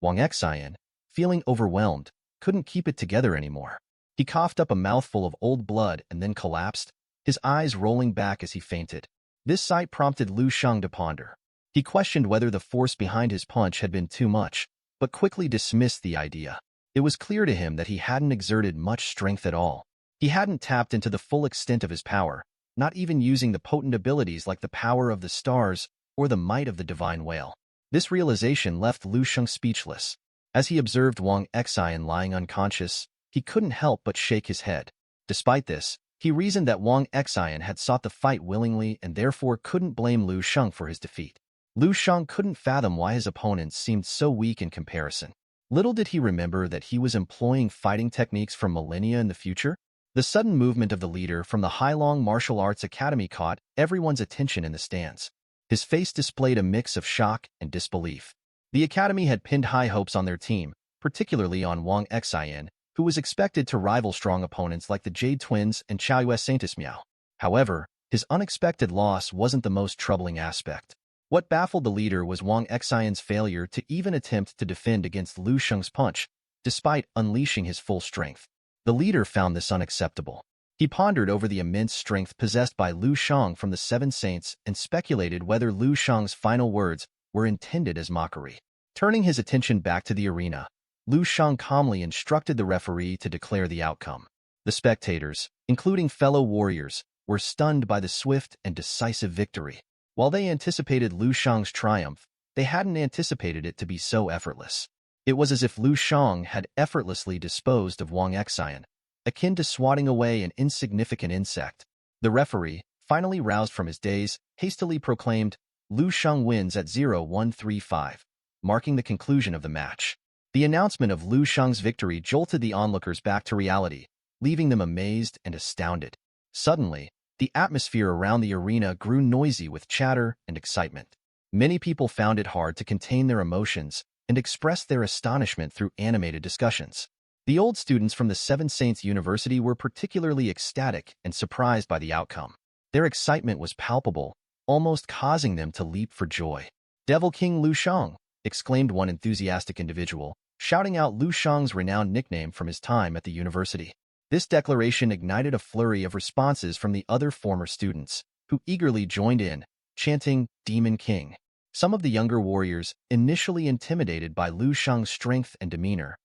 Wang Xian, feeling overwhelmed, couldn't keep it together anymore. He coughed up a mouthful of old blood and then collapsed, his eyes rolling back as he fainted. This sight prompted Lu Sheng to ponder. He questioned whether the force behind his punch had been too much, but quickly dismissed the idea. It was clear to him that he hadn't exerted much strength at all. He hadn't tapped into the full extent of his power, not even using the potent abilities like the power of the stars or the might of the divine whale. This realization left Lu Sheng speechless. As he observed Wang Xian lying unconscious, he couldn't help but shake his head. Despite this, he reasoned that Wang Xian had sought the fight willingly and therefore couldn't blame Lu Sheng for his defeat. Lu Sheng couldn't fathom why his opponents seemed so weak in comparison. Little did he remember that he was employing fighting techniques from millennia in the future. The sudden movement of the leader from the Hailong Martial Arts Academy caught everyone's attention in the stands. His face displayed a mix of shock and disbelief. The academy had pinned high hopes on their team, particularly on Wang Xian, who was expected to rival strong opponents like the Jade Twins and Chaoyue Saintis Miao. However, his unexpected loss wasn't the most troubling aspect. What baffled the leader was Wang Xian's failure to even attempt to defend against Lu Sheng's punch, despite unleashing his full strength. The leader found this unacceptable. He pondered over the immense strength possessed by Lu Sheng from the Seven Saints and speculated whether Lu Sheng's final words were intended as mockery. Turning his attention back to the arena, Lu Sheng calmly instructed the referee to declare the outcome. The spectators, including fellow warriors, were stunned by the swift and decisive victory. While they anticipated Lu Sheng's triumph, they hadn't anticipated it to be so effortless. It was as if Lu Sheng had effortlessly disposed of Wang Xian, akin to swatting away an insignificant insect. The referee, finally roused from his daze, hastily proclaimed, "Lu Sheng wins at 0-1-3-5, marking the conclusion of the match. The announcement of Lu Sheng's victory jolted the onlookers back to reality, leaving them amazed and astounded. Suddenly, the atmosphere around the arena grew noisy with chatter and excitement. Many people found it hard to contain their emotions and expressed their astonishment through animated discussions. The old students from the Seven Saints University were particularly ecstatic and surprised by the outcome. Their excitement was palpable, almost causing them to leap for joy. "Devil King Lu Sheng!" exclaimed one enthusiastic individual, shouting out Lu Sheng's renowned nickname from his time at the university. This declaration ignited a flurry of responses from the other former students, who eagerly joined in, chanting, "Demon King." Some of the younger warriors, initially intimidated by Lu Sheng's strength and demeanor,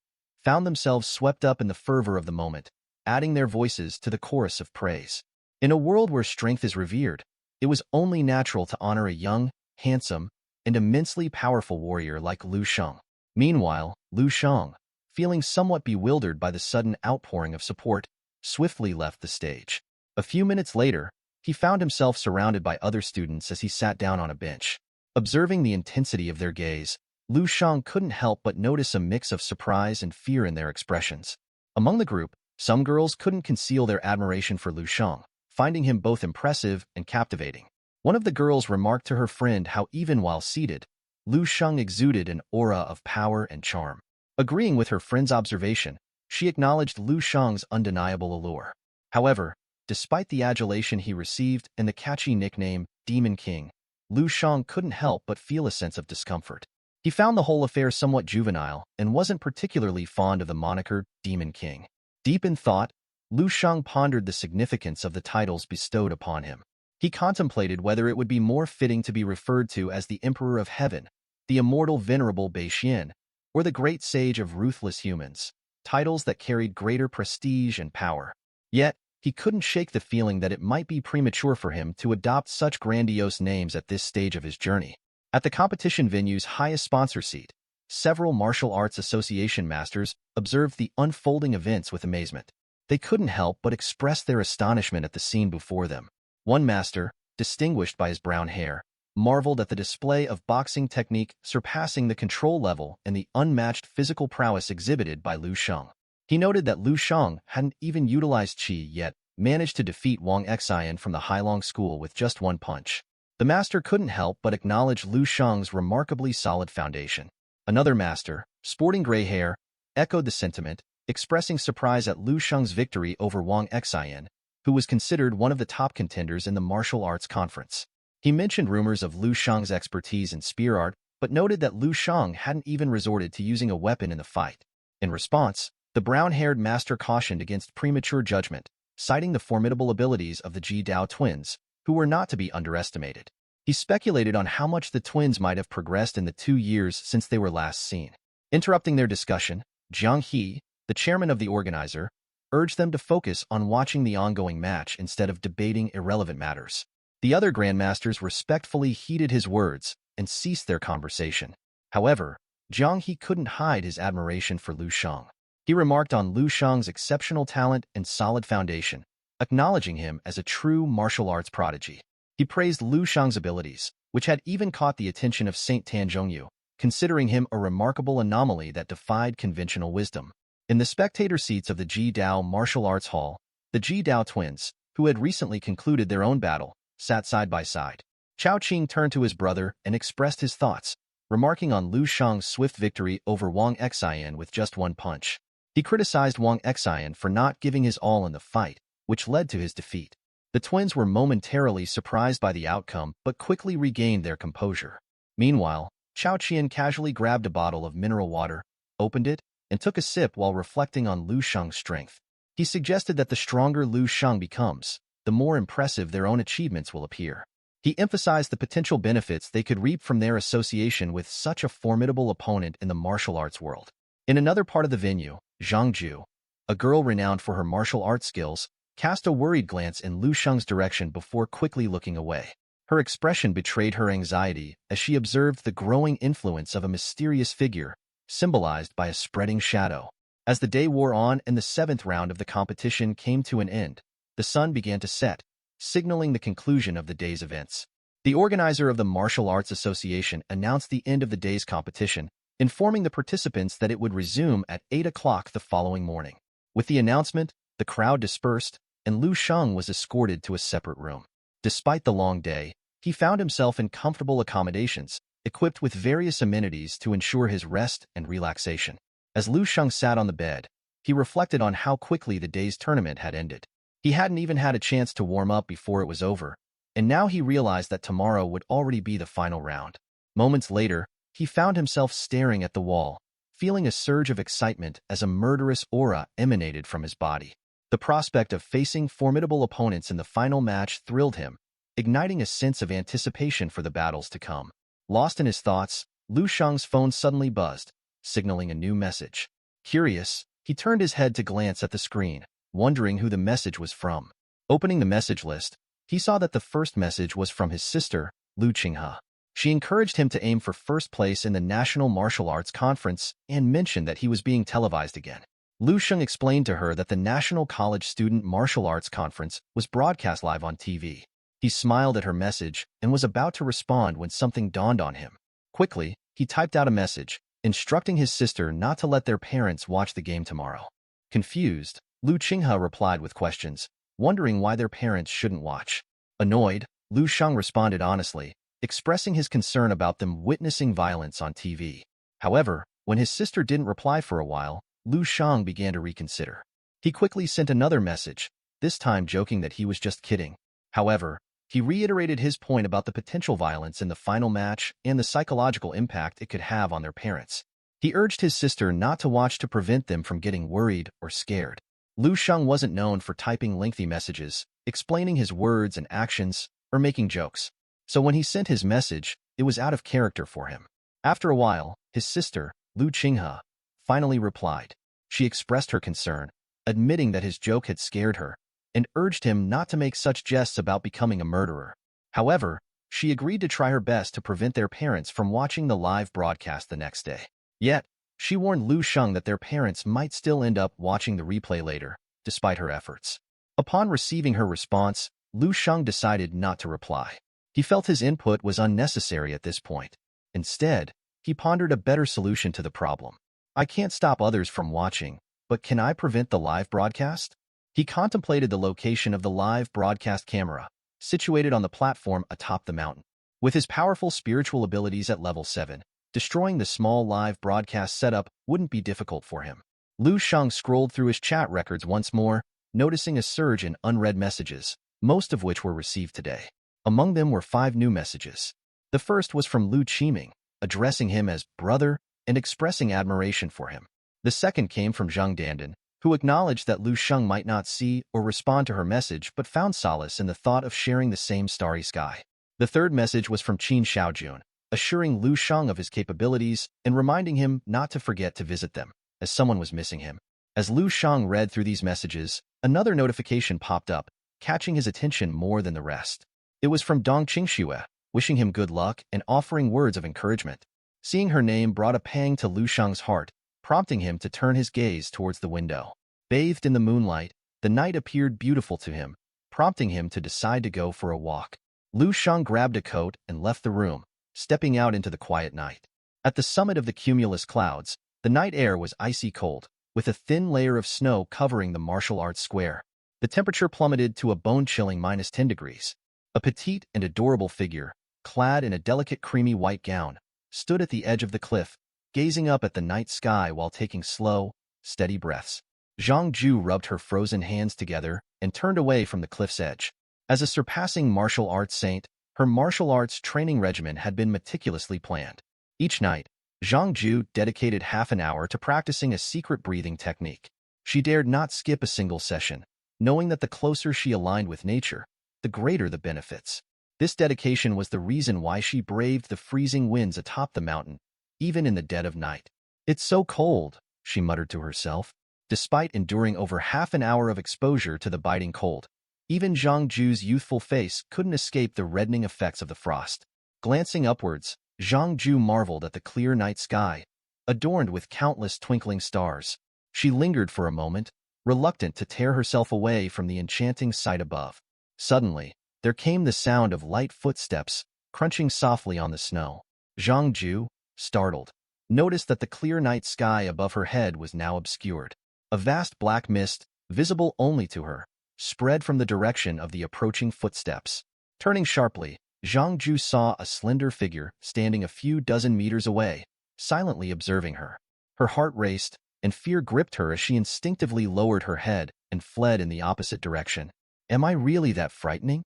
found themselves swept up in the fervor of the moment, adding their voices to the chorus of praise. In a world where strength is revered, it was only natural to honor a young, handsome, and immensely powerful warrior like Lu Sheng. Meanwhile, Lu Sheng, feeling somewhat bewildered by the sudden outpouring of support, swiftly left the stage. A few minutes later, he found himself surrounded by other students as he sat down on a bench. Observing the intensity of their gaze, Lu Sheng couldn't help but notice a mix of surprise and fear in their expressions. Among the group, some girls couldn't conceal their admiration for Lu Sheng, finding him both impressive and captivating. One of the girls remarked to her friend how even while seated, Lu Sheng exuded an aura of power and charm. Agreeing with her friend's observation, she acknowledged Lu Sheng's undeniable allure. However, despite the adulation he received and the catchy nickname, Demon King, Lu Sheng couldn't help but feel a sense of discomfort. He found the whole affair somewhat juvenile and wasn't particularly fond of the moniker Demon King. Deep in thought, Lu Sheng pondered the significance of the titles bestowed upon him. He contemplated whether it would be more fitting to be referred to as the Emperor of Heaven, the immortal Venerable Beixian, or the Great Sage of Ruthless Humans, titles that carried greater prestige and power. Yet, he couldn't shake the feeling that it might be premature for him to adopt such grandiose names at this stage of his journey. At the competition venue's highest sponsor seat, several martial arts association masters observed the unfolding events with amazement. They couldn't help but express their astonishment at the scene before them. One master, distinguished by his brown hair, marveled at the display of boxing technique surpassing the control level and the unmatched physical prowess exhibited by Lu Sheng. He noted that Lu Sheng hadn't even utilized qi yet managed to defeat Wang Xian from the Hailong school with just one punch. The master couldn't help but acknowledge Lu Sheng's remarkably solid foundation. Another master, sporting gray hair, echoed the sentiment, expressing surprise at Lu Sheng's victory over Wang Xian, who was considered one of the top contenders in the martial arts conference. He mentioned rumors of Lu Sheng's expertise in spear art, but noted that Lu Shang hadn't even resorted to using a weapon in the fight. In response, the brown-haired master cautioned against premature judgment, citing the formidable abilities of the Ji Dao twins, who were not to be underestimated. He speculated on how much the twins might have progressed in the 2 years since they were last seen. Interrupting their discussion, Jiang He, the chairman of the organizer, urged them to focus on watching the ongoing match instead of debating irrelevant matters. The other grandmasters respectfully heeded his words and ceased their conversation. However, Jiang He couldn't hide his admiration for Lu Shang. He remarked on Lu Shang's exceptional talent and solid foundation, acknowledging him as a true martial arts prodigy. He praised Lu Shang's abilities, which had even caught the attention of Saint Tan Zhongyu, considering him a remarkable anomaly that defied conventional wisdom. In the spectator seats of the Ji Dao Martial Arts Hall, the Ji Dao twins, who had recently concluded their own battle, sat side by side. Chao Qing turned to his brother and expressed his thoughts, remarking on Lu Shang's swift victory over Wang Xian with just one punch. He criticized Wang Xian for not giving his all in the fight, which led to his defeat. The twins were momentarily surprised by the outcome but quickly regained their composure. Meanwhile, Chao Qian casually grabbed a bottle of mineral water, opened it, and took a sip while reflecting on Lu Shang's strength. He suggested that the stronger Lu Shang becomes, the more impressive their own achievements will appear. He emphasized the potential benefits they could reap from their association with such a formidable opponent in the martial arts world. In another part of the venue, Zhang Ju, a girl renowned for her martial arts skills, cast a worried glance in Lu Shang's direction before quickly looking away. Her expression betrayed her anxiety as she observed the growing influence of a mysterious figure, symbolized by a spreading shadow. As the day wore on and the 7th round of the competition came to an end, the sun began to set, signaling the conclusion of the day's events. The organizer of the Martial Arts Association announced the end of the day's competition, informing the participants that it would resume at 8 o'clock the following morning. With the announcement, the crowd dispersed, and Lu Shang was escorted to a separate room. Despite the long day, he found himself in comfortable accommodations, equipped with various amenities to ensure his rest and relaxation. As Lu Shang sat on the bed, he reflected on how quickly the day's tournament had ended. He hadn't even had a chance to warm up before it was over, and now he realized that tomorrow would already be the final round. Moments later, he found himself staring at the wall, feeling a surge of excitement as a murderous aura emanated from his body. The prospect of facing formidable opponents in the final match thrilled him, igniting a sense of anticipation for the battles to come. Lost in his thoughts, Lu Shang's phone suddenly buzzed, signaling a new message. Curious, he turned his head to glance at the screen, wondering who the message was from. Opening the message list, he saw that the first message was from his sister, Lu Qinghe. She encouraged him to aim for first place in the National Martial Arts Conference and mentioned that he was being televised again. Lu Shang explained to her that the National College Student Martial Arts Conference was broadcast live on TV. He smiled at her message and was about to respond when something dawned on him. Quickly, he typed out a message, instructing his sister not to let their parents watch the game tomorrow. Confused, Lu Qinghe replied with questions, wondering why their parents shouldn't watch. Annoyed, Lu Shang responded honestly, expressing his concern about them witnessing violence on TV. However, when his sister didn't reply for a while, Lu Shang began to reconsider. He quickly sent another message, this time joking that he was just kidding. However, he reiterated his point about the potential violence in the final match and the psychological impact it could have on their parents. He urged his sister not to watch to prevent them from getting worried or scared. Lu Shang wasn't known for typing lengthy messages, explaining his words and actions, or making jokes. So when he sent his message, it was out of character for him. After a while, his sister, Lu Qinghe, finally replied. She expressed her concern, admitting that his joke had scared her, and urged him not to make such jests about becoming a murderer. However, she agreed to try her best to prevent their parents from watching the live broadcast the next day. Yet, she warned Lu Shang that their parents might still end up watching the replay later, despite her efforts. Upon receiving her response, Lu Shang decided not to reply. He felt his input was unnecessary at this point. Instead, he pondered a better solution to the problem. I can't stop others from watching, but can I prevent the live broadcast? He contemplated the location of the live broadcast camera, situated on the platform atop the mountain. With his powerful spiritual abilities at level 7, destroying the small live broadcast setup wouldn't be difficult for him. Lu Shang scrolled through his chat records once more, noticing a surge in unread messages, most of which were received today. Among them were 5 new messages. The first was from Lu Qiming, addressing him as brother and expressing admiration for him. The second came from Zhang Dandan, who acknowledged that Lu Sheng might not see or respond to her message but found solace in the thought of sharing the same starry sky. The third message was from Qin Xiaojun, assuring Lu Sheng of his capabilities and reminding him not to forget to visit them, as someone was missing him. As Lu Sheng read through these messages, another notification popped up, catching his attention more than the rest. It was from Dong Qingxue, wishing him good luck and offering words of encouragement. Seeing her name brought a pang to Lu Sheng's heart, prompting him to turn his gaze towards the window. Bathed in the moonlight, the night appeared beautiful to him, prompting him to decide to go for a walk. Lu Sheng grabbed a coat and left the room, stepping out into the quiet night. At the summit of the cumulus clouds, the night air was icy cold, with a thin layer of snow covering the martial arts square. The temperature plummeted to a bone-chilling -10 degrees. A petite and adorable figure, clad in a delicate creamy white gown, stood at the edge of the cliff, gazing up at the night sky while taking slow, steady breaths. Zhang Ju rubbed her frozen hands together and turned away from the cliff's edge. As a surpassing martial arts saint, her martial arts training regimen had been meticulously planned. Each night, Zhang Ju dedicated half an hour to practicing a secret breathing technique. She dared not skip a single session, knowing that the closer she aligned with nature, the greater the benefits. This dedication was the reason why she braved the freezing winds atop the mountain, even in the dead of night. "It's so cold," she muttered to herself. Despite enduring over half an hour of exposure to the biting cold, even Zhang Ju's youthful face couldn't escape the reddening effects of the frost. Glancing upwards, Zhang Ju marveled at the clear night sky, adorned with countless twinkling stars. She lingered for a moment, reluctant to tear herself away from the enchanting sight above. Suddenly, there came the sound of light footsteps, crunching softly on the snow. Zhang Ju, startled, noticed that the clear night sky above her head was now obscured. A vast black mist, visible only to her, spread from the direction of the approaching footsteps. Turning sharply, Zhang Ju saw a slender figure standing a few dozen meters away, silently observing her. Her heart raced, and fear gripped her as she instinctively lowered her head and fled in the opposite direction. "Am I really that frightening?"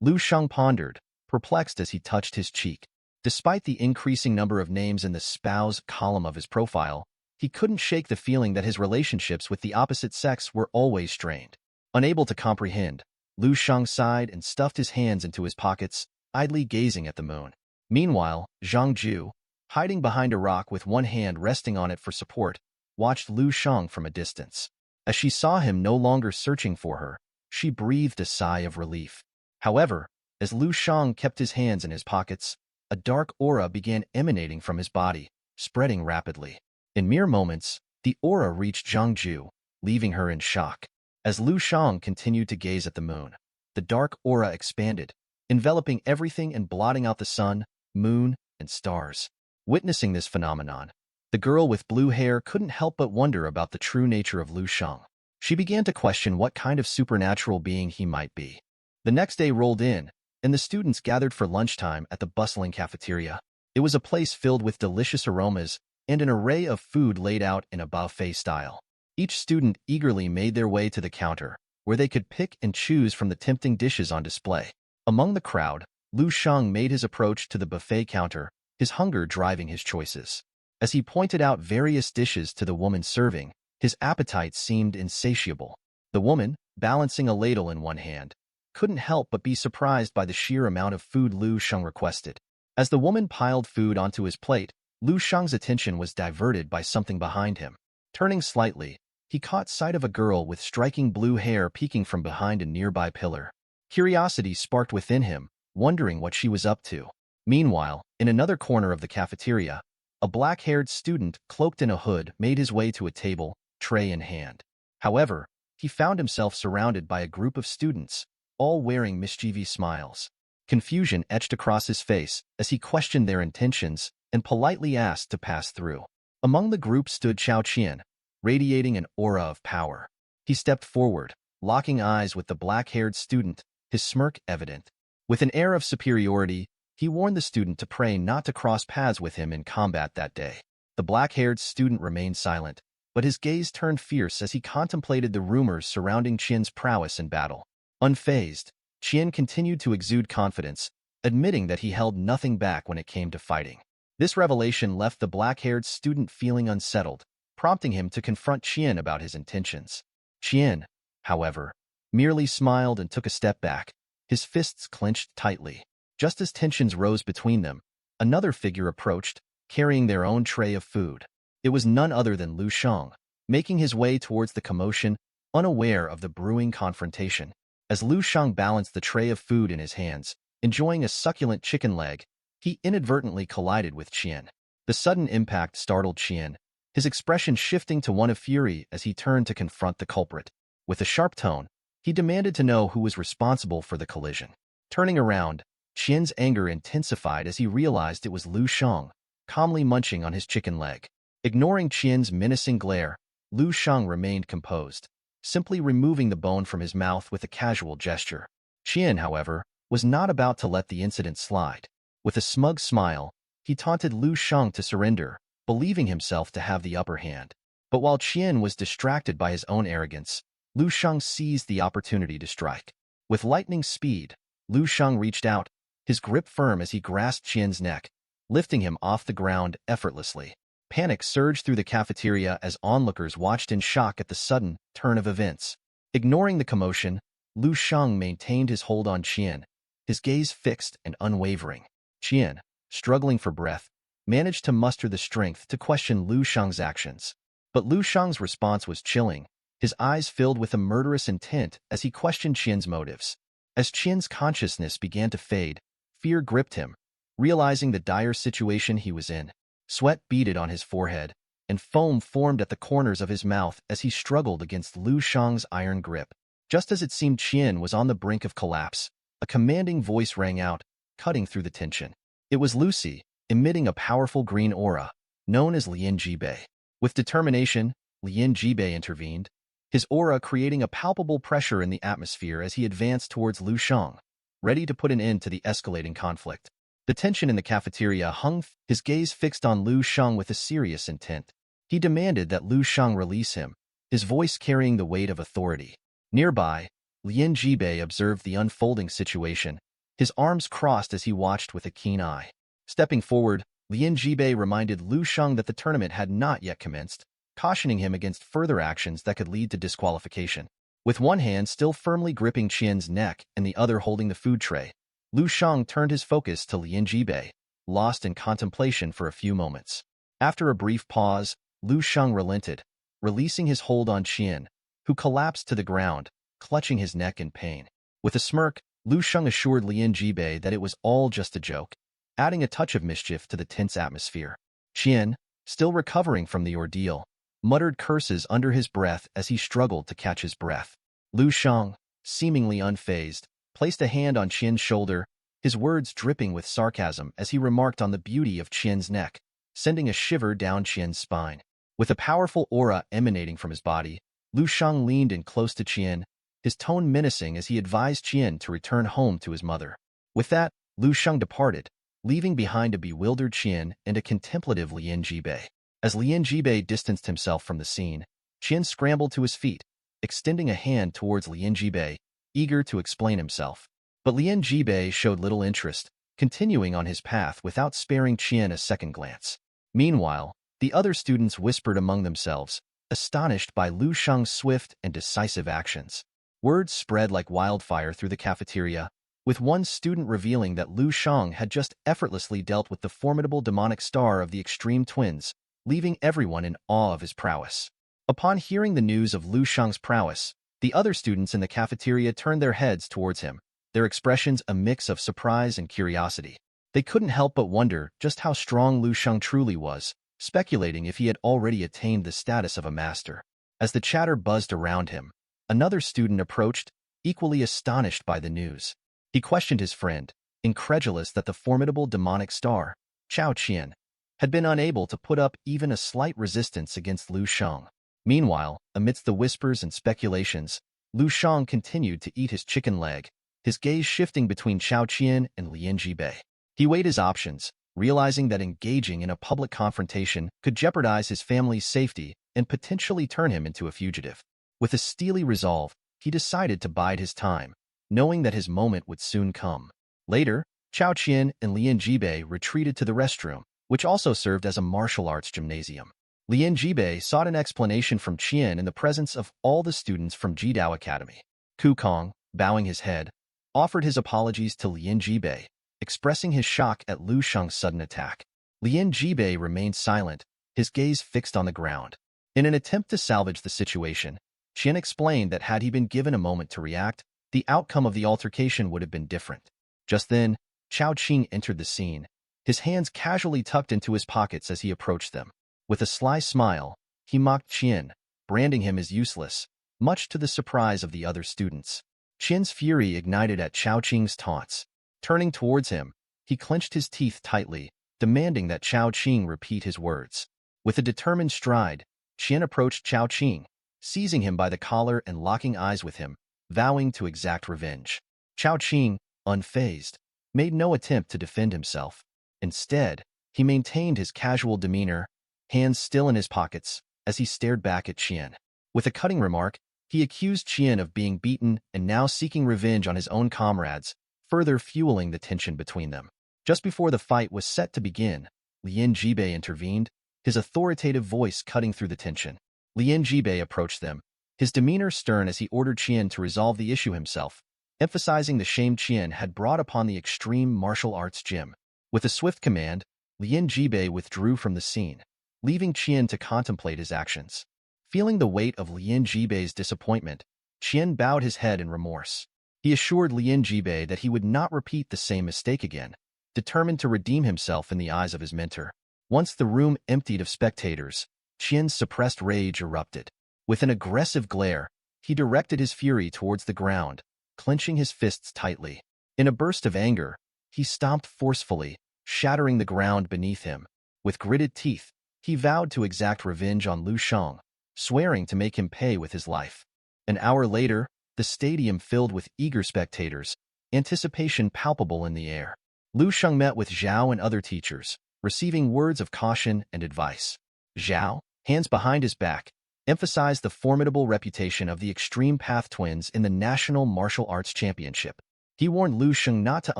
Lu Sheng pondered, perplexed as he touched his cheek. Despite the increasing number of names in the spouse column of his profile, he couldn't shake the feeling that his relationships with the opposite sex were always strained. Unable to comprehend, Lu Sheng sighed and stuffed his hands into his pockets, idly gazing at the moon. Meanwhile, Zhang Ju, hiding behind a rock with one hand resting on it for support, watched Lu Sheng from a distance. As she saw him no longer searching for her, she breathed a sigh of relief. However, as Lu Sheng kept his hands in his pockets, a dark aura began emanating from his body, spreading rapidly. In mere moments, the aura reached Zhang Ju, leaving her in shock. As Lu Sheng continued to gaze at the moon, the dark aura expanded, enveloping everything and blotting out the sun, moon, and stars. Witnessing this phenomenon, the girl with blue hair couldn't help but wonder about the true nature of Lu Sheng. She began to question what kind of supernatural being he might be. The next day rolled in, and the students gathered for lunchtime at the bustling cafeteria. It was a place filled with delicious aromas and an array of food laid out in a buffet style. Each student eagerly made their way to the counter, where they could pick and choose from the tempting dishes on display. Among the crowd, Lu Sheng made his approach to the buffet counter, his hunger driving his choices. As he pointed out various dishes to the woman serving, his appetite seemed insatiable. The woman, balancing a ladle in one hand, couldn't help but be surprised by the sheer amount of food Lu Sheng requested. As the woman piled food onto his plate, Lu Sheng's attention was diverted by something behind him. Turning slightly, he caught sight of a girl with striking blue hair peeking from behind a nearby pillar. Curiosity sparked within him, wondering what she was up to. Meanwhile, in another corner of the cafeteria, a black-haired student cloaked in a hood made his way to a table, tray in hand. However, he found himself surrounded by a group of students, all wearing mischievous smiles. Confusion etched across his face as he questioned their intentions and politely asked to pass through. Among the group stood Chao Qian, radiating an aura of power. He stepped forward, locking eyes with the black-haired student, his smirk evident. With an air of superiority, he warned the student to pray not to cross paths with him in combat that day. The black-haired student remained silent, but his gaze turned fierce as he contemplated the rumors surrounding Qian's prowess in battle. Unfazed, Qian continued to exude confidence, admitting that he held nothing back when it came to fighting. This revelation left the black-haired student feeling unsettled, prompting him to confront Qian about his intentions. Qian, however, merely smiled and took a step back, his fists clenched tightly. Just as tensions rose between them, another figure approached, carrying their own tray of food. It was none other than Lu Shang, making his way towards the commotion, unaware of the brewing confrontation. As Lu Shang balanced the tray of food in his hands, enjoying a succulent chicken leg, he inadvertently collided with Qian. The sudden impact startled Qian, his expression shifting to one of fury as he turned to confront the culprit. With a sharp tone, he demanded to know who was responsible for the collision. Turning around, Qian's anger intensified as he realized it was Lu Shang, calmly munching on his chicken leg. Ignoring Qian's menacing glare, Lu Shang remained composed, simply removing the bone from his mouth with a casual gesture. Qian, however, was not about to let the incident slide. With a smug smile, he taunted Lu Shang to surrender, believing himself to have the upper hand. But while Qian was distracted by his own arrogance, Lu Shang seized the opportunity to strike. With lightning speed, Lu Shang reached out, his grip firm as he grasped Qian's neck, lifting him off the ground effortlessly. Panic surged through the cafeteria as onlookers watched in shock at the sudden turn of events. Ignoring the commotion, Lu Shang maintained his hold on Qian, his gaze fixed and unwavering. Qian, struggling for breath, managed to muster the strength to question Lu Shang's actions. But Lu Shang's response was chilling, his eyes filled with a murderous intent as he questioned Qian's motives. As Qian's consciousness began to fade, fear gripped him. Realizing the dire situation he was in, sweat beaded on his forehead, and foam formed at the corners of his mouth as he struggled against Lu Shang's iron grip. Just as it seemed Qian was on the brink of collapse, a commanding voice rang out, cutting through the tension. It was Lucy, emitting a powerful green aura, known as Lian Jibei. With determination, Lian Jibei intervened, his aura creating a palpable pressure in the atmosphere as he advanced towards Lu Shang, ready to put an end to the escalating conflict. The tension in the cafeteria hung, his gaze fixed on Lu Shang with a serious intent. He demanded that Lu Shang release him, his voice carrying the weight of authority. Nearby, Lian Jibei observed the unfolding situation, his arms crossed as he watched with a keen eye. Stepping forward, Lian Jibei reminded Lu Shang that the tournament had not yet commenced, cautioning him against further actions that could lead to disqualification. With one hand still firmly gripping Qian's neck and the other holding the food tray, Lu Shang turned his focus to Lian Jibei, lost in contemplation for a few moments. After a brief pause, Lu Shang relented, releasing his hold on Qian, who collapsed to the ground, clutching his neck in pain. With a smirk, Lu Shang assured Lian Jibei that it was all just a joke, adding a touch of mischief to the tense atmosphere. Qian, still recovering from the ordeal, muttered curses under his breath as he struggled to catch his breath. Lu Shang, seemingly unfazed, placed a hand on Qian's shoulder, his words dripping with sarcasm as he remarked on the beauty of Qian's neck, sending a shiver down Qian's spine. With a powerful aura emanating from his body, Lu Shang leaned in close to Qian, his tone menacing as he advised Qian to return home to his mother. With that, Lu Shang departed, leaving behind a bewildered Qian and a contemplative Lian Jibei. As Lian Jibei distanced himself from the scene, Qian scrambled to his feet, extending a hand towards Lian Jibei, eager to explain himself. But Lian Jibei showed little interest, continuing on his path without sparing Qian a second glance. Meanwhile, the other students whispered among themselves, astonished by Lu Shang's swift and decisive actions. Words spread like wildfire through the cafeteria, with one student revealing that Lu Shang had just effortlessly dealt with the formidable demonic star of the Extreme Twins, leaving everyone in awe of his prowess. Upon hearing the news of Lu Shang's prowess, the other students in the cafeteria turned their heads towards him, their expressions a mix of surprise and curiosity. They couldn't help but wonder just how strong Lu Shang truly was, speculating if he had already attained the status of a master. As the chatter buzzed around him, another student approached, equally astonished by the news. He questioned his friend, incredulous that the formidable demonic star, Chao Qian, had been unable to put up even a slight resistance against Lu Shang. Meanwhile, amidst the whispers and speculations, Lu Shang continued to eat his chicken leg, his gaze shifting between Chao Qian and Lian Jibei. He weighed his options, realizing that engaging in a public confrontation could jeopardize his family's safety and potentially turn him into a fugitive. With a steely resolve, he decided to bide his time, knowing that his moment would soon come. Later, Chao Qian and Lian Jibei retreated to the restroom, which also served as a martial arts gymnasium. Lien Jibei sought an explanation from Qian in the presence of all the students from Jidao Academy. Ku Kong, bowing his head, offered his apologies to Lien Jibei, expressing his shock at Lu Sheng's sudden attack. Lien Jibei remained silent, his gaze fixed on the ground. In an attempt to salvage the situation, Qian explained that had he been given a moment to react, the outcome of the altercation would have been different. Just then, Chao Qing entered the scene, his hands casually tucked into his pockets as he approached them. With a sly smile, he mocked Qian, branding him as useless, much to the surprise of the other students. Qian's fury ignited at Chao Qing's taunts. Turning towards him, he clenched his teeth tightly, demanding that Chao Qing repeat his words. With a determined stride, Qian approached Chao Qing, seizing him by the collar and locking eyes with him, vowing to exact revenge. Chao Qing, unfazed, made no attempt to defend himself. Instead, he maintained his casual demeanor, hands still in his pockets, as he stared back at Qian. With a cutting remark, he accused Qian of being beaten and now seeking revenge on his own comrades, further fueling the tension between them. Just before the fight was set to begin, Lien Jibei intervened, his authoritative voice cutting through the tension. Lien Jibei approached them, his demeanor stern as he ordered Qian to resolve the issue himself, emphasizing the shame Qian had brought upon the extreme martial arts gym. With a swift command, Lien Jibei withdrew from the scene, leaving Qian to contemplate his actions. Feeling the weight of Lien Jibei's disappointment, Qian bowed his head in remorse. He assured Lien Jibei that he would not repeat the same mistake again, determined to redeem himself in the eyes of his mentor. Once the room emptied of spectators, Qian's suppressed rage erupted. With an aggressive glare, he directed his fury towards the ground, clenching his fists tightly. In a burst of anger, he stomped forcefully, shattering the ground beneath him. With gritted teeth, he vowed to exact revenge on Lu Sheng, swearing to make him pay with his life. An hour later, the stadium filled with eager spectators, anticipation palpable in the air. Lu Sheng met with Zhao and other teachers, receiving words of caution and advice. Zhao, hands behind his back, emphasized the formidable reputation of the Extreme Path twins in the National Martial Arts Championship. He warned Lu Sheng not to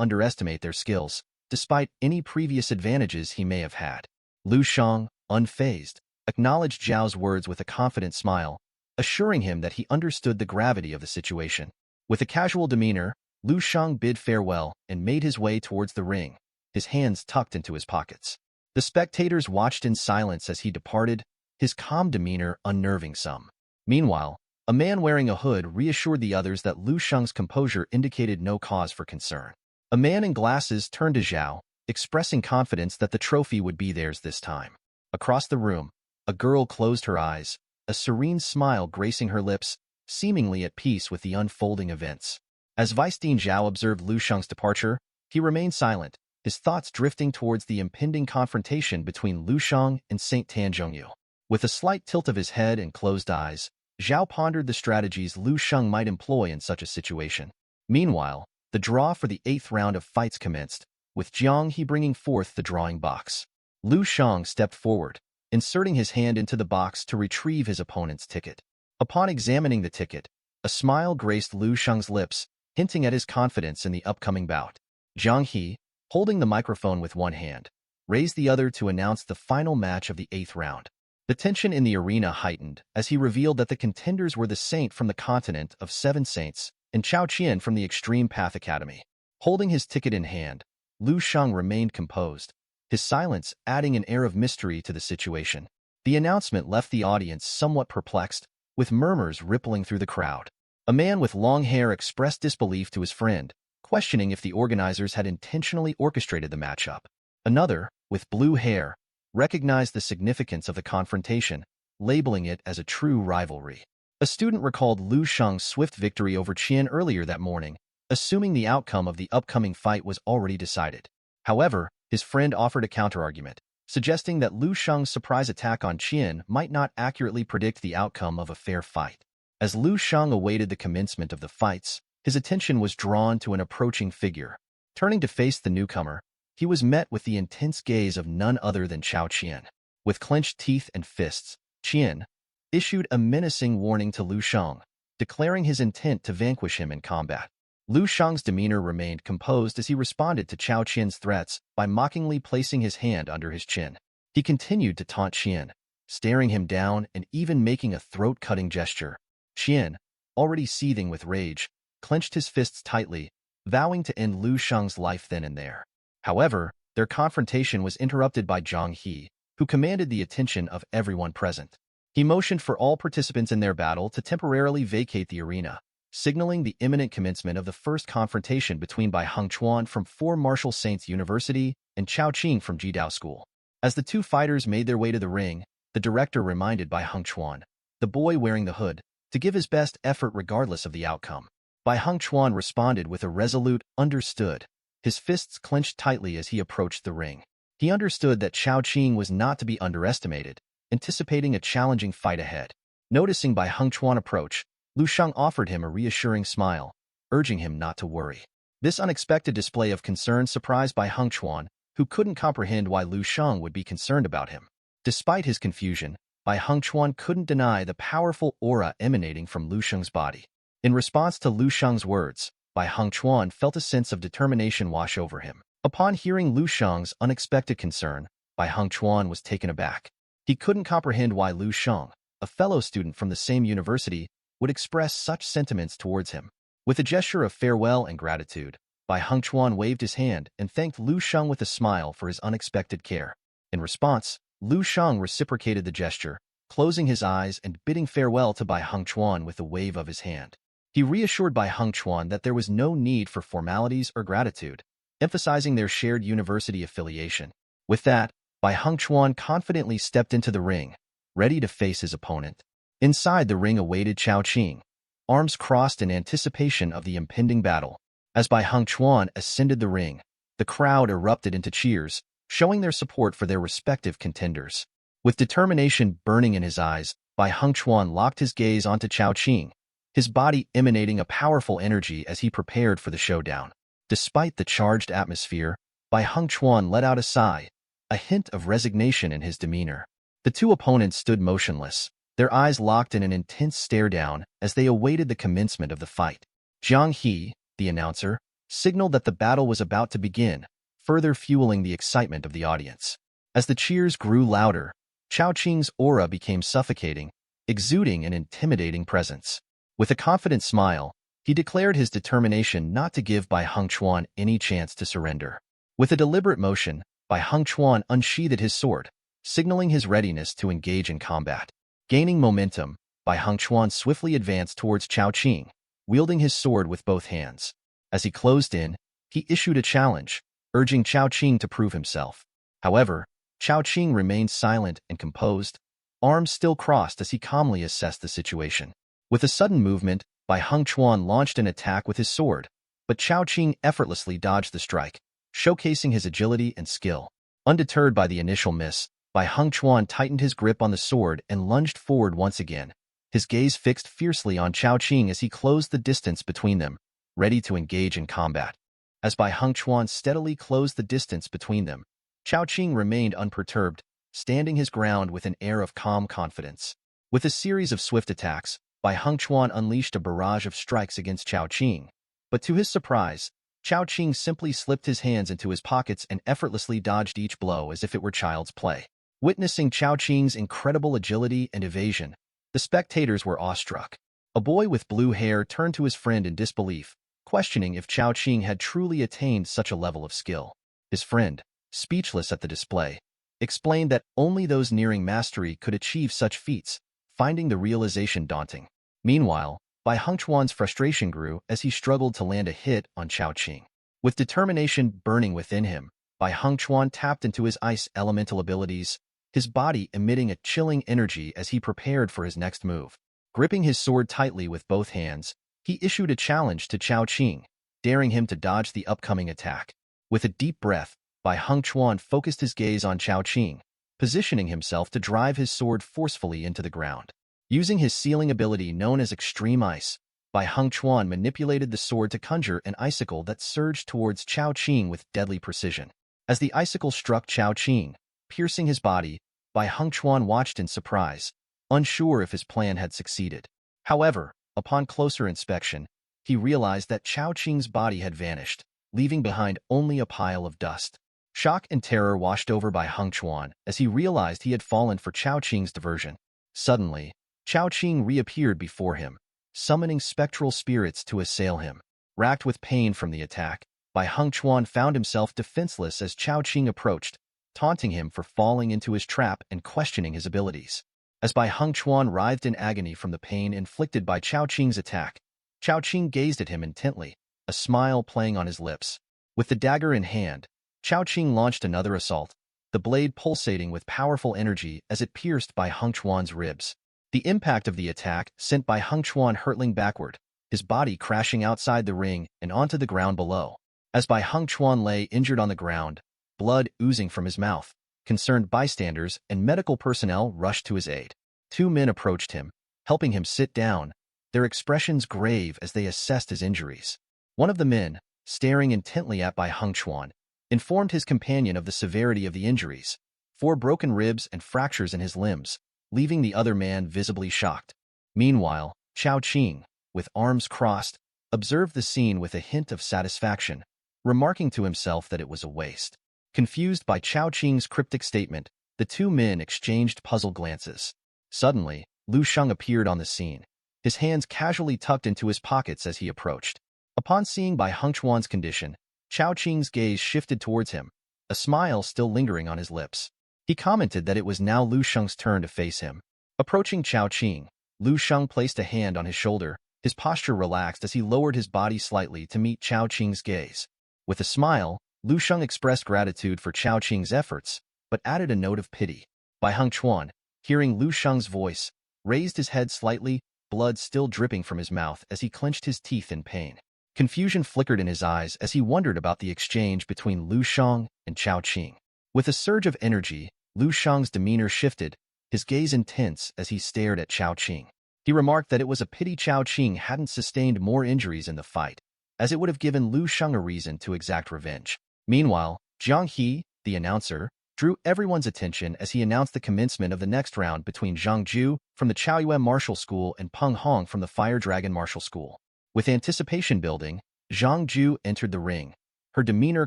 underestimate their skills, despite any previous advantages he may have had. Lu Sheng, unfazed, acknowledged Zhao's words with a confident smile, assuring him that he understood the gravity of the situation. With a casual demeanor, Lu Sheng bid farewell and made his way towards the ring, his hands tucked into his pockets. The spectators watched in silence as he departed, his calm demeanor unnerving some. Meanwhile, a man wearing a hood reassured the others that Lu Sheng's composure indicated no cause for concern. A man in glasses turned to Zhao, expressing confidence that the trophy would be theirs this time. Across the room, a girl closed her eyes, a serene smile gracing her lips, seemingly at peace with the unfolding events. As Vice Dean Zhao observed Lu Sheng's departure, he remained silent, his thoughts drifting towards the impending confrontation between Lu Sheng and Saint Tanzhongyu. With a slight tilt of his head and closed eyes, Zhao pondered the strategies Lu Sheng might employ in such a situation. Meanwhile, the draw for the 8th round of fights commenced, with Jiang He bringing forth the drawing box. Lu Sheng stepped forward, inserting his hand into the box to retrieve his opponent's ticket. Upon examining the ticket, a smile graced Lu Sheng's lips, hinting at his confidence in the upcoming bout. Jiang He, holding the microphone with one hand, raised the other to announce the final match of the 8th round. The tension in the arena heightened as he revealed that the contenders were the Saint from the continent of 7 Saints and Chao Qian from the Extreme Path Academy. Holding his ticket in hand, Lu Sheng remained composed, his silence adding an air of mystery to the situation. The announcement left the audience somewhat perplexed, with murmurs rippling through the crowd. A man with long hair expressed disbelief to his friend, questioning if the organizers had intentionally orchestrated the matchup. Another, with blue hair, recognized the significance of the confrontation, labeling it as a true rivalry. A student recalled Lu Sheng's swift victory over Qian earlier that morning, assuming the outcome of the upcoming fight was already decided. However, his friend offered a counterargument, suggesting that Lu Sheng's surprise attack on Qian might not accurately predict the outcome of a fair fight. As Lu Sheng awaited the commencement of the fights, his attention was drawn to an approaching figure. Turning to face the newcomer, he was met with the intense gaze of none other than Chao Qian. With clenched teeth and fists, Qian issued a menacing warning to Lu Sheng, declaring his intent to vanquish him in combat. Lu Shang's demeanor remained composed as he responded to Chao Qian's threats by mockingly placing his hand under his chin. He continued to taunt Qian, staring him down and even making a throat-cutting gesture. Qian, already seething with rage, clenched his fists tightly, vowing to end Lu Shang's life then and there. However, their confrontation was interrupted by Zhang He, who commanded the attention of everyone present. He motioned for all participants in their battle to temporarily vacate the arena, signaling the imminent commencement of the first confrontation between Bai Hengchuan from Four Martial Saints University and Chao Qing from Jidao School. As the two fighters made their way to the ring, the director reminded Bai Hengchuan, the boy wearing the hood, to give his best effort regardless of the outcome. Bai Hengchuan responded with a resolute, "Understood," his fists clenched tightly as he approached the ring. He understood that Chao Qing was not to be underestimated, anticipating a challenging fight ahead. Noticing Bai Hengchuan approach, Lu Shang offered him a reassuring smile, urging him not to worry. This unexpected display of concern surprised Bai Hengchuan, who couldn't comprehend why Lu Shang would be concerned about him. Despite his confusion, Bai Hengchuan couldn't deny the powerful aura emanating from Lu Shang's body. In response to Lu Shang's words, Bai Hengchuan felt a sense of determination wash over him. Upon hearing Lu Shang's unexpected concern, Bai Hengchuan was taken aback. He couldn't comprehend why Lu Shang, a fellow student from the same university, would express such sentiments towards him. With a gesture of farewell and gratitude, Bai Hengchuan waved his hand and thanked Lu Shang with a smile for his unexpected care. In response, Lu Shang reciprocated the gesture, closing his eyes and bidding farewell to Bai Hengchuan with a wave of his hand. He reassured Bai Hengchuan that there was no need for formalities or gratitude, emphasizing their shared university affiliation. With that, Bai Hengchuan confidently stepped into the ring, ready to face his opponent. Inside the ring awaited Chao Qing, arms crossed in anticipation of the impending battle. As Bai Hengchuan ascended the ring, the crowd erupted into cheers, showing their support for their respective contenders. With determination burning in his eyes, Bai Hengchuan locked his gaze onto Chao Qing, his body emanating a powerful energy as he prepared for the showdown. Despite the charged atmosphere, Bai Hengchuan let out a sigh, a hint of resignation in his demeanor. The two opponents stood motionless, their eyes locked in an intense stare-down as they awaited the commencement of the fight. Zhang He, the announcer, signaled that the battle was about to begin, further fueling the excitement of the audience. As the cheers grew louder, Chao Qing's aura became suffocating, exuding an intimidating presence. With a confident smile, he declared his determination not to give Bai Hengchuan any chance to surrender. With a deliberate motion, Bai Hengchuan unsheathed his sword, signaling his readiness to engage in combat. Gaining momentum, Bai Hengchuan swiftly advanced towards Chao Qing, wielding his sword with both hands. As he closed in, he issued a challenge, urging Chao Qing to prove himself. However, Chao Qing remained silent and composed, arms still crossed as he calmly assessed the situation. With a sudden movement, Bai Hengchuan launched an attack with his sword, but Chao Qing effortlessly dodged the strike, showcasing his agility and skill. Undeterred by the initial miss, Bai Hengchuan tightened his grip on the sword and lunged forward once again, his gaze fixed fiercely on Chao Qing as he closed the distance between them, ready to engage in combat. As Bai Hengchuan steadily closed the distance between them, Chao Qing remained unperturbed, standing his ground with an air of calm confidence. With a series of swift attacks, Bai Hengchuan unleashed a barrage of strikes against Chao Qing. But to his surprise, Chao Qing simply slipped his hands into his pockets and effortlessly dodged each blow as if it were child's play. Witnessing Chao Qing's incredible agility and evasion, the spectators were awestruck. A boy with blue hair turned to his friend in disbelief, questioning if Chao Qing had truly attained such a level of skill. His friend, speechless at the display, explained that only those nearing mastery could achieve such feats, finding the realization daunting. Meanwhile, Bai Hengchuan's frustration grew as he struggled to land a hit on Chao Qing. With determination burning within him, Bai Hengchuan tapped into his ice elemental abilities, his body emitting a chilling energy as he prepared for his next move. Gripping his sword tightly with both hands, he issued a challenge to Chao Qing, daring him to dodge the upcoming attack. With a deep breath, Bai Hengchuan focused his gaze on Chao Qing, positioning himself to drive his sword forcefully into the ground. Using his sealing ability known as Extreme Ice, Bai Hengchuan manipulated the sword to conjure an icicle that surged towards Chao Qing with deadly precision. As the icicle struck Chao Qing, piercing his body, Bai Hengchuan watched in surprise, unsure if his plan had succeeded. However, upon closer inspection, he realized that Chao Qing's body had vanished, leaving behind only a pile of dust. Shock and terror washed over by Heng Chuan as he realized he had fallen for Chao Qing's diversion. Suddenly, Chao Qing reappeared before him, summoning spectral spirits to assail him. Racked with pain from the attack, Bai Heng Chuan found himself defenseless as Chao Qing approached, taunting him for falling into his trap and questioning his abilities. As Bai Heng Chuan writhed in agony from the pain inflicted by Chao Qing's attack, Chao Qing gazed at him intently, a smile playing on his lips. With the dagger in hand, Chao Qing launched another assault, the blade pulsating with powerful energy as it pierced Bai Heng Chuan's ribs. The impact of the attack sent Bai Heng Chuan hurtling backward, his body crashing outside the ring and onto the ground below. As Bai Heng Chuan lay injured on the ground, blood oozing from his mouth, concerned bystanders and medical personnel rushed to his aid. Two men approached him, helping him sit down, their expressions grave as they assessed his injuries. One of the men, staring intently at Bai Heng Chuan, informed his companion of the severity of the injuries, 4 broken ribs and fractures in his limbs, leaving the other man visibly shocked. Meanwhile, Chao Qing, with arms crossed, observed the scene with a hint of satisfaction, remarking to himself that it was a waste. Confused by Chao Qing's cryptic statement, the two men exchanged puzzled glances. Suddenly, Lu Sheng appeared on the scene, his hands casually tucked into his pockets as he approached. Upon seeing Bai Heng Chuan's condition, Chao Qing's gaze shifted towards him, a smile still lingering on his lips. He commented that it was now Lu Sheng's turn to face him. Approaching Chao Qing, Lu Sheng placed a hand on his shoulder, his posture relaxed as he lowered his body slightly to meet Chao Qing's gaze. With a smile, Lu Sheng expressed gratitude for Chao Qing's efforts, but added a note of pity. Bai Heng Chuan, hearing Lu Sheng's voice, raised his head slightly, blood still dripping from his mouth as he clenched his teeth in pain. Confusion flickered in his eyes as he wondered about the exchange between Lu Sheng and Chao Qing. With a surge of energy, Lu Sheng's demeanor shifted, his gaze intense as he stared at Chao Qing. He remarked that it was a pity Chao Qing hadn't sustained more injuries in the fight, as it would have given Lu Sheng a reason to exact revenge. Meanwhile, Jiang He, the announcer, drew everyone's attention as he announced the commencement of the next round between Zhang Ju from the Chaoyuan Martial School and Peng Hong from the Fire Dragon Martial School. With anticipation building, Zhang Ju entered the ring, her demeanor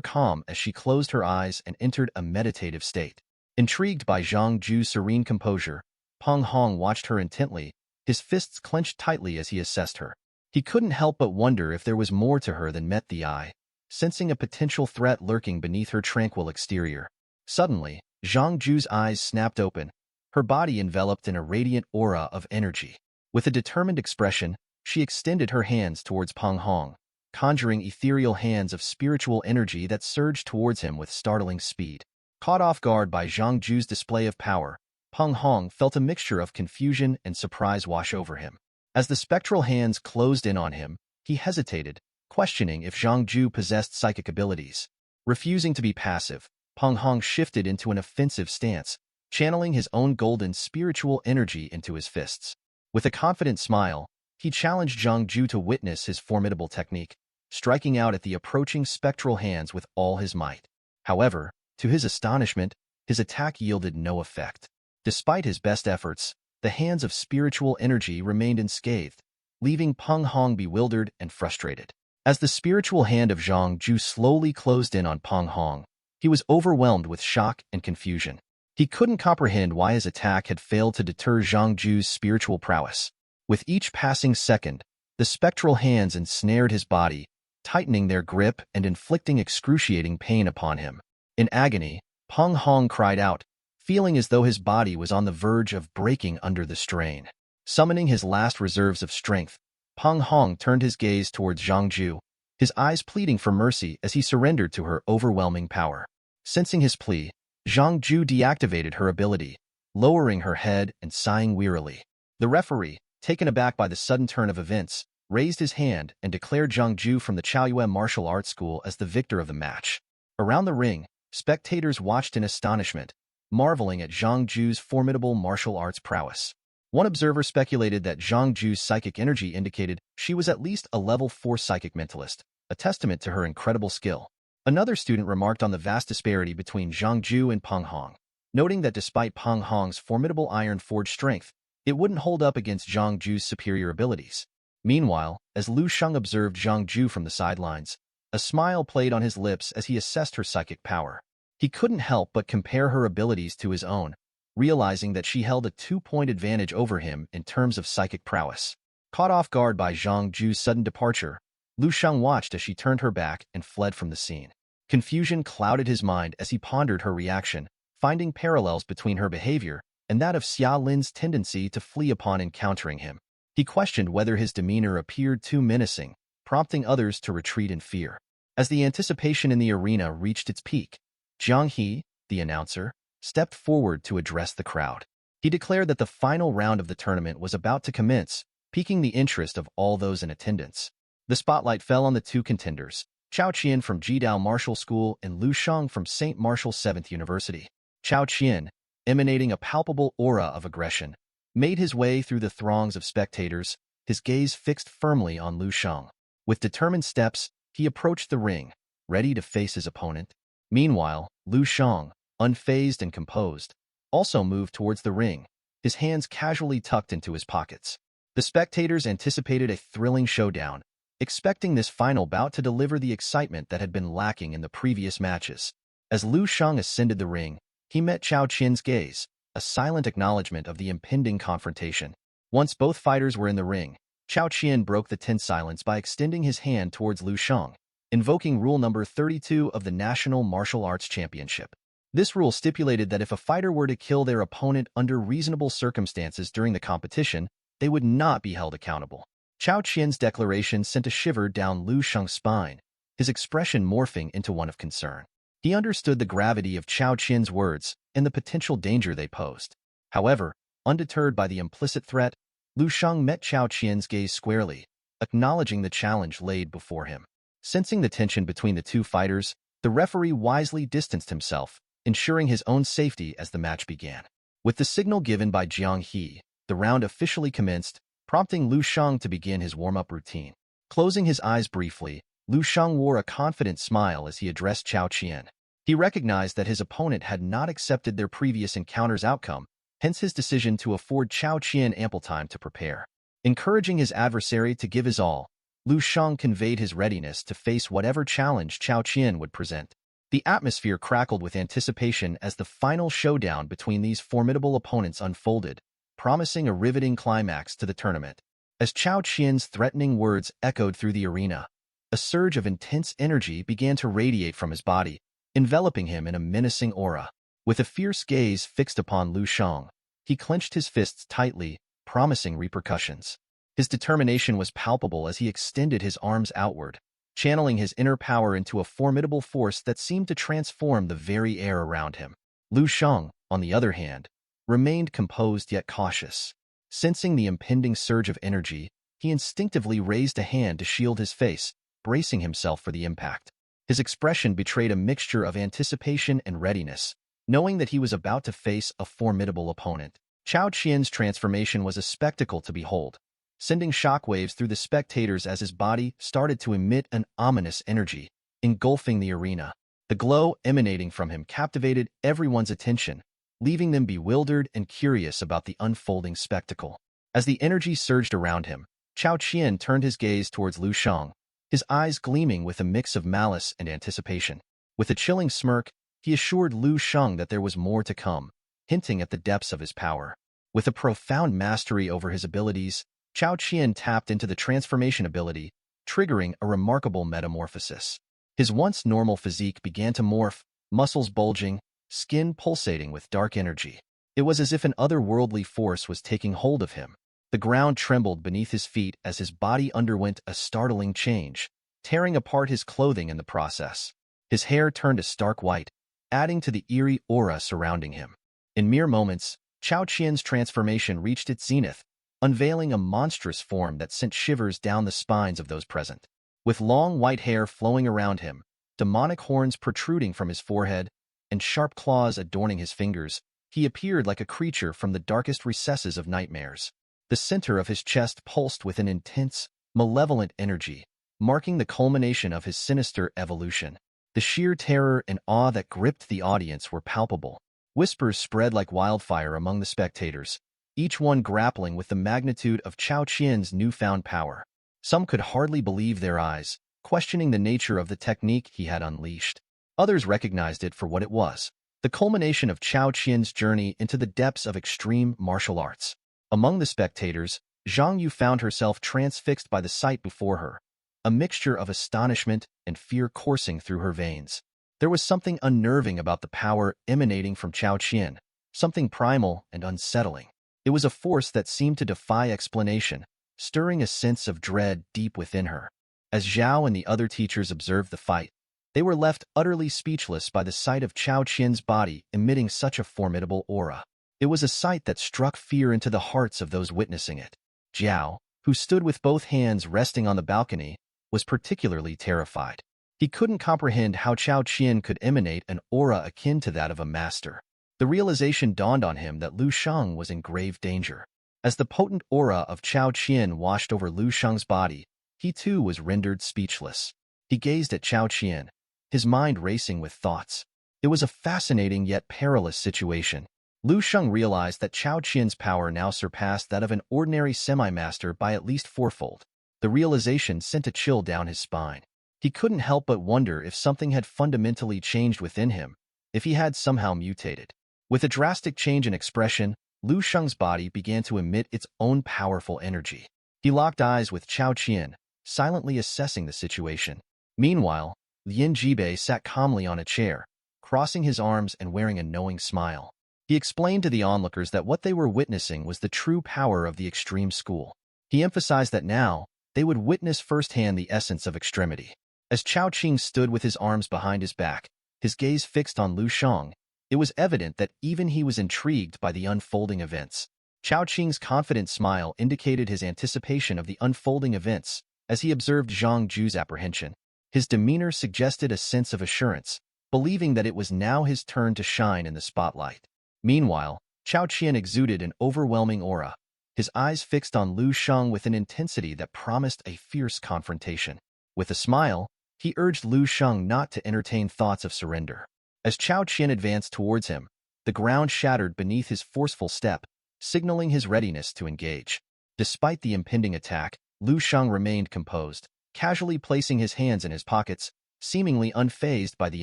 calm as she closed her eyes and entered a meditative state. Intrigued by Zhang Ju's serene composure, Peng Hong watched her intently, his fists clenched tightly as he assessed her. He couldn't help but wonder if there was more to her than met the eye, sensing a potential threat lurking beneath her tranquil exterior. Suddenly, Zhang Ju's eyes snapped open, her body enveloped in a radiant aura of energy. With a determined expression, she extended her hands towards Peng Hong, conjuring ethereal hands of spiritual energy that surged towards him with startling speed. Caught off guard by Zhang Ju's display of power, Peng Hong felt a mixture of confusion and surprise wash over him. As the spectral hands closed in on him, he hesitated, questioning if Zhang Ju possessed psychic abilities. Refusing to be passive, Peng Hong shifted into an offensive stance, channeling his own golden spiritual energy into his fists. With a confident smile, he challenged Zhang Ju to witness his formidable technique, striking out at the approaching spectral hands with all his might. However, to his astonishment, his attack yielded no effect. Despite his best efforts, the hands of spiritual energy remained unscathed, leaving Peng Hong bewildered and frustrated. As the spiritual hand of Zhang Ju slowly closed in on Peng Hong, he was overwhelmed with shock and confusion. He couldn't comprehend why his attack had failed to deter Zhang Ju's spiritual prowess. With each passing second, the spectral hands ensnared his body, tightening their grip and inflicting excruciating pain upon him. In agony, Peng Hong cried out, feeling as though his body was on the verge of breaking under the strain. Summoning his last reserves of strength, Peng Hong turned his gaze towards Zhang Ju, his eyes pleading for mercy as he surrendered to her overwhelming power. Sensing his plea, Zhang Ju deactivated her ability, lowering her head and sighing wearily. The referee, taken aback by the sudden turn of events, raised his hand and declared Zhang Ju from the Chaoyuan Martial Arts School as the victor of the match. Around the ring, spectators watched in astonishment, marveling at Zhang Ju's formidable martial arts prowess. One observer speculated that Zhang Ju's psychic energy indicated she was at least a level 4 psychic mentalist, a testament to her incredible skill. Another student remarked on the vast disparity between Zhang Ju and Peng Hong, noting that despite Peng Hong's formidable iron-forged strength, it wouldn't hold up against Zhang Ju's superior abilities. Meanwhile, as Lu Sheng observed Zhang Ju from the sidelines, a smile played on his lips as he assessed her psychic power. He couldn't help but compare her abilities to his own, realizing that she held a 2-point advantage over him in terms of psychic prowess. Caught off guard by Zhang Ju's sudden departure, Lu Sheng watched as she turned her back and fled from the scene. Confusion clouded his mind as he pondered her reaction, finding parallels between her behavior and that of Xia Lin's tendency to flee upon encountering him. He questioned whether his demeanor appeared too menacing, prompting others to retreat in fear. As the anticipation in the arena reached its peak, Jiang He, the announcer, stepped forward to address the crowd. He declared that the final round of the tournament was about to commence, piquing the interest of all those in attendance. The spotlight fell on the two contenders, Chao Qian from Jidao Martial School and Lu Sheng from St. Martial 7th University. Chao Qian, emanating a palpable aura of aggression, made his way through the throngs of spectators, his gaze fixed firmly on Lu Sheng. With determined steps, he approached the ring, ready to face his opponent. Meanwhile, Lu Sheng, unfazed and composed, also moved towards the ring, his hands casually tucked into his pockets. The spectators anticipated a thrilling showdown, expecting this final bout to deliver the excitement that had been lacking in the previous matches. As Lu Sheng ascended the ring, he met Chao Qian's gaze, a silent acknowledgement of the impending confrontation. Once both fighters were in the ring, Chao Qian broke the tense silence by extending his hand towards Lu Sheng, invoking rule number 32 of the National Martial Arts Championship. This rule stipulated that if a fighter were to kill their opponent under reasonable circumstances during the competition, they would not be held accountable. Chao Qian's declaration sent a shiver down Lu Sheng's spine, his expression morphing into one of concern. He understood the gravity of Chao Qian's words and the potential danger they posed. However, undeterred by the implicit threat, Lu Sheng met Chao Qian's gaze squarely, acknowledging the challenge laid before him. Sensing the tension between the two fighters, the referee wisely distanced himself, ensuring his own safety as the match began. With the signal given by Jiang He, the round officially commenced, prompting Lu Sheng to begin his warm-up routine. Closing his eyes briefly, Lu Sheng wore a confident smile as he addressed Chao Qian. He recognized that his opponent had not accepted their previous encounter's outcome, hence his decision to afford Chao Qian ample time to prepare. Encouraging his adversary to give his all, Lu Sheng conveyed his readiness to face whatever challenge Chao Qian would present. The atmosphere crackled with anticipation as the final showdown between these formidable opponents unfolded, promising a riveting climax to the tournament. As Chao Qian's threatening words echoed through the arena, a surge of intense energy began to radiate from his body, enveloping him in a menacing aura. With a fierce gaze fixed upon Lu Sheng, he clenched his fists tightly, promising repercussions. His determination was palpable as he extended his arms outward, channeling his inner power into a formidable force that seemed to transform the very air around him. Lu Sheng, on the other hand, remained composed yet cautious. Sensing the impending surge of energy, he instinctively raised a hand to shield his face, bracing himself for the impact. His expression betrayed a mixture of anticipation and readiness, knowing that he was about to face a formidable opponent. Chao Qian's transformation was a spectacle to behold, sending shockwaves through the spectators as his body started to emit an ominous energy, engulfing the arena. The glow emanating from him captivated everyone's attention, leaving them bewildered and curious about the unfolding spectacle. As the energy surged around him, Chao Qian turned his gaze towards Lu Sheng, his eyes gleaming with a mix of malice and anticipation. With a chilling smirk, he assured Lu Sheng that there was more to come, hinting at the depths of his power. With a profound mastery over his abilities, Chao Qian tapped into the transformation ability, triggering a remarkable metamorphosis. His once normal physique began to morph, muscles bulging, skin pulsating with dark energy. It was as if an otherworldly force was taking hold of him. The ground trembled beneath his feet as his body underwent a startling change, tearing apart his clothing in the process. His hair turned a stark white, adding to the eerie aura surrounding him. In mere moments, Chao Qian's transformation reached its zenith, unveiling a monstrous form that sent shivers down the spines of those present. With long white hair flowing around him, demonic horns protruding from his forehead, and sharp claws adorning his fingers, he appeared like a creature from the darkest recesses of nightmares. The center of his chest pulsed with an intense, malevolent energy, marking the culmination of his sinister evolution. The sheer terror and awe that gripped the audience were palpable. Whispers spread like wildfire among the spectators, each one grappling with the magnitude of Chao Qian's newfound power. Some could hardly believe their eyes, questioning the nature of the technique he had unleashed. Others recognized it for what it was, the culmination of Chao Qian's journey into the depths of extreme martial arts. Among the spectators, Zhang Yu found herself transfixed by the sight before her, a mixture of astonishment and fear coursing through her veins. There was something unnerving about the power emanating from Chao Qian, something primal and unsettling. It was a force that seemed to defy explanation, stirring a sense of dread deep within her. As Zhao and the other teachers observed the fight, they were left utterly speechless by the sight of Chao Qian's body emitting such a formidable aura. It was a sight that struck fear into the hearts of those witnessing it. Zhao, who stood with both hands resting on the balcony, was particularly terrified. He couldn't comprehend how Chao Qian could emanate an aura akin to that of a master. The realization dawned on him that Lu Sheng was in grave danger. As the potent aura of Chao Qian washed over Lu Sheng's body, he too was rendered speechless. He gazed at Chao Qian, his mind racing with thoughts. It was a fascinating yet perilous situation. Lu Sheng realized that Chao Qian's power now surpassed that of an ordinary semi-master by at least fourfold. The realization sent a chill down his spine. He couldn't help but wonder if something had fundamentally changed within him, if he had somehow mutated. With a drastic change in expression, Lu Sheng's body began to emit its own powerful energy. He locked eyes with Chao Qian, silently assessing the situation. Meanwhile, Lin Jibei sat calmly on a chair, crossing his arms and wearing a knowing smile. He explained to the onlookers that what they were witnessing was the true power of the extreme school. He emphasized that now, they would witness firsthand the essence of extremity. As Chao Qing stood with his arms behind his back, his gaze fixed on Lu Sheng, it was evident that even he was intrigued by the unfolding events. Chao Qing's confident smile indicated his anticipation of the unfolding events as he observed Zhang Ju's apprehension. His demeanor suggested a sense of assurance, believing that it was now his turn to shine in the spotlight. Meanwhile, Chao Qian exuded an overwhelming aura, his eyes fixed on Lu Sheng with an intensity that promised a fierce confrontation. With a smile, he urged Lu Sheng not to entertain thoughts of surrender. As Chao Qian advanced towards him, the ground shattered beneath his forceful step, signaling his readiness to engage. Despite the impending attack, Lu Sheng remained composed, casually placing his hands in his pockets, seemingly unfazed by the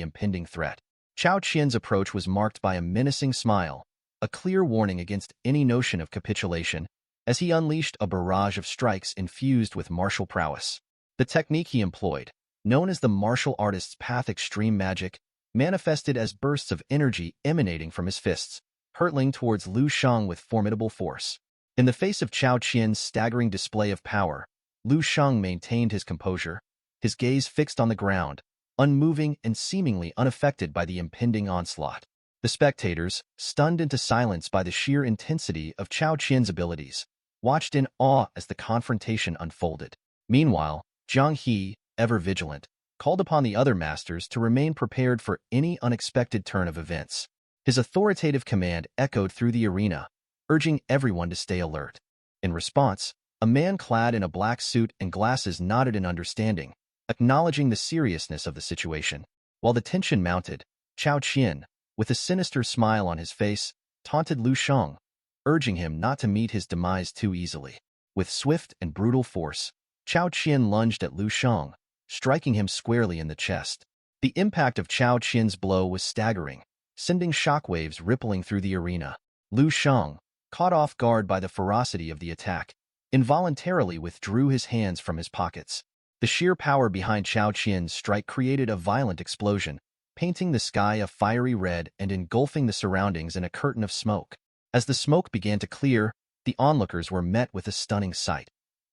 impending threat. Chao Qian's approach was marked by a menacing smile, a clear warning against any notion of capitulation, as he unleashed a barrage of strikes infused with martial prowess. The technique he employed, known as the martial artist's path extreme magic, manifested as bursts of energy emanating from his fists, hurtling towards Lu Sheng with formidable force. In the face of Chao Qian's staggering display of power, Lu Sheng maintained his composure, his gaze fixed on the ground, unmoving and seemingly unaffected by the impending onslaught. The spectators, stunned into silence by the sheer intensity of Chao Qian's abilities, watched in awe as the confrontation unfolded. Meanwhile, Zhang He, ever vigilant, called upon the other masters to remain prepared for any unexpected turn of events. His authoritative command echoed through the arena, urging everyone to stay alert. In response, a man clad in a black suit and glasses nodded in understanding, acknowledging the seriousness of the situation. While the tension mounted, Chao Qian, with a sinister smile on his face, taunted Lu Sheng, urging him not to meet his demise too easily. With swift and brutal force, Chao Qian lunged at Lu Sheng, striking him squarely in the chest. The impact of Chao Qian's blow was staggering, sending shockwaves rippling through the arena. Lu Sheng, caught off guard by the ferocity of the attack, involuntarily withdrew his hands from his pockets. The sheer power behind Chao Qian's strike created a violent explosion, painting the sky a fiery red and engulfing the surroundings in a curtain of smoke. As the smoke began to clear, the onlookers were met with a stunning sight.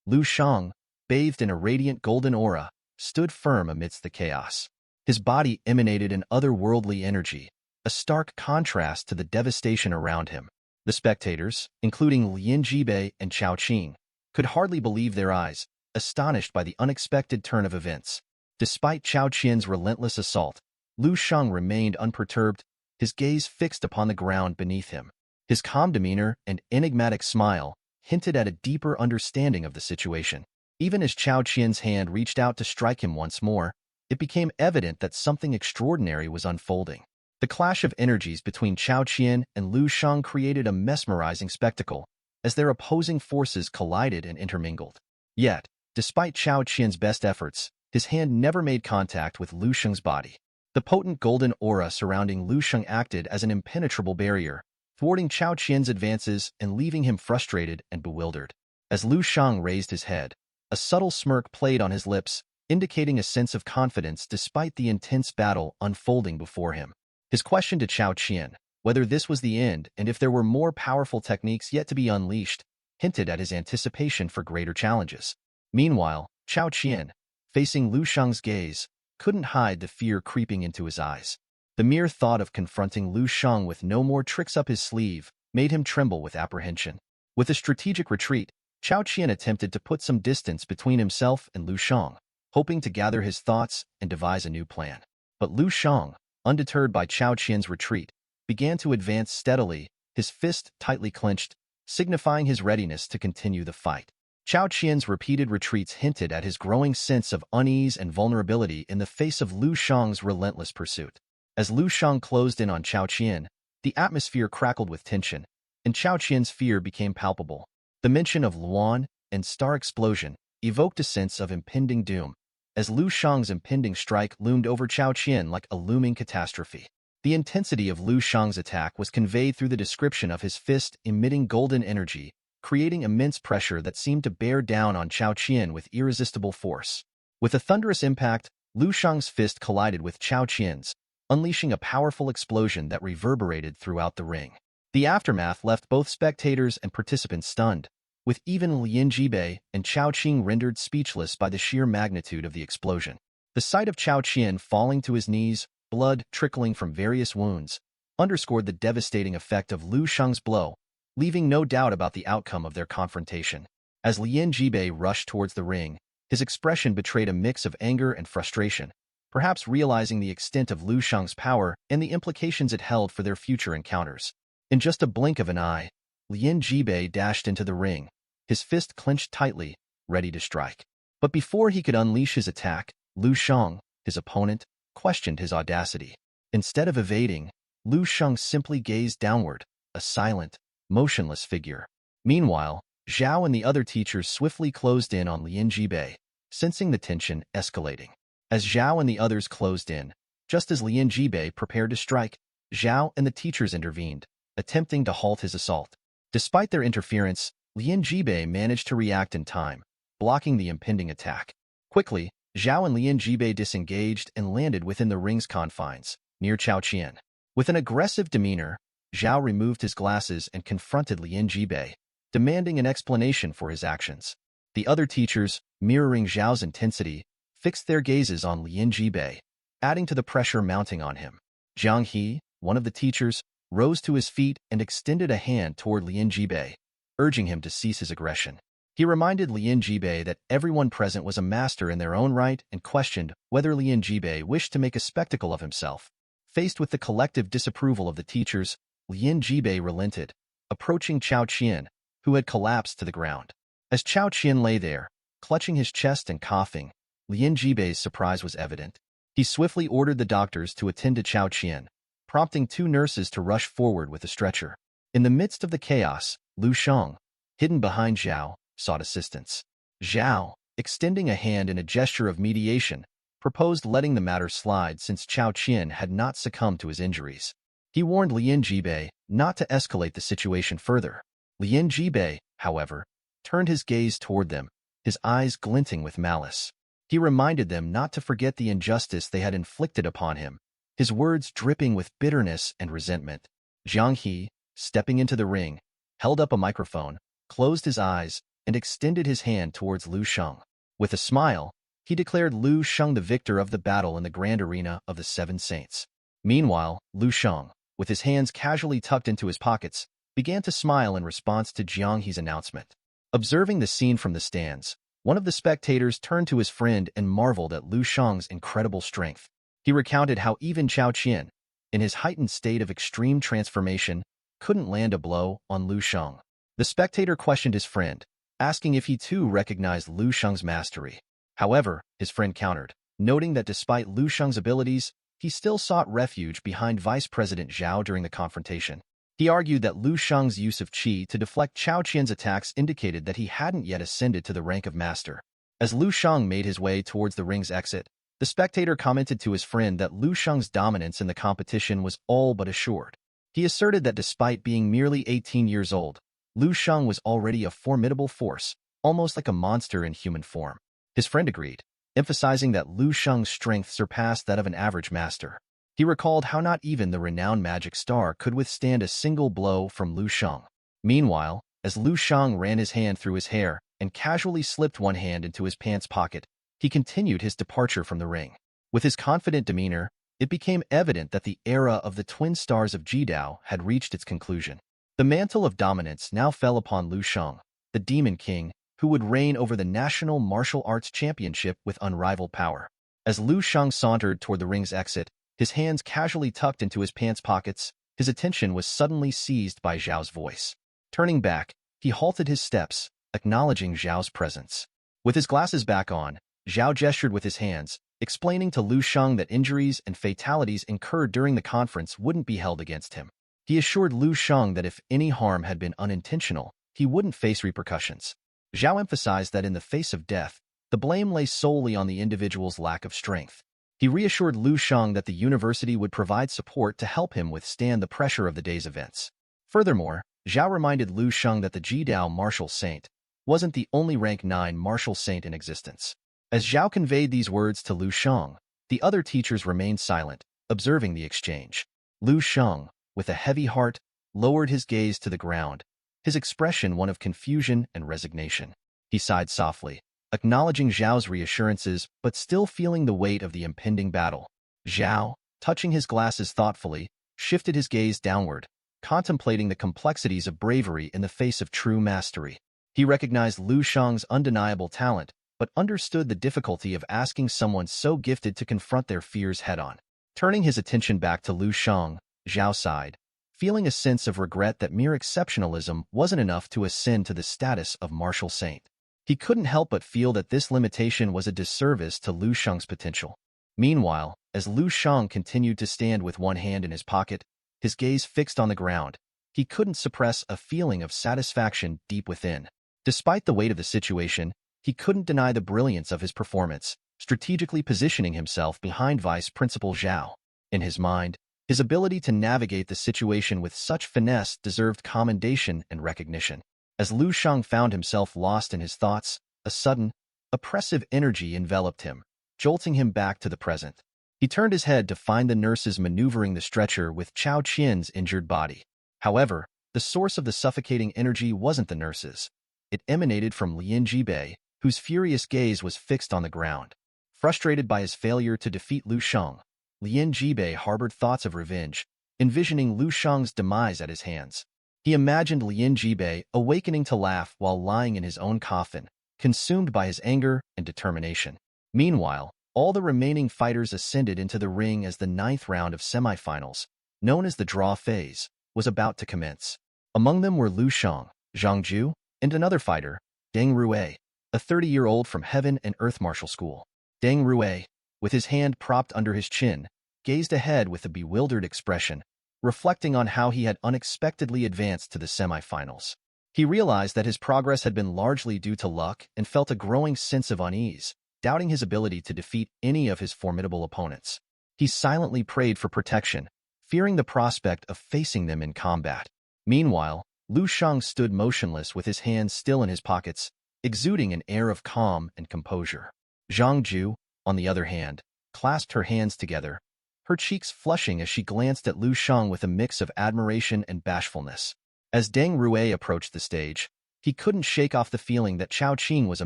Lu Sheng, bathed in a radiant golden aura, stood firm amidst the chaos. His body emanated an otherworldly energy, a stark contrast to the devastation around him. The spectators, including Lin Jibei and Chao Qing, could hardly believe their eyes, astonished by the unexpected turn of events. Despite Chao Qian's relentless assault, Lu Sheng remained unperturbed, his gaze fixed upon the ground beneath him. His calm demeanor and enigmatic smile hinted at a deeper understanding of the situation. Even as Chao Qian's hand reached out to strike him once more, it became evident that something extraordinary was unfolding. The clash of energies between Chao Qian and Lu Sheng created a mesmerizing spectacle, as their opposing forces collided and intermingled. Yet, despite Chao Qian's best efforts, his hand never made contact with Lu Sheng's body. The potent golden aura surrounding Lu Sheng acted as an impenetrable barrier, thwarting Chao Qian's advances and leaving him frustrated and bewildered. As Lu Sheng raised his head, a subtle smirk played on his lips, indicating a sense of confidence despite the intense battle unfolding before him. His question to Chao Qian, whether this was the end and if there were more powerful techniques yet to be unleashed, hinted at his anticipation for greater challenges. Meanwhile, Chao Qian, facing Lu Sheng's gaze, couldn't hide the fear creeping into his eyes. The mere thought of confronting Lu Sheng with no more tricks up his sleeve made him tremble with apprehension. With a strategic retreat, Chao Qian attempted to put some distance between himself and Lu Sheng, hoping to gather his thoughts and devise a new plan. But Lu Sheng, undeterred by Chao Qian's retreat, began to advance steadily, his fist tightly clenched, signifying his readiness to continue the fight. Chao Qian's repeated retreats hinted at his growing sense of unease and vulnerability in the face of Lu Sheng's relentless pursuit. As Lu Sheng closed in on Chao Qian, the atmosphere crackled with tension, and Chao Qian's fear became palpable. The mention of Luan and star explosion evoked a sense of impending doom, as Lu Sheng's impending strike loomed over Chao Qian like a looming catastrophe. The intensity of Lu Sheng's attack was conveyed through the description of his fist emitting golden energy, creating immense pressure that seemed to bear down on Chao Qian with irresistible force. With a thunderous impact, Lu Sheng's fist collided with Chao Qian's, unleashing a powerful explosion that reverberated throughout the ring. The aftermath left both spectators and participants stunned, with even Lin Jibei and Chao Qing rendered speechless by the sheer magnitude of the explosion. The sight of Chao Qian falling to his knees, blood trickling from various wounds, underscored the devastating effect of Lu Sheng's blow, leaving no doubt about the outcome of their confrontation. As Lin Jibei rushed towards the ring, his expression betrayed a mix of anger and frustration, perhaps realizing the extent of Lu Sheng's power and the implications it held for their future encounters. In just a blink of an eye, Lin Jibei dashed into the ring, his fist clenched tightly, ready to strike. But before he could unleash his attack, Lu Sheng, his opponent, questioned his audacity. Instead of evading, Lu Sheng simply gazed downward, a silent, motionless figure. Meanwhile, Zhao and the other teachers swiftly closed in on Lin Jibei, sensing the tension escalating. As Zhao and the others closed in, just as Lin Jibei prepared to strike, Zhao and the teachers intervened, attempting to halt his assault. Despite their interference, Lin Jibei managed to react in time, blocking the impending attack. Quickly, Zhao and Lin Jibei disengaged and landed within the ring's confines, near Chao Qian. With an aggressive demeanor, Zhao removed his glasses and confronted Lin Jibei, demanding an explanation for his actions. The other teachers, mirroring Zhao's intensity, fixed their gazes on Lin Jibei, adding to the pressure mounting on him. Jiang He, one of the teachers, rose to his feet and extended a hand toward Lin Jibei, urging him to cease his aggression. He reminded Lin Jibei that everyone present was a master in their own right and questioned whether Lin Jibei wished to make a spectacle of himself. Faced with the collective disapproval of the teachers, Lin Jibei relented, approaching Chao Qian, who had collapsed to the ground. As Chao Qian lay there, clutching his chest and coughing, Lin Jibei's surprise was evident. He swiftly ordered the doctors to attend to Chao Qian, prompting two nurses to rush forward with a stretcher. In the midst of the chaos, Lu Sheng, hidden behind Zhao, sought assistance. Zhao, extending a hand in a gesture of mediation, proposed letting the matter slide since Chao Qian had not succumbed to his injuries. He warned Lin Jibei not to escalate the situation further. Lin Jibei, however, turned his gaze toward them, his eyes glinting with malice. He reminded them not to forget the injustice they had inflicted upon him, his words dripping with bitterness and resentment. Jiang He, stepping into the ring, held up a microphone, closed his eyes, and extended his hand towards Lu Sheng. With a smile, he declared Lu Sheng the victor of the battle in the grand arena of the Seven Saints. Meanwhile, Lu Sheng, with his hands casually tucked into his pockets, began to smile in response to Jiang He's announcement. Observing the scene from the stands, one of the spectators turned to his friend and marveled at Lu Sheng's incredible strength. He recounted how even Chao Qian, in his heightened state of extreme transformation, couldn't land a blow on Lu Sheng. The spectator questioned his friend, asking if he too recognized Lu Sheng's mastery. However, his friend countered, noting that despite Lu Sheng's abilities, he still sought refuge behind Vice President Zhao during the confrontation. He He argued that Lu Shang's use of qi to deflect Chao Qian's attacks indicated that he hadn't yet ascended to the rank of master. As Lu Shang made his way towards the ring's exit, the spectator commented to his friend that Lu Shang's dominance in the competition was all but assured. He asserted that despite being merely 18 years old, Lu Shang was already a formidable force, almost like a monster in human form. His friend agreed, emphasizing that Lu Shang's strength surpassed that of an average master. He recalled how not even the renowned magic star could withstand a single blow from Lu Shang. Meanwhile, as Lu Shang ran his hand through his hair and casually slipped one hand into his pants pocket, he continued his departure from the ring. With his confident demeanor, it became evident that the era of the twin stars of Jidao had reached its conclusion. The mantle of dominance now fell upon Lu Shang, the Demon King, who would reign over the National Martial Arts Championship with unrivaled power. As Lu Shang sauntered toward the ring's exit, his hands casually tucked into his pants pockets, his attention was suddenly seized by Zhao's voice. Turning back, he halted his steps, acknowledging Zhao's presence. With his glasses back on, Zhao gestured with his hands, explaining to Lu Shang that injuries and fatalities incurred during the conference wouldn't be held against him. He assured Lu Shang that if any harm had been unintentional, he wouldn't face repercussions. Zhao emphasized that in the face of death, the blame lay solely on the individual's lack of strength. He reassured Lu Shang that the university would provide support to help him withstand the pressure of the day's events. Furthermore, Zhao reminded Lu Shang that the Jidao Martial Saint wasn't the only rank 9 martial saint in existence. As Zhao conveyed these words to Lu Shang, the other teachers remained silent, observing the exchange. Lu Shang, with a heavy heart, lowered his gaze to the ground, his expression one of confusion and resignation. He sighed softly, acknowledging Zhao's reassurances but still feeling the weight of the impending battle. Zhao, touching his glasses thoughtfully, shifted his gaze downward, contemplating the complexities of bravery in the face of true mastery. He recognized Lu Shang's undeniable talent, but understood the difficulty of asking someone so gifted to confront their fears head-on. Turning his attention back to Lu Shang, Zhao sighed, feeling a sense of regret that mere exceptionalism wasn't enough to ascend to the status of martial saint. He couldn't help but feel that this limitation was a disservice to Lu Shang's potential. Meanwhile, as Lu Shang continued to stand with one hand in his pocket, his gaze fixed on the ground, he couldn't suppress a feeling of satisfaction deep within. Despite the weight of the situation, he couldn't deny the brilliance of his performance, strategically positioning himself behind Vice Principal Zhao. In his mind, his ability to navigate the situation with such finesse deserved commendation and recognition. As Lu Shang found himself lost in his thoughts, a sudden, oppressive energy enveloped him, jolting him back to the present. He turned his head to find the nurses maneuvering the stretcher with Chao Qian's injured body. However, the source of the suffocating energy wasn't the nurses. It emanated from Lian Jibei, whose furious gaze was fixed on the ground. Frustrated by his failure to defeat Lu Shang, Lian Jibei harbored thoughts of revenge, envisioning Lu Shang's demise at his hands. He imagined Lian Jibei awakening to laugh while lying in his own coffin, consumed by his anger and determination. Meanwhile, all the remaining fighters ascended into the ring as the 9th round of semifinals, known as the draw phase, was about to commence. Among them were Lu Shang, Zhang Ju, and another fighter, Deng Rui, a 30-year-old from Heaven and Earth Martial School. Deng Rui, with his hand propped under his chin, gazed ahead with a bewildered expression, reflecting on how he had unexpectedly advanced to the semifinals. He realized that his progress had been largely due to luck and felt a growing sense of unease, doubting his ability to defeat any of his formidable opponents. He silently prayed for protection, fearing the prospect of facing them in combat. Meanwhile, Lu Shang stood motionless with his hands still in his pockets, exuding an air of calm and composure. Zhang Ju, on the other hand, clasped her hands together, her cheeks flushing as she glanced at Lu Shang with a mix of admiration and bashfulness. As Deng Rui approached the stage, he couldn't shake off the feeling that Chao Qing was a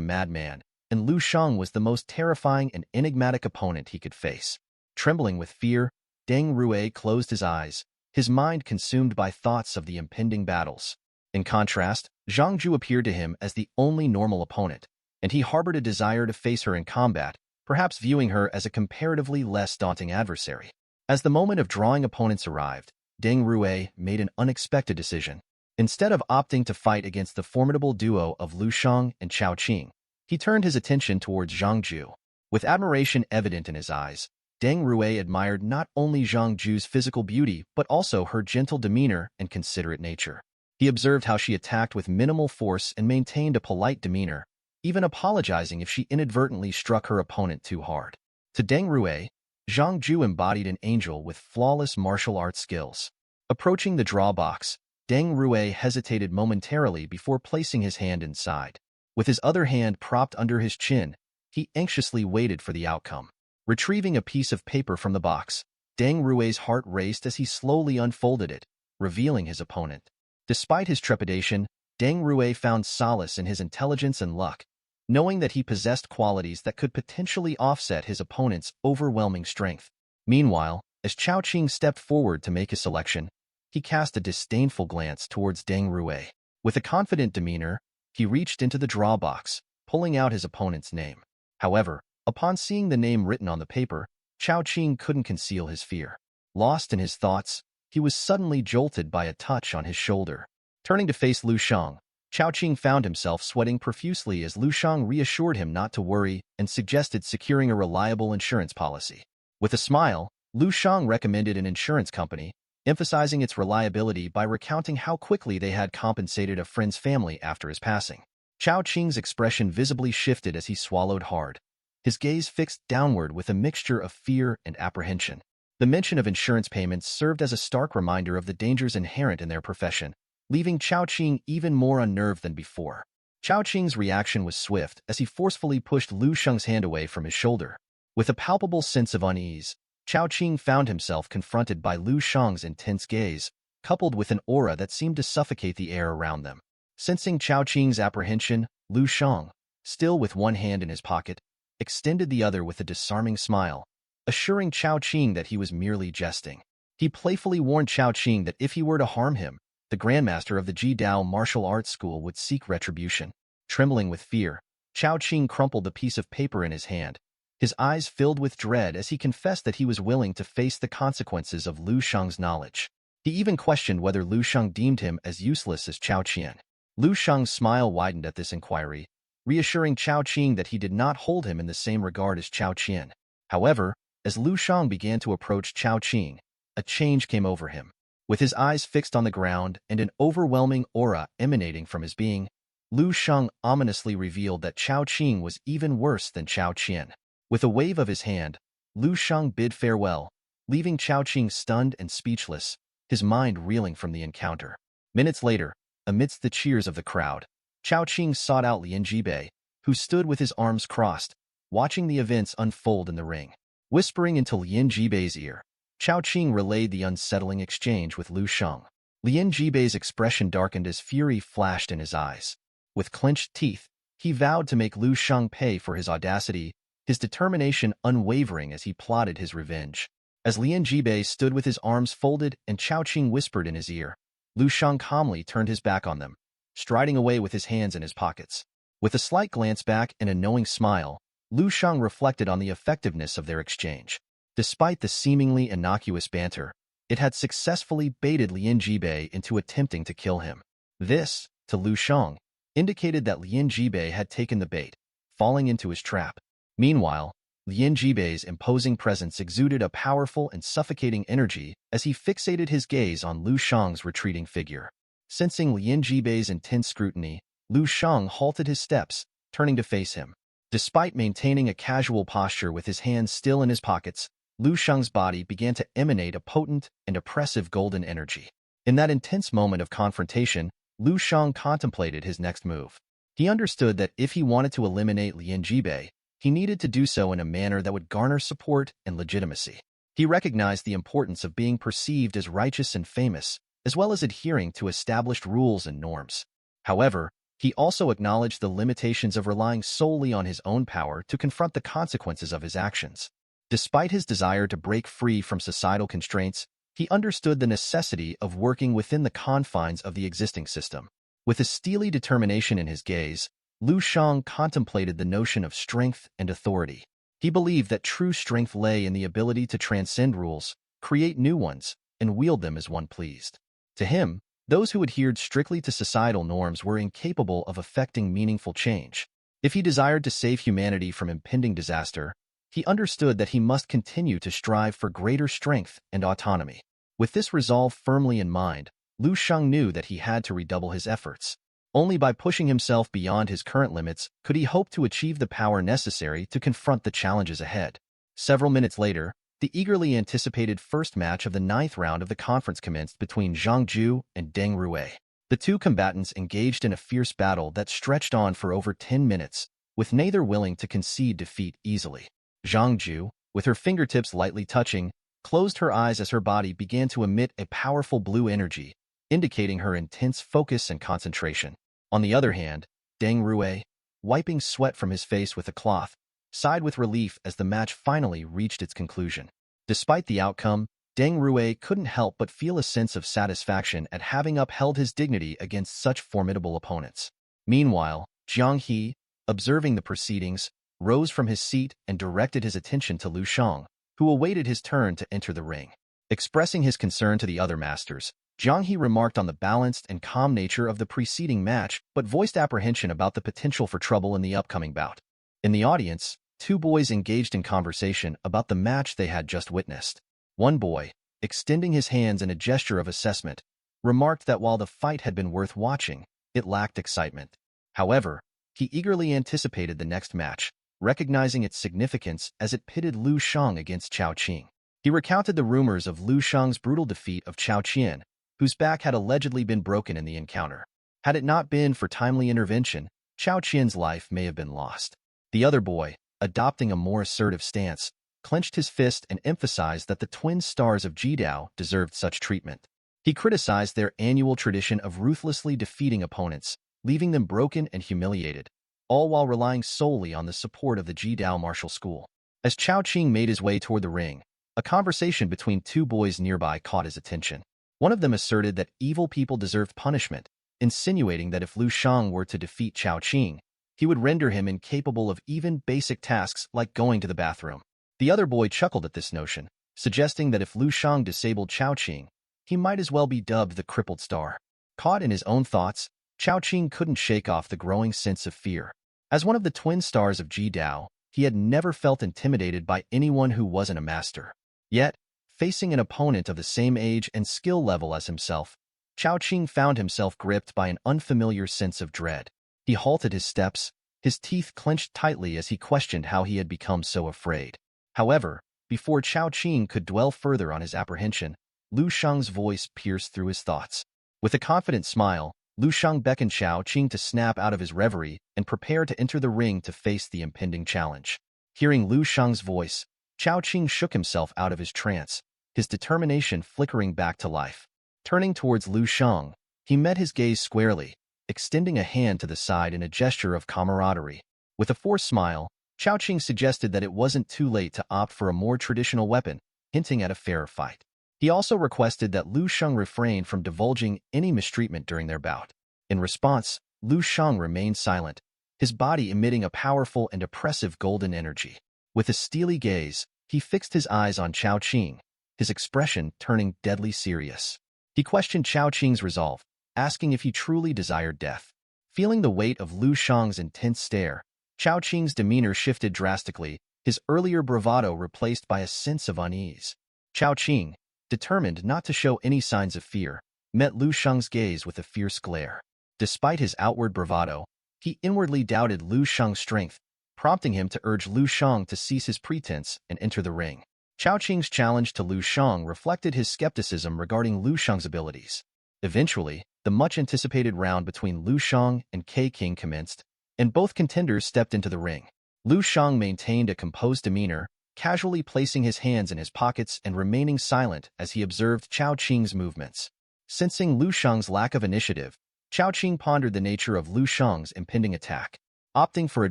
madman, and Lu Shang was the most terrifying and enigmatic opponent he could face. Trembling with fear, Deng Rui closed his eyes, his mind consumed by thoughts of the impending battles. In contrast, Zhang Ju appeared to him as the only normal opponent, and he harbored a desire to face her in combat, perhaps viewing her as a comparatively less daunting adversary. As the moment of drawing opponents arrived, Deng Rui made an unexpected decision. Instead of opting to fight against the formidable duo of Lu Shang and Chao Qing, he turned his attention towards Zhang Ju. With admiration evident in his eyes, Deng Rui admired not only Zhang Ju's physical beauty but also her gentle demeanor and considerate nature. He observed how she attacked with minimal force and maintained a polite demeanor, even apologizing if she inadvertently struck her opponent too hard. To Deng Rui, Zhang Ju embodied an angel with flawless martial arts skills. Approaching the draw box, Deng Rui hesitated momentarily before placing his hand inside. With his other hand propped under his chin, he anxiously waited for the outcome. Retrieving a piece of paper from the box, Deng Rui's heart raced as he slowly unfolded it, revealing his opponent. Despite his trepidation, Deng Rui found solace in his intelligence and luck, knowing that he possessed qualities that could potentially offset his opponent's overwhelming strength. Meanwhile, as Chao Qing stepped forward to make his selection, he cast a disdainful glance towards Deng Rui. With a confident demeanor, he reached into the draw box, pulling out his opponent's name. However, upon seeing the name written on the paper, Chao Qing couldn't conceal his fear. Lost in his thoughts, he was suddenly jolted by a touch on his shoulder. Turning to face Lu Shang, Chao Qing found himself sweating profusely as Lu Shang reassured him not to worry and suggested securing a reliable insurance policy. With a smile, Lu Shang recommended an insurance company, emphasizing its reliability by recounting how quickly they had compensated a friend's family after his passing. Chao Qing's expression visibly shifted as he swallowed hard, his gaze fixed downward with a mixture of fear and apprehension. The mention of insurance payments served as a stark reminder of the dangers inherent in their profession, leaving Chao Qing even more unnerved than before. Chao Qing's reaction was swift as he forcefully pushed Lu Shang's hand away from his shoulder. With a palpable sense of unease, Chao Qing found himself confronted by Lu Shang's intense gaze, coupled with an aura that seemed to suffocate the air around them. Sensing Chao Qing's apprehension, Lu Shang, still with one hand in his pocket, extended the other with a disarming smile, assuring Chao Qing that he was merely jesting. He playfully warned Chao Qing that if he were to harm him, the grandmaster of the Ji-Dao martial arts school would seek retribution. Trembling with fear, Chao Qing crumpled the piece of paper in his hand, his eyes filled with dread as he confessed that he was willing to face the consequences of Lu Shang's knowledge. He even questioned whether Lu Shang deemed him as useless as Chao Qian. Lu Shang's smile widened at this inquiry, reassuring Chao Qing that he did not hold him in the same regard as Chao Qian. However, as Lu Shang began to approach Chao Qing, a change came over him. With his eyes fixed on the ground and an overwhelming aura emanating from his being, Lu Shang ominously revealed that Chao Qing was even worse than Chao Qian. With a wave of his hand, Lu Shang bid farewell, leaving Chao Qing stunned and speechless, his mind reeling from the encounter. Minutes later, amidst the cheers of the crowd, Chao Qing sought out Lian Jibei, who stood with his arms crossed, watching the events unfold in the ring. Whispering into Lian Jibei's ear, Chao Qing relayed the unsettling exchange with Lu Shang. Lian Jibei's expression darkened as fury flashed in his eyes. With clenched teeth, he vowed to make Lu Shang pay for his audacity, his determination unwavering as he plotted his revenge. As Lian Jibei stood with his arms folded and Chao Qing whispered in his ear, Lu Shang calmly turned his back on them, striding away with his hands in his pockets. With a slight glance back and a knowing smile, Lu Shang reflected on the effectiveness of their exchange. Despite the seemingly innocuous banter, it had successfully baited Lian Jibei into attempting to kill him. This, to Lu Shang, indicated that Lian Jibei had taken the bait, falling into his trap. Meanwhile, Lian Jibei's imposing presence exuded a powerful and suffocating energy as he fixated his gaze on Lu Shang's retreating figure. Sensing Lian Jibei's intense scrutiny, Lu Shang halted his steps, turning to face him. Despite maintaining a casual posture with his hands still in his pockets, Lu Shang's body began to emanate a potent and oppressive golden energy. In that intense moment of confrontation, Lu Shang contemplated his next move. He understood that if he wanted to eliminate Lian Jibei, he needed to do so in a manner that would garner support and legitimacy. He recognized the importance of being perceived as righteous and famous, as well as adhering to established rules and norms. However, he also acknowledged the limitations of relying solely on his own power to confront the consequences of his actions. Despite his desire to break free from societal constraints, he understood the necessity of working within the confines of the existing system. With a steely determination in his gaze, Lu Shang contemplated the notion of strength and authority. He believed that true strength lay in the ability to transcend rules, create new ones, and wield them as one pleased. To him, those who adhered strictly to societal norms were incapable of effecting meaningful change. If he desired to save humanity from impending disaster, he understood that he must continue to strive for greater strength and autonomy. With this resolve firmly in mind, Lu Sheng knew that he had to redouble his efforts. Only by pushing himself beyond his current limits could he hope to achieve the power necessary to confront the challenges ahead. Several minutes later, the eagerly anticipated first match of the 9th round of the conference commenced between Zhang Ju and Deng Rui. The two combatants engaged in a fierce battle that stretched on for over 10 minutes, with neither willing to concede defeat easily. Zhang Ju, with her fingertips lightly touching, closed her eyes as her body began to emit a powerful blue energy, indicating her intense focus and concentration. On the other hand, Deng Rui, wiping sweat from his face with a cloth, sighed with relief as the match finally reached its conclusion. Despite the outcome, Deng Rui couldn't help but feel a sense of satisfaction at having upheld his dignity against such formidable opponents. Meanwhile, Jiang He, observing the proceedings, rose from his seat and directed his attention to Lu Sheng, who awaited his turn to enter the ring. Expressing his concern to the other masters, Jiang He remarked on the balanced and calm nature of the preceding match but voiced apprehension about the potential for trouble in the upcoming bout. In the audience, two boys engaged in conversation about the match they had just witnessed. One boy, extending his hands in a gesture of assessment, remarked that while the fight had been worth watching, it lacked excitement. However, he eagerly anticipated the next match, recognizing its significance as it pitted Lu Sheng against Chao Qing. He recounted the rumors of Lu Sheng's brutal defeat of Chao Qian, whose back had allegedly been broken in the encounter. Had it not been for timely intervention, Chao Qian's life may have been lost. The other boy, adopting a more assertive stance, clenched his fist and emphasized that the twin stars of Jidao deserved such treatment. He criticized their annual tradition of ruthlessly defeating opponents, leaving them broken and humiliated, all while relying solely on the support of the Jidao martial school. As Chao Qing made his way toward the ring, a conversation between two boys nearby caught his attention. One of them asserted that evil people deserved punishment, insinuating that if Lu Sheng were to defeat Chao Qing, he would render him incapable of even basic tasks like going to the bathroom. The other boy chuckled at this notion, suggesting that if Lu Sheng disabled Chao Qing, he might as well be dubbed the crippled star. Caught in his own thoughts, Chao Qing couldn't shake off the growing sense of fear. As one of the twin stars of Jidao, he had never felt intimidated by anyone who wasn't a master. Yet, facing an opponent of the same age and skill level as himself, Chao Qing found himself gripped by an unfamiliar sense of dread. He halted his steps, his teeth clenched tightly as he questioned how he had become so afraid. However, before Chao Qing could dwell further on his apprehension, Lu Sheng's voice pierced through his thoughts. With a confident smile, Lu Sheng beckoned Chao Qing to snap out of his reverie and prepare to enter the ring to face the impending challenge. Hearing Lu Sheng's voice, Chao Qing shook himself out of his trance, his determination flickering back to life. Turning towards Lu Sheng, he met his gaze squarely, extending a hand to the side in a gesture of camaraderie. With a forced smile, Chao Qing suggested that it wasn't too late to opt for a more traditional weapon, hinting at a fairer fight. He also requested that Lu Sheng refrain from divulging any mistreatment during their bout. In response, Lu Sheng remained silent, his body emitting a powerful and oppressive golden energy. With a steely gaze, he fixed his eyes on Chao Qing, his expression turning deadly serious. He questioned Chao Qing's resolve, asking if he truly desired death. Feeling the weight of Lu Sheng's intense stare, Chao Qing's demeanor shifted drastically, his earlier bravado replaced by a sense of unease. Chao Qing, determined not to show any signs of fear, met Lu Sheng's gaze with a fierce glare. Despite his outward bravado, he inwardly doubted Lu Sheng's strength, prompting him to urge Lu Sheng to cease his pretense and enter the ring. Chao Qing's challenge to Lu Sheng reflected his skepticism regarding Lu Sheng's abilities. Eventually, the much-anticipated round between Lu Sheng and Kei King commenced, and both contenders stepped into the ring. Lu Sheng maintained a composed demeanor, casually placing his hands in his pockets and remaining silent as he observed Chao Qing's movements. Sensing Lu Sheng's lack of initiative, Chao Qing pondered the nature of Lu Sheng's impending attack. Opting for a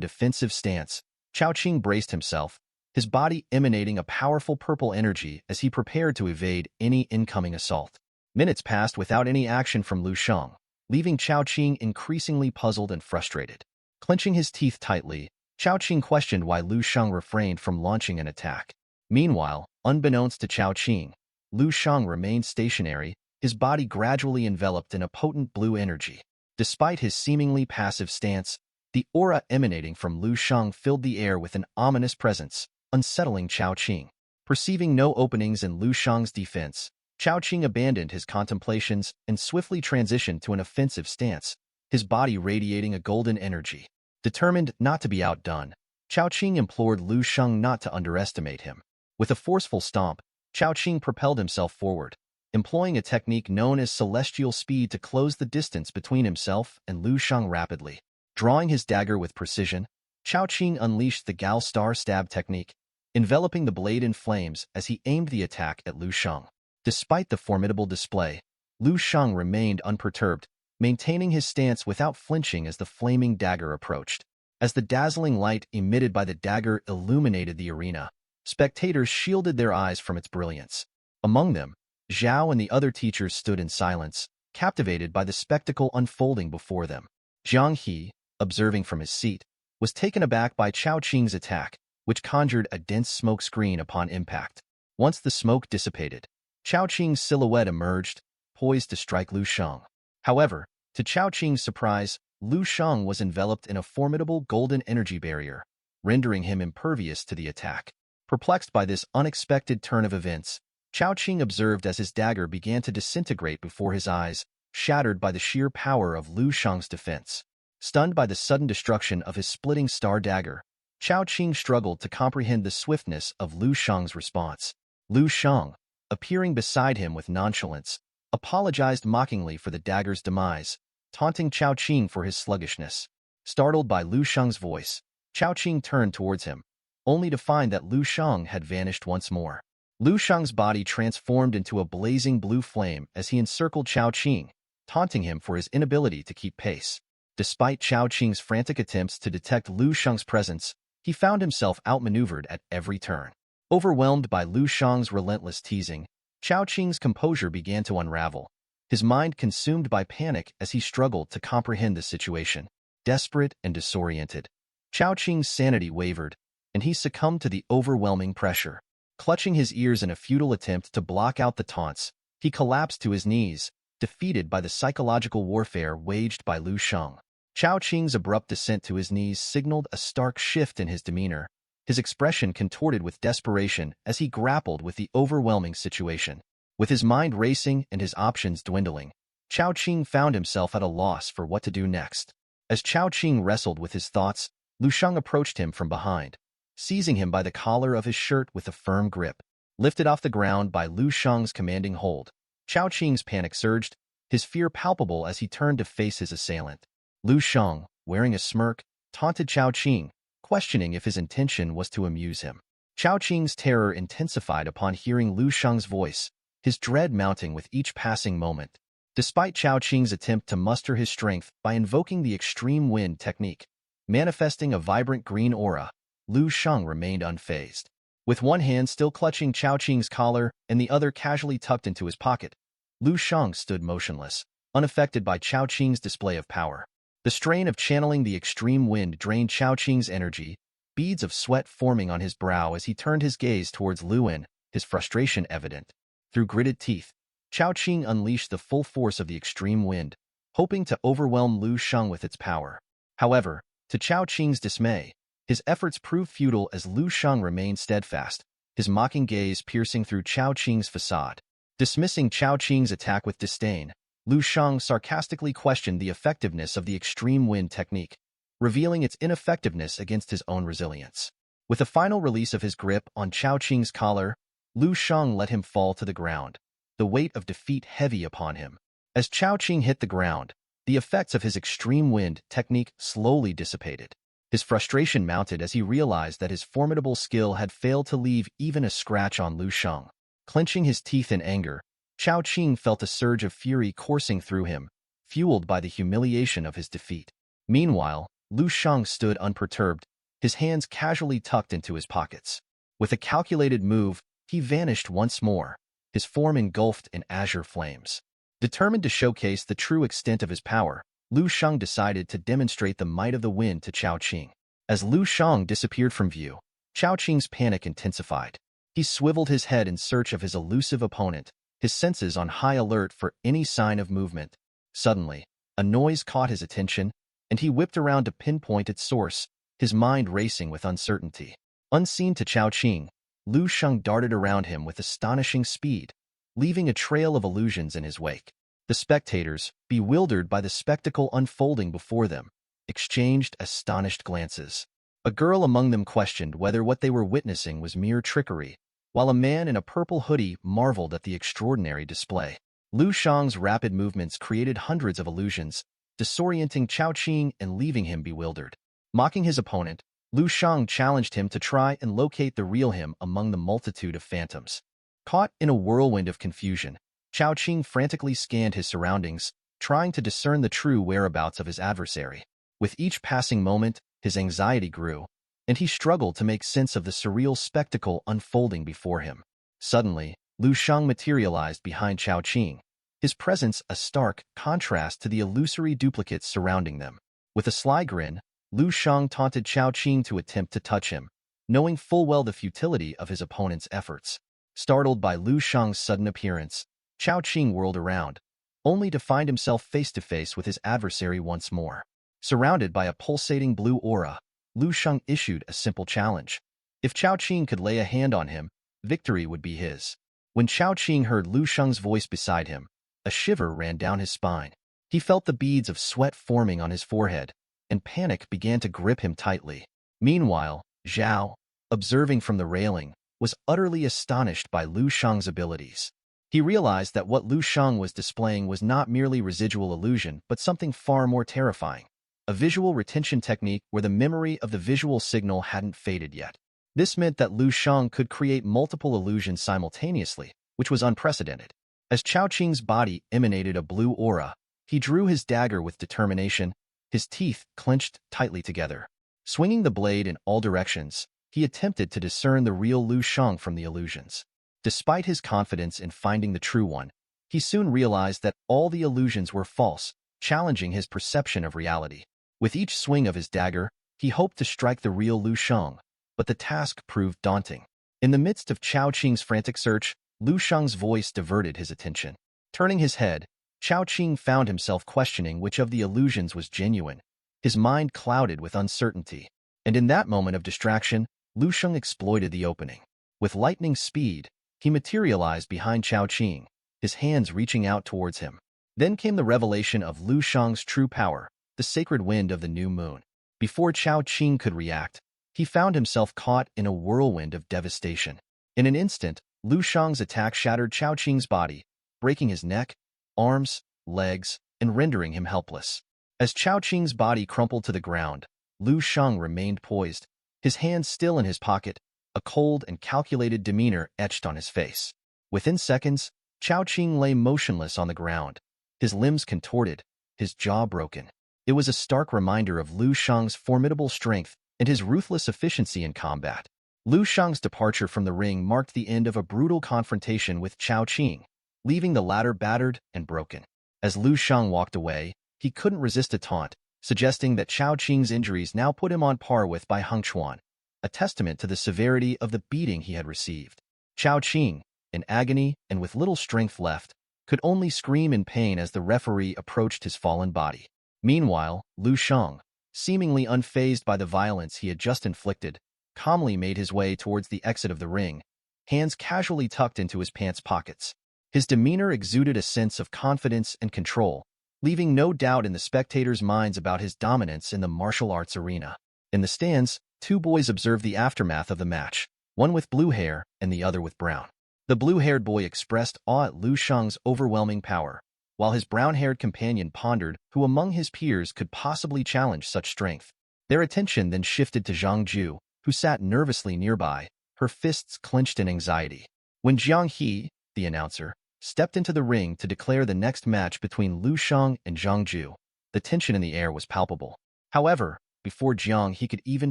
defensive stance, Chao Qing braced himself, his body emanating a powerful purple energy as he prepared to evade any incoming assault. Minutes passed without any action from Lu Sheng, leaving Chao Qing increasingly puzzled and frustrated. Clenching his teeth tightly, Chao Qing questioned why Lu Sheng refrained from launching an attack. Meanwhile, unbeknownst to Chao Qing, Lu Sheng remained stationary, his body gradually enveloped in a potent blue energy. Despite his seemingly passive stance, the aura emanating from Lu Sheng filled the air with an ominous presence, unsettling Chao Qing. Perceiving no openings in Lu Shang's defense, Chao Qing abandoned his contemplations and swiftly transitioned to an offensive stance, his body radiating a golden energy. Determined not to be outdone, Chao Qing implored Lu Shang not to underestimate him. With a forceful stomp, Chao Qing propelled himself forward, employing a technique known as celestial speed to close the distance between himself and Lu Shang rapidly. Drawing his dagger with precision, Chao Qing unleashed the Gao Star Stab technique, enveloping the blade in flames as he aimed the attack at Lu Shang. Despite the formidable display, Lu Shang remained unperturbed, maintaining his stance without flinching as the flaming dagger approached. As the dazzling light emitted by the dagger illuminated the arena, spectators shielded their eyes from its brilliance. Among them, Zhao and the other teachers stood in silence, captivated by the spectacle unfolding before them. Jiang He, observing from his seat, was taken aback by Chao Qing's attack, which conjured a dense smoke screen upon impact. Once the smoke dissipated, Chao Qing's silhouette emerged, poised to strike Lu Shang. However, to Chao Qing's surprise, Lu Shang was enveloped in a formidable golden energy barrier, rendering him impervious to the attack. Perplexed by this unexpected turn of events, Chao Qing observed as his dagger began to disintegrate before his eyes, shattered by the sheer power of Lu Shang's defense. Stunned by the sudden destruction of his splitting star dagger, Chao Qing struggled to comprehend the swiftness of Lu Shang's response. Lu Shang, appearing beside him with nonchalance, apologized mockingly for the dagger's demise, taunting Chao Qing for his sluggishness. Startled by Lu Shang's voice, Chao Qing turned towards him, only to find that Lu Shang had vanished once more. Lu Shang's body transformed into a blazing blue flame as he encircled Chao Qing, taunting him for his inability to keep pace. Despite Chao Qing's frantic attempts to detect Lu Shang's presence, he found himself outmaneuvered at every turn. Overwhelmed by Lu Shang's relentless teasing, Chao Qing's composure began to unravel, his mind consumed by panic as he struggled to comprehend the situation. Desperate and disoriented, Chao Qing's sanity wavered, and he succumbed to the overwhelming pressure. Clutching his ears in a futile attempt to block out the taunts, he collapsed to his knees, defeated by the psychological warfare waged by Lu Shang. Chao Qing's abrupt descent to his knees signaled a stark shift in his demeanor, his expression contorted with desperation as he grappled with the overwhelming situation. With his mind racing and his options dwindling, Chao Qing found himself at a loss for what to do next. As Chao Qing wrestled with his thoughts, Lu Shang approached him from behind, seizing him by the collar of his shirt with a firm grip. Lifted off the ground by Lu Shang's commanding hold, Chao Qing's panic surged, his fear palpable as he turned to face his assailant. Lu Shang, wearing a smirk, taunted Chao Qing, questioning if his intention was to amuse him. Chao Qing's terror intensified upon hearing Lu Shang's voice, his dread mounting with each passing moment. Despite Chao Qing's attempt to muster his strength by invoking the extreme wind technique, manifesting a vibrant green aura, Lu Shang remained unfazed. With one hand still clutching Chao Qing's collar and the other casually tucked into his pocket, Lu Shang stood motionless, unaffected by Chao Qing's display of power. The strain of channeling the extreme wind drained Chao Qing's energy, beads of sweat forming on his brow as he turned his gaze towards Luin, his frustration evident. Through gritted teeth, Chao Qing unleashed the full force of the extreme wind, hoping to overwhelm Lu Shang with its power. However, to Chao Qing's dismay, his efforts proved futile as Lu Shang remained steadfast, his mocking gaze piercing through Chao Qing's facade. Dismissing Chao Qing's attack with disdain, Lu Shang sarcastically questioned the effectiveness of the extreme wind technique, revealing its ineffectiveness against his own resilience. With a final release of his grip on Chao Qing's collar, Lu Shang let him fall to the ground, the weight of defeat heavy upon him. As Chao Qing hit the ground, the effects of his extreme wind technique slowly dissipated. His frustration mounted as he realized that his formidable skill had failed to leave even a scratch on Lu Shang. Clenching his teeth in anger, Chao Qing felt a surge of fury coursing through him, fueled by the humiliation of his defeat. Meanwhile, Lu Shang stood unperturbed, his hands casually tucked into his pockets. With a calculated move, he vanished once more, his form engulfed in azure flames. Determined to showcase the true extent of his power, Lu Shang decided to demonstrate the might of the wind to Chao Qing. As Lu Shang disappeared from view, Chao Qing's panic intensified. He swiveled his head in search of his elusive opponent, his senses on high alert for any sign of movement. Suddenly, a noise caught his attention, and he whipped around to pinpoint its source, his mind racing with uncertainty. Unseen to Chao Qing, Lu Sheng darted around him with astonishing speed, leaving a trail of illusions in his wake. The spectators, bewildered by the spectacle unfolding before them, exchanged astonished glances. A girl among them questioned whether what they were witnessing was mere trickery, while a man in a purple hoodie marveled at the extraordinary display. Lu Shang's rapid movements created hundreds of illusions, disorienting Chao Qing and leaving him bewildered. Mocking his opponent, Lu Shang challenged him to try and locate the real him among the multitude of phantoms. Caught in a whirlwind of confusion, Chao Qing frantically scanned his surroundings, trying to discern the true whereabouts of his adversary. With each passing moment, his anxiety grew, and he struggled to make sense of the surreal spectacle unfolding before him. Suddenly, Lu Shang materialized behind Chao Qing, his presence a stark contrast to the illusory duplicates surrounding them. With a sly grin, Lu Shang taunted Chao Qing to attempt to touch him, knowing full well the futility of his opponent's efforts. Startled by Lu Shang's sudden appearance, Chao Qing whirled around, only to find himself face-to-face with his adversary once more. Surrounded by a pulsating blue aura, Lu Shang issued a simple challenge. If Chao Qing could lay a hand on him, victory would be his. When Chao Qing heard Lu Shang's voice beside him, a shiver ran down his spine. He felt the beads of sweat forming on his forehead, and panic began to grip him tightly. Meanwhile, Zhao, observing from the railing, was utterly astonished by Lu Shang's abilities. He realized that what Lu Shang was displaying was not merely residual illusion, but something far more terrifying. A visual retention technique where the memory of the visual signal hadn't faded yet. This meant that Lu Shang could create multiple illusions simultaneously, which was unprecedented. As Chao Qing's body emanated a blue aura, he drew his dagger with determination, his teeth clenched tightly together. Swinging the blade in all directions, he attempted to discern the real Lu Shang from the illusions. Despite his confidence in finding the true one, he soon realized that all the illusions were false, challenging his perception of reality. With each swing of his dagger, he hoped to strike the real Lu Shang, but the task proved daunting. In the midst of Chao Qing's frantic search, Lu Shang's voice diverted his attention. Turning his head, Chao Qing found himself questioning which of the illusions was genuine, his mind clouded with uncertainty. And in that moment of distraction, Lu Shang exploited the opening. With lightning speed, he materialized behind Chao Qing, his hands reaching out towards him. Then came the revelation of Lu Shang's true power, the sacred wind of the new moon. Before Chao Qing could react, he found himself caught in a whirlwind of devastation. In an instant, Lu Shang's attack shattered Chao Qing's body, breaking his neck, arms, legs, and rendering him helpless. As Chao Qing's body crumpled to the ground, Lu Shang remained poised, his hands still in his pocket, a cold and calculated demeanor etched on his face. Within seconds, Chao Qing lay motionless on the ground, his limbs contorted, his jaw broken. It was a stark reminder of Lu Shang's formidable strength and his ruthless efficiency in combat. Lu Shang's departure from the ring marked the end of a brutal confrontation with Chao Qing, leaving the latter battered and broken. As Lu Shang walked away, he couldn't resist a taunt, suggesting that Chao Qing's injuries now put him on par with Bai Hengchuan, a testament to the severity of the beating he had received. Chao Qing, in agony and with little strength left, could only scream in pain as the referee approached his fallen body. Meanwhile, Lu Shang, seemingly unfazed by the violence he had just inflicted, calmly made his way towards the exit of the ring, hands casually tucked into his pants pockets. His demeanor exuded a sense of confidence and control, leaving no doubt in the spectators' minds about his dominance in the martial arts arena. In the stands, two boys observed the aftermath of the match, one with blue hair and the other with brown. The blue-haired boy expressed awe at Lu Shang's overwhelming power, while his brown-haired companion pondered who among his peers could possibly challenge such strength. Their attention then shifted to Zhang Ju, who sat nervously nearby, her fists clenched in anxiety. When Jiang He, the announcer, stepped into the ring to declare the next match between Lu Shang and Zhang Ju, the tension in the air was palpable. However, before Jiang He could even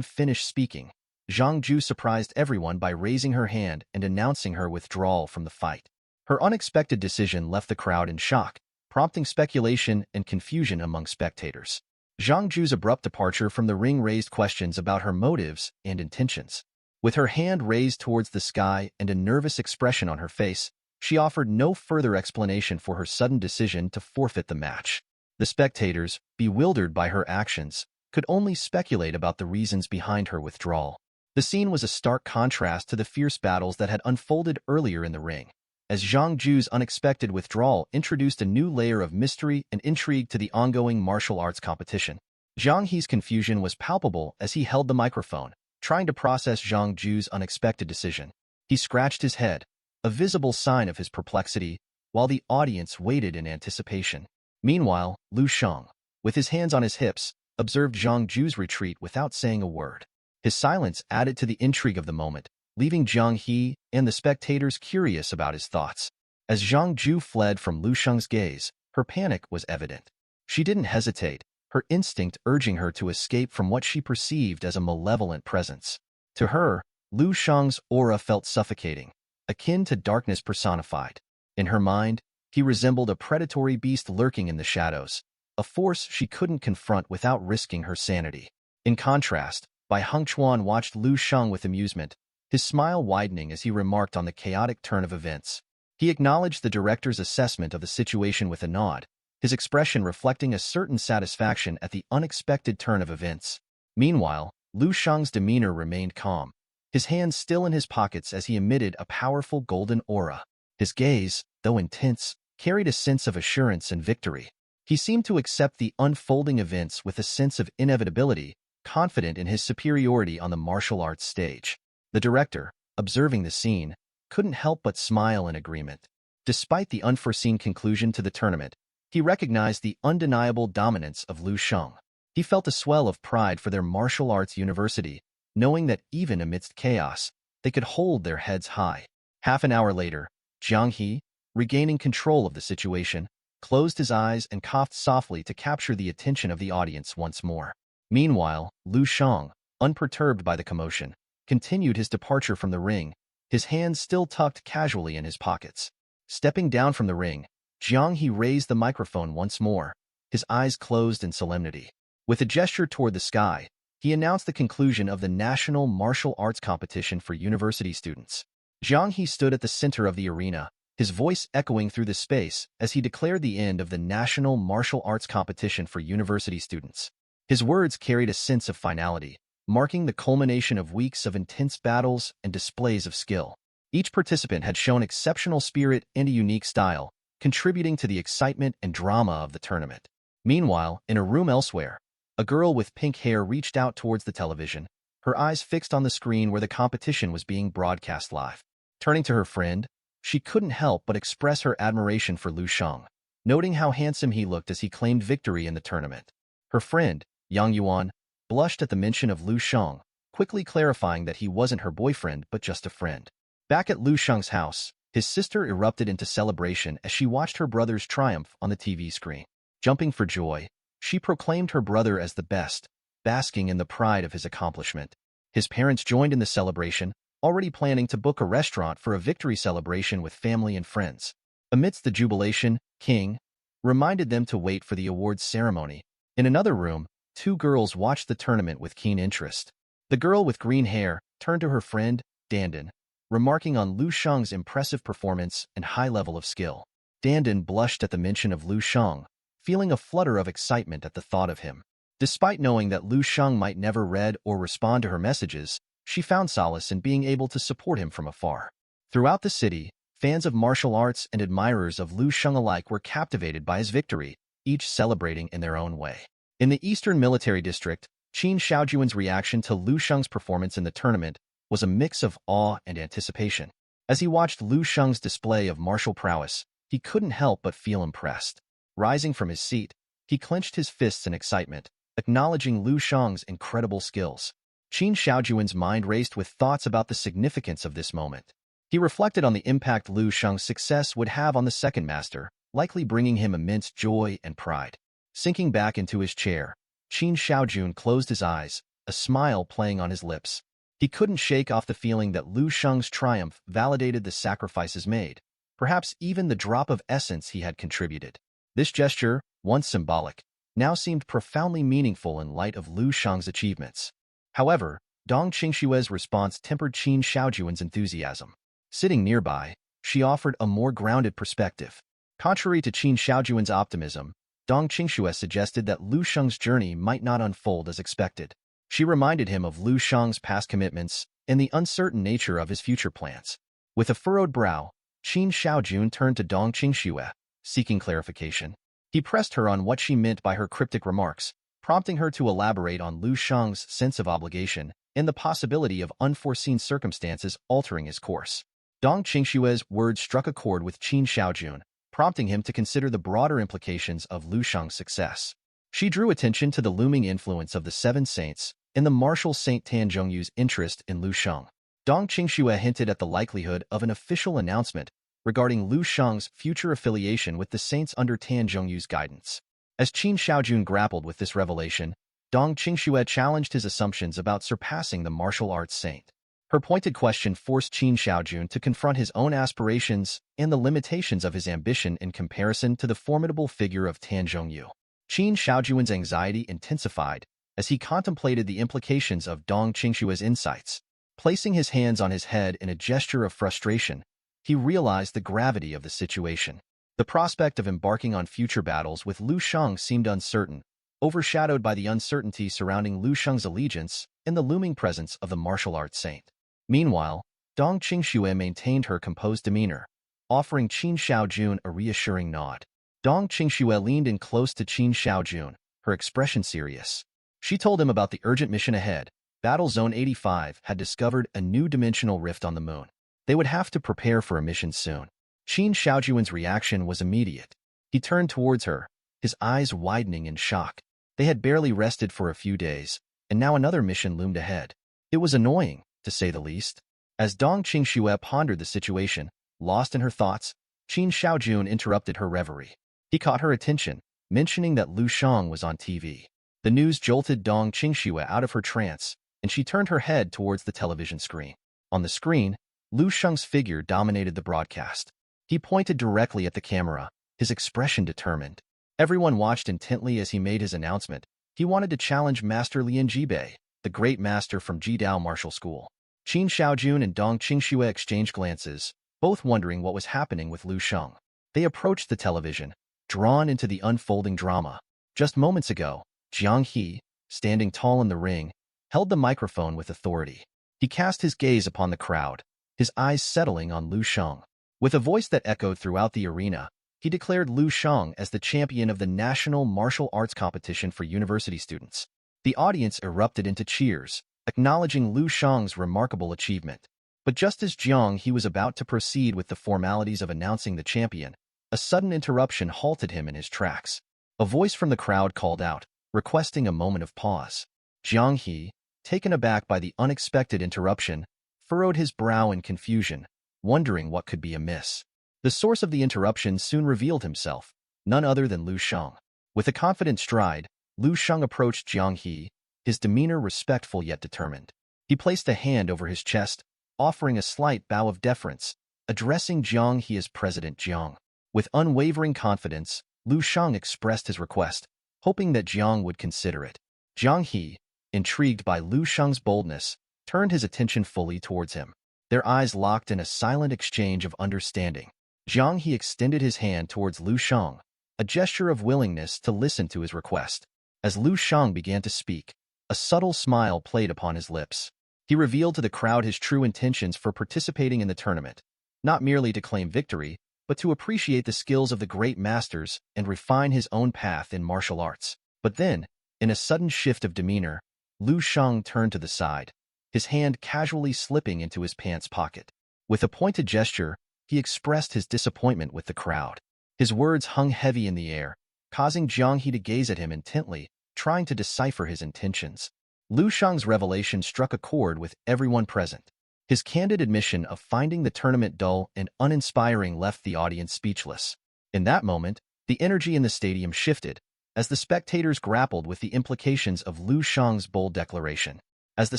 finish speaking, Zhang Ju surprised everyone by raising her hand and announcing her withdrawal from the fight. Her unexpected decision left the crowd in shock, prompting speculation and confusion among spectators. Zhang Ju's abrupt departure from the ring raised questions about her motives and intentions. With her hand raised towards the sky and a nervous expression on her face, she offered no further explanation for her sudden decision to forfeit the match. The spectators, bewildered by her actions, could only speculate about the reasons behind her withdrawal. The scene was a stark contrast to the fierce battles that had unfolded earlier in the ring, as Zhang Ju's unexpected withdrawal introduced a new layer of mystery and intrigue to the ongoing martial arts competition. Zhang He's confusion was palpable as he held the microphone, trying to process Zhang Ju's unexpected decision. He scratched his head, a visible sign of his perplexity, while the audience waited in anticipation. Meanwhile, Lu Sheng, with his hands on his hips, observed Zhang Ju's retreat without saying a word. His silence added to the intrigue of the moment, leaving Zhang He and the spectators curious about his thoughts. As Zhang Ju fled from Lu Sheng's gaze, her panic was evident. She didn't hesitate, her instinct urging her to escape from what she perceived as a malevolent presence. To her, Lu Sheng's aura felt suffocating, akin to darkness personified. In her mind, he resembled a predatory beast lurking in the shadows, a force she couldn't confront without risking her sanity. In contrast, Bai Hengchuan watched Lu Sheng with amusement, his smile widening as he remarked on the chaotic turn of events. He acknowledged the director's assessment of the situation with a nod, his expression reflecting a certain satisfaction at the unexpected turn of events. Meanwhile, Lu Sheng's demeanor remained calm, his hands still in his pockets as he emitted a powerful golden aura. His gaze, though intense, carried a sense of assurance and victory. He seemed to accept the unfolding events with a sense of inevitability, confident in his superiority on the martial arts stage. The director, observing the scene, couldn't help but smile in agreement. Despite the unforeseen conclusion to the tournament, he recognized the undeniable dominance of Lu Sheng. He felt a swell of pride for their martial arts university, knowing that even amidst chaos, they could hold their heads high. Half an hour later, Zhang He, regaining control of the situation, closed his eyes and coughed softly to capture the attention of the audience once more. Meanwhile, Lu Sheng, unperturbed by the commotion, continued his departure from the ring, his hands still tucked casually in his pockets. Stepping down from the ring, Zhang He raised the microphone once more, his eyes closed in solemnity. With a gesture toward the sky, he announced the conclusion of the National Martial Arts Competition for university students. Zhang He stood at the center of the arena, his voice echoing through the space as he declared the end of the National Martial Arts Competition for university students. His words carried a sense of finality, marking the culmination of weeks of intense battles and displays of skill. Each participant had shown exceptional spirit and a unique style, contributing to the excitement and drama of the tournament. Meanwhile, in a room elsewhere, a girl with pink hair reached out towards the television, her eyes fixed on the screen where the competition was being broadcast live. Turning to her friend, she couldn't help but express her admiration for Lu Sheng, noting how handsome he looked as he claimed victory in the tournament. Her friend, Yang Yuan, blushed at the mention of Lu Sheng, quickly clarifying that he wasn't her boyfriend but just a friend. Back at Lu Sheng's house, his sister erupted into celebration as she watched her brother's triumph on the TV screen. Jumping for joy, she proclaimed her brother as the best, basking in the pride of his accomplishment. His parents joined in the celebration, already planning to book a restaurant for a victory celebration with family and friends. Amidst the jubilation, King reminded them to wait for the awards ceremony. In another room, two girls watched the tournament with keen interest. The girl with green hair turned to her friend, Dandan, remarking on Lu Sheng's impressive performance and high level of skill. Dandan blushed at the mention of Lu Sheng, feeling a flutter of excitement at the thought of him. Despite knowing that Lu Sheng might never read or respond to her messages, she found solace in being able to support him from afar. Throughout the city, fans of martial arts and admirers of Lu Sheng alike were captivated by his victory, each celebrating in their own way. In the Eastern Military District, Qin Shaojuan's reaction to Lu Sheng's performance in the tournament was a mix of awe and anticipation. As he watched Lu Sheng's display of martial prowess, he couldn't help but feel impressed. Rising from his seat, he clenched his fists in excitement, acknowledging Lu Sheng's incredible skills. Qin Shaojuan's mind raced with thoughts about the significance of this moment. He reflected on the impact Lu Sheng's success would have on the second master, likely bringing him immense joy and pride. Sinking back into his chair, Qin Shaojun closed his eyes, a smile playing on his lips. He couldn't shake off the feeling that Lu Sheng's triumph validated the sacrifices made, perhaps even the drop of essence he had contributed. This gesture, once symbolic, now seemed profoundly meaningful in light of Lu Sheng's achievements. However, Dong Qingshue's response tempered Qin Shaojuan's enthusiasm. Sitting nearby, she offered a more grounded perspective. Contrary to Qin Shaojuan's optimism, Dong Qingxue suggested that Lu Sheng's journey might not unfold as expected. She reminded him of Lu Shang's past commitments and the uncertain nature of his future plans. With a furrowed brow, Qin Xiaojun turned to Dong Qingxue, seeking clarification. He pressed her on what she meant by her cryptic remarks, prompting her to elaborate on Lu Shang's sense of obligation and the possibility of unforeseen circumstances altering his course. Dong Qingxue's words struck a chord with Qin Xiaojun, prompting him to consider the broader implications of Lu Shang's success. She drew attention to the looming influence of the Seven Saints and the martial Saint Tan Zhongyu's interest in Lu Shang. Dong Qingxue hinted at the likelihood of an official announcement regarding Lu Shang's future affiliation with the saints under Tan Zhongyu's guidance. As Qin Xiaojun grappled with this revelation, Dong Qingxue challenged his assumptions about surpassing the martial arts saint. Her pointed question forced Qin Xiaojun to confront his own aspirations and the limitations of his ambition in comparison to the formidable figure of Tan Zhongyu. Qin Xiaojun's anxiety intensified as he contemplated the implications of Dong Qingxue's insights. Placing his hands on his head in a gesture of frustration, he realized the gravity of the situation. The prospect of embarking on future battles with Lu Shang seemed uncertain, overshadowed by the uncertainty surrounding Lu Shang's allegiance and the looming presence of the martial arts saint. Meanwhile, Dong Qingxue maintained her composed demeanor, offering Qin Xiaojun a reassuring nod. Dong Qingxue leaned in close to Qin Xiaojun, her expression serious. She told him about the urgent mission ahead. Battle Zone 85 had discovered a new dimensional rift on the moon. They would have to prepare for a mission soon. Qin Xiaojun's reaction was immediate. He turned towards her, his eyes widening in shock. They had barely rested for a few days, and now another mission loomed ahead. It was annoying, to say the least. As Dong Qingxue pondered the situation, lost in her thoughts, Qin Xiaojun interrupted her reverie. He caught her attention, mentioning that Lu Shang was on TV. The news jolted Dong Qingxue out of her trance, and she turned her head towards the television screen. On the screen, Lu Shang's figure dominated the broadcast. He pointed directly at the camera, his expression determined. Everyone watched intently as he made his announcement. He wanted to challenge Master Lian Jibei, the great master from Jidao Martial School. Qin Xiaojun and Dong Qingxue exchanged glances, both wondering what was happening with Lu Shang. They approached the television, drawn into the unfolding drama. Just moments ago, Jiang He, standing tall in the ring, held the microphone with authority. He cast his gaze upon the crowd, his eyes settling on Lu Shang. With a voice that echoed throughout the arena, he declared Lu Shang as the champion of the National Martial Arts Competition for university students. The audience erupted into cheers, acknowledging Lu Shang's remarkable achievement. But just as Jiang He was about to proceed with the formalities of announcing the champion, a sudden interruption halted him in his tracks. A voice from the crowd called out, requesting a moment of pause. Jiang He, taken aback by the unexpected interruption, furrowed his brow in confusion, wondering what could be amiss. The source of the interruption soon revealed himself, none other than Lu Shang. With a confident stride, Lu Shang approached Jiang He, his demeanor respectful yet determined. He placed a hand over his chest, offering a slight bow of deference, addressing Jiang He as President Jiang. With unwavering confidence, Lu Shang expressed his request, hoping that Jiang would consider it. Jiang He, intrigued by Lu Shang's boldness, turned his attention fully towards him. Their eyes locked in a silent exchange of understanding. Jiang He extended his hand towards Lu Shang, a gesture of willingness to listen to his request. As Lu Shang began to speak, a subtle smile played upon his lips. He revealed to the crowd his true intentions for participating in the tournament, not merely to claim victory, but to appreciate the skills of the great masters and refine his own path in martial arts. But then, in a sudden shift of demeanor, Lu Shang turned to the side, his hand casually slipping into his pants pocket. With a pointed gesture, he expressed his disappointment with the crowd. His words hung heavy in the air, causing Jiang He to gaze at him intently, trying to decipher his intentions. Lu Shang's revelation struck a chord with everyone present. His candid admission of finding the tournament dull and uninspiring left the audience speechless. In that moment, the energy in the stadium shifted, as the spectators grappled with the implications of Lu Shang's bold declaration. As the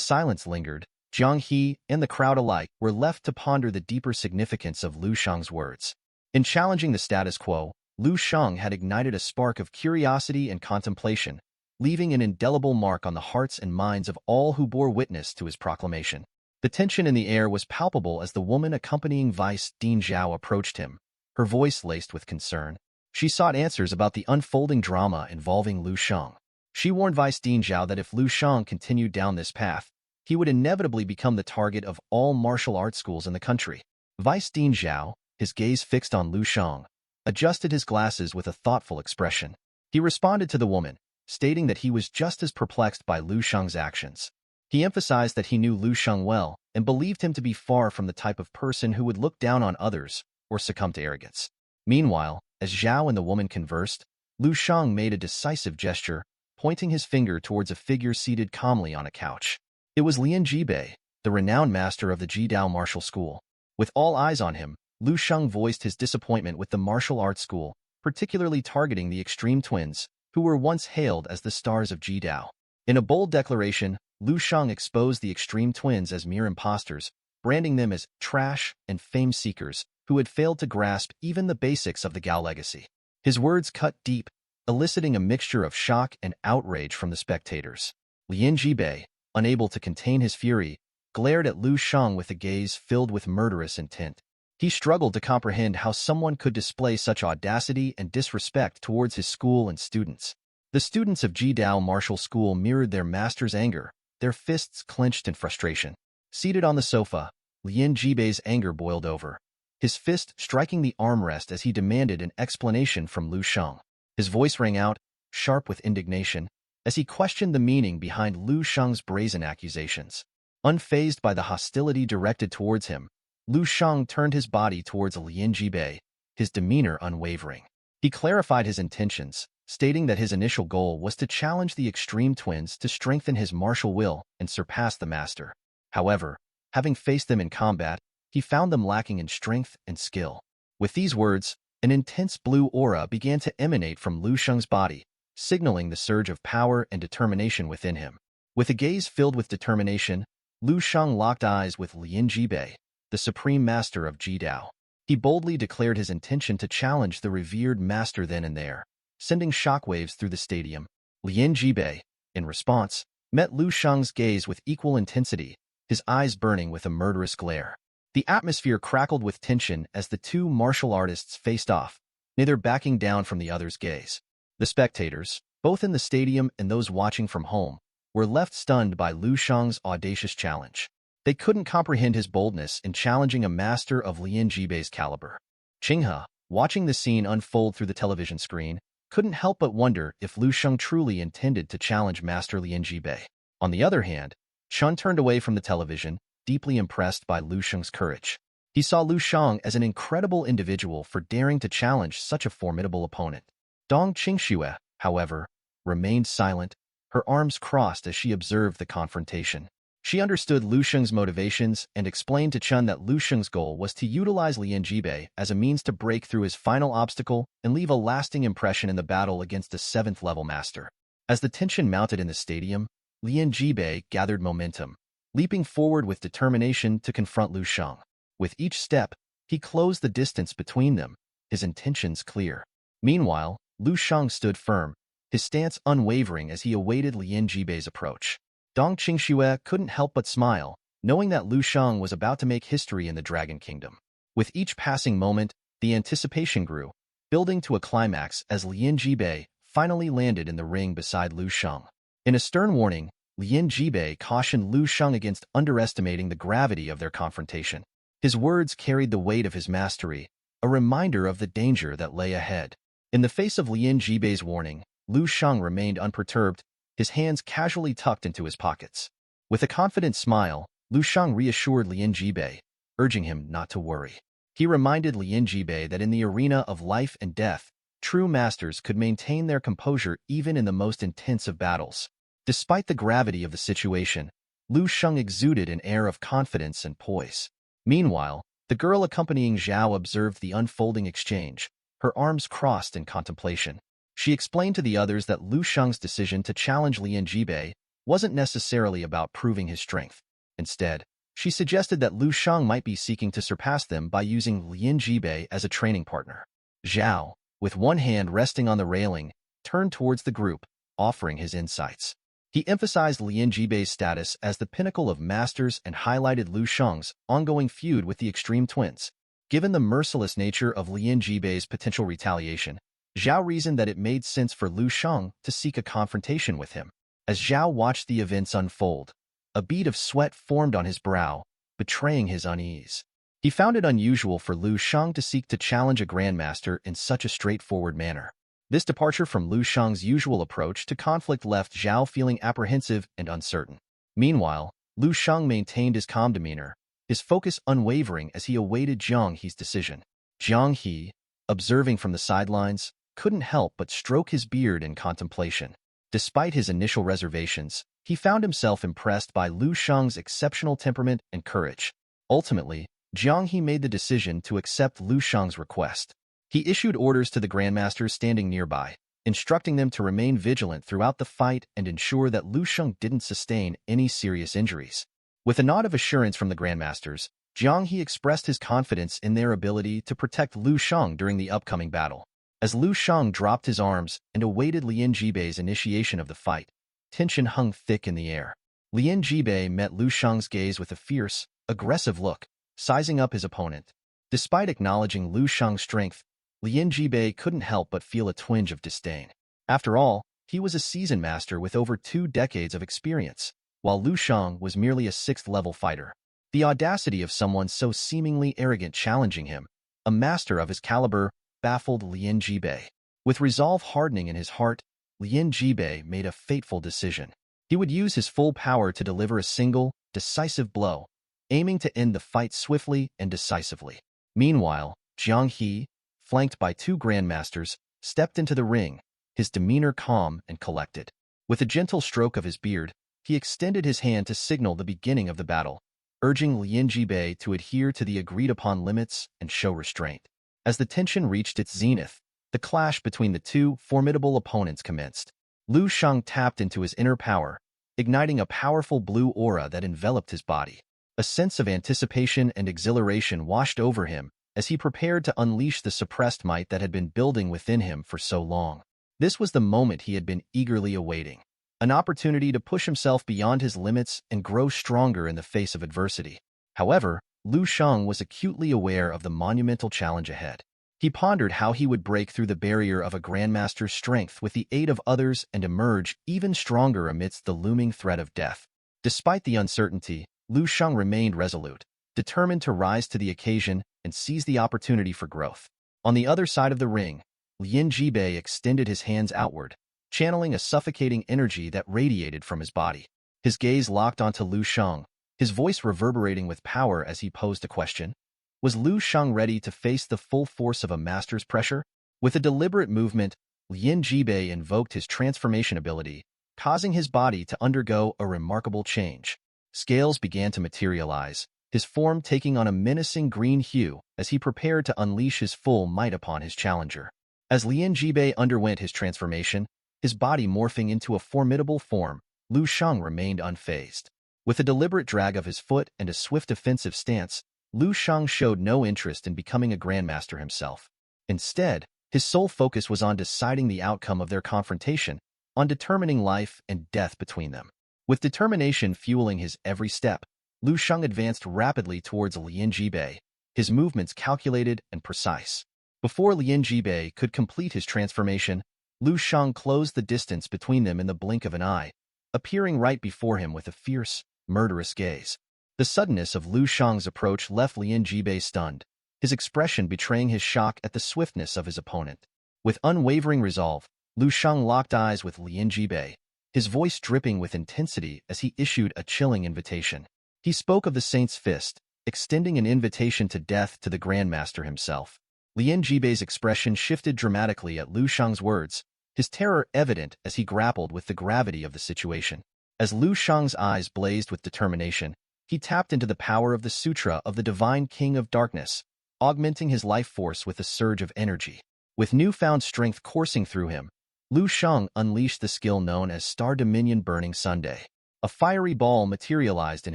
silence lingered, Jiang He and the crowd alike were left to ponder the deeper significance of Lu Shang's words. In challenging the status quo, Lu Shang had ignited a spark of curiosity and contemplation, leaving an indelible mark on the hearts and minds of all who bore witness to his proclamation. The tension in the air was palpable as the woman accompanying Vice Dean Zhao approached him, her voice laced with concern. She sought answers about the unfolding drama involving Lu Shang. She warned Vice Dean Zhao that if Lu Shang continued down this path, he would inevitably become the target of all martial arts schools in the country. Vice Dean Zhao, his gaze fixed on Lu Shang, adjusted his glasses with a thoughtful expression. He responded to the woman, stating that he was just as perplexed by Lu Shang's actions. He emphasized that he knew Lu Shang well and believed him to be far from the type of person who would look down on others or succumb to arrogance. Meanwhile, as Zhao and the woman conversed, Lu Shang made a decisive gesture, pointing his finger towards a figure seated calmly on a couch. It was Lian Jibei, the renowned master of the Jidao martial school. With all eyes on him, Lu Shang voiced his disappointment with the martial arts school, particularly targeting the extreme twins, who were once hailed as the stars of Jidao. In a bold declaration, Lu Shang exposed the extreme twins as mere imposters, branding them as trash and fame seekers who had failed to grasp even the basics of the Gao legacy. His words cut deep, eliciting a mixture of shock and outrage from the spectators. Lian Jibei, unable to contain his fury, glared at Lu Shang with a gaze filled with murderous intent. He struggled to comprehend how someone could display such audacity and disrespect towards his school and students. The students of Jidao Martial School mirrored their master's anger, their fists clenched in frustration. Seated on the sofa, Lian Jibei's anger boiled over, his fist striking the armrest as he demanded an explanation from Lu Shang. His voice rang out, sharp with indignation, as he questioned the meaning behind Lu Shang's brazen accusations. Unfazed by the hostility directed towards him, Lu Shang turned his body towards Lian Jibei, his demeanor unwavering. He clarified his intentions, stating that his initial goal was to challenge the extreme twins to strengthen his martial will and surpass the master. However, having faced them in combat, he found them lacking in strength and skill. With these words, an intense blue aura began to emanate from Lu Shang's body, signaling the surge of power and determination within him. With a gaze filled with determination, Lu Shang locked eyes with Lian Jibei, the supreme master of Jidao. He boldly declared his intention to challenge the revered master then and there, sending shockwaves through the stadium. Lian Jibei, in response, met Lu Shang's gaze with equal intensity, his eyes burning with a murderous glare. The atmosphere crackled with tension as the two martial artists faced off, neither backing down from the other's gaze. The spectators, both in the stadium and those watching from home, were left stunned by Lu Shang's audacious challenge. They couldn't comprehend his boldness in challenging a master of Lian Jibei's caliber. Qinghe, watching the scene unfold through the television screen, couldn't help but wonder if Lu Shang truly intended to challenge Master Lian Jibei. On the other hand, Chun turned away from the television, deeply impressed by Lu Shang's courage. He saw Lu Shang as an incredible individual for daring to challenge such a formidable opponent. Dong Qingxue, however, remained silent, her arms crossed as she observed the confrontation. She understood Lu Shang's motivations and explained to Chun that Lu Shang's goal was to utilize Lian Jibei as a means to break through his final obstacle and leave a lasting impression in the battle against a 7th-level master. As the tension mounted in the stadium, Lian Jibei gathered momentum, leaping forward with determination to confront Lu Shang. With each step, he closed the distance between them, his intentions clear. Meanwhile, Lu Shang stood firm, his stance unwavering as he awaited Lian Jibei's approach. Dong Qingxue couldn't help but smile, knowing that Lu Shang was about to make history in the Dragon Kingdom. With each passing moment, the anticipation grew, building to a climax as Lian Jibei finally landed in the ring beside Lu Shang. In a stern warning, Lian Jibei cautioned Lu Shang against underestimating the gravity of their confrontation. His words carried the weight of his mastery, a reminder of the danger that lay ahead. In the face of Lian Jibei's warning, Lu Shang remained unperturbed, his hands casually tucked into his pockets. With a confident smile, Lu Shang reassured Lian Jibei, urging him not to worry. He reminded Lian Jibei that in the arena of life and death, true masters could maintain their composure even in the most intense of battles. Despite the gravity of the situation, Lu Shang exuded an air of confidence and poise. Meanwhile, the girl accompanying Zhao observed the unfolding exchange, her arms crossed in contemplation. She explained to the others that Lu Shang's decision to challenge Lian Jibei wasn't necessarily about proving his strength. Instead, she suggested that Lu Shang might be seeking to surpass them by using Lian Jibei as a training partner. Zhao, with one hand resting on the railing, turned towards the group, offering his insights. He emphasized Lian Jibei's status as the pinnacle of masters and highlighted Lu Shang's ongoing feud with the extreme twins. Given the merciless nature of Lian Jibei's potential retaliation, Zhao reasoned that it made sense for Lu Sheng to seek a confrontation with him. As Zhao watched the events unfold, a bead of sweat formed on his brow, betraying his unease. He found it unusual for Lu Sheng to seek to challenge a grandmaster in such a straightforward manner. This departure from Lu Sheng's usual approach to conflict left Zhao feeling apprehensive and uncertain. Meanwhile, Lu Sheng maintained his calm demeanor, his focus unwavering as he awaited Jiang He's decision. Jiang He, observing from the sidelines, couldn't help but stroke his beard in contemplation. Despite his initial reservations, he found himself impressed by Lu Sheng's exceptional temperament and courage. Ultimately, Jiang He made the decision to accept Lu Sheng's request. He issued orders to the grandmasters standing nearby, instructing them to remain vigilant throughout the fight and ensure that Lu Sheng didn't sustain any serious injuries. With a nod of assurance from the grandmasters, Jiang He expressed his confidence in their ability to protect Lu Sheng during the upcoming battle. As Lu Sheng dropped his arms and awaited Lin Jibei's initiation of the fight, tension hung thick in the air. Lin Jibei met Lu Sheng's gaze with a fierce, aggressive look, sizing up his opponent. Despite acknowledging Lu Sheng's strength, Lin Jibei couldn't help but feel a twinge of disdain. After all, he was a seasoned master with over 2 decades of experience, while Lu Sheng was merely a 6th-level fighter. The audacity of someone so seemingly arrogant challenging him, a master of his caliber, baffled Lin Jibei. With resolve hardening in his heart, Lin Jibei made a fateful decision. He would use his full power to deliver a single, decisive blow, aiming to end the fight swiftly and decisively. Meanwhile, Jiang He, flanked by 2 grandmasters, stepped into the ring, his demeanor calm and collected. With a gentle stroke of his beard, he extended his hand to signal the beginning of the battle, urging Lin Jibei to adhere to the agreed-upon limits and show restraint. As the tension reached its zenith, the clash between the 2 formidable opponents commenced. Lu Sheng tapped into his inner power, igniting a powerful blue aura that enveloped his body. A sense of anticipation and exhilaration washed over him as he prepared to unleash the suppressed might that had been building within him for so long. This was the moment he had been eagerly awaiting, an opportunity to push himself beyond his limits and grow stronger in the face of adversity. However, Lu Sheng was acutely aware of the monumental challenge ahead. He pondered how he would break through the barrier of a grandmaster's strength with the aid of others and emerge even stronger amidst the looming threat of death. Despite the uncertainty, Lu Sheng remained resolute, determined to rise to the occasion and seize the opportunity for growth. On the other side of the ring, Lin Jibei extended his hands outward, channeling a suffocating energy that radiated from his body. His gaze locked onto Lu Sheng, his voice reverberating with power as he posed a question. Was Lu Sheng ready to face the full force of a master's pressure? With a deliberate movement, Lin Jibei invoked his transformation ability, causing his body to undergo a remarkable change. Scales began to materialize, his form taking on a menacing green hue as he prepared to unleash his full might upon his challenger. As Lin Jibei underwent his transformation, his body morphing into a formidable form, Lu Sheng remained unfazed. With a deliberate drag of his foot and a swift offensive stance, Lu Sheng showed no interest in becoming a grandmaster himself. Instead, his sole focus was on deciding the outcome of their confrontation, on determining life and death between them. With determination fueling his every step, Lu Sheng advanced rapidly towards Lin Jibei, his movements calculated and precise. Before Lin Jibei could complete his transformation, Lu Sheng closed the distance between them in the blink of an eye, appearing right before him with a fierce, murderous gaze. The suddenness of Lu Sheng's approach left Lin Jibei stunned, his expression betraying his shock at the swiftness of his opponent. With unwavering resolve, Lu Sheng locked eyes with Lin Jibei, his voice dripping with intensity as he issued a chilling invitation. He spoke of the Saint's Fist, extending an invitation to death to the Grandmaster himself. Lin Jibei's expression shifted dramatically at Lu Sheng's words, his terror evident as he grappled with the gravity of the situation. As Lu Sheng's eyes blazed with determination, he tapped into the power of the Sutra of the Divine King of Darkness, augmenting his life force with a surge of energy. With newfound strength coursing through him, Lu Sheng unleashed the skill known as Star Dominion Burning Sunday. A fiery ball materialized in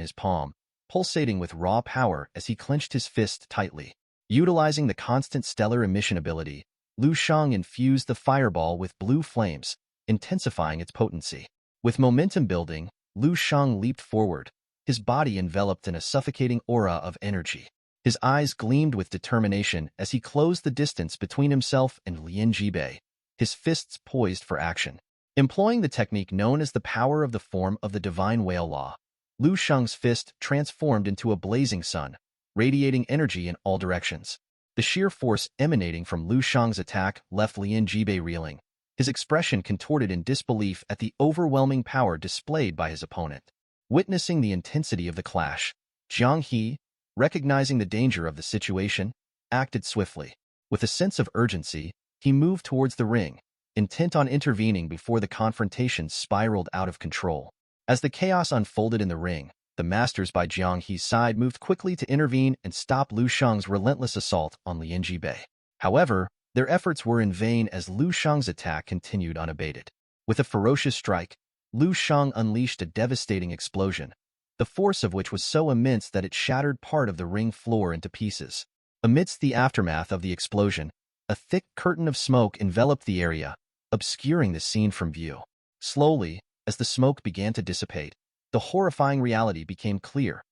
his palm, pulsating with raw power as he clenched his fist tightly. Utilizing the constant stellar emission ability, Lu Sheng infused the fireball with blue flames, intensifying its potency. With momentum building, Lu Sheng leaped forward, his body enveloped in a suffocating aura of energy. His eyes gleamed with determination as he closed the distance between himself and Lin Jibei. his fists poised for action. Employing the technique known as the power of the form of the divine whale law, Lu Sheng's fist transformed into a blazing sun, radiating energy in all directions. The sheer force emanating from Lu Sheng's attack left Lin Jibei reeling, his expression contorted in disbelief at the overwhelming power displayed by his opponent. Witnessing the intensity of the clash, Jiang He, recognizing the danger of the situation, acted swiftly. With a sense of urgency, he moved towards the ring, intent on intervening before the confrontation spiraled out of control. As the chaos unfolded in the ring, the masters by Jiang He's side moved quickly to intervene and stop Lu Sheng's relentless assault on Lin Jibei. However, their efforts were in vain as Lu Sheng's attack continued unabated. With a ferocious strike, Lu Sheng unleashed a devastating explosion, the force of which was so immense that it shattered part of the ring floor into pieces. Amidst the aftermath of the explosion, a thick curtain of smoke enveloped the area, obscuring the scene from view. Slowly, as the smoke began to dissipate, the horrifying reality became clear.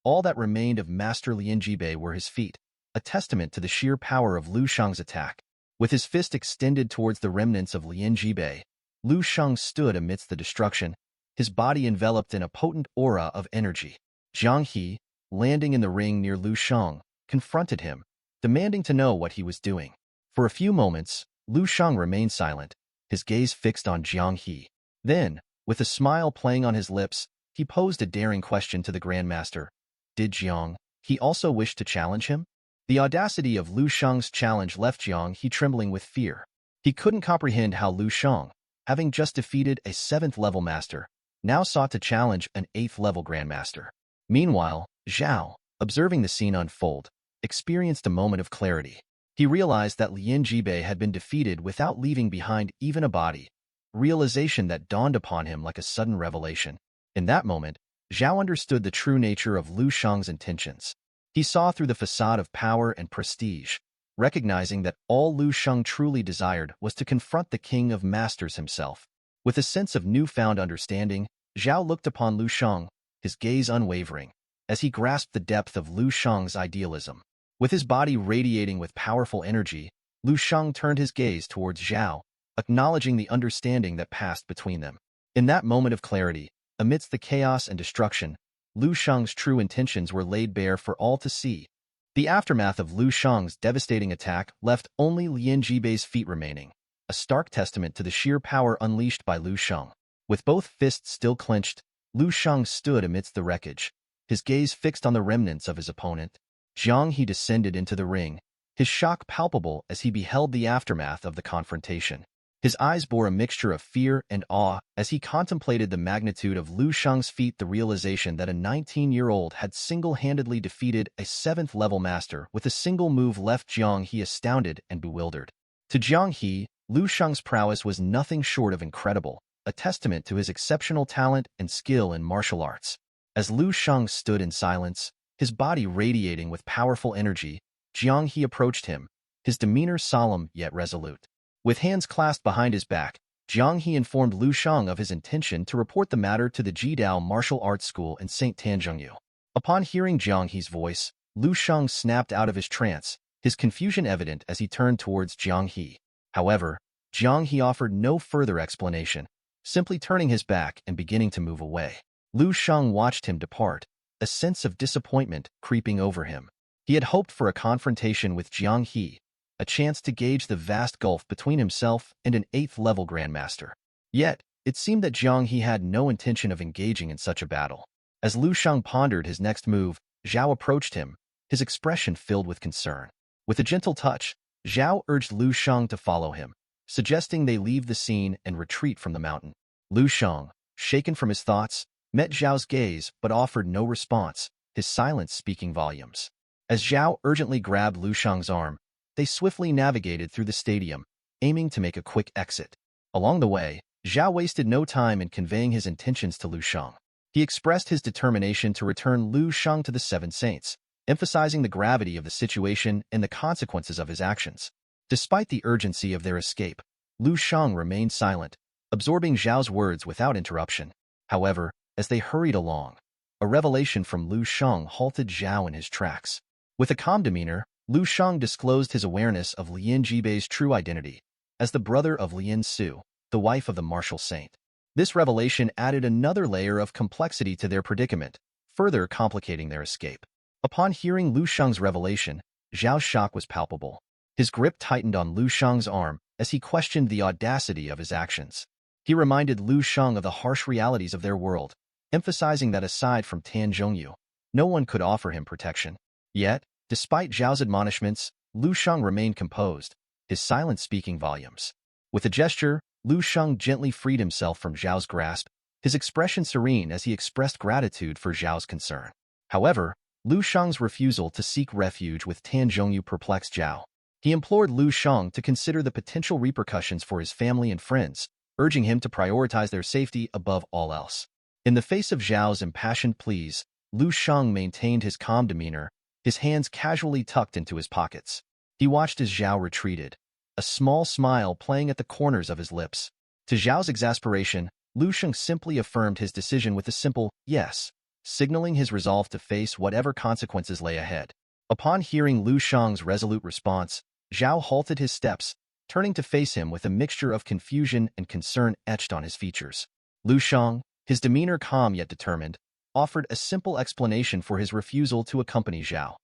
All that remained of Master Lin Jibei were his feet, a testament to the sheer power of Lu Sheng's attack. With his fist extended towards the remnants of Lin Jibei, Lu Sheng stood amidst the destruction, his body enveloped in a potent aura of energy. Jiang He, landing in the ring near Lu Sheng, confronted him, demanding to know what he was doing. For a few moments, Lu Sheng remained silent, his gaze fixed on Jiang He. Then, with a smile playing on his lips, he posed a daring question to the Grandmaster. Did Jiang He also wish to challenge him? The audacity of Lu Sheng's challenge left Jiang He trembling with fear. He couldn't comprehend how Lu Sheng, having just defeated a 7th-level master, now sought to challenge an 8th-level Grandmaster. Meanwhile, Zhao, observing the scene unfold, experienced a moment of clarity. He realized that Lin Jibei had been defeated without leaving behind even a body, a realization that dawned upon him like a sudden revelation. In that moment, Zhao understood the true nature of Lu Sheng's intentions. He saw through the facade of power and prestige, recognizing that all Lu Sheng truly desired was to confront the King of Masters himself. With a sense of newfound understanding, Zhao looked upon Lu Sheng, his gaze unwavering, as he grasped the depth of Lu Sheng's idealism. With his body radiating with powerful energy, Lu Sheng turned his gaze towards Zhao, acknowledging the understanding that passed between them. In that moment of clarity, amidst the chaos and destruction, Lu Sheng's true intentions were laid bare for all to see. The aftermath of Lu Sheng's devastating attack left only Lin Jibei's feet remaining, a stark testament to the sheer power unleashed by Lu Sheng. With both fists still clenched, Lu Sheng stood amidst the wreckage, his gaze fixed on the remnants of his opponent. Jiang He descended into the ring, his shock palpable as he beheld the aftermath of the confrontation. His eyes bore a mixture of fear and awe as he contemplated the magnitude of Lu Sheng's feat. The realization that a 19-year-old had single-handedly defeated a 7th-level master with a single move left Jiang He astounded and bewildered. To Jiang He, Lu Sheng's prowess was nothing short of incredible, a testament to his exceptional talent and skill in martial arts. As Lu Sheng stood in silence, his body radiating with powerful energy, Jiang He approached him, his demeanor solemn yet resolute. With hands clasped behind his back, Jiang He informed Lu Sheng of his intention to report the matter to the Jidao Martial Arts School in St. Tanjungyu. Upon hearing Jiang He's voice, Lu Sheng snapped out of his trance, his confusion evident as he turned towards Jiang He. However, Jiang He offered no further explanation, simply turning his back and beginning to move away. Lu Sheng watched him depart, a sense of disappointment creeping over him. He had hoped for a confrontation with Jiang He, a chance to gauge the vast gulf between himself and an 8th-level Grandmaster. Yet, it seemed that Jiang He had no intention of engaging in such a battle. As Lu Sheng pondered his next move, Zhao approached him, his expression filled with concern. With a gentle touch, Zhao urged Lu Sheng to follow him, suggesting they leave the scene and retreat from the mountain. Lu Sheng, shaken from his thoughts, met Zhao's gaze but offered no response, his silence speaking volumes. As Zhao urgently grabbed Lu Sheng's arm, they swiftly navigated through the stadium, aiming to make a quick exit. Along the way, Zhao wasted no time in conveying his intentions to Lu Sheng. He expressed his determination to return Lu Sheng to the Seven Saints, emphasizing the gravity of the situation and the consequences of his actions. Despite the urgency of their escape, Lu Sheng remained silent, absorbing Zhao's words without interruption. However, as they hurried along, a revelation from Lu Sheng halted Zhao in his tracks. With a calm demeanor, Lu Sheng disclosed his awareness of Lin Jibei's true identity, as the brother of Lin Su, the wife of the martial saint. This revelation added another layer of complexity to their predicament, further complicating their escape. Upon hearing Lu Sheng's revelation, Zhao's shock was palpable. His grip tightened on Lu Sheng's arm as he questioned the audacity of his actions. He reminded Lu Sheng of the harsh realities of their world, emphasizing that aside from Tan Zhongyu, no one could offer him protection. Yet, despite Zhao's admonishments, Lu Sheng remained composed, his silence speaking volumes. With a gesture, Lu Sheng gently freed himself from Zhao's grasp, his expression serene as he expressed gratitude for Zhao's concern. However, Lu Sheng's refusal to seek refuge with Tan Zhongyu perplexed Zhao. He implored Lu Sheng to consider the potential repercussions for his family and friends, urging him to prioritize their safety above all else. In the face of Zhao's impassioned pleas, Lu Sheng maintained his calm demeanor, his hands casually tucked into his pockets. He watched as Zhao retreated, a small smile playing at the corners of his lips. To Zhao's exasperation, Lu Sheng simply affirmed his decision with a simple yes, signaling his resolve to face whatever consequences lay ahead. Upon hearing Lu Sheng's resolute response, Zhao halted his steps, turning to face him with a mixture of confusion and concern etched on his features. Lu Sheng, his demeanor calm yet determined, offered a simple explanation for his refusal to accompany Zhao.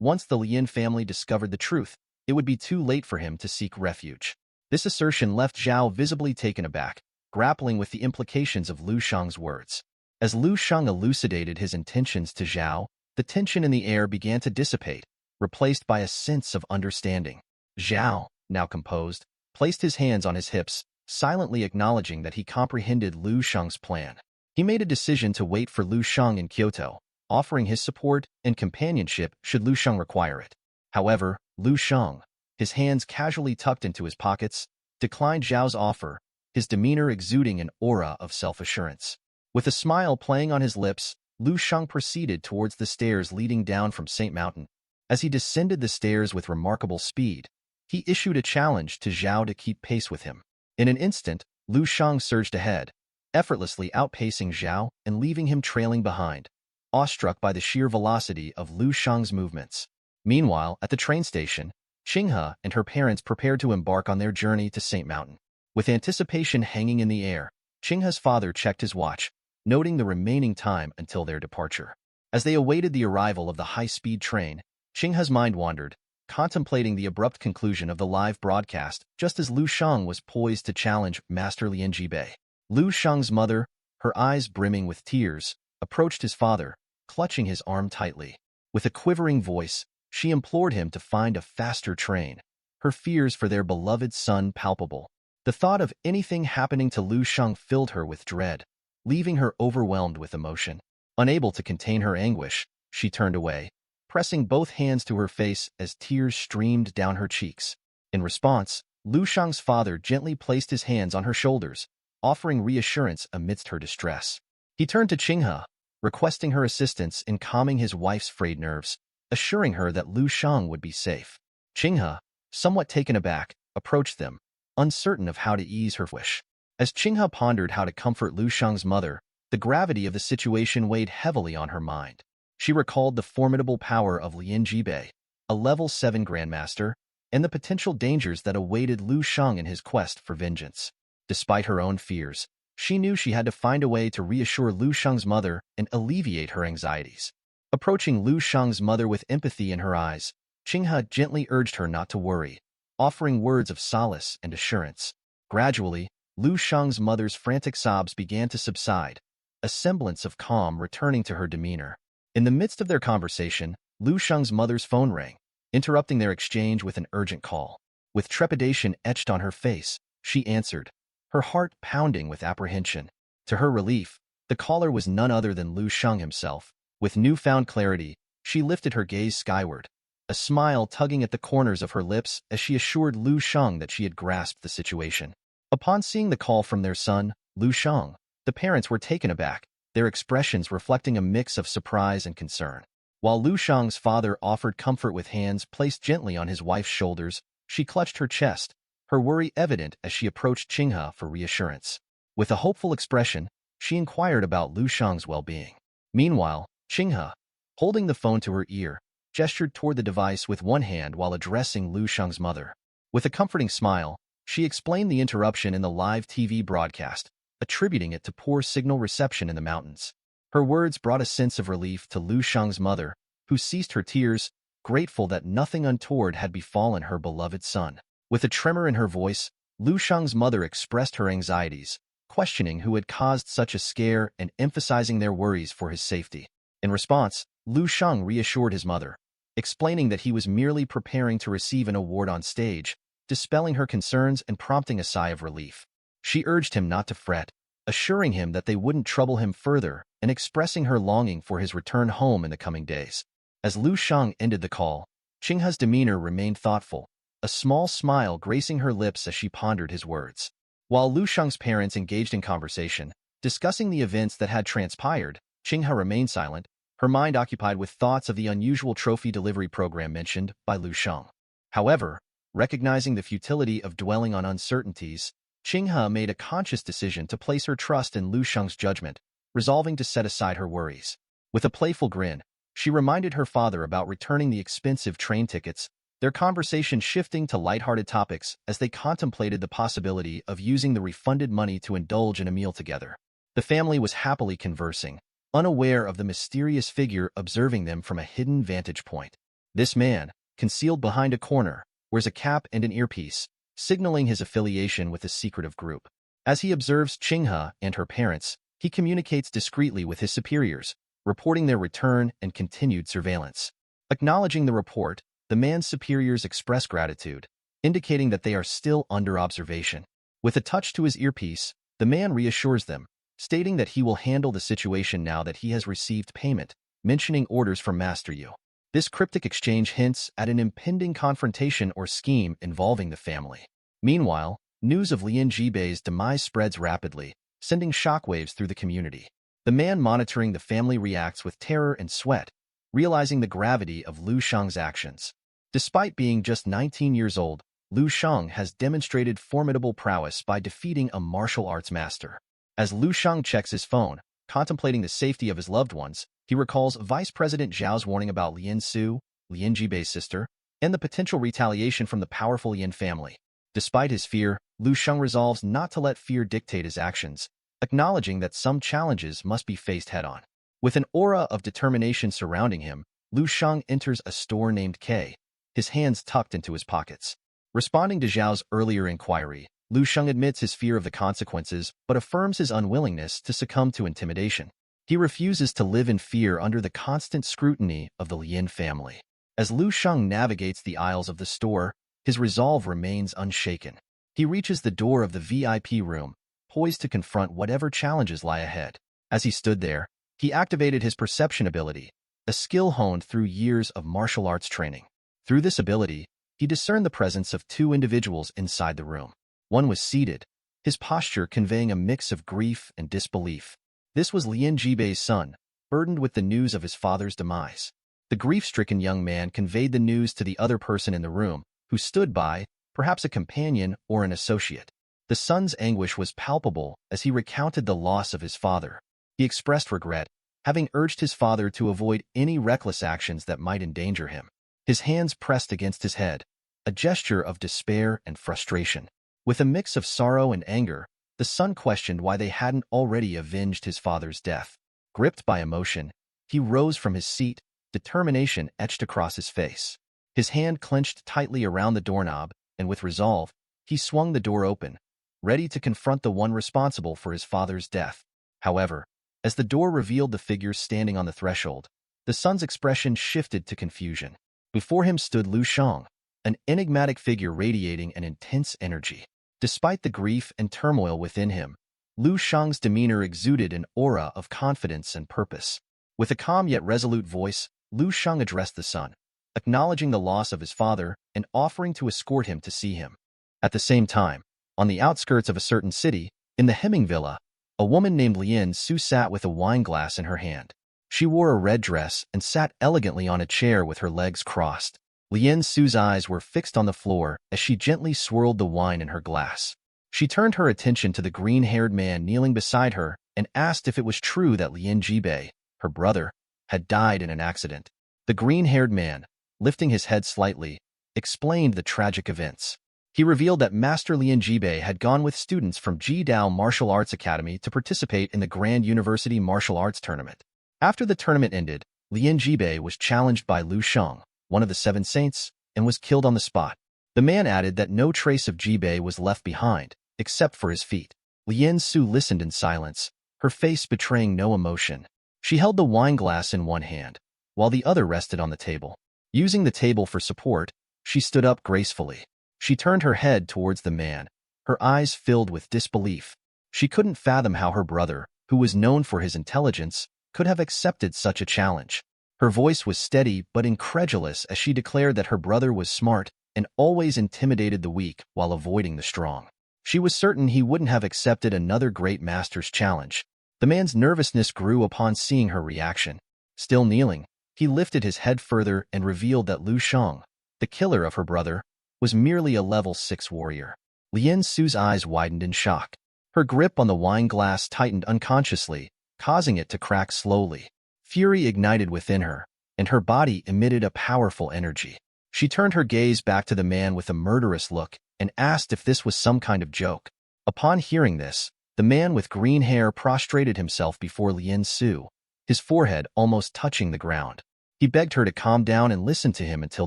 Once the Lin family discovered the truth, it would be too late for him to seek refuge. This assertion left Zhao visibly taken aback, grappling with the implications of Lu Sheng's words. As Lu Sheng elucidated his intentions to Zhao, the tension in the air began to dissipate, replaced by a sense of understanding. Zhao, now composed, placed his hands on his hips, silently acknowledging that he comprehended Lu Sheng's plan. He made a decision to wait for Lu Sheng in Kyoto, offering his support and companionship should Lu Sheng require it. However, Lu Sheng, his hands casually tucked into his pockets, declined Zhao's offer, his demeanor exuding an aura of self-assurance. With a smile playing on his lips, Lu Sheng proceeded towards the stairs leading down from Saint Mountain. As he descended the stairs with remarkable speed, he issued a challenge to Zhao to keep pace with him. In an instant, Lu Sheng surged ahead, effortlessly outpacing Zhao and leaving him trailing behind, awestruck by the sheer velocity of Lu Sheng's movements. Meanwhile, at the train station, Qinghe and her parents prepared to embark on their journey to Saint Mountain. With anticipation hanging in the air, Qinghe's father checked his watch, noting the remaining time until their departure. As they awaited the arrival of the high-speed train, Qinghe's mind wandered, contemplating the abrupt conclusion of the live broadcast just as Lu Sheng was poised to challenge Master Lin Jibei. Lu Sheng's mother, her eyes brimming with tears, approached his father, clutching his arm tightly. With a quivering voice, she implored him to find a faster train, her fears for their beloved son palpable. The thought of anything happening to Lu Sheng filled her with dread, leaving her overwhelmed with emotion. Unable to contain her anguish, she turned away, pressing both hands to her face as tears streamed down her cheeks. In response, Lu Sheng's father gently placed his hands on her shoulders, offering reassurance amidst her distress. He turned to Qinghe, requesting her assistance in calming his wife's frayed nerves, assuring her that Lu Sheng would be safe. Qinghe, somewhat taken aback, approached them, uncertain of how to ease her wish. As Qinghe pondered how to comfort Lu Sheng's mother, the gravity of the situation weighed heavily on her mind. She recalled the formidable power of Lin Jibei, a level 7 grandmaster, and the potential dangers that awaited Lu Sheng in his quest for vengeance. Despite her own fears, she knew she had to find a way to reassure Lu Sheng's mother and alleviate her anxieties. Approaching Lu Sheng's mother with empathy in her eyes, Qinghe gently urged her not to worry, offering words of solace and assurance. Gradually, Lu Sheng's mother's frantic sobs began to subside, a semblance of calm returning to her demeanor. In the midst of their conversation, Lu Sheng's mother's phone rang, interrupting their exchange with an urgent call. With trepidation etched on her face, she answered, her heart pounding with apprehension. To her relief, the caller was none other than Lu Sheng himself. With newfound clarity, she lifted her gaze skyward, a smile tugging at the corners of her lips as she assured Lu Sheng that she had grasped the situation. Upon seeing the call from their son, Lu Sheng, the parents were taken aback, their expressions reflecting a mix of surprise and concern. While Lu Sheng's father offered comfort with hands placed gently on his wife's shoulders, she clutched her chest, her worry evident as she approached Qinghe for reassurance. With a hopeful expression, she inquired about Lu Sheng's well-being. Meanwhile, Qinghe, holding the phone to her ear, gestured toward the device with one hand while addressing Lu Sheng's mother. With a comforting smile, She explained the interruption in the live TV broadcast, attributing it to poor signal reception in the mountains. Her words brought a sense of relief to Lu Sheng's mother, who ceased her tears, grateful that nothing untoward had befallen her beloved son. With a tremor in her voice, Lu Sheng's mother expressed her anxieties, questioning who had caused such a scare and emphasizing their worries for his safety. In response, Lu Sheng reassured his mother, explaining that he was merely preparing to receive an award on stage, dispelling her concerns and prompting a sigh of relief. She urged him not to fret, assuring him that they wouldn't trouble him further and expressing her longing for his return home in the coming days. As Lu Sheng ended the call, Qinghe's demeanor remained thoughtful, a small smile gracing her lips as she pondered his words. While Lu Sheng's parents engaged in conversation, discussing the events that had transpired, Qinghe remained silent, her mind occupied with thoughts of the unusual trophy delivery program mentioned by Lu Sheng. However, recognizing the futility of dwelling on uncertainties, Qinghe made a conscious decision to place her trust in Lu Sheng's judgment, resolving to set aside her worries. With a playful grin, she reminded her father about returning the expensive train tickets, their conversation shifting to lighthearted topics as they contemplated the possibility of using the refunded money to indulge in a meal together. The family was happily conversing, unaware of the mysterious figure observing them from a hidden vantage point. This man, concealed behind a corner, wears a cap and an earpiece, signaling his affiliation with a secretive group. As he observes Qinghe and her parents, he communicates discreetly with his superiors, reporting their return and continued surveillance. Acknowledging the report, the man's superiors express gratitude, indicating that they are still under observation. With a touch to his earpiece, the man reassures them, stating that he will handle the situation now that he has received payment, mentioning orders from Master Yu. This cryptic exchange hints at an impending confrontation or scheme involving the family. Meanwhile, news of Lin Jibei's demise spreads rapidly, sending shockwaves through the community. The man monitoring the family reacts with terror and sweat, realizing the gravity of Lu Sheng's actions. Despite being just 19 years old, Lu Sheng has demonstrated formidable prowess by defeating a martial arts master. As Lu Sheng checks his phone, contemplating the safety of his loved ones, he recalls Vice President Zhao's warning about Lin Su, Lin Jibei's sister, and the potential retaliation from the powerful Yin family. Despite his fear, Lu Sheng resolves not to let fear dictate his actions, acknowledging that some challenges must be faced head-on. With an aura of determination surrounding him, Lu Sheng enters a store named K, his hands tucked into his pockets. Responding to Zhao's earlier inquiry, Lu Sheng admits his fear of the consequences but affirms his unwillingness to succumb to intimidation. He refuses to live in fear under the constant scrutiny of the Lin family. As Lu Sheng navigates the aisles of the store, his resolve remains unshaken. He reaches the door of the VIP room, poised to confront whatever challenges lie ahead. As he stood there, he activated his perception ability, a skill honed through years of martial arts training. Through this ability, he discerned the presence of two individuals inside the room. One was seated, his posture conveying a mix of grief and disbelief. This was Lin Jibei's son, burdened with the news of his father's demise. The grief-stricken young man conveyed the news to the other person in the room, who stood by, perhaps a companion or an associate. The son's anguish was palpable as he recounted the loss of his father. He expressed regret, having urged his father to avoid any reckless actions that might endanger him. His hands pressed against his head, a gesture of despair and frustration. With a mix of sorrow and anger, the son questioned why they hadn't already avenged his father's death. Gripped by emotion, he rose from his seat, determination etched across his face. His hand clenched tightly around the doorknob, and with resolve, he swung the door open, ready to confront the one responsible for his father's death. However, as the door revealed the figure standing on the threshold, the son's expression shifted to confusion. Before him stood Lu Sheng, an enigmatic figure radiating an intense energy. Despite the grief and turmoil within him, Lu Sheng's demeanor exuded an aura of confidence and purpose. With a calm yet resolute voice, Lu Sheng addressed the son, acknowledging the loss of his father and offering to escort him to see him. At the same time, on the outskirts of a certain city, in the Hemming Villa, a woman named Lin Su sat with a wine glass in her hand. She wore a red dress and sat elegantly on a chair with her legs crossed. Lin Su's eyes were fixed on the floor as she gently swirled the wine in her glass. She turned her attention to the green-haired man kneeling beside her and asked if it was true that Lin Jibei, her brother, had died in an accident. The green-haired man, lifting his head slightly, explained the tragic events. He revealed that Master Lian Jibei had gone with students from Jidao Martial Arts Academy to participate in the Grand University Martial Arts Tournament. After the tournament ended, Lian Jibei was challenged by Lu Sheng, one of the Seven Saints, and was killed on the spot. The man added that no trace of Jibei was left behind, except for his feet. Lian Su listened in silence, her face betraying no emotion. She held the wine glass in one hand, while the other rested on the table. Using the table for support, she stood up gracefully. She turned her head towards the man, her eyes filled with disbelief. She couldn't fathom how her brother, who was known for his intelligence, could have accepted such a challenge. Her voice was steady but incredulous as she declared that her brother was smart and always intimidated the weak while avoiding the strong. She was certain he wouldn't have accepted another great master's challenge. The man's nervousness grew upon seeing her reaction. Still kneeling, he lifted his head further and revealed that Lu Sheng, the killer of her brother, was merely a level 6 warrior. Lian Su's eyes widened in shock. Her grip on the wine glass tightened unconsciously, causing it to crack slowly. Fury ignited within her, and her body emitted a powerful energy. She turned her gaze back to the man with a murderous look and asked if this was some kind of joke. Upon hearing this, the man with green hair prostrated himself before Lian Su, his forehead almost touching the ground. He begged her to calm down and listen to him until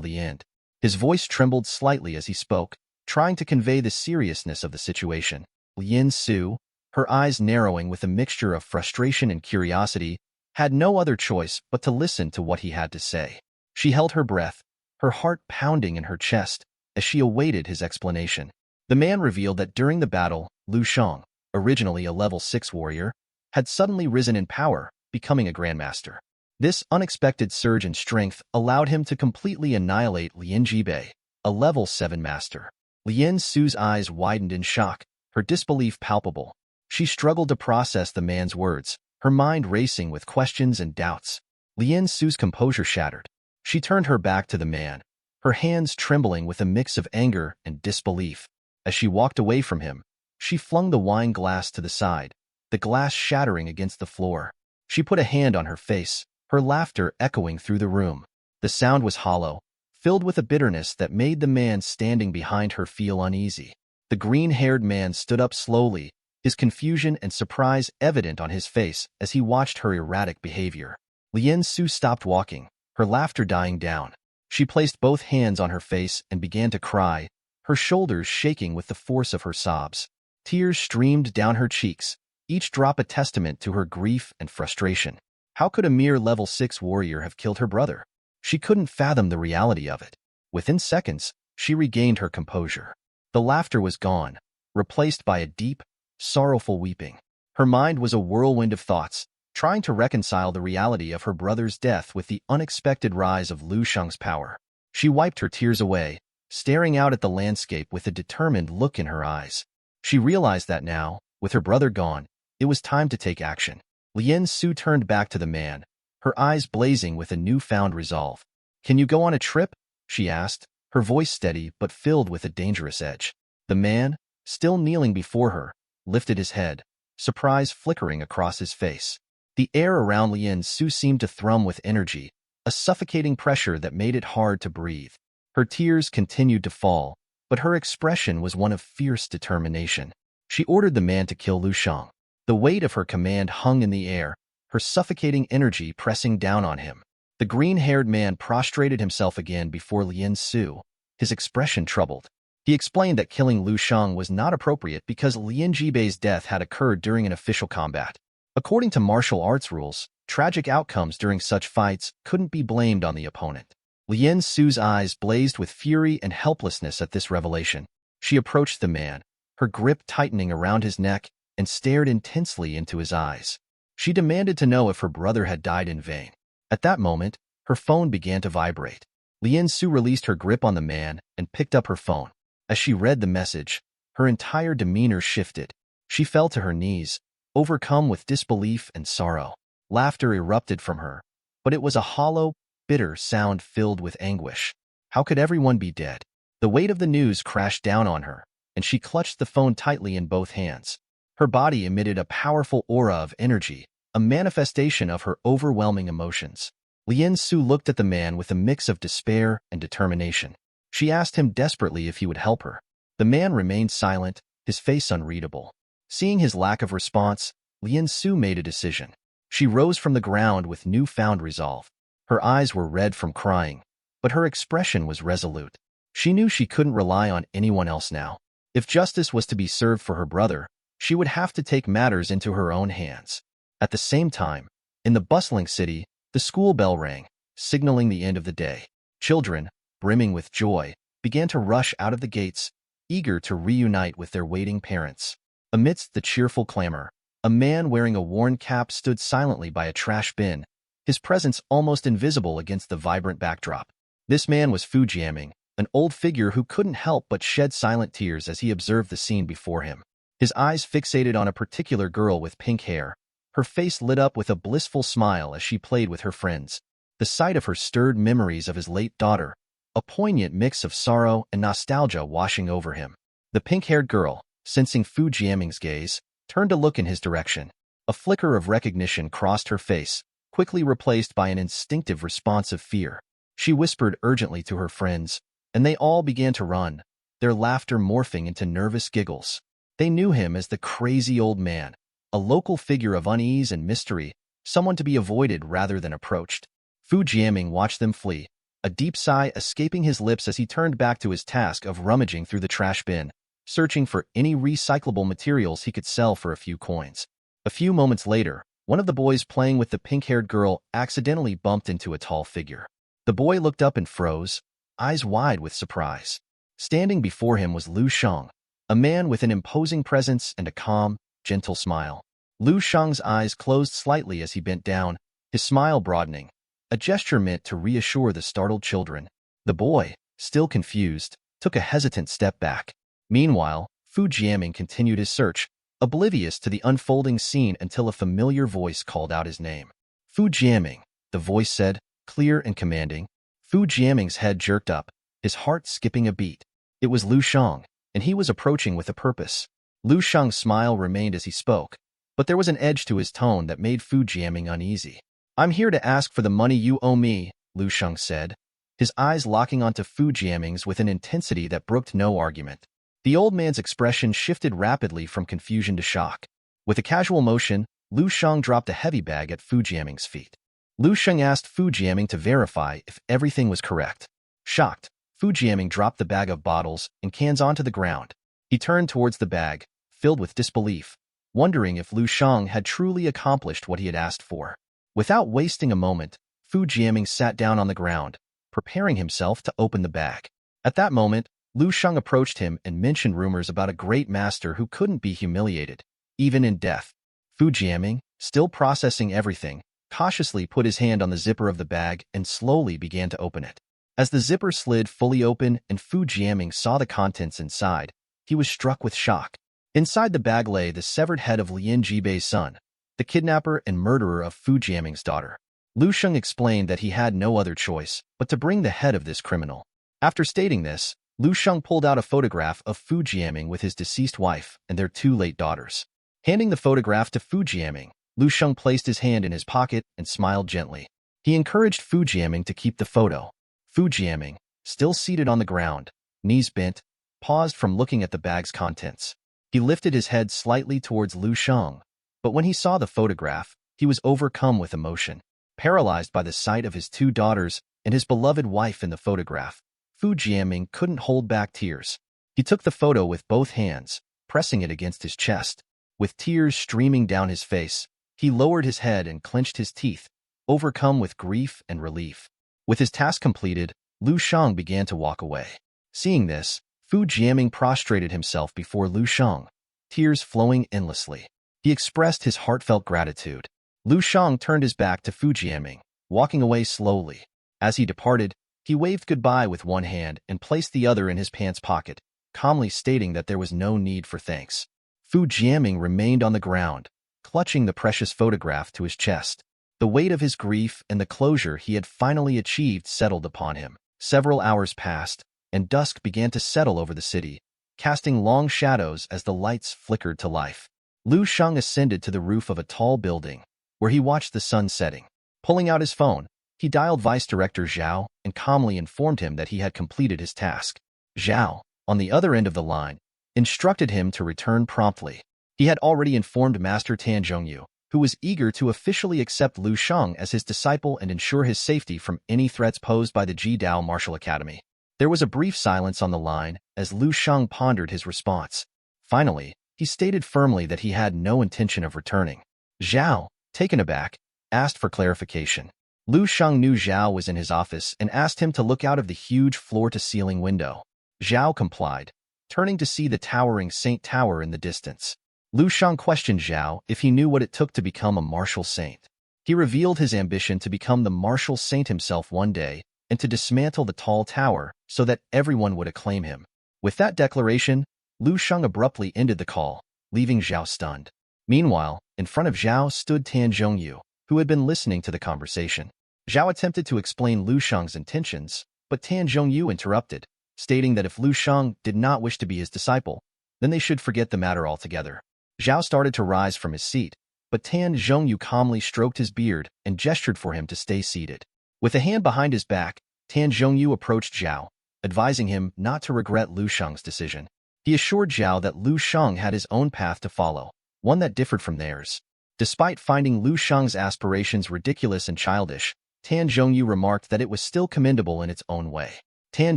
the end. His voice trembled slightly as he spoke, trying to convey the seriousness of the situation. Lian Su, her eyes narrowing with a mixture of frustration and curiosity, had no other choice but to listen to what he had to say. She held her breath, her heart pounding in her chest, as she awaited his explanation. The man revealed that during the battle, Lu Sheng, originally a level 6 warrior, had suddenly risen in power, becoming a grandmaster. This unexpected surge in strength allowed him to completely annihilate Lian Jibei, a level 7 master. Lian Su's eyes widened in shock, her disbelief palpable. She struggled to process the man's words, her mind racing with questions and doubts. Lian Su's composure shattered. She turned her back to the man, her hands trembling with a mix of anger and disbelief. As she walked away from him, she flung the wine glass to the side, the glass shattering against the floor. She put a hand on her face, her laughter echoing through the room. The sound was hollow, filled with a bitterness that made the man standing behind her feel uneasy. The green-haired man stood up slowly, his confusion and surprise evident on his face as he watched her erratic behavior. Lian Su stopped walking, her laughter dying down. She placed both hands on her face and began to cry, her shoulders shaking with the force of her sobs. Tears streamed down her cheeks, each drop a testament to her grief and frustration. How could a mere level 6 warrior have killed her brother? She couldn't fathom the reality of it. Within seconds, she regained her composure. The laughter was gone, replaced by a deep, sorrowful weeping. Her mind was a whirlwind of thoughts, trying to reconcile the reality of her brother's death with the unexpected rise of Lu Sheng's power. She wiped her tears away, staring out at the landscape with a determined look in her eyes. She realized that now, with her brother gone, it was time to take action. Lian Su turned back to the man, her eyes blazing with a newfound resolve. "Can you go on a trip?" she asked, her voice steady but filled with a dangerous edge. The man, still kneeling before her, lifted his head, surprise flickering across his face. The air around Lian Su seemed to thrum with energy, a suffocating pressure that made it hard to breathe. Her tears continued to fall, but her expression was one of fierce determination. She ordered the man to kill Lu Sheng. The weight of her command hung in the air, her suffocating energy pressing down on him. The green-haired man prostrated himself again before Lian Su, his expression troubled. He explained that killing Lu Sheng was not appropriate because Lian Jibei's death had occurred during an official combat. According to martial arts rules, tragic outcomes during such fights couldn't be blamed on the opponent. Lian Su's eyes blazed with fury and helplessness at this revelation. She approached the man, her grip tightening around his neck, and stared intensely into his eyes. She demanded to know if her brother had died in vain. At that moment, her phone began to vibrate. Lian Su released her grip on the man and picked up her phone. As she read the message, her entire demeanor shifted. She fell to her knees, overcome with disbelief and sorrow. Laughter erupted from her, but it was a hollow, bitter sound filled with anguish. How could everyone be dead? The weight of the news crashed down on her, and she clutched the phone tightly in both hands. Her body emitted a powerful aura of energy, a manifestation of her overwhelming emotions. Lian Su looked at the man with a mix of despair and determination. She asked him desperately if he would help her. The man remained silent, his face unreadable. Seeing his lack of response, Lian Su made a decision. She rose from the ground with newfound resolve. Her eyes were red from crying, but her expression was resolute. She knew she couldn't rely on anyone else now. If justice was to be served for her brother, she would have to take matters into her own hands. At the same time, in the bustling city, the school bell rang, signaling the end of the day. Children, brimming with joy, began to rush out of the gates, eager to reunite with their waiting parents. Amidst the cheerful clamor, a man wearing a worn cap stood silently by a trash bin, his presence almost invisible against the vibrant backdrop. This man was Fu Jiaming, an old figure who couldn't help but shed silent tears as he observed the scene before him. His eyes fixated on a particular girl with pink hair. Her face lit up with a blissful smile as she played with her friends. The sight of her stirred memories of his late daughter, a poignant mix of sorrow and nostalgia washing over him. The pink-haired girl, sensing Fu Jiaming's gaze, turned to look in his direction. A flicker of recognition crossed her face, quickly replaced by an instinctive response of fear. She whispered urgently to her friends, and they all began to run, their laughter morphing into nervous giggles. They knew him as the crazy old man, a local figure of unease and mystery, someone to be avoided rather than approached. Fu Jiaming watched them flee, a deep sigh escaping his lips as he turned back to his task of rummaging through the trash bin, searching for any recyclable materials he could sell for a few coins. A few moments later, one of the boys playing with the pink-haired girl accidentally bumped into a tall figure. The boy looked up and froze, eyes wide with surprise. Standing before him was Lu Shang, a man with an imposing presence and a calm, gentle smile. Lu Shang's eyes closed slightly as he bent down, his smile broadening, a gesture meant to reassure the startled children. The boy, still confused, took a hesitant step back. Meanwhile, Fu Jiaming continued his search, oblivious to the unfolding scene until a familiar voice called out his name. Fu Jiaming, the voice said, clear and commanding. Fu Jiaming's head jerked up, his heart skipping a beat. It was Lu Shang, and he was approaching with a purpose. Lu Shang's smile remained as he spoke, but there was an edge to his tone that made Fu Jiaming uneasy. "I'm here to ask for the money you owe me," Lu Shang said, his eyes locking onto Fu Jiaming's with an intensity that brooked no argument. The old man's expression shifted rapidly from confusion to shock. With a casual motion, Lu Shang dropped a heavy bag at Fu Jiaming's feet. Lu Shang asked Fu Jiaming to verify if everything was correct. Shocked, Fu Jiaming dropped the bag of bottles and cans onto the ground. He turned towards the bag, filled with disbelief, wondering if Lu Shang had truly accomplished what he had asked for. Without wasting a moment, Fu Jiaming sat down on the ground, preparing himself to open the bag. At that moment, Lu Shang approached him and mentioned rumors about a great master who couldn't be humiliated, even in death. Fu Jiaming, still processing everything, cautiously put his hand on the zipper of the bag and slowly began to open it. As the zipper slid fully open and Fu Jiaming saw the contents inside, he was struck with shock. Inside the bag lay the severed head of Lian Jibei's son, the kidnapper and murderer of Fu Jiaming's daughter. Lu Sheng explained that he had no other choice but to bring the head of this criminal. After stating this, Lu Sheng pulled out a photograph of Fu Jiaming with his deceased wife and their two late daughters. Handing the photograph to Fu Jiaming, Lu Sheng placed his hand in his pocket and smiled gently. He encouraged Fu Jiaming to keep the photo. Fu Jiaming, still seated on the ground, knees bent, paused from looking at the bag's contents. He lifted his head slightly towards Lu Sheng, but when he saw the photograph, he was overcome with emotion. Paralyzed by the sight of his two daughters and his beloved wife in the photograph, Fu Jiaming couldn't hold back tears. He took the photo with both hands, pressing it against his chest. With tears streaming down his face, he lowered his head and clenched his teeth, overcome with grief and relief. With his task completed, Lu Sheng began to walk away. Seeing this, Fu Jiaming prostrated himself before Lu Sheng, tears flowing endlessly. He expressed his heartfelt gratitude. Lu Sheng turned his back to Fu Jiaming, walking away slowly. As he departed, he waved goodbye with one hand and placed the other in his pants pocket, calmly stating that there was no need for thanks. Fu Jiaming remained on the ground, clutching the precious photograph to his chest. The weight of his grief and the closure he had finally achieved settled upon him. Several hours passed, and dusk began to settle over the city, casting long shadows as the lights flickered to life. Lu Sheng ascended to the roof of a tall building, where he watched the sun setting. Pulling out his phone, he dialed Vice Director Zhao and calmly informed him that he had completed his task. "Zhao, on the other end of the line, instructed him to return promptly. He had already informed Master Tan Zhongyu, who was eager to officially accept Lu Sheng as his disciple and ensure his safety from any threats posed by the Ji Dao Martial Academy. There was a brief silence on the line as Lu Sheng pondered his response. Finally, he stated firmly that he had no intention of returning. Zhao, taken aback, asked for clarification. Lu Sheng knew Zhao was in his office and asked him to look out of the huge floor-to-ceiling window. Zhao complied, turning to see the towering Saint Tower in the distance. Lu Sheng questioned Zhao if he knew what it took to become a martial saint. He revealed his ambition to become the martial saint himself one day and to dismantle the tall tower so that everyone would acclaim him. With that declaration, Lu Sheng abruptly ended the call, leaving Zhao stunned. Meanwhile, in front of Zhao stood Tan Zhongyu, who had been listening to the conversation. Zhao attempted to explain Lu Sheng's intentions, but Tan Zhongyu interrupted, stating that if Lu Sheng did not wish to be his disciple, then they should forget the matter altogether. Zhao started to rise from his seat, but Tan Zhongyu calmly stroked his beard and gestured for him to stay seated. With a hand behind his back, Tan Zhongyu approached Zhao, advising him not to regret Lu Sheng's decision. He assured Zhao that Lu Sheng had his own path to follow, one that differed from theirs. Despite finding Lu Sheng's aspirations ridiculous and childish, Tan Zhongyu remarked that it was still commendable in its own way. Tan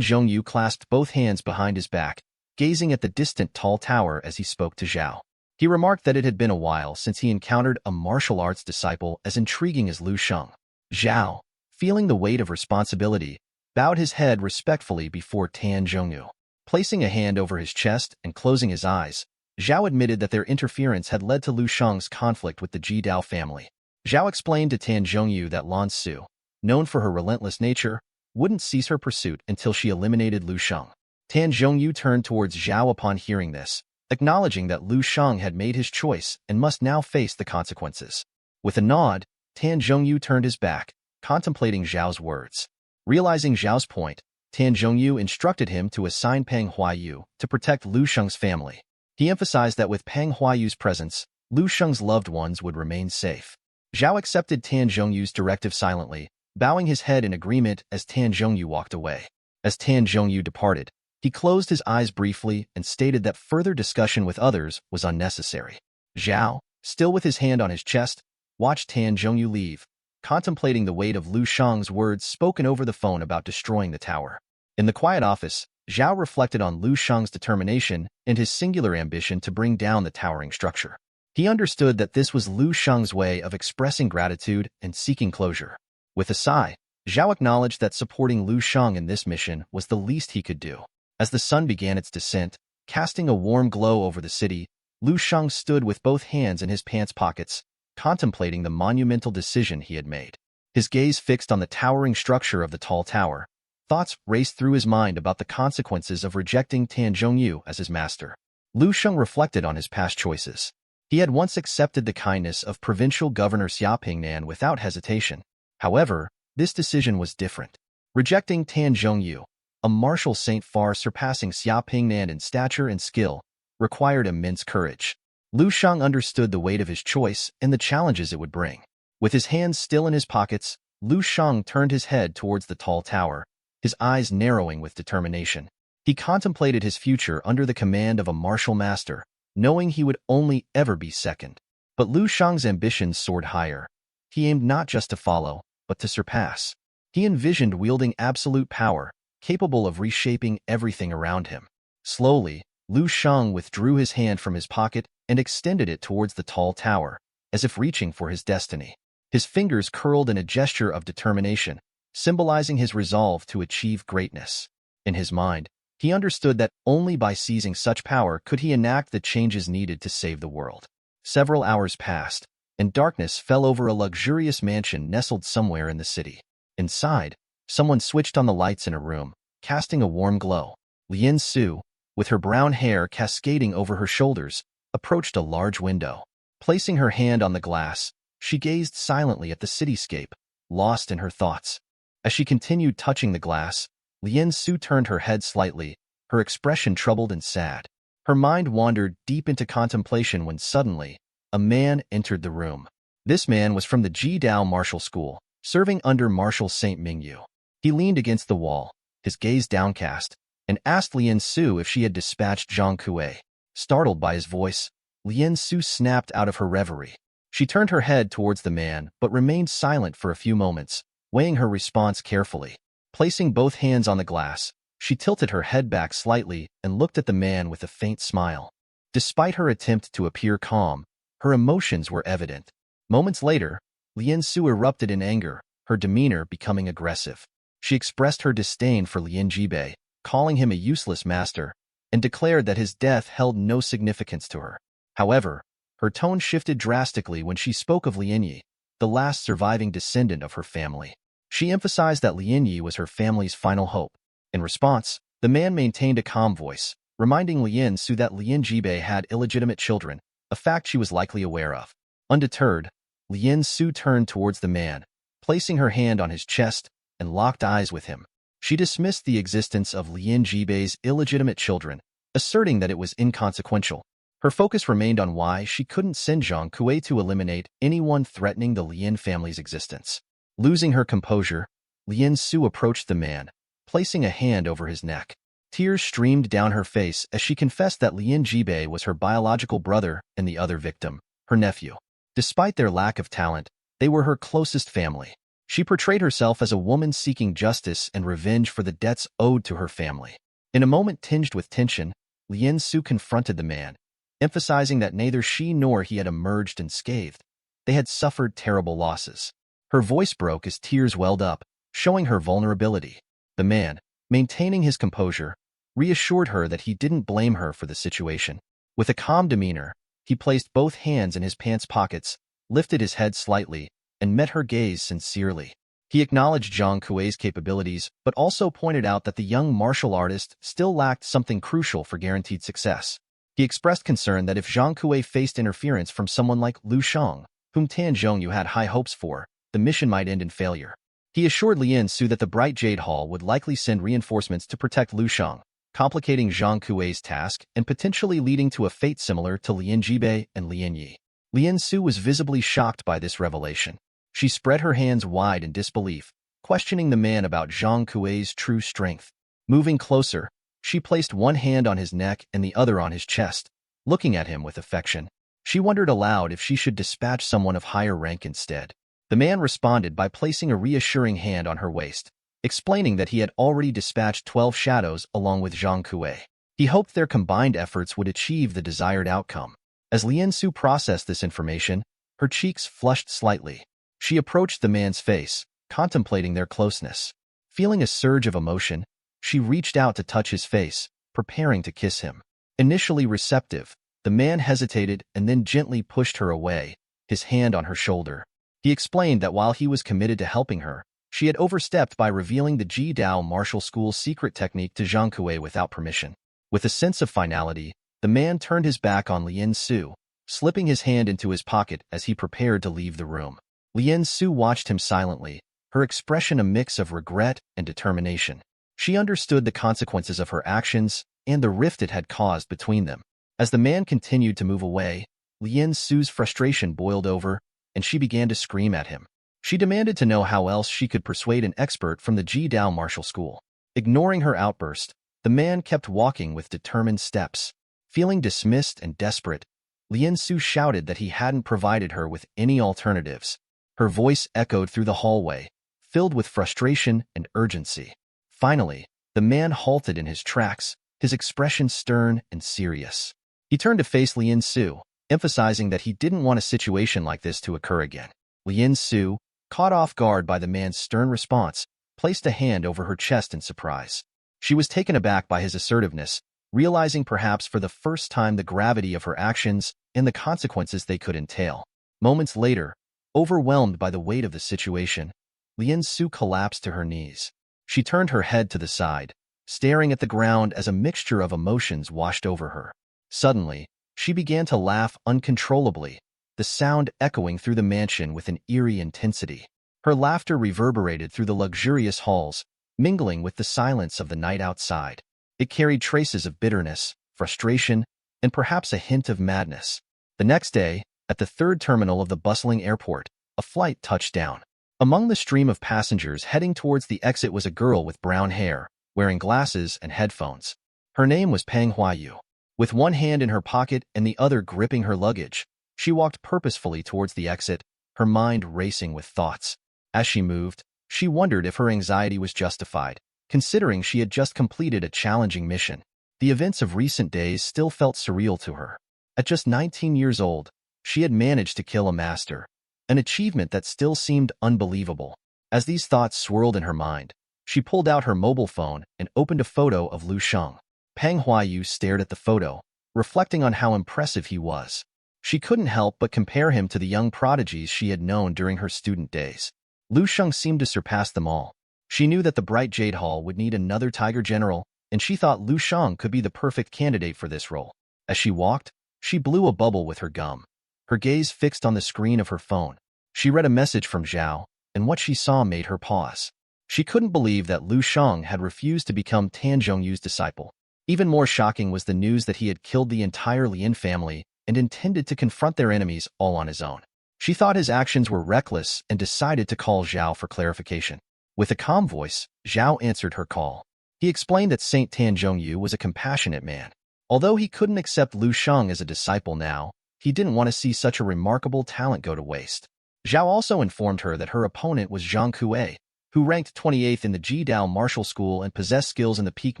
Zhongyu clasped both hands behind his back, gazing at the distant tall tower as he spoke to Zhao. He remarked that it had been a while since he encountered a martial arts disciple as intriguing as Lu Sheng. Zhao, feeling the weight of responsibility, bowed his head respectfully before Tan Zhongyu. Placing a hand over his chest and closing his eyes, Zhao admitted that their interference had led to Lu Sheng's conflict with the Ji Dao family. Zhao explained to Tan Zhongyu that Lan Su, known for her relentless nature, wouldn't cease her pursuit until she eliminated Lu Sheng. Tan Zhongyu turned towards Zhao upon hearing this, acknowledging that Lu Sheng had made his choice and must now face the consequences. With a nod, Tan Zhongyu turned his back, contemplating Zhao's words. Realizing Zhao's point, Tan Zhongyu instructed him to assign Peng Huayu to protect Lu Sheng's family. He emphasized that with Peng Huayu's presence, Lu Sheng's loved ones would remain safe. Zhao accepted Tan Zhongyu's directive silently, bowing his head in agreement as Tan Zhongyu walked away. As Tan Zhongyu departed, he closed his eyes briefly and stated that further discussion with others was unnecessary. Zhao, still with his hand on his chest, watched Tan Zhongyu leave, contemplating the weight of Lu Sheng's words spoken over the phone about destroying the tower. In the quiet office, Zhao reflected on Lu Sheng's determination and his singular ambition to bring down the towering structure. He understood that this was Lu Sheng's way of expressing gratitude and seeking closure. With a sigh, Zhao acknowledged that supporting Lu Sheng in this mission was the least he could do. As the sun began its descent, casting a warm glow over the city, Lu Sheng stood with both hands in his pants pockets, contemplating the monumental decision he had made. His gaze fixed on the towering structure of the tall tower. Thoughts raced through his mind about the consequences of rejecting Tan Zhongyu as his master. Lu Sheng reflected on his past choices. He had once accepted the kindness of Provincial Governor Xia Pingnan without hesitation. However, this decision was different. Rejecting Tan Zhongyu, a martial saint far surpassing Xia Pingnan in stature and skill, required immense courage. Lu Sheng understood the weight of his choice and the challenges it would bring. With his hands still in his pockets, Lu Sheng turned his head towards the tall tower, his eyes narrowing with determination. He contemplated his future under the command of a martial master, knowing he would only ever be second. But Lu Sheng's ambitions soared higher. He aimed not just to follow, but to surpass. He envisioned wielding absolute power, capable of reshaping everything around him. Slowly, Lu Sheng withdrew his hand from his pocket and extended it towards the tall tower, as if reaching for his destiny. His fingers curled in a gesture of determination, symbolizing his resolve to achieve greatness. In his mind, he understood that only by seizing such power could he enact the changes needed to save the world. Several hours passed, and darkness fell over a luxurious mansion nestled somewhere in the city. Inside, someone switched on the lights in a room, casting a warm glow. Lian Su, with her brown hair cascading over her shoulders, approached a large window. Placing her hand on the glass, she gazed silently at the cityscape, lost in her thoughts. As she continued touching the glass, Lian Su turned her head slightly, her expression troubled and sad. Her mind wandered deep into contemplation when suddenly, a man entered the room. This man was from the Ji Dao Martial School, serving under Marshal Saint Mingyu. He leaned against the wall, his gaze downcast, and asked Lien Su if she had dispatched Zhang Kuei. Startled by his voice, Lien Su snapped out of her reverie. She turned her head towards the man but remained silent for a few moments, weighing her response carefully. Placing both hands on the glass, she tilted her head back slightly and looked at the man with a faint smile. Despite her attempt to appear calm, her emotions were evident. Moments later, Lien Su erupted in anger, her demeanor becoming aggressive. She expressed her disdain for Lien Jibei, calling him a useless master, and declared that his death held no significance to her. However, her tone shifted drastically when she spoke of Lien Yi, the last surviving descendant of her family. She emphasized that Lien Yi was her family's final hope. In response, the man maintained a calm voice, reminding Lien Su that Lien Jibei had illegitimate children, a fact she was likely aware of. Undeterred, Lien Su turned towards the man, placing her hand on his chest and locked eyes with him. She dismissed the existence of Lien Jibei's illegitimate children, asserting that it was inconsequential. Her focus remained on why she couldn't send Zhang Kuei to eliminate anyone threatening the Lien family's existence. Losing her composure, Lien Su approached the man, placing a hand over his neck. Tears streamed down her face as she confessed that Lien Jibei was her biological brother and the other victim, her nephew. Despite their lack of talent, they were her closest family. She portrayed herself as a woman seeking justice and revenge for the debts owed to her family. In a moment tinged with tension, Lien Su confronted the man, emphasizing that neither she nor he had emerged unscathed. They had suffered terrible losses. Her voice broke as tears welled up, showing her vulnerability. The man, maintaining his composure, reassured her that he didn't blame her for the situation. With a calm demeanor, he placed both hands in his pants pockets, lifted his head slightly, and met her gaze sincerely. He acknowledged Zhang Kuei's capabilities, but also pointed out that the young martial artist still lacked something crucial for guaranteed success. He expressed concern that if Zhang Kuei faced interference from someone like Lu Shang, whom Tan Zhongyu had high hopes for, the mission might end in failure. He assured Lien Su that the Bright Jade Hall would likely send reinforcements to protect Lu Shang, complicating Zhang Kuei's task and potentially leading to a fate similar to Lien Jibei and Lien Yi. Lien Su was visibly shocked by this revelation. She spread her hands wide in disbelief, questioning the man about Zhang Kuei's true strength. Moving closer, she placed one hand on his neck and the other on his chest, looking at him with affection. She wondered aloud if she should dispatch someone of higher rank instead. The man responded by placing a reassuring hand on her waist, explaining that he had already dispatched 12 shadows along with Zhang Kuei. He hoped their combined efforts would achieve the desired outcome. As Lien Su processed this information, her cheeks flushed slightly. She approached the man's face, contemplating their closeness. Feeling a surge of emotion, she reached out to touch his face, preparing to kiss him. Initially receptive, the man hesitated and then gently pushed her away, his hand on her shoulder. He explained that while he was committed to helping her, she had overstepped by revealing the Ji Dao martial school's secret technique to Zhang Kuei without permission. With a sense of finality, the man turned his back on Lien Su, slipping his hand into his pocket as he prepared to leave the room. Lien Su watched him silently, her expression a mix of regret and determination. She understood the consequences of her actions and the rift it had caused between them. As the man continued to move away, Lien Su's frustration boiled over, and she began to scream at him. She demanded to know how else she could persuade an expert from the Ji Dao martial school. Ignoring her outburst, the man kept walking with determined steps. Feeling dismissed and desperate, Lien Su shouted that he hadn't provided her with any alternatives. Her voice echoed through the hallway, filled with frustration and urgency. Finally, the man halted in his tracks, his expression stern and serious. He turned to face Lien Su, emphasizing that he didn't want a situation like this to occur again. Lien Su, caught off guard by the man's stern response, placed a hand over her chest in surprise. She was taken aback by his assertiveness, realizing perhaps for the first time the gravity of her actions and the consequences they could entail. Moments later, overwhelmed by the weight of the situation, Lien Su collapsed to her knees. She turned her head to the side, staring at the ground as a mixture of emotions washed over her. Suddenly, she began to laugh uncontrollably, the sound echoing through the mansion with an eerie intensity. Her laughter reverberated through the luxurious halls, mingling with the silence of the night outside. It carried traces of bitterness, frustration, and perhaps a hint of madness. The next day, at the third terminal of the bustling airport, a flight touched down. Among the stream of passengers heading towards the exit was a girl with brown hair, wearing glasses and headphones. Her name was Manhwa. With one hand in her pocket and the other gripping her luggage, she walked purposefully towards the exit, her mind racing with thoughts. As she moved, she wondered if her anxiety was justified, considering she had just completed a challenging mission. The events of recent days still felt surreal to her. At just 19 years old, she had managed to kill a master, an achievement that still seemed unbelievable. As these thoughts swirled in her mind, she pulled out her mobile phone and opened a photo of Lu Sheng. Manhwa stared at the photo, reflecting on how impressive he was. She couldn't help but compare him to the young prodigies she had known during her student days. Lu Sheng seemed to surpass them all. She knew that the Bright Jade Hall would need another Tiger General, and she thought Lu Sheng could be the perfect candidate for this role. As she walked, she blew a bubble with her gum, her gaze fixed on the screen of her phone. She read a message from Zhao, and what she saw made her pause. She couldn't believe that Lu Sheng had refused to become Tan Zhongyu's disciple. Even more shocking was the news that he had killed the entire Lin family and intended to confront their enemies all on his own. She thought his actions were reckless and decided to call Zhao for clarification. With a calm voice, Zhao answered her call. He explained that Saint Tan Zhongyu was a compassionate man. Although he couldn't accept Lu Sheng as a disciple now, he didn't want to see such a remarkable talent go to waste. Zhao also informed her that her opponent was Zhang Kuei, who ranked 28th in the Jidao Martial School and possessed skills in the Peak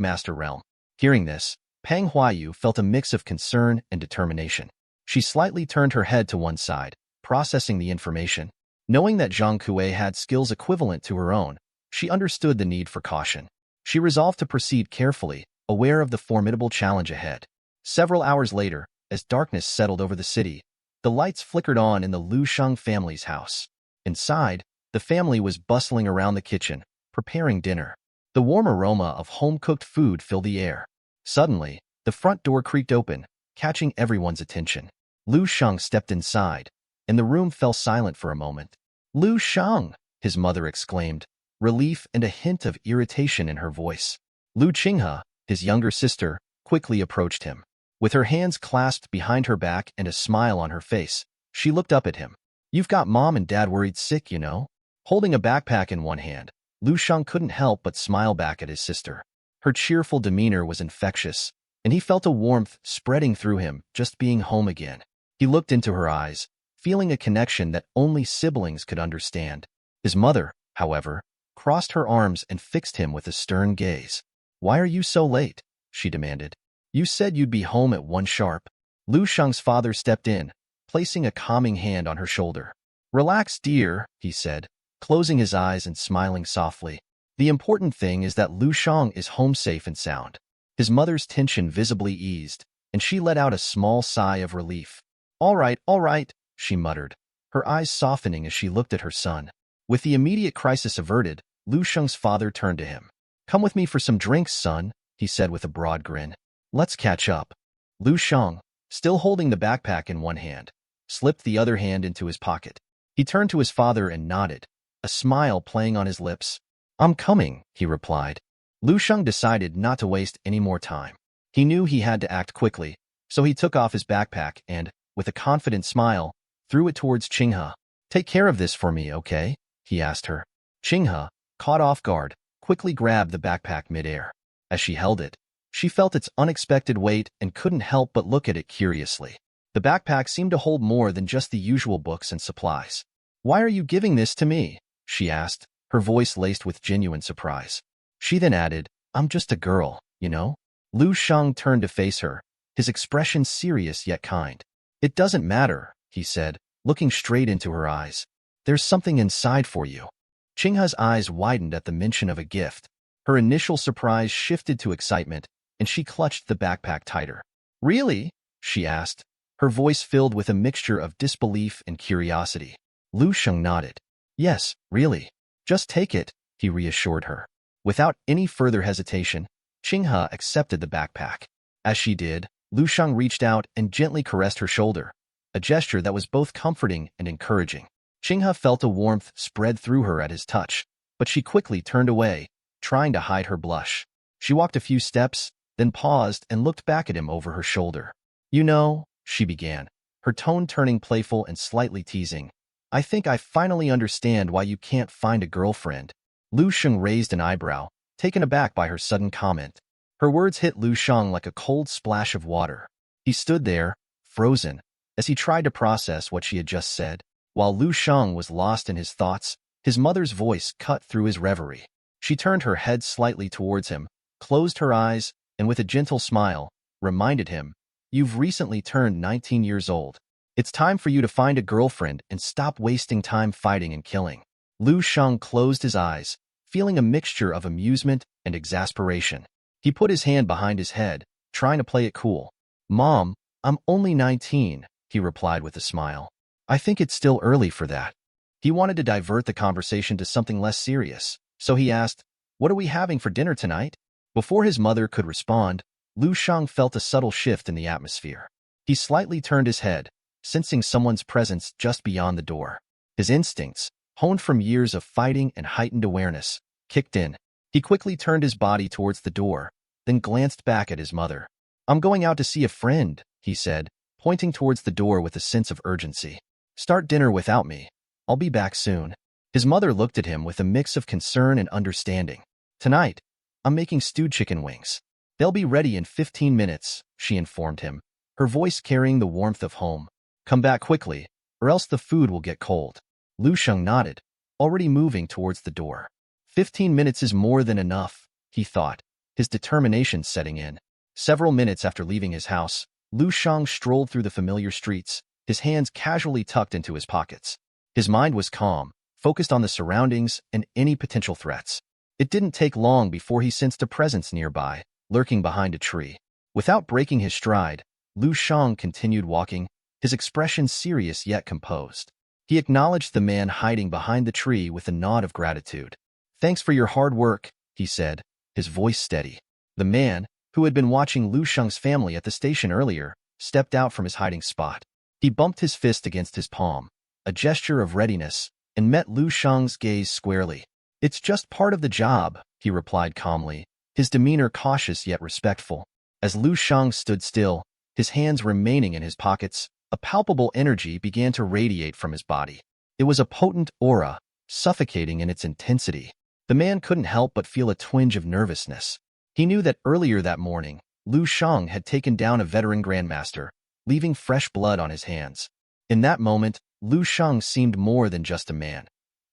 Master realm. Hearing this, Manhwa felt a mix of concern and determination. She slightly turned her head to one side, processing the information. Knowing that Zhang Kuei had skills equivalent to her own, she understood the need for caution. She resolved to proceed carefully, aware of the formidable challenge ahead. Several hours later, as darkness settled over the city, the lights flickered on in the Lu Sheng family's house. Inside, the family was bustling around the kitchen, preparing dinner. The warm aroma of home-cooked food filled the air. Suddenly, the front door creaked open, catching everyone's attention. Lu Sheng stepped inside, and the room fell silent for a moment. "Lu Sheng!" his mother exclaimed, relief and a hint of irritation in her voice. Lu Qinghe, his younger sister, quickly approached him. With her hands clasped behind her back and a smile on her face, she looked up at him. "You've got Mom and Dad worried sick, you know?" Holding a backpack in one hand, Lu Sheng couldn't help but smile back at his sister. Her cheerful demeanor was infectious, and he felt a warmth spreading through him just being home again. He looked into her eyes, feeling a connection that only siblings could understand. His mother, however, crossed her arms and fixed him with a stern gaze. "Why are you so late?" she demanded. "You said you'd be home at 1 sharp. Lu Sheng's father stepped in, placing a calming hand on her shoulder. "Relax, dear," he said, closing his eyes and smiling softly. "The important thing is that Lu Sheng is home safe and sound." His mother's tension visibly eased, and she let out a small sigh of relief. All right, she muttered, her eyes softening as she looked at her son. With the immediate crisis averted, Lu Sheng's father turned to him. "Come with me for some drinks, son," he said with a broad grin. "Let's catch up." Lu Sheng, still holding the backpack in one hand, slipped the other hand into his pocket. He turned to his father and nodded, a smile playing on his lips. "I'm coming," he replied. Lu Sheng decided not to waste any more time. He knew he had to act quickly, so he took off his backpack and, with a confident smile, threw it towards Qinghe. "Take care of this for me, okay?" he asked her. Qinghe, caught off guard, quickly grabbed the backpack midair. As she held it, she felt its unexpected weight and couldn't help but look at it curiously. The backpack seemed to hold more than just the usual books and supplies. "Why are you giving this to me?" she asked, her voice laced with genuine surprise. She then added, "I'm just a girl, you know?" Lu Sheng turned to face her, his expression serious yet kind. "It doesn't matter," he said, looking straight into her eyes. "There's something inside for you." Qinghe's eyes widened at the mention of a gift. Her initial surprise shifted to excitement, and she clutched the backpack tighter. "Really?" she asked, her voice filled with a mixture of disbelief and curiosity. Lu Sheng nodded. "Yes, really. Just take it," he reassured her. Without any further hesitation, Qinghe accepted the backpack. As she did, Lu Sheng reached out and gently caressed her shoulder, a gesture that was both comforting and encouraging. Qinghe felt a warmth spread through her at his touch, but she quickly turned away, trying to hide her blush. She walked a few steps, then paused and looked back at him over her shoulder. "You know," she began, her tone turning playful and slightly teasing, "I think I finally understand why you can't find a girlfriend." Lu Sheng raised an eyebrow, taken aback by her sudden comment. Her words hit Lu Shang like a cold splash of water. He stood there, frozen, as he tried to process what she had just said. While Lu Shang was lost in his thoughts, his mother's voice cut through his reverie. She turned her head slightly towards him, closed her eyes, and with a gentle smile, reminded him, "You've recently turned 19 years old. It's time for you to find a girlfriend and stop wasting time fighting and killing." Lu Shang closed his eyes, feeling a mixture of amusement and exasperation. He put his hand behind his head, trying to play it cool. "Mom, I'm only 19, he replied with a smile. "I think it's still early for that." He wanted to divert the conversation to something less serious, so he asked, "What are we having for dinner tonight?" Before his mother could respond, Lu Shang felt a subtle shift in the atmosphere. He slightly turned his head, sensing someone's presence just beyond the door. His instincts, honed from years of fighting and heightened awareness, kicked in. He quickly turned his body towards the door, then glanced back at his mother. "I'm going out to see a friend," he said, pointing towards the door with a sense of urgency. "Start dinner without me. I'll be back soon." His mother looked at him with a mix of concern and understanding. "Tonight, I'm making stewed chicken wings. They'll be ready in 15 minutes, she informed him, her voice carrying the warmth of home. "Come back quickly, or else the food will get cold." Lu Sheng nodded, already moving towards the door. 15 minutes is more than enough, he thought, his determination setting in. Several minutes after leaving his house, Lu Shang strolled through the familiar streets, his hands casually tucked into his pockets. His mind was calm, focused on the surroundings and any potential threats. It didn't take long before he sensed a presence nearby, lurking behind a tree. Without breaking his stride, Lu Shang continued walking, his expression serious yet composed. He acknowledged the man hiding behind the tree with a nod of gratitude. "Thanks for your hard work," he said, his voice steady. The man, who had been watching Lu Sheng's family at the station earlier, stepped out from his hiding spot. He bumped his fist against his palm, a gesture of readiness, and met Lu Sheng's gaze squarely. "It's just part of the job," he replied calmly, his demeanor cautious yet respectful. As Lu Sheng stood still, his hands remaining in his pockets, a palpable energy began to radiate from his body. It was a potent aura, suffocating in its intensity. The man couldn't help but feel a twinge of nervousness. He knew that earlier that morning, Lu Sheng had taken down a veteran grandmaster, leaving fresh blood on his hands. In that moment, Lu Sheng seemed more than just a man.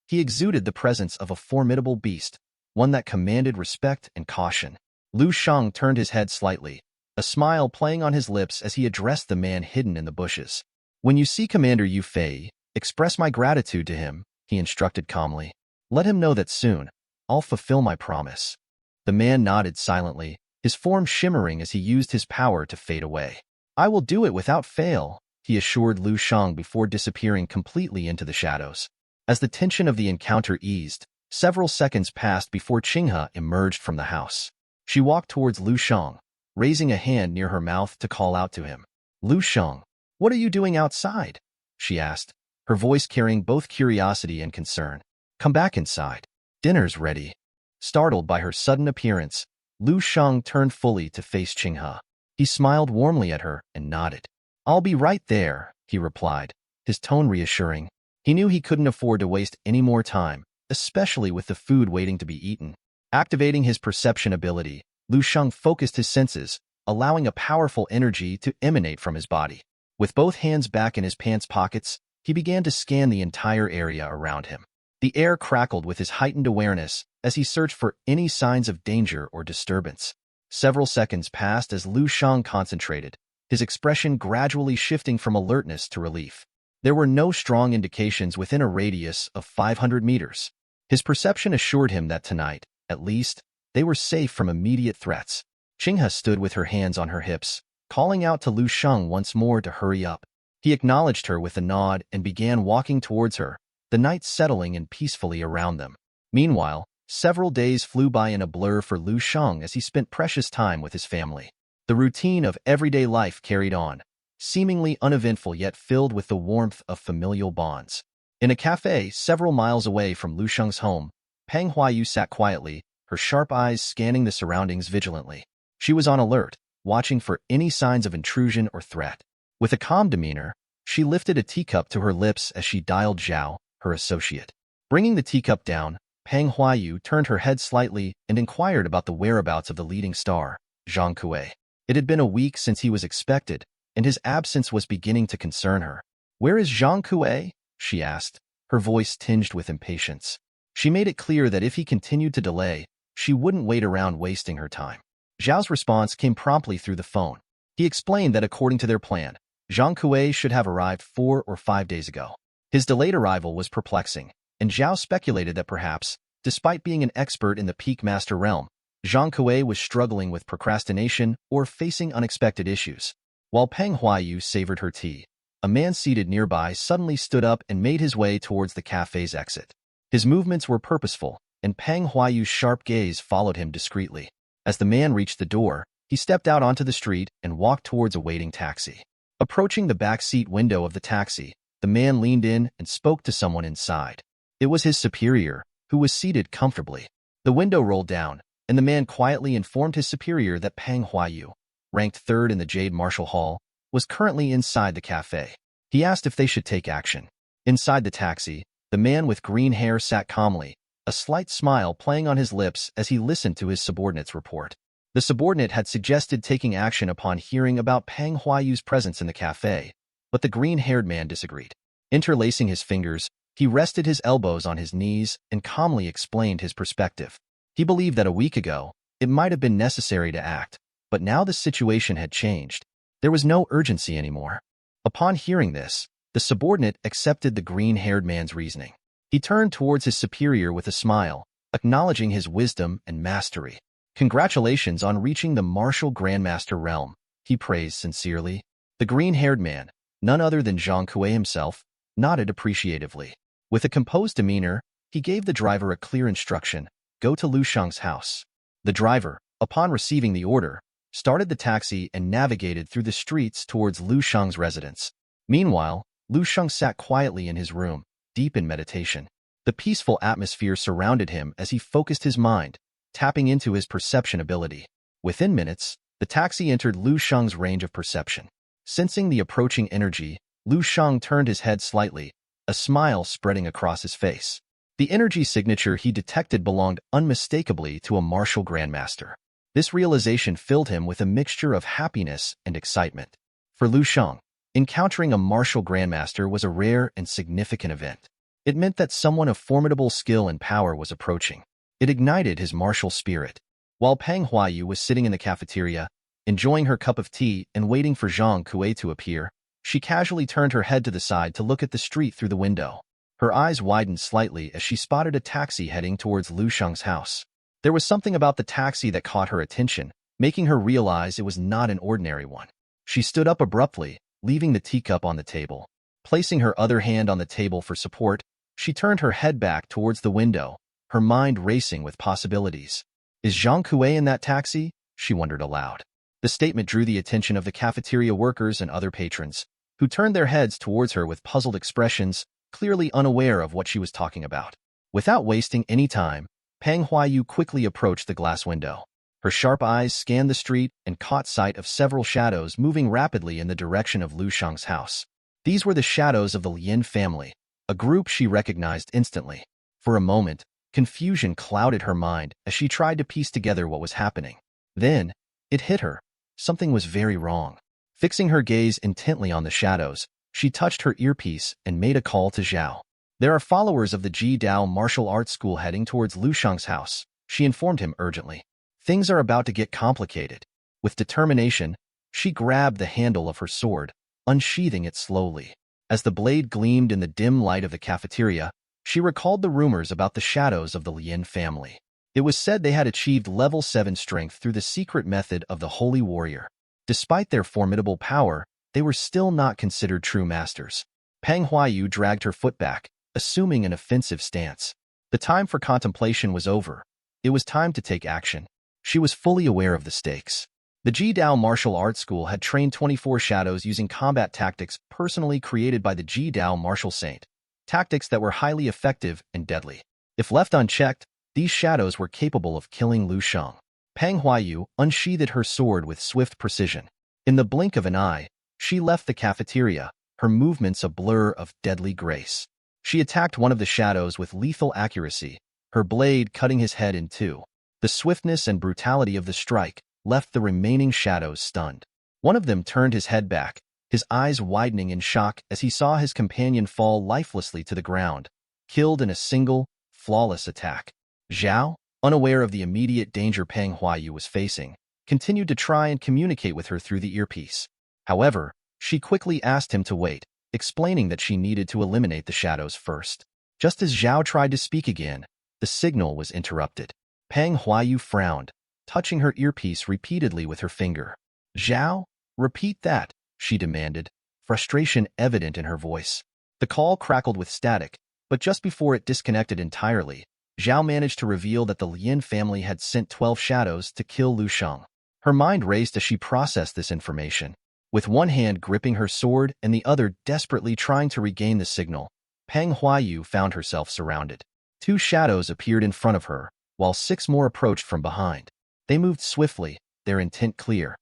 He exuded the presence of a formidable beast, one that commanded respect and caution. Lu Sheng turned his head slightly, a smile playing on his lips as he addressed the man hidden in the bushes. "When you see Commander Yu Fei, express my gratitude to him," he instructed calmly. "Let him know that soon, I'll fulfill my promise." The man nodded silently, his form shimmering as he used his power to fade away. "I will do it without fail," he assured Lu Sheng before disappearing completely into the shadows. As the tension of the encounter eased, several seconds passed before Qinghe emerged from the house. She walked towards Lu Sheng, raising a hand near her mouth to call out to him. "Lu Sheng, what are you doing outside?" she asked, her voice carrying both curiosity and concern. "Come back inside. Dinner's ready." Startled by her sudden appearance, Lu Sheng turned fully to face Qinghe. He smiled warmly at her and nodded. "I'll be right there," he replied, his tone reassuring. He knew he couldn't afford to waste any more time, especially with the food waiting to be eaten. Activating his perception ability, Lu Sheng focused his senses, allowing a powerful energy to emanate from his body. With both hands back in his pants pockets, he began to scan the entire area around him. The air crackled with his heightened awareness as he searched for any signs of danger or disturbance. Several seconds passed as Lu Sheng concentrated, his expression gradually shifting from alertness to relief. There were no strong indications within a radius of 500 meters. His perception assured him that tonight, at least, they were safe from immediate threats. Qinghe stood with her hands on her hips, calling out to Lu Sheng once more to hurry up. He acknowledged her with a nod and began walking towards her, the night settling in peacefully around them. Meanwhile, several days flew by in a blur for Lu Sheng as he spent precious time with his family. The routine of everyday life carried on, seemingly uneventful yet filled with the warmth of familial bonds. In a cafe several miles away from Lu Sheng's home, Peng Huayu sat quietly, her sharp eyes scanning the surroundings vigilantly. She was on alert, watching for any signs of intrusion or threat. With a calm demeanor, she lifted a teacup to her lips as she dialed Zhao, her associate. Bringing the teacup down, Pang Huayu turned her head slightly and inquired about the whereabouts of the leading star, Zhang Kuei. It had been a week since he was expected, and his absence was beginning to concern her. "Where is Zhang Kuei?" she asked, her voice tinged with impatience. She made it clear that if he continued to delay, she wouldn't wait around wasting her time. Zhao's response came promptly through the phone. He explained that according to their plan, Zhang Kuei should have arrived 4 or 5 days ago. His delayed arrival was perplexing, and Zhao speculated that perhaps, despite being an expert in the Peak Master realm, Zhang Kuei was struggling with procrastination or facing unexpected issues. While Peng Huayu savored her tea, a man seated nearby suddenly stood up and made his way towards the cafe's exit. His movements were purposeful, and Peng Huayu's sharp gaze followed him discreetly. As the man reached the door, he stepped out onto the street and walked towards a waiting taxi. Approaching the back seat window of the taxi, the man leaned in and spoke to someone inside. It was his superior, who was seated comfortably. The window rolled down, and the man quietly informed his superior that Peng Huayu, ranked third in the Jade Martial Hall, was currently inside the cafe. He asked if they should take action. Inside the taxi, the man with green hair sat calmly, a slight smile playing on his lips as he listened to his subordinate's report. The subordinate had suggested taking action upon hearing about Peng Huayu's presence in the cafe, but the green-haired man disagreed. Interlacing his fingers, he rested his elbows on his knees and calmly explained his perspective. He believed that a week ago, it might have been necessary to act, but now the situation had changed. There was no urgency anymore. Upon hearing this, the subordinate accepted the green-haired man's reasoning. He turned towards his superior with a smile, acknowledging his wisdom and mastery. "Congratulations on reaching the martial grandmaster realm," he praised sincerely. The green-haired man, none other than Zhang Kuei himself, nodded appreciatively. With a composed demeanor, he gave the driver a clear instruction: go to Lu Shang's house. The driver, upon receiving the order, started the taxi and navigated through the streets towards Lu Shang's residence. Meanwhile, Lu Shang sat quietly in his room, deep in meditation. The peaceful atmosphere surrounded him as he focused his mind, tapping into his perception ability. Within minutes, the taxi entered Lu Shang's range of perception. Sensing the approaching energy, Lu Shang turned his head slightly, a smile spreading across his face. The energy signature he detected belonged unmistakably to a martial grandmaster. This realization filled him with a mixture of happiness and excitement. For Lu Shang, encountering a martial grandmaster was a rare and significant event. It meant that someone of formidable skill and power was approaching. It ignited his martial spirit. While Peng Huayu was sitting in the cafeteria, enjoying her cup of tea and waiting for Zhang Kuei to appear, she casually turned her head to the side to look at the street through the window. Her eyes widened slightly as she spotted a taxi heading towards Lu Shang's house. There was something about the taxi that caught her attention, making her realize it was not an ordinary one. She stood up abruptly, leaving the teacup on the table. Placing her other hand on the table for support, she turned her head back towards the window, her mind racing with possibilities. "Is Zhang Kuei in that taxi?" she wondered aloud. The statement drew the attention of the cafeteria workers and other patrons, who turned their heads towards her with puzzled expressions, clearly unaware of what she was talking about. Without wasting any time, Peng Huayu quickly approached the glass window. Her sharp eyes scanned the street and caught sight of several shadows moving rapidly in the direction of Lu Shang's house. These were the shadows of the Lin family, a group she recognized instantly. For a moment, confusion clouded her mind as she tried to piece together what was happening. Then, it hit her. Something was very wrong. Fixing her gaze intently on the shadows, she touched her earpiece and made a call to Zhao. "There are followers of the Ji Dao martial arts school heading towards Lu Shang's house," she informed him urgently. "Things are about to get complicated." With determination, she grabbed the handle of her sword, unsheathing it slowly. As the blade gleamed in the dim light of the cafeteria, she recalled the rumors about the shadows of the Lin family. It was said they had achieved level 7 strength through the secret method of the Holy Warrior. Despite their formidable power, they were still not considered true masters. Peng Huayu dragged her foot back, assuming an offensive stance. The time for contemplation was over. It was time to take action. She was fully aware of the stakes. The Ji Dao Martial Arts School had trained 24 shadows using combat tactics personally created by the Ji Dao Martial Saint, tactics that were highly effective and deadly. If left unchecked, these shadows were capable of killing Lu Shang. Peng Huayu unsheathed her sword with swift precision. In the blink of an eye, she left the cafeteria, her movements a blur of deadly grace. She attacked one of the shadows with lethal accuracy, her blade cutting his head in two. The swiftness and brutality of the strike left the remaining shadows stunned. One of them turned his head back, his eyes widening in shock as he saw his companion fall lifelessly to the ground, killed in a single, flawless attack. Zhao, unaware of the immediate danger Peng Huayu was facing, continued to try and communicate with her through the earpiece. However, she quickly asked him to wait, explaining that she needed to eliminate the shadows first. Just as Zhao tried to speak again, the signal was interrupted. Peng Huayu frowned, touching her earpiece repeatedly with her finger. "Zhao, repeat that," she demanded, frustration evident in her voice. The call crackled with static, but just before it disconnected entirely, Zhao managed to reveal that the Lin family had sent 12 shadows to kill Lu Sheng. Her mind raced as she processed this information. With one hand gripping her sword and the other desperately trying to regain the signal, Peng Huayu found herself surrounded. 2 shadows appeared in front of her, while 6 more approached from behind. They moved swiftly, their intent clear.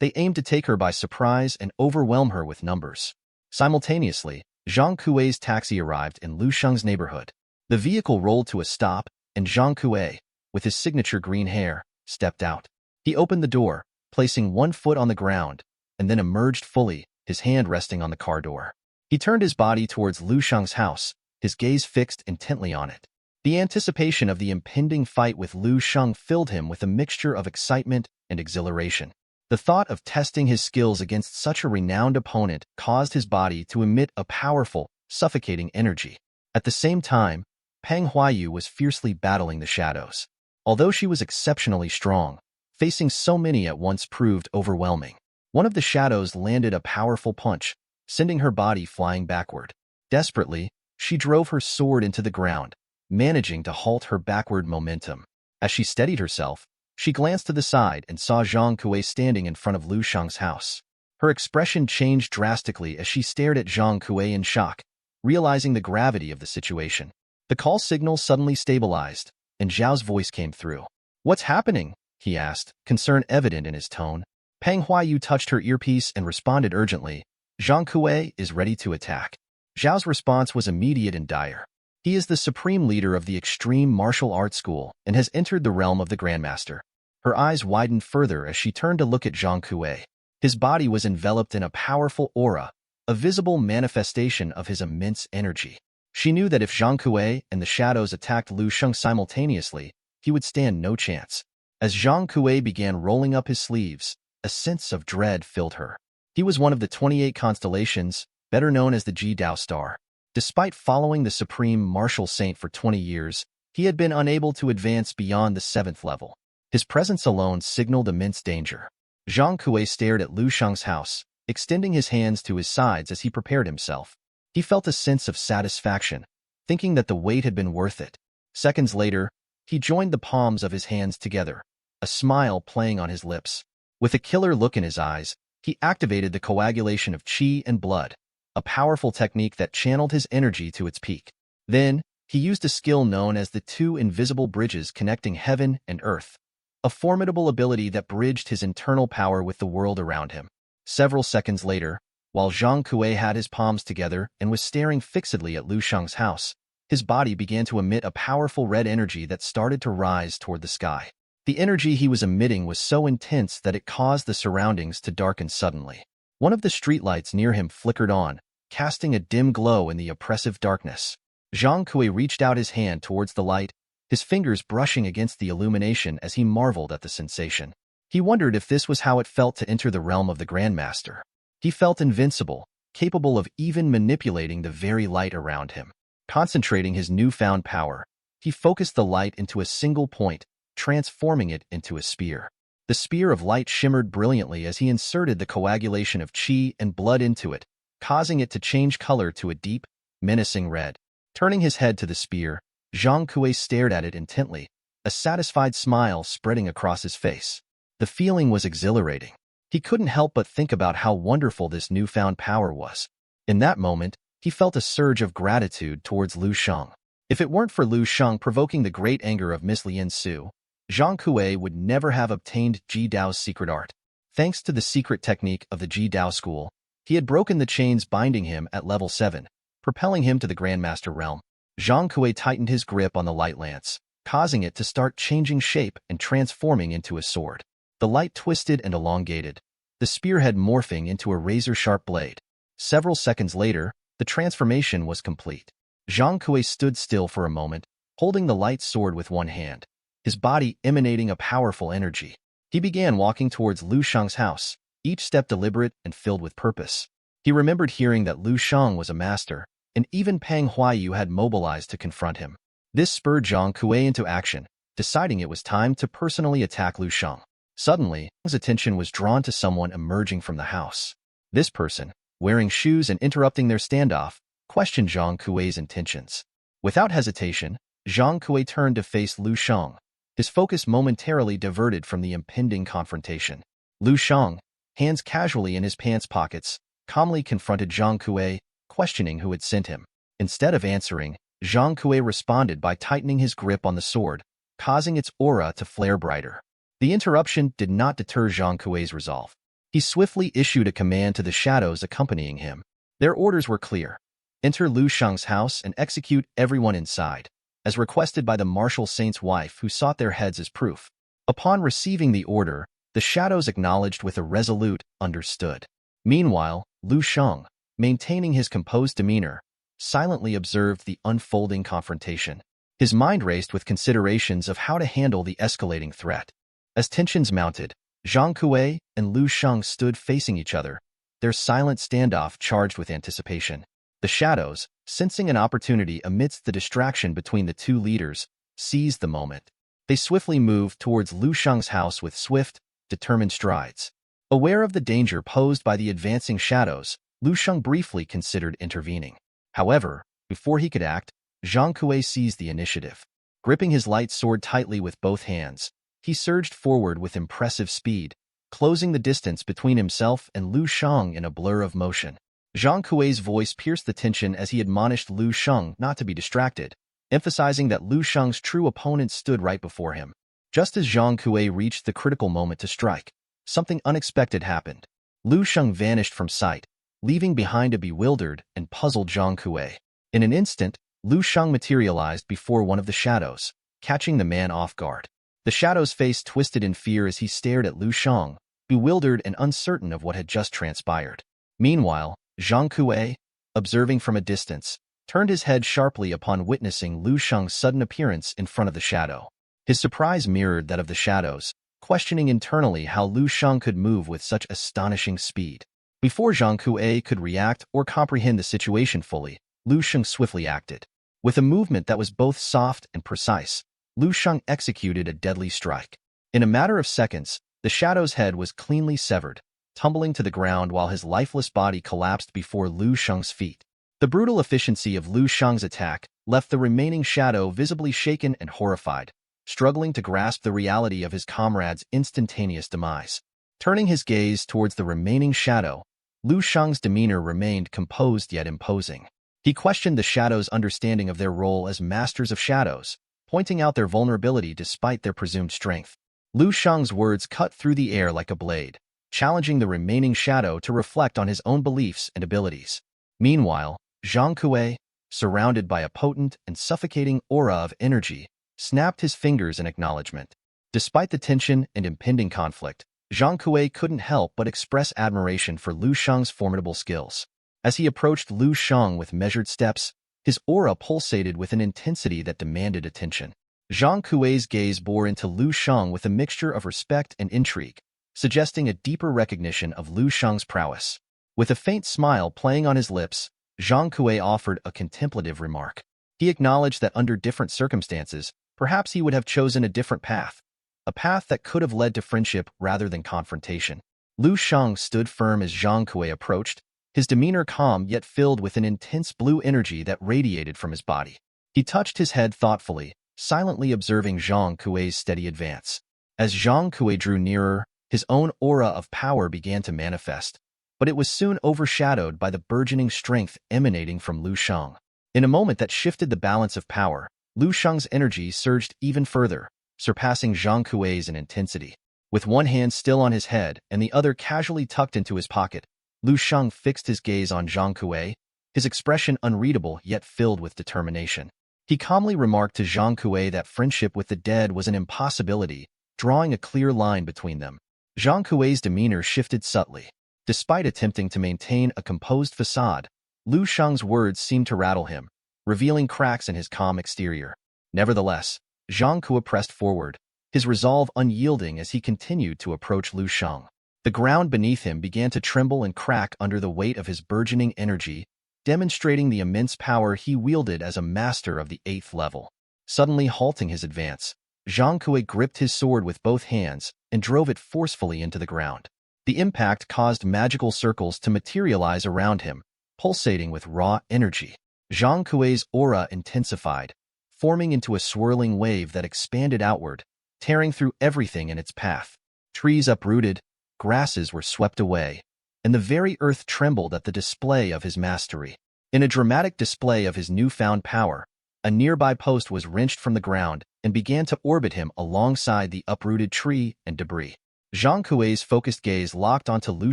They aimed to take her by surprise and overwhelm her with numbers. Simultaneously, Zhang Kuei's taxi arrived in Lu Sheng's neighborhood. The vehicle rolled to a stop, and Zhang Kuei, with his signature green hair, stepped out. He opened the door, placing one foot on the ground, and then emerged fully, his hand resting on the car door. He turned his body towards Lu Sheng's house, his gaze fixed intently on it. The anticipation of the impending fight with Lu Sheng filled him with a mixture of excitement and exhilaration. The thought of testing his skills against such a renowned opponent caused his body to emit a powerful, suffocating energy. At the same time, Peng Huayu was fiercely battling the shadows. Although she was exceptionally strong, facing so many at once proved overwhelming. One of the shadows landed a powerful punch, sending her body flying backward. Desperately, she drove her sword into the ground, managing to halt her backward momentum. As she steadied herself, she glanced to the side and saw Zhang Kuei standing in front of Lu Sheng's house. Her expression changed drastically as she stared at Zhang Kuei in shock, realizing the gravity of the situation. The call signal suddenly stabilized, and Zhao's voice came through. "What's happening?" he asked, concern evident in his tone. Peng Huayu touched her earpiece and responded urgently, "Zhang Kuei is ready to attack." Zhao's response was immediate and dire. He is the supreme leader of the extreme martial arts school and has entered the realm of the Grandmaster. Her eyes widened further as she turned to look at Zhang Kuei. His body was enveloped in a powerful aura, a visible manifestation of his immense energy. She knew that if Zhang Kuei and the shadows attacked Lu Sheng simultaneously, he would stand no chance. As Zhang Kuei began rolling up his sleeves, a sense of dread filled her. He was one of the 28 constellations, better known as the Ji-Dao star. Despite following the supreme martial saint for 20 years, he had been unable to advance beyond the 7th level. His presence alone signaled immense danger. Zhang Kuei stared at Lu Sheng's house, extending his hands to his sides as he prepared himself. He felt a sense of satisfaction, thinking that the wait had been worth it. Seconds later, he joined the palms of his hands together, a smile playing on his lips. With a killer look in his eyes, he activated the coagulation of qi and blood, a powerful technique that channeled his energy to its peak. Then, he used a skill known as the 2 invisible bridges connecting heaven and earth, a formidable ability that bridged his internal power with the world around him. Several seconds later, while Zhang Kuei had his palms together and was staring fixedly at Lu Sheng's house, his body began to emit a powerful red energy that started to rise toward the sky. The energy he was emitting was so intense that it caused the surroundings to darken suddenly. One of the streetlights near him flickered on, casting a dim glow in the oppressive darkness. Zhang Kuei reached out his hand towards the light, his fingers brushing against the illumination as he marveled at the sensation. He wondered if this was how it felt to enter the realm of the Grandmaster. He felt invincible, capable of even manipulating the very light around him. Concentrating his newfound power, he focused the light into a single point, transforming it into a spear. The spear of light shimmered brilliantly as he inserted the coagulation of qi and blood into it, causing it to change color to a deep, menacing red. Turning his head to the spear, Zhang Kuei stared at it intently, a satisfied smile spreading across his face. The feeling was exhilarating. He couldn't help but think about how wonderful this newfound power was. In that moment, he felt a surge of gratitude towards Lu Sheng. If it weren't for Lu Sheng provoking the great anger of Miss Lien Su, Zhang Kuei would never have obtained Ji-Dao's secret art. Thanks to the secret technique of the Ji-Dao school, he had broken the chains binding him at level 7, propelling him to the Grandmaster realm. Zhang Kuei tightened his grip on the light lance, causing it to start changing shape and transforming into a sword. The light twisted and elongated, the spearhead morphing into a razor-sharp blade. Several seconds later, the transformation was complete. Zhang Kui stood still for a moment, holding the light sword with one hand, his body emanating a powerful energy. He began walking towards Lu Shang's house, each step deliberate and filled with purpose. He remembered hearing that Lu Shang was a master, and even Pang Huayu had mobilized to confront him. This spurred Zhang Kui into action, deciding it was time to personally attack Lu Shang. Suddenly, his attention was drawn to someone emerging from the house. This person, wearing shoes and interrupting their standoff, questioned Zhang Kui's intentions. Without hesitation, Zhang Kui turned to face Lu Shang, his focus momentarily diverted from the impending confrontation. Lu Shang, hands casually in his pants pockets, calmly confronted Zhang Kui, questioning who had sent him. Instead of answering, Zhang Kui responded by tightening his grip on the sword, causing its aura to flare brighter. The interruption did not deter Zhang Kui's resolve. He swiftly issued a command to the shadows accompanying him. Their orders were clear. Enter Lu Shang's house and execute everyone inside, as requested by the martial saint's wife who sought their heads as proof. Upon receiving the order, the shadows acknowledged with a resolute, understood. Meanwhile, Lu Shang, maintaining his composed demeanor, silently observed the unfolding confrontation. His mind raced with considerations of how to handle the escalating threat. As tensions mounted, Zhang Kui and Lu Shang stood facing each other, their silent standoff charged with anticipation. The shadows, sensing an opportunity amidst the distraction between the two leaders, seized the moment. They swiftly moved towards Lu Shang's house with swift, determined strides. Aware of the danger posed by the advancing shadows, Lu Shang briefly considered intervening. However, before he could act, Zhang Kui seized the initiative. Gripping his light sword tightly with both hands, he surged forward with impressive speed, closing the distance between himself and Lu Shang in a blur of motion. Zhang Kui's voice pierced the tension as he admonished Lu Shang not to be distracted, emphasizing that Lu Shang's true opponent stood right before him. Just as Zhang Kui reached the critical moment to strike, something unexpected happened. Lu Shang vanished from sight, leaving behind a bewildered and puzzled Zhang Kui. In an instant, Lu Shang materialized before one of the shadows, catching the man off guard. The shadow's face twisted in fear as he stared at Lu Shang, bewildered and uncertain of what had just transpired. Meanwhile, Zhang Kui, observing from a distance, turned his head sharply upon witnessing Lu Shang's sudden appearance in front of the shadow. His surprise mirrored that of the shadows, questioning internally how Lu Shang could move with such astonishing speed. Before Zhang Kui could react or comprehend the situation fully, Lu Shang swiftly acted. With a movement that was both soft and precise, Lu Shang executed a deadly strike. In a matter of seconds, the shadow's head was cleanly severed, tumbling to the ground while his lifeless body collapsed before Lu Shang's feet. The brutal efficiency of Lu Shang's attack left the remaining shadow visibly shaken and horrified, struggling to grasp the reality of his comrade's instantaneous demise. Turning his gaze towards the remaining shadow, Lu Shang's demeanor remained composed yet imposing. He questioned the shadows' understanding of their role as masters of shadows, pointing out their vulnerability despite their presumed strength. Lu Shang's words cut through the air like a blade, challenging the remaining shadow to reflect on his own beliefs and abilities. Meanwhile, Zhang Kui, surrounded by a potent and suffocating aura of energy, snapped his fingers in acknowledgement. Despite the tension and impending conflict, Zhang Kui couldn't help but express admiration for Lu Shang's formidable skills. As he approached Lu Shang with measured steps, his aura pulsated with an intensity that demanded attention. Zhang Kui's gaze bore into Lu Shang with a mixture of respect and intrigue, suggesting a deeper recognition of Lu Shang's prowess. With a faint smile playing on his lips, Zhang Kui offered a contemplative remark. He acknowledged that under different circumstances, perhaps he would have chosen a different path, a path that could have led to friendship rather than confrontation. Lu Shang stood firm as Zhang Kui approached, his demeanor calm yet filled with an intense blue energy that radiated from his body. He touched his head thoughtfully, silently observing Zhang Kui's steady advance. As Zhang Kui drew nearer, his own aura of power began to manifest, but it was soon overshadowed by the burgeoning strength emanating from Lu Shang. In a moment that shifted the balance of power, Lu Shang's energy surged even further, surpassing Zhang Kui's in intensity. With one hand still on his head and the other casually tucked into his pocket, Lu Shang fixed his gaze on Zhang Kui, his expression unreadable yet filled with determination. He calmly remarked to Zhang Kuei that friendship with the dead was an impossibility, drawing a clear line between them. Zhang Kuei's demeanor shifted subtly. Despite attempting to maintain a composed facade, Lu Sheng's words seemed to rattle him, revealing cracks in his calm exterior. Nevertheless, Zhang Kuei pressed forward, his resolve unyielding as he continued to approach Lu Sheng. The ground beneath him began to tremble and crack under the weight of his burgeoning energy, demonstrating the immense power he wielded as a master of the 8th level. Suddenly halting his advance, Zhang Kuei gripped his sword with both hands and drove it forcefully into the ground. The impact caused magical circles to materialize around him, pulsating with raw energy. Zhang Kuei's aura intensified, forming into a swirling wave that expanded outward, tearing through everything in its path. Trees uprooted, grasses were swept away, and the very earth trembled at the display of his mastery. In a dramatic display of his newfound power, a nearby post was wrenched from the ground and began to orbit him alongside the uprooted tree and debris. Zhang Kuei's focused gaze locked onto Lu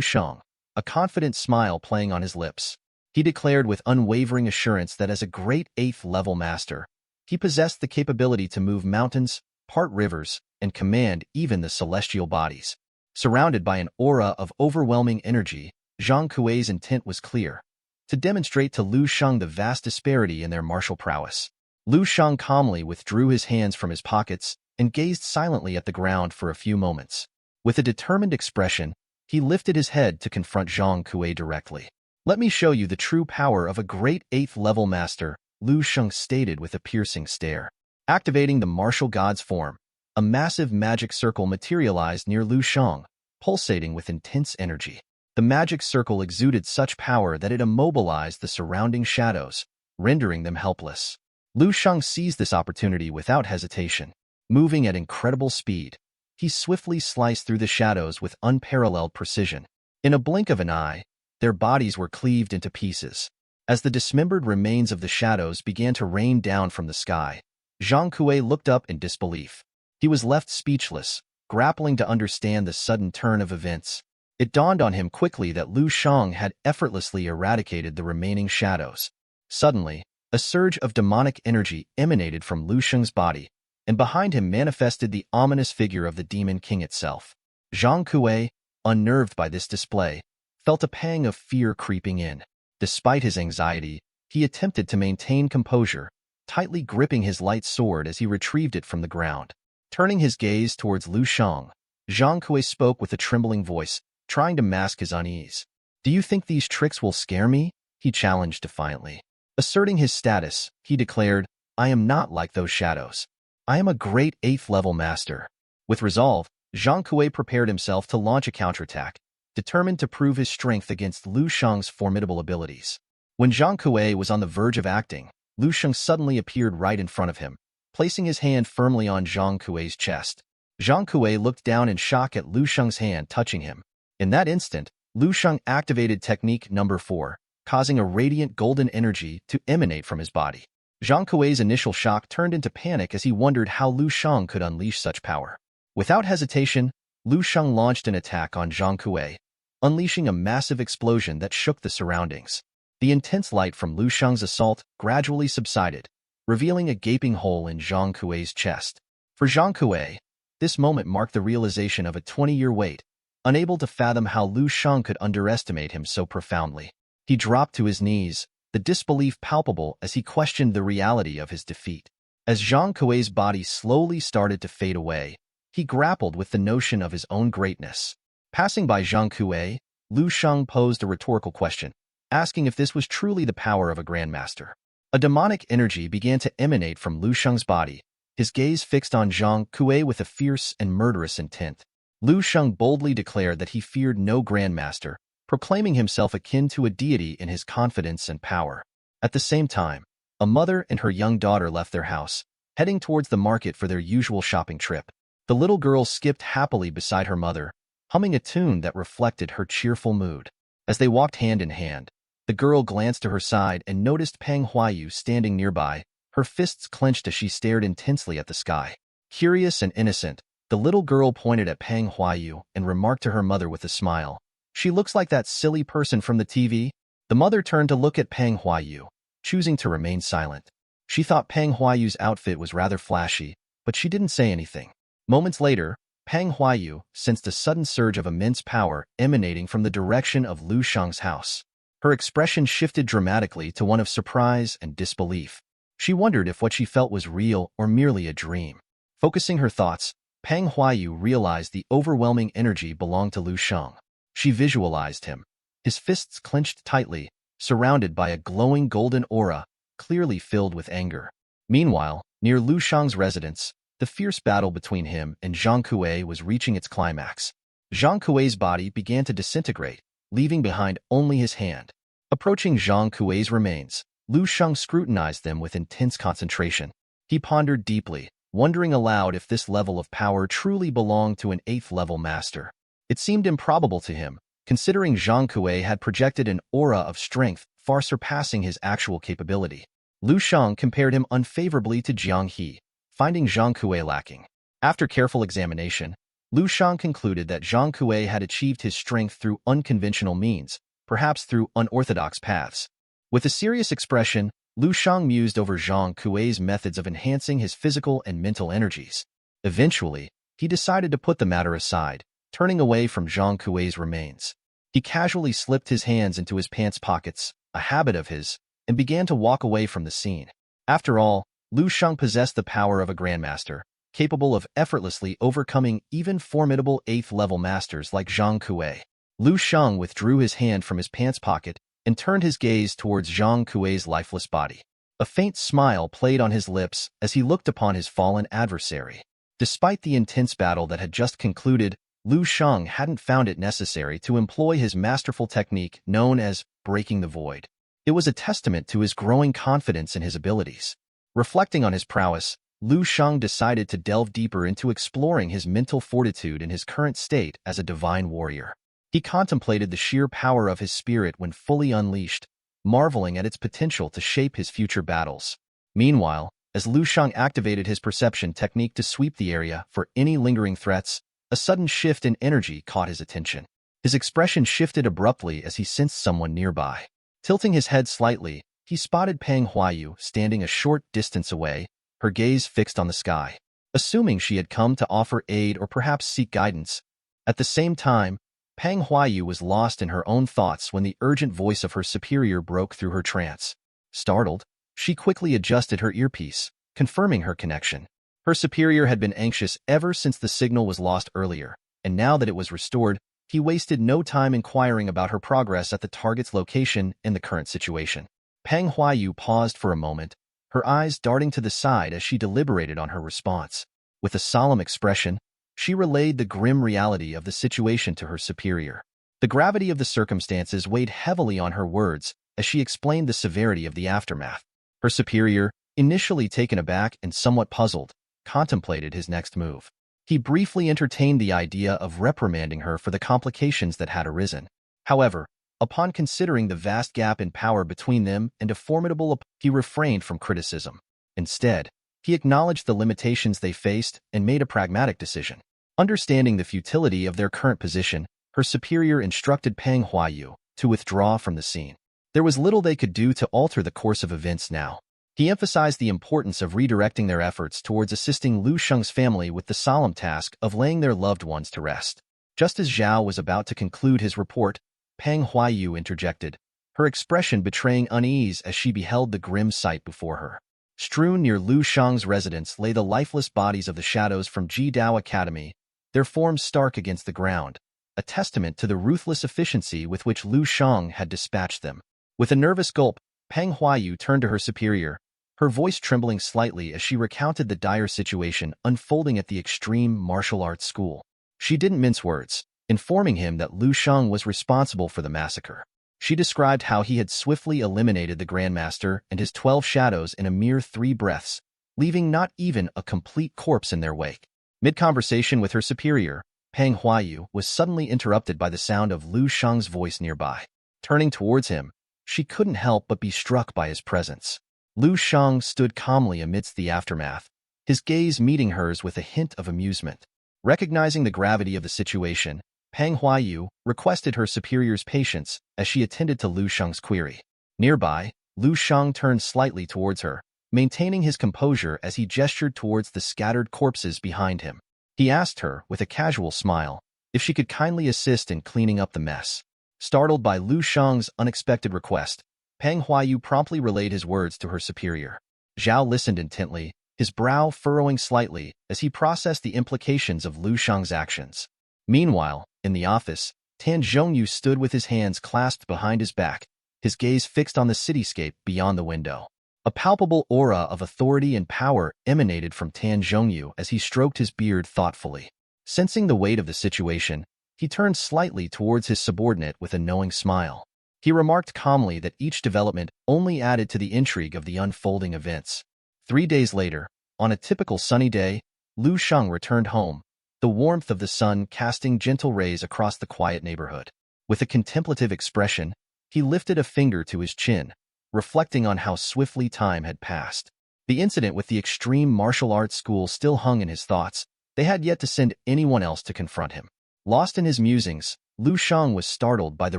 Sheng, a confident smile playing on his lips. He declared with unwavering assurance that as a great 8th-level master, he possessed the capability to move mountains, part rivers, and command even the celestial bodies. Surrounded by an aura of overwhelming energy, Zhang Kuei's intent was clear: to demonstrate to Lu Sheng the vast disparity in their martial prowess. Lu Sheng calmly withdrew his hands from his pockets and gazed silently at the ground for a few moments. With a determined expression, he lifted his head to confront Zhang Kuei directly. "Let me show you the true power of a great 8th-level master," Lu Sheng stated with a piercing stare. Activating the martial god's form, a massive magic circle materialized near Lu Sheng, pulsating with intense energy. The magic circle exuded such power that it immobilized the surrounding shadows, rendering them helpless. Lu Sheng seized this opportunity without hesitation. Moving at incredible speed, he swiftly sliced through the shadows with unparalleled precision. In a blink of an eye, their bodies were cleaved into pieces. As the dismembered remains of the shadows began to rain down from the sky, Zhang Kuei looked up in disbelief. He was left speechless, grappling to understand the sudden turn of events. It dawned on him quickly that Lu Sheng had effortlessly eradicated the remaining shadows. Suddenly, a surge of demonic energy emanated from Lu Sheng's body, and behind him manifested the ominous figure of the Demon King itself. Zhang Kuei, unnerved by this display, felt a pang of fear creeping in. Despite his anxiety, he attempted to maintain composure, tightly gripping his light sword as he retrieved it from the ground. Turning his gaze towards Lu Sheng, Zhang Kuei spoke with a trembling voice, trying to mask his unease. "Do you think these tricks will scare me?" he challenged defiantly. Asserting his status, he declared, "I am not like those shadows. I am a great 8th-level master." With resolve, Zhang Kuei prepared himself to launch a counterattack, determined to prove his strength against Lu Sheng's formidable abilities. When Zhang Kuei was on the verge of acting, Lu Sheng suddenly appeared right in front of him, placing his hand firmly on Zhang Kuei's chest. Zhang Kuei looked down in shock at Lu Sheng's hand touching him. In that instant, Lu Sheng activated technique number 4, causing a radiant golden energy to emanate from his body. Zhang Kuei's initial shock turned into panic as he wondered how Lu Sheng could unleash such power. Without hesitation, Lu Sheng launched an attack on Zhang Kuei, unleashing a massive explosion that shook the surroundings. The intense light from Lu Sheng's assault gradually subsided, revealing a gaping hole in Zhang Kuei's chest. For Zhang Kuei, this moment marked the realization of a 20-year wait, unable to fathom how Lu Sheng could underestimate him so profoundly. He dropped to his knees, the disbelief palpable as he questioned the reality of his defeat. As Zhang Kuei's body slowly started to fade away, he grappled with the notion of his own greatness. Passing by Zhang Kuei, Lu Sheng posed a rhetorical question, asking if this was truly the power of a grandmaster. A demonic energy began to emanate from Lu Sheng's body, his gaze fixed on Zhang Kuei with a fierce and murderous intent. Lu Sheng boldly declared that he feared no grandmaster, proclaiming himself akin to a deity in his confidence and power. At the same time, a mother and her young daughter left their house, heading towards the market for their usual shopping trip. The little girl skipped happily beside her mother, humming a tune that reflected her cheerful mood. As they walked hand in hand, the girl glanced to her side and noticed Peng Huayu standing nearby, her fists clenched as she stared intensely at the sky. Curious and innocent, the little girl pointed at Peng Huayu and remarked to her mother with a smile, "She looks like that silly person from the TV." The mother turned to look at Peng Huayu, choosing to remain silent. She thought Peng Huayu's outfit was rather flashy, but she didn't say anything. Moments later, Peng Huayu sensed a sudden surge of immense power emanating from the direction of Lu Shang's house. Her expression shifted dramatically to one of surprise and disbelief. She wondered if what she felt was real or merely a dream. Focusing her thoughts, Peng Huayu realized the overwhelming energy belonged to Lu Shang. She visualized him, his fists clenched tightly, surrounded by a glowing golden aura, clearly filled with anger. Meanwhile, near Lu Shang's residence, the fierce battle between him and Zhang Kuei was reaching its climax. Zhang Kuei's body began to disintegrate, leaving behind only his hand. Approaching Zhang Kuei's remains, Lu Shang scrutinized them with intense concentration. He pondered deeply, wondering aloud if this level of power truly belonged to an 8th-level master. It seemed improbable to him, considering Zhang Kuei had projected an aura of strength far surpassing his actual capability. Lu Shang compared him unfavorably to Jiang He, finding Zhang Kuei lacking. After careful examination, Lu Shang concluded that Zhang Kuei had achieved his strength through unconventional means, perhaps through unorthodox paths. With a serious expression, Lu Shang mused over Zhang Kuei's methods of enhancing his physical and mental energies. Eventually, he decided to put the matter aside, turning away from Zhang Kuei's remains. He casually slipped his hands into his pants pockets, a habit of his, and began to walk away from the scene. After all, Lu Shang possessed the power of a grandmaster, capable of effortlessly overcoming even formidable 8th-level masters like Zhang Kuei. Lu Shang withdrew his hand from his pants pocket and turned his gaze towards Zhang Kuei's lifeless body. A faint smile played on his lips as he looked upon his fallen adversary. Despite the intense battle that had just concluded, Lu Shang hadn't found it necessary to employ his masterful technique known as breaking the void. It was a testament to his growing confidence in his abilities. Reflecting on his prowess, Lu Shang decided to delve deeper into exploring his mental fortitude in his current state as a divine warrior. He contemplated the sheer power of his spirit when fully unleashed, marveling at its potential to shape his future battles. Meanwhile, as Lu Shang activated his perception technique to sweep the area for any lingering threats, a sudden shift in energy caught his attention. His expression shifted abruptly as he sensed someone nearby. Tilting his head slightly, he spotted Peng Huayu standing a short distance away, her gaze fixed on the sky. Assuming she had come to offer aid or perhaps seek guidance. At the same time, Peng Huayu was lost in her own thoughts when the urgent voice of her superior broke through her trance. Startled, she quickly adjusted her earpiece, confirming her connection. Her superior had been anxious ever since the signal was lost earlier, and now that it was restored, he wasted no time inquiring about her progress at the target's location and the current situation. Peng Huayu paused for a moment, her eyes darting to the side as she deliberated on her response. With a solemn expression, she relayed the grim reality of the situation to her superior. The gravity of the circumstances weighed heavily on her words as she explained the severity of the aftermath. Her superior, initially taken aback and somewhat puzzled, contemplated his next move. He briefly entertained the idea of reprimanding her for the complications that had arisen. However, upon considering the vast gap in power between them and a formidable opponent, he refrained from criticism. Instead, he acknowledged the limitations they faced and made a pragmatic decision. Understanding the futility of their current position, her superior instructed Peng Huayu to withdraw from the scene. There was little they could do to alter the course of events now. He emphasized the importance of redirecting their efforts towards assisting Lu Shang's family with the solemn task of laying their loved ones to rest. Just as Zhao was about to conclude his report, Peng Huayu interjected, her expression betraying unease as she beheld the grim sight before her. Strewn near Lu Shang's residence lay the lifeless bodies of the shadows from Ji Dao Academy, their forms stark against the ground, a testament to the ruthless efficiency with which Lu Shang had dispatched them. With a nervous gulp, Peng Huayu turned to her superior, her voice trembling slightly as she recounted the dire situation unfolding at the extreme martial arts school. She didn't mince words, informing him that Lu Shang was responsible for the massacre. She described how he had swiftly eliminated the Grandmaster and his 12 shadows in a mere 3 breaths, leaving not even a complete corpse in their wake. Mid-conversation with her superior, Peng Huayu was suddenly interrupted by the sound of Lu Shang's voice nearby. Turning towards him, she couldn't help but be struck by his presence. Lu Shang stood calmly amidst the aftermath, his gaze meeting hers with a hint of amusement. Recognizing the gravity of the situation, Peng Huayu requested her superior's patience as she attended to Lu Shang's query. Nearby, Lu Shang turned slightly towards her, maintaining his composure as he gestured towards the scattered corpses behind him. He asked her, with a casual smile, if she could kindly assist in cleaning up the mess. Startled by Lu Shang's unexpected request, Peng Huayu promptly relayed his words to her superior. Zhao listened intently, his brow furrowing slightly as he processed the implications of Lu Shang's actions. Meanwhile, in the office, Tan Zhongyu stood with his hands clasped behind his back, his gaze fixed on the cityscape beyond the window. A palpable aura of authority and power emanated from Tan Zhongyu as he stroked his beard thoughtfully. Sensing the weight of the situation, he turned slightly towards his subordinate with a knowing smile. He remarked calmly that each development only added to the intrigue of the unfolding events. 3 days later, on a typical sunny day, Lu Shang returned home, the warmth of the sun casting gentle rays across the quiet neighborhood. With a contemplative expression, he lifted a finger to his chin, reflecting on how swiftly time had passed. The incident with the extreme martial arts school still hung in his thoughts. They had yet to send anyone else to confront him. Lost in his musings, Lu Shang was startled by the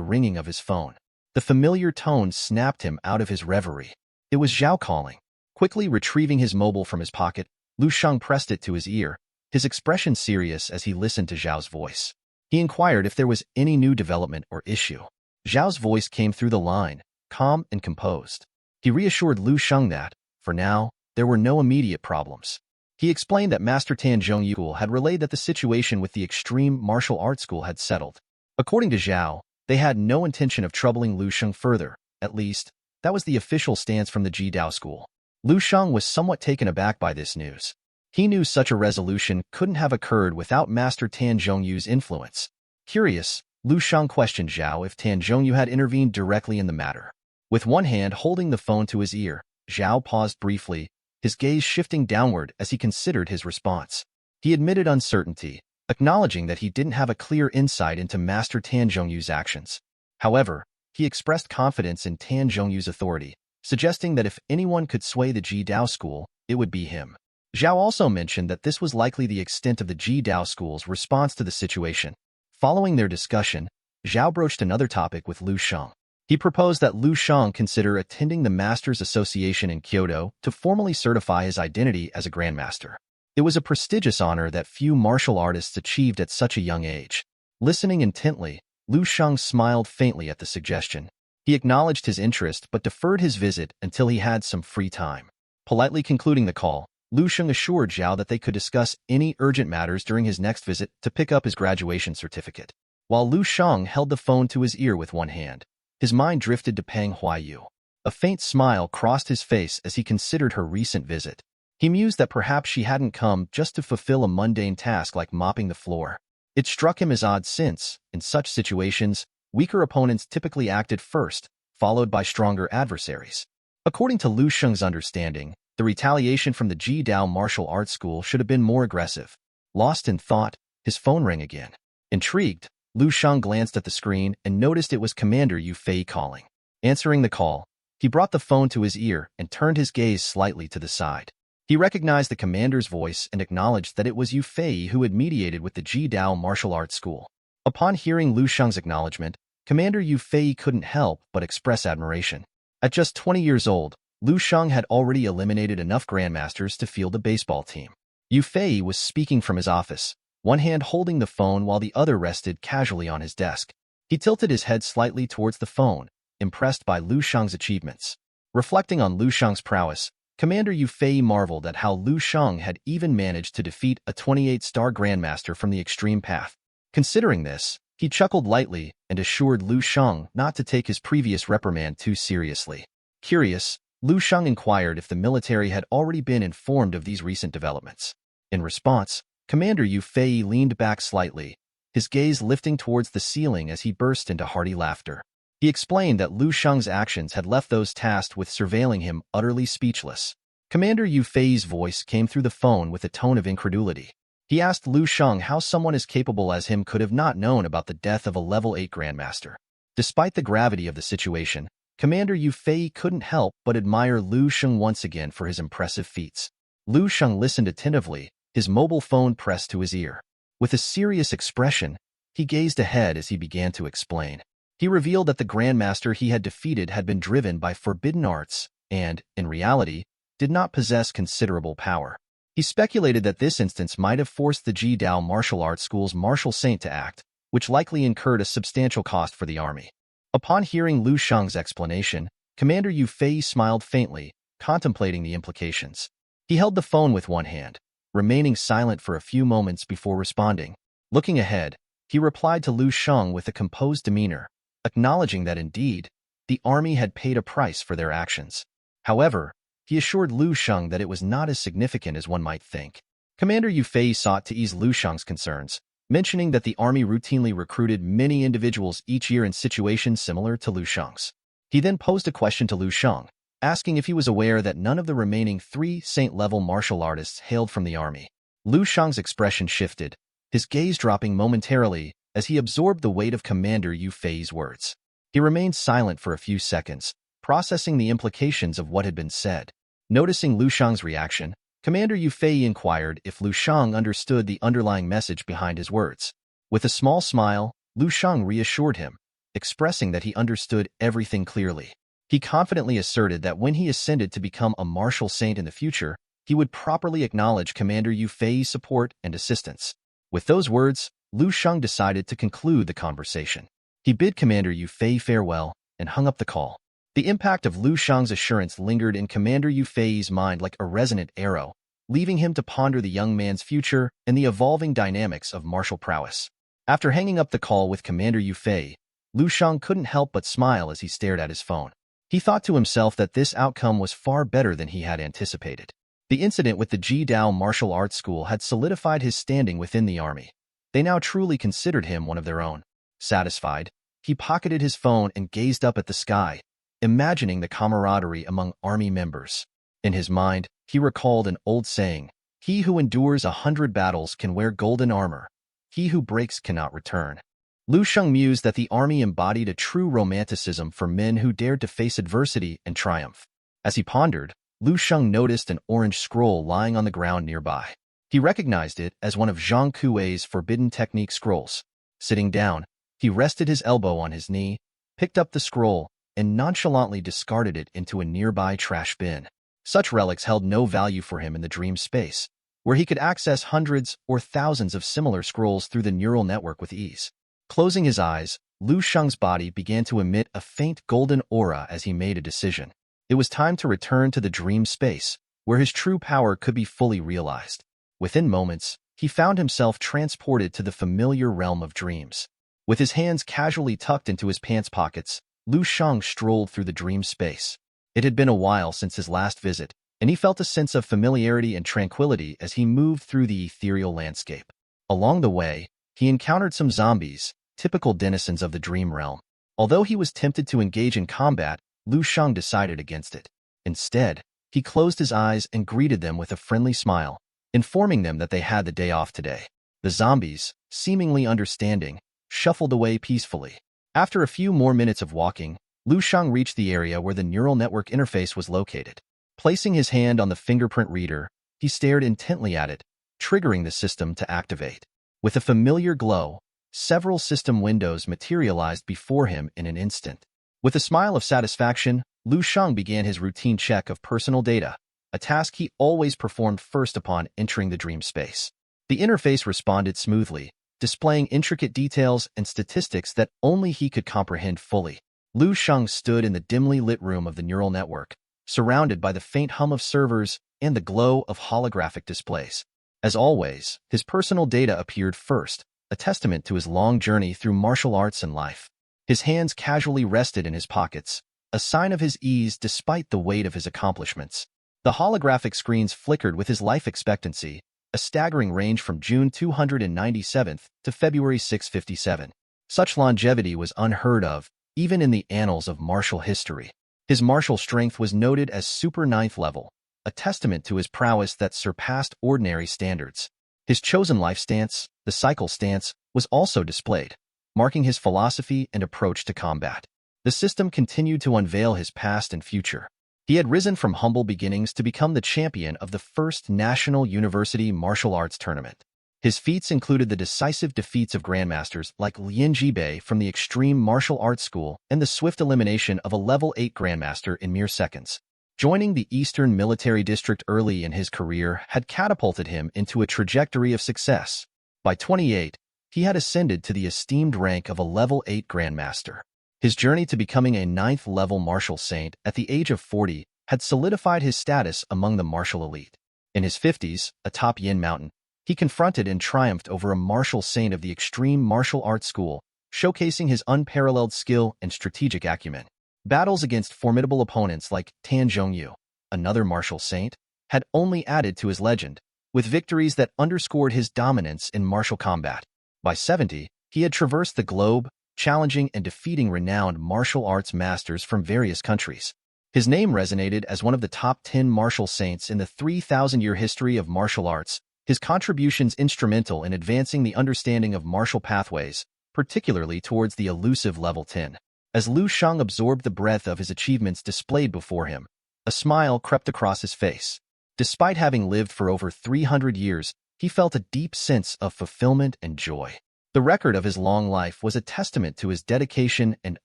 ringing of his phone. The familiar tone snapped him out of his reverie. It was Zhao calling. Quickly retrieving his mobile from his pocket, Lu Shang pressed it to his ear, his expression serious as he listened to Zhao's voice. He inquired if there was any new development or issue. Zhao's voice came through the line, calm and composed. He reassured Lu Shang that, for now, there were no immediate problems. He explained that Master Tan Zhongyu had relayed that the situation with the extreme martial arts school had settled. According to Zhao, they had no intention of troubling Lu Shang further. At least, that was the official stance from the Jidao school. Lu Shang was somewhat taken aback by this news. He knew such a resolution couldn't have occurred without Master Tan Zhongyu's influence. Curious, Lu Shang questioned Zhao if Tan Zhongyu had intervened directly in the matter. With one hand holding the phone to his ear, Zhao paused briefly, his gaze shifting downward as he considered his response. He admitted uncertainty, acknowledging that he didn't have a clear insight into Master Tan Zhongyu's actions. However, he expressed confidence in Tan Zhongyu's authority, suggesting that if anyone could sway the Jidao school, it would be him. Zhao also mentioned that this was likely the extent of the Jidao school's response to the situation. Following their discussion, Zhao broached another topic with Lu Shang. He proposed that Lu Shang consider attending the Masters Association in Kyoto to formally certify his identity as a Grandmaster. It was a prestigious honor that few martial artists achieved at such a young age. Listening intently, Lu Shang smiled faintly at the suggestion. He acknowledged his interest but deferred his visit until he had some free time. Politely concluding the call, Lu Shang assured Zhao that they could discuss any urgent matters during his next visit to pick up his graduation certificate. While Lu Shang held the phone to his ear with one hand, his mind drifted to Peng Huayu. A faint smile crossed his face as he considered her recent visit. He mused that perhaps she hadn't come just to fulfill a mundane task like mopping the floor. It struck him as odd since, in such situations, weaker opponents typically acted first, followed by stronger adversaries. According to Lu Shang's understanding, the retaliation from the Jidao martial arts school should have been more aggressive. Lost in thought, his phone rang again. Intrigued, Lu Shang glanced at the screen and noticed it was Commander Yu Fei calling. Answering the call, he brought the phone to his ear and turned his gaze slightly to the side. He recognized the commander's voice and acknowledged that it was Yu Fei who had mediated with the Jidao martial arts school. Upon hearing Lu Shang's acknowledgement, Commander Yu Fei couldn't help but express admiration. At just 20 years old, Lu Shang had already eliminated enough grandmasters to field a baseball team. Yu Fei was speaking from his office, one hand holding the phone while the other rested casually on his desk. He tilted his head slightly towards the phone, impressed by Lu Shang's achievements. Reflecting on Lu Shang's prowess, Commander Yu Fei marveled at how Lu Shang had even managed to defeat a 28-star grandmaster from the extreme path. Considering this, he chuckled lightly and assured Lu Shang not to take his previous reprimand too seriously. Curious, Lu Shang inquired if the military had already been informed of these recent developments. In response, Commander Yu Fei leaned back slightly, his gaze lifting towards the ceiling as he burst into hearty laughter. He explained that Lu Shang's actions had left those tasked with surveilling him utterly speechless. Commander Yu Fei's voice came through the phone with a tone of incredulity. He asked Lu Shang how someone as capable as him could have not known about the death of a level 8 grandmaster. Despite the gravity of the situation, Commander Yu Fei couldn't help but admire Lu Shang once again for his impressive feats. Lu Shang listened attentively, his mobile phone pressed to his ear. With a serious expression, he gazed ahead as he began to explain. He revealed that the grandmaster he had defeated had been driven by forbidden arts and, in reality, did not possess considerable power. He speculated that this instance might have forced the Ji-Dao martial arts school's martial saint to act, which likely incurred a substantial cost for the army. Upon hearing Lu Sheng's explanation, Commander Yu Fei smiled faintly, contemplating the implications. He held the phone with one hand, remaining silent for a few moments before responding. Looking ahead, he replied to Lu Sheng with a composed demeanor, acknowledging that indeed, the army had paid a price for their actions. However, he assured Lu Sheng that it was not as significant as one might think. Commander Yu Fei sought to ease Lu Sheng's concerns, mentioning that the army routinely recruited many individuals each year in situations similar to Lu Sheng's. He then posed a question to Lu Sheng, asking if he was aware that none of the remaining 3 saint-level martial artists hailed from the army. Lu Sheng's expression shifted, his gaze dropping momentarily as he absorbed the weight of Commander Yu Fei's words. He remained silent for a few seconds, processing the implications of what had been said. Noticing Lu Sheng's reaction, Commander Yu Fei inquired if Lu Sheng understood the underlying message behind his words. With a small smile, Lu Sheng reassured him, expressing that he understood everything clearly. He confidently asserted that when he ascended to become a martial saint in the future, he would properly acknowledge Commander Yu Fei's support and assistance. With those words, Lu Sheng decided to conclude the conversation. He bid Commander Yu Fei farewell and hung up the call. The impact of Lu Sheng's assurance lingered in Commander Yu Fei's mind like a resonant arrow, leaving him to ponder the young man's future and the evolving dynamics of martial prowess. After hanging up the call with Commander Yu Fei, Lu Sheng couldn't help but smile as he stared at his phone. He thought to himself that this outcome was far better than he had anticipated. The incident with the Ji-Dao martial arts school had solidified his standing within the army. They now truly considered him one of their own. Satisfied, he pocketed his phone and gazed up at the sky, imagining the camaraderie among army members. In his mind, he recalled an old saying, "He who endures 100 battles can wear golden armor. He who breaks cannot return." Lu Sheng mused that the army embodied a true romanticism for men who dared to face adversity and triumph. As he pondered, Lu Sheng noticed an orange scroll lying on the ground nearby. He recognized it as one of Zhang Kuei's forbidden technique scrolls. Sitting down, he rested his elbow on his knee, picked up the scroll, and nonchalantly discarded it into a nearby trash bin. Such relics held no value for him in the dream space, where he could access hundreds or thousands of similar scrolls through the neural network with ease. Closing his eyes, Lu Sheng's body began to emit a faint golden aura as he made a decision. It was time to return to the dream space, where his true power could be fully realized. Within moments, he found himself transported to the familiar realm of dreams. With his hands casually tucked into his pants pockets, Lu Sheng strolled through the dream space. It had been a while since his last visit, and he felt a sense of familiarity and tranquility as he moved through the ethereal landscape. Along the way, he encountered some zombies, typical denizens of the dream realm. Although he was tempted to engage in combat, Lu Sheng decided against it. Instead, he closed his eyes and greeted them with a friendly smile, informing them that they had the day off today. The zombies, seemingly understanding, shuffled away peacefully. After a few more minutes of walking, Lu Sheng reached the area where the neural network interface was located. Placing his hand on the fingerprint reader, he stared intently at it, triggering the system to activate. With a familiar glow, several system windows materialized before him in an instant. With a smile of satisfaction, Lu Sheng began his routine check of personal data, a task he always performed first upon entering the dream space. The interface responded smoothly, displaying intricate details and statistics that only he could comprehend fully. Lu Sheng stood in the dimly lit room of the neural network, surrounded by the faint hum of servers and the glow of holographic displays. As always, his personal data appeared first, a testament to his long journey through martial arts and life. His hands casually rested in his pockets, a sign of his ease despite the weight of his accomplishments. The holographic screens flickered with his life expectancy, a staggering range from June 297th to February 657. Such longevity was unheard of, even in the annals of martial history. His martial strength was noted as Super 9th level, a testament to his prowess that surpassed ordinary standards. His chosen life stance, the cycle stance, was also displayed, marking his philosophy and approach to combat. The system continued to unveil his past and future. He had risen from humble beginnings to become the champion of the first National University Martial Arts Tournament. His feats included the decisive defeats of grandmasters like Lin Jibei from the Extreme Martial Arts School and the swift elimination of a level 8 grandmaster in mere seconds. Joining the Eastern Military District early in his career had catapulted him into a trajectory of success. By 28, he had ascended to the esteemed rank of a Level 8 Grandmaster. His journey to becoming a 9th-level martial saint at the age of 40 had solidified his status among the martial elite. In his 50s, atop Yin Mountain, he confronted and triumphed over a martial saint of the extreme martial arts school, showcasing his unparalleled skill and strategic acumen. Battles against formidable opponents like Tan Zhongyu, another martial saint, had only added to his legend, with victories that underscored his dominance in martial combat. By 70, he had traversed the globe, challenging and defeating renowned martial arts masters from various countries. His name resonated as one of the top 10 martial saints in the 3,000-year history of martial arts, his contributions instrumental in advancing the understanding of martial pathways, particularly towards the elusive level 10. As Lu Shang absorbed the breadth of his achievements displayed before him, a smile crept across his face. Despite having lived for over 300 years, he felt a deep sense of fulfillment and joy. The record of his long life was a testament to his dedication and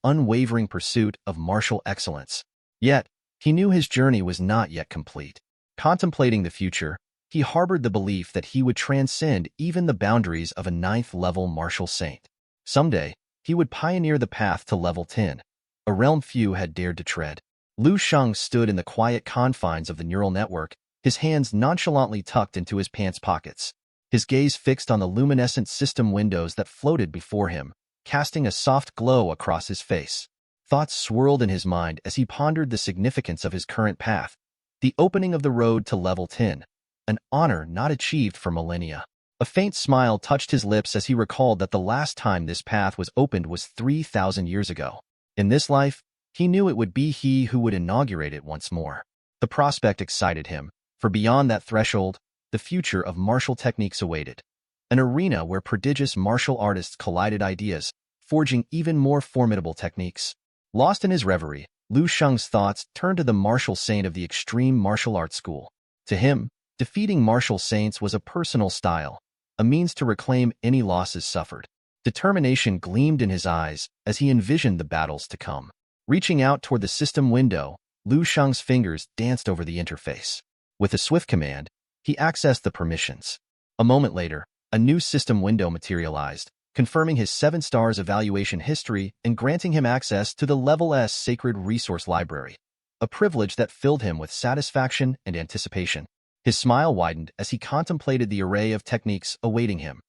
unwavering pursuit of martial excellence. Yet, he knew his journey was not yet complete. Contemplating the future, he harbored the belief that he would transcend even the boundaries of a 9th-level martial saint. Someday, he would pioneer the path to level 10, a realm few had dared to tread. Lu Shang stood in the quiet confines of the neural network, his hands nonchalantly tucked into his pants pockets. His gaze fixed on the luminescent system windows that floated before him, casting a soft glow across his face. Thoughts swirled in his mind as he pondered the significance of his current path, the opening of the road to level 10, an honor not achieved for millennia. A faint smile touched his lips as he recalled that the last time this path was opened was 3,000 years ago. In this life, he knew it would be he who would inaugurate it once more. The prospect excited him, for beyond that threshold, the future of martial techniques awaited. An arena where prodigious martial artists collided ideas, forging even more formidable techniques. Lost in his reverie, Lu Shang's thoughts turned to the martial saint of the extreme martial arts school. To him, defeating martial saints was a personal style, a means to reclaim any losses suffered. Determination gleamed in his eyes as he envisioned the battles to come. Reaching out toward the system window, Lu Shang's fingers danced over the interface. With a swift command, he accessed the permissions. A moment later, a new system window materialized, confirming his 7 stars evaluation history and granting him access to the Level S Sacred Resource Library, a privilege that filled him with satisfaction and anticipation. His smile widened as he contemplated the array of techniques awaiting him.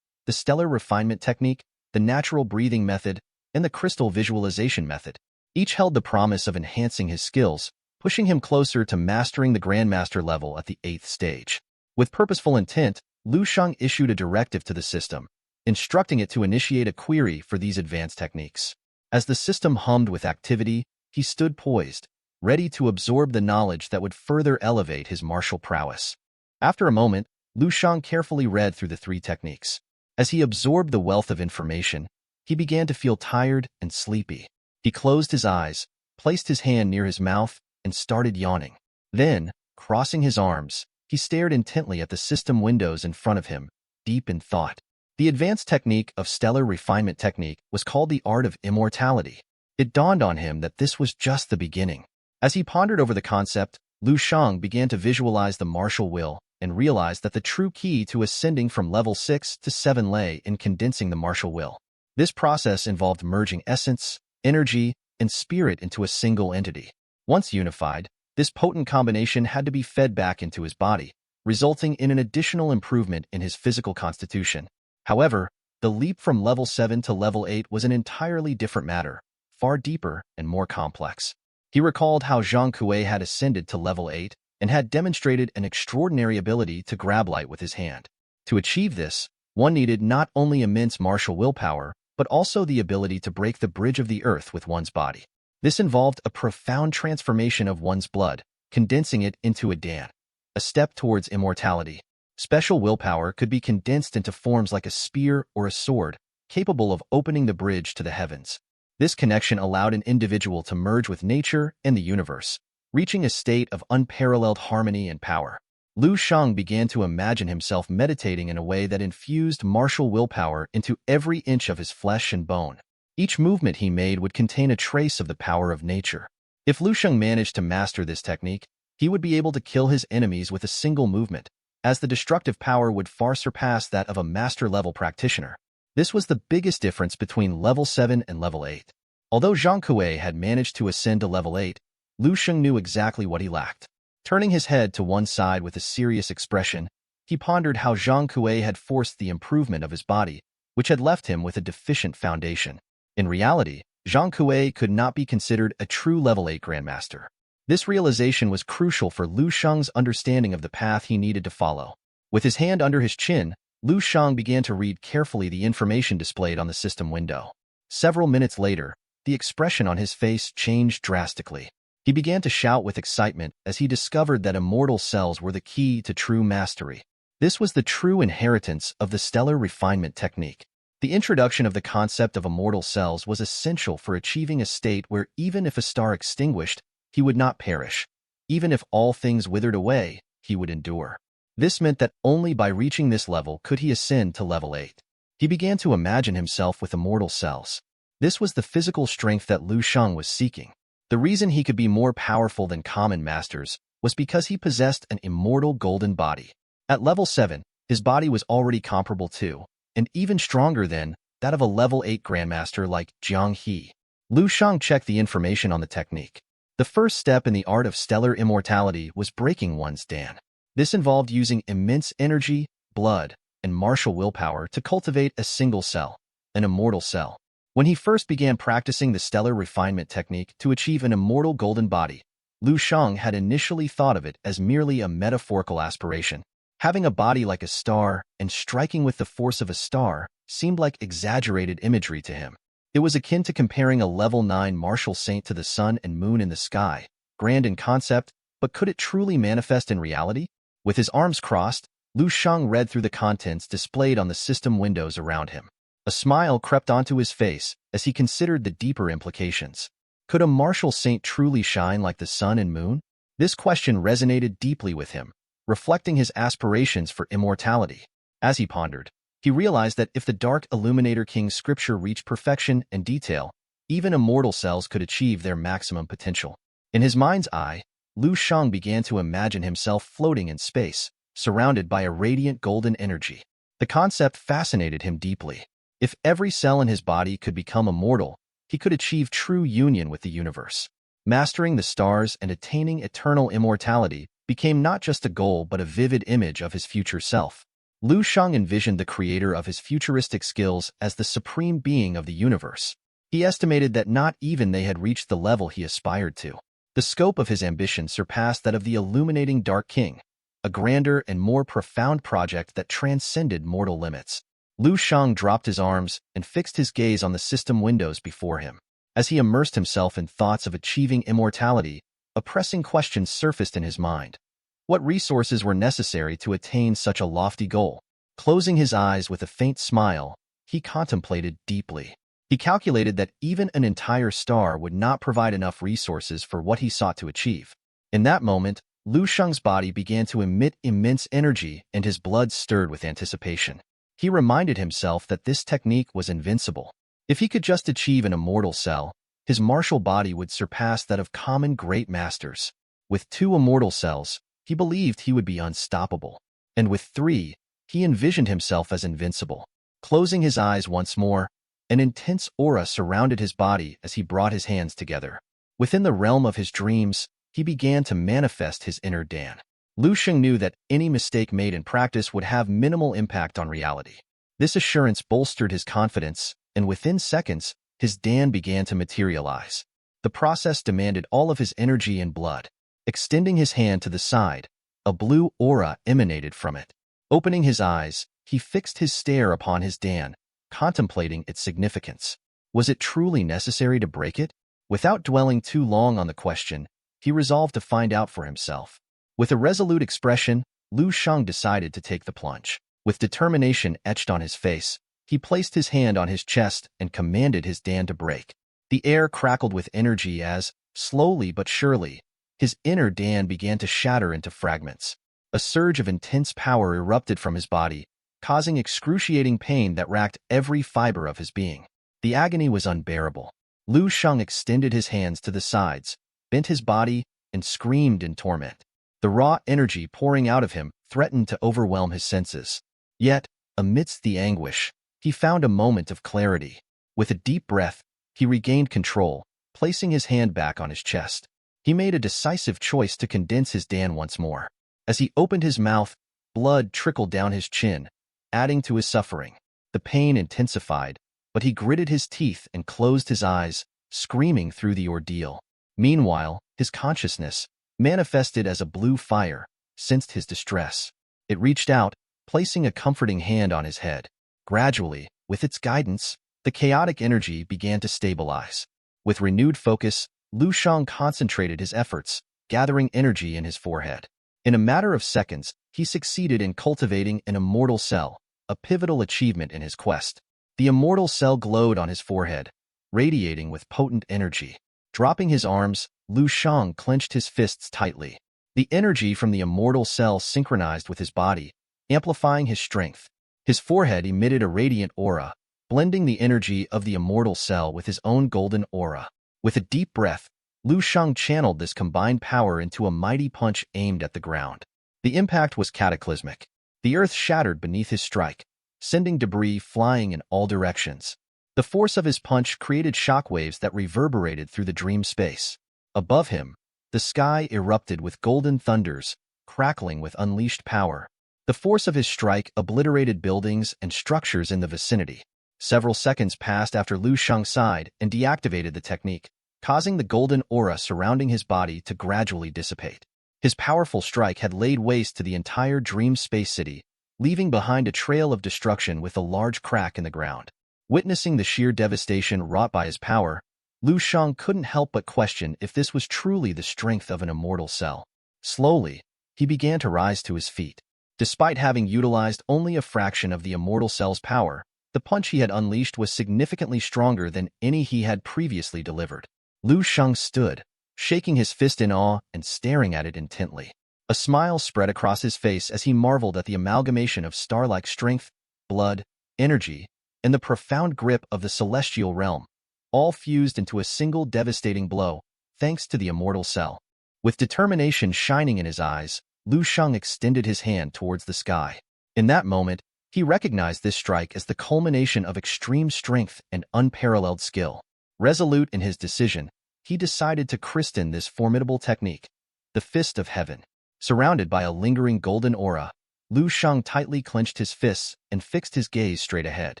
The stellar refinement technique, the natural breathing method, and the crystal visualization method. Each held the promise of enhancing his skills, pushing him closer to mastering the Grandmaster level at the 8th stage. With purposeful intent, Lu Shang issued a directive to the system, instructing it to initiate a query for these advanced techniques. As the system hummed with activity, he stood poised, ready to absorb the knowledge that would further elevate his martial prowess. After a moment, Lu Shang carefully read through the 3 techniques. As he absorbed the wealth of information, he began to feel tired and sleepy. He closed his eyes, placed his hand near his mouth, and started yawning. Then, crossing his arms, he stared intently at the system windows in front of him, deep in thought. The advanced technique of stellar refinement technique was called the art of immortality. It dawned on him that this was just the beginning. As he pondered over the concept, Lu Shang began to visualize the martial will and realized that the true key to ascending from level 6 to 7 lay in condensing the martial will. This process involved merging essence, energy, and spirit into a single entity. Once unified, this potent combination had to be fed back into his body, resulting in an additional improvement in his physical constitution. However, the leap from level 7 to level 8 was an entirely different matter, far deeper and more complex. He recalled how Zhang Kuei had ascended to level 8 and had demonstrated an extraordinary ability to grab light with his hand. To achieve this, one needed not only immense martial willpower, but also the ability to break the bridge of the earth with one's body. This involved a profound transformation of one's blood, condensing it into a dan, a step towards immortality. Special willpower could be condensed into forms like a spear or a sword, capable of opening the bridge to the heavens. This connection allowed an individual to merge with nature and the universe, reaching a state of unparalleled harmony and power. Lu Shang began to imagine himself meditating in a way that infused martial willpower into every inch of his flesh and bone. Each movement he made would contain a trace of the power of nature. If Lu Sheng managed to master this technique, he would be able to kill his enemies with a single movement, as the destructive power would far surpass that of a master-level practitioner. This was the biggest difference between level 7 and level 8. Although Zhang Kuei had managed to ascend to level 8, Lu Sheng knew exactly what he lacked. Turning his head to one side with a serious expression, he pondered how Zhang Kuei had forced the improvement of his body, which had left him with a deficient foundation. In reality, Zhang Kuei could not be considered a true level 8 grandmaster. This realization was crucial for Lu Sheng's understanding of the path he needed to follow. With his hand under his chin, Lu Sheng began to read carefully the information displayed on the system window. Several minutes later, the expression on his face changed drastically. He began to shout with excitement as he discovered that immortal cells were the key to true mastery. This was the true inheritance of the stellar refinement technique. The introduction of the concept of immortal cells was essential for achieving a state where even if a star extinguished, he would not perish. Even if all things withered away, he would endure. This meant that only by reaching this level could he ascend to level 8. He began to imagine himself with immortal cells. This was the physical strength that Lu Sheng was seeking. The reason he could be more powerful than common masters was because he possessed an immortal golden body. At level 7, his body was already comparable to, and even stronger than, that of a level 8 grandmaster like Jiang He. Lu Sheng checked the information on the technique. The first step in the art of stellar immortality was breaking one's Dan. This involved using immense energy, blood, and martial willpower to cultivate a single cell, an immortal cell. When he first began practicing the stellar refinement technique to achieve an immortal golden body, Lu Sheng had initially thought of it as merely a metaphorical aspiration. Having a body like a star and striking with the force of a star seemed like exaggerated imagery to him. It was akin to comparing a level 9 martial saint to the sun and moon in the sky, grand in concept, but could it truly manifest in reality? With his arms crossed, Lu Sheng read through the contents displayed on the system windows around him. A smile crept onto his face as he considered the deeper implications. Could a martial saint truly shine like the sun and moon? This question resonated deeply with him, reflecting his aspirations for immortality. As he pondered, he realized that if the Dark Illuminator King's scripture reached perfection and detail, even immortal cells could achieve their maximum potential. In his mind's eye, Lu Sheng began to imagine himself floating in space, surrounded by a radiant golden energy. The concept fascinated him deeply. If every cell in his body could become immortal, he could achieve true union with the universe. Mastering the stars and attaining eternal immortality became not just a goal but a vivid image of his future self. Lu Sheng envisioned the creator of his futuristic skills as the supreme being of the universe. He estimated that not even they had reached the level he aspired to. The scope of his ambition surpassed that of the illuminating Dark King, a grander and more profound project that transcended mortal limits. Lu Sheng dropped his arms and fixed his gaze on the system windows before him. As he immersed himself in thoughts of achieving immortality, a pressing question surfaced in his mind. What resources were necessary to attain such a lofty goal? Closing his eyes with a faint smile, he contemplated deeply. He calculated that even an entire star would not provide enough resources for what he sought to achieve. In that moment, Lu Sheng's body began to emit immense energy and his blood stirred with anticipation. He reminded himself that this technique was invincible. If he could just achieve an immortal cell, his martial body would surpass that of common great masters. With 2 immortal cells, he believed he would be unstoppable. And with 3, he envisioned himself as invincible. Closing his eyes once more, an intense aura surrounded his body as he brought his hands together. Within the realm of his dreams, he began to manifest his inner Dan. Lu Sheng knew that any mistake made in practice would have minimal impact on reality. This assurance bolstered his confidence, and within seconds, his Dan began to materialize. The process demanded all of his energy and blood. Extending his hand to the side, a blue aura emanated from it. Opening his eyes, he fixed his stare upon his Dan, contemplating its significance. Was it truly necessary to break it? Without dwelling too long on the question, he resolved to find out for himself. With a resolute expression, Lu Sheng decided to take the plunge. With determination etched on his face, he placed his hand on his chest and commanded his Dan to break. The air crackled with energy as, slowly but surely, his inner Dan began to shatter into fragments. A surge of intense power erupted from his body, causing excruciating pain that racked every fiber of his being. The agony was unbearable. Lu Sheng extended his hands to the sides, bent his body, and screamed in torment. The raw energy pouring out of him threatened to overwhelm his senses. Yet, amidst the anguish, he found a moment of clarity. With a deep breath, he regained control, placing his hand back on his chest. He made a decisive choice to condense his Dan once more. As he opened his mouth, blood trickled down his chin, adding to his suffering. The pain intensified, but he gritted his teeth and closed his eyes, screaming through the ordeal. Meanwhile, his consciousness, manifested as a blue fire, sensed his distress. It reached out, placing a comforting hand on his head. Gradually, with its guidance, the chaotic energy began to stabilize. With renewed focus, Lu Shang concentrated his efforts, gathering energy in his forehead. In a matter of seconds, he succeeded in cultivating an immortal cell, a pivotal achievement in his quest. The immortal cell glowed on his forehead, radiating with potent energy. Dropping his arms, Lu Shang clenched his fists tightly. The energy from the immortal cell synchronized with his body, amplifying his strength. His forehead emitted a radiant aura, blending the energy of the immortal cell with his own golden aura. With a deep breath, Lu Shang channeled this combined power into a mighty punch aimed at the ground. The impact was cataclysmic. The earth shattered beneath his strike, sending debris flying in all directions. The force of his punch created shockwaves that reverberated through the dream space. Above him, the sky erupted with golden thunders, crackling with unleashed power. The force of his strike obliterated buildings and structures in the vicinity. Several seconds passed after Lu Shang sighed and deactivated the technique, causing the golden aura surrounding his body to gradually dissipate. His powerful strike had laid waste to the entire dream space city, leaving behind a trail of destruction with a large crack in the ground. Witnessing the sheer devastation wrought by his power, Lu Shang couldn't help but question if this was truly the strength of an immortal cell. Slowly, he began to rise to his feet. Despite having utilized only a fraction of the immortal cell's power, the punch he had unleashed was significantly stronger than any he had previously delivered. Lu Shang stood, shaking his fist in awe and staring at it intently. A smile spread across his face as he marveled at the amalgamation of star-like strength, blood, energy, and the profound grip of the celestial realm, all fused into a single devastating blow, thanks to the immortal cell. With determination shining in his eyes, Lu Shang extended his hand towards the sky. In that moment, he recognized this strike as the culmination of extreme strength and unparalleled skill. Resolute in his decision, he decided to christen this formidable technique, the Fist of Heaven. Surrounded by a lingering golden aura, Lu Shang tightly clenched his fists and fixed his gaze straight ahead.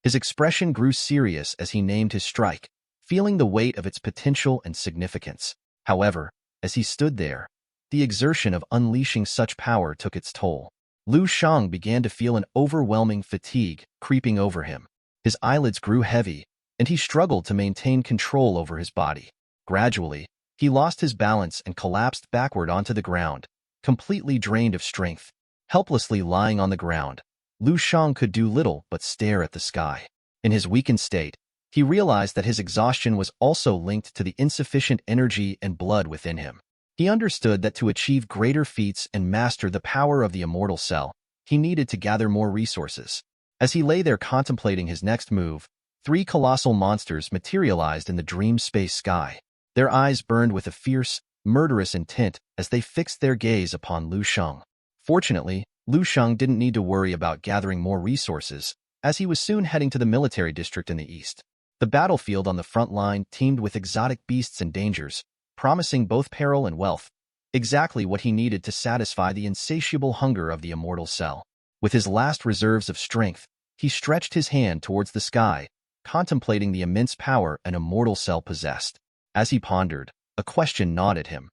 His expression grew serious as he named his strike, feeling the weight of its potential and significance. However, as he stood there, the exertion of unleashing such power took its toll. Lu Shang began to feel an overwhelming fatigue creeping over him. His eyelids grew heavy, and he struggled to maintain control over his body. Gradually, he lost his balance and collapsed backward onto the ground, completely drained of strength. Helplessly lying on the ground, Lu Shang could do little but stare at the sky. In his weakened state, he realized that his exhaustion was also linked to the insufficient energy and blood within him. He understood that to achieve greater feats and master the power of the immortal cell, he needed to gather more resources. As he lay there contemplating his next move, 3 colossal monsters materialized in the dream space sky. Their eyes burned with a fierce, murderous intent as they fixed their gaze upon Lu Shang. Fortunately, Lu Shang didn't need to worry about gathering more resources, as he was soon heading to the military district in the east. The battlefield on the front line teemed with exotic beasts and dangers, promising both peril and wealth, exactly what he needed to satisfy the insatiable hunger of the immortal cell. With his last reserves of strength, he stretched his hand towards the sky, contemplating the immense power an immortal cell possessed. As he pondered, a question gnawed at him.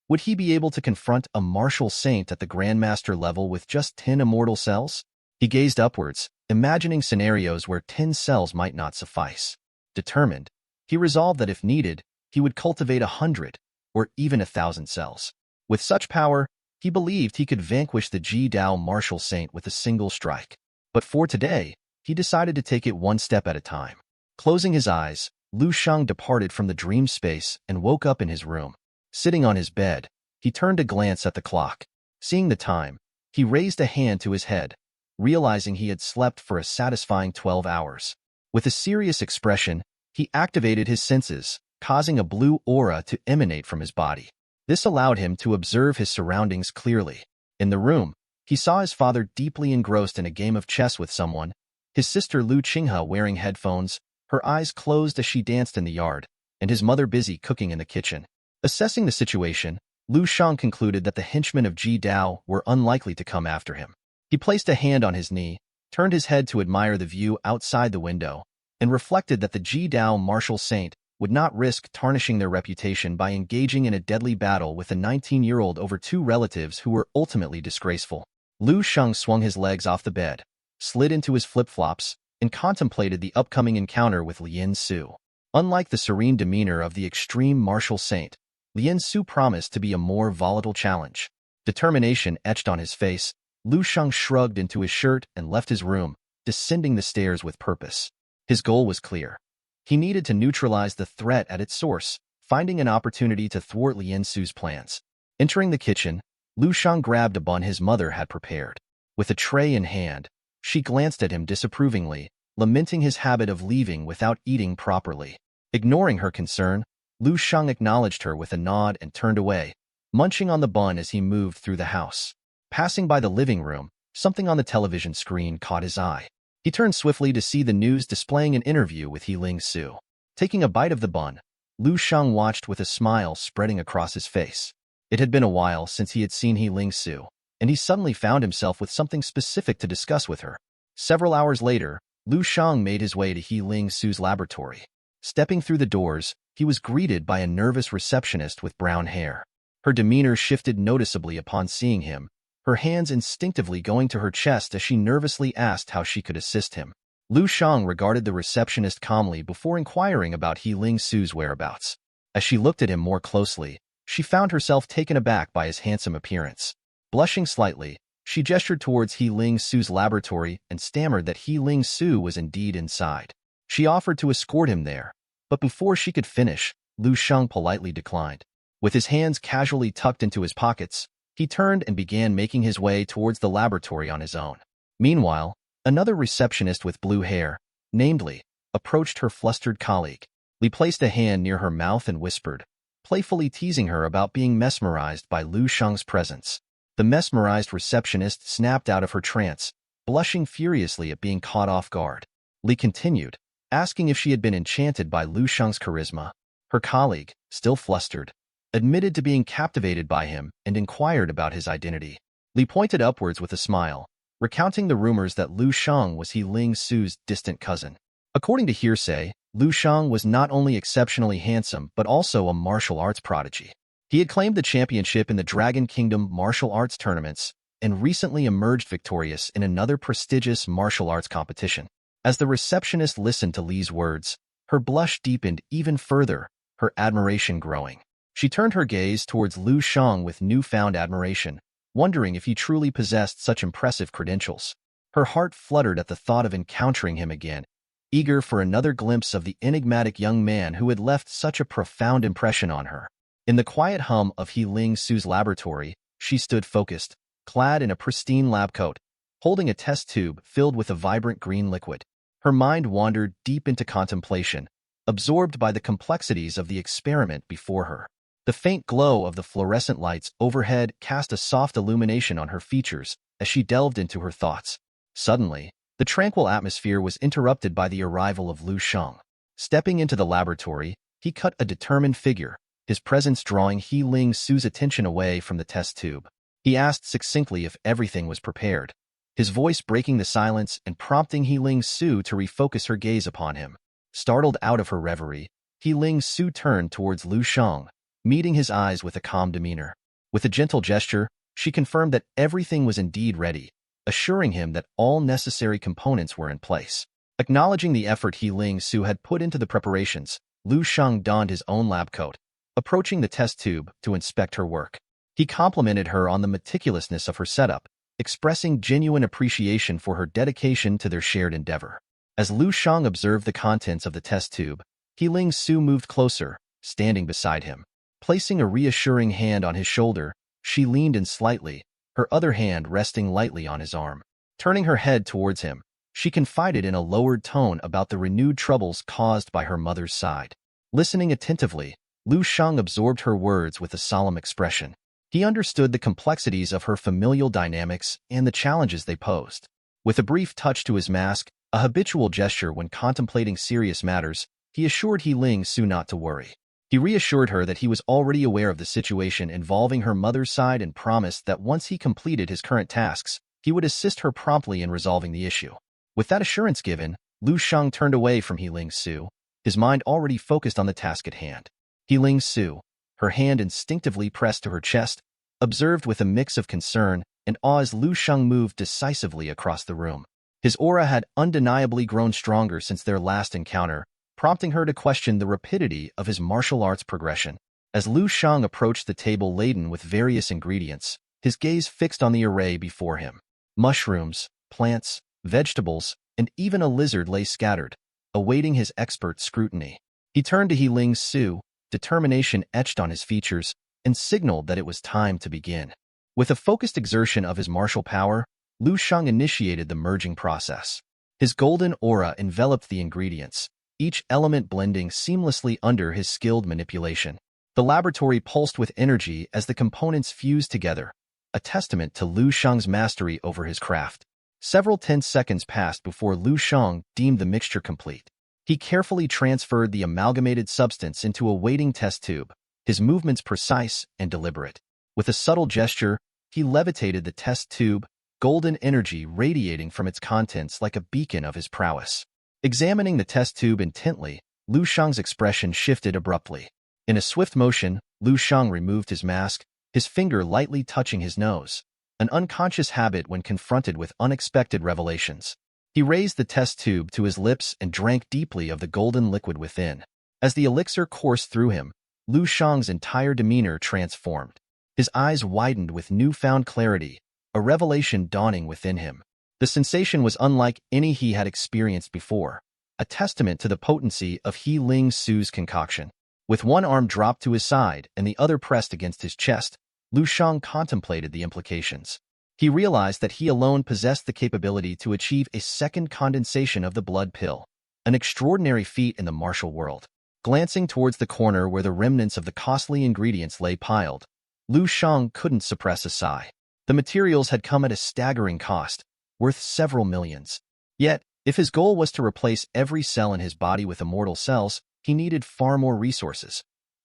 Would he be able to confront a martial saint at the Grandmaster level with just 10 immortal cells? He gazed upwards, imagining scenarios where 10 cells might not suffice. Determined, he resolved that if needed, he would cultivate 100, or even 1,000 cells. With such power, he believed he could vanquish the Ji Dao martial saint with a single strike. But for today, he decided to take it one step at a time. Closing his eyes, Lu Shang departed from the dream space and woke up in his room. Sitting on his bed, he turned a glance at the clock. Seeing the time, he raised a hand to his head, realizing he had slept for a satisfying 12 hours. With a serious expression, he activated his senses, causing a blue aura to emanate from his body. This allowed him to observe his surroundings clearly. In the room, he saw his father deeply engrossed in a game of chess with someone, his sister Lu Qinghe wearing headphones, her eyes closed as she danced in the yard, and his mother busy cooking in the kitchen. Assessing the situation, Lu Shang concluded that the henchmen of Ji Dao were unlikely to come after him. He placed a hand on his knee, turned his head to admire the view outside the window, and reflected that the Ji Dao martial saint would not risk tarnishing their reputation by engaging in a deadly battle with a 19-year-old over two relatives who were ultimately disgraceful. Lu Shang swung his legs off the bed, slid into his flip-flops, and contemplated the upcoming encounter with Lien Su. Unlike the serene demeanor of the extreme martial saint, Lien Su promised to be a more volatile challenge. Determination etched on his face, Lu Shang shrugged into his shirt and left his room, descending the stairs with purpose. His goal was clear. He needed to neutralize the threat at its source, finding an opportunity to thwart Lien Su's plans. Entering the kitchen, Lu Shang grabbed a bun his mother had prepared. With a tray in hand, she glanced at him disapprovingly, lamenting his habit of leaving without eating properly. Ignoring her concern, Lu Shang acknowledged her with a nod and turned away, munching on the bun as he moved through the house. Passing by the living room, something on the television screen caught his eye. He turned swiftly to see the news displaying an interview with Lien Su. Taking a bite of the bun, Lu Shang watched with a smile spreading across his face. It had been a while since he had seen Lien Su, and he suddenly found himself with something specific to discuss with her. Several hours later, Lu Shang made his way to Lien Su's laboratory. Stepping through the doors, he was greeted by a nervous receptionist with brown hair. Her demeanor shifted noticeably upon seeing him, her hands instinctively going to her chest as she nervously asked how she could assist him. Lu Shang regarded the receptionist calmly before inquiring about Lien Su's whereabouts. As she looked at him more closely, she found herself taken aback by his handsome appearance. Blushing slightly, she gestured towards Lien Su's laboratory and stammered that Lien Su was indeed inside. She offered to escort him there, but before she could finish, Lu Shang politely declined. With his hands casually tucked into his pockets, he turned and began making his way towards the laboratory on his own. Meanwhile, another receptionist with blue hair, named Li, approached her flustered colleague. Li placed a hand near her mouth and whispered, playfully teasing her about being mesmerized by Lu Shang's presence. The mesmerized receptionist snapped out of her trance, blushing furiously at being caught off guard. Li continued, asking if she had been enchanted by Lu Shang's charisma. Her colleague, still flustered, admitted to being captivated by him and inquired about his identity. Li pointed upwards with a smile, recounting the rumors that Lu Shang was Lien Su's distant cousin. According to hearsay, Lu Shang was not only exceptionally handsome but also a martial arts prodigy. He had claimed the championship in the Dragon Kingdom martial arts tournaments and recently emerged victorious in another prestigious martial arts competition. As the receptionist listened to Li's words, her blush deepened even further, her admiration growing. She turned her gaze towards Lu Shang with newfound admiration, wondering if he truly possessed such impressive credentials. Her heart fluttered at the thought of encountering him again, eager for another glimpse of the enigmatic young man who had left such a profound impression on her. In the quiet hum of Lien Su's laboratory, she stood focused, clad in a pristine lab coat, holding a test tube filled with a vibrant green liquid. Her mind wandered deep into contemplation, absorbed by the complexities of the experiment before her. The faint glow of the fluorescent lights overhead cast a soft illumination on her features as she delved into her thoughts. Suddenly, the tranquil atmosphere was interrupted by the arrival of Lu Shang. Stepping into the laboratory, he cut a determined figure, his presence drawing Lien Su's attention away from the test tube. He asked succinctly if everything was prepared, his voice breaking the silence and prompting Lien Su to refocus her gaze upon him. Startled out of her reverie, Lien Su turned towards Lu Shang, meeting his eyes with a calm demeanor. With a gentle gesture, she confirmed that everything was indeed ready, assuring him that all necessary components were in place. Acknowledging the effort Lien Su had put into the preparations, Lu Shang donned his own lab coat, approaching the test tube to inspect her work. He complimented her on the meticulousness of her setup, expressing genuine appreciation for her dedication to their shared endeavor. As Lu Shang observed the contents of the test tube, Lien Su moved closer, standing beside him. Placing a reassuring hand on his shoulder, she leaned in slightly, her other hand resting lightly on his arm. Turning her head towards him, she confided in a lowered tone about the renewed troubles caused by her mother's side. Listening attentively, Lu Sheng absorbed her words with a solemn expression. He understood the complexities of her familial dynamics and the challenges they posed. With a brief touch to his mask, a habitual gesture when contemplating serious matters, he assured He Ling Su not to worry. He reassured her that he was already aware of the situation involving her mother's side and promised that once he completed his current tasks, he would assist her promptly in resolving the issue. With that assurance given, Lu Sheng turned away from He Ling Su, his mind already focused on the task at hand. He Ling Su, her hand instinctively pressed to her chest, observed with a mix of concern and awe as Lu Sheng moved decisively across the room. His aura had undeniably grown stronger since their last encounter, prompting her to question the rapidity of his martial arts progression. As Lu Sheng approached the table laden with various ingredients, his gaze fixed on the array before him. Mushrooms, plants, vegetables, and even a lizard lay scattered, awaiting his expert scrutiny. He turned to He Ling Su, determination etched on his features, and signaled that it was time to begin. With a focused exertion of his martial power, Lu Sheng initiated the merging process. His golden aura enveloped the ingredients, each element blending seamlessly under his skilled manipulation. The laboratory pulsed with energy as the components fused together, a testament to Lu Sheng's mastery over his craft. Several tense seconds passed before Lu Sheng deemed the mixture complete. He carefully transferred the amalgamated substance into a waiting test tube, his movements precise and deliberate. With a subtle gesture, he levitated the test tube, golden energy radiating from its contents like a beacon of his prowess. Examining the test tube intently, Lu Sheng's expression shifted abruptly. In a swift motion, Lu Sheng removed his mask, his finger lightly touching his nose, an unconscious habit when confronted with unexpected revelations. He raised the test tube to his lips and drank deeply of the golden liquid within. As the elixir coursed through him, Lu Sheng's entire demeanor transformed. His eyes widened with newfound clarity, a revelation dawning within him. The sensation was unlike any he had experienced before, a testament to the potency of He Ling Su's concoction. With one arm dropped to his side and the other pressed against his chest, Lu Sheng contemplated the implications. He realized that he alone possessed the capability to achieve a second condensation of the blood pill, an extraordinary feat in the martial world. Glancing towards the corner where the remnants of the costly ingredients lay piled, Lu Sheng couldn't suppress a sigh. The materials had come at a staggering cost, worth several millions. Yet, if his goal was to replace every cell in his body with immortal cells, he needed far more resources.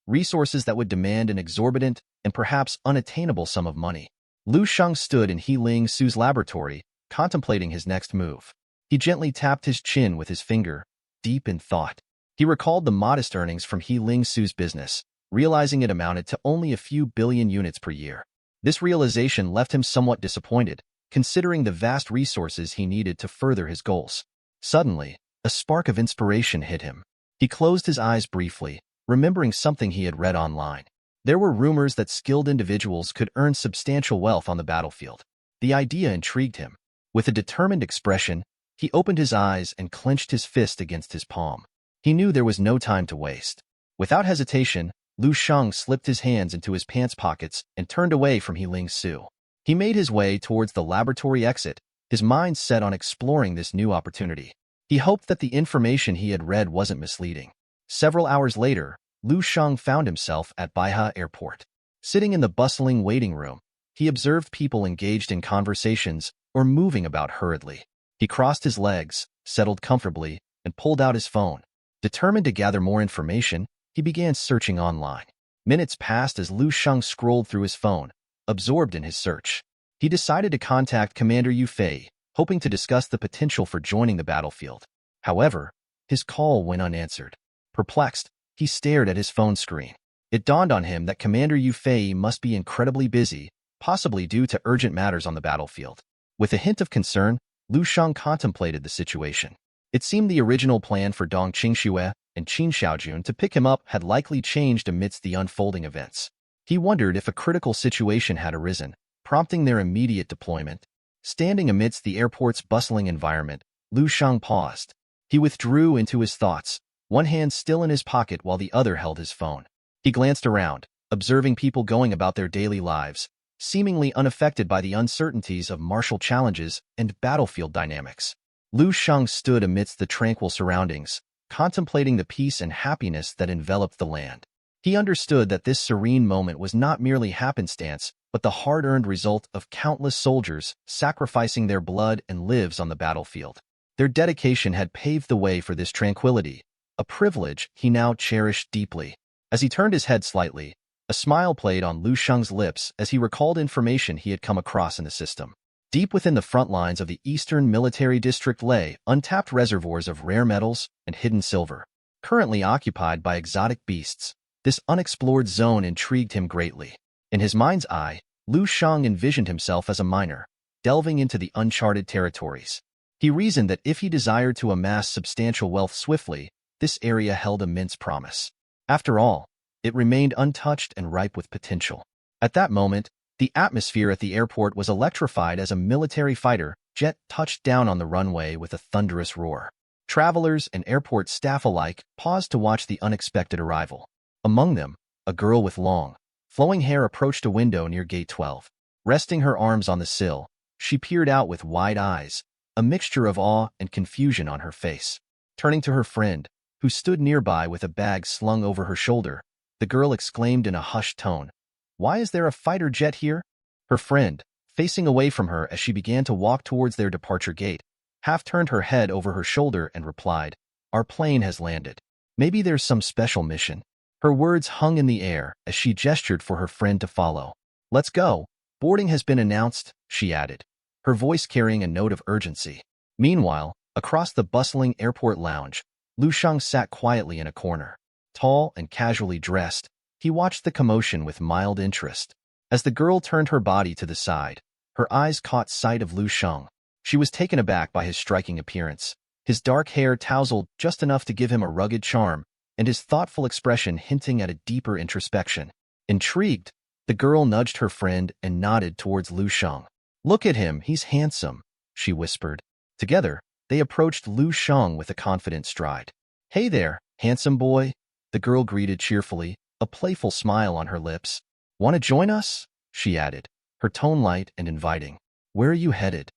Resources that would demand an exorbitant and perhaps unattainable sum of money. Lu Sheng stood in He Ling Su's laboratory, contemplating his next move. He gently tapped his chin with his finger, deep in thought. He recalled the modest earnings from He Ling Su's business, realizing it amounted to only a few billion units per year. This realization left him somewhat disappointed, considering the vast resources he needed to further his goals. Suddenly, a spark of inspiration hit him. He closed his eyes briefly, remembering something he had read online. There were rumors that skilled individuals could earn substantial wealth on the battlefield. The idea intrigued him. With a determined expression, he opened his eyes and clenched his fist against his palm. He knew there was no time to waste. Without hesitation, Lu Sheng slipped his hands into his pants pockets and turned away from He Ling Su. He made his way towards the laboratory exit, his mind set on exploring this new opportunity. He hoped that the information he had read wasn't misleading. Several hours later, Lu Sheng found himself at Baihe Airport. Sitting in the bustling waiting room, he observed people engaged in conversations or moving about hurriedly. He crossed his legs, settled comfortably, and pulled out his phone. Determined to gather more information, he began searching online. Minutes passed as Lu Sheng scrolled through his phone, absorbed in his search. He decided to contact Commander Yu Fei, hoping to discuss the potential for joining the battlefield. However, his call went unanswered. Perplexed, he stared at his phone screen. It dawned on him that Commander Yu Fei must be incredibly busy, possibly due to urgent matters on the battlefield. With a hint of concern, Lu Sheng contemplated the situation. It seemed the original plan for Dong Qingxue and Qin Xiaojun to pick him up had likely changed amidst the unfolding events. He wondered if a critical situation had arisen, prompting their immediate deployment. Standing amidst the airport's bustling environment, Lu Sheng paused. He withdrew into his thoughts, one hand still in his pocket while the other held his phone. He glanced around, observing people going about their daily lives, seemingly unaffected by the uncertainties of martial challenges and battlefield dynamics. Lu Sheng stood amidst the tranquil surroundings, contemplating the peace and happiness that enveloped the land. He understood that this serene moment was not merely happenstance, but the hard-earned result of countless soldiers sacrificing their blood and lives on the battlefield. Their dedication had paved the way for this tranquility, a privilege he now cherished deeply. As he turned his head slightly, a smile played on Lu Sheng's lips as he recalled information he had come across in the system. Deep within the front lines of the Eastern Military District lay untapped reservoirs of rare metals and hidden silver, currently occupied by exotic beasts. This unexplored zone intrigued him greatly. In his mind's eye, Lu Sheng envisioned himself as a miner, delving into the uncharted territories. He reasoned that if he desired to amass substantial wealth swiftly, this area held immense promise. After all, it remained untouched and ripe with potential. At that moment, the atmosphere at the airport was electrified as a military fighter jet touched down on the runway with a thunderous roar. Travelers and airport staff alike paused to watch the unexpected arrival. Among them, a girl with long, flowing hair approached a window near Gate 12. Resting her arms on the sill, she peered out with wide eyes, a mixture of awe and confusion on her face. Turning to her friend, who stood nearby with a bag slung over her shoulder, the girl exclaimed in a hushed tone, "Why is there a fighter jet here?" Her friend, facing away from her as she began to walk towards their departure gate, half turned her head over her shoulder and replied, "Our plane has landed. Maybe there's some special mission." Her words hung in the air as she gestured for her friend to follow. "Let's go. Boarding has been announced," she added, her voice carrying a note of urgency. Meanwhile, across the bustling airport lounge, Lu Sheng sat quietly in a corner. Tall and casually dressed, he watched the commotion with mild interest. As the girl turned her body to the side, her eyes caught sight of Lu Sheng. She was taken aback by his striking appearance. His dark hair tousled just enough to give him a rugged charm, and his thoughtful expression hinting at a deeper introspection. Intrigued, the girl nudged her friend and nodded towards Lu Sheng. "Look at him, he's handsome," she whispered. Together, they approached Lu Sheng with a confident stride. "Hey there, handsome boy," the girl greeted cheerfully, a playful smile on her lips. "Want to join us?" she added, her tone light and inviting. "Where are you headed?"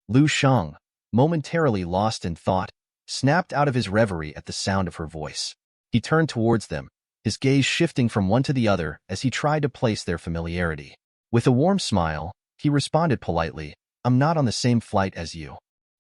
Lu Sheng, momentarily lost in thought, snapped out of his reverie at the sound of her voice. He turned towards them, his gaze shifting from one to the other as he tried to place their familiarity. With a warm smile, he responded politely, "I'm not on the same flight as you."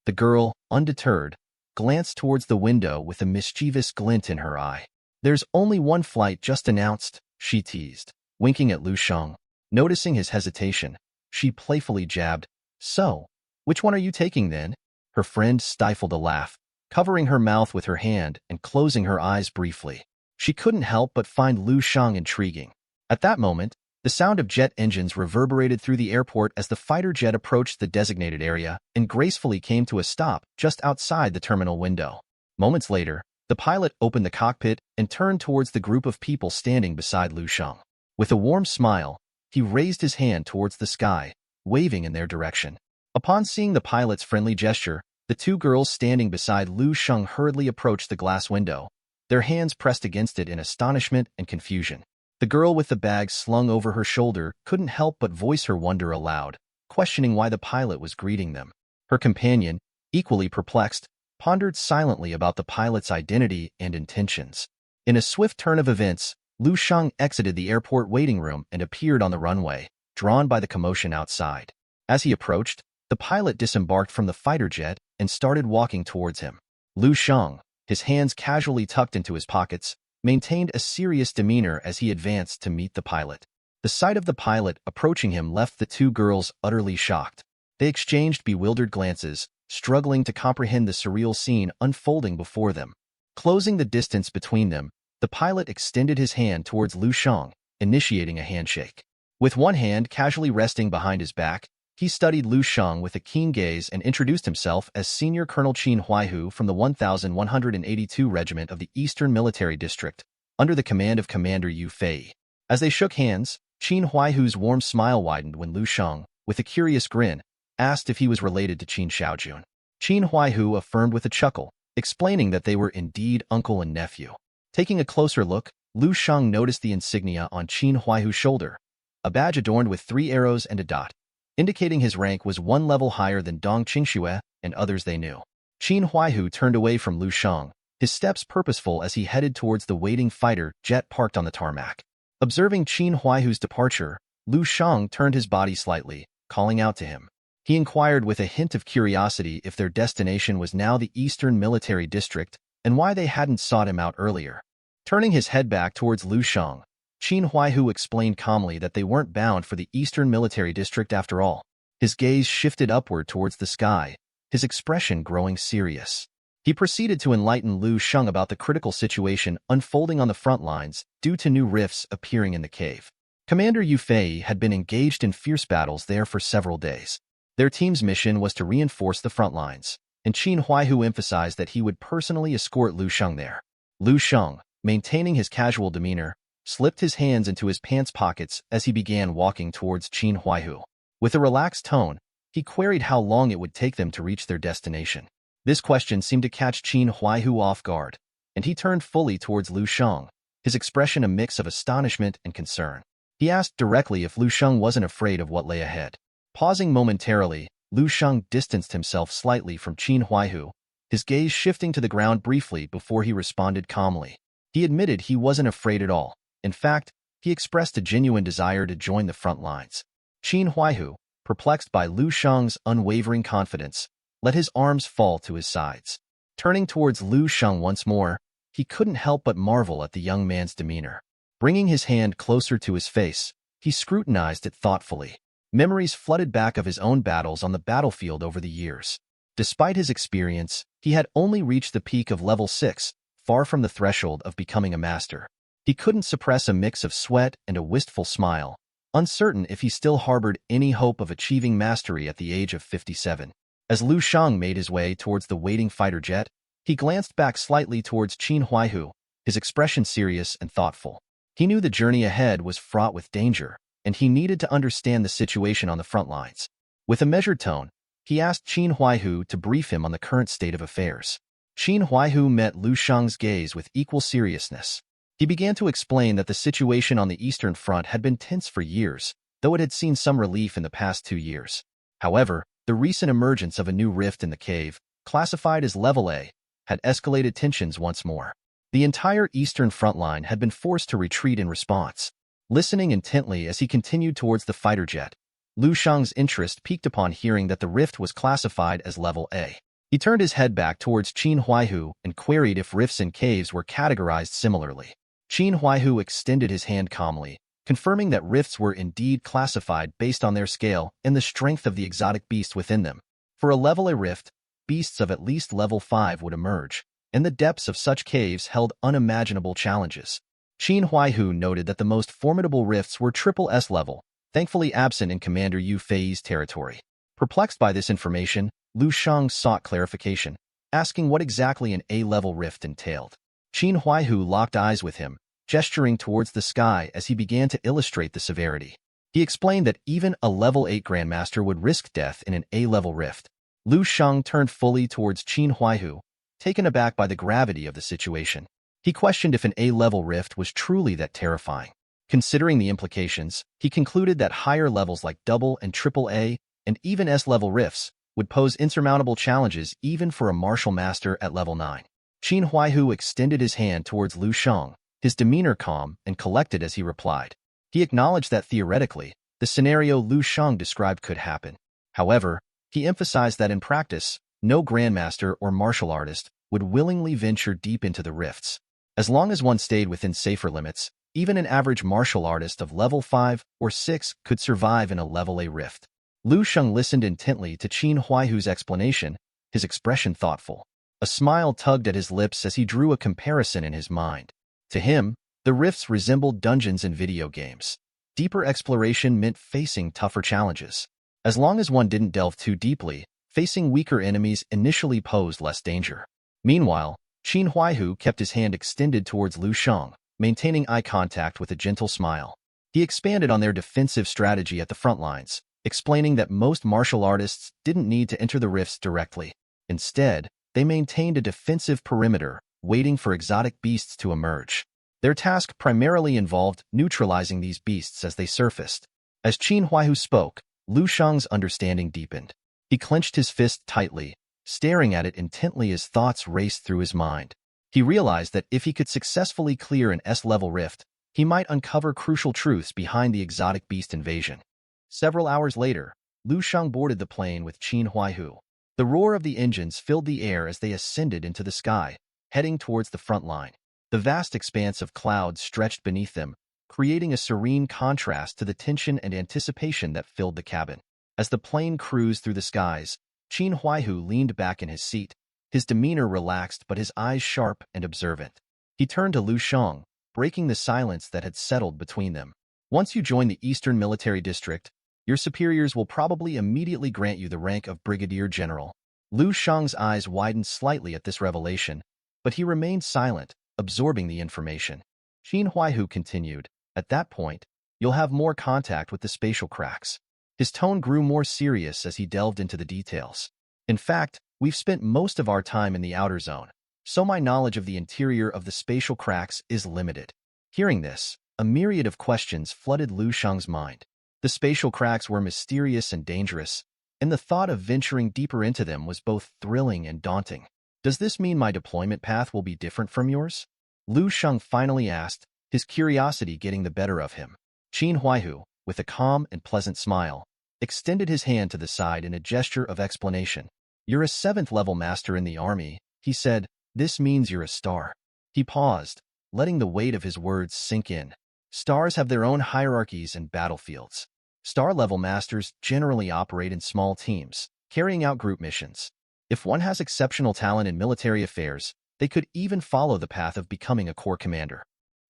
The girl, undeterred, glanced towards the window with a mischievous glint in her eye. "There's only one flight just announced," she teased, winking at Lu Sheng. Noticing his hesitation, she playfully jabbed, "So, which one are you taking then?" Her friend stifled a laugh, covering her mouth with her hand and closing her eyes briefly. She couldn't help but find Lu Sheng intriguing. At that moment, the sound of jet engines reverberated through the airport as the fighter jet approached the designated area and gracefully came to a stop just outside the terminal window. Moments later, the pilot opened the cockpit and turned towards the group of people standing beside Lu Sheng. With a warm smile, he raised his hand towards the sky, waving in their direction. Upon seeing the pilot's friendly gesture, the two girls standing beside Lu Sheng hurriedly approached the glass window, their hands pressed against it in astonishment and confusion. The girl with the bag slung over her shoulder couldn't help but voice her wonder aloud, questioning why the pilot was greeting them. Her companion, equally perplexed, pondered silently about the pilot's identity and intentions. In a swift turn of events, Lu Sheng exited the airport waiting room and appeared on the runway, drawn by the commotion outside. As he approached, the pilot disembarked from the fighter jet and started walking towards him. Lu Sheng, his hands casually tucked into his pockets, maintained a serious demeanor as he advanced to meet the pilot. The sight of the pilot approaching him left the two girls utterly shocked. They exchanged bewildered glances, struggling to comprehend the surreal scene unfolding before them. Closing the distance between them, the pilot extended his hand towards Lu Sheng, initiating a handshake. With one hand casually resting behind his back, he studied Lu Sheng with a keen gaze and introduced himself as Senior Colonel Qin Huaihu from the 1182 Regiment of the Eastern Military District, under the command of Commander Yu Fei. As they shook hands, Qin Huaihu's warm smile widened when Lu Sheng, with a curious grin, asked if he was related to Qin Shaojun. Qin Huaihu affirmed with a chuckle, explaining that they were indeed uncle and nephew. Taking a closer look, Lu Sheng noticed the insignia on Qin Huaihu's shoulder, a badge adorned with 3 arrows and a dot, indicating his rank was 1 level higher than Dong Qingxue and others they knew. Qin Huaihu turned away from Lu Sheng, his steps purposeful as he headed towards the waiting fighter jet parked on the tarmac. Observing Qin Huaihu's departure, Lu Shang turned his body slightly, calling out to him. He inquired with a hint of curiosity if their destination was now the Eastern Military District and why they hadn't sought him out earlier. Turning his head back towards Lu Shang, Qin Huaihu explained calmly that they weren't bound for the Eastern Military District after all. His gaze shifted upward towards the sky, his expression growing serious. He proceeded to enlighten Lu Shang about the critical situation unfolding on the front lines due to new rifts appearing in the cave. Commander Yu Fei had been engaged in fierce battles there for several days. Their team's mission was to reinforce the front lines, and Qin Huaihu emphasized that he would personally escort Lu Shang there. Lu Shang, maintaining his casual demeanor, slipped his hands into his pants pockets as he began walking towards Qin Huaihu. With a relaxed tone, he queried how long it would take them to reach their destination. This question seemed to catch Qin Huaihu off guard, and he turned fully towards Lu Shang, his expression a mix of astonishment and concern. He asked directly if Lu Shang wasn't afraid of what lay ahead. Pausing momentarily, Lu Shang distanced himself slightly from Qin Huaihu, his gaze shifting to the ground briefly before he responded calmly. He admitted he wasn't afraid at all. In fact, he expressed a genuine desire to join the front lines. Qin Huaihu, perplexed by Lu Shang's unwavering confidence, let his arms fall to his sides. Turning towards Lu Shang once more, he couldn't help but marvel at the young man's demeanor. Bringing his hand closer to his face, he scrutinized it thoughtfully. Memories flooded back of his own battles on the battlefield over the years. Despite his experience, he had only reached the peak of level 6, far from the threshold of becoming a master. He couldn't suppress a mix of sweat and a wistful smile, uncertain if he still harbored any hope of achieving mastery at the age of 57. As Lu Shang made his way towards the waiting fighter jet, he glanced back slightly towards Qin Huaihu, his expression serious and thoughtful. He knew the journey ahead was fraught with danger, and he needed to understand the situation on the front lines. With a measured tone, he asked Qin Huaihu to brief him on the current state of affairs. Qin Huaihu met Lu Shang's gaze with equal seriousness. He began to explain that the situation on the Eastern Front had been tense for years, though it had seen some relief in the past 2 years. However, the recent emergence of a new rift in the cave, classified as Level A, had escalated tensions once more. The entire Eastern Front line had been forced to retreat in response. Listening intently as he continued towards the fighter jet, Lu Shang's interest piqued upon hearing that the rift was classified as Level A. He turned his head back towards Qin Huaihu and queried if rifts in caves were categorized similarly. Qin Huaihu extended his hand calmly, confirming that rifts were indeed classified based on their scale and the strength of the exotic beast within them. For a Level A rift, beasts of at least Level 5 would emerge, and the depths of such caves held unimaginable challenges. Qin Huaihu noted that the most formidable rifts were triple S level, thankfully absent in Commander Yu Fei's territory. Perplexed by this information, Lu Shang sought clarification, asking what exactly an A-level rift entailed. Qin Huaihu locked eyes with him, gesturing towards the sky as he began to illustrate the severity. He explained that even a Level 8 Grandmaster would risk death in an A-level rift. Lu Shang turned fully towards Qin Huaihu, taken aback by the gravity of the situation. He questioned if an A-level rift was truly that terrifying. Considering the implications, he concluded that higher levels like Double and Triple A and even S-level rifts would pose insurmountable challenges even for a martial master at level 9. Qin Huaihu extended his hand towards Lu Shang, his demeanor calm and collected as he replied. He acknowledged that theoretically, the scenario Lu Shang described could happen. However, he emphasized that in practice, no grandmaster or martial artist would willingly venture deep into the rifts. As long as one stayed within safer limits, even an average martial artist of level 5 or 6 could survive in a Level A rift. Lu Shang listened intently to Qin Huaihu's explanation, his expression thoughtful. A smile tugged at his lips as he drew a comparison in his mind. To him, the rifts resembled dungeons in video games. Deeper exploration meant facing tougher challenges. As long as one didn't delve too deeply, facing weaker enemies initially posed less danger. Meanwhile, Qin Huaihu kept his hand extended towards Lu Shang, maintaining eye contact with a gentle smile. He expanded on their defensive strategy at the front lines, explaining that most martial artists didn't need to enter the rifts directly. Instead, they maintained a defensive perimeter, waiting for exotic beasts to emerge. Their task primarily involved neutralizing these beasts as they surfaced. As Qin Huaihu spoke, Lu Shang's understanding deepened. He clenched his fist tightly, staring at it intently as thoughts raced through his mind. He realized that if he could successfully clear an S-level rift, he might uncover crucial truths behind the exotic beast invasion. Several hours later, Lu Sheng boarded the plane with Qin Huaihu. The roar of the engines filled the air as they ascended into the sky, heading towards the front line. The vast expanse of clouds stretched beneath them, creating a serene contrast to the tension and anticipation that filled the cabin. As the plane cruised through the skies, Qin Huaihu leaned back in his seat, his demeanor relaxed but his eyes sharp and observant. He turned to Lu Sheng, breaking the silence that had settled between them. Once you join the Eastern Military District, your superiors will probably immediately grant you the rank of Brigadier General. Lu Sheng's eyes widened slightly at this revelation, but he remained silent, absorbing the information. Qin Huaihu continued, "At that point, you'll have more contact with the spatial cracks." His tone grew more serious as he delved into the details. "In fact, we've spent most of our time in the outer zone, so my knowledge of the interior of the spatial cracks is limited." Hearing this, a myriad of questions flooded Lu Sheng's mind. The spatial cracks were mysterious and dangerous, and the thought of venturing deeper into them was both thrilling and daunting. "Does this mean my deployment path will be different from yours?" Lu Sheng finally asked, his curiosity getting the better of him. Qin Huaihu, with a calm and pleasant smile, extended his hand to the side in a gesture of explanation. "You're a 7th-level master in the army," he said. "This means you're a star." He paused, letting the weight of his words sink in. Stars have their own hierarchies and battlefields. Star-level masters generally operate in small teams, carrying out group missions. If one has exceptional talent in military affairs, they could even follow the path of becoming a corps commander.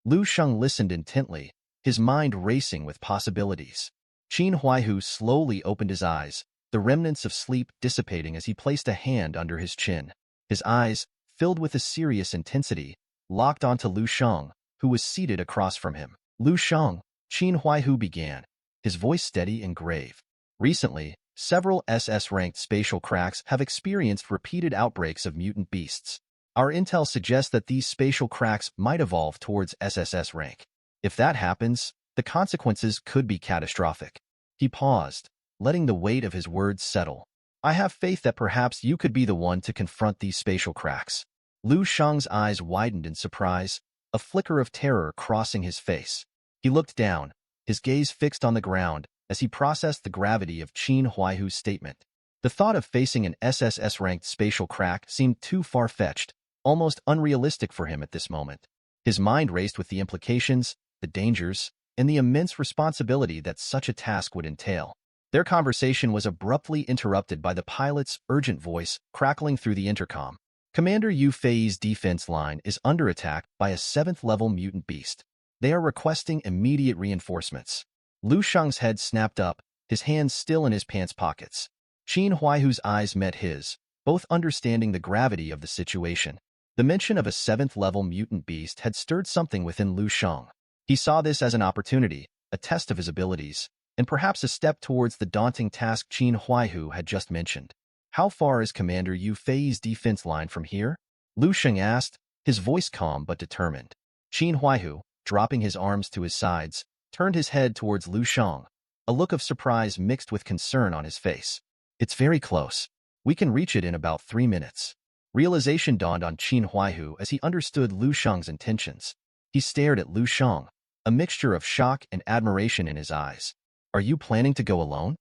Lu Sheng listened intently, his mind racing with possibilities. Qin Huaihu slowly opened his eyes, the remnants of sleep dissipating as he placed a hand under his chin. His eyes, filled with a serious intensity, locked onto Lu Sheng, who was seated across from him. "Lu Sheng," Qin Huaihu began, his voice steady and grave. "Recently, several SS-ranked spatial cracks have experienced repeated outbreaks of mutant beasts. Our intel suggests that these spatial cracks might evolve towards SSS rank. If that happens, the consequences could be catastrophic." He paused, letting the weight of his words settle. "I have faith that perhaps you could be the one to confront these spatial cracks." Lu Sheng's eyes widened in surprise, a flicker of terror crossing his face. He looked down, his gaze fixed on the ground as he processed the gravity of Qin Huaihu's statement. The thought of facing an SSS-ranked spatial crack seemed too far-fetched, almost unrealistic for him at this moment. His mind raced with the implications, the dangers, and the immense responsibility that such a task would entail. Their conversation was abruptly interrupted by the pilot's urgent voice crackling through the intercom. "Commander Yu Fei's defense line is under attack by a 7th-level mutant beast. They are requesting immediate reinforcements." Lu Sheng's head snapped up, his hands still in his pants pockets. Qin Huaihu's eyes met his, both understanding the gravity of the situation. The mention of a 7th-level mutant beast had stirred something within Lu Sheng. He saw this as an opportunity, a test of his abilities, and perhaps a step towards the daunting task Qin Huaihu had just mentioned. "How far is Commander Yu Fei's defense line from here?" Lu Sheng asked, his voice calm but determined. Qin Huaihu, dropping his arms to his sides, turned his head towards Lu Sheng, a look of surprise mixed with concern on his face. "It's very close. We can reach it in about 3 minutes." Realization dawned on Qin Huaihu as he understood Lu Sheng's intentions. He stared at Lu Sheng, a mixture of shock and admiration in his eyes. "Are you planning to go alone?"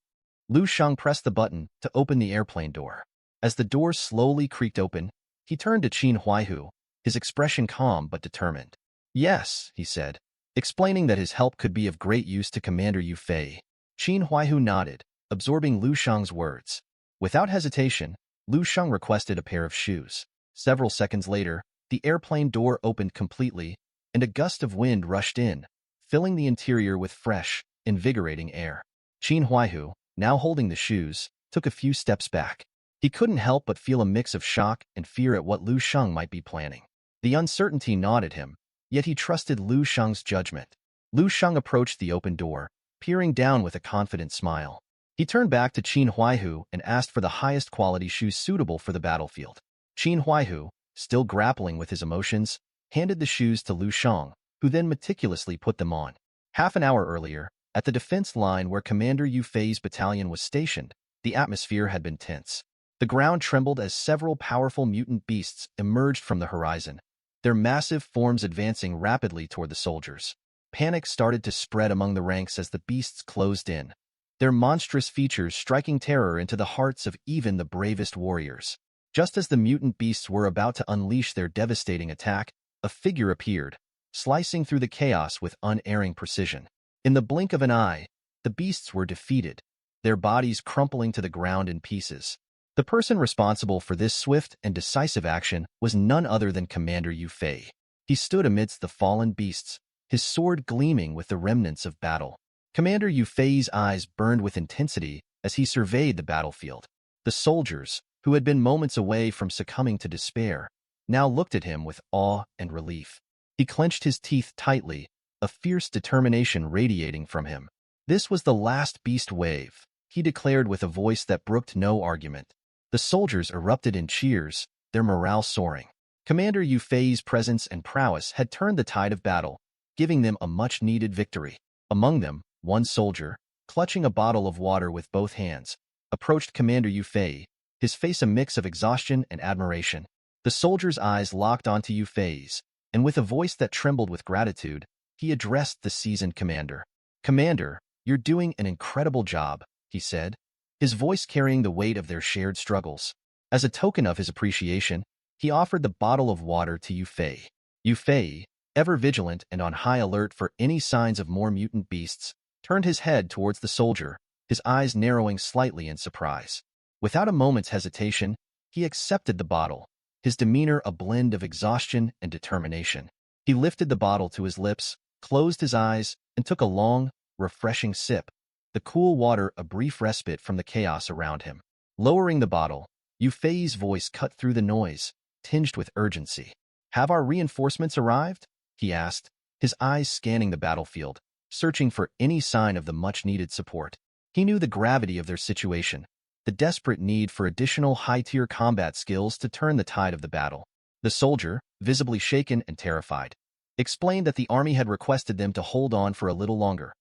Lu Sheng pressed the button to open the airplane door. As the door slowly creaked open, he turned to Qin Huaihu, his expression calm but determined. "Yes," he said, explaining that his help could be of great use to Commander Yu Fei. Qin Huaihu nodded, absorbing Lu Sheng's words. Without hesitation, Lu Sheng requested a pair of shoes. Several seconds later, the airplane door opened completely, and a gust of wind rushed in, filling the interior with fresh, invigorating air. Qin Huaihu, now holding the shoes, took a few steps back. He couldn't help but feel a mix of shock and fear at what Lu Sheng might be planning. The uncertainty gnawed at him, yet he trusted Lu Sheng's judgment. Lu Sheng approached the open door, peering down with a confident smile. He turned back to Qin Huaihu and asked for the highest quality shoes suitable for the battlefield. Qin Huaihu, still grappling with his emotions, handed the shoes to Lu Sheng, who then meticulously put them on. Half an hour earlier, at the defense line where Commander Yu Fei's battalion was stationed, the atmosphere had been tense. The ground trembled as several powerful mutant beasts emerged from the horizon. their massive forms advancing rapidly toward the soldiers. Panic started to spread among the ranks as the beasts closed in, their monstrous features striking terror into the hearts of even the bravest warriors. Just as the mutant beasts were about to unleash their devastating attack, a figure appeared, slicing through the chaos with unerring precision. In the blink of an eye, the beasts were defeated, their bodies crumpling to the ground in pieces. The person responsible for this swift and decisive action was none other than Commander Yu Fei. He stood amidst the fallen beasts, his sword gleaming with the remnants of battle. Commander Yu Fei's eyes burned with intensity as he surveyed the battlefield. The soldiers, who had been moments away from succumbing to despair, now looked at him with awe and relief. He clenched his teeth tightly, a fierce determination radiating from him. This was the last beast wave, he declared with a voice that brooked no argument. The soldiers erupted in cheers, their morale soaring. Commander Yu Fei's presence and prowess had turned the tide of battle, giving them a much-needed victory. Among them, one soldier, clutching a bottle of water with both hands, approached Commander Yu Fei, his face a mix of exhaustion and admiration. The soldier's eyes locked onto Yu Fei's, and with a voice that trembled with gratitude, he addressed the seasoned commander. "Commander, you're doing an incredible job," he said, his voice carrying the weight of their shared struggles. As a token of his appreciation, he offered the bottle of water to Yu Fei. Yu Fei, ever vigilant and on high alert for any signs of more mutant beasts, turned his head towards the soldier, his eyes narrowing slightly in surprise. Without a moment's hesitation, he accepted the bottle, his demeanor a blend of exhaustion and determination. He lifted the bottle to his lips, closed his eyes, and took a long, refreshing sip, the cool water a brief respite from the chaos around him. Lowering the bottle, Yu Fei's voice cut through the noise, tinged with urgency. "Have our reinforcements arrived?" he asked, his eyes scanning the battlefield, searching for any sign of the much-needed support. He knew the gravity of their situation, the desperate need for additional high-tier combat skills to turn the tide of the battle. The soldier, visibly shaken and terrified, explained that the army had requested them to hold on for a little longer,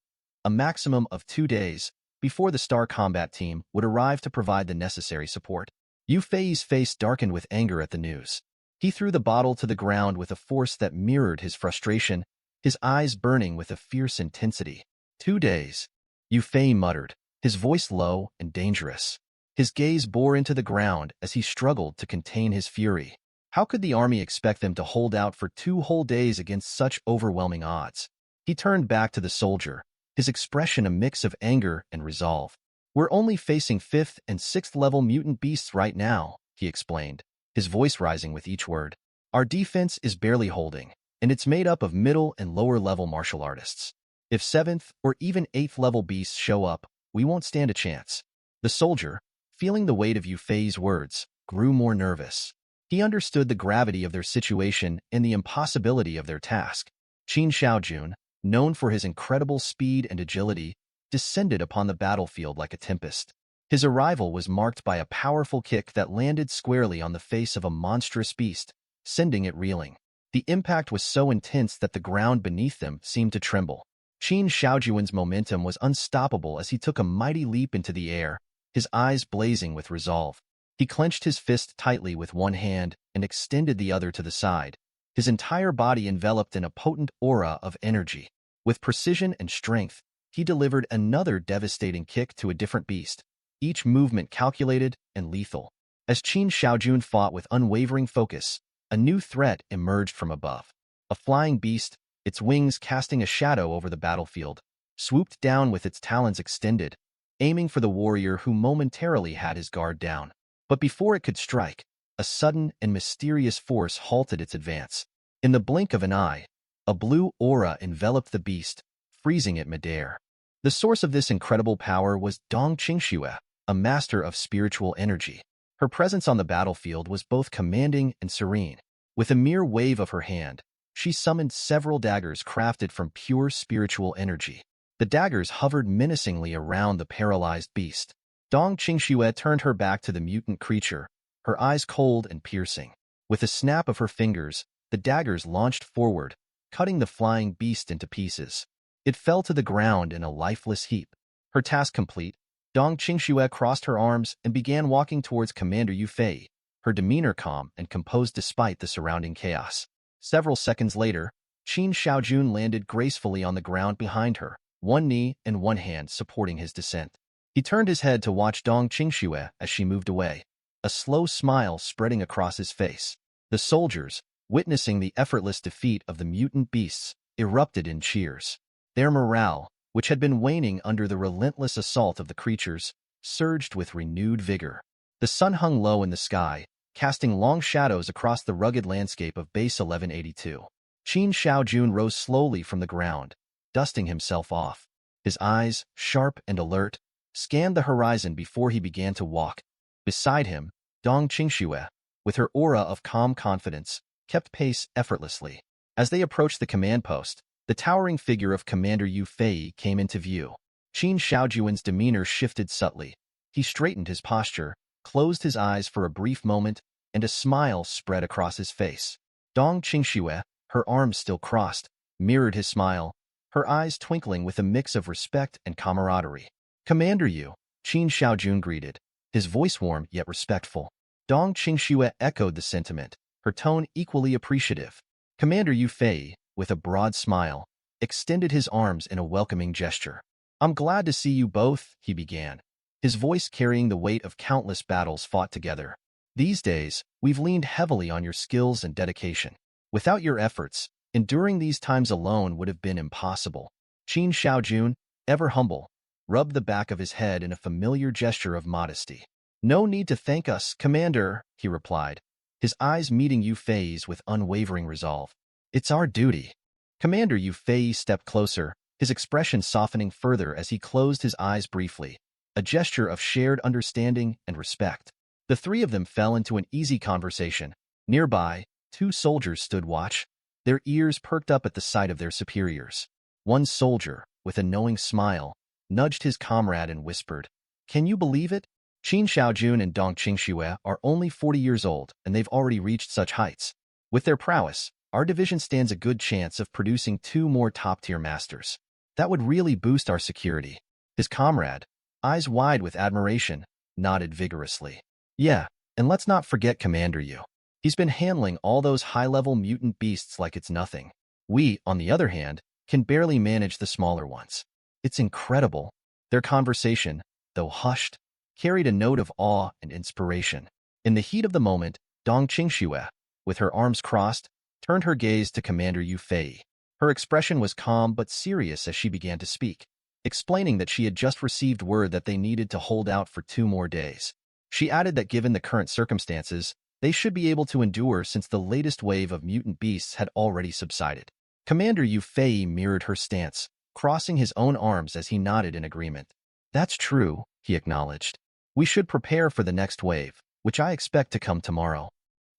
a maximum of 2 days, before the Star Combat Team would arrive to provide the necessary support. Yu Fei's face darkened with anger at the news. He threw the bottle to the ground with a force that mirrored his frustration, his eyes burning with a fierce intensity. 2 days, Yu Fei muttered, his voice low and dangerous. His gaze bore into the ground as he struggled to contain his fury. How could the army expect them to hold out for 2 whole days against such overwhelming odds? He turned back to the soldier, his expression a mix of anger and resolve. "We're only facing 5th and 6th level mutant beasts right now," he explained, his voice rising with each word. "Our defense is barely holding, and it's made up of middle and lower level martial artists. If 7th or even 8th level beasts show up, we won't stand a chance." The soldier, feeling the weight of Yu Fei's words, grew more nervous. He understood the gravity of their situation and the impossibility of their task. Qin Shaojun, known for his incredible speed and agility, descended upon the battlefield like a tempest. His arrival was marked by a powerful kick that landed squarely on the face of a monstrous beast, sending it reeling. The impact was so intense that the ground beneath them seemed to tremble. Qin Shaojun's momentum was unstoppable as he took a mighty leap into the air, his eyes blazing with resolve. He clenched his fist tightly with one hand and extended the other to the side, his entire body enveloped in a potent aura of energy. With precision and strength, he delivered another devastating kick to a different beast, each movement calculated and lethal. As Qin Shaojun fought with unwavering focus, a new threat emerged from above. A flying beast, its wings casting a shadow over the battlefield, swooped down with its talons extended, aiming for the warrior who momentarily had his guard down. But before it could strike, a sudden and mysterious force halted its advance. In the blink of an eye, a blue aura enveloped the beast, freezing it midair. The source of this incredible power was Dong Qingxue, a master of spiritual energy. Her presence on the battlefield was both commanding and serene. With a mere wave of her hand, she summoned several daggers crafted from pure spiritual energy. The daggers hovered menacingly around the paralyzed beast. Dong Qingxue turned her back to the mutant creature, her eyes cold and piercing. With a snap of her fingers, the daggers launched forward, cutting the flying beast into pieces. It fell to the ground in a lifeless heap. Her task complete, Dong Qingxue crossed her arms and began walking towards Commander Yu Fei, her demeanor calm and composed despite the surrounding chaos. Several seconds later, Qin Xiaojun landed gracefully on the ground behind her, one knee and one hand supporting his descent. He turned his head to watch Dong Qingxue as she moved away, a slow smile spreading across his face. The soldiers, witnessing the effortless defeat of the mutant beasts, erupted in cheers. Their morale, which had been waning under the relentless assault of the creatures, surged with renewed vigor. The sun hung low in the sky, casting long shadows across the rugged landscape of Base 1182. Qin Xiaojun rose slowly from the ground, dusting himself off. His eyes, sharp and alert, scanned the horizon before he began to walk. Beside him, Dong Qingxue, with her aura of calm confidence, kept pace effortlessly. As they approached the command post, the towering figure of Commander Yu Fei came into view. Qin Xiaojun's demeanor shifted subtly. He straightened his posture, closed his eyes for a brief moment, and a smile spread across his face. Dong Qingxue, her arms still crossed, mirrored his smile, her eyes twinkling with a mix of respect and camaraderie. "Commander Yu," Qin Xiaojun greeted, his voice warm yet respectful. Dong Qingxue echoed the sentiment, her tone equally appreciative. Commander Yu Fei, with a broad smile, extended his arms in a welcoming gesture. "I'm glad to see you both," he began, his voice carrying the weight of countless battles fought together. "These days, we've leaned heavily on your skills and dedication. Without your efforts, enduring these times alone would have been impossible." Qin Xiaojun, ever humble, rubbed the back of his head in a familiar gesture of modesty. "No need to thank us, Commander," he replied, his eyes meeting Yu Fei's with unwavering resolve. "It's our duty." Commander Yu Fei stepped closer, his expression softening further as he closed his eyes briefly, a gesture of shared understanding and respect. The three of them fell into an easy conversation. Nearby, two soldiers stood watch, their ears perked up at the sight of their superiors. One soldier, with a knowing smile, nudged his comrade and whispered, "Can you believe it? Qin Xiaojun and Dong Qingxue are only 40 years old, and they've already reached such heights. With their prowess, our division stands a good chance of producing 2 more top-tier masters. That would really boost our security." His comrade, eyes wide with admiration, nodded vigorously. "Yeah, and let's not forget Commander Yu. He's been handling all those high-level mutant beasts like it's nothing. We, on the other hand, can barely manage the smaller ones. It's incredible." Their conversation, though hushed, carried a note of awe and inspiration. In the heat of the moment, Dong Qingxue, with her arms crossed, turned her gaze to Commander Yu Fei. Her expression was calm but serious as she began to speak, explaining that she had just received word that they needed to hold out for 2 more days. She added that given the current circumstances, they should be able to endure since the latest wave of mutant beasts had already subsided. Commander Yu Fei mirrored her stance, crossing his own arms as he nodded in agreement. "That's true," he acknowledged. "We should prepare for the next wave, which I expect to come tomorrow."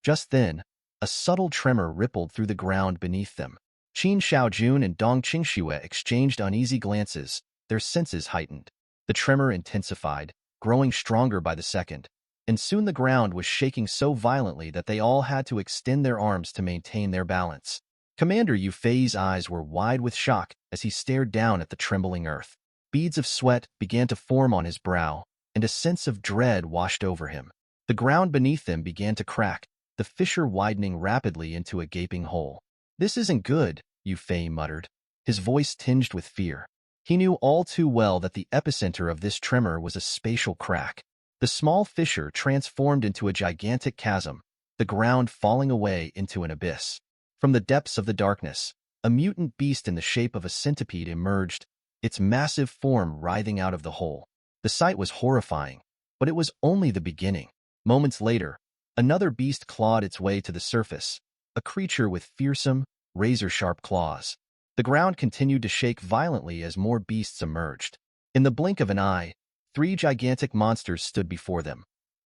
Just then, a subtle tremor rippled through the ground beneath them. Qin Xiaojun and Dong Qingxue exchanged uneasy glances, their senses heightened. The tremor intensified, growing stronger by the second, and soon the ground was shaking so violently that they all had to extend their arms to maintain their balance. Commander Yu Fei's eyes were wide with shock as he stared down at the trembling earth. Beads of sweat began to form on his brow, and a sense of dread washed over him. The ground beneath them began to crack, the fissure widening rapidly into a gaping hole. "This isn't good," Yu Fei muttered, his voice tinged with fear. He knew all too well that the epicenter of this tremor was a spatial crack. The small fissure transformed into a gigantic chasm, the ground falling away into an abyss. From the depths of the darkness, a mutant beast in the shape of a centipede emerged, its massive form writhing out of the hole. The sight was horrifying, but it was only the beginning. Moments later, another beast clawed its way to the surface, a creature with fearsome, razor-sharp claws. The ground continued to shake violently as more beasts emerged. In the blink of an eye, 3 gigantic monsters stood before them.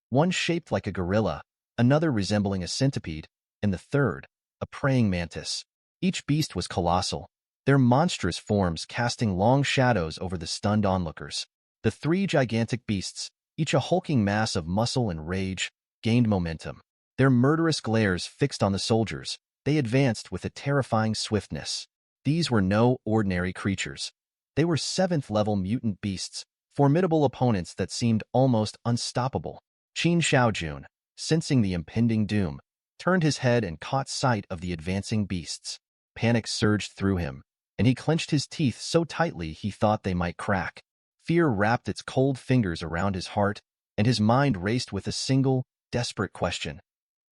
One shaped like a gorilla, another resembling a centipede, and the third, a praying mantis. Each beast was colossal, their monstrous forms casting long shadows over the stunned onlookers. The 3 gigantic beasts, each a hulking mass of muscle and rage, gained momentum. Their murderous glares fixed on the soldiers, they advanced with a terrifying swiftness. These were no ordinary creatures. They were 7th-level mutant beasts, formidable opponents that seemed almost unstoppable. Qin Xiaojun, sensing the impending doom, turned his head and caught sight of the advancing beasts. Panic surged through him, and he clenched his teeth so tightly he thought they might crack. Fear wrapped its cold fingers around his heart, and his mind raced with a single, desperate question.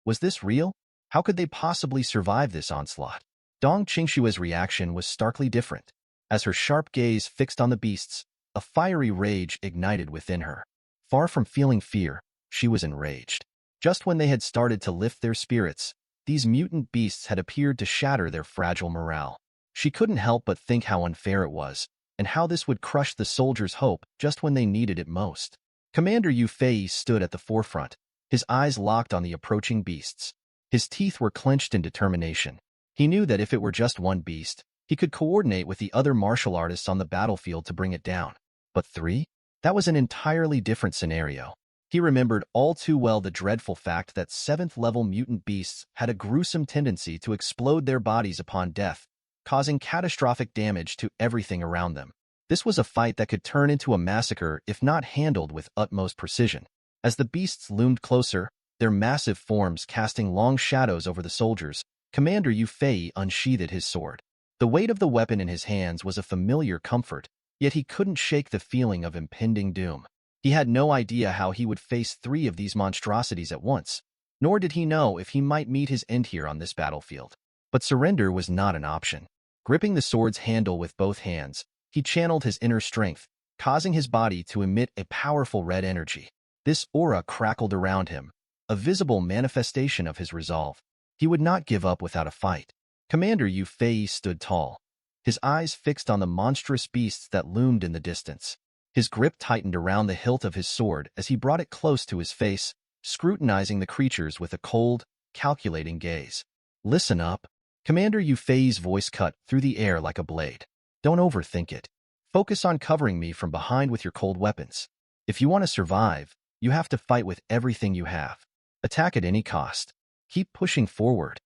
Was this real? How could they possibly survive this onslaught? Dong Qingshua's reaction was starkly different. As her sharp gaze fixed on the beasts, a fiery rage ignited within her. Far from feeling fear, she was enraged. Just when they had started to lift their spirits, these mutant beasts had appeared to shatter their fragile morale. She couldn't help but think how unfair it was, and how this would crush the soldiers' hope just when they needed it most. Commander Yu Fei stood at the forefront, his eyes locked on the approaching beasts. His teeth were clenched in determination. He knew that if it were just one beast, he could coordinate with the other martial artists on the battlefield to bring it down. But three? That was an entirely different scenario. He remembered all too well the dreadful fact that 7th-level mutant beasts had a gruesome tendency to explode their bodies upon death, causing catastrophic damage to everything around them. This was a fight that could turn into a massacre if not handled with utmost precision. As the beasts loomed closer, their massive forms casting long shadows over the soldiers, Commander Yu Fei unsheathed his sword. The weight of the weapon in his hands was a familiar comfort, yet he couldn't shake the feeling of impending doom. He had no idea how he would face 3 of these monstrosities at once, nor did he know if he might meet his end here on this battlefield. But surrender was not an option. Gripping the sword's handle with both hands, he channeled his inner strength, causing his body to emit a powerful red energy. This aura crackled around him, a visible manifestation of his resolve. He would not give up without a fight. Commander Yu Fei stood tall, his eyes fixed on the monstrous beasts that loomed in the distance. His grip tightened around the hilt of his sword as he brought it close to his face, scrutinizing the creatures with a cold, calculating gaze. Listen up. Commander Yu Fei's voice cut through the air like a blade. Don't overthink it. Focus on covering me from behind with your cold weapons. If you want to survive, you have to fight with everything you have. Attack at any cost. Keep pushing forward.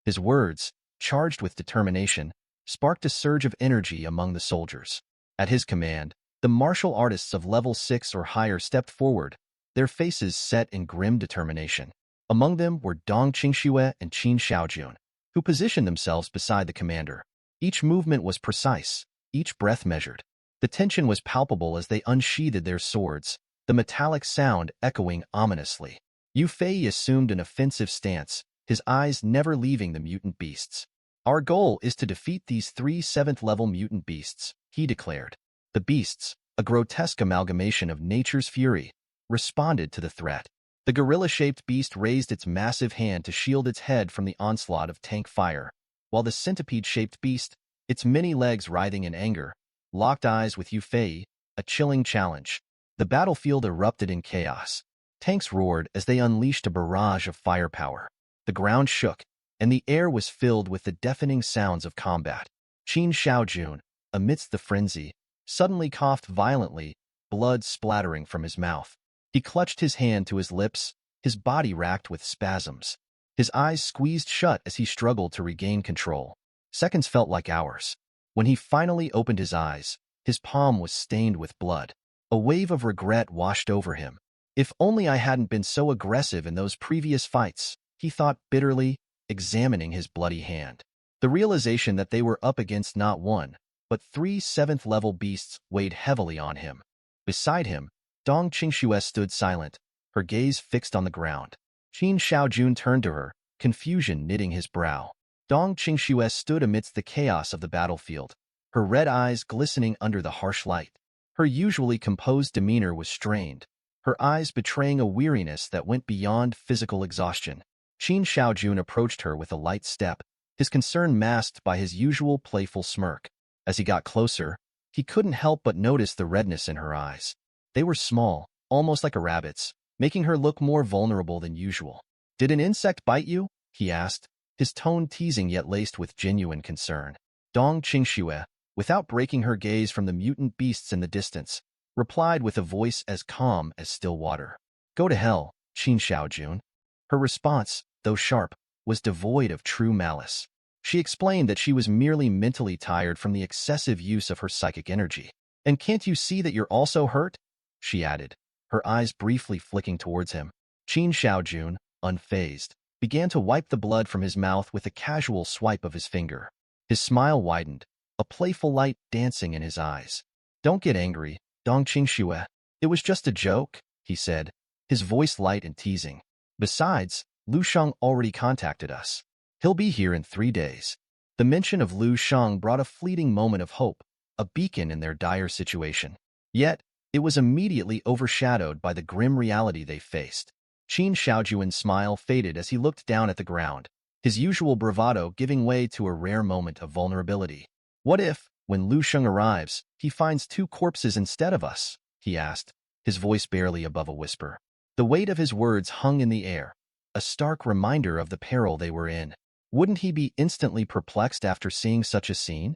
His words, charged with determination, sparked a surge of energy among the soldiers. At his command, the martial artists of level 6 or higher stepped forward, their faces set in grim determination. Among them were Dong Qingxue and Qin Shaojun, who positioned themselves beside the commander. Each movement was precise, each breath measured. The tension was palpable as they unsheathed their swords, the metallic sound echoing ominously. Yu Fei assumed an offensive stance, his eyes never leaving the mutant beasts. Our goal is to defeat these 3 7th-level mutant beasts, he declared. The beasts, a grotesque amalgamation of nature's fury, responded to the threat. The gorilla-shaped beast raised its massive hand to shield its head from the onslaught of tank fire, while the centipede-shaped beast, its many legs writhing in anger, locked eyes with Yu Fei, a chilling challenge. The battlefield erupted in chaos. Tanks roared as they unleashed a barrage of firepower. The ground shook, and the air was filled with the deafening sounds of combat. Qin Shaojun, amidst the frenzy, suddenly coughed violently, blood splattering from his mouth. He clutched his hand to his lips, his body racked with spasms. His eyes squeezed shut as he struggled to regain control. Seconds felt like hours. When he finally opened his eyes, his palm was stained with blood. A wave of regret washed over him. If only I hadn't been so aggressive in those previous fights, he thought bitterly, examining his bloody hand. The realization that they were up against not one, but 3 7th-level beasts weighed heavily on him. Beside him, Dong Qingxue stood silent, her gaze fixed on the ground. Qin Shaojun turned to her, confusion knitting his brow. Dong Qingxue stood amidst the chaos of the battlefield, her red eyes glistening under the harsh light. Her usually composed demeanor was strained, her eyes betraying a weariness that went beyond physical exhaustion. Qin Shaojun approached her with a light step, his concern masked by his usual playful smirk. As he got closer, he couldn't help but notice the redness in her eyes. They were small, almost like a rabbit's, making her look more vulnerable than usual. "Did an insect bite you?" he asked, his tone teasing yet laced with genuine concern. Dong Qingxue, without breaking her gaze from the mutant beasts in the distance, replied with a voice as calm as still water. "Go to hell, Qin Shaojun." Her response, though sharp, was devoid of true malice. She explained that she was merely mentally tired from the excessive use of her psychic energy. "And can't you see that you're also hurt?" she added, her eyes briefly flicking towards him. Qin Shaojun, unfazed, began to wipe the blood from his mouth with a casual swipe of his finger. His smile widened, a playful light dancing in his eyes. "Don't get angry, Dong Qingxue. It was just a joke," he said, his voice light and teasing. "Besides, Lu Sheng already contacted us. He'll be here in 3 days." The mention of Lu Sheng brought a fleeting moment of hope, a beacon in their dire situation. Yet, it was immediately overshadowed by the grim reality they faced. Qin Shaojuan's smile faded as he looked down at the ground, his usual bravado giving way to a rare moment of vulnerability. "What if, when Lu Sheng arrives, he finds 2 corpses instead of us?" he asked, his voice barely above a whisper. The weight of his words hung in the air, a stark reminder of the peril they were in. Wouldn't he be instantly perplexed after seeing such a scene?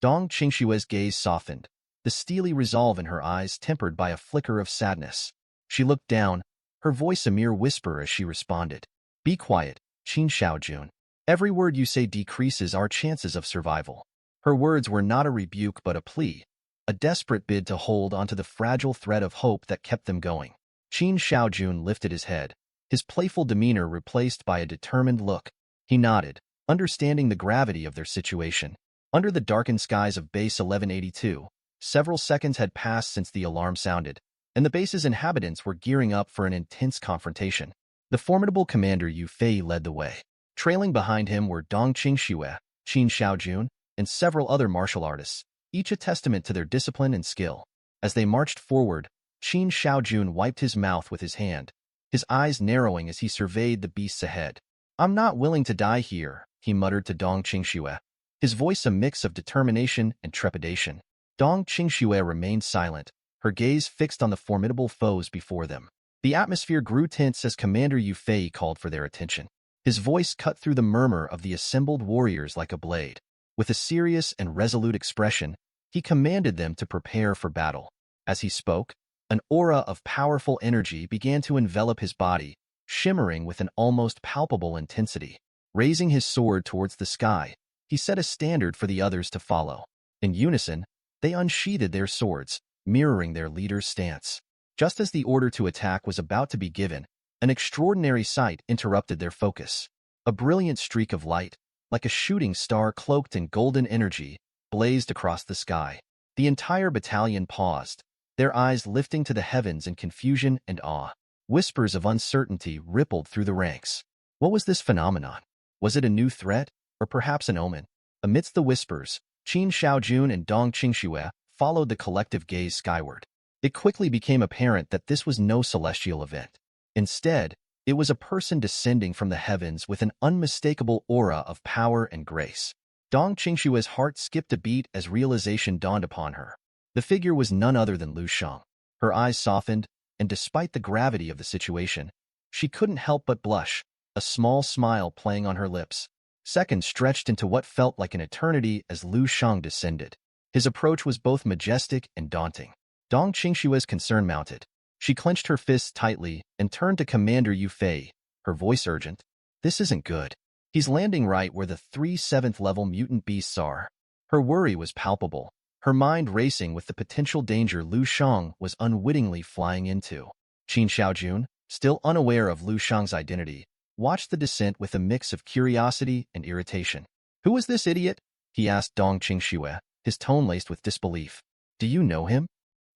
Dong Qingshue's gaze softened, the steely resolve in her eyes tempered by a flicker of sadness. She looked down, her voice a mere whisper as she responded. "Be quiet, Qin Shaojun. Every word you say decreases our chances of survival." Her words were not a rebuke but a plea, a desperate bid to hold onto the fragile thread of hope that kept them going. Qin Shaojun lifted his head, his playful demeanor replaced by a determined look. He nodded, understanding the gravity of their situation. Under the darkened skies of Base 1182, several seconds had passed since the alarm sounded, and the base's inhabitants were gearing up for an intense confrontation. The formidable commander Yu Fei led the way. Trailing behind him were Dong Qingxue, Qin Shaojun, and several other martial artists, each a testament to their discipline and skill. As they marched forward, Qin Shaojun wiped his mouth with his hand, his eyes narrowing as he surveyed the beasts ahead. "I'm not willing to die here," he muttered to Dong Qingxue, his voice a mix of determination and trepidation. Dong Qingxue remained silent, her gaze fixed on the formidable foes before them. The atmosphere grew tense as Commander Yu Fei called for their attention. His voice cut through the murmur of the assembled warriors like a blade. With a serious and resolute expression, he commanded them to prepare for battle. As he spoke, an aura of powerful energy began to envelop his body, shimmering with an almost palpable intensity. Raising his sword towards the sky, he set a standard for the others to follow. In unison, they unsheathed their swords, mirroring their leader's stance. Just as the order to attack was about to be given, an extraordinary sight interrupted their focus. A brilliant streak of light, like a shooting star cloaked in golden energy, blazed across the sky. The entire battalion paused, their eyes lifting to the heavens in confusion and awe. Whispers of uncertainty rippled through the ranks. What was this phenomenon? Was it a new threat, or perhaps an omen? Amidst the whispers, Qin Shaojun and Dong Qingxue followed the collective gaze skyward. It quickly became apparent that this was no celestial event. Instead, it was a person descending from the heavens with an unmistakable aura of power and grace. Dong Qingshue's heart skipped a beat as realization dawned upon her. The figure was none other than Lu Sheng. Her eyes softened, and despite the gravity of the situation, she couldn't help but blush, a small smile playing on her lips. Seconds stretched into what felt like an eternity as Lu Sheng descended. His approach was both majestic and daunting. Dong Qingshue's concern mounted. She clenched her fists tightly and turned to Commander Yu Fei, her voice urgent. "This isn't good. He's landing right where the 3 7th-level mutant beasts are." Her worry was palpable, her mind racing with the potential danger Lu Sheng was unwittingly flying into. Qin Shaojun, still unaware of Lu Sheng's identity, watched the descent with a mix of curiosity and irritation. "Who is this idiot?" he asked Dong Qingxue, his tone laced with disbelief. "Do you know him?"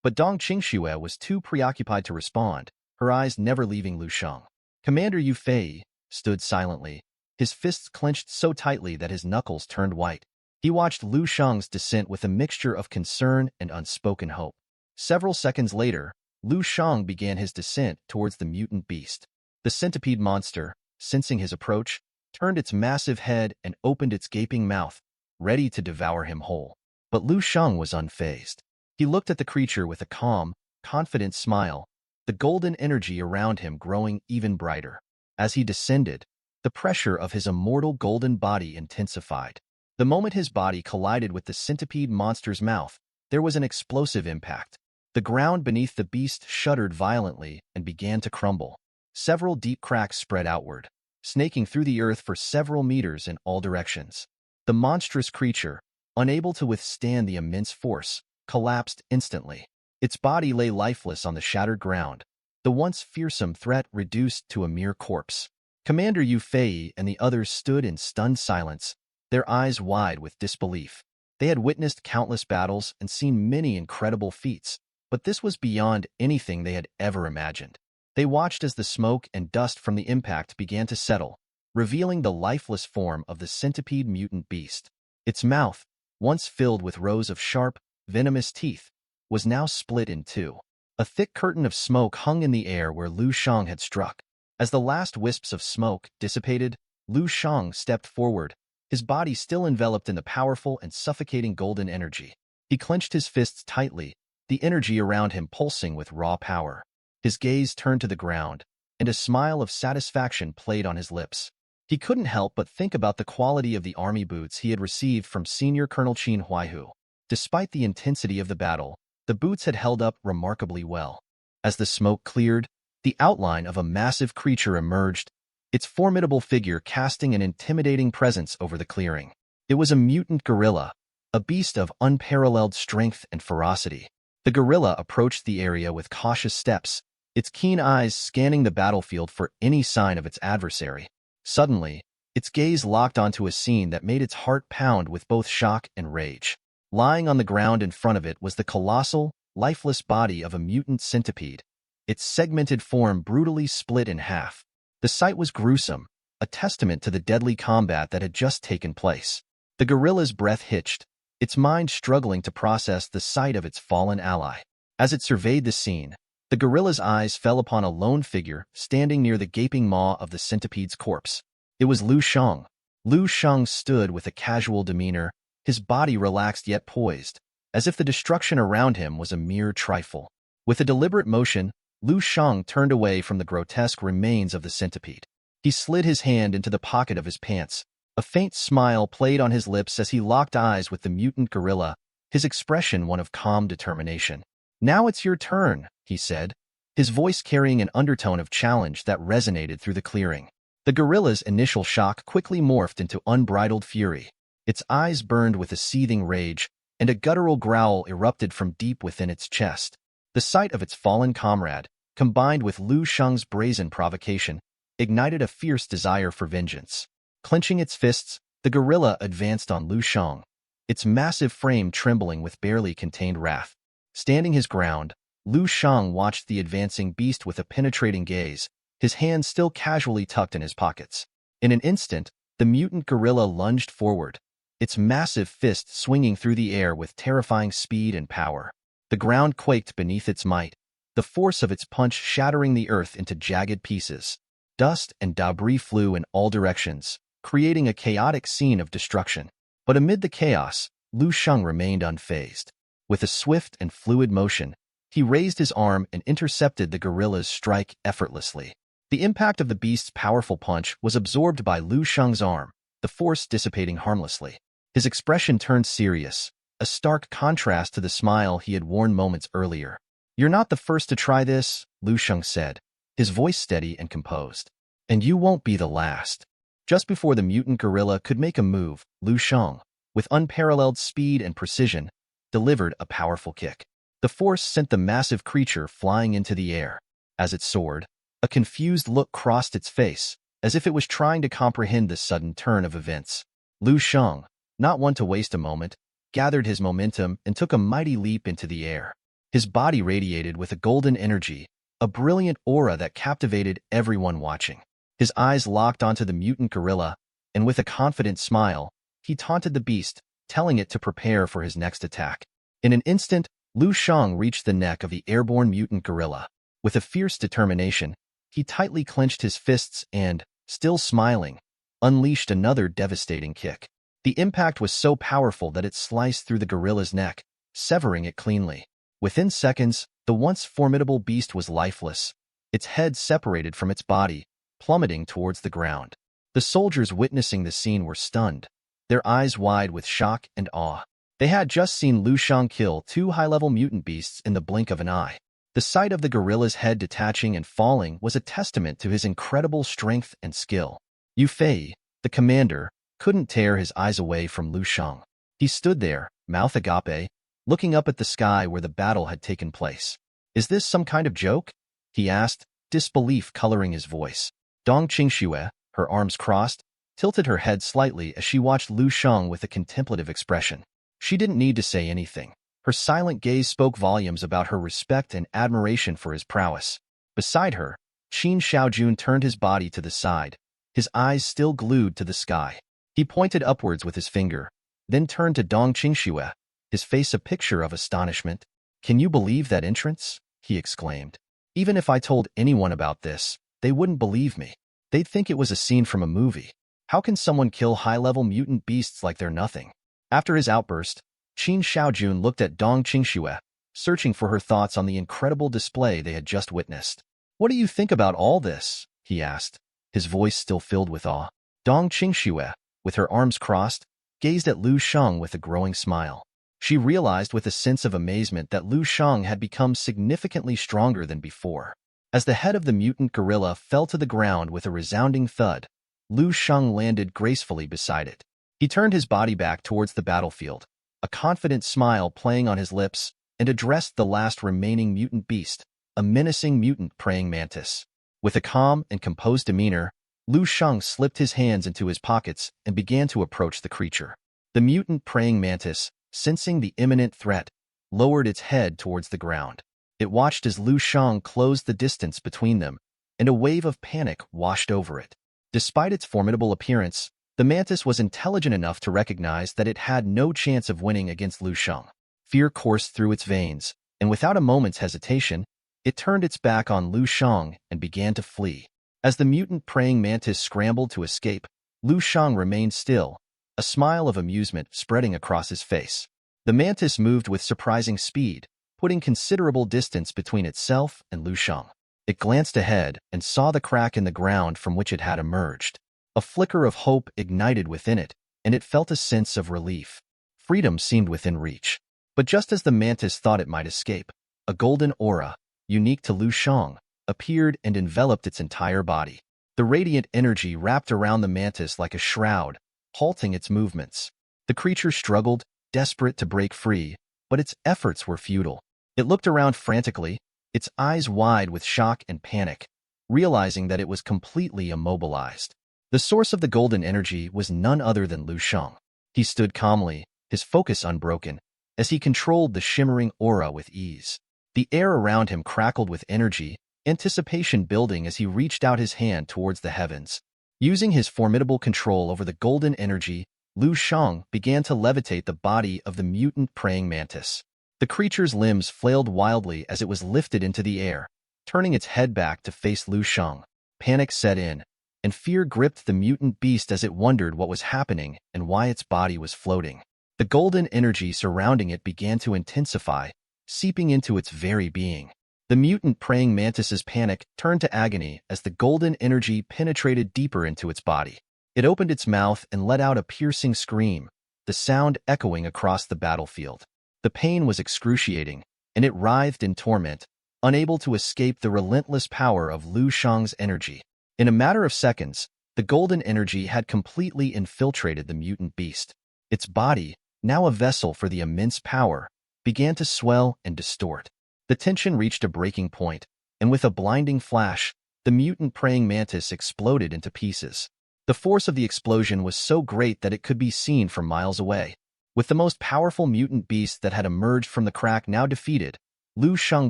But Dong Qingxue was too preoccupied to respond, her eyes never leaving Lu Sheng. Commander Yu Fei stood silently, his fists clenched so tightly that his knuckles turned white. He watched Lu Sheng's descent with a mixture of concern and unspoken hope. Several seconds later, Lu Sheng began his descent towards the mutant beast. The centipede monster, sensing his approach, turned its massive head and opened its gaping mouth, ready to devour him whole. But Lu Sheng was unfazed. He looked at the creature with a calm, confident smile, the golden energy around him growing even brighter. As he descended, the pressure of his immortal golden body intensified. The moment his body collided with the centipede monster's mouth, there was an explosive impact. The ground beneath the beast shuddered violently and began to crumble. Several deep cracks spread outward, snaking through the earth for several meters in all directions. The monstrous creature, unable to withstand the immense force, collapsed instantly. Its body lay lifeless on the shattered ground, the once fearsome threat reduced to a mere corpse. Commander Yu Fei and the others stood in stunned silence, their eyes wide with disbelief. They had witnessed countless battles and seen many incredible feats, but this was beyond anything they had ever imagined. They watched as the smoke and dust from the impact began to settle, revealing the lifeless form of the centipede mutant beast. Its mouth, once filled with rows of sharp, venomous teeth, was now split in two. A thick curtain of smoke hung in the air where Lu Shang had struck. As the last wisps of smoke dissipated, Lu Shang stepped forward, his body still enveloped in the powerful and suffocating golden energy. He clenched his fists tightly, the energy around him pulsing with raw power. His gaze turned to the ground, and a smile of satisfaction played on his lips. He couldn't help but think about the quality of the army boots he had received from Senior Colonel Qin Huaihu. Despite the intensity of the battle, the boots had held up remarkably well. As the smoke cleared, the outline of a massive creature emerged, its formidable figure casting an intimidating presence over the clearing. It was a mutant gorilla, a beast of unparalleled strength and ferocity. The gorilla approached the area with cautious steps, its keen eyes scanning the battlefield for any sign of its adversary. Suddenly, its gaze locked onto a scene that made its heart pound with both shock and rage. Lying on the ground in front of it was the colossal, lifeless body of a mutant centipede, its segmented form brutally split in half. The sight was gruesome, a testament to the deadly combat that had just taken place. The gorilla's breath hitched, its mind struggling to process the sight of its fallen ally. As it surveyed the scene, the gorilla's eyes fell upon a lone figure standing near the gaping maw of the centipede's corpse. It was Lu Shang. Lu Shang stood with a casual demeanor, his body relaxed yet poised, as if the destruction around him was a mere trifle. With a deliberate motion, Lu Shang turned away from the grotesque remains of the centipede. He slid his hand into the pocket of his pants. A faint smile played on his lips as he locked eyes with the mutant gorilla, his expression one of calm determination. "Now it's your turn," he said, his voice carrying an undertone of challenge that resonated through the clearing. The gorilla's initial shock quickly morphed into unbridled fury. Its eyes burned with a seething rage, and a guttural growl erupted from deep within its chest. The sight of its fallen comrade, combined with Lu Shang's brazen provocation, ignited a fierce desire for vengeance. Clenching its fists, the gorilla advanced on Lu Shang, its massive frame trembling with barely contained wrath. Standing his ground, Lu Shang watched the advancing beast with a penetrating gaze, his hands still casually tucked in his pockets. In an instant, the mutant gorilla lunged forward, its massive fist swinging through the air with terrifying speed and power. The ground quaked beneath its might, the force of its punch shattering the earth into jagged pieces. Dust and debris flew in all directions, creating a chaotic scene of destruction. But amid the chaos, Lu Shang remained unfazed. With a swift and fluid motion, he raised his arm and intercepted the gorilla's strike effortlessly. The impact of the beast's powerful punch was absorbed by Lu Shang's arm, the force dissipating harmlessly. His expression turned serious, a stark contrast to the smile he had worn moments earlier. "You're not the first to try this," Lu Shang said, his voice steady and composed. "And you won't be the last." Just before the mutant gorilla could make a move, Lu Shang, with unparalleled speed and precision, delivered a powerful kick. The force sent the massive creature flying into the air. As it soared, a confused look crossed its face, as if it was trying to comprehend the sudden turn of events. Lu Shang, not one to waste a moment, gathered his momentum and took a mighty leap into the air. His body radiated with a golden energy, a brilliant aura that captivated everyone watching. His eyes locked onto the mutant gorilla, and with a confident smile, he taunted the beast, telling it to prepare for his next attack. In an instant, Lu Shang reached the neck of the airborne mutant gorilla. With a fierce determination, he tightly clenched his fists and, still smiling, unleashed another devastating kick. The impact was so powerful that it sliced through the gorilla's neck, severing it cleanly. Within seconds, the once formidable beast was lifeless, its head separated from its body, plummeting towards the ground. The soldiers witnessing the scene were stunned, their eyes wide with shock and awe. They had just seen Lu Shang kill two high-level mutant beasts in the blink of an eye. The sight of the gorilla's head detaching and falling was a testament to his incredible strength and skill. Yu Fei, the commander, couldn't tear his eyes away from Lu Shang. He stood there, mouth agape, looking up at the sky where the battle had taken place. "Is this some kind of joke?" he asked, disbelief coloring his voice. Dong Qingxue, her arms crossed, tilted her head slightly as she watched Lu Sheng with a contemplative expression. She didn't need to say anything. Her silent gaze spoke volumes about her respect and admiration for his prowess. Beside her, Qin Xiaojun turned his body to the side, his eyes still glued to the sky. He pointed upwards with his finger, then turned to Dong Qingxue, his face a picture of astonishment. "Can you believe that entrance?" he exclaimed. "Even if I told anyone about this, they wouldn't believe me. They'd think it was a scene from a movie. How can someone kill high-level mutant beasts like they're nothing?" After his outburst, Qin Xiaojun looked at Dong Qingxue, searching for her thoughts on the incredible display they had just witnessed. "What do you think about all this?" he asked, his voice still filled with awe. Dong Qingxue, with her arms crossed, gazed at Lu Sheng with a growing smile. She realized with a sense of amazement that Lu Sheng had become significantly stronger than before. As the head of the mutant gorilla fell to the ground with a resounding thud, Lu Sheng landed gracefully beside it. He turned his body back towards the battlefield, a confident smile playing on his lips, and addressed the last remaining mutant beast, a menacing mutant praying mantis. With a calm and composed demeanor, Lu Sheng slipped his hands into his pockets and began to approach the creature. The mutant praying mantis, sensing the imminent threat, lowered its head towards the ground. It watched as Lu Sheng closed the distance between them, and a wave of panic washed over it. Despite its formidable appearance, the mantis was intelligent enough to recognize that it had no chance of winning against Lu Sheng. Fear coursed through its veins, and without a moment's hesitation, it turned its back on Lu Sheng and began to flee. As the mutant praying mantis scrambled to escape, Lu Sheng remained still, a smile of amusement spreading across his face. The mantis moved with surprising speed, putting considerable distance between itself and Lu Sheng. It glanced ahead and saw the crack in the ground from which it had emerged. A flicker of hope ignited within it, and it felt a sense of relief. Freedom seemed within reach. But just as the mantis thought it might escape, a golden aura, unique to Lu Sheng, appeared and enveloped its entire body. The radiant energy wrapped around the mantis like a shroud, halting its movements. The creature struggled, desperate to break free, but its efforts were futile. It looked around frantically, its eyes wide with shock and panic, realizing that it was completely immobilized. The source of the golden energy was none other than Lu Sheng. He stood calmly, his focus unbroken, as he controlled the shimmering aura with ease. The air around him crackled with energy, anticipation building as he reached out his hand towards the heavens. Using his formidable control over the golden energy, Lu Sheng began to levitate the body of the mutant praying mantis. The creature's limbs flailed wildly as it was lifted into the air, turning its head back to face Lu Sheng. Panic set in, and fear gripped the mutant beast as it wondered what was happening and why its body was floating. The golden energy surrounding it began to intensify, seeping into its very being. The mutant praying mantis's panic turned to agony as the golden energy penetrated deeper into its body. It opened its mouth and let out a piercing scream, the sound echoing across the battlefield. The pain was excruciating, and it writhed in torment, unable to escape the relentless power of Lu Sheng's energy. In a matter of seconds, the golden energy had completely infiltrated the mutant beast. Its body, now a vessel for the immense power, began to swell and distort. The tension reached a breaking point, and with a blinding flash, the mutant praying mantis exploded into pieces. The force of the explosion was so great that it could be seen from miles away. With the most powerful mutant beast that had emerged from the crack now defeated, Lu Sheng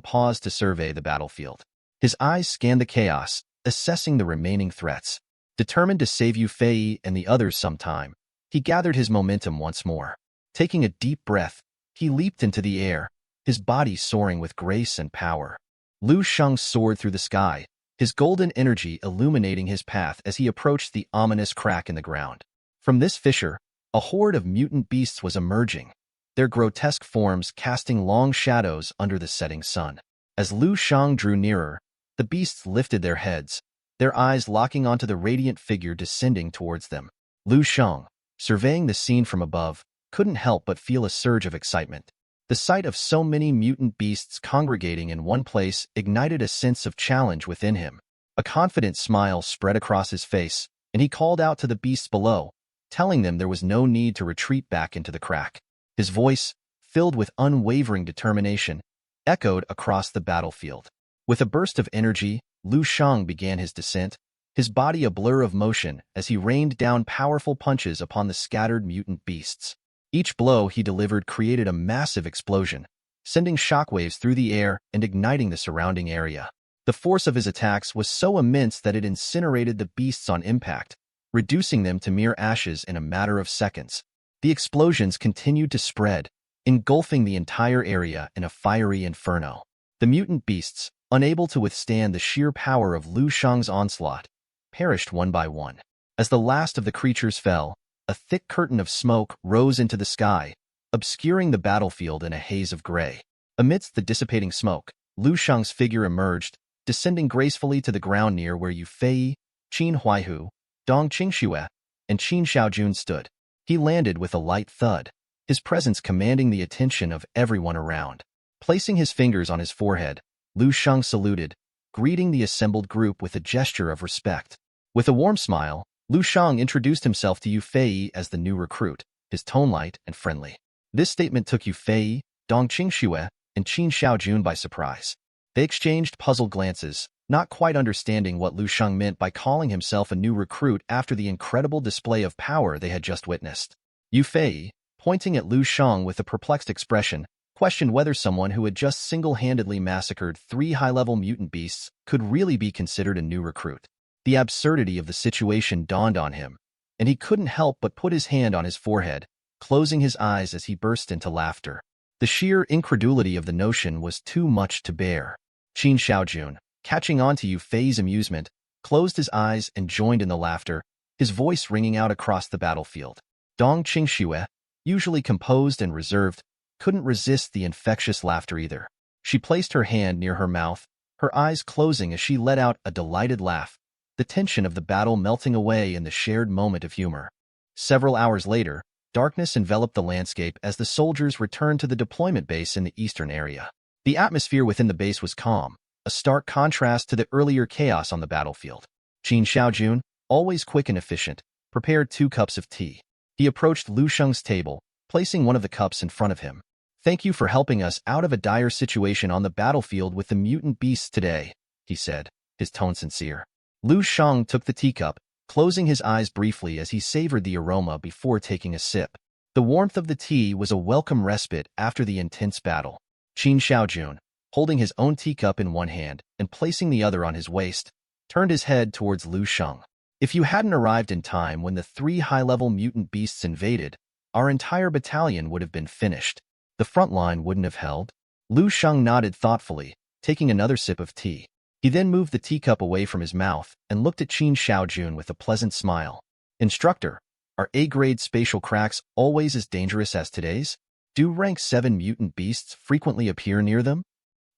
paused to survey the battlefield. His eyes scanned the chaos, assessing the remaining threats. Determined to save Yu Fei and the others sometime, he gathered his momentum once more. Taking a deep breath, he leaped into the air, his body soaring with grace and power. Lu Sheng soared through the sky, his golden energy illuminating his path as he approached the ominous crack in the ground. From this fissure, a horde of mutant beasts was emerging, their grotesque forms casting long shadows under the setting sun. As Lu Sheng drew nearer, the beasts lifted their heads, their eyes locking onto the radiant figure descending towards them. Lu Sheng, surveying the scene from above, couldn't help but feel a surge of excitement. The sight of so many mutant beasts congregating in one place ignited a sense of challenge within him. A confident smile spread across his face, and he called out to the beasts below, telling them there was no need to retreat back into the crack. His voice, filled with unwavering determination, echoed across the battlefield. With a burst of energy, Lu Sheng began his descent, his body a blur of motion as he rained down powerful punches upon the scattered mutant beasts. Each blow he delivered created a massive explosion, sending shockwaves through the air and igniting the surrounding area. The force of his attacks was so immense that it incinerated the beasts on impact, reducing them to mere ashes in a matter of seconds. The explosions continued to spread, engulfing the entire area in a fiery inferno. The mutant beasts, unable to withstand the sheer power of Lu Shang's onslaught, perished one by one. As the last of the creatures fell, a thick curtain of smoke rose into the sky, obscuring the battlefield in a haze of gray. Amidst the dissipating smoke, Lu Shang's figure emerged, descending gracefully to the ground near where Yu Fei, Qin Huaihu, Dong Qingxue, and Qin Xiaojun stood. He landed with a light thud, his presence commanding the attention of everyone around. Placing his fingers on his forehead, Lu Shang saluted, greeting the assembled group with a gesture of respect. With a warm smile, Lu Shang introduced himself to Yu Fei as the new recruit, his tone light and friendly. This statement took Yu Fei, Dong Qingxue, and Qin Xiaojun by surprise. They exchanged puzzled glances, not quite understanding what Lu Shang meant by calling himself a new recruit after the incredible display of power they had just witnessed. Yu Fei, pointing at Lu Shang with a perplexed expression, questioned whether someone who had just single-handedly massacred 3 high-level mutant beasts could really be considered a new recruit. The absurdity of the situation dawned on him, and he couldn't help but put his hand on his forehead, closing his eyes as he burst into laughter. The sheer incredulity of the notion was too much to bear. Qin Xiaojun, catching on to Yu Fei's amusement, closed his eyes and joined in the laughter, his voice ringing out across the battlefield. Dong Qingxue, usually composed and reserved, couldn't resist the infectious laughter either. She placed her hand near her mouth, her eyes closing as she let out a delighted laugh, the tension of the battle melting away in the shared moment of humor. Several hours later, darkness enveloped the landscape as the soldiers returned to the deployment base in the eastern area. The atmosphere within the base was calm, a stark contrast to the earlier chaos on the battlefield. Qin Xiaojun, always quick and efficient, prepared 2 cups of tea. He approached Lu Shang's table, placing one of the cups in front of him. "Thank you for helping us out of a dire situation on the battlefield with the mutant beasts today," he said, his tone sincere. Lu Shang took the teacup, closing his eyes briefly as he savored the aroma before taking a sip. The warmth of the tea was a welcome respite after the intense battle. Qin Xiaojun, holding his own teacup in one hand and placing the other on his waist, turned his head towards Lu Shang. "If you hadn't arrived in time when the 3 high-level mutant beasts invaded, our entire battalion would have been finished. The front line wouldn't have held." Lu Shang nodded thoughtfully, taking another sip of tea. He then moved the teacup away from his mouth and looked at Qin Xiaojun with a pleasant smile. "Instructor, are A-grade spatial cracks always as dangerous as today's? Do rank 7 mutant beasts frequently appear near them?"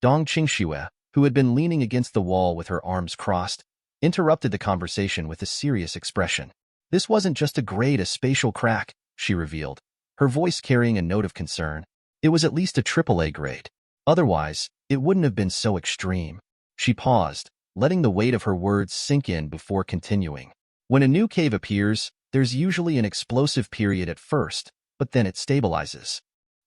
Dong Qingxue, who had been leaning against the wall with her arms crossed, interrupted the conversation with a serious expression. "This wasn't just a grade A spatial crack," she revealed, her voice carrying a note of concern. "It was at least a AAA grade. Otherwise, it wouldn't have been so extreme." She paused, letting the weight of her words sink in before continuing. "When a new cave appears, there's usually an explosive period at first, but then it stabilizes."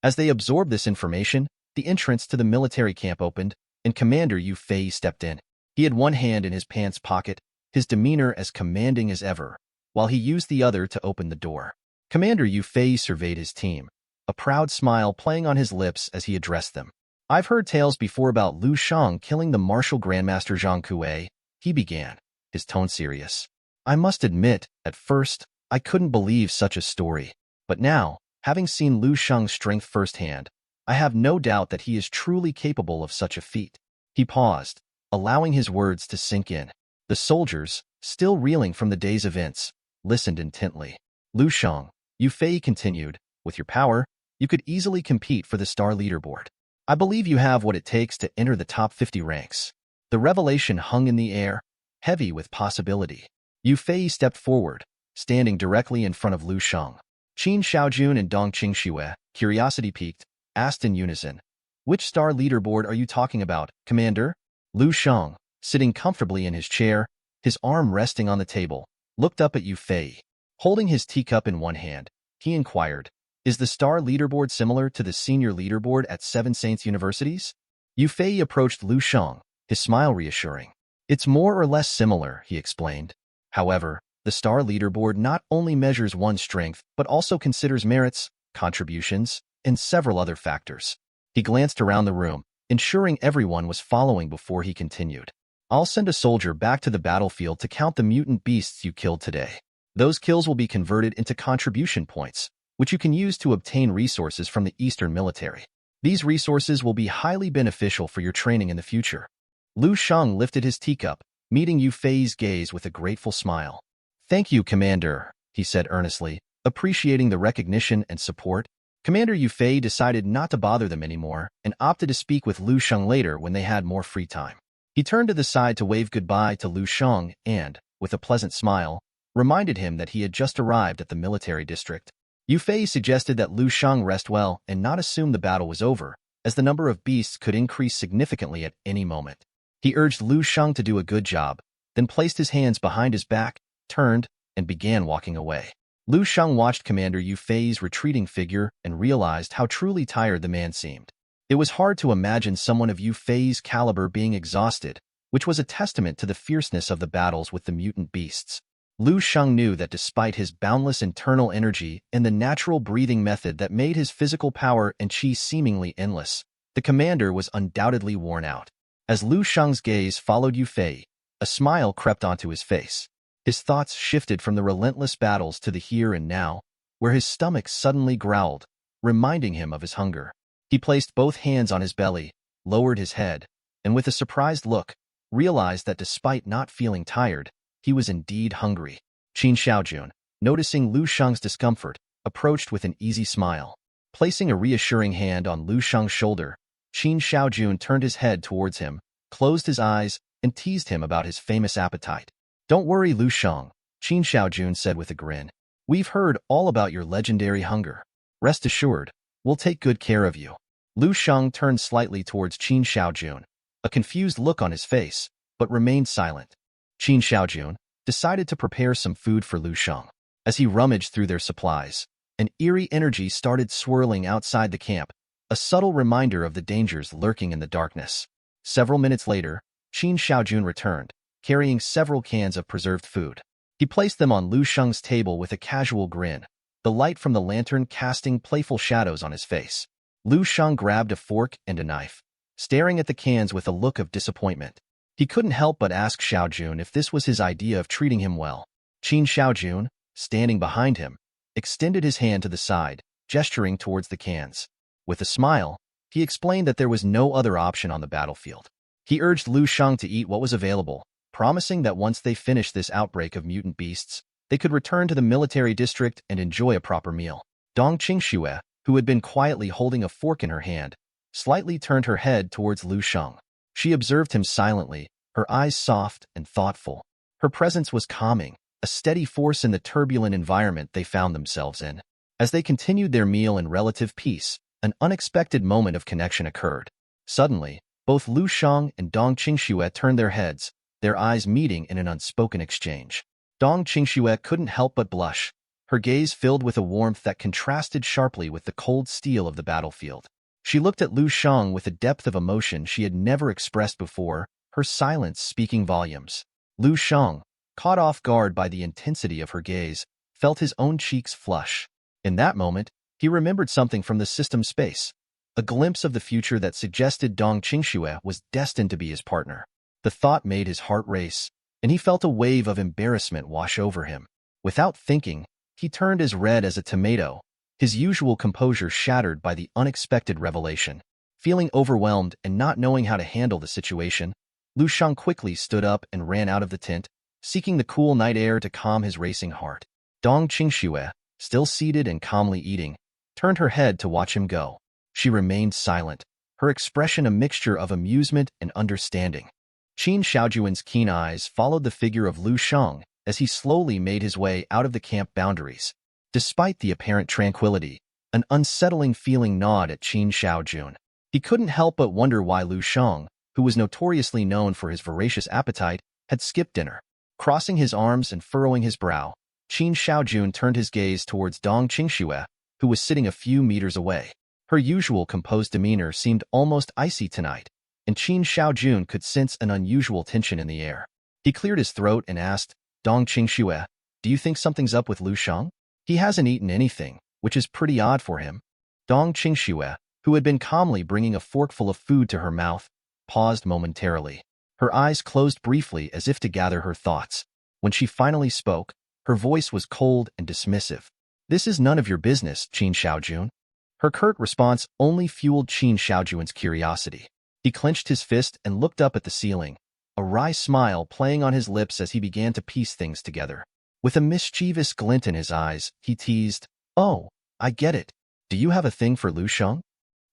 As they absorbed this information, the entrance to the military camp opened, and Commander Yu Fei stepped in. He had one hand in his pants pocket, his demeanor as commanding as ever, while he used the other to open the door. Commander Yu Fei surveyed his team, a proud smile playing on his lips as he addressed them. "I've heard tales before about Lu Shang killing the martial grandmaster Zhang Kuei," he began, his tone serious. "I must admit, at first, I couldn't believe such a story. But now, having seen Lu Shang's strength firsthand, I have no doubt that he is truly capable of such a feat." He paused, allowing his words to sink in. The soldiers, still reeling from the day's events, listened intently. "Lu Shang," Yu Fei continued, "with your power, you could easily compete for the star leaderboard. I believe you have what it takes to enter the top 50 ranks." The revelation hung in the air, heavy with possibility. Yu Fei stepped forward, standing directly in front of Lu Shang. Qin Xiaojun and Dong Qingxue, curiosity piqued, asked in unison, "Which star leaderboard are you talking about, Commander?" Lu Shang, sitting comfortably in his chair, his arm resting on the table, looked up at Yu Fei. Holding his teacup in one hand, he inquired, "Is the star leaderboard similar to the senior leaderboard at Seven Saints Universities?" Yu Fei approached Lu Shang, his smile reassuring. "It's more or less similar," he explained. However, the star leaderboard not only measures one's strength, but also considers merits, contributions, and several other factors. He glanced around the room, ensuring everyone was following before he continued. I'll send a soldier back to the battlefield to count the mutant beasts you killed today. Those kills will be converted into contribution points, which you can use to obtain resources from the Eastern military. These resources will be highly beneficial for your training in the future. Lu Sheng lifted his teacup, meeting Yu Fei's gaze with a grateful smile. Thank you, Commander, he said earnestly, appreciating the recognition and support. Commander Yu Fei decided not to bother them anymore and opted to speak with Lu Sheng later when they had more free time. He turned to the side to wave goodbye to Lu Sheng and, with a pleasant smile, reminded him that he had just arrived at the military district. Yu Fei suggested that Lu Sheng rest well and not assume the battle was over, as the number of beasts could increase significantly at any moment. He urged Lu Sheng to do a good job, then placed his hands behind his back, turned, and began walking away. Lu Sheng watched Commander Yu Fei's retreating figure and realized how truly tired the man seemed. It was hard to imagine someone of Yu Fei's caliber being exhausted, which was a testament to the fierceness of the battles with the mutant beasts. Lu Sheng knew that despite his boundless internal energy and the natural breathing method that made his physical power and chi seemingly endless, the commander was undoubtedly worn out. As Lu Sheng's gaze followed Yu Fei, a smile crept onto his face. His thoughts shifted from the relentless battles to the here and now, where his stomach suddenly growled, reminding him of his hunger. He placed both hands on his belly, lowered his head, and with a surprised look, realized that despite not feeling tired, he was indeed hungry. Qin Xiaojun, noticing Lu Sheng's discomfort, approached with an easy smile. Placing a reassuring hand on Lu Sheng's shoulder, Qin Xiaojun turned his head towards him, closed his eyes, and teased him about his famous appetite. Don't worry, Lu Sheng, Qin Xiaojun said with a grin. We've heard all about your legendary hunger. Rest assured, we'll take good care of you. Lu Sheng turned slightly towards Qin Xiaojun, a confused look on his face, but remained silent. Qin Xiaojun decided to prepare some food for Lu Sheng. As he rummaged through their supplies, an eerie energy started swirling outside the camp, a subtle reminder of the dangers lurking in the darkness. Several minutes later, Qin Xiaojun returned, carrying several cans of preserved food. He placed them on Lu Sheng's table with a casual grin, the light from the lantern casting playful shadows on his face. Lu Sheng grabbed a fork and a knife, staring at the cans with a look of disappointment. He couldn't help but ask Xiaojun if this was his idea of treating him well. Qin Xiaojun, standing behind him, extended his hand to the side, gesturing towards the cans. With a smile, he explained that there was no other option on the battlefield. He urged Lu Sheng to eat what was available, promising that once they finished this outbreak of mutant beasts, they could return to the military district and enjoy a proper meal. Dong Qingxue, who had been quietly holding a fork in her hand, slightly turned her head towards Lu Sheng. She observed him silently, her eyes soft and thoughtful. Her presence was calming, a steady force in the turbulent environment they found themselves in. As they continued their meal in relative peace, an unexpected moment of connection occurred. Suddenly, both Lu Sheng and Dong Qingxue turned their heads, their eyes meeting in an unspoken exchange. Dong Qingxue couldn't help but blush, her gaze filled with a warmth that contrasted sharply with the cold steel of the battlefield. She looked at Lu Sheng with a depth of emotion she had never expressed before, her silence speaking volumes. Lu Sheng, caught off guard by the intensity of her gaze, felt his own cheeks flush. In that moment, he remembered something from the system space, a glimpse of the future that suggested Dong Qingxue was destined to be his partner. The thought made his heart race, and he felt a wave of embarrassment wash over him. Without thinking, he turned as red as a tomato, his usual composure shattered by the unexpected revelation. Feeling overwhelmed and not knowing how to handle the situation, Lu Sheng quickly stood up and ran out of the tent, seeking the cool night air to calm his racing heart. Dong Qingxue, still seated and calmly eating, turned her head to watch him go. She remained silent, her expression a mixture of amusement and understanding. Qin Xiaojun's keen eyes followed the figure of Lu Sheng as he slowly made his way out of the camp boundaries. Despite the apparent tranquility, an unsettling feeling gnawed at Qin Xiaojun. He couldn't help but wonder why Lu Sheng, who was notoriously known for his voracious appetite, had skipped dinner. Crossing his arms and furrowing his brow, Qin Xiaojun turned his gaze towards Dong Qingxue, who was sitting a few meters away. Her usual composed demeanor seemed almost icy tonight, and Qin Xiaojun could sense an unusual tension in the air. He cleared his throat and asked, Dong Qingxue, do you think something's up with Lu Sheng? He hasn't eaten anything, which is pretty odd for him. Dong Qingxue, who had been calmly bringing a forkful of food to her mouth, paused momentarily. Her eyes closed briefly as if to gather her thoughts. When she finally spoke, her voice was cold and dismissive. This is none of your business, Qin Shaojun. Her curt response only fueled Qin Shaojun's curiosity. He clenched his fist and looked up at the ceiling, a wry smile playing on his lips as he began to piece things together. With a mischievous glint in his eyes, he teased, "Oh, I get it. Do you have a thing for Lu Sheng?"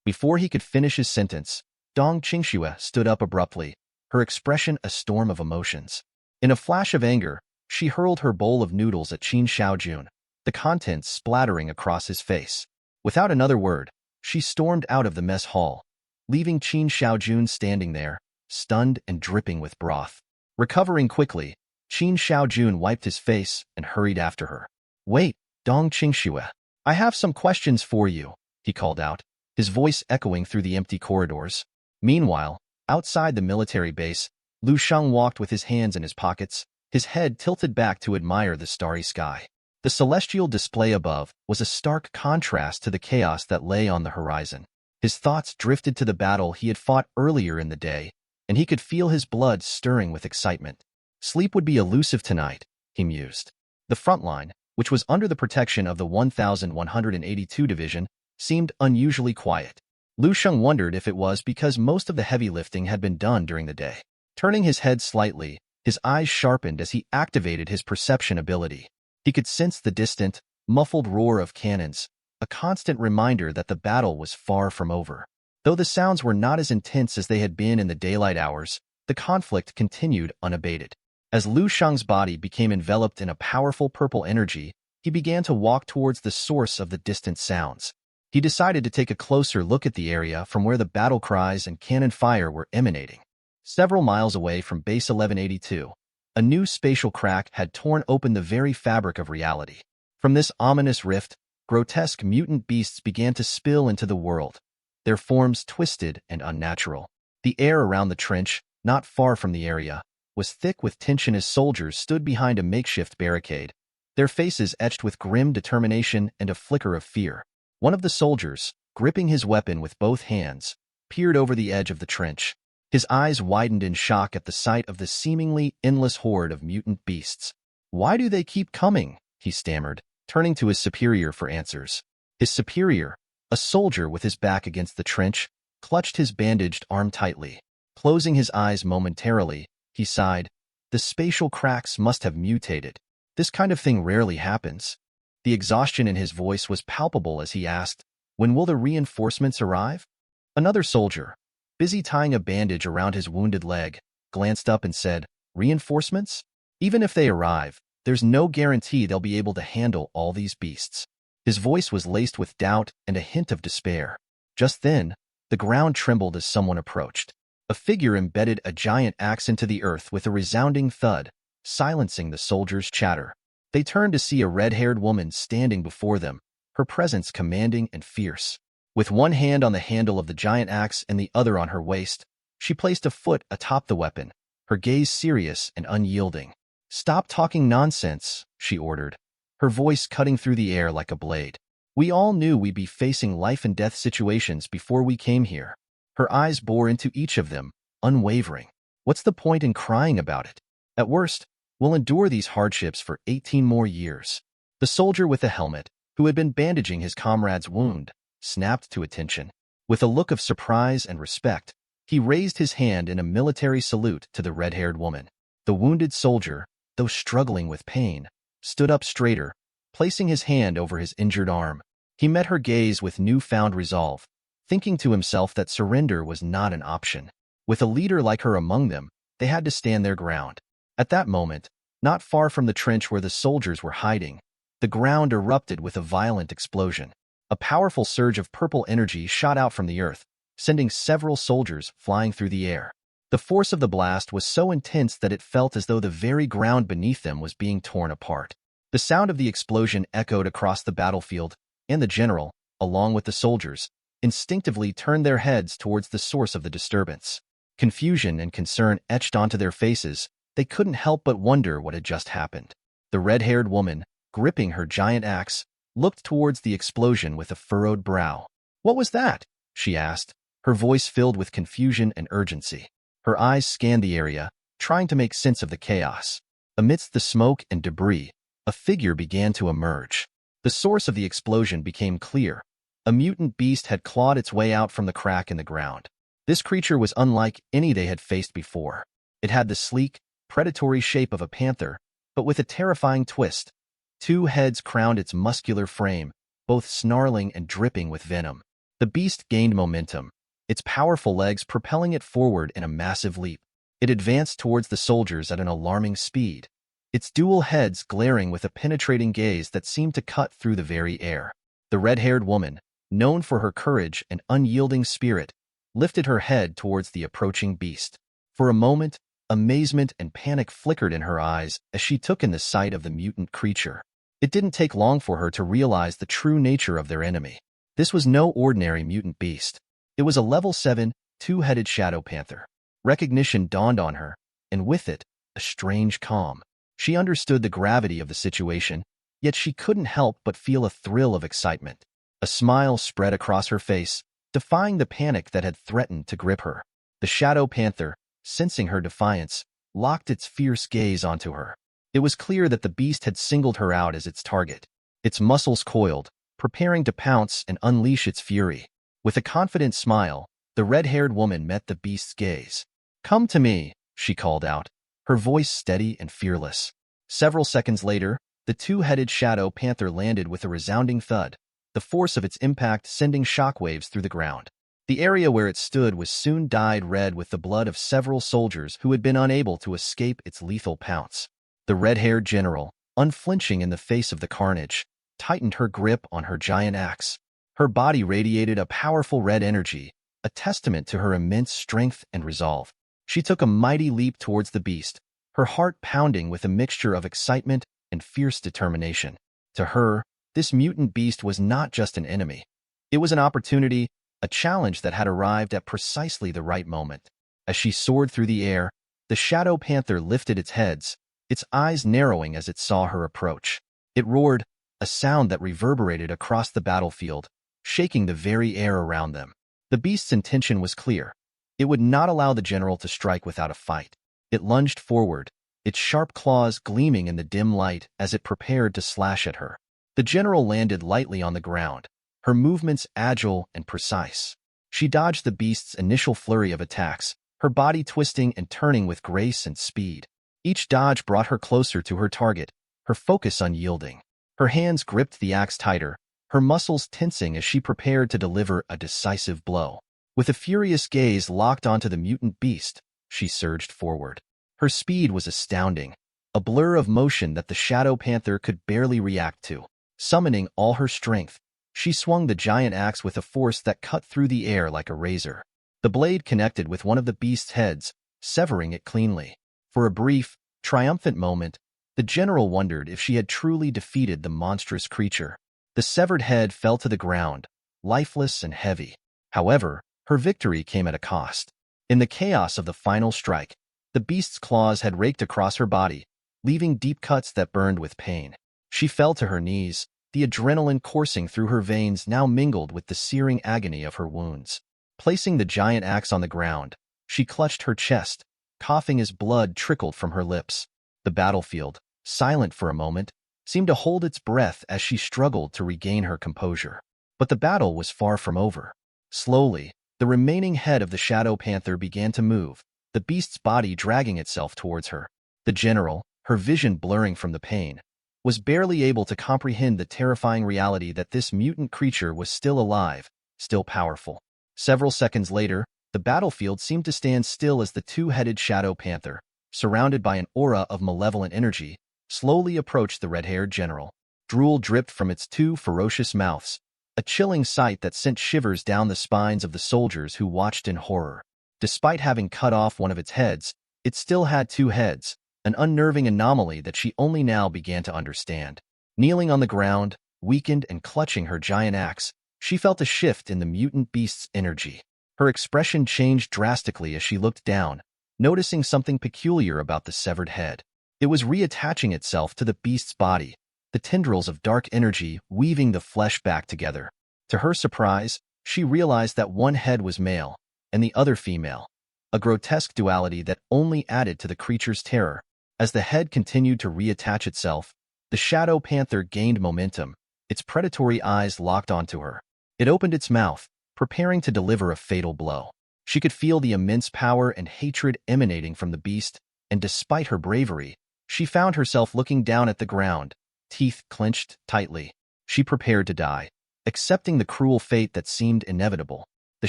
Before he could finish his sentence, Dong Qingxue stood up abruptly, her expression a storm of emotions. In a flash of anger, she hurled her bowl of noodles at Qin Shaojun, the contents splattering across his face. Without another word, she stormed out of the mess hall, leaving Qin Shaojun standing there, stunned and dripping with broth. Recovering quickly, Qin Shaojun wiped his face and hurried after her. "Wait, Dong Qingxue, I have some questions for you," he called out, his voice echoing through the empty corridors. Meanwhile, outside the military base, Lu Sheng walked with his hands in his pockets, his head tilted back to admire the starry sky. The celestial display above was a stark contrast to the chaos that lay on the horizon. His thoughts drifted to the battle he had fought earlier in the day, and he could feel his blood stirring with excitement. Sleep would be elusive tonight, he mused. The front line, which was under the protection of the 1182 Division, seemed unusually quiet. Lu Sheng wondered if it was because most of the heavy lifting had been done during the day. Turning his head slightly, his eyes sharpened as he activated his perception ability. He could sense the distant, muffled roar of cannons, a constant reminder that the battle was far from over. Though the sounds were not as intense as they had been in the daylight hours, the conflict continued unabated. As Lu Sheng's body became enveloped in a powerful purple energy, he began to walk towards the source of the distant sounds. He decided to take a closer look at the area from where the battle cries and cannon fire were emanating. Several miles away from Base 1182, a new spatial crack had torn open the very fabric of reality. From this ominous rift, grotesque mutant beasts began to spill into the world, their forms twisted and unnatural. The air around the trench, not far from the area, was thick with tension as soldiers stood behind a makeshift barricade, their faces etched with grim determination and a flicker of fear. One of the soldiers, gripping his weapon with both hands, peered over the edge of the trench. His eyes widened in shock at the sight of the seemingly endless horde of mutant beasts. "Why do they keep coming?" he stammered, turning to his superior for answers. His superior, a soldier with his back against the trench, clutched his bandaged arm tightly. Closing his eyes momentarily, he sighed. The spatial cracks must have mutated. This kind of thing rarely happens. The exhaustion in his voice was palpable as he asked, "When will the reinforcements arrive?" Another soldier, busy tying a bandage around his wounded leg, glanced up and said, "Reinforcements? Even if they arrive, there's no guarantee they'll be able to handle all these beasts." His voice was laced with doubt and a hint of despair. Just then, the ground trembled as someone approached. A figure embedded a giant axe into the earth with a resounding thud, silencing the soldiers' chatter. They turned to see a red-haired woman standing before them, her presence commanding and fierce. With one hand on the handle of the giant axe and the other on her waist, she placed a foot atop the weapon, her gaze serious and unyielding. "Stop talking nonsense," she ordered, her voice cutting through the air like a blade. "We all knew we'd be facing life-and-death situations before we came here." Her eyes bore into each of them, unwavering. "What's the point in crying about it? At worst, we'll endure these hardships for 18 more years." The soldier with the helmet, who had been bandaging his comrade's wound, snapped to attention. With a look of surprise and respect, he raised his hand in a military salute to the red-haired woman. The wounded soldier, though struggling with pain, stood up straighter, placing his hand over his injured arm. He met her gaze with newfound resolve, thinking to himself that surrender was not an option. With a leader like her among them, they had to stand their ground. At that moment, not far from the trench where the soldiers were hiding, the ground erupted with a violent explosion. A powerful surge of purple energy shot out from the earth, sending several soldiers flying through the air. The force of the blast was so intense that it felt as though the very ground beneath them was being torn apart. The sound of the explosion echoed across the battlefield, and the general, along with the soldiers, instinctively turned their heads towards the source of the disturbance. Confusion and concern etched onto their faces, they couldn't help but wonder what had just happened. The red-haired woman, gripping her giant axe, looked towards the explosion with a furrowed brow. "What was that?" she asked, her voice filled with confusion and urgency. Her eyes scanned the area, trying to make sense of the chaos. Amidst the smoke and debris, a figure began to emerge. The source of the explosion became clear. A mutant beast had clawed its way out from the crack in the ground. This creature was unlike any they had faced before. It had the sleek, predatory shape of a panther, but with a terrifying twist. Two heads crowned its muscular frame, both snarling and dripping with venom. The beast gained momentum, its powerful legs propelling it forward in a massive leap. It advanced towards the soldiers at an alarming speed, its dual heads glaring with a penetrating gaze that seemed to cut through the very air. The red-haired woman, known for her courage and unyielding spirit, lifted her head towards the approaching beast. For a moment, amazement and panic flickered in her eyes as she took in the sight of the mutant creature. It didn't take long for her to realize the true nature of their enemy. This was no ordinary mutant beast. It was a level 7, two-headed shadow panther. Recognition dawned on her, and with it, a strange calm. She understood the gravity of the situation, yet she couldn't help but feel a thrill of excitement. A smile spread across her face, defying the panic that had threatened to grip her. The shadow panther, sensing her defiance, locked its fierce gaze onto her. It was clear that the beast had singled her out as its target. Its muscles coiled, preparing to pounce and unleash its fury. With a confident smile, the red-haired woman met the beast's gaze. "Come to me," she called out, her voice steady and fearless. Several seconds later, the two-headed shadow panther landed with a resounding thud, the force of its impact sending shockwaves through the ground. The area where it stood was soon dyed red with the blood of several soldiers who had been unable to escape its lethal pounce. The red-haired general, unflinching in the face of the carnage, tightened her grip on her giant axe. Her body radiated a powerful red energy, a testament to her immense strength and resolve. She took a mighty leap towards the beast, her heart pounding with a mixture of excitement and fierce determination. To her, this mutant beast was not just an enemy. It was an opportunity, a challenge that had arrived at precisely the right moment. As she soared through the air, the shadow panther lifted its heads, its eyes narrowing as it saw her approach. It roared, a sound that reverberated across the battlefield, shaking the very air around them. The beast's intention was clear. It would not allow the general to strike without a fight. It lunged forward, its sharp claws gleaming in the dim light as it prepared to slash at her. The general landed lightly on the ground, her movements agile and precise. She dodged the beast's initial flurry of attacks, her body twisting and turning with grace and speed. Each dodge brought her closer to her target, her focus unyielding. Her hands gripped the axe tighter, her muscles tensing as she prepared to deliver a decisive blow. With a furious gaze locked onto the mutant beast, she surged forward. Her speed was astounding, a blur of motion that the shadow panther could barely react to. Summoning all her strength, she swung the giant axe with a force that cut through the air like a razor. The blade connected with one of the beast's heads, severing it cleanly. For a brief, triumphant moment, the general wondered if she had truly defeated the monstrous creature. The severed head fell to the ground, lifeless and heavy. However, her victory came at a cost. In the chaos of the final strike, the beast's claws had raked across her body, leaving deep cuts that burned with pain. She fell to her knees, the adrenaline coursing through her veins now mingled with the searing agony of her wounds. Placing the giant axe on the ground, she clutched her chest, coughing as blood trickled from her lips. The battlefield, silent for a moment, seemed to hold its breath as she struggled to regain her composure. But the battle was far from over. Slowly, the remaining head of the shadow panther began to move, the beast's body dragging itself towards her. The general, her vision blurring from the pain, was barely able to comprehend the terrifying reality that this mutant creature was still alive, still powerful. Several seconds later, the battlefield seemed to stand still as the two-headed shadow panther, surrounded by an aura of malevolent energy, slowly approached the red-haired general. Drool dripped from its two ferocious mouths, a chilling sight that sent shivers down the spines of the soldiers who watched in horror. Despite having cut off one of its heads, it still had two heads, an unnerving anomaly that she only now began to understand. Kneeling on the ground, weakened and clutching her giant axe, she felt a shift in the mutant beast's energy. Her expression changed drastically as she looked down, noticing something peculiar about the severed head. It was reattaching itself to the beast's body, the tendrils of dark energy weaving the flesh back together. To her surprise, she realized that one head was male and the other female, a grotesque duality that only added to the creature's terror. As the head continued to reattach itself, the shadow panther gained momentum, its predatory eyes locked onto her. It opened its mouth, preparing to deliver a fatal blow. She could feel the immense power and hatred emanating from the beast, and despite her bravery, she found herself looking down at the ground, teeth clenched tightly. She prepared to die, accepting the cruel fate that seemed inevitable. The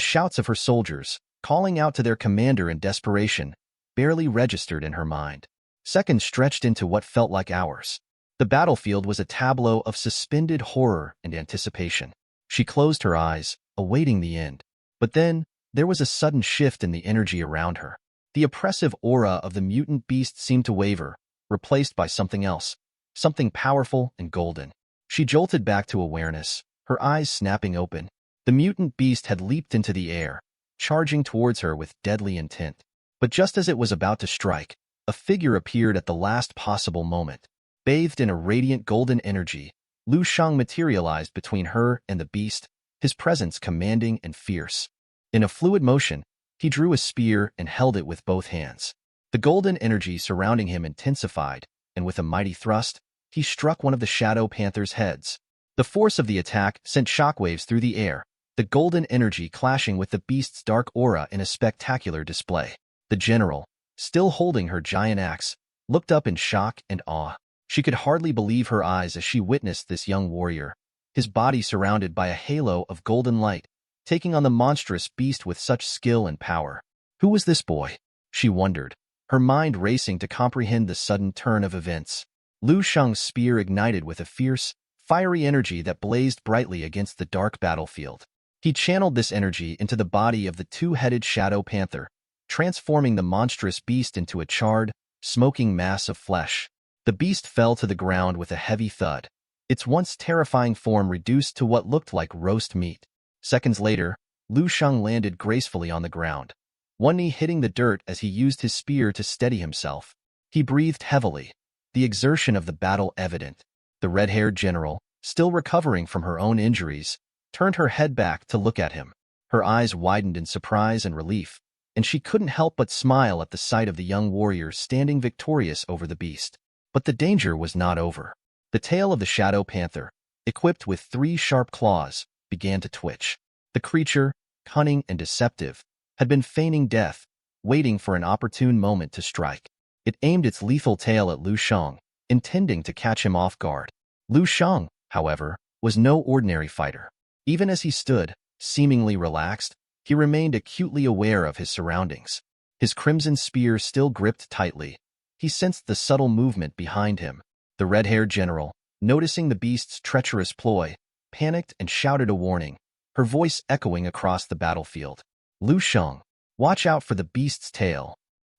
shouts of her soldiers, calling out to their commander in desperation, barely registered in her mind. Seconds stretched into what felt like hours. The battlefield was a tableau of suspended horror and anticipation. She closed her eyes, awaiting the end. But then, there was a sudden shift in the energy around her. The oppressive aura of the mutant beast seemed to waver, replaced by something else, something powerful and golden. She jolted back to awareness, her eyes snapping open. The mutant beast had leaped into the air, charging towards her with deadly intent. But just as it was about to strike, a figure appeared at the last possible moment. Bathed in a radiant golden energy, Lu Shang materialized between her and the beast, his presence commanding and fierce. In a fluid motion, he drew a spear and held it with both hands. The golden energy surrounding him intensified, and with a mighty thrust, he struck one of the shadow panther's heads. The force of the attack sent shockwaves through the air, the golden energy clashing with the beast's dark aura in a spectacular display. The general, still holding her giant axe, looked up in shock and awe. She could hardly believe her eyes as she witnessed this young warrior, his body surrounded by a halo of golden light, taking on the monstrous beast with such skill and power. Who was this boy? She wondered, her mind racing to comprehend the sudden turn of events. Lu Shang's spear ignited with a fierce, fiery energy that blazed brightly against the dark battlefield. He channeled this energy into the body of the two-headed shadow panther, transforming the monstrous beast into a charred, smoking mass of flesh. The beast fell to the ground with a heavy thud, its once terrifying form reduced to what looked like roast meat. Seconds later, Lu Shang landed gracefully on the ground, one knee hitting the dirt as he used his spear to steady himself. He breathed heavily, the exertion of the battle evident. The red-haired general, still recovering from her own injuries, turned her head back to look at him. Her eyes widened in surprise and relief, and she couldn't help but smile at the sight of the young warrior standing victorious over the beast. But the danger was not over. The tail of the shadow panther, equipped with 3 sharp claws, began to twitch. The creature, cunning and deceptive, had been feigning death, waiting for an opportune moment to strike. It aimed its lethal tail at Lu Shang, intending to catch him off guard. Lu Shang, however, was no ordinary fighter. Even as he stood, seemingly relaxed, he remained acutely aware of his surroundings. His crimson spear still gripped tightly. He sensed the subtle movement behind him. The red-haired general, noticing the beast's treacherous ploy, panicked and shouted a warning, her voice echoing across the battlefield. Lu Shang, watch out for the beast's tail.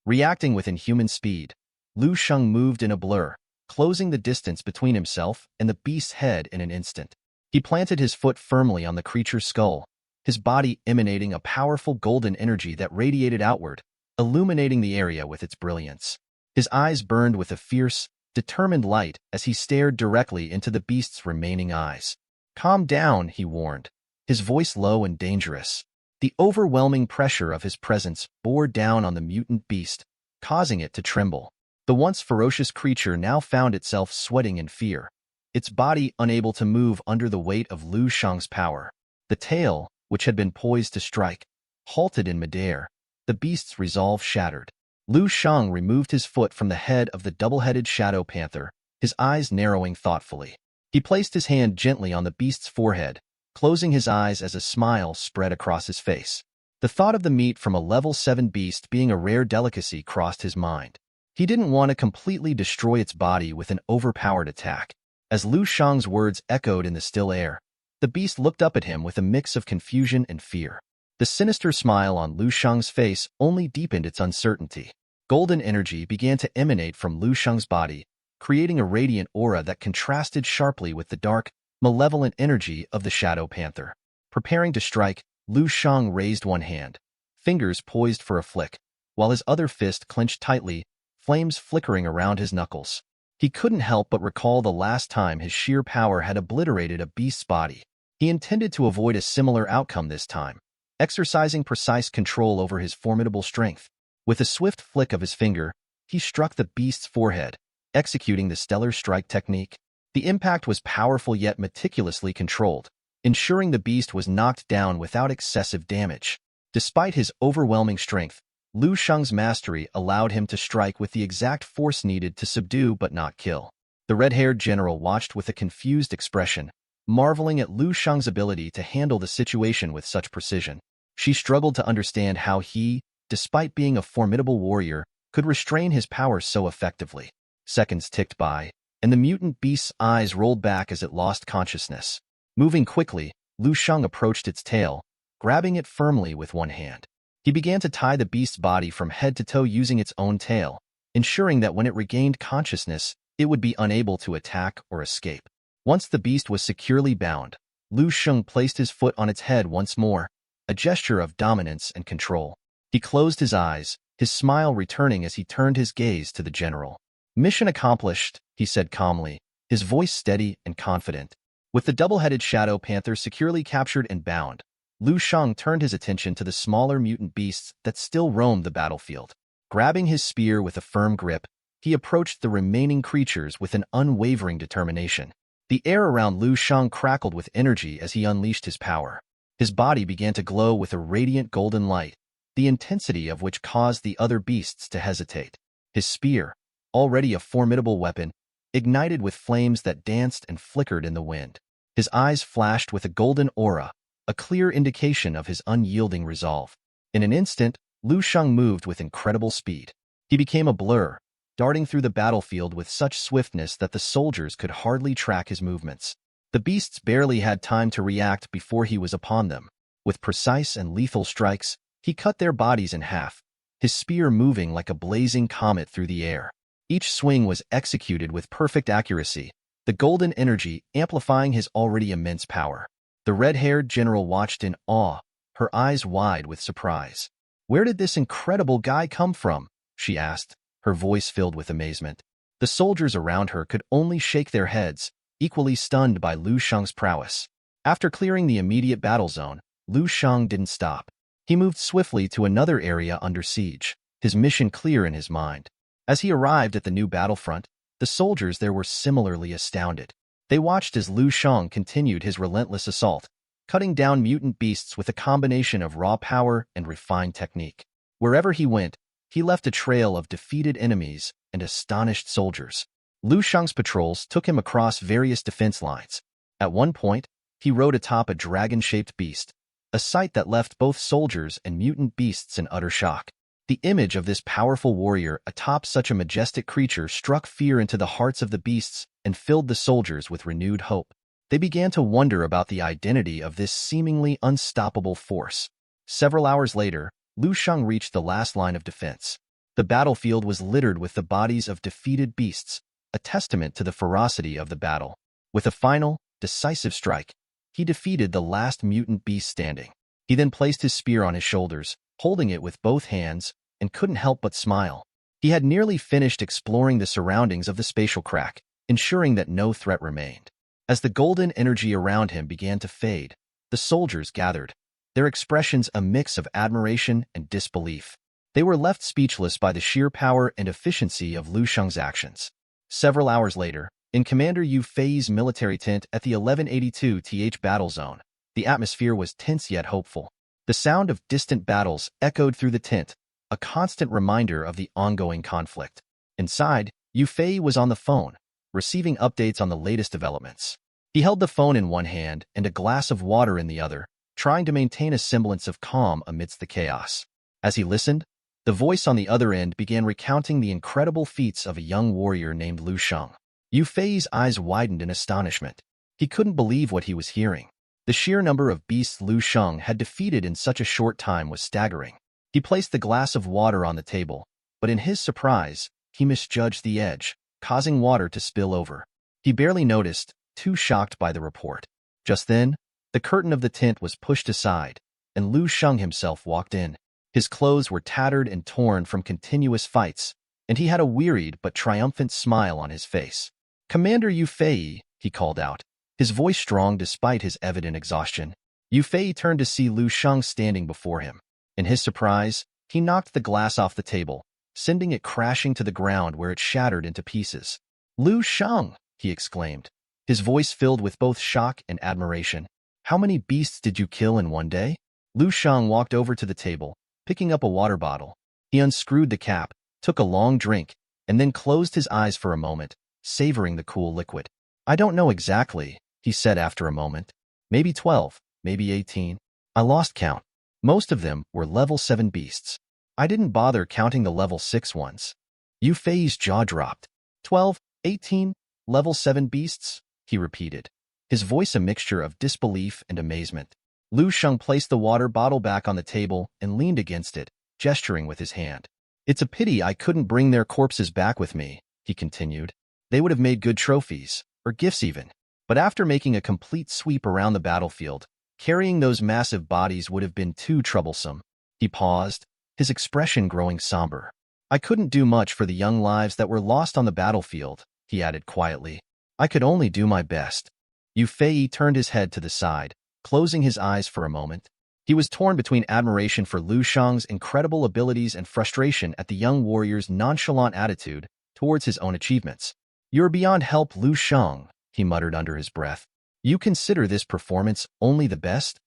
Reacting with inhuman speed, Lu Shang moved in a blur, closing the distance between himself and the beast's head in an instant. He planted his foot firmly on the creature's skull, his body emanating a powerful golden energy that radiated outward, illuminating the area with its brilliance. His eyes burned with a fierce, determined light as he stared directly into the beast's remaining eyes. Calm down, he warned, his voice low and dangerous. The overwhelming pressure of his presence bore down on the mutant beast, causing it to tremble. The once ferocious creature now found itself sweating in fear, its body unable to move under the weight of Lu Shang's power. The tail, which had been poised to strike, halted in midair, the beast's resolve shattered. Lu Shang removed his foot from the head of the double-headed shadow panther, his eyes narrowing thoughtfully. He placed his hand gently on the beast's forehead, closing his eyes as a smile spread across his face. The thought of the meat from a level 7 beast being a rare delicacy crossed his mind. He didn't want to completely destroy its body with an overpowered attack. As Lu Shang's words echoed in the still air, the beast looked up at him with a mix of confusion and fear. The sinister smile on Lu Shang's face only deepened its uncertainty. Golden energy began to emanate from Lu Shang's body, creating a radiant aura that contrasted sharply with the dark, malevolent energy of the shadow panther. Preparing to strike, Lu Shang raised one hand, fingers poised for a flick. while his other fist clenched tightly, flames flickering around his knuckles. He couldn't help but recall the last time his sheer power had obliterated a beast's body. He intended to avoid a similar outcome this time, exercising precise control over his formidable strength. With a swift flick of his finger, he struck the beast's forehead, executing the stellar strike technique. The impact was powerful yet meticulously controlled, ensuring the beast was knocked down without excessive damage. Despite his overwhelming strength, Lu Sheng's mastery allowed him to strike with the exact force needed to subdue but not kill. The red-haired general watched with a confused expression, marveling at Lu Sheng's ability to handle the situation with such precision. She struggled to understand how he, despite being a formidable warrior, could restrain his power so effectively. Seconds ticked by, and the mutant beast's eyes rolled back as it lost consciousness. Moving quickly, Lu Sheng approached its tail, grabbing it firmly with one hand. He began to tie the beast's body from head to toe using its own tail, ensuring that when it regained consciousness, it would be unable to attack or escape. Once the beast was securely bound, Lu Sheng placed his foot on its head once more, a gesture of dominance and control. He closed his eyes, his smile returning as he turned his gaze to the general. "Mission accomplished," he said calmly, his voice steady and confident. With the double-headed shadow panther securely captured and bound, Lu Sheng turned his attention to the smaller mutant beasts that still roamed the battlefield. Grabbing his spear with a firm grip, he approached the remaining creatures with an unwavering determination. The air around Lu Sheng crackled with energy as he unleashed his power. His body began to glow with a radiant golden light, the intensity of which caused the other beasts to hesitate. His spear, already a formidable weapon, ignited with flames that danced and flickered in the wind. His eyes flashed with a golden aura, a clear indication of his unyielding resolve. In an instant, Lu Sheng moved with incredible speed. He became a blur, darting through the battlefield with such swiftness that the soldiers could hardly track his movements. The beasts barely had time to react before he was upon them. With precise and lethal strikes, he cut their bodies in half, his spear moving like a blazing comet through the air. Each swing was executed with perfect accuracy, the golden energy amplifying his already immense power. The red-haired general watched in awe, her eyes wide with surprise. "Where did this incredible guy come from?" she asked, her voice filled with amazement. The soldiers around her could only shake their heads, equally stunned by Lu Sheng's prowess. After clearing the immediate battle zone, Lu Sheng didn't stop. He moved swiftly to another area under siege, his mission clear in his mind. As he arrived at the new battlefront, the soldiers there were similarly astounded. They watched as Lu Sheng continued his relentless assault, cutting down mutant beasts with a combination of raw power and refined technique. Wherever he went, he left a trail of defeated enemies and astonished soldiers. Lu Sheng's patrols took him across various defense lines. At one point, he rode atop a dragon-shaped beast, a sight that left both soldiers and mutant beasts in utter shock. The image of this powerful warrior atop such a majestic creature struck fear into the hearts of the beasts and filled the soldiers with renewed hope. They began to wonder about the identity of this seemingly unstoppable force. Several hours later, Lu Sheng reached the last line of defense. The battlefield was littered with the bodies of defeated beasts, a testament to the ferocity of the battle. With a final, decisive strike, he defeated the last mutant beast standing. He then placed his spear on his shoulders, holding it with both hands, and couldn't help but smile. He had nearly finished exploring the surroundings of the spatial crack, ensuring that no threat remained. As the golden energy around him began to fade, the soldiers gathered, their expressions a mix of admiration and disbelief. They were left speechless by the sheer power and efficiency of Lu Sheng's actions. Several hours later, in Commander Yu Fei's military tent at the 1182th battle zone, the atmosphere was tense yet hopeful. The sound of distant battles echoed through the tent, a constant reminder of the ongoing conflict. Inside, Yu Fei was on the phone, receiving updates on the latest developments. He held the phone in one hand and a glass of water in the other, trying to maintain a semblance of calm amidst the chaos. As he listened, the voice on the other end began recounting the incredible feats of a young warrior named Lu Sheng. Yu Fei's eyes widened in astonishment. He couldn't believe what he was hearing. The sheer number of beasts Lu Sheng had defeated in such a short time was staggering. He placed the glass of water on the table, but in his surprise, he misjudged the edge, causing water to spill over. He barely noticed, too shocked by the report. Just then, the curtain of the tent was pushed aside, and Lu Sheng himself walked in. His clothes were tattered and torn from continuous fights, and he had a wearied but triumphant smile on his face. "Commander Yu Fei," he called out, his voice strong despite his evident exhaustion. Yu Fei turned to see Lu Sheng standing before him. In his surprise, he knocked the glass off the table, sending it crashing to the ground where it shattered into pieces. "Lu Sheng!" he exclaimed, his voice filled with both shock and admiration. "How many beasts did you kill in one day?" Lu Sheng walked over to the table, picking up a water bottle. He unscrewed the cap, took a long drink, and then closed his eyes for a moment, savoring the cool liquid. "I don't know exactly," he said after a moment. "Maybe 12, maybe 18. I lost count. Most of them were level 7 beasts. I didn't bother counting the level 6 ones." Yu Fei's jaw dropped. 12, 18, level 7 beasts?" he repeated, his voice a mixture of disbelief and amazement. Lu Sheng placed the water bottle back on the table and leaned against it, gesturing with his hand. "It's a pity I couldn't bring their corpses back with me," he continued. "They would have made good trophies, or gifts even. But after making a complete sweep around the battlefield, carrying those massive bodies would have been too troublesome." He paused, his expression growing somber. "I couldn't do much for the young lives that were lost on the battlefield," he added quietly. "I could only do my best." Yu Fei turned his head to the side, closing his eyes for a moment. He was torn between admiration for Lu Sheng's incredible abilities and frustration at the young warrior's nonchalant attitude towards his own achievements. "You're beyond help, Lu Sheng," he muttered under his breath. "You consider this performance only the best?"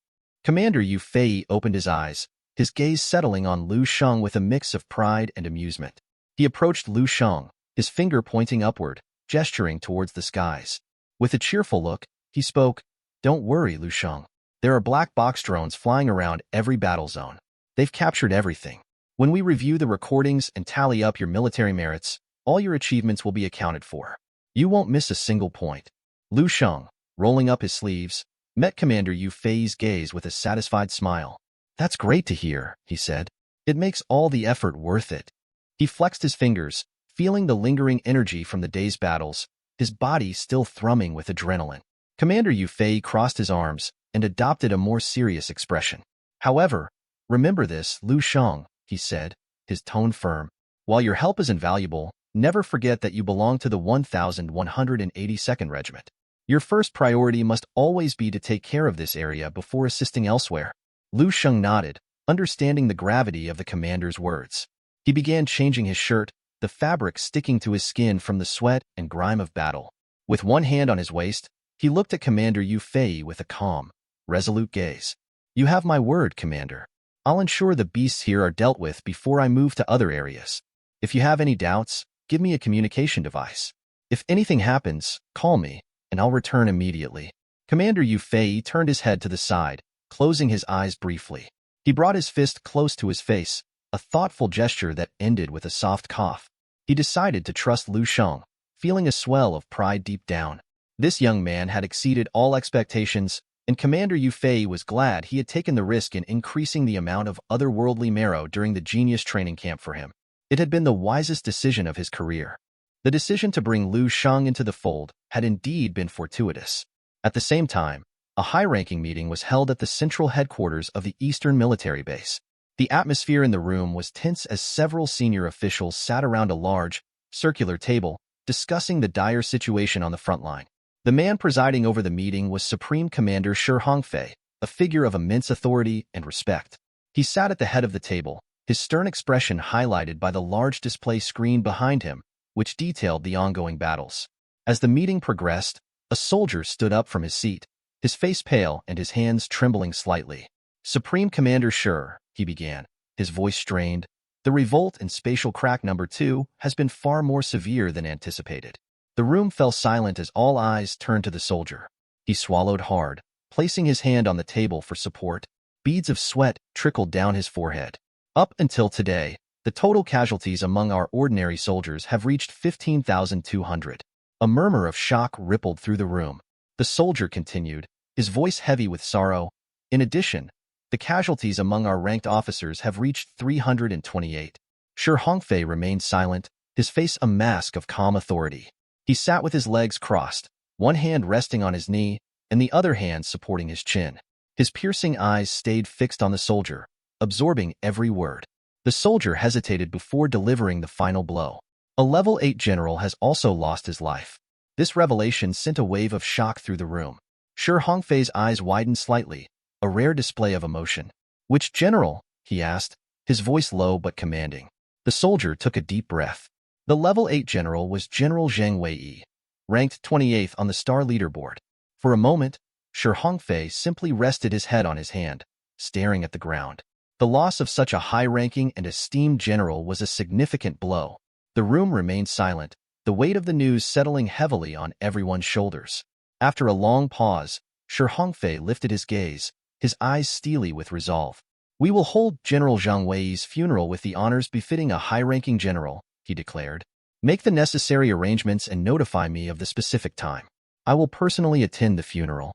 Commander Yu Fei opened his eyes, his gaze settling on Lu Sheng with a mix of pride and amusement. He approached Lu Sheng, his finger pointing upward, gesturing towards the skies. With a cheerful look, he spoke, "Don't worry, Lu Sheng. There are black box drones flying around every battle zone. They've captured everything. When we review the recordings and tally up your military merits, all your achievements will be accounted for. You won't miss a single point." Lu Sheng, rolling up his sleeves, met Commander Yu Fei's gaze with a satisfied smile. "That's great to hear," he said. "It makes all the effort worth it." He flexed his fingers, feeling the lingering energy from the day's battles, his body still thrumming with adrenaline. Commander Yu Fei crossed his arms and adopted a more serious expression. "However, remember this, Lu Sheng," he said, his tone firm. "While your help is invaluable, never forget that you belong to the 1182nd Regiment. Your first priority must always be to take care of this area before assisting elsewhere." Lu Sheng nodded, understanding the gravity of the commander's words. He began changing his shirt, the fabric sticking to his skin from the sweat and grime of battle. With one hand on his waist, he looked at Commander Yu Fei with a calm, resolute gaze. "You have my word, Commander. I'll ensure the beasts here are dealt with before I move to other areas. If you have any doubts, give me a communication device. If anything happens, call me, and I'll return immediately." Commander Yu Fei turned his head to the side, closing his eyes briefly. He brought his fist close to his face, a thoughtful gesture that ended with a soft cough. He decided to trust Lu Sheng, feeling a swell of pride deep down. This young man had exceeded all expectations, and Commander Yu Fei was glad he had taken the risk in increasing the amount of otherworldly marrow during the genius training camp for him. It had been the wisest decision of his career. The decision to bring Lu Sheng into the fold had indeed been fortuitous. At the same time, a high-ranking meeting was held at the central headquarters of the Eastern Military Base. The atmosphere in the room was tense as several senior officials sat around a large, circular table, discussing the dire situation on the front line. The man presiding over the meeting was Supreme Commander Shi Hongfei, a figure of immense authority and respect. He sat at the head of the table, his stern expression highlighted by the large display screen behind him, which detailed the ongoing battles. As the meeting progressed, a soldier stood up from his seat, his face pale and his hands trembling slightly. "Supreme Commander Shi," he began, his voice strained, "the revolt in Spatial Crack Number 2 has been far more severe than anticipated." The room fell silent as all eyes turned to the soldier. He swallowed hard, placing his hand on the table for support. Beads of sweat trickled down his forehead. "Up until today, the total casualties among our ordinary soldiers have reached 15,200. A murmur of shock rippled through the room. The soldier continued, his voice heavy with sorrow. "In addition, the casualties among our ranked officers have reached 328. Shi Hongfei remained silent, his face a mask of calm authority. He sat with his legs crossed, one hand resting on his knee, and the other hand supporting his chin. His piercing eyes stayed fixed on the soldier, absorbing every word. The soldier hesitated before delivering the final blow. A level 8 general has also lost his life. This revelation sent a wave of shock through the room. Shi Hongfei's eyes widened slightly, a rare display of emotion. "Which general?" he asked, his voice low but commanding. The soldier took a deep breath. The level 8 general was General Zhang Wei, ranked 28th on the star leaderboard. For a moment, Shi Hongfei simply rested his head on his hand, staring at the ground. The loss of such a high-ranking and esteemed general was a significant blow. The room remained silent, the weight of the news settling heavily on everyone's shoulders. After a long pause, Shi Hongfei lifted his gaze, his eyes steely with resolve. "We will hold General Zhang Wei's funeral with the honors befitting a high-ranking general," he declared. "Make the necessary arrangements and notify me of the specific time. I will personally attend the funeral."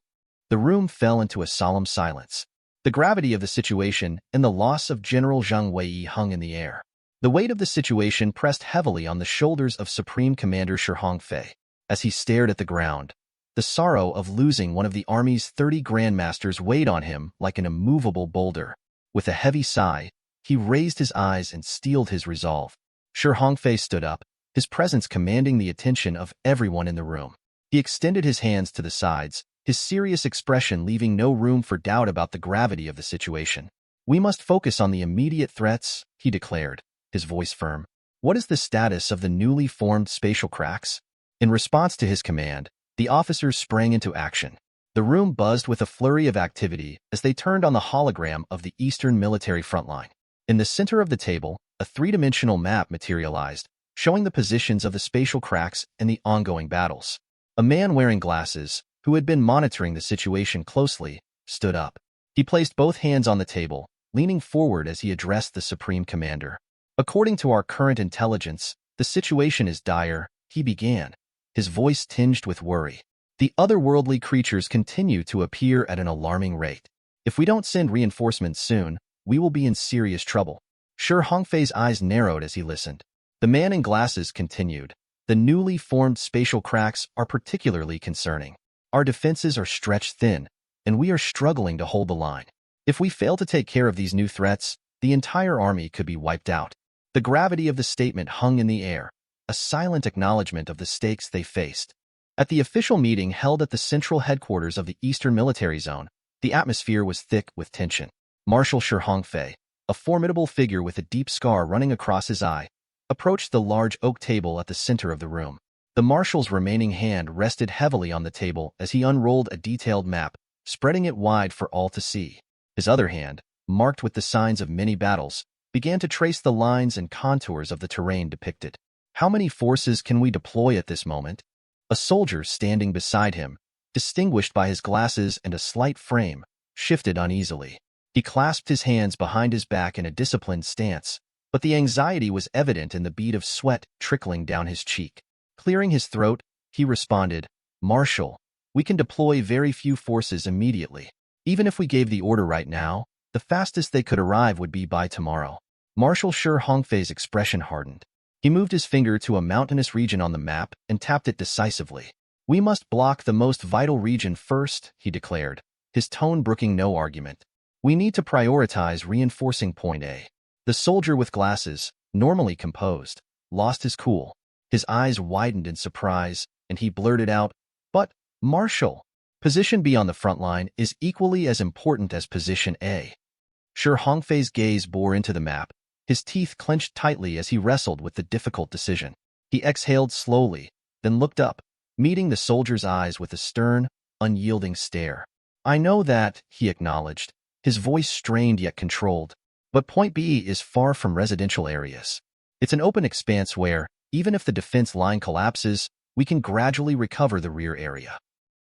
The room fell into a solemn silence. The gravity of the situation and the loss of General Zhang Wei hung in the air. The weight of the situation pressed heavily on the shoulders of Supreme Commander Shi Hongfei. As he stared at the ground, the sorrow of losing one of the army's 30 grandmasters weighed on him like an immovable boulder. With a heavy sigh, he raised his eyes and steeled his resolve. Shi Hongfei stood up, his presence commanding the attention of everyone in the room. He extended his hands to the sides, his serious expression leaving no room for doubt about the gravity of the situation. "We must focus on the immediate threats," he declared, his voice firm. "What is the status of the newly formed spatial cracks?" In response to his command, the officers sprang into action. The room buzzed with a flurry of activity as they turned on the hologram of the Eastern Military Frontline. In the center of the table, a three-dimensional map materialized, showing the positions of the spatial cracks and the ongoing battles. A man wearing glasses, who had been monitoring the situation closely, stood up. He placed both hands on the table, leaning forward as he addressed the Supreme Commander. "According to our current intelligence, the situation is dire," he began, his voice tinged with worry. "The otherworldly creatures continue to appear at an alarming rate. If we don't send reinforcements soon, we will be in serious trouble." Shi Hongfei's eyes narrowed as he listened. The man in glasses continued, "The newly formed spatial cracks are particularly concerning. Our defenses are stretched thin, and we are struggling to hold the line. If we fail to take care of these new threats, the entire army could be wiped out." The gravity of the statement hung in the air, a silent acknowledgement of the stakes they faced. At the official meeting held at the central headquarters of the Eastern Military Zone, the atmosphere was thick with tension. Marshal Shi Hongfei, a formidable figure with a deep scar running across his eye, approached the large oak table at the center of the room. The marshal's remaining hand rested heavily on the table as he unrolled a detailed map, spreading it wide for all to see. His other hand, marked with the signs of many battles, began to trace the lines and contours of the terrain depicted. "How many forces can we deploy at this moment?" A soldier standing beside him, distinguished by his glasses and a slight frame, shifted uneasily. He clasped his hands behind his back in a disciplined stance, but the anxiety was evident in the bead of sweat trickling down his cheek. Clearing his throat, he responded, "Marshal, we can deploy very few forces immediately. Even if we gave the order right now, the fastest they could arrive would be by tomorrow." Marshal Shi Hongfei's expression hardened. He moved his finger to a mountainous region on the map and tapped it decisively. "We must block the most vital region first," he declared, his tone brooking no argument. "We need to prioritize reinforcing Point A." The soldier with glasses, normally composed, lost his cool. His eyes widened in surprise, and he blurted out, "But, Marshal, position B on the front line is equally as important as position A." Shi Hongfei's gaze bore into the map, his teeth clenched tightly as he wrestled with the difficult decision. He exhaled slowly, then looked up, meeting the soldier's eyes with a stern, unyielding stare. "I know that," he acknowledged, his voice strained yet controlled, "but Point B is far from residential areas. It's an open expanse where, even if the defense line collapses, we can gradually recover the rear area."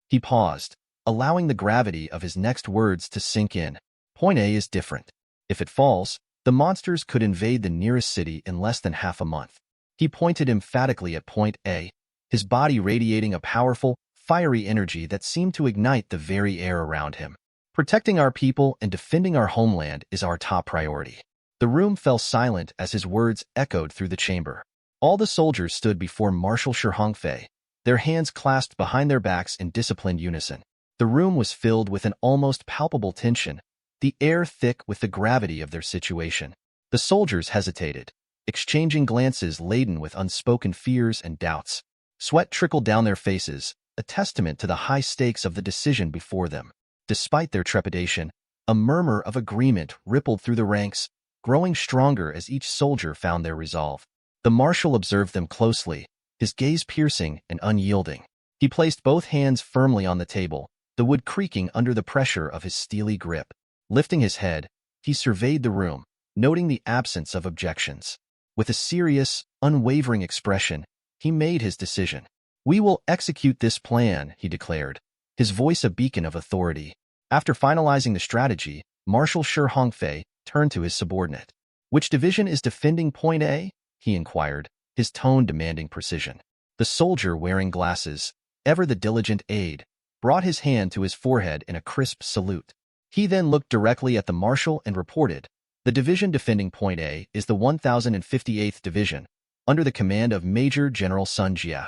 He paused, allowing the gravity of his next words to sink in. "Point A is different. If it falls, the monsters could invade the nearest city in less than half a month." He pointed emphatically at Point A, his body radiating a powerful, fiery energy that seemed to ignite the very air around him. "Protecting our people and defending our homeland is our top priority." The room fell silent as his words echoed through the chamber. All the soldiers stood before Marshal Shi Hongfei, their hands clasped behind their backs in disciplined unison. The room was filled with an almost palpable tension, the air thick with the gravity of their situation. The soldiers hesitated, exchanging glances laden with unspoken fears and doubts. Sweat trickled down their faces, a testament to the high stakes of the decision before them. Despite their trepidation, a murmur of agreement rippled through the ranks, growing stronger as each soldier found their resolve. The marshal observed them closely, his gaze piercing and unyielding. He placed both hands firmly on the table, the wood creaking under the pressure of his steely grip. Lifting his head, he surveyed the room, noting the absence of objections. With a serious, unwavering expression, he made his decision. "We will execute this plan," he declared, his voice a beacon of authority. After finalizing the strategy, Marshal Shi Hongfei turned to his subordinate. "Which division is defending Point A?" he inquired, his tone demanding precision. The soldier wearing glasses, ever the diligent aide, brought his hand to his forehead in a crisp salute. He then looked directly at the marshal and reported, "The division defending Point A is the 1058th Division, under the command of Major General Sun Jie."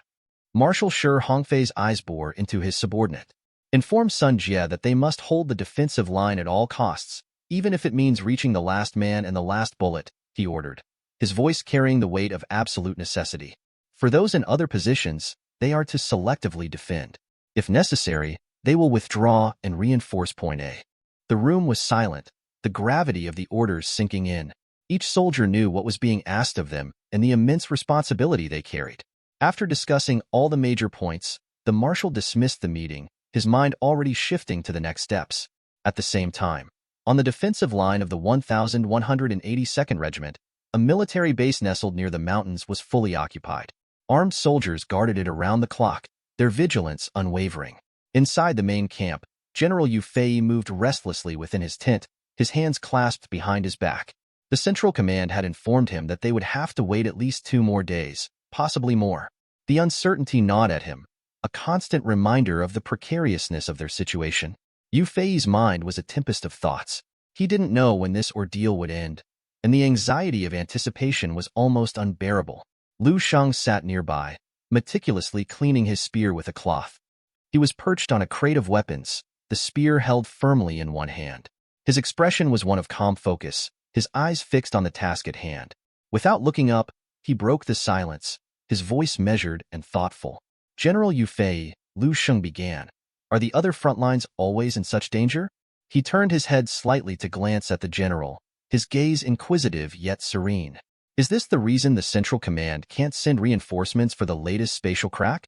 Marshal Shi Hongfei's eyes bore into his subordinate. "Inform Sun Jie that they must hold the defensive line at all costs, even if it means reaching the last man and the last bullet," he ordered, his voice carrying the weight of absolute necessity. "For those in other positions, they are to selectively defend. If necessary, they will withdraw and reinforce Point A." The room was silent, the gravity of the orders sinking in. Each soldier knew what was being asked of them and the immense responsibility they carried. After discussing all the major points, the marshal dismissed the meeting, his mind already shifting to the next steps. At the same time, on the defensive line of the 1182nd Regiment, a military base nestled near the mountains was fully occupied. Armed soldiers guarded it around the clock, their vigilance unwavering. Inside the main camp, General Yu Fei moved restlessly within his tent, his hands clasped behind his back. The Central Command had informed him that they would have to wait at least 2 more days, possibly more. The uncertainty gnawed at him, a constant reminder of the precariousness of their situation. Yu Fei's mind was a tempest of thoughts. He didn't know when this ordeal would end, and the anxiety of anticipation was almost unbearable. Lu Sheng sat nearby, meticulously cleaning his spear with a cloth. He was perched on a crate of weapons, the spear held firmly in one hand. His expression was one of calm focus, his eyes fixed on the task at hand. Without looking up, he broke the silence, his voice measured and thoughtful. "General Yu Fei," Lu Sheng began, "are the other front lines always in such danger?" He turned his head slightly to glance at the general, his gaze inquisitive yet serene. "Is this the reason the Central Command can't send reinforcements for the latest spatial crack?"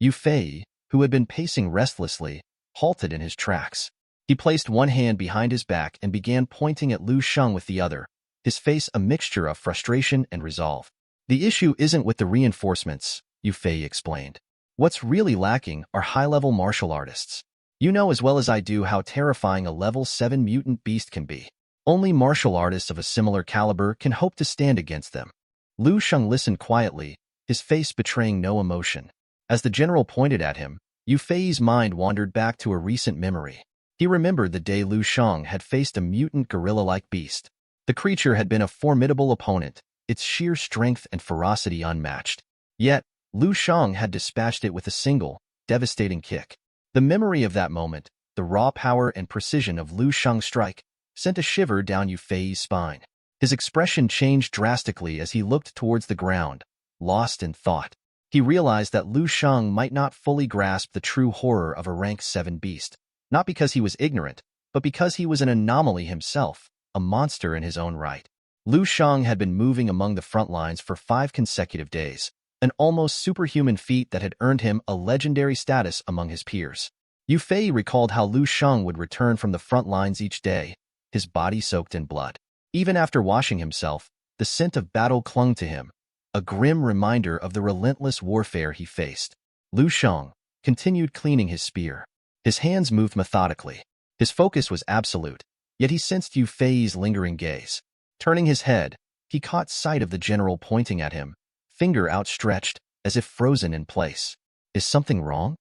Yu Fei, who had been pacing restlessly, halted in his tracks. He placed one hand behind his back and began pointing at Lu Sheng with the other, his face a mixture of frustration and resolve. "The issue isn't with the reinforcements," Yu Fei explained. "What's really lacking are high-level martial artists. You know as well as I do how terrifying a level 7 mutant beast can be. Only martial artists of a similar caliber can hope to stand against them." Lu Sheng listened quietly, his face betraying no emotion. As the general pointed at him, Yu Fei's mind wandered back to a recent memory. He remembered the day Lu Sheng had faced a mutant gorilla-like beast. The creature had been a formidable opponent, its sheer strength and ferocity unmatched. Yet, Lu Sheng had dispatched it with a single, devastating kick. The memory of that moment, the raw power and precision of Lu Sheng's strike, sent a shiver down Yu Fei's spine. His expression changed drastically as he looked towards the ground, lost in thought. He realized that Lu Sheng might not fully grasp the true horror of a rank 7 beast, not because he was ignorant, but because he was an anomaly himself, a monster in his own right. Lu Sheng had been moving among the front lines for 5 consecutive days, an almost superhuman feat that had earned him a legendary status among his peers. Yu Fei recalled how Lu Sheng would return from the front lines each day, his body soaked in blood. Even after washing himself, the scent of battle clung to him, a grim reminder of the relentless warfare he faced. Lu Sheng continued cleaning his spear. His hands moved methodically. His focus was absolute, yet he sensed Yu Fei's lingering gaze. Turning his head, he caught sight of the general pointing at him, finger outstretched, as if frozen in place. "Is something wrong?"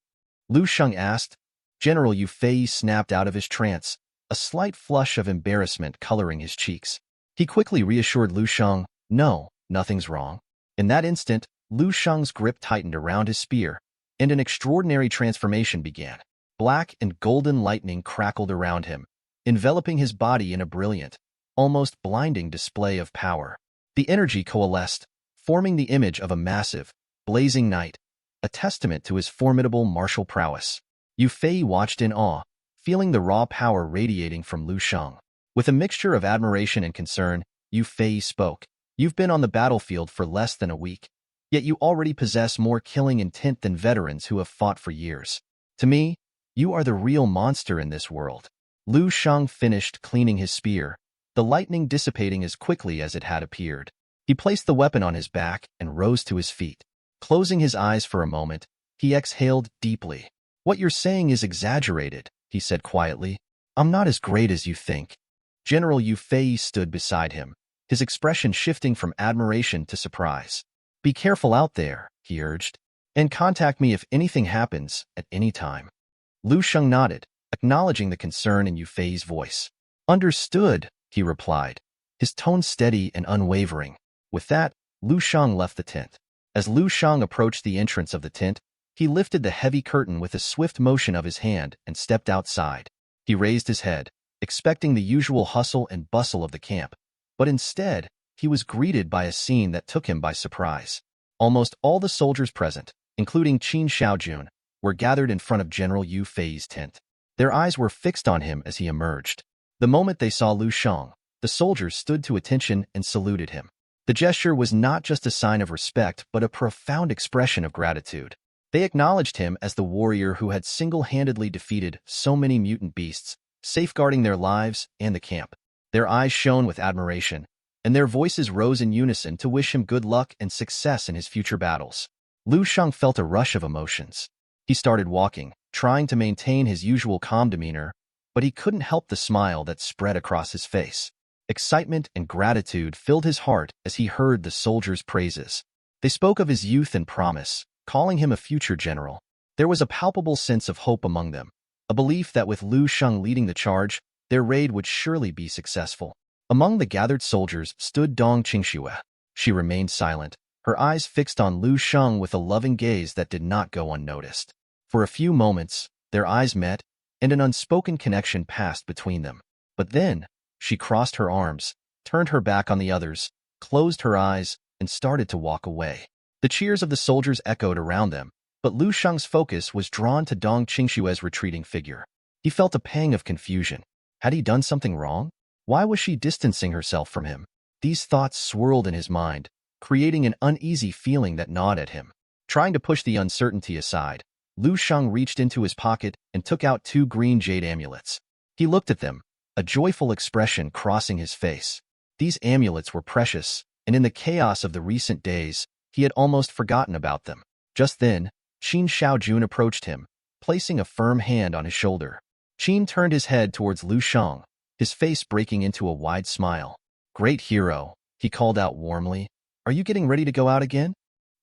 Lu Sheng asked. General Yu Fei snapped out of his trance, a slight flush of embarrassment coloring his cheeks. He quickly reassured Lu Sheng, "No, nothing's wrong." In that instant, Lu Sheng's grip tightened around his spear, and an extraordinary transformation began. Black and golden lightning crackled around him, enveloping his body in a brilliant, almost blinding display of power. The energy coalesced, forming the image of a massive, blazing knight, a testament to his formidable martial prowess. Yu Fei watched in awe, feeling the raw power radiating from Lu Shang. With a mixture of admiration and concern, Yu Fei spoke. You've been on the battlefield for less than a week, yet you already possess more killing intent than veterans who have fought for years. To me, you are the real monster in this world. Lu Shang finished cleaning his spear, the lightning dissipating as quickly as it had appeared. He placed the weapon on his back and rose to his feet. Closing his eyes for a moment, he exhaled deeply. What you're saying is exaggerated, he said quietly. I'm not as great as you think. General Yu Fei stood beside him, his expression shifting from admiration to surprise. Be careful out there, he urged, and contact me if anything happens at any time. Lu Shang nodded, acknowledging the concern in Yu Fei's voice. Understood, he replied, his tone steady and unwavering. With that, Lu Shang left the tent. As Lu Shang approached the entrance of the tent, he lifted the heavy curtain with a swift motion of his hand and stepped outside. He raised his head, expecting the usual hustle and bustle of the camp, but instead, he was greeted by a scene that took him by surprise. Almost all the soldiers present, including Qin Shaojun, were gathered in front of General Yu Fei's tent. Their eyes were fixed on him as he emerged. The moment they saw Lu Shang, the soldiers stood to attention and saluted him. The gesture was not just a sign of respect, but a profound expression of gratitude. They acknowledged him as the warrior who had single-handedly defeated so many mutant beasts, safeguarding their lives and the camp. Their eyes shone with admiration, and their voices rose in unison to wish him good luck and success in his future battles. Lu Shang felt a rush of emotions. He started walking, trying to maintain his usual calm demeanor, but he couldn't help the smile that spread across his face. Excitement and gratitude filled his heart as he heard the soldiers' praises. They spoke of his youth and promise, calling him a future general. There was a palpable sense of hope among them, a belief that with Lu Shang leading the charge, their raid would surely be successful. Among the gathered soldiers stood Dong Qingxue. She remained silent, her eyes fixed on Lu Shang with a loving gaze that did not go unnoticed. For a few moments, their eyes met, and an unspoken connection passed between them. But then, she crossed her arms, turned her back on the others, closed her eyes, and started to walk away. The cheers of the soldiers echoed around them, but Lu Shang's focus was drawn to Dong Qingxue's retreating figure. He felt a pang of confusion. Had he done something wrong? Why was she distancing herself from him? These thoughts swirled in his mind, creating an uneasy feeling that gnawed at him. Trying to push the uncertainty aside, Lu Shang reached into his pocket and took out 2 green jade amulets. He looked at them, a joyful expression crossing his face. These amulets were precious, and in the chaos of the recent days, he had almost forgotten about them. Just then, Qin Shaojun approached him, placing a firm hand on his shoulder. Qin turned his head towards Lu Shang, his face breaking into a wide smile. Great hero, he called out warmly. Are you getting ready to go out again?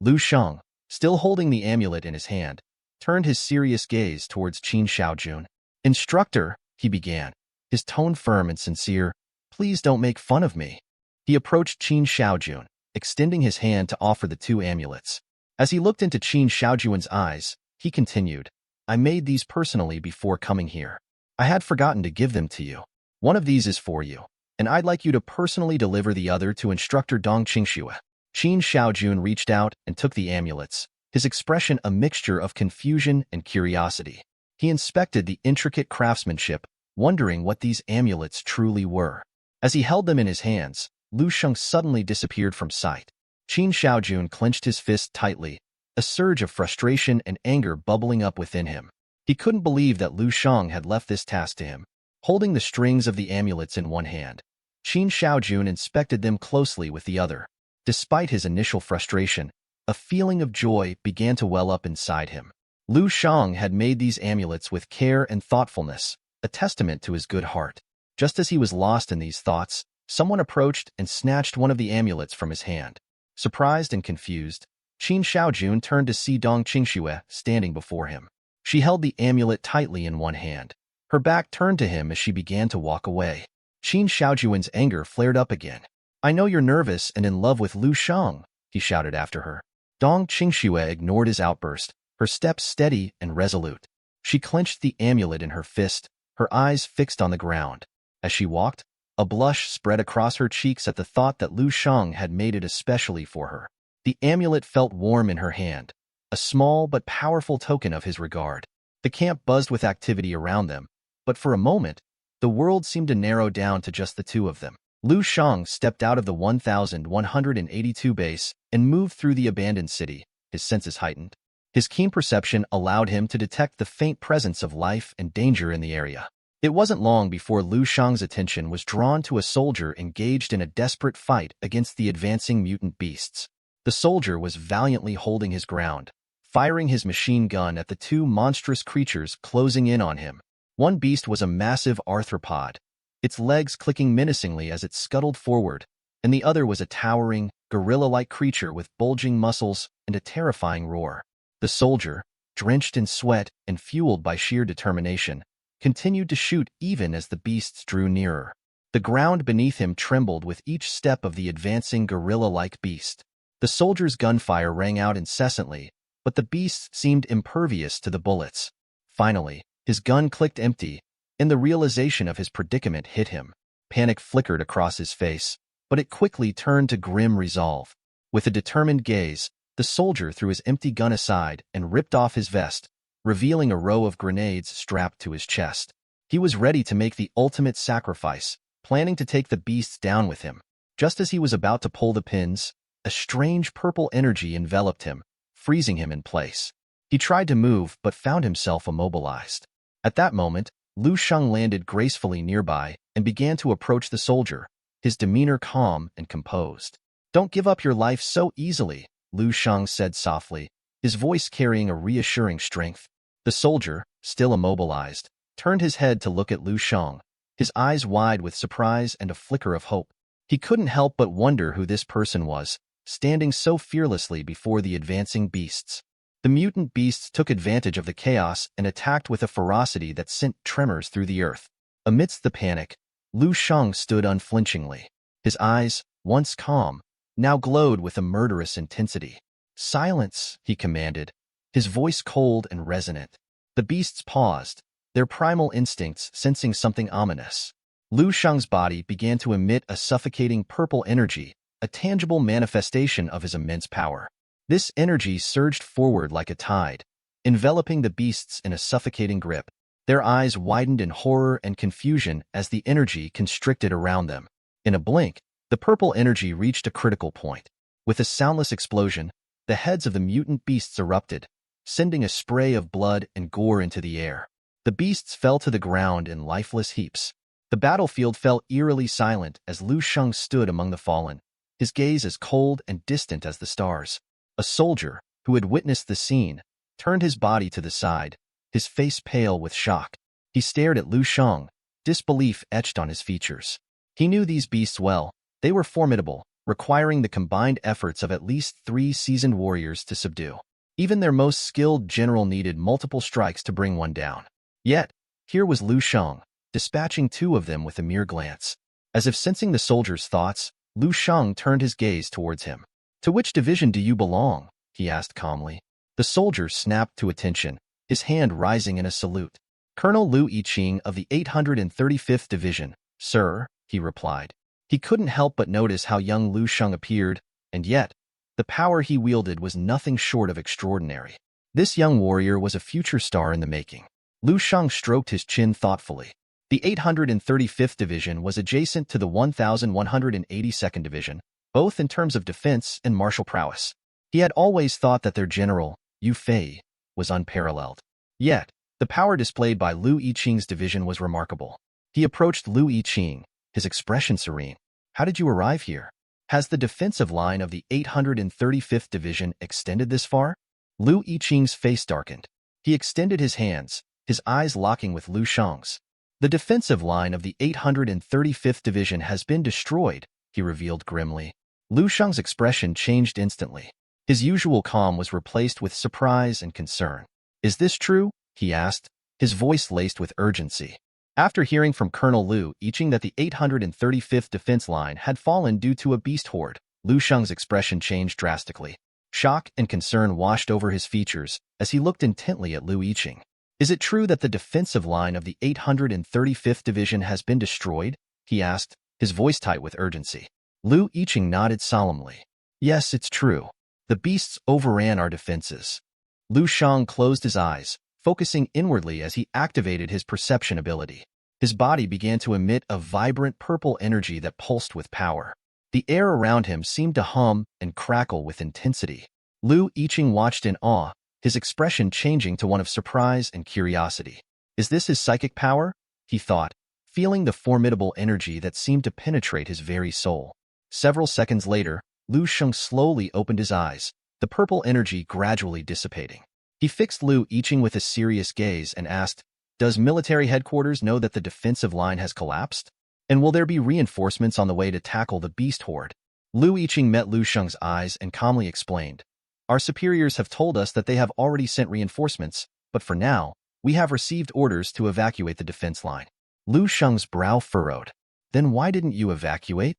Lu Shang, still holding the amulet in his hand, turned his serious gaze towards Qin Shaojun. Instructor, he began, his tone firm and sincere. Please don't make fun of me. He approached Qin Shaojun, extending his hand to offer the 2 amulets. As he looked into Qin Shaojun's eyes, he continued, I made these personally before coming here. I had forgotten to give them to you. One of these is for you, and I'd like you to personally deliver the other to Instructor Dong Qingxue. Qin Shaojun reached out and took the amulets, his expression a mixture of confusion and curiosity. He inspected the intricate craftsmanship, wondering what these amulets truly were. As he held them in his hands, Lu Shang suddenly disappeared from sight. Qin Shaojun clenched his fist tightly, a surge of frustration and anger bubbling up within him. He couldn't believe that Lu Shang had left this task to him. Holding the strings of the amulets in one hand, Qin Shaojun inspected them closely with the other. Despite his initial frustration, a feeling of joy began to well up inside him. Lu Shang had made these amulets with care and thoughtfulness, a testament to his good heart. Just as he was lost in these thoughts, someone approached and snatched one of the amulets from his hand. Surprised and confused, Qin Shaojun turned to see Dong Qingxue standing before him. She held the amulet tightly in one hand. Her back turned to him as she began to walk away. Qin Shaojun's anger flared up again. I know you're nervous and in love with Lu Shang, he shouted after her. Dong Qingxue ignored his outburst, her steps steady and resolute. She clenched the amulet in her fist, her eyes fixed on the ground. As she walked, a blush spread across her cheeks at the thought that Lu Shang had made it especially for her. The amulet felt warm in her hand, a small but powerful token of his regard. The camp buzzed with activity around them, but for a moment, the world seemed to narrow down to just the two of them. Lu Shang stepped out of the 1182 base and moved through the abandoned city, his senses heightened. His keen perception allowed him to detect the faint presence of life and danger in the area. It wasn't long before Lu Shang's attention was drawn to a soldier engaged in a desperate fight against the advancing mutant beasts. The soldier was valiantly holding his ground, firing his machine gun at the two monstrous creatures closing in on him. One beast was a massive arthropod, its legs clicking menacingly as it scuttled forward, and the other was a towering, gorilla-like creature with bulging muscles and a terrifying roar. The soldier, drenched in sweat and fueled by sheer determination, continued to shoot even as the beasts drew nearer. The ground beneath him trembled with each step of the advancing gorilla-like beast. The soldier's gunfire rang out incessantly, but the beasts seemed impervious to the bullets. Finally, his gun clicked empty, and the realization of his predicament hit him. Panic flickered across his face, but it quickly turned to grim resolve. With a determined gaze, the soldier threw his empty gun aside and ripped off his vest, revealing a row of grenades strapped to his chest. He was ready to make the ultimate sacrifice, planning to take the beasts down with him. Just as he was about to pull the pins, a strange purple energy enveloped him, freezing him in place. He tried to move but found himself immobilized. At that moment, Lu Shang landed gracefully nearby and began to approach the soldier, his demeanor calm and composed. "Don't give up your life so easily," Lu Shang said softly, his voice carrying a reassuring strength. The soldier, still immobilized, turned his head to look at Lu Shang, his eyes wide with surprise and a flicker of hope. He couldn't help but wonder who this person was, standing so fearlessly before the advancing beasts. The mutant beasts took advantage of the chaos and attacked with a ferocity that sent tremors through the earth. Amidst the panic, Lu Shang stood unflinchingly. His eyes, once calm, now glowed with a murderous intensity. "Silence," he commanded, his voice cold and resonant. The beasts paused, their primal instincts sensing something ominous. Lu Shang's body began to emit a suffocating purple energy, a tangible manifestation of his immense power. This energy surged forward like a tide, enveloping the beasts in a suffocating grip. Their eyes widened in horror and confusion as the energy constricted around them. In a blink, the purple energy reached a critical point. With a soundless explosion, the heads of the mutant beasts erupted, sending a spray of blood and gore into the air. The beasts fell to the ground in lifeless heaps. The battlefield fell eerily silent as Lu Shang stood among the fallen, his gaze as cold and distant as the stars. A soldier, who had witnessed the scene, turned his body to the side, his face pale with shock. He stared at Lu Shang, disbelief etched on his features. He knew these beasts well. They were formidable, requiring the combined efforts of at least 3 seasoned warriors to subdue. Even their most skilled general needed multiple strikes to bring one down. Yet, here was Lu Shang, dispatching 2 of them with a mere glance. As if sensing the soldier's thoughts, Lu Shang turned his gaze towards him. "To which division do you belong?" he asked calmly. The soldier snapped to attention, his hand rising in a salute. "Colonel Lu Yiqing of the 835th Division, sir," he replied. He couldn't help but notice how young Lu Shang appeared, and yet, the power he wielded was nothing short of extraordinary. This young warrior was a future star in the making. Lu Shang stroked his chin thoughtfully. The 835th Division was adjacent to the 1182nd Division, both in terms of defense and martial prowess. He had always thought that their general, Yu Fei, was unparalleled. Yet, the power displayed by Lu Yiqing's division was remarkable. He approached Lu Yiqing, his expression serene. "How did you arrive here? Has the defensive line of the 835th Division extended this far?" Lu Yiqing's face darkened. He extended his hands, his eyes locking with Lu Shang's. "The defensive line of the 835th Division has been destroyed," he revealed grimly. Lu Shang's expression changed instantly. His usual calm was replaced with surprise and concern. "Is this true?" he asked, his voice laced with urgency. After hearing from Colonel Lu Yiqing that the 835th defense line had fallen due to a beast horde, Lu Shang's expression changed drastically. Shock and concern washed over his features as he looked intently at Lu Yiqing. Is it true that the defensive line of the 835th Division has been destroyed? He asked, his voice tight with urgency. Lu Yiqing nodded solemnly. Yes, it's true. The beasts overran our defenses. Lu Shang closed his eyes, focusing inwardly as he activated his perception ability. His body began to emit a vibrant purple energy that pulsed with power. The air around him seemed to hum and crackle with intensity. Lu Yiqing watched in awe, his expression changing to one of surprise and curiosity. Is this his psychic power? He thought, feeling the formidable energy that seemed to penetrate his very soul. Several seconds later, Lu Shang slowly opened his eyes, the purple energy gradually dissipating. He fixed Lu Yiqing with a serious gaze and asked, Does military headquarters know that the defensive line has collapsed? And will there be reinforcements on the way to tackle the beast horde? Lu Yiqing met Lu Shang's eyes and calmly explained, Our superiors have told us that they have already sent reinforcements, but for now, we have received orders to evacuate the defense line. Lu Shang's brow furrowed. Then why didn't you evacuate?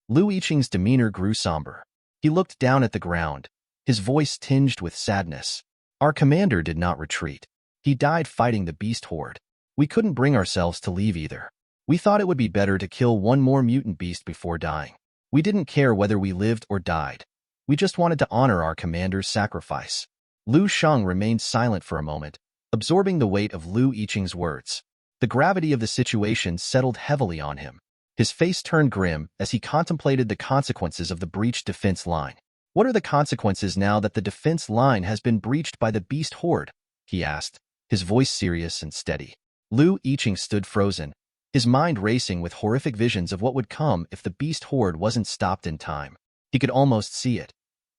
Lu Yiqing's demeanor grew somber. He looked down at the ground, his voice tinged with sadness. Our commander did not retreat. He died fighting the beast horde. We couldn't bring ourselves to leave either. We thought it would be better to kill one more mutant beast before dying. We didn't care whether we lived or died. We just wanted to honor our commander's sacrifice. Lu Shang remained silent for a moment, absorbing the weight of Lu Yiqing's words. The gravity of the situation settled heavily on him. His face turned grim as he contemplated the consequences of the breached defense line. What are the consequences now that the defense line has been breached by the beast horde? He asked, his voice serious and steady. Lu Yiqing stood frozen, his mind racing with horrific visions of what would come if the beast horde wasn't stopped in time. He could almost see it.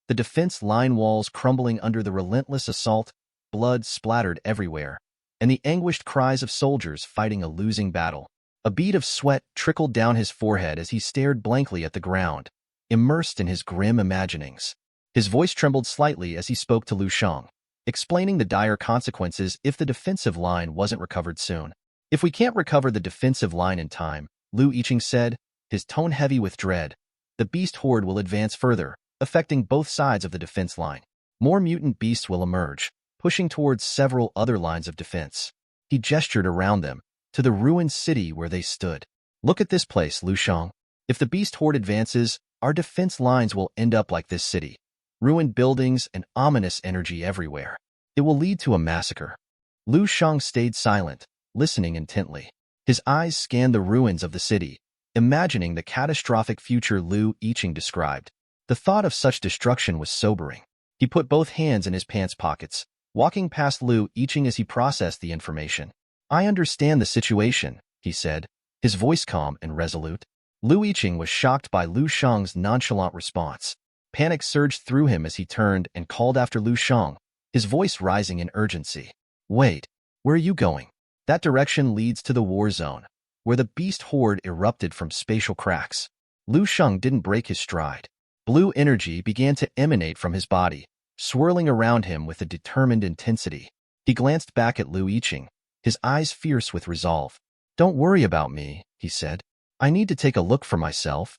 The defense line walls crumbling under the relentless assault, blood splattered everywhere, and the anguished cries of soldiers fighting a losing battle. A bead of sweat trickled down his forehead as he stared blankly at the ground, immersed in his grim imaginings. His voice trembled slightly as he spoke to Lu Shang, explaining the dire consequences if the defensive line wasn't recovered soon. If we can't recover the defensive line in time, Lu Yiqing said, his tone heavy with dread, the beast horde will advance further, affecting both sides of the defense line. More mutant beasts will emerge, pushing towards several other lines of defense. He gestured around them, to the ruined city where they stood. Look at this place, Lu Shang. If the beast horde advances, our defense lines will end up like this city. Ruined buildings and ominous energy everywhere. It will lead to a massacre. Lu Shang stayed silent, listening intently. His eyes scanned the ruins of the city, imagining the catastrophic future Lu Yiqing described. The thought of such destruction was sobering. He put both hands in his pants pockets, walking past Lu Yiqing as he processed the information. I understand the situation, he said, his voice calm and resolute. Lu Yiqing was shocked by Lu Shang's nonchalant response. Panic surged through him as he turned and called after Lu Shang, his voice rising in urgency. Wait, where are you going? That direction leads to the war zone, where the beast horde erupted from spatial cracks. Lu Shang didn't break his stride. Blue energy began to emanate from his body, swirling around him with a determined intensity. He glanced back at Lu Yiqing, his eyes fierce with resolve. Don't worry about me, he said. I need to take a look for myself.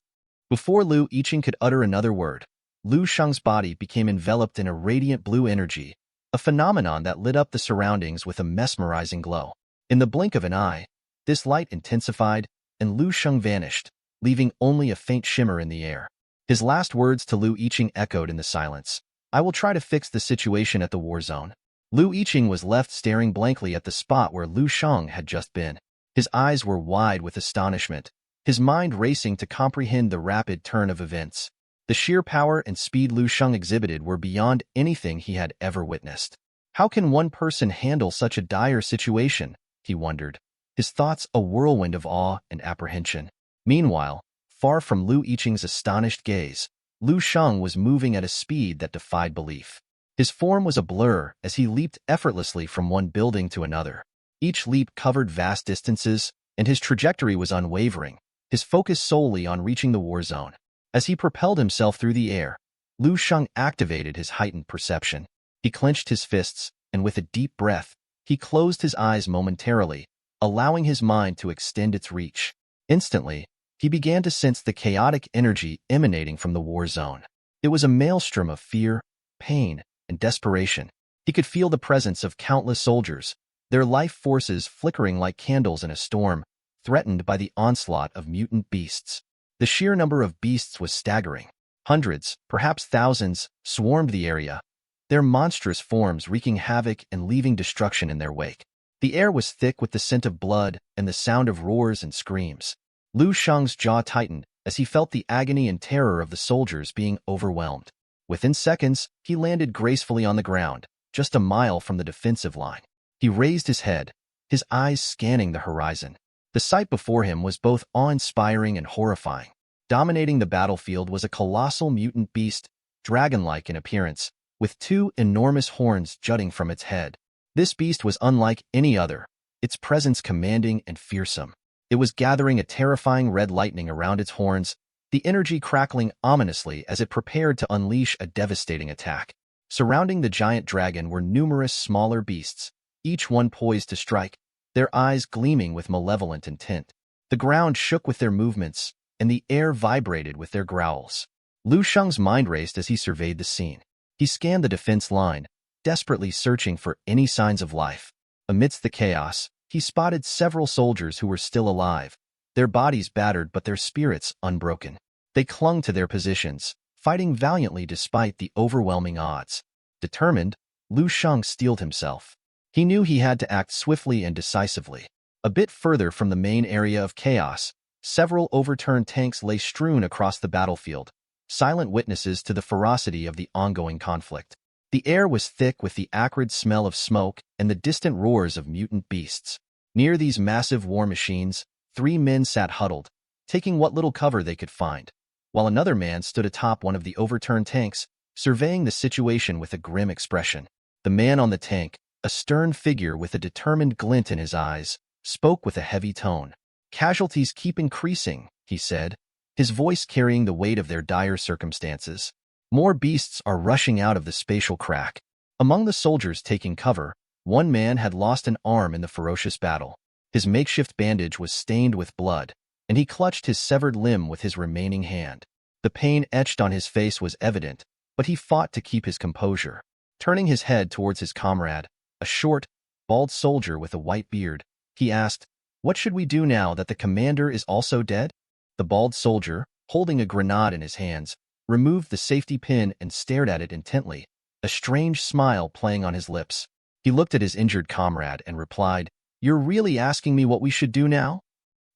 Before Lu Yiqing could utter another word, Lu Shang's body became enveloped in a radiant blue energy, a phenomenon that lit up the surroundings with a mesmerizing glow. In the blink of an eye, this light intensified, and Lu Shang vanished, leaving only a faint shimmer in the air. His last words to Lu Yiqing echoed in the silence. I will try to fix the situation at the war zone. Lu Yiqing was left staring blankly at the spot where Lu Shang had just been. His eyes were wide with astonishment, his mind racing to comprehend the rapid turn of events. The sheer power and speed Lu Shang exhibited were beyond anything he had ever witnessed. How can one person handle such a dire situation? He wondered, his thoughts a whirlwind of awe and apprehension. Meanwhile, far from Lu Yiqing's astonished gaze, Lu Shang was moving at a speed that defied belief. His form was a blur as he leaped effortlessly from one building to another. Each leap covered vast distances, and his trajectory was unwavering, his focus solely on reaching the war zone. As he propelled himself through the air, Lu Shang activated his heightened perception. He clenched his fists, and with a deep breath, he closed his eyes momentarily, allowing his mind to extend its reach. Instantly, he began to sense the chaotic energy emanating from the war zone. It was a maelstrom of fear, pain, and desperation. He could feel the presence of countless soldiers, their life forces flickering like candles in a storm, threatened by the onslaught of mutant beasts. The sheer number of beasts was staggering. Hundreds, perhaps thousands, swarmed the area, their monstrous forms wreaking havoc and leaving destruction in their wake. The air was thick with the scent of blood and the sound of roars and screams. Lu Sheng's jaw tightened as he felt the agony and terror of the soldiers being overwhelmed. Within seconds, he landed gracefully on the ground, just a mile from the defensive line. He raised his head, his eyes scanning the horizon. The sight before him was both awe-inspiring and horrifying. Dominating the battlefield was a colossal mutant beast, dragon-like in appearance, with two enormous horns jutting from its head. This beast was unlike any other, its presence commanding and fearsome. It was gathering a terrifying red lightning around its horns, the energy crackling ominously as it prepared to unleash a devastating attack. Surrounding the giant dragon were numerous smaller beasts, each one poised to strike, their eyes gleaming with malevolent intent. The ground shook with their movements, and the air vibrated with their growls. Lu Sheng's mind raced as he surveyed the scene. He scanned the defense line, desperately searching for any signs of life. Amidst the chaos, he spotted several soldiers who were still alive, their bodies battered but their spirits unbroken. They clung to their positions, fighting valiantly despite the overwhelming odds. Determined, Lu Sheng steeled himself. He knew he had to act swiftly and decisively. A bit further from the main area of chaos, several overturned tanks lay strewn across the battlefield, silent witnesses to the ferocity of the ongoing conflict. The air was thick with the acrid smell of smoke and the distant roars of mutant beasts. Near these massive war machines, 3 men sat huddled, taking what little cover they could find, while another man stood atop one of the overturned tanks, surveying the situation with a grim expression. The man on the tank, a stern figure with a determined glint in his eyes, spoke with a heavy tone. "Casualties keep increasing," he said, his voice carrying the weight of their dire circumstances. "More beasts are rushing out of the spatial crack." Among the soldiers taking cover, one man had lost an arm in the ferocious battle. His makeshift bandage was stained with blood, and he clutched his severed limb with his remaining hand. The pain etched on his face was evident, but he fought to keep his composure. Turning his head towards his comrade, a short, bald soldier with a white beard, he asked, "What should we do now that the commander is also dead?" The bald soldier, holding a grenade in his hands, removed the safety pin and stared at it intently, a strange smile playing on his lips. He looked at his injured comrade and replied, "You're really asking me what we should do now?"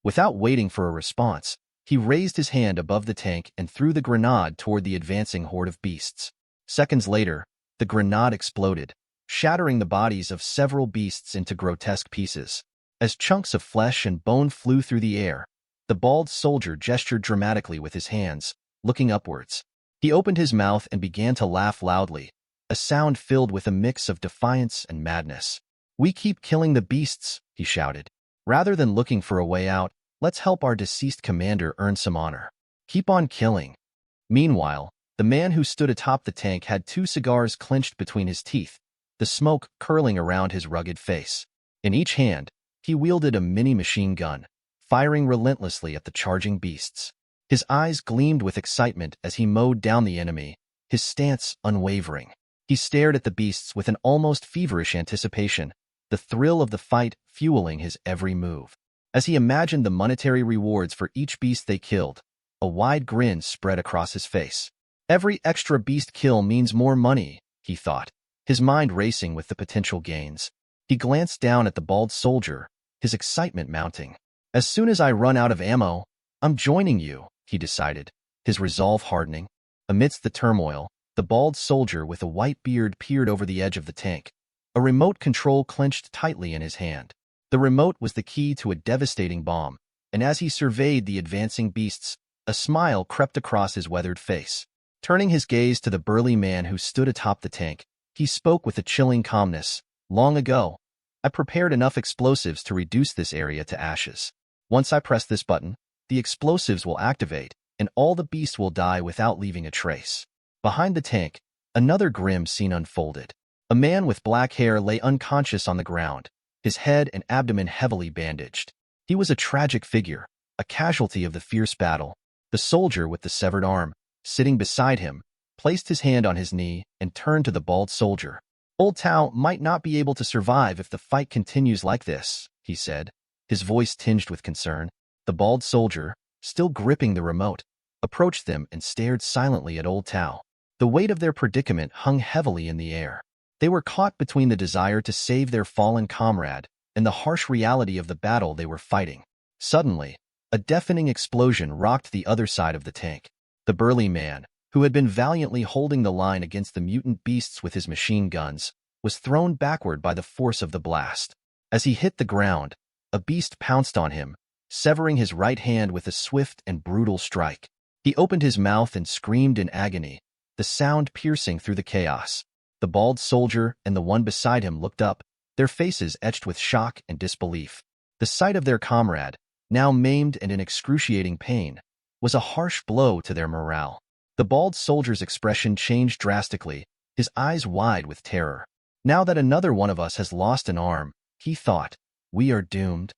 Without waiting for a response, he raised his hand above the tank and threw the grenade toward the advancing horde of beasts. Seconds later, the grenade exploded, shattering the bodies of several beasts into grotesque pieces. As chunks of flesh and bone flew through the air, the bald soldier gestured dramatically with his hands, looking upwards. He opened his mouth and began to laugh loudly, a sound filled with a mix of defiance and madness. "We keep killing the beasts," he shouted. "Rather than looking for a way out, let's help our deceased commander earn some honor. Keep on killing." Meanwhile, the man who stood atop the tank had 2 cigars clenched between his teeth, the smoke curling around his rugged face. In each hand, he wielded a mini-machine gun, firing relentlessly at the charging beasts. His eyes gleamed with excitement as he mowed down the enemy, his stance unwavering. He stared at the beasts with an almost feverish anticipation, the thrill of the fight fueling his every move. As he imagined the monetary rewards for each beast they killed, a wide grin spread across his face. Every extra beast kill means more money, he thought, his mind racing with the potential gains. He glanced down at the bald soldier, his excitement mounting. "As soon as I run out of ammo, I'm joining you," he decided, his resolve hardening. Amidst the turmoil, the bald soldier with a white beard peered over the edge of the tank, a remote control clenched tightly in his hand. The remote was the key to a devastating bomb, and as he surveyed the advancing beasts, a smile crept across his weathered face. Turning his gaze to the burly man who stood atop the tank, he spoke with a chilling calmness. "Long ago, I prepared enough explosives to reduce this area to ashes. Once I press this button, the explosives will activate, and all the beasts will die without leaving a trace." Behind the tank, another grim scene unfolded. A man with black hair lay unconscious on the ground, his head and abdomen heavily bandaged. He was a tragic figure, a casualty of the fierce battle. The soldier with the severed arm, sitting beside him, placed his hand on his knee and turned to the bald soldier. Old Tao might not be able to survive if the fight continues like this, he said, his voice tinged with concern. The bald soldier, still gripping the remote, approached them and stared silently at Old Tao. The weight of their predicament hung heavily in the air. They were caught between the desire to save their fallen comrade and the harsh reality of the battle they were fighting. Suddenly, a deafening explosion rocked the other side of the tank. The burly man, who had been valiantly holding the line against the mutant beasts with his machine guns, was thrown backward by the force of the blast. As he hit the ground, a beast pounced on him, severing his right hand with a swift and brutal strike. He opened his mouth and screamed in agony, the sound piercing through the chaos. The bald soldier and the one beside him looked up, their faces etched with shock and disbelief. The sight of their comrade, now maimed and in excruciating pain, was a harsh blow to their morale. The bald soldier's expression changed drastically, his eyes wide with terror. Now that another one of us has lost an arm, he thought, we are doomed.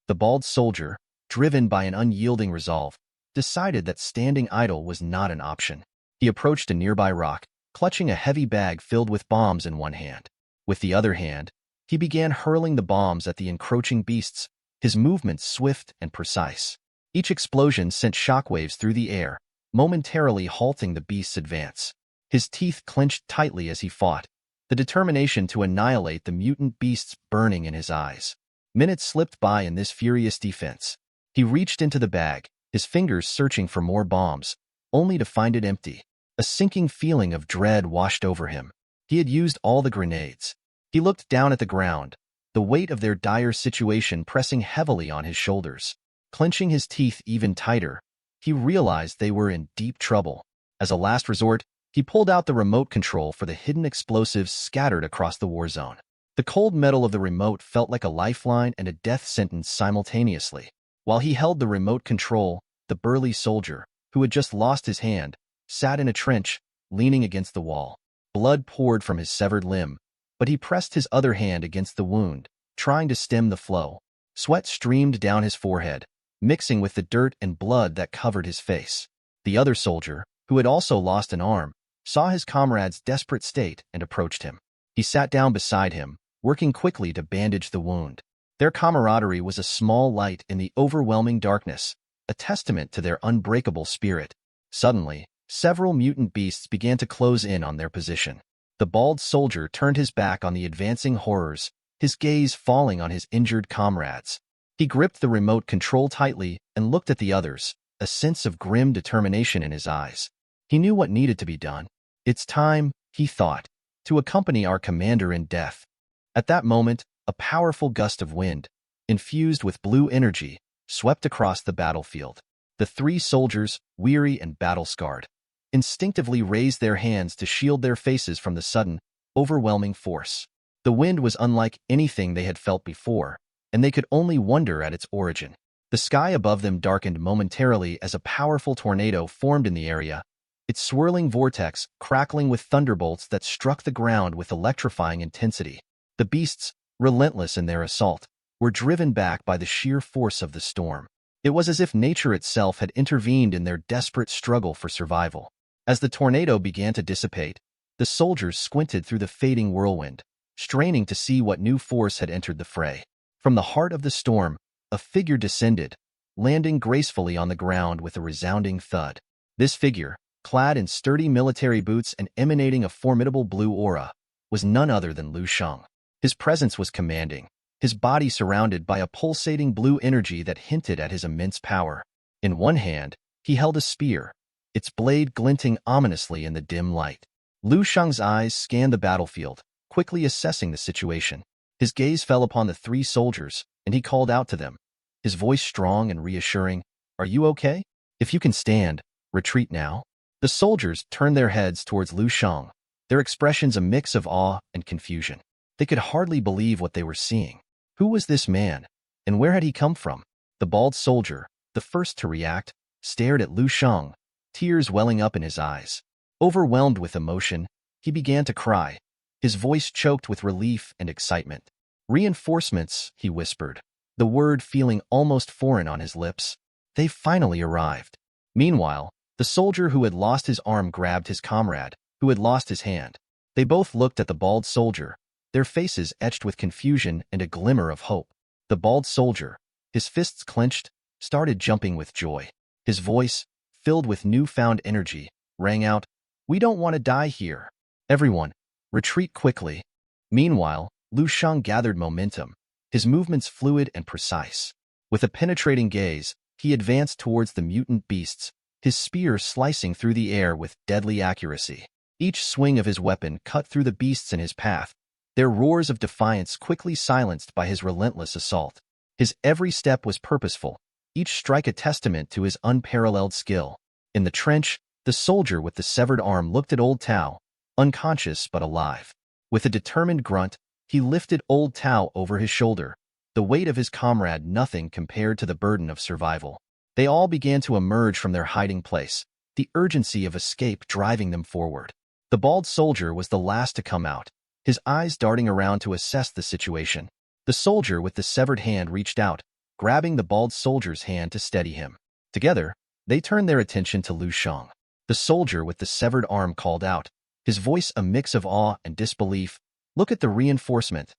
The bald soldier, driven by an unyielding resolve, decided that standing idle was not an option. He approached a nearby rock, clutching a heavy bag filled with bombs in one hand. With the other hand, he began hurling the bombs at the encroaching beasts, his movements swift and precise. Each explosion sent shockwaves through the air, momentarily halting the beast's advance. His teeth clenched tightly as he fought, the determination to annihilate the mutant beasts burning in his eyes. Minutes slipped by in this furious defense. He reached into the bag, his fingers searching for more bombs, only to find it empty. A sinking feeling of dread washed over him. He had used all the grenades. He looked down at the ground, the weight of their dire situation pressing heavily on his shoulders. Clenching his teeth even tighter, he realized they were in deep trouble. As a last resort, he pulled out the remote control for the hidden explosives scattered across the war zone. The cold metal of the remote felt like a lifeline and a death sentence simultaneously. While he held the remote control, the burly soldier, who had just lost his hand, sat in a trench, leaning against the wall. Blood poured from his severed limb, but he pressed his other hand against the wound, trying to stem the flow. Sweat streamed down his forehead, mixing with the dirt and blood that covered his face. The other soldier, who had also lost an arm, saw his comrade's desperate state and approached him. He sat down beside him, working quickly to bandage the wound. Their camaraderie was a small light in the overwhelming darkness, a testament to their unbreakable spirit. Suddenly, several mutant beasts began to close in on their position. The bald soldier turned his back on the advancing horrors, his gaze falling on his injured comrades. He gripped the remote control tightly and looked at the others, a sense of grim determination in his eyes. He knew what needed to be done. It's time, he thought, to accompany our commander in death. At that moment, a powerful gust of wind, infused with blue energy, swept across the battlefield. The three soldiers, weary and battle-scarred, instinctively raised their hands to shield their faces from the sudden, overwhelming force. The wind was unlike anything they had felt before, and they could only wonder at its origin. The sky above them darkened momentarily as a powerful tornado formed in the area, its swirling vortex crackling with thunderbolts that struck the ground with electrifying intensity. The beasts, relentless in their assault, were driven back by the sheer force of the storm. It was as if nature itself had intervened in their desperate struggle for survival. As the tornado began to dissipate, the soldiers squinted through the fading whirlwind, straining to see what new force had entered the fray. From the heart of the storm, a figure descended, landing gracefully on the ground with a resounding thud. This figure, clad in sturdy military boots and emanating a formidable blue aura, was none other than Lu Sheng. His presence was commanding, his body surrounded by a pulsating blue energy that hinted at his immense power. In one hand, he held a spear, its blade glinting ominously in the dim light. Lu Sheng's eyes scanned the battlefield, quickly assessing the situation. His gaze fell upon the three soldiers, and he called out to them, his voice strong and reassuring, "Are you okay? If you can stand, retreat now." The soldiers turned their heads towards Lu Sheng, their expressions a mix of awe and confusion. They could hardly believe what they were seeing. Who was this man, and where had he come from? The bald soldier, the first to react, stared at Lu Sheng, tears welling up in his eyes. Overwhelmed with emotion, he began to cry, his voice choked with relief and excitement. "Reinforcements," he whispered, the word feeling almost foreign on his lips. "They've finally arrived." Meanwhile, the soldier who had lost his arm grabbed his comrade, who had lost his hand. They both looked at the bald soldier, their faces etched with confusion and a glimmer of hope. The bald soldier, his fists clenched, started jumping with joy. His voice, filled with newfound energy, rang out, "We don't want to die here. Everyone, retreat quickly." Meanwhile, Lu Shang gathered momentum, his movements fluid and precise. With a penetrating gaze, he advanced towards the mutant beasts, his spear slicing through the air with deadly accuracy. Each swing of his weapon cut through the beasts in his path, their roars of defiance quickly silenced by his relentless assault. His every step was purposeful, each strike a testament to his unparalleled skill. In the trench, the soldier with the severed arm looked at Old Tao, unconscious but alive. With a determined grunt, he lifted Old Tao over his shoulder, the weight of his comrade nothing compared to the burden of survival. They all began to emerge from their hiding place, the urgency of escape driving them forward. The bald soldier was the last to come out, his eyes darting around to assess the situation. The soldier with the severed hand reached out, grabbing the bald soldier's hand to steady him. Together, they turned their attention to Lu Shang. The soldier with the severed arm called out, his voice a mix of awe and disbelief, "Look at the reinforcement."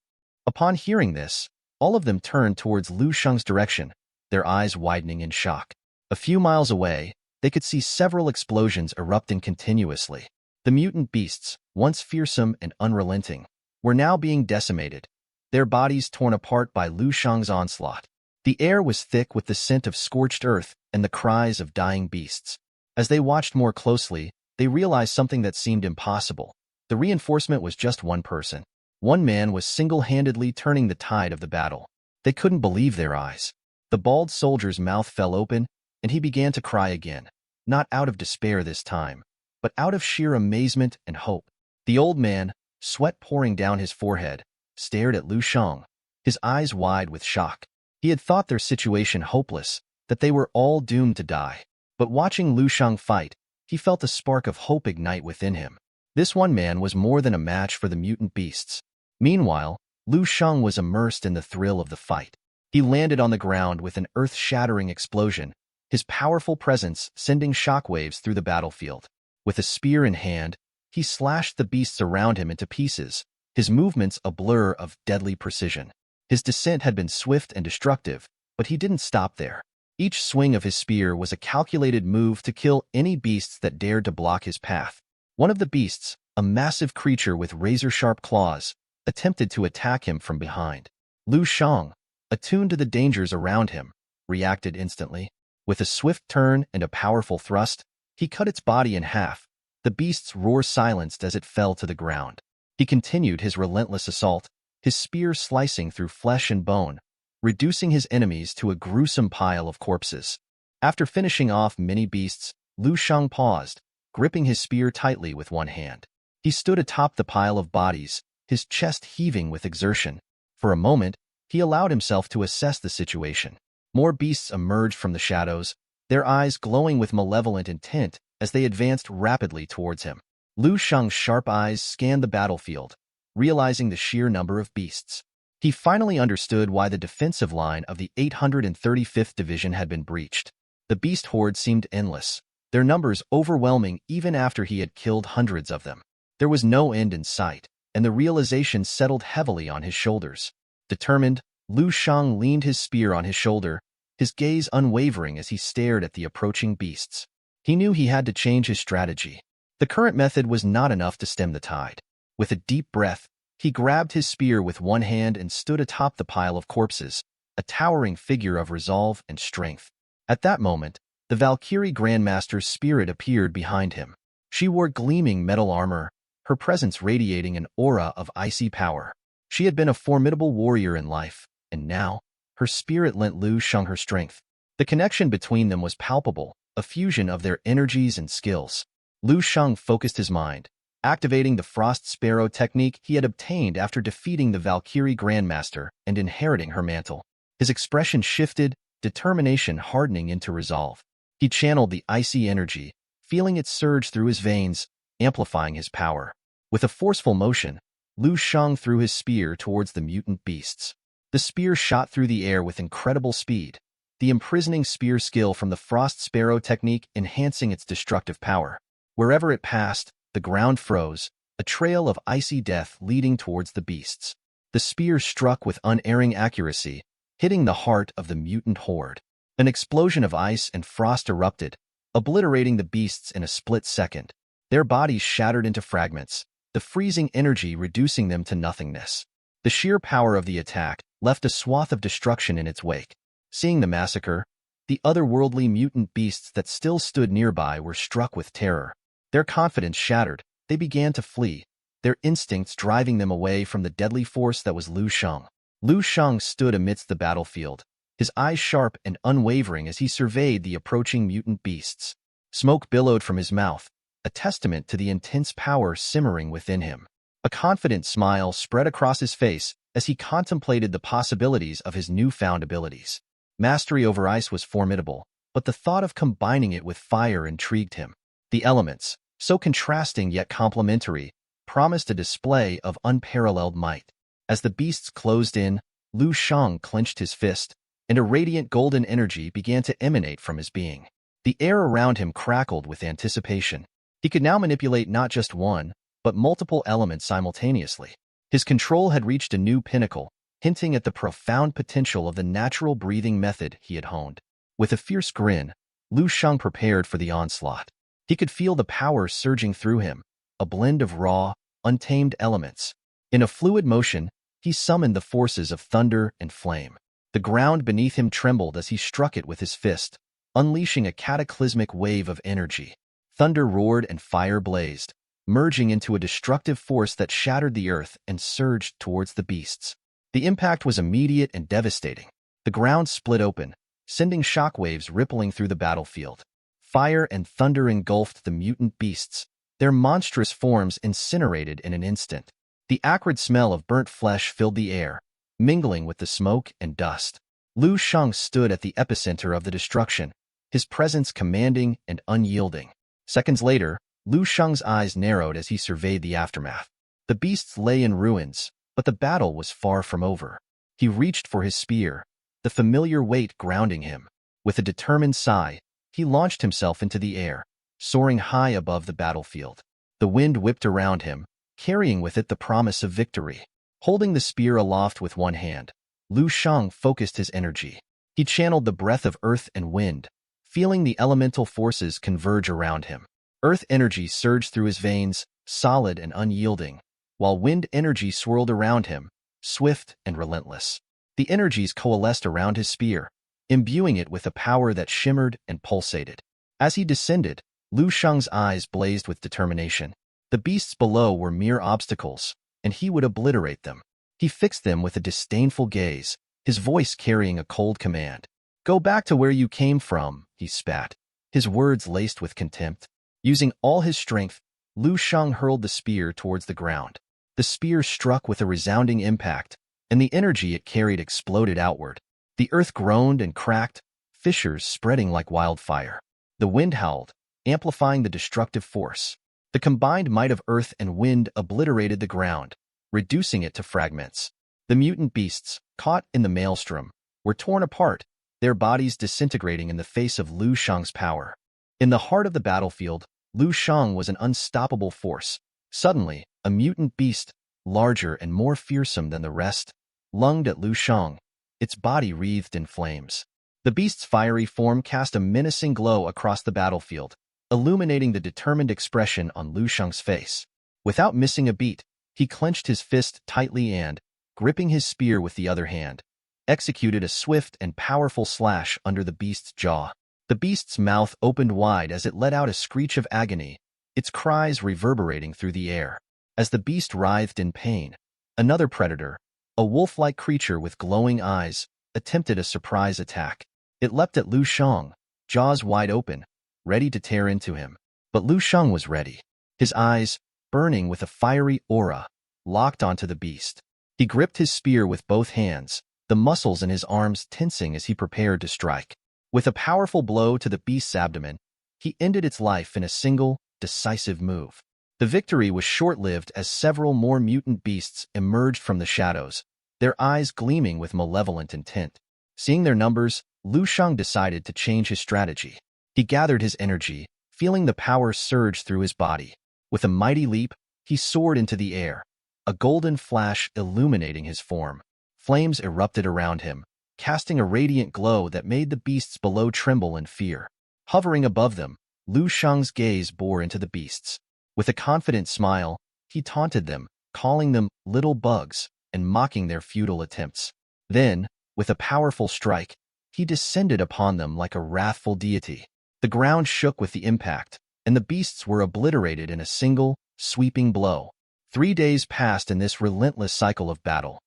Upon hearing this, all of them turned towards Lu Shang's direction, their eyes widening in shock. A few miles away, they could see several explosions erupting continuously. The mutant beasts, once fearsome and unrelenting, were now being decimated, their bodies torn apart by Lu Shang's onslaught. The air was thick with the scent of scorched earth and the cries of dying beasts. As they watched more closely, they realized something that seemed impossible. The reinforcement was just one person. One man was single-handedly turning the tide of the battle. They couldn't believe their eyes. The bald soldier's mouth fell open, and he began to cry again, not out of despair this time, but out of sheer amazement and hope. The old man, sweat pouring down his forehead, stared at Lu Shang, his eyes wide with shock. He had thought their situation hopeless, that they were all doomed to die. But watching Lu Shang fight, he felt a spark of hope ignite within him. This one man was more than a match for the mutant beasts. Meanwhile, Lu Shang was immersed in the thrill of the fight. He landed on the ground with an earth-shattering explosion, his powerful presence sending shockwaves through the battlefield. With a spear in hand, he slashed the beasts around him into pieces, his movements a blur of deadly precision. His descent had been swift and destructive, but he didn't stop there. Each swing of his spear was a calculated move to kill any beasts that dared to block his path. One of the beasts, a massive creature with razor-sharp claws, attempted to attack him from behind. Lu Shang, attuned to the dangers around him, reacted instantly. With a swift turn and a powerful thrust, he cut its body in half, the beast's roar silenced as it fell to the ground. He continued his relentless assault, his spear slicing through flesh and bone, reducing his enemies to a gruesome pile of corpses. After finishing off many beasts, Lu Shang paused, gripping his spear tightly with one hand. He stood atop the pile of bodies, his chest heaving with exertion. For a moment, he allowed himself to assess the situation. More beasts emerged from the shadows, their eyes glowing with malevolent intent as they advanced rapidly towards him. Lu Shang's sharp eyes scanned the battlefield, realizing the sheer number of beasts. He finally understood why the defensive line of the 835th Division had been breached. The beast horde seemed endless, their numbers overwhelming even after he had killed hundreds of them. There was no end in sight, and the realization settled heavily on his shoulders. Determined, Lu Shang leaned his spear on his shoulder, his gaze unwavering as he stared at the approaching beasts. He knew he had to change his strategy. The current method was not enough to stem the tide. With a deep breath, he grabbed his spear with one hand and stood atop the pile of corpses, a towering figure of resolve and strength. At that moment, the Valkyrie Grandmaster's spirit appeared behind him. She wore gleaming metal armor, her presence radiating an aura of icy power. She had been a formidable warrior in life, and now, her spirit lent Lu Shang her strength. The connection between them was palpable, a fusion of their energies and skills. Lu Shang focused his mind, activating the Frost Sparrow technique he had obtained after defeating the Valkyrie Grandmaster and inheriting her mantle. His expression shifted, determination hardening into resolve. He channeled the icy energy, feeling it surge through his veins, amplifying his power. With a forceful motion, Lu Shang threw his spear towards the mutant beasts. The spear shot through the air with incredible speed, the imprisoning spear skill from the Frost Sparrow technique enhancing its destructive power. Wherever it passed, the ground froze, a trail of icy death leading towards the beasts. The spear struck with unerring accuracy, hitting the heart of the mutant horde. An explosion of ice and frost erupted, obliterating the beasts in a split second. Their bodies shattered into fragments, the freezing energy reducing them to nothingness. The sheer power of the attack left a swath of destruction in its wake. Seeing the massacre, the otherworldly mutant beasts that still stood nearby were struck with terror. Their confidence shattered, they began to flee, their instincts driving them away from the deadly force that was Lu Sheng. Lu Sheng stood amidst the battlefield, his eyes sharp and unwavering as he surveyed the approaching mutant beasts. Smoke billowed from his mouth, a testament to the intense power simmering within him. A confident smile spread across his face as he contemplated the possibilities of his newfound abilities. Mastery over ice was formidable, but the thought of combining it with fire intrigued him. The elements, so contrasting yet complementary, promised a display of unparalleled might. As the beasts closed in, Lu Sheng clenched his fist, and a radiant golden energy began to emanate from his being. The air around him crackled with anticipation. He could now manipulate not just one, but multiple elements simultaneously. His control had reached a new pinnacle, hinting at the profound potential of the natural breathing method he had honed. With a fierce grin, Lu Sheng prepared for the onslaught. He could feel the power surging through him, a blend of raw, untamed elements. In a fluid motion, he summoned the forces of thunder and flame. The ground beneath him trembled as he struck it with his fist, unleashing a cataclysmic wave of energy. Thunder roared and fire blazed, merging into a destructive force that shattered the earth and surged towards the beasts. The impact was immediate and devastating. The ground split open, sending shockwaves rippling through the battlefield. Fire and thunder engulfed the mutant beasts, their monstrous forms incinerated in an instant. The acrid smell of burnt flesh filled the air, mingling with the smoke and dust. Lu Sheng stood at the epicenter of the destruction, his presence commanding and unyielding. Seconds later, Lu Sheng's eyes narrowed as he surveyed the aftermath. The beasts lay in ruins, but the battle was far from over. He reached for his spear, the familiar weight grounding him. With a determined sigh, he launched himself into the air, soaring high above the battlefield. The wind whipped around him, carrying with it the promise of victory. Holding the spear aloft with one hand, Lu Sheng focused his energy. He channeled the breath of earth and wind, feeling the elemental forces converge around him. Earth energy surged through his veins, solid and unyielding, while wind energy swirled around him, swift and relentless. The energies coalesced around his spear, imbuing it with a power that shimmered and pulsated. As he descended, Lu Sheng's eyes blazed with determination. The beasts below were mere obstacles, and he would obliterate them. He fixed them with a disdainful gaze, his voice carrying a cold command. "Go back to where you came from," he spat, his words laced with contempt. Using all his strength, Lu Sheng hurled the spear towards the ground. The spear struck with a resounding impact, and the energy it carried exploded outward. The earth groaned and cracked, fissures spreading like wildfire. The wind howled, amplifying the destructive force. The combined might of earth and wind obliterated the ground, reducing it to fragments. The mutant beasts, caught in the maelstrom, were torn apart, their bodies disintegrating in the face of Lu Sheng's power. In the heart of the battlefield, Lu Sheng was an unstoppable force. Suddenly, a mutant beast, larger and more fearsome than the rest, lunged at Lu Sheng, its body wreathed in flames. The beast's fiery form cast a menacing glow across the battlefield, illuminating the determined expression on Lu Sheng's face. Without missing a beat, he clenched his fist tightly and, gripping his spear with the other hand, executed a swift and powerful slash under the beast's jaw. The beast's mouth opened wide as it let out a screech of agony, its cries reverberating through the air. As the beast writhed in pain, another predator, a wolf-like creature with glowing eyes, attempted a surprise attack. It leapt at Lu Sheng, jaws wide open, ready to tear into him. But Lu Sheng was ready. His eyes, burning with a fiery aura, locked onto the beast. He gripped his spear with both hands, the muscles in his arms tensing as he prepared to strike. With a powerful blow to the beast's abdomen, he ended its life in a single, decisive move. The victory was short-lived as several more mutant beasts emerged from the shadows, their eyes gleaming with malevolent intent. Seeing their numbers, Lu Sheng decided to change his strategy. He gathered his energy, feeling the power surge through his body. With a mighty leap, he soared into the air, a golden flash illuminating his form. Flames erupted around him, casting a radiant glow that made the beasts below tremble in fear. Hovering above them, Lu Shang's gaze bore into the beasts. With a confident smile, he taunted them, calling them little bugs and mocking their futile attempts. Then, with a powerful strike, he descended upon them like a wrathful deity. The ground shook with the impact, and the beasts were obliterated in a single, sweeping blow. 3 days passed in this relentless cycle of battle.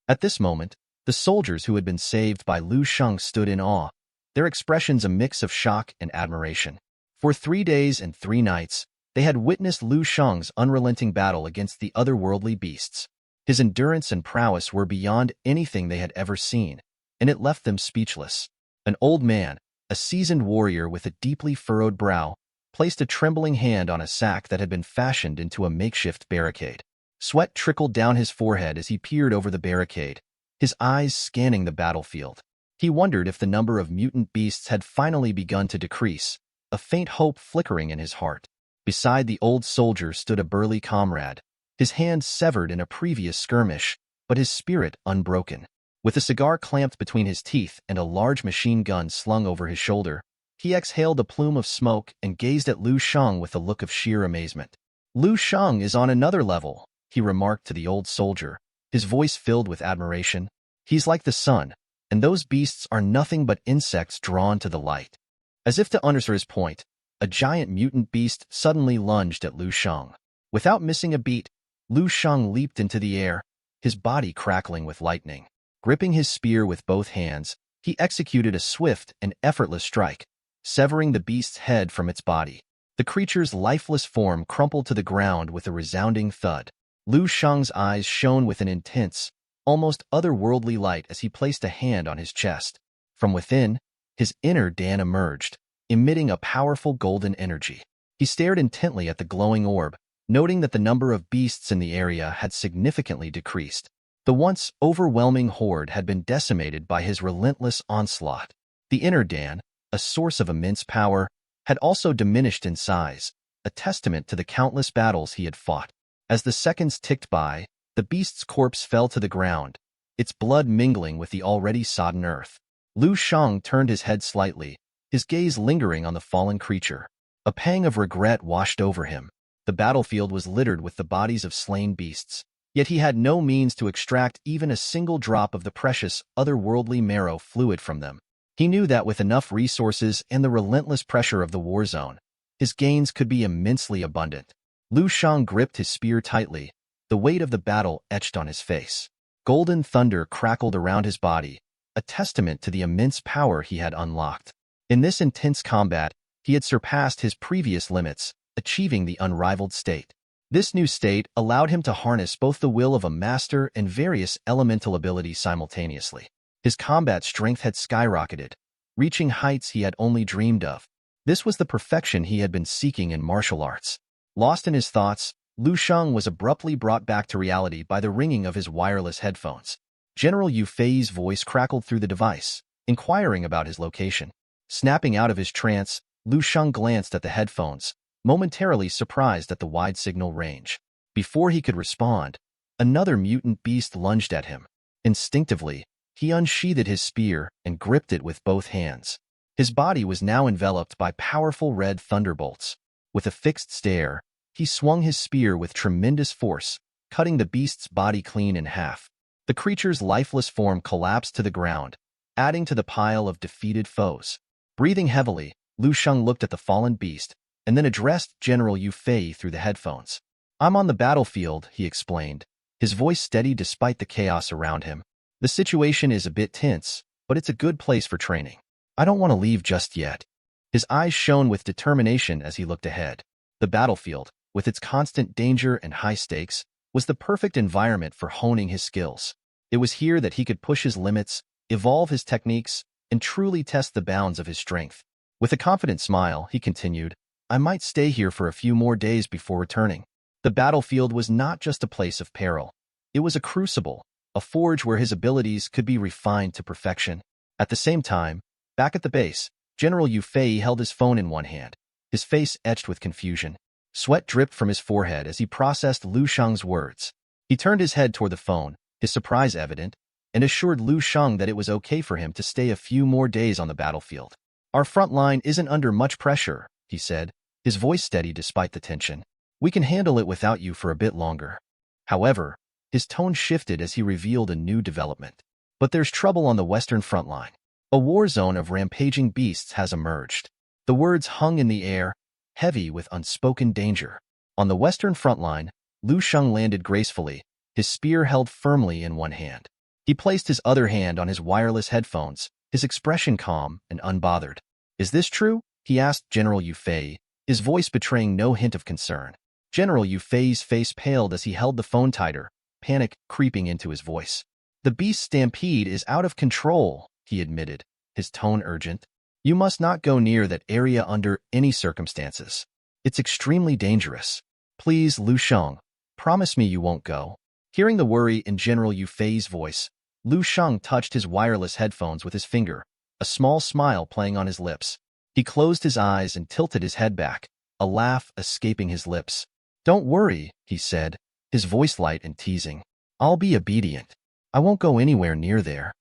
At this moment, the soldiers who had been saved by Lu Shang stood in awe, their expressions a mix of shock and admiration. For 3 days and 3 nights, they had witnessed Lu Shang's unrelenting battle against the otherworldly beasts. His endurance and prowess were beyond anything they had ever seen, and it left them speechless. An old man, a seasoned warrior with a deeply furrowed brow, placed a trembling hand on a sack that had been fashioned into a makeshift barricade. Sweat trickled down his forehead as he peered over the barricade, his eyes scanning the battlefield. He wondered if the number of mutant beasts had finally begun to decrease, a faint hope flickering in his heart. Beside the old soldier stood a burly comrade, his hand severed in a previous skirmish, but his spirit unbroken. With a cigar clamped between his teeth and a large machine gun slung over his shoulder, he exhaled a plume of smoke and gazed at Lu Shang with a look of sheer amazement. "Lu Shang is on another level," he remarked to the old soldier, his voice filled with admiration. "He's like the sun, and those beasts are nothing but insects drawn to the light." As if to underscore his point, a giant mutant beast suddenly lunged at Lu Shang. Without missing a beat, Lu Shang leaped into the air, his body crackling with lightning. Gripping his spear with both hands, he executed a swift and effortless strike, severing the beast's head from its body. The creature's lifeless form crumpled to the ground with a resounding thud. Lu Shang's eyes shone with an intense, almost otherworldly light as he placed a hand on his chest. From within, his inner Dan emerged, emitting a powerful golden energy. He stared intently at the glowing orb, noting that the number of beasts in the area had significantly decreased. The once overwhelming horde had been decimated by his relentless onslaught. The inner Dan, a source of immense power, had also diminished in size, a testament to the countless battles he had fought. As the seconds ticked by, the beast's corpse fell to the ground, its blood mingling with the already sodden earth. Lu Shang turned his head slightly, his gaze lingering on the fallen creature. A pang of regret washed over him. The battlefield was littered with the bodies of slain beasts, yet he had no means to extract even a single drop of the precious, otherworldly marrow fluid from them. He knew that with enough resources and the relentless pressure of the war zone, his gains could be immensely abundant. Lu Shang gripped his spear tightly, the weight of the battle etched on his face. Golden thunder crackled around his body, a testament to the immense power he had unlocked. In this intense combat, he had surpassed his previous limits, achieving the unrivaled state. This new state allowed him to harness both the will of a master and various elemental abilities simultaneously. His combat strength had skyrocketed, reaching heights he had only dreamed of. This was the perfection he had been seeking in martial arts. Lost in his thoughts, Lu Shang was abruptly brought back to reality by the ringing of his wireless headphones. General Yu Fei's voice crackled through the device, inquiring about his location. Snapping out of his trance, Lu Shang glanced at the headphones, momentarily surprised at the wide signal range. Before he could respond, another mutant beast lunged at him. Instinctively, he unsheathed his spear and gripped it with both hands. His body was now enveloped by powerful red thunderbolts. With a fixed stare, he swung his spear with tremendous force, cutting the beast's body clean in half. The creature's lifeless form collapsed to the ground, adding to the pile of defeated foes. Breathing heavily, Lu Shang looked at the fallen beast, and then addressed General Yu Fei through the headphones. "I'm on the battlefield," he explained, his voice steady despite the chaos around him. "The situation is a bit tense, but it's a good place for training. I don't want to leave just yet." His eyes shone with determination as he looked ahead. The battlefield, with its constant danger and high stakes, was the perfect environment for honing his skills. It was here that he could push his limits, evolve his techniques, and truly test the bounds of his strength. With a confident smile, he continued, "I might stay here for a few more days before returning." The battlefield was not just a place of peril. It was a crucible, a forge where his abilities could be refined to perfection. At the same time, back at the base, General Yu Fei held his phone in one hand, his face etched with confusion. Sweat dripped from his forehead as he processed Lu Sheng's words. He turned his head toward the phone, his surprise evident, and assured Lu Sheng that it was okay for him to stay a few more days on the battlefield. Our front line isn't under much pressure, he said, his voice steady despite the tension. We can handle it without you for a bit longer. However, his tone shifted as he revealed a new development. But there's trouble on the western front line. A war zone of rampaging beasts has emerged. The words hung in the air, heavy with unspoken danger. On the western front line, Lu Sheng landed gracefully, his spear held firmly in one hand. He placed his other hand on his wireless headphones, his expression calm and unbothered. Is this true? He asked General Yu Fei, his voice betraying no hint of concern. General Yu Fei's face paled as he held the phone tighter, panic creeping into his voice. The beast stampede is out of control, he admitted, his tone urgent. You must not go near that area under any circumstances. It's extremely dangerous. Please, Lu Sheng, promise me you won't go. Hearing the worry in General Yu Fei's voice, Lu Sheng touched his wireless headphones with his finger, a small smile playing on his lips. He closed his eyes and tilted his head back, a laugh escaping his lips. Don't worry, he said, his voice light and teasing. I'll be obedient. I won't go anywhere near there.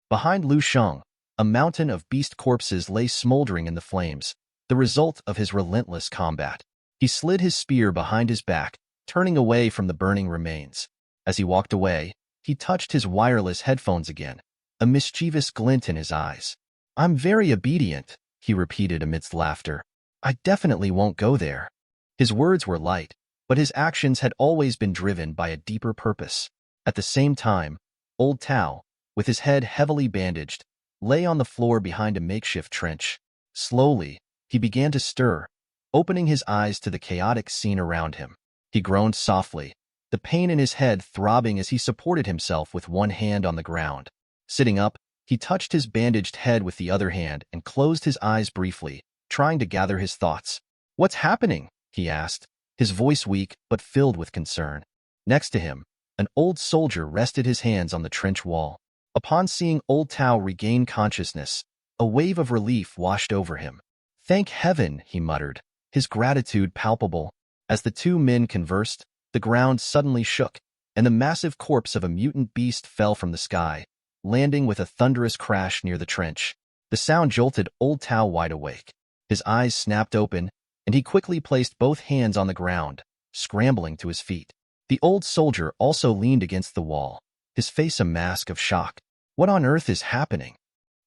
Behind Lu Sheng, a mountain of beast corpses lay smoldering in the flames, the result of his relentless combat. He slid his spear behind his back, turning away from the burning remains. As he walked away, he touched his wireless headphones again, a mischievous glint in his eyes. I'm very obedient, he repeated amidst laughter. I definitely won't go there. His words were light, but his actions had always been driven by a deeper purpose. At the same time, Old Tao, with his head heavily bandaged, lay on the floor behind a makeshift trench. Slowly, he began to stir, opening his eyes to the chaotic scene around him. He groaned softly, the pain in his head throbbing as he supported himself with one hand on the ground. Sitting up, he touched his bandaged head with the other hand and closed his eyes briefly, trying to gather his thoughts. What's happening? He asked, his voice weak but filled with concern. Next to him, an old soldier rested his hands on the trench wall. Upon seeing Old Tao regain consciousness, a wave of relief washed over him. Thank heaven, he muttered, his gratitude palpable. As the two men conversed, the ground suddenly shook, and the massive corpse of a mutant beast fell from the sky, landing with a thunderous crash near the trench. The sound jolted Old Tao wide awake. His eyes snapped open, and he quickly placed both hands on the ground, scrambling to his feet. The old soldier also leaned against the wall, his face a mask of shock. What on earth is happening?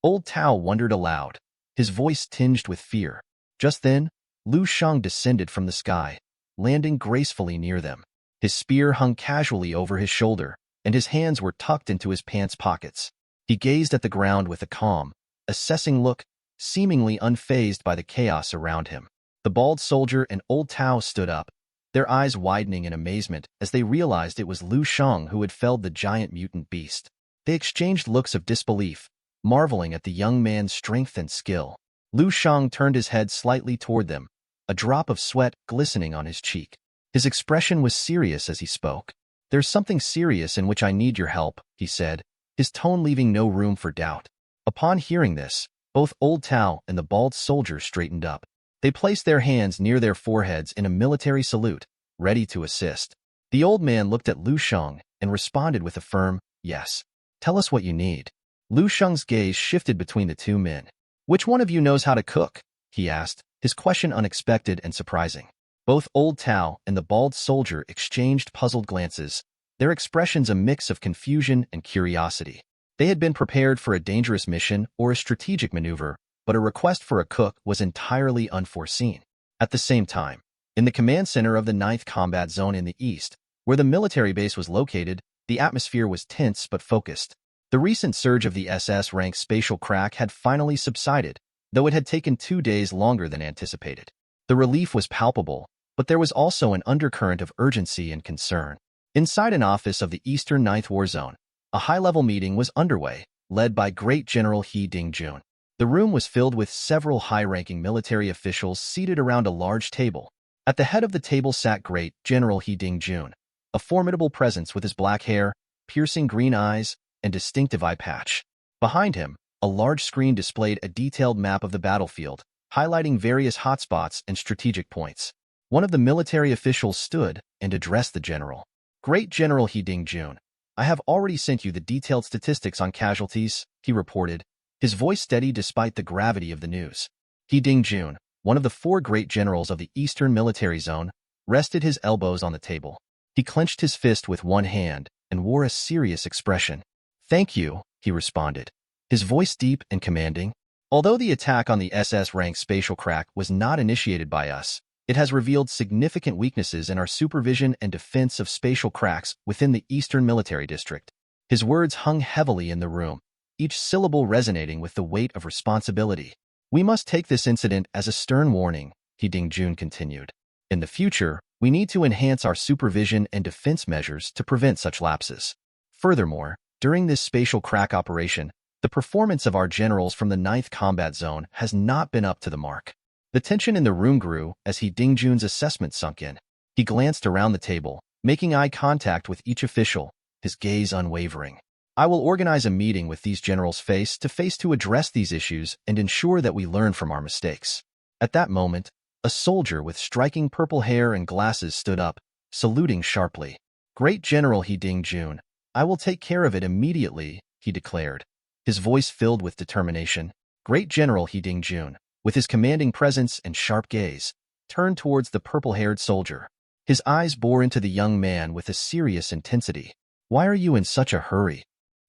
Old Tao wondered aloud, his voice tinged with fear. Just then, Lu Sheng descended from the sky, landing gracefully near them. His spear hung casually over his shoulder, and his hands were tucked into his pants pockets. He gazed at the ground with a calm, assessing look, seemingly unfazed by the chaos around him. The bald soldier and Old Tao stood up, their eyes widening in amazement as they realized it was Lu Sheng who had felled the giant mutant beast. They exchanged looks of disbelief, marveling at the young man's strength and skill. Lu Sheng turned his head slightly toward them, a drop of sweat glistening on his cheek. His expression was serious as he spoke. There's something serious in which I need your help, he said, his tone leaving no room for doubt. Upon hearing this, both Old Tao and the bald soldier straightened up. They placed their hands near their foreheads in a military salute, ready to assist. The old man looked at Lu Sheng and responded with a firm, yes. Tell us what you need. Lu Sheng's gaze shifted between the two men. Which one of you knows how to cook? He asked, his question unexpected and surprising. Both Old Tao and the bald soldier exchanged puzzled glances, their expressions a mix of confusion and curiosity. They had been prepared for a dangerous mission or a strategic maneuver, but a request for a cook was entirely unforeseen. At the same time, in the command center of the 9th Combat Zone in the east, where the military base was located, the atmosphere was tense but focused. The recent surge of the SS-rank spatial crack had finally subsided, though it had taken 2 days longer than anticipated. The relief was palpable, but there was also an undercurrent of urgency and concern. Inside an office of the Eastern 9th War Zone, a high-level meeting was underway, led by Great General He Dingjun. The room was filled with several high-ranking military officials seated around a large table. At the head of the table sat Great General He Dingjun, a formidable presence with his black hair, piercing green eyes, and distinctive eye patch. Behind him, a large screen displayed a detailed map of the battlefield, highlighting various hotspots and strategic points. One of the military officials stood and addressed the general. Great General He Ding-jun, I have already sent you the detailed statistics on casualties, he reported, his voice steady despite the gravity of the news. He Ding-jun, one of the 4 great generals of the Eastern Military Zone, rested his elbows on the table. He clenched his fist with one hand and wore a serious expression. Thank you, he responded, his voice deep and commanding. Although the attack on the SS-rank spatial crack was not initiated by us, it has revealed significant weaknesses in our supervision and defense of spatial cracks within the Eastern Military District. His words hung heavily in the room, each syllable resonating with the weight of responsibility. We must take this incident as a stern warning, He Ding-jun continued. In the future, we need to enhance our supervision and defense measures to prevent such lapses. Furthermore, during this spatial crack operation, the performance of our generals from the 9th Combat Zone has not been up to the mark. The tension in the room grew as He Ding-jun's assessment sunk in. He glanced around the table, making eye contact with each official, his gaze unwavering. I will organize a meeting with these generals face to face to address these issues and ensure that we learn from our mistakes. At that moment, a soldier with striking purple hair and glasses stood up, saluting sharply. Great General He Ding-jun, I will take care of it immediately, he declared, his voice filled with determination. Great General He Ding-jun, with his commanding presence and sharp gaze, turned towards the purple-haired soldier. His eyes bore into the young man with a serious intensity. Why are you in such a hurry?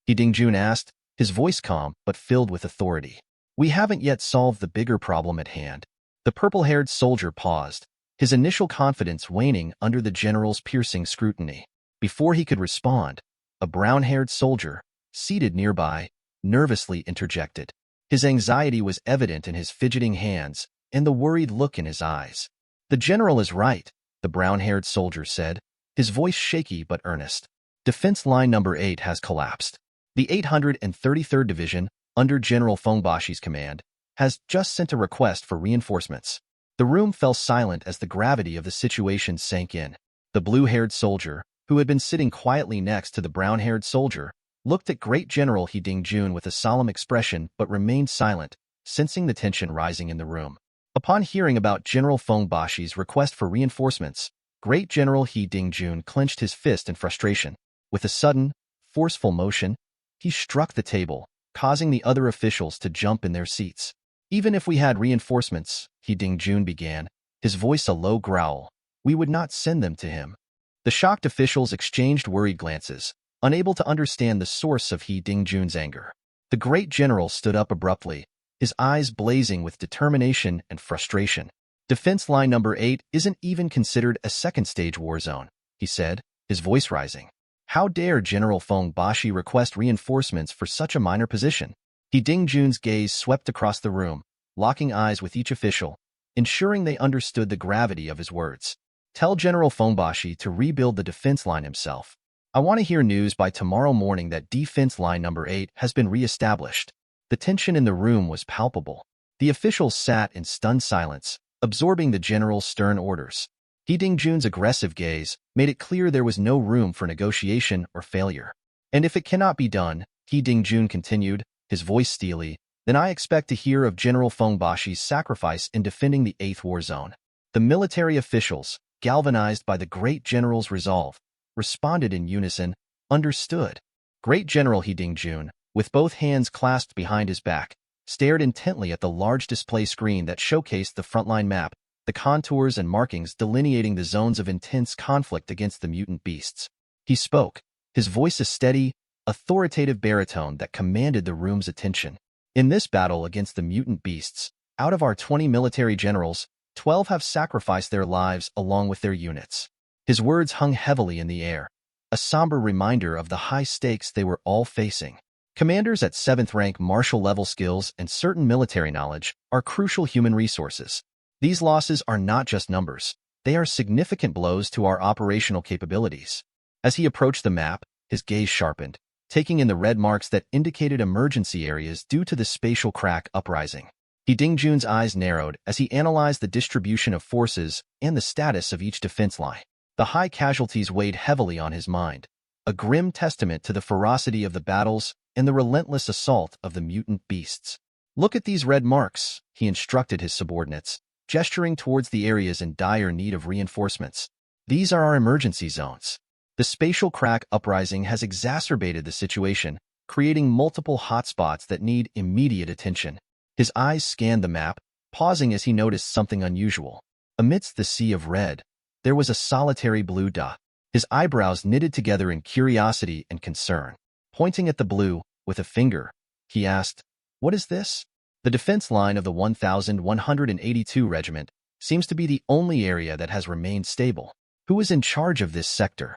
He Ding-jun asked, his voice calm but filled with authority. We haven't yet solved the bigger problem at hand. The purple-haired soldier paused, his initial confidence waning under the general's piercing scrutiny. Before he could respond, a brown-haired soldier, seated nearby, nervously interjected. His anxiety was evident in his fidgeting hands and the worried look in his eyes. The general is right, the brown-haired soldier said, his voice shaky but earnest. Defense line number 8 has collapsed. The 833rd Division, under General Fengbashi's command, has just sent a request for reinforcements. The room fell silent as the gravity of the situation sank in. The blue-haired soldier, who had been sitting quietly next to the brown-haired soldier, looked at Great General He Ding-jun with a solemn expression but remained silent, sensing the tension rising in the room. Upon hearing about General Fengbashi's request for reinforcements, Great General He Ding-jun clenched his fist in frustration. With a sudden, forceful motion, he struck the table, causing the other officials to jump in their seats. Even if we had reinforcements, He Ding-jun began, his voice a low growl, we would not send them to him. The shocked officials exchanged worried glances, unable to understand the source of He Ding-jun's anger. The great general stood up abruptly, his eyes blazing with determination and frustration. Defense line number 8 isn't even considered a second-stage war zone, he said, his voice rising. How dare General Fengbashi request reinforcements for such a minor position? He Ding-jun's gaze swept across the room, locking eyes with each official, ensuring they understood the gravity of his words. Tell General Fengbashi to rebuild the defense line himself. I want to hear news by tomorrow morning that defense line number 8 has been re-established. The tension in the room was palpable. The officials sat in stunned silence, absorbing the general's stern orders. He Ding-jun's aggressive gaze made it clear there was no room for negotiation or failure. And if it cannot be done, He Ding-jun continued, his voice steely, then I expect to hear of General Fengbashi's sacrifice in defending the 8th war zone. The military officials, galvanized by the great general's resolve, responded in unison, understood. Great General He Ding-jun, with both hands clasped behind his back, stared intently at the large display screen that showcased the frontline map, the contours and markings delineating the zones of intense conflict against the mutant beasts. He spoke, his voice a steady, authoritative baritone that commanded the room's attention. In this battle against the mutant beasts, out of our 20 military generals, 12 have sacrificed their lives along with their units. His words hung heavily in the air, a somber reminder of the high stakes they were all facing. Commanders at 7th rank martial level skills and certain military knowledge are crucial human resources. These losses are not just numbers, they are significant blows to our operational capabilities. As he approached the map, his gaze sharpened, taking in the red marks that indicated emergency areas due to the spatial crack uprising. He Ding-jun's eyes narrowed as he analyzed the distribution of forces and the status of each defense line. The high casualties weighed heavily on his mind, a grim testament to the ferocity of the battles and the relentless assault of the mutant beasts. Look at these red marks, he instructed his subordinates, gesturing towards the areas in dire need of reinforcements. These are our emergency zones. The spatial crack uprising has exacerbated the situation, creating multiple hotspots that need immediate attention. His eyes scanned the map, pausing as he noticed something unusual. Amidst the sea of red, there was a solitary blue dot. His eyebrows knitted together in curiosity and concern. Pointing at the blue with a finger, he asked, "What is this?" The defense line of the 1182 Regiment seems to be the only area that has remained stable. Who is in charge of this sector?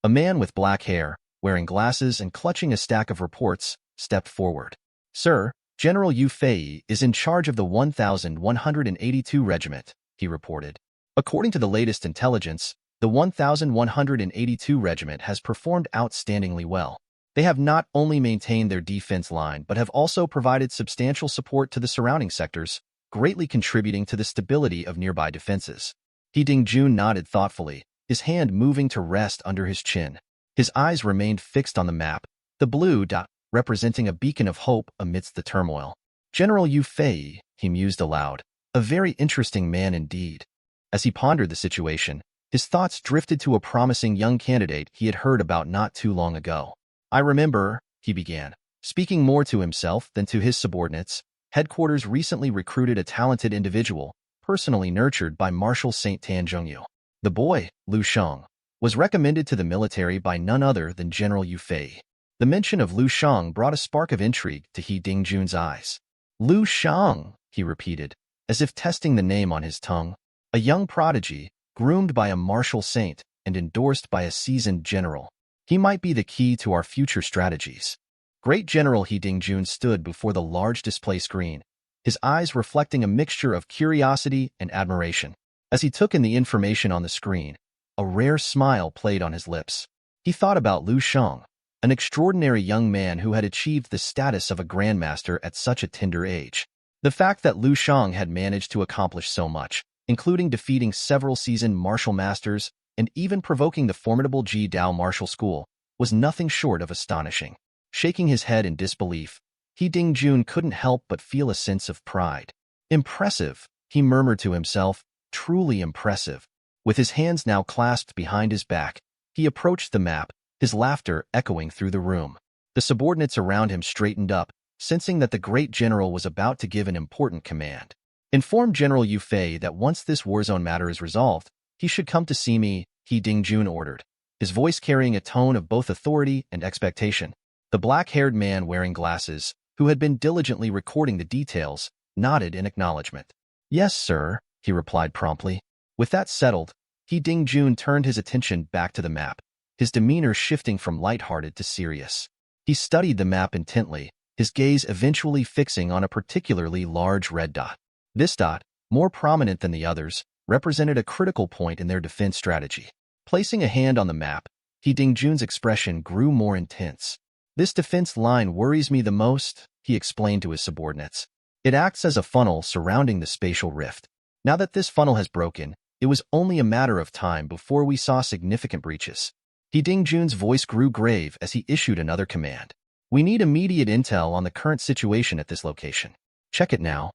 A man with black hair, wearing glasses and clutching a stack of reports, stepped forward. "Sir, General Yu Fei is in charge of the 1182 Regiment," he reported. According to the latest intelligence, the 1182 Regiment has performed outstandingly well. They have not only maintained their defense line but have also provided substantial support to the surrounding sectors, greatly contributing to the stability of nearby defenses. He Dingjun nodded thoughtfully, his hand moving to rest under his chin. His eyes remained fixed on the map, the blue dot representing a beacon of hope amidst the turmoil. "General Yu Fei," he mused aloud, "a very interesting man indeed." As he pondered the situation, his thoughts drifted to a promising young candidate he had heard about not too long ago. "I remember," he began, speaking more to himself than to his subordinates, "headquarters recently recruited a talented individual, personally nurtured by Marshal Saint Tanjungyu. The boy, Lu Sheng, was recommended to the military by none other than General Yu Fei." The mention of Lu Sheng brought a spark of intrigue to He Dingjun's eyes. "Lu Sheng," he repeated, as if testing the name on his tongue. "A young prodigy, groomed by a martial saint and endorsed by a seasoned general. He might be the key to our future strategies." Great General He Dingjun stood before the large display screen, his eyes reflecting a mixture of curiosity and admiration. As he took in the information on the screen, a rare smile played on his lips. He thought about Lu Sheng, an extraordinary young man who had achieved the status of a grandmaster at such a tender age. The fact that Lu Sheng had managed to accomplish so much, including defeating several seasoned martial masters and even provoking the formidable Ji Dao martial school, was nothing short of astonishing. Shaking his head in disbelief, He Dingjun couldn't help but feel a sense of pride. "Impressive," he murmured to himself, "truly impressive." With his hands now clasped behind his back, he approached the map, his laughter echoing through the room. The subordinates around him straightened up, sensing that the great general was about to give an important command. "Inform General Yu Fei that once this warzone matter is resolved, he should come to see me," He Dingjun ordered, his voice carrying a tone of both authority and expectation. The black-haired man wearing glasses, who had been diligently recording the details, nodded in acknowledgement. "Yes, sir," he replied promptly. With that settled, He Dingjun turned his attention back to the map, his demeanor shifting from lighthearted to serious. He studied the map intently, his gaze eventually fixing on a particularly large red dot. This dot, more prominent than the others, represented a critical point in their defense strategy. Placing a hand on the map, He Dingjun's expression grew more intense. "This defense line worries me the most," he explained to his subordinates. "It acts as a funnel surrounding the spatial rift. Now that this funnel has broken, it was only a matter of time before we saw significant breaches." He Dingjun's voice grew grave as he issued another command. "We need immediate intel on the current situation at this location. Check it now."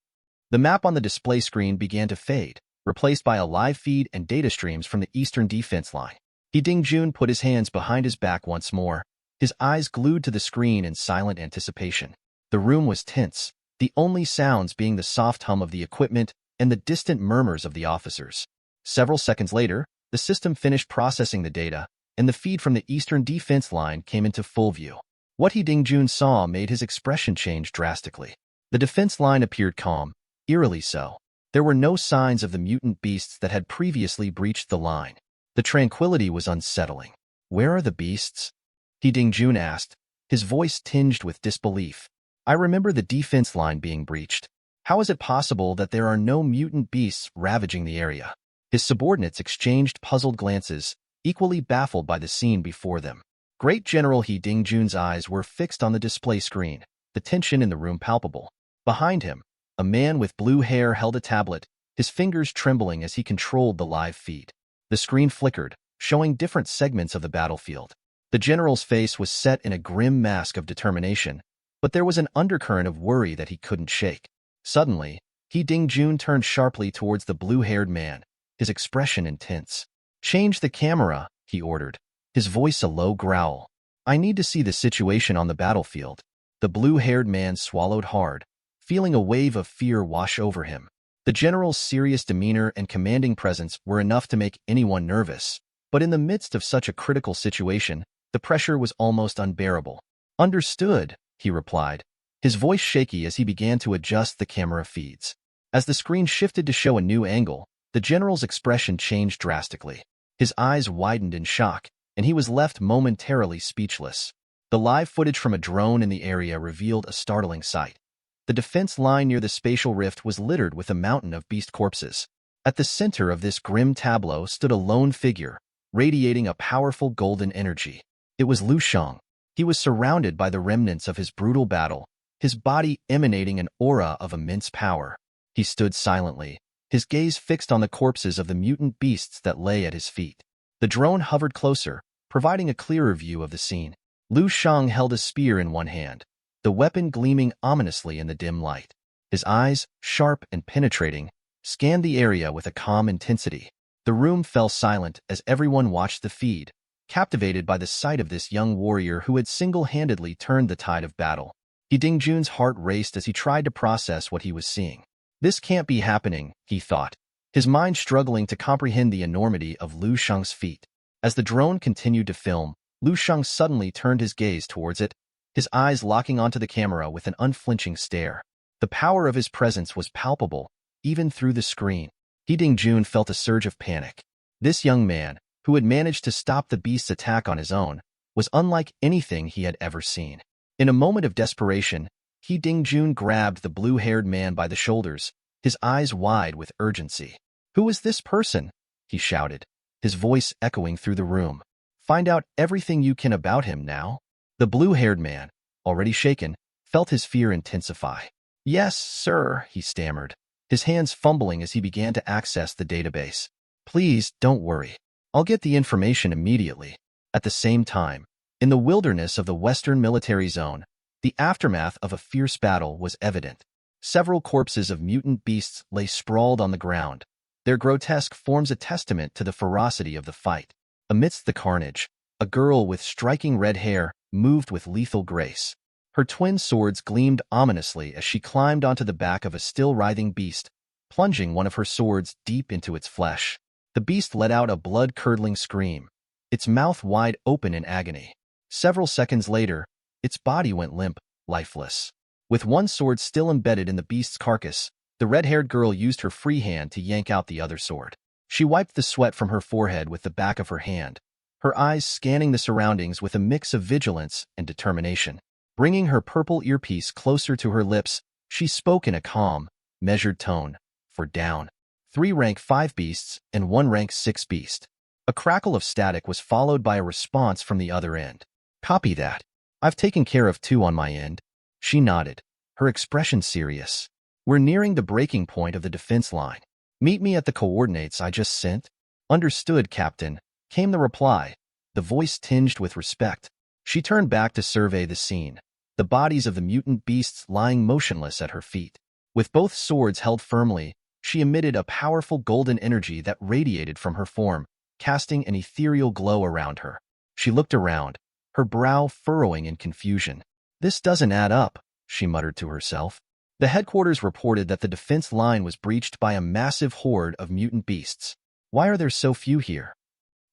The map on the display screen began to fade, replaced by a live feed and data streams from the eastern defense line. He Dingjun put his hands behind his back once more, his eyes glued to the screen in silent anticipation. The room was tense, the only sounds being the soft hum of the equipment and the distant murmurs of the officers. Several seconds later, the system finished processing the data, and the feed from the eastern defense line came into full view. What He Dingjun saw made his expression change drastically. The defense line appeared calm, eerily so. There were no signs of the mutant beasts that had previously breached the line. The tranquility was unsettling. "Where are the beasts?" He Dingjun asked, his voice tinged with disbelief. "I remember the defense line being breached. How is it possible that there are no mutant beasts ravaging the area?" His subordinates exchanged puzzled glances, equally baffled by the scene before them. Great General He Dingjun's eyes were fixed on the display screen, the tension in the room palpable. Behind him, a man with blue hair held a tablet, his fingers trembling as he controlled the live feed. The screen flickered, showing different segments of the battlefield. The general's face was set in a grim mask of determination, but there was an undercurrent of worry that he couldn't shake. Suddenly, He Dingjun turned sharply towards the blue-haired man, his expression intense. "Change the camera," he ordered, his voice a low growl. "I need to see the situation on the battlefield." The blue-haired man swallowed hard, feeling a wave of fear wash over him. The general's serious demeanor and commanding presence were enough to make anyone nervous, but in the midst of such a critical situation, the pressure was almost unbearable. "Understood," he replied, his voice shaky as he began to adjust the camera feeds. As the screen shifted to show a new angle, the general's expression changed drastically. His eyes widened in shock, and he was left momentarily speechless. The live footage from a drone in the area revealed a startling sight. The defense line near the spatial rift was littered with a mountain of beast corpses. At the center of this grim tableau stood a lone figure, radiating a powerful golden energy. It was Lu Shang. He was surrounded by the remnants of his brutal battle, his body emanating an aura of immense power. He stood silently, his gaze fixed on the corpses of the mutant beasts that lay at his feet. The drone hovered closer, providing a clearer view of the scene. Lu Shang held a spear in one hand, the weapon gleaming ominously in the dim light. His eyes, sharp and penetrating, scanned the area with a calm intensity. The room fell silent as everyone watched the feed, captivated by the sight of this young warrior who had single-handedly turned the tide of battle. Dingjun's heart raced as he tried to process what he was seeing. This can't be happening, he thought, his mind struggling to comprehend the enormity of Lu Shang's feat. As the drone continued to film, Lu Shang suddenly turned his gaze towards it, his eyes locking onto the camera with an unflinching stare. The power of his presence was palpable, even through the screen. Dingjun felt a surge of panic. This young man, who had managed to stop the beast's attack on his own, was unlike anything he had ever seen. In a moment of desperation, Dingjun grabbed the blue-haired man by the shoulders, his eyes wide with urgency. "Who is this person?" he shouted, his voice echoing through the room. "Find out everything you can about him now." The blue-haired man, already shaken, felt his fear intensify. "Yes, sir," he stammered, his hands fumbling as he began to access the database. "Please, don't worry. I'll get the information immediately." At the same time, in the wilderness of the Western Military Zone, the aftermath of a fierce battle was evident. Several corpses of mutant beasts lay sprawled on the ground, their grotesque forms a testament to the ferocity of the fight. Amidst the carnage, a girl with striking red hair moved with lethal grace. Her twin swords gleamed ominously as she climbed onto the back of a still-writhing beast, plunging one of her swords deep into its flesh. The beast let out a blood-curdling scream, its mouth wide open in agony. Several seconds later, its body went limp, lifeless. With one sword still embedded in the beast's carcass, the red-haired girl used her free hand to yank out the other sword. She wiped the sweat from her forehead with the back of her hand, her eyes scanning the surroundings with a mix of vigilance and determination. Bringing her purple earpiece closer to her lips, she spoke in a calm, measured tone. "For down 3 rank 5 beasts and 1 rank 6 beast." A crackle of static was followed by a response from the other end. "Copy that. I've taken care of 2 on my end." She nodded, her expression serious. "We're nearing the breaking point of the defense line. Meet me at the coordinates I just sent." "Understood, Captain," came the reply, the voice tinged with respect. She turned back to survey the scene, the bodies of the mutant beasts lying motionless at her feet. With both swords held firmly, she emitted a powerful golden energy that radiated from her form, casting an ethereal glow around her. She looked around, her brow furrowing in confusion. "This doesn't add up," she muttered to herself. The headquarters reported that the defense line was breached by a massive horde of mutant beasts. Why are there so few here?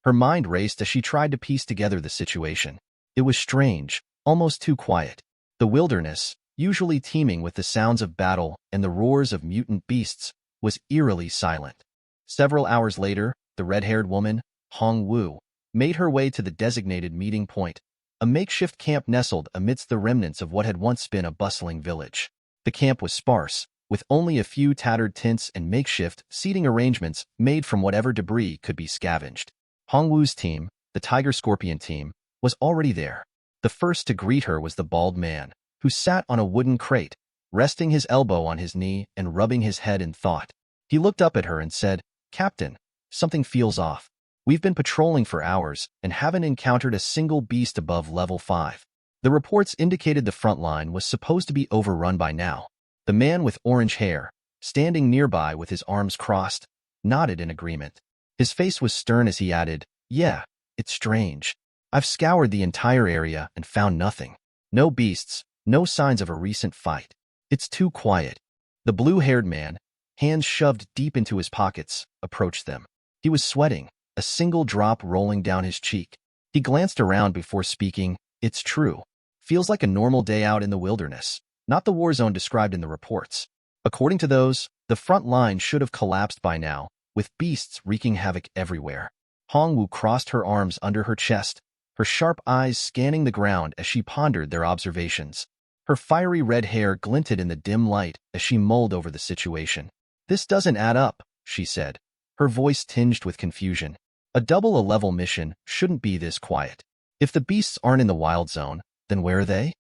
Her mind raced as she tried to piece together the situation. It was strange, almost too quiet. The wilderness, usually teeming with the sounds of battle and the roars of mutant beasts, was eerily silent. Several hours later, the red-haired woman, Hong Wu, made her way to the designated meeting point, a makeshift camp nestled amidst the remnants of what had once been a bustling village. The camp was sparse, with only a few tattered tents and makeshift seating arrangements made from whatever debris could be scavenged. Hong Wu's team, the Tiger Scorpion team, was already there. The first to greet her was the bald man, who sat on a wooden crate, resting his elbow on his knee and rubbing his head in thought. He looked up at her and said, "Captain, something feels off. We've been patrolling for hours and haven't encountered a single beast above level 5. The reports indicated the front line was supposed to be overrun by now." The man with orange hair, standing nearby with his arms crossed, nodded in agreement. His face was stern as he added, "Yeah, it's strange. I've scoured the entire area and found nothing. No beasts, no signs of a recent fight. It's too quiet." The blue-haired man, hands shoved deep into his pockets, approached them. He was sweating, a single drop rolling down his cheek. He glanced around before speaking. "It's true. Feels like a normal day out in the wilderness, not the war zone described in the reports. According to those, the front line should have collapsed by now, with beasts wreaking havoc everywhere." Hongwu crossed her arms under her chest, her sharp eyes scanning the ground as she pondered their observations. Her fiery red hair glinted in the dim light as she mulled over the situation. "This doesn't add up," she said, her voice tinged with confusion. "A double-a-level mission shouldn't be this quiet. If the beasts aren't in the wild zone, then where are they?"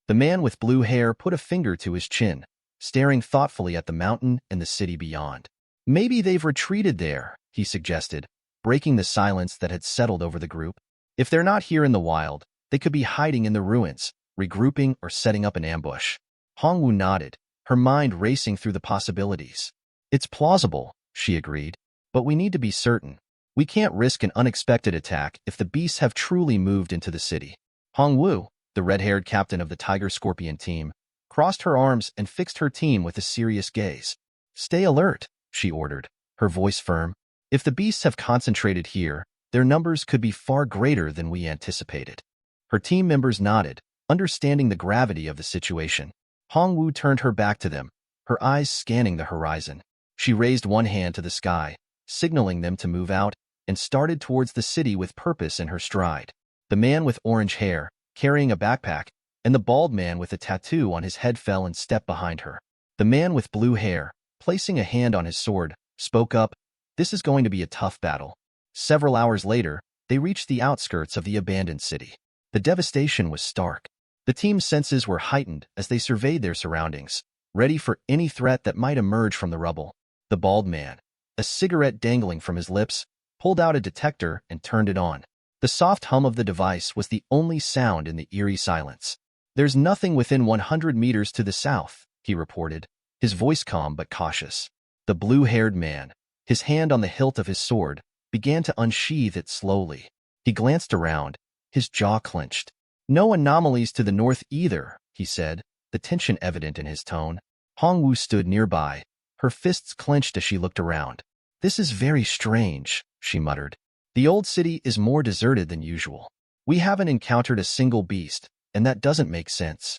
The man with blue hair put a finger to his chin, staring thoughtfully at the mountain and the city beyond. "Maybe they've retreated there," he suggested, breaking the silence that had settled over the group. "If they're not here in the wild, they could be hiding in the ruins, regrouping or setting up an ambush." Hongwu nodded, her mind racing through the possibilities. "It's plausible," she agreed, "but we need to be certain. We can't risk an unexpected attack if the beasts have truly moved into the city." Hongwu, the red-haired captain of the Tiger Scorpion team, crossed her arms and fixed her team with a serious gaze. "Stay alert," she ordered, her voice firm. "If the beasts have concentrated here, their numbers could be far greater than we anticipated." Her team members nodded, understanding the gravity of the situation. Hongwu turned her back to them, her eyes scanning the horizon. She raised one hand to the sky, signaling them to move out, and started towards the city with purpose in her stride. The man with orange hair, carrying a backpack, and the bald man with a tattoo on his head fell in step behind her. The man with blue hair, placing a hand on his sword, spoke up, "This is going to be a tough battle." Several hours later, they reached the outskirts of the abandoned city. The devastation was stark. The team's senses were heightened as they surveyed their surroundings, ready for any threat that might emerge from the rubble. The bald man, a cigarette dangling from his lips, pulled out a detector and turned it on. The soft hum of the device was the only sound in the eerie silence. "There's nothing within 100 meters to the south," he reported, his voice calm but cautious. The blue-haired man, his hand on the hilt of his sword, began to unsheath it slowly. He glanced around, his jaw clenched. "No anomalies to the north either," he said, the tension evident in his tone. Hongwu stood nearby, her fists clenched as she looked around. "This is very strange," she muttered. "The old city is more deserted than usual. We haven't encountered a single beast, and that doesn't make sense."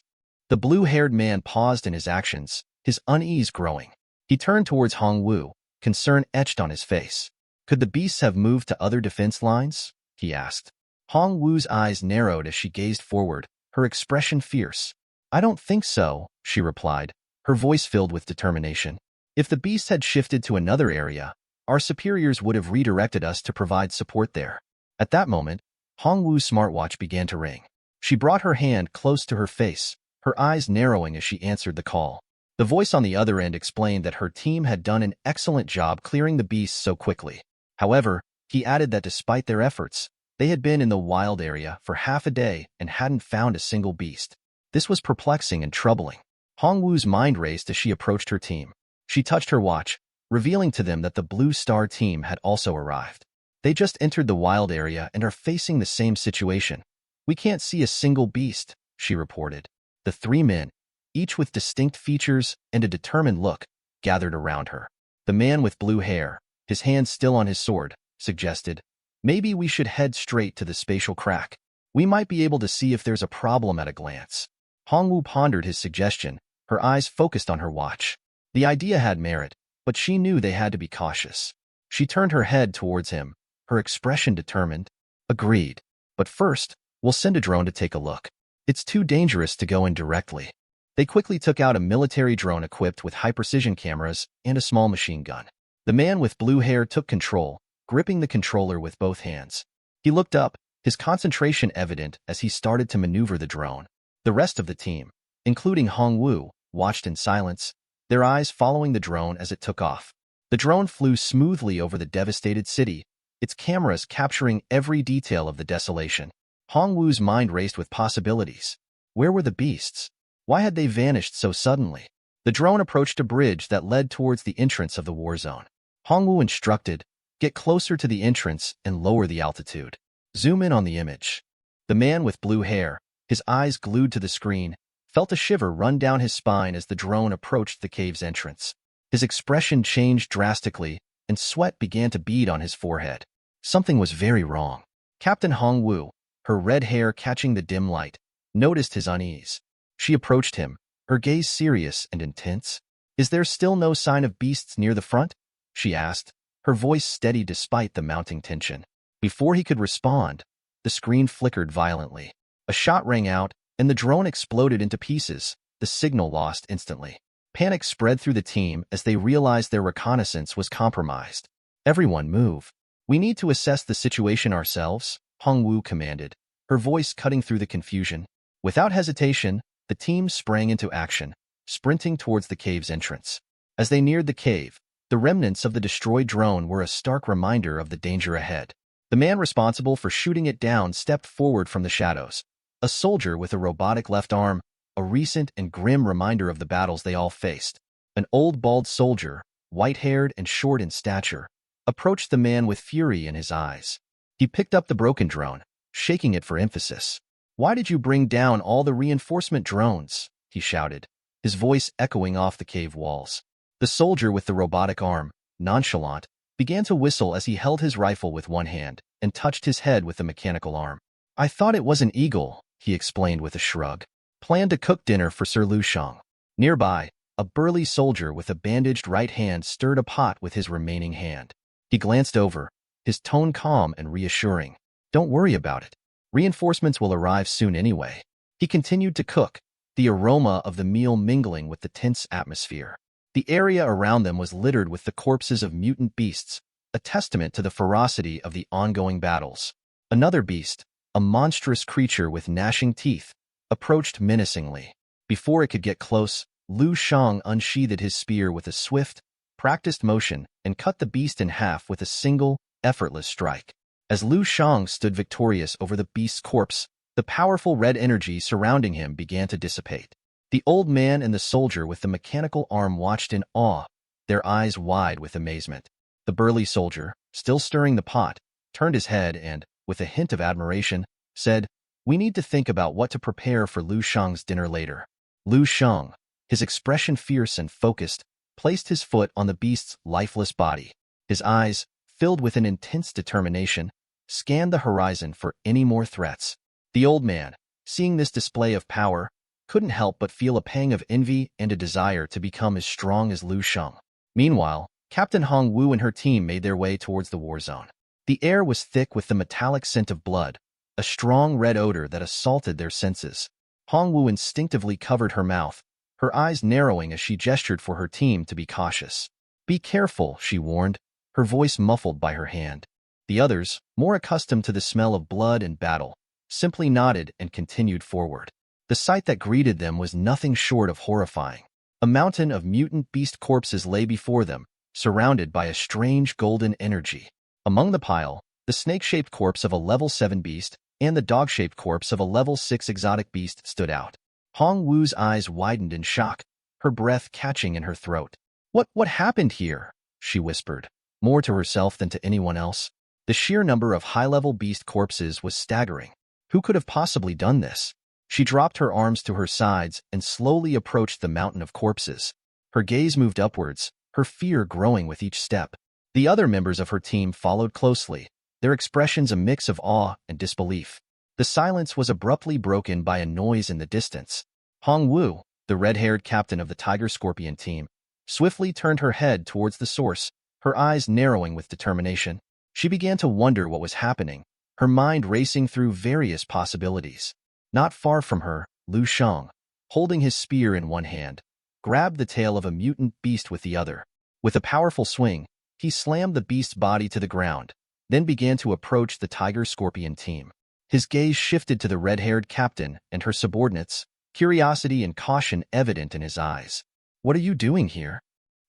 The blue-haired man paused in his actions, his unease growing. He turned towards Hongwu, concern etched on his face. "Could the beasts have moved to other defense lines?" he asked. Hongwu's eyes narrowed as she gazed forward, her expression fierce. "I don't think so," she replied, her voice filled with determination. "If the beasts had shifted to another area, our superiors would have redirected us to provide support there." At that moment, Hongwu's smartwatch began to ring. She brought her hand close to her face, her eyes narrowing as she answered the call. The voice on the other end explained that her team had done an excellent job clearing the beasts so quickly. However, he added that despite their efforts, they had been in the wild area for half a day and hadn't found a single beast. This was perplexing and troubling. Hongwu's mind raced as she approached her team. She touched her watch, revealing to them that the Blue Star team had also arrived. "They just entered the wild area and are facing the same situation. We can't see a single beast," she reported. The three men, each with distinct features and a determined look, gathered around her. The man with blue hair, his hand still on his sword, suggested, "Maybe we should head straight to the spatial crack. We might be able to see if there's a problem at a glance." Hongwu pondered his suggestion, her eyes focused on her watch. The idea had merit, but she knew they had to be cautious. She turned her head towards him, her expression determined. "Agreed. But first, we'll send a drone to take a look. It's too dangerous to go in directly." They quickly took out a military drone equipped with high-precision cameras and a small machine gun. The man with blue hair took control, gripping the controller with both hands. He looked up, his concentration evident as he started to maneuver the drone. The rest of the team, including Hongwu, watched in silence, their eyes following the drone as it took off. The drone flew smoothly over the devastated city, its cameras capturing every detail of the desolation. Hongwu's mind raced with possibilities. Where were the beasts? Why had they vanished so suddenly? The drone approached a bridge that led towards the entrance of the war zone. Hongwu instructed, "Get closer to the entrance and lower the altitude." Zoom in on the image. The man with blue hair, his eyes glued to the screen, felt a shiver run down his spine as the drone approached the cave's entrance. His expression changed drastically, and sweat began to bead on his forehead. Something was very wrong. Captain Hongwu, her red hair catching the dim light, noticed his unease. She approached him, her gaze serious and intense. "Is there still no sign of beasts near the front?" she asked, her voice steady despite the mounting tension. Before he could respond, the screen flickered violently. A shot rang out, and the drone exploded into pieces, the signal lost instantly. Panic spread through the team as they realized their reconnaissance was compromised. "Everyone move. We need to assess the situation ourselves," Hongwu commanded, her voice cutting through the confusion. Without hesitation, the team sprang into action, sprinting towards the cave's entrance. As they neared the cave, the remnants of the destroyed drone were a stark reminder of the danger ahead. The man responsible for shooting it down stepped forward from the shadows. A soldier with a robotic left arm, a recent and grim reminder of the battles they all faced. An old bald soldier, white-haired and short in stature, approached the man with fury in his eyes. He picked up the broken drone, shaking it for emphasis. "Why did you bring down all the reinforcement drones?" he shouted, his voice echoing off the cave walls. The soldier with the robotic arm, nonchalant, began to whistle as he held his rifle with one hand and touched his head with the mechanical arm. "I thought it was an eagle," he explained with a shrug. "Planned to cook dinner for Sir Lu Shang." Nearby, a burly soldier with a bandaged right hand stirred a pot with his remaining hand. He glanced over, his tone calm and reassuring. "Don't worry about it. Reinforcements will arrive soon anyway." He continued to cook, the aroma of the meal mingling with the tense atmosphere. The area around them was littered with the corpses of mutant beasts, a testament to the ferocity of the ongoing battles. Another beast, a monstrous creature with gnashing teeth, approached menacingly. Before it could get close, Lu Shang unsheathed his spear with a swift, practiced motion and cut the beast in half with a single, effortless strike. As Lu Shang stood victorious over the beast's corpse, the powerful red energy surrounding him began to dissipate. The old man and the soldier with the mechanical arm watched in awe, their eyes wide with amazement. The burly soldier, still stirring the pot, turned his head and, with a hint of admiration, said, "We need to think about what to prepare for Lu Shang's dinner later." Lu Shang, his expression fierce and focused, placed his foot on the beast's lifeless body. His eyes, filled with an intense determination, scanned the horizon for any more threats. The old man, seeing this display of power, couldn't help but feel a pang of envy and a desire to become as strong as Lu Shang. Meanwhile, Captain Hongwu and her team made their way towards the war zone. The air was thick with the metallic scent of blood, a strong red odor that assaulted their senses. Hongwu instinctively covered her mouth, her eyes narrowing as she gestured for her team to be cautious. "Be careful," she warned, her voice muffled by her hand. The others, more accustomed to the smell of blood and battle, simply nodded and continued forward. The sight that greeted them was nothing short of horrifying. A mountain of mutant beast corpses lay before them, surrounded by a strange golden energy. Among the pile, the snake-shaped corpse of a level 7 beast and the dog-shaped corpse of a level 6 exotic beast stood out. Hong Wu's eyes widened in shock, her breath catching in her throat. What happened here?" she whispered, more to herself than to anyone else. The sheer number of high-level beast corpses was staggering. Who could have possibly done this? She dropped her arms to her sides and slowly approached the mountain of corpses. Her gaze moved upwards, her fear growing with each step. The other members of her team followed closely, their expressions a mix of awe and disbelief. The silence was abruptly broken by a noise in the distance. Hong Wu, the red-haired captain of the Tiger Scorpion team, swiftly turned her head towards the source, her eyes narrowing with determination. She began to wonder what was happening, her mind racing through various possibilities. Not far from her, Lu Shang, holding his spear in one hand, grabbed the tail of a mutant beast with the other. With a powerful swing, he slammed the beast's body to the ground, then began to approach the Tiger Scorpion team. His gaze shifted to the red-haired captain and her subordinates, curiosity and caution evident in his eyes. "What are you doing here?"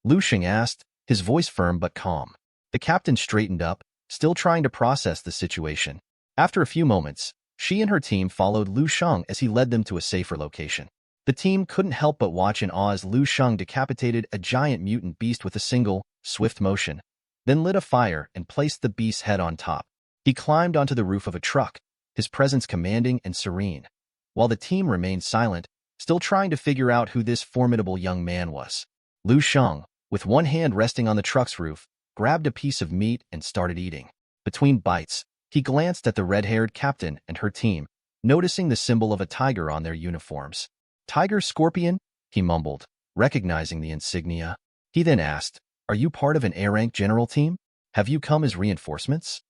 Lu Shang asked, his voice firm but calm. The captain straightened up, still trying to process the situation. After a few moments, she and her team followed Lu Shang as he led them to a safer location. The team couldn't help but watch in awe as Lu Sheng decapitated a giant mutant beast with a single, swift motion, then lit a fire and placed the beast's head on top. He climbed onto the roof of a truck, his presence commanding and serene, while the team remained silent, still trying to figure out who this formidable young man was. Lu Sheng, with one hand resting on the truck's roof, grabbed a piece of meat and started eating. Between bites, he glanced at the red-haired captain and her team, noticing the symbol of a tiger on their uniforms. "Tiger Scorpion?" he mumbled, recognizing the insignia. He then asked, "Are you part of an A-rank general team? Have you come as reinforcements?"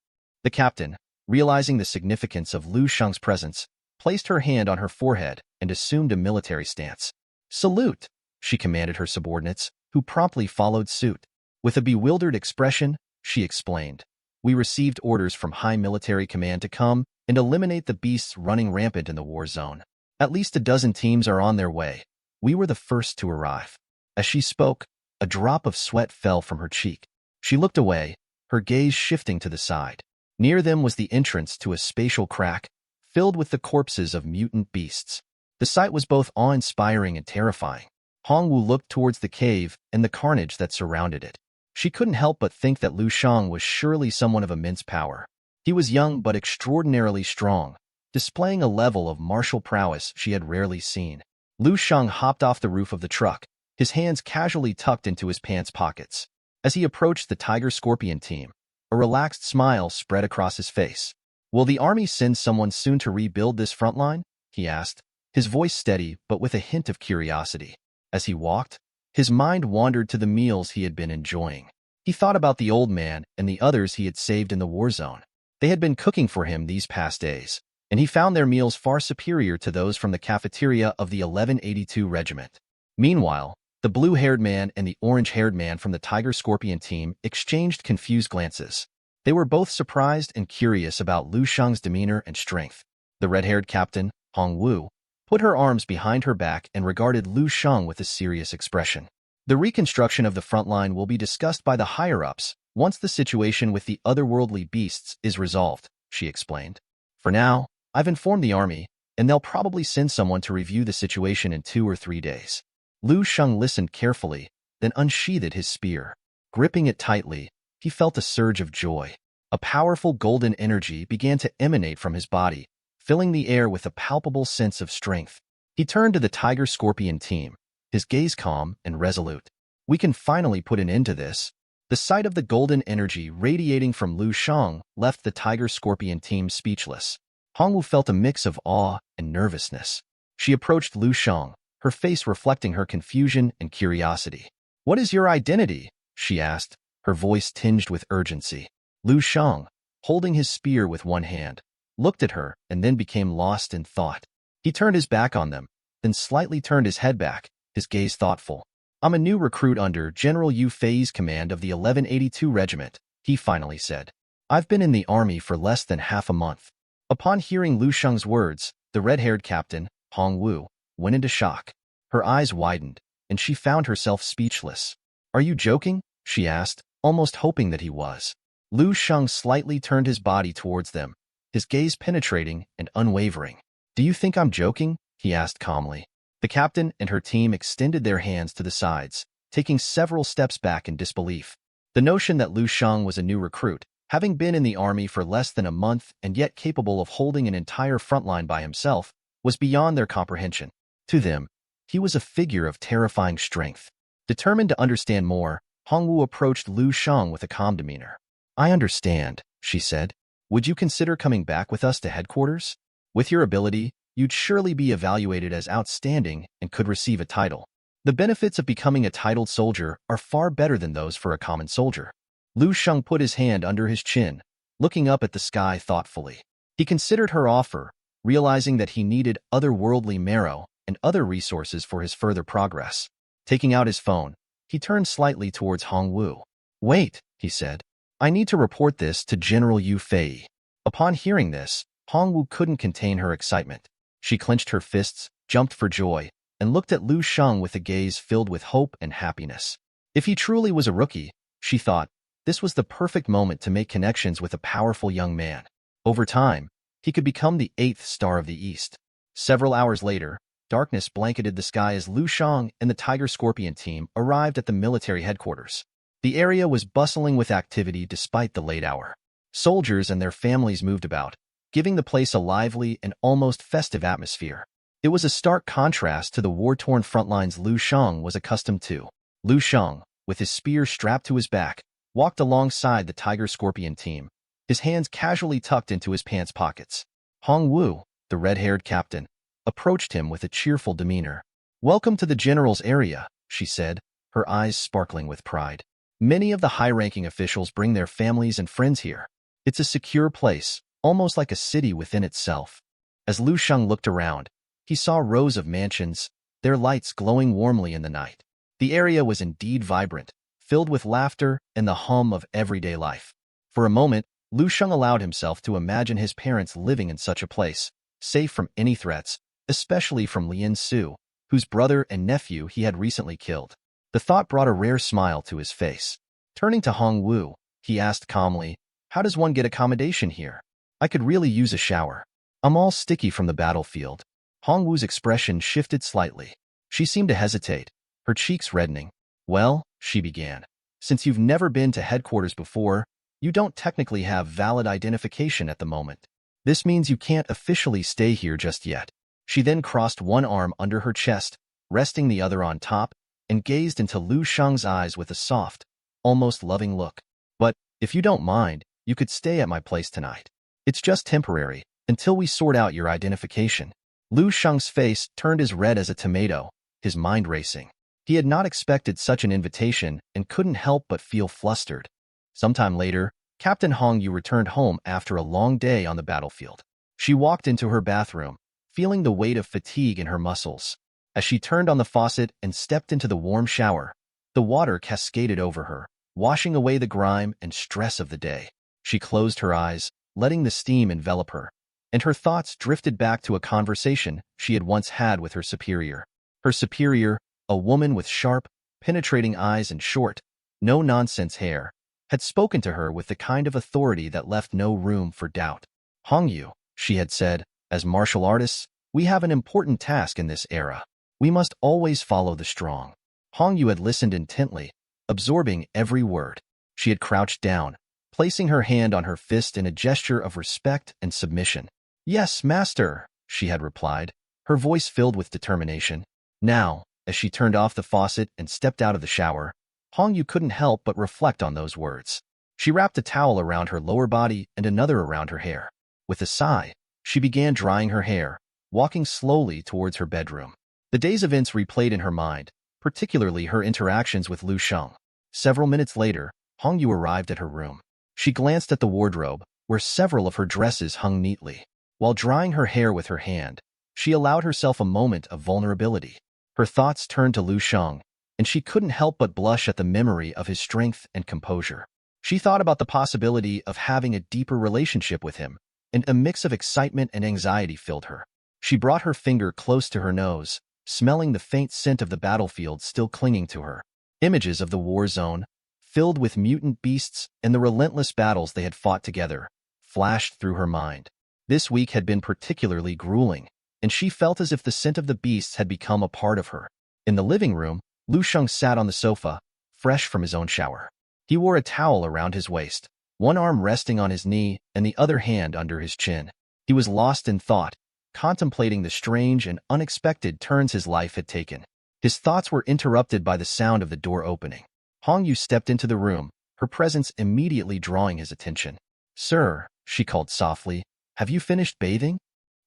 The captain, realizing the significance of Lu Sheng's presence, placed her hand on her forehead and assumed a military stance. "Salute!" she commanded her subordinates, who promptly followed suit. With a bewildered expression, she explained, "We received orders from High Military Command to come and eliminate the beasts running rampant in the war zone. At least a dozen teams are on their way. We were the first to arrive." As she spoke, a drop of sweat fell from her cheek. She looked away, her gaze shifting to the side. Near them was the entrance to a spatial crack, filled with the corpses of mutant beasts. The sight was both awe-inspiring and terrifying. Hongwu looked towards the cave and the carnage that surrounded it. She couldn't help but think that Lu Sheng was surely someone of immense power. He was young but extraordinarily strong, displaying a level of martial prowess she had rarely seen. Lu Sheng hopped off the roof of the truck, his hands casually tucked into his pants pockets. As he approached the Tiger Scorpion team, a relaxed smile spread across his face. "Will the army send someone soon to rebuild this front line?" he asked, his voice steady but with a hint of curiosity. As he walked, his mind wandered to the meals he had been enjoying. He thought about the old man and the others he had saved in the war zone. They had been cooking for him these past days, and he found their meals far superior to those from the cafeteria of the 1182 Regiment. Meanwhile, the blue-haired man and the orange-haired man from the Tiger Scorpion team exchanged confused glances. They were both surprised and curious about Lu Sheng's demeanor and strength. The red-haired captain, Hongwu, put her arms behind her back and regarded Lu Sheng with a serious expression. "The reconstruction of the front line will be discussed by the higher-ups once the situation with the otherworldly beasts is resolved," she explained. "For now, I've informed the army, and they'll probably send someone to review the situation in 2 or 3 days." Lu Sheng listened carefully, then unsheathed his spear. Gripping it tightly, he felt a surge of joy. A powerful golden energy began to emanate from his body, filling the air with a palpable sense of strength. He turned to the Tiger Scorpion team, his gaze calm and resolute. "We can finally put an end to this." The sight of the golden energy radiating from Lu Sheng left the Tiger Scorpion team speechless. Hongwu felt a mix of awe and nervousness. She approached Lu Sheng, her face reflecting her confusion and curiosity. "What is your identity?" she asked, her voice tinged with urgency. Lu Sheng, holding his spear with one hand, looked at her and then became lost in thought. He turned his back on them, then slightly turned his head back, his gaze thoughtful. "I'm a new recruit under General Yu Fei's command of the 1182 Regiment," he finally said. "I've been in the army for less than half a month." Upon hearing Lu Sheng's words, the red-haired captain, Hongwu, went into shock. Her eyes widened, and she found herself speechless. "Are you joking?" she asked, almost hoping that he was. Lu Sheng slightly turned his body towards them, his gaze penetrating and unwavering. "Do you think I'm joking?" he asked calmly. The captain and her team extended their hands to the sides, taking several steps back in disbelief. The notion that Lu Sheng was a new recruit, having been in the army for less than a month and yet capable of holding an entire front line by himself, was beyond their comprehension. To them, he was a figure of terrifying strength. Determined to understand more, Hongwu approached Lu Sheng with a calm demeanor. "I understand," she said. "Would you consider coming back with us to headquarters? With your ability, you'd surely be evaluated as outstanding and could receive a title. The benefits of becoming a titled soldier are far better than those for a common soldier." Lu Sheng put his hand under his chin, looking up at the sky thoughtfully. He considered her offer, realizing that he needed otherworldly marrow and other resources for his further progress. Taking out his phone, he turned slightly towards Hongwu. "Wait," he said. "I need to report this to General Yu Fei." Upon hearing this, Hongwu couldn't contain her excitement. She clenched her fists, jumped for joy, and looked at Lu Sheng with a gaze filled with hope and happiness. If he truly was a rookie, she thought, this was the perfect moment to make connections with a powerful young man. Over time, he could become the 8th star of the East. Several hours later, darkness blanketed the sky as Lu Shang and the Tiger Scorpion team arrived at the military headquarters. The area was bustling with activity despite the late hour. Soldiers and their families moved about, giving the place a lively and almost festive atmosphere. It was a stark contrast to the war-torn front lines Lu Shang was accustomed to. Lu Shang, with his spear strapped to his back, walked alongside the Tiger Scorpion team, his hands casually tucked into his pants pockets. Hong Wu, the red-haired captain, approached him with a cheerful demeanor. "Welcome to the general's area," she said, her eyes sparkling with pride. "Many of the high-ranking officials bring their families and friends here. It's a secure place, almost like a city within itself." As Lu Shang looked around, he saw rows of mansions, their lights glowing warmly in the night. The area was indeed vibrant, filled with laughter and the hum of everyday life. For a moment, Lu Shang allowed himself to imagine his parents living in such a place, safe from any threats, especially from Lin Su, whose brother and nephew he had recently killed. The thought brought a rare smile to his face. Turning to Hong Wu, he asked calmly, "How does one get accommodation here? I could really use a shower. I'm all sticky from the battlefield." Hong Wu's expression shifted slightly. She seemed to hesitate, her cheeks reddening. "Well," she began, "since you've never been to headquarters before, you don't technically have valid identification at the moment. This means you can't officially stay here just yet." She then crossed one arm under her chest, resting the other on top, and gazed into Lu Shang's eyes with a soft, almost loving look. "But, if you don't mind, you could stay at my place tonight. It's just temporary, until we sort out your identification." Lu Shang's face turned as red as a tomato, his mind racing. He had not expected such an invitation and couldn't help but feel flustered. Sometime later, Captain Hong Yu returned home after a long day on the battlefield. She walked into her bathroom, feeling the weight of fatigue in her muscles. As she turned on the faucet and stepped into the warm shower, the water cascaded over her, washing away the grime and stress of the day. She closed her eyes, letting the steam envelop her, and her thoughts drifted back to a conversation she had once had with her superior. Her superior, a woman with sharp, penetrating eyes and short, no-nonsense hair, had spoken to her with the kind of authority that left no room for doubt. "Hong Yu," she had said, "as martial artists, we have an important task in this era. We must always follow the strong." Hong Yu had listened intently, absorbing every word. She had crouched down, placing her hand on her fist in a gesture of respect and submission. "Yes, master," she had replied, her voice filled with determination. Now, as she turned off the faucet and stepped out of the shower, Hong Yu couldn't help but reflect on those words. She wrapped a towel around her lower body and another around her hair. With a sigh, she began drying her hair, walking slowly towards her bedroom. The day's events replayed in her mind, particularly her interactions with Lu Shang. Several minutes later, Hong Yu arrived at her room. She glanced at the wardrobe, where several of her dresses hung neatly. While drying her hair with her hand, she allowed herself a moment of vulnerability. Her thoughts turned to Lu Shang, and she couldn't help but blush at the memory of his strength and composure. She thought about the possibility of having a deeper relationship with him, and a mix of excitement and anxiety filled her. She brought her finger close to her nose, smelling the faint scent of the battlefield still clinging to her. Images of the war zone, filled with mutant beasts and the relentless battles they had fought together, flashed through her mind. This week had been particularly grueling, and she felt as if the scent of the beasts had become a part of her. In the living room, Lu Shang sat on the sofa, fresh from his own shower. He wore a towel around his waist, one arm resting on his knee and the other hand under his chin. He was lost in thought, contemplating the strange and unexpected turns his life had taken. His thoughts were interrupted by the sound of the door opening. Hong Yu stepped into the room, her presence immediately drawing his attention. "Sir," she called softly, "have you finished bathing?"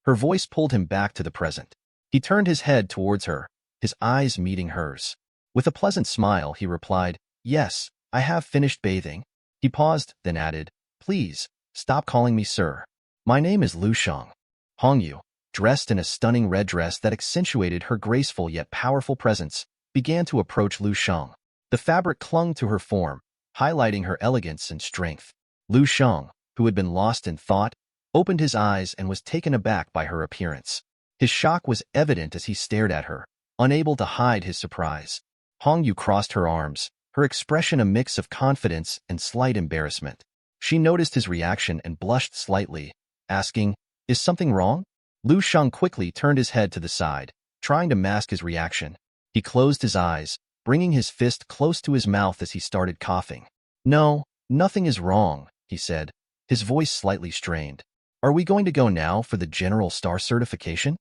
Her voice pulled him back to the present. He turned his head towards her, his eyes meeting hers. With a pleasant smile, he replied, "Yes, I have finished bathing." He paused, then added, "Please, stop calling me sir. My name is Lu Shang." Hong Yu, dressed in a stunning red dress that accentuated her graceful yet powerful presence, began to approach Lu Shang. The fabric clung to her form, highlighting her elegance and strength. Lu Shang, who had been lost in thought, opened his eyes and was taken aback by her appearance. His shock was evident as he stared at her, unable to hide his surprise. Hong Yu crossed her arms, her expression a mix of confidence and slight embarrassment. She noticed his reaction and blushed slightly, asking, "Is something wrong?" Lu Shang quickly turned his head to the side, trying to mask his reaction. He closed his eyes, bringing his fist close to his mouth as he started coughing. "No, nothing is wrong," he said, his voice slightly strained. "Are we going to go now for the General Star certification?"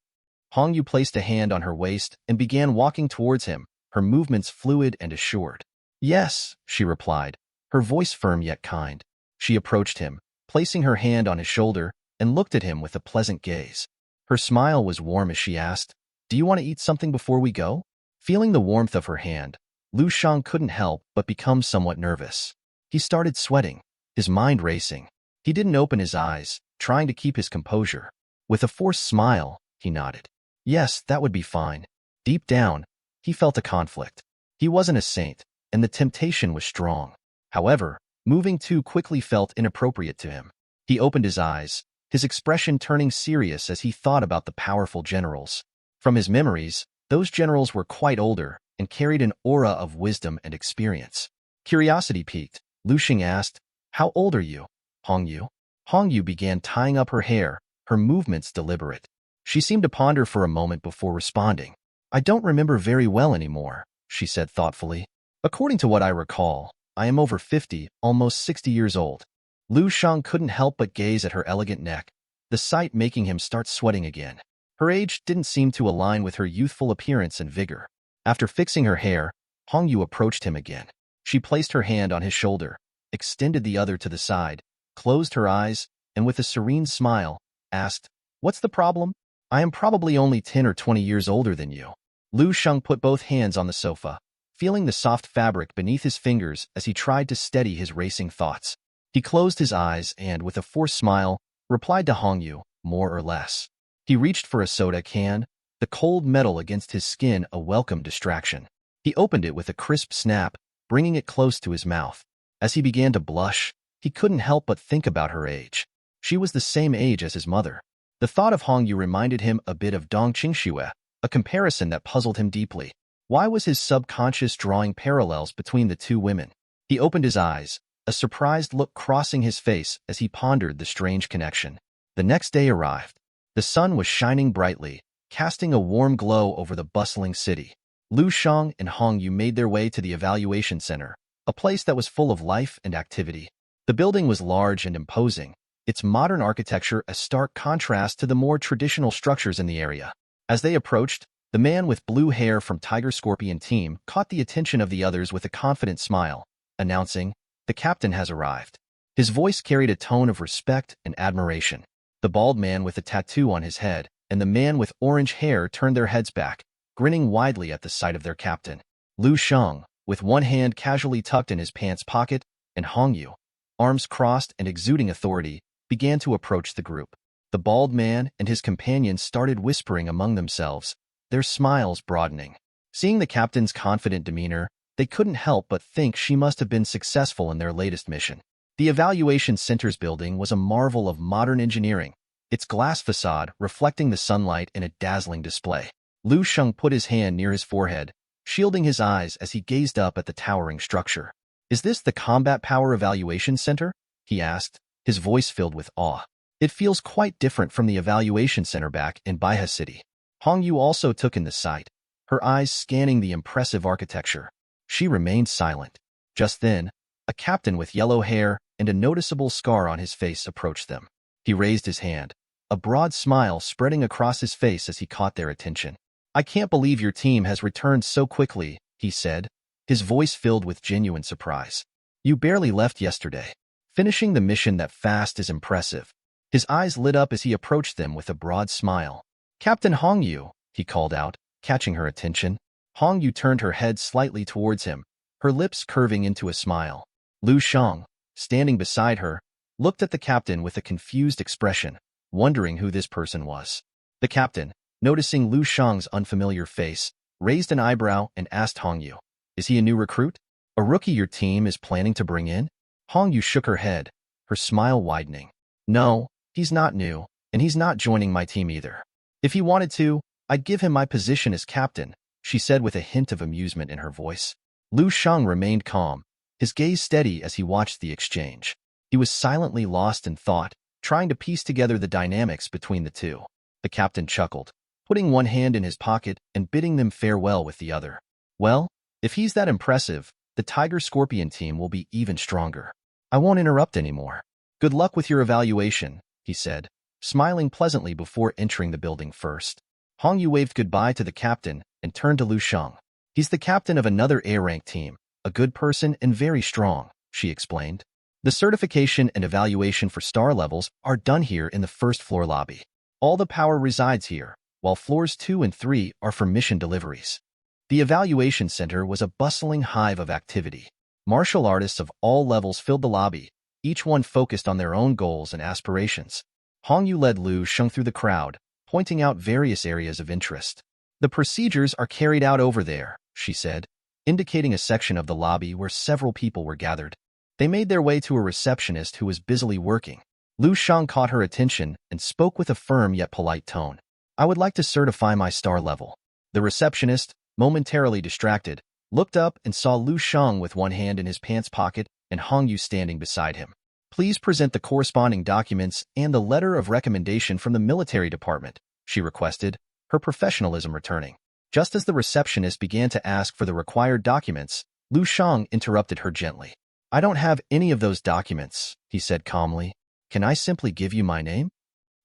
Hongyu placed a hand on her waist and began walking towards him, her movements fluid and assured. "Yes," she replied, her voice firm yet kind. She approached him, placing her hand on his shoulder, and looked at him with a pleasant gaze. Her smile was warm as she asked, "Do you want to eat something before we go?" Feeling the warmth of her hand, Lu Shang couldn't help but become somewhat nervous. He started sweating, his mind racing. He didn't open his eyes, trying to keep his composure. With a forced smile, he nodded. Yes, that would be fine. Deep down, he felt a conflict. He wasn't a saint, and the temptation was strong. However, moving too quickly felt inappropriate to him. He opened his eyes, his expression turning serious as he thought about the powerful generals. From his memories, those generals were quite older and carried an aura of wisdom and experience. Curiosity piqued. Lu Xing asked, "How old are you, Hongyu?" Hongyu began tying up her hair, her movements deliberate. She seemed to ponder for a moment before responding. "I don't remember very well anymore," she said thoughtfully. "According to what I recall, I am over 50, almost 60 years old." Lu Shang couldn't help but gaze at her elegant neck, the sight making him start sweating again. Her age didn't seem to align with her youthful appearance and vigor. After fixing her hair, Hongyu approached him again. She placed her hand on his shoulder, extended the other to the side, closed her eyes, and with a serene smile, asked, "What's the problem? I am probably only 10 or 20 years older than you." Lu Shang put both hands on the sofa, feeling the soft fabric beneath his fingers as he tried to steady his racing thoughts. He closed his eyes and, with a forced smile, replied to Hongyu, more or less. He reached for a soda can, the cold metal against his skin a welcome distraction. He opened it with a crisp snap, bringing it close to his mouth. As he began to blush, he couldn't help but think about her age. She was the same age as his mother. The thought of Hongyu reminded him a bit of Dong Qingxue, a comparison that puzzled him deeply. Why was his subconscious drawing parallels between the two women? He opened his eyes, a surprised look crossing his face as he pondered the strange connection. The next day arrived. The sun was shining brightly, casting a warm glow over the bustling city. Lu Shang and Hongyu made their way to the evaluation center, a place that was full of life and activity. The building was large and imposing, its modern architecture a stark contrast to the more traditional structures in the area. As they approached, the man with blue hair from Tiger Scorpion team caught the attention of the others with a confident smile, announcing, "The captain has arrived." His voice carried a tone of respect and admiration. The bald man with a tattoo on his head and the man with orange hair turned their heads back, grinning widely at the sight of their captain. Lu Shang, with one hand casually tucked in his pants pocket, and Hongyu, arms crossed and exuding authority, began to approach the group. The bald man and his companions started whispering among themselves, their smiles broadening. Seeing the captain's confident demeanor, they couldn't help but think she must have been successful in their latest mission. The evaluation center's building was a marvel of modern engineering, its glass facade reflecting the sunlight in a dazzling display. Lu Sheng put his hand near his forehead, shielding his eyes as he gazed up at the towering structure. "Is this the Combat Power Evaluation Center?" he asked, his voice filled with awe. "It feels quite different from the evaluation center back in Baihe City." Hongyu also took in the sight, her eyes scanning the impressive architecture. She remained silent. Just then, a captain with yellow hair and a noticeable scar on his face approached them. He raised his hand, a broad smile spreading across his face as he caught their attention. "I can't believe your team has returned so quickly," he said, his voice filled with genuine surprise. "You barely left yesterday. Finishing the mission that fast is impressive." His eyes lit up as he approached them with a broad smile. "Captain Hongyu," he called out, catching her attention. Hongyu turned her head slightly towards him, her lips curving into a smile. Lu Shang, standing beside her, looked at the captain with a confused expression, wondering who this person was. The captain, noticing Lu Shang's unfamiliar face, raised an eyebrow and asked Hongyu, "Is he a new recruit? A rookie your team is planning to bring in?" Hongyu shook her head, her smile widening. "No, he's not new, and he's not joining my team either. If he wanted to, I'd give him my position as captain," she said with a hint of amusement in her voice. Lu Shang remained calm, his gaze steady as he watched the exchange. He was silently lost in thought, trying to piece together the dynamics between the two. The captain chuckled. putting one hand in his pocket and bidding them farewell with the other. Well, if he's that impressive, the Tiger Scorpion team will be even stronger. I won't interrupt anymore. Good luck with your evaluation, he said, smiling pleasantly before entering the building first. Hong Yu waved goodbye to the captain and turned to Lu Sheng. He's the captain of another A-rank team, a good person and very strong, she explained. The certification and evaluation for star levels are done here in the first floor lobby. All the power resides here, while floors 2 and 3 are for mission deliveries. The evaluation center was a bustling hive of activity. Martial artists of all levels filled the lobby, each one focused on their own goals and aspirations. Hong Yu led Lu Sheng through the crowd, pointing out various areas of interest. The procedures are carried out over there, she said, indicating a section of the lobby where several people were gathered. They made their way to a receptionist who was busily working. Lu Sheng caught her attention and spoke with a firm yet polite tone. I would like to certify my star level. The receptionist, momentarily distracted, looked up and saw Lu Sheng with one hand in his pants pocket and Hong Yu standing beside him. Please present the corresponding documents and the letter of recommendation from the military department, she requested, her professionalism returning. Just as the receptionist began to ask for the required documents, Lu Sheng interrupted her gently. I don't have any of those documents, he said calmly. Can I simply give you my name?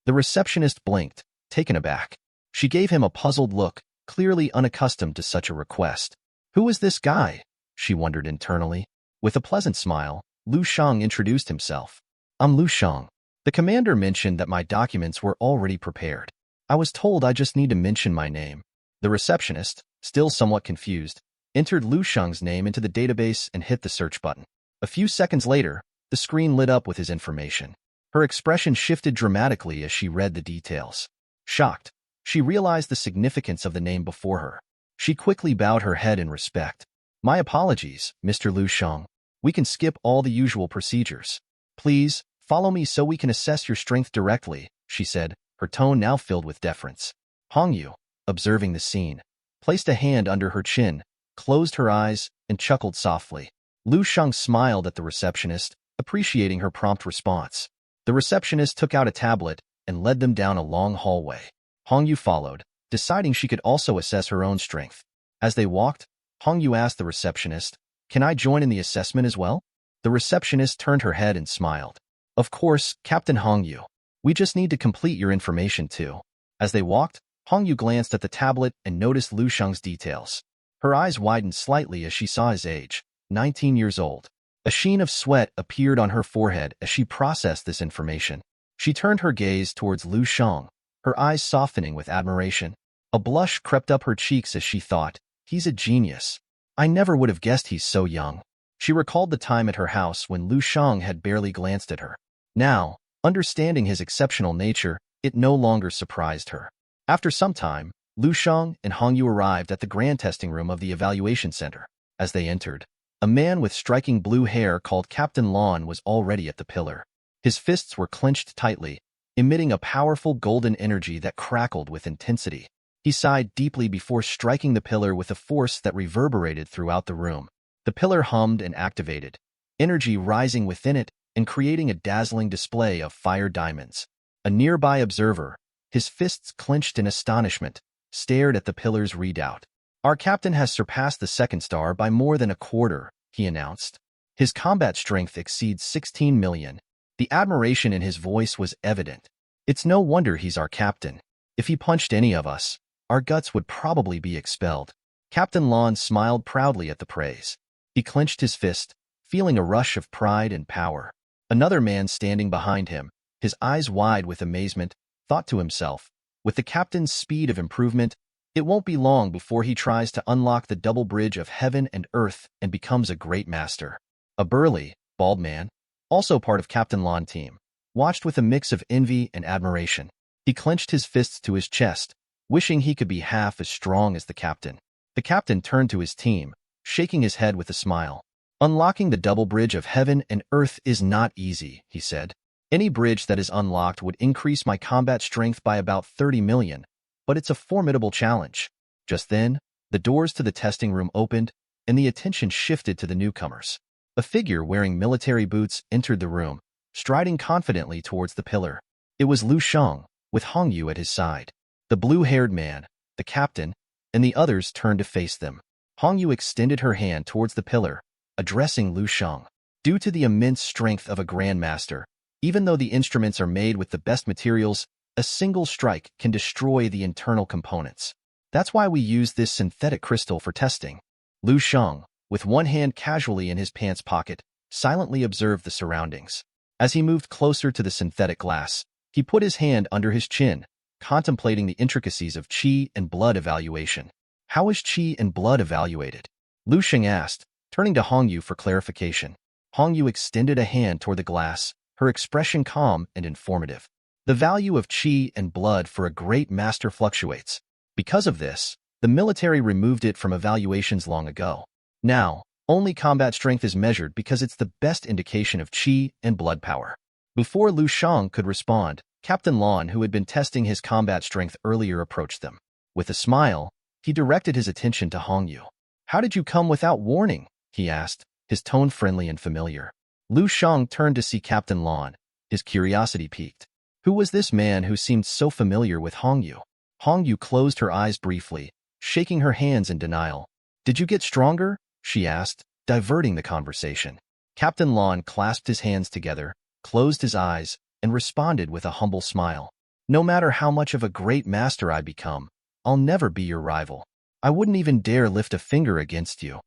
The receptionist blinked, taken aback. She gave him a puzzled look, clearly unaccustomed to such a request. Who is this guy? She wondered internally. With a pleasant smile, Lu Sheng introduced himself. I'm Lu Sheng. The commander mentioned that my documents were already prepared. I was told I just need to mention my name. The receptionist, still somewhat confused, entered Lu Sheng's name into the database and hit the search button. A few seconds later, the screen lit up with his information. Her expression shifted dramatically as she read the details. Shocked, she realized the significance of the name before her. She quickly bowed her head in respect. My apologies, Mr. Lu Sheng. We can skip all the usual procedures. Please, follow me so we can assess your strength directly, she said, her tone now filled with deference. Hong Yu, observing the scene, placed a hand under her chin, closed her eyes, and chuckled softly. Lu Sheng smiled at the receptionist, appreciating her prompt response. The receptionist took out a tablet and led them down a long hallway. Hong Yu followed, deciding she could also assess her own strength. As they walked, Hong Yu asked the receptionist, Can I join in the assessment as well? The receptionist turned her head and smiled. Of course, Captain Hong Yu. We just need to complete your information too. As they walked, Hong Yu glanced at the tablet and noticed Lu Sheng's details. Her eyes widened slightly as she saw his age, 19 years old. A sheen of sweat appeared on her forehead as she processed this information. She turned her gaze towards Lu Sheng, her eyes softening with admiration. A blush crept up her cheeks as she thought, he's a genius. I never would have guessed he's so young. She recalled the time at her house when Lu Sheng had barely glanced at her. Now, understanding his exceptional nature, it no longer surprised her. After some time, Lu Sheng and Hong Yu arrived at the grand testing room of the evaluation center. As they entered, a man with striking blue hair called Captain Lon was already at the pillar. His fists were clenched tightly, emitting a powerful golden energy that crackled with intensity. He sighed deeply before striking the pillar with a force that reverberated throughout the room. The pillar hummed and activated, energy rising within it and creating a dazzling display of fire diamonds. A nearby observer, his fists clenched in astonishment, stared at the pillar's readout. Our captain has surpassed the second star by more than a quarter, he announced. His combat strength exceeds 16 million. The admiration in his voice was evident. It's no wonder he's our captain. If he punched any of us, our guts would probably be expelled. Captain Lon smiled proudly at the praise. He clenched his fist, feeling a rush of pride and power. Another man standing behind him, his eyes wide with amazement, thought to himself, with the captain's speed of improvement, it won't be long before he tries to unlock the double bridge of heaven and earth and becomes a great master. A burly, bald man, also part of Captain Lon's team, watched with a mix of envy and admiration. He clenched his fists to his chest, wishing he could be half as strong as the captain. The captain turned to his team, shaking his head with a smile. Unlocking the double bridge of heaven and earth is not easy, he said. Any bridge that is unlocked would increase my combat strength by about 30 million, but it's a formidable challenge. Just then, the doors to the testing room opened, and the attention shifted to the newcomers. A figure wearing military boots entered the room, striding confidently towards the pillar. It was Lu Sheng, with Hong Yu at his side. The blue-haired man, the captain, and the others turned to face them. Hong Yu extended her hand towards the pillar, addressing Lu Shang. Due to the immense strength of a grandmaster, even though the instruments are made with the best materials, a single strike can destroy the internal components. That's why we use this synthetic crystal for testing. Lu Shang, with one hand casually in his pants pocket, silently observed the surroundings. As he moved closer to the synthetic glass, he put his hand under his chin, contemplating the intricacies of qi and blood evaluation. How is qi and blood evaluated? Lu Shang asked, turning to Hong Yu for clarification. Hong Yu extended a hand toward the glass, her expression calm and informative. The value of qi and blood for a great master fluctuates. Because of this, the military removed it from evaluations long ago. Now, only combat strength is measured because it's the best indication of qi and blood power. Before Lu Shang could respond, Captain Lan, who had been testing his combat strength earlier, approached them. With a smile, he directed his attention to Hong Yu. "How did you come without warning?" he asked, his tone friendly and familiar. Lu Shang turned to see Captain Lan, his curiosity piqued. Who was this man who seemed so familiar with Hong Yu? Hong Yu closed her eyes briefly, shaking her hands in denial. "Did you get stronger?" she asked, diverting the conversation. Captain Lan clasped his hands together, closed his eyes, and responded with a humble smile. "No matter how much of a great master I become, I'll never be your rival. I wouldn't even dare lift a finger against you."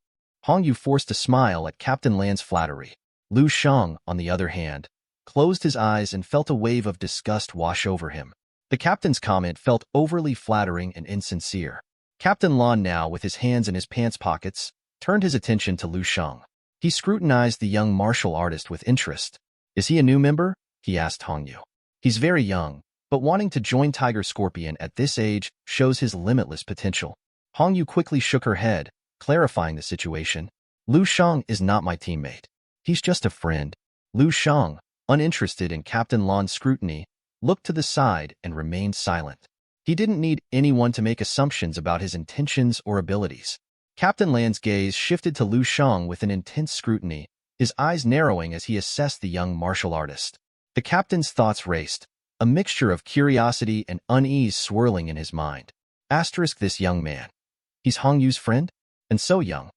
Hong Yu forced a smile at Captain Lan's flattery. Lu Shang, on the other hand, closed his eyes and felt a wave of disgust wash over him. The captain's comment felt overly flattering and insincere. Captain Lan, now with his hands in his pants pockets, turned his attention to Lu Shang. He scrutinized the young martial artist with interest. "Is he a new member?" he asked Hong Yu. "He's very young, but wanting to join Tiger Scorpion at this age shows his limitless potential." Hong Yu quickly shook her head, clarifying the situation. "Lu Shang is not my teammate. He's just a friend." Lu Shang, uninterested in Captain Lan's scrutiny, looked to the side and remained silent. He didn't need anyone to make assumptions about his intentions or abilities. Captain Lan's gaze shifted to Lu Shang with an intense scrutiny, his eyes narrowing as he assessed the young martial artist. The captain's thoughts raced, a mixture of curiosity and unease swirling in his mind. This young man. He's Hong Yu's friend? And so young.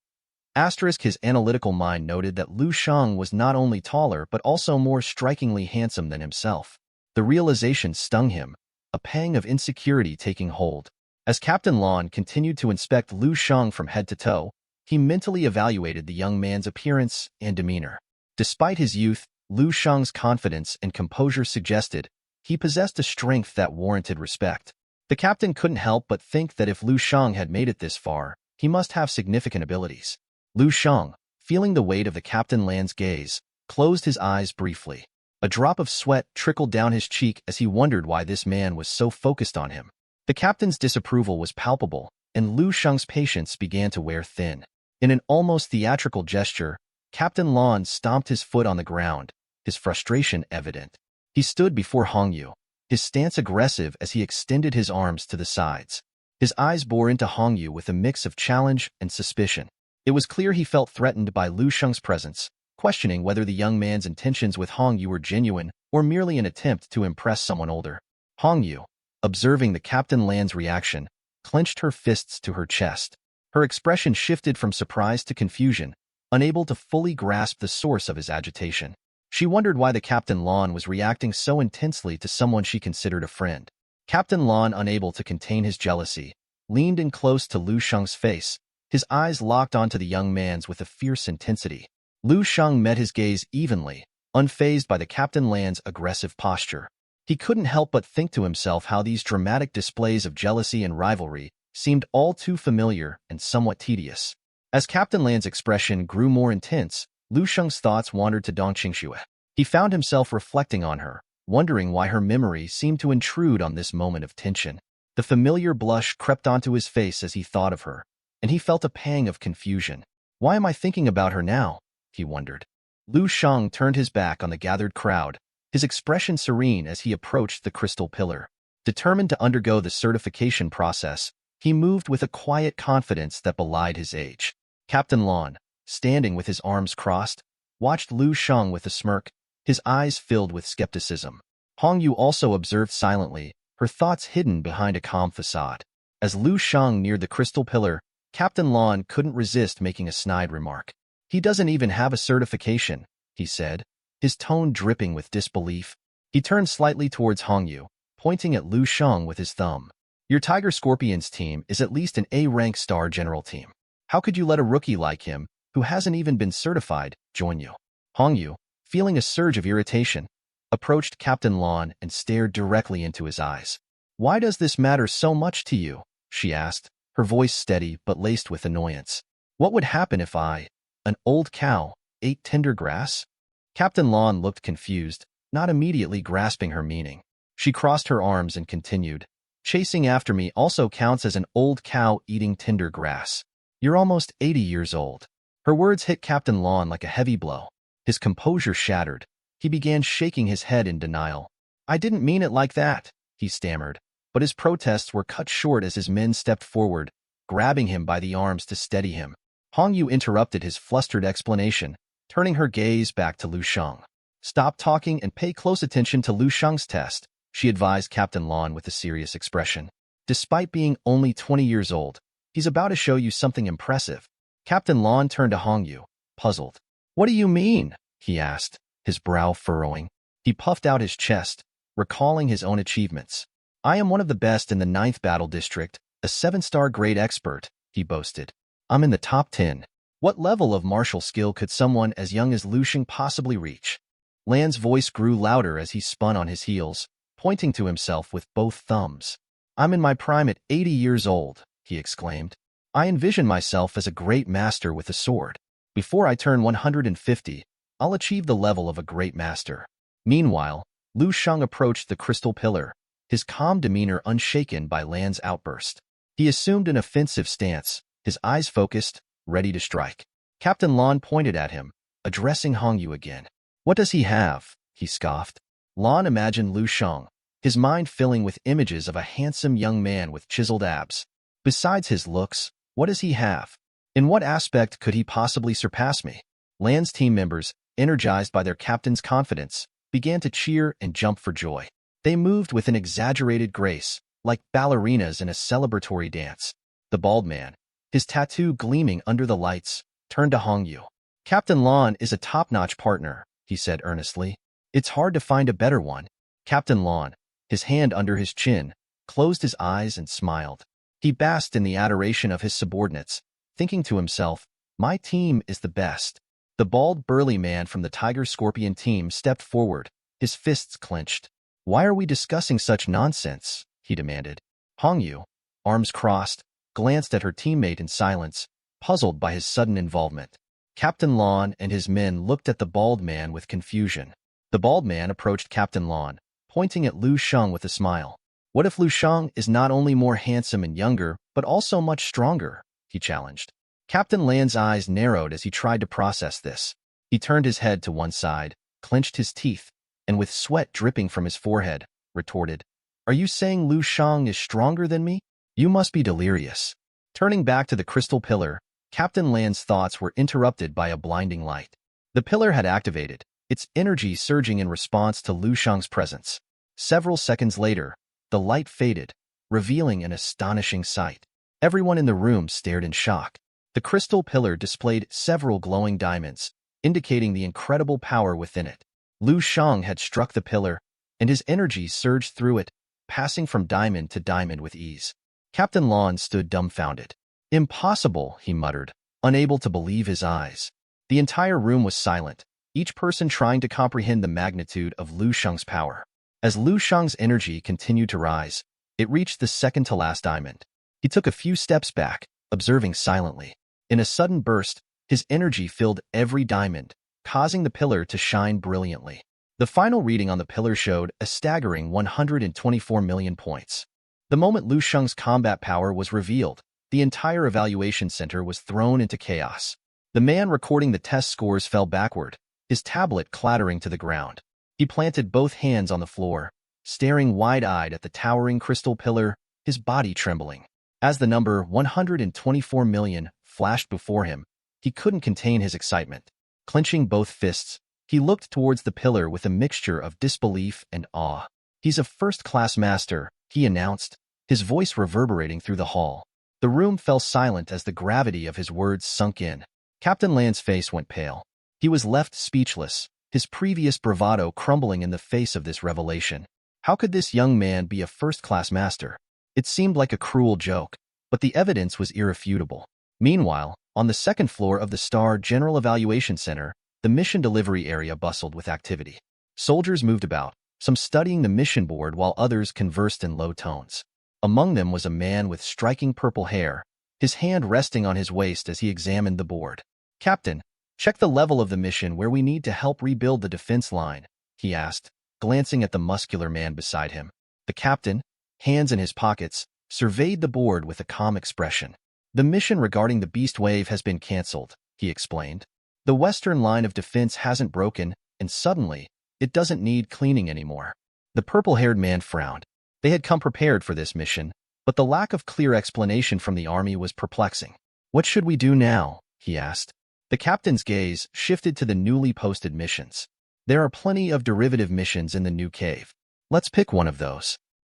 His analytical mind noted that Lu Shang was not only taller but also more strikingly handsome than himself. The realization stung him, a pang of insecurity taking hold. As Captain Lan continued to inspect Lu Shang from head to toe, he mentally evaluated the young man's appearance and demeanor. Despite his youth, Lu Shang's confidence and composure suggested he possessed a strength that warranted respect. The captain couldn't help but think that if Lu Shang had made it this far, he must have significant abilities. Lu Shang, feeling the weight of the Captain Lan's gaze, closed his eyes briefly. A drop of sweat trickled down his cheek as he wondered why this man was so focused on him. The captain's disapproval was palpable, and Lu Shang's patience began to wear thin. In an almost theatrical gesture, Captain Lan stomped his foot on the ground, his frustration evident. He stood before Hong Yu, his stance aggressive as he extended his arms to the sides. His eyes bore into Hong Yu with a mix of challenge and suspicion. It was clear he felt threatened by Lu Shang's presence, questioning whether the young man's intentions with Hong Yu were genuine or merely an attempt to impress someone older. Hong Yu, observing the Captain Lan's reaction, clenched her fists to her chest. Her expression shifted from surprise to confusion, unable to fully grasp the source of his agitation. She wondered why the Captain Lan was reacting so intensely to someone she considered a friend. Captain Lan, unable to contain his jealousy, leaned in close to Lu Shang's face, his eyes locked onto the young man's with a fierce intensity. Lu Shang met his gaze evenly, unfazed by the Captain Lan's aggressive posture. He couldn't help but think to himself how these dramatic displays of jealousy and rivalry seemed all too familiar and somewhat tedious. As Captain Lan's expression grew more intense, Lu Shang's thoughts wandered to Dong Qingxue. He found himself reflecting on her, wondering why her memory seemed to intrude on this moment of tension. The familiar blush crept onto his face as he thought of her, and he felt a pang of confusion. Why am I thinking about her now? He wondered. Lu Shang turned his back on the gathered crowd, his expression serene as he approached the crystal pillar. Determined to undergo the certification process, he moved with a quiet confidence that belied his age. Captain Lan, standing with his arms crossed, watched Lu Shang with a smirk, his eyes filled with skepticism. Hong Yu also observed silently, her thoughts hidden behind a calm facade. As Lu Shang neared the crystal pillar, Captain Lon couldn't resist making a snide remark. "He doesn't even have a certification," he said, his tone dripping with disbelief. He turned slightly towards Hongyu, pointing at Lu Shang with his thumb. "Your Tiger Scorpions team is at least an A-rank star general team. How could you let a rookie like him, who hasn't even been certified, join you?" Hongyu, feeling a surge of irritation, approached Captain Lon and stared directly into his eyes. "Why does this matter so much to you?" she asked, her voice steady but laced with annoyance. "What would happen if I, an old cow, ate tender grass?" Captain Lon looked confused, not immediately grasping her meaning. She crossed her arms and continued, "Chasing after me also counts as an old cow eating tender grass. You're almost 80 years old." Her words hit Captain Lon like a heavy blow. His composure shattered. He began shaking his head in denial. "I didn't mean it like that," he stammered, but his protests were cut short as his men stepped forward, grabbing him by the arms to steady him. Hongyu interrupted his flustered explanation, turning her gaze back to Lu Shang. "Stop talking and pay close attention to Lu Shang's test," she advised Captain Lon with a serious expression. "Despite being only 20 years old, he's about to show you something impressive." Captain Lon turned to Hongyu, puzzled. "What do you mean?" he asked, his brow furrowing. He puffed out his chest, recalling his own achievements. "I am one of the best in the 9th Battle District, a 7-star grade expert," he boasted. "I'm in the top 10. What level of martial skill could someone as young as Lu Shang possibly reach?" Lan's voice grew louder as he spun on his heels, pointing to himself with both thumbs. "I'm in my prime at 80 years old," he exclaimed. "I envision myself as a great master with a sword. Before I turn 150, I'll achieve the level of a great master." Meanwhile, Lu Shang approached the crystal pillar, his calm demeanor unshaken by Lan's outburst. He assumed an offensive stance, his eyes focused, ready to strike. Captain Lon pointed at him, addressing Hongyu again. "What does he have?" he scoffed. Lon imagined Lu Shang, his mind filling with images of a handsome young man with chiseled abs. "Besides his looks, what does he have? In what aspect could he possibly surpass me?" Lan's team members, energized by their captain's confidence, began to cheer and jump for joy. They moved with an exaggerated grace, like ballerinas in a celebratory dance. The bald man, his tattoo gleaming under the lights, turned to Hongyu. "Captain Lon is a top-notch partner," he said earnestly. "It's hard to find a better one." Captain Lon, his hand under his chin, closed his eyes and smiled. He basked in the adoration of his subordinates, thinking to himself, "My team is the best." The bald, burly man from the Tiger Scorpion team stepped forward, his fists clenched. "Why are we discussing such nonsense?" he demanded. Hongyu, arms crossed, glanced at her teammate in silence, puzzled by his sudden involvement. Captain Lon and his men looked at the bald man with confusion. The bald man approached Captain Lon, pointing at Lu Shang with a smile. "What if Lu Shang is not only more handsome and younger, but also much stronger?" he challenged. Captain Lan's eyes narrowed as he tried to process this. He turned his head to one side, clenched his teeth, and with sweat dripping from his forehead, retorted, "Are you saying Lu Shang is stronger than me? You must be delirious." Turning back to the crystal pillar, Captain Lan's thoughts were interrupted by a blinding light. The pillar had activated, its energy surging in response to Lu Shang's presence. Several seconds later, the light faded, revealing an astonishing sight. Everyone in the room stared in shock. The crystal pillar displayed several glowing diamonds, indicating the incredible power within it. Lu Shang had struck the pillar, and his energy surged through it, passing from diamond to diamond with ease. Captain Lon stood dumbfounded. "Impossible," he muttered, unable to believe his eyes. The entire room was silent, each person trying to comprehend the magnitude of Lu Shang's power. As Lu Shang's energy continued to rise, it reached the second-to-last diamond. He took a few steps back, observing silently. In a sudden burst, his energy filled every diamond, causing the pillar to shine brilliantly. The final reading on the pillar showed a staggering 124 million points. The moment Lu Shang's combat power was revealed, the entire evaluation center was thrown into chaos. The man recording the test scores fell backward, his tablet clattering to the ground. He planted both hands on the floor, staring wide-eyed at the towering crystal pillar, his body trembling. As the number 124 million flashed before him, he couldn't contain his excitement. Clenching both fists, he looked towards the pillar with a mixture of disbelief and awe. "He's a first-class master," he announced, his voice reverberating through the hall. The room fell silent as the gravity of his words sunk in. Captain Land's face went pale. He was left speechless, his previous bravado crumbling in the face of this revelation. How could this young man be a first-class master? It seemed like a cruel joke, but the evidence was irrefutable. Meanwhile, on the second floor of the Star General Evaluation Center, the mission delivery area bustled with activity. Soldiers moved about, some studying the mission board while others conversed in low tones. Among them was a man with striking purple hair, his hand resting on his waist as he examined the board. "Captain, check the level of the mission where we need to help rebuild the defense line," he asked, glancing at the muscular man beside him. The captain, hands in his pockets, surveyed the board with a calm expression. "The mission regarding the beast wave has been cancelled," he explained. "The western line of defense hasn't broken, and suddenly, it doesn't need cleaning anymore." The purple-haired man frowned. They had come prepared for this mission, but the lack of clear explanation from the army was perplexing. "What should we do now?" he asked. The captain's gaze shifted to the newly posted missions. "There are plenty of derivative missions in the new cave. Let's pick one of those."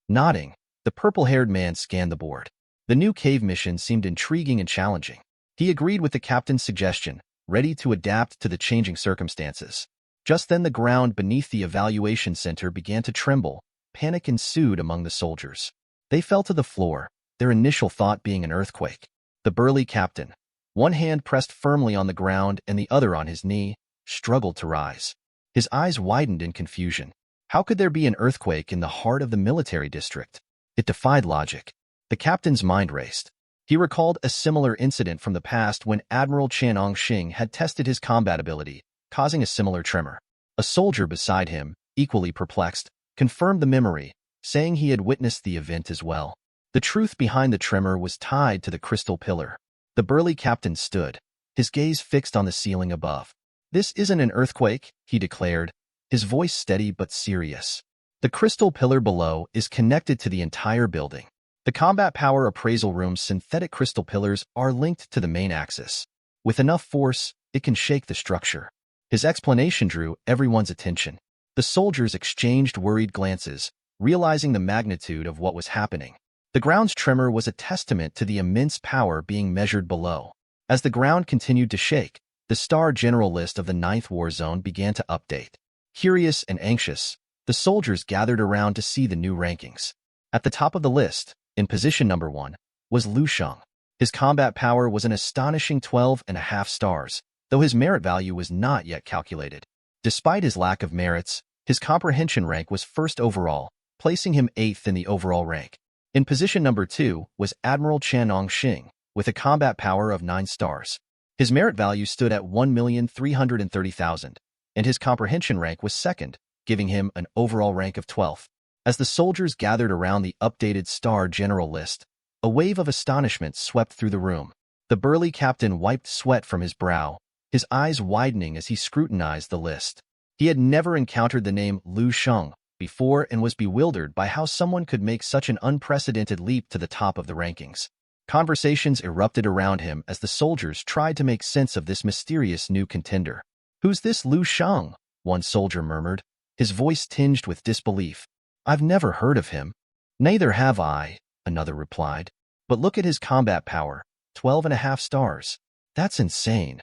Nodding, the purple-haired man scanned the board. The new cave mission seemed intriguing and challenging. He agreed with the captain's suggestion, ready to adapt to the changing circumstances. Just then the ground beneath the evaluation center began to tremble. Panic ensued among the soldiers. They fell to the floor, their initial thought being an earthquake. The burly captain, one hand pressed firmly on the ground and the other on his knee, struggled to rise. His eyes widened in confusion. How could there be an earthquake in the heart of the military district? It defied logic. The captain's mind raced. He recalled a similar incident from the past when Admiral Chan Ongxing had tested his combat ability, causing a similar tremor. A soldier beside him, equally perplexed, confirmed the memory, saying he had witnessed the event as well. The truth behind the tremor was tied to the crystal pillar. The burly captain stood, his gaze fixed on the ceiling above. "This isn't an earthquake," he declared, his voice steady but serious. "The crystal pillar below is connected to the entire building. The combat power appraisal room's synthetic crystal pillars are linked to the main axis. With enough force, it can shake the structure." His explanation drew everyone's attention. The soldiers exchanged worried glances, realizing the magnitude of what was happening. The ground's tremor was a testament to the immense power being measured below. As the ground continued to shake, the Star General list of the 9th War Zone began to update. Curious and anxious, the soldiers gathered around to see the new rankings. At the top of the list, in position number 1, was Lu Sheng. His combat power was an astonishing 12.5 stars, though his merit value was not yet calculated. Despite his lack of merits, his comprehension rank was first overall, placing him 8th in the overall rank. In position number 2 was Admiral Chan Ongxing, with a combat power of 9 stars. His merit value stood at 1,330,000, and his comprehension rank was second, giving him an overall rank of 12th. As the soldiers gathered around the updated Star General list, a wave of astonishment swept through the room. The burly captain wiped sweat from his brow, his eyes widening as he scrutinized the list. He had never encountered the name Lu Sheng before and was bewildered by how someone could make such an unprecedented leap to the top of the rankings. Conversations erupted around him as the soldiers tried to make sense of this mysterious new contender. "Who's this Lu Sheng?" one soldier murmured, his voice tinged with disbelief. "I've never heard of him." "Neither have I," another replied. "But look at his combat power, 12.5 stars. That's insane."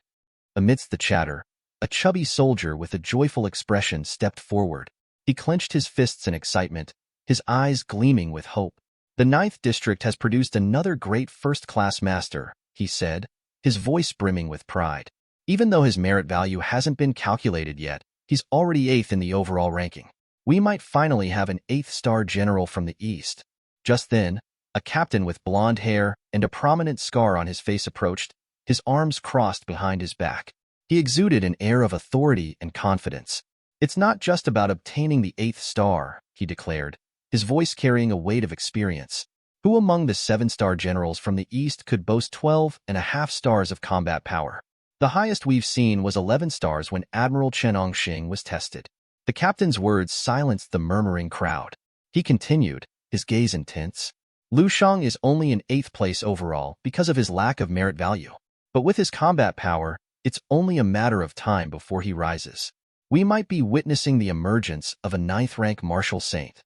Amidst the chatter, a chubby soldier with a joyful expression stepped forward. He clenched his fists in excitement, his eyes gleaming with hope. "The 9th District has produced another great first-class master," he said, his voice brimming with pride. "Even though his merit value hasn't been calculated yet, he's already 8th in the overall ranking. We might finally have an 8th Star General from the East." Just then, a captain with blonde hair and a prominent scar on his face approached, his arms crossed behind his back. He exuded an air of authority and confidence. "It's not just about obtaining the 8th star," he declared, his voice carrying a weight of experience. "Who among the 7-star generals from the East could boast 12.5 stars of combat power? The highest we've seen was 11 stars when Admiral Chen Ongxing was tested." The captain's words silenced the murmuring crowd. He continued, his gaze intense. "Lu Sheng is only in 8th place overall because of his lack of merit value. But with his combat power, it's only a matter of time before he rises. We might be witnessing the emergence of a 9th-rank martial saint."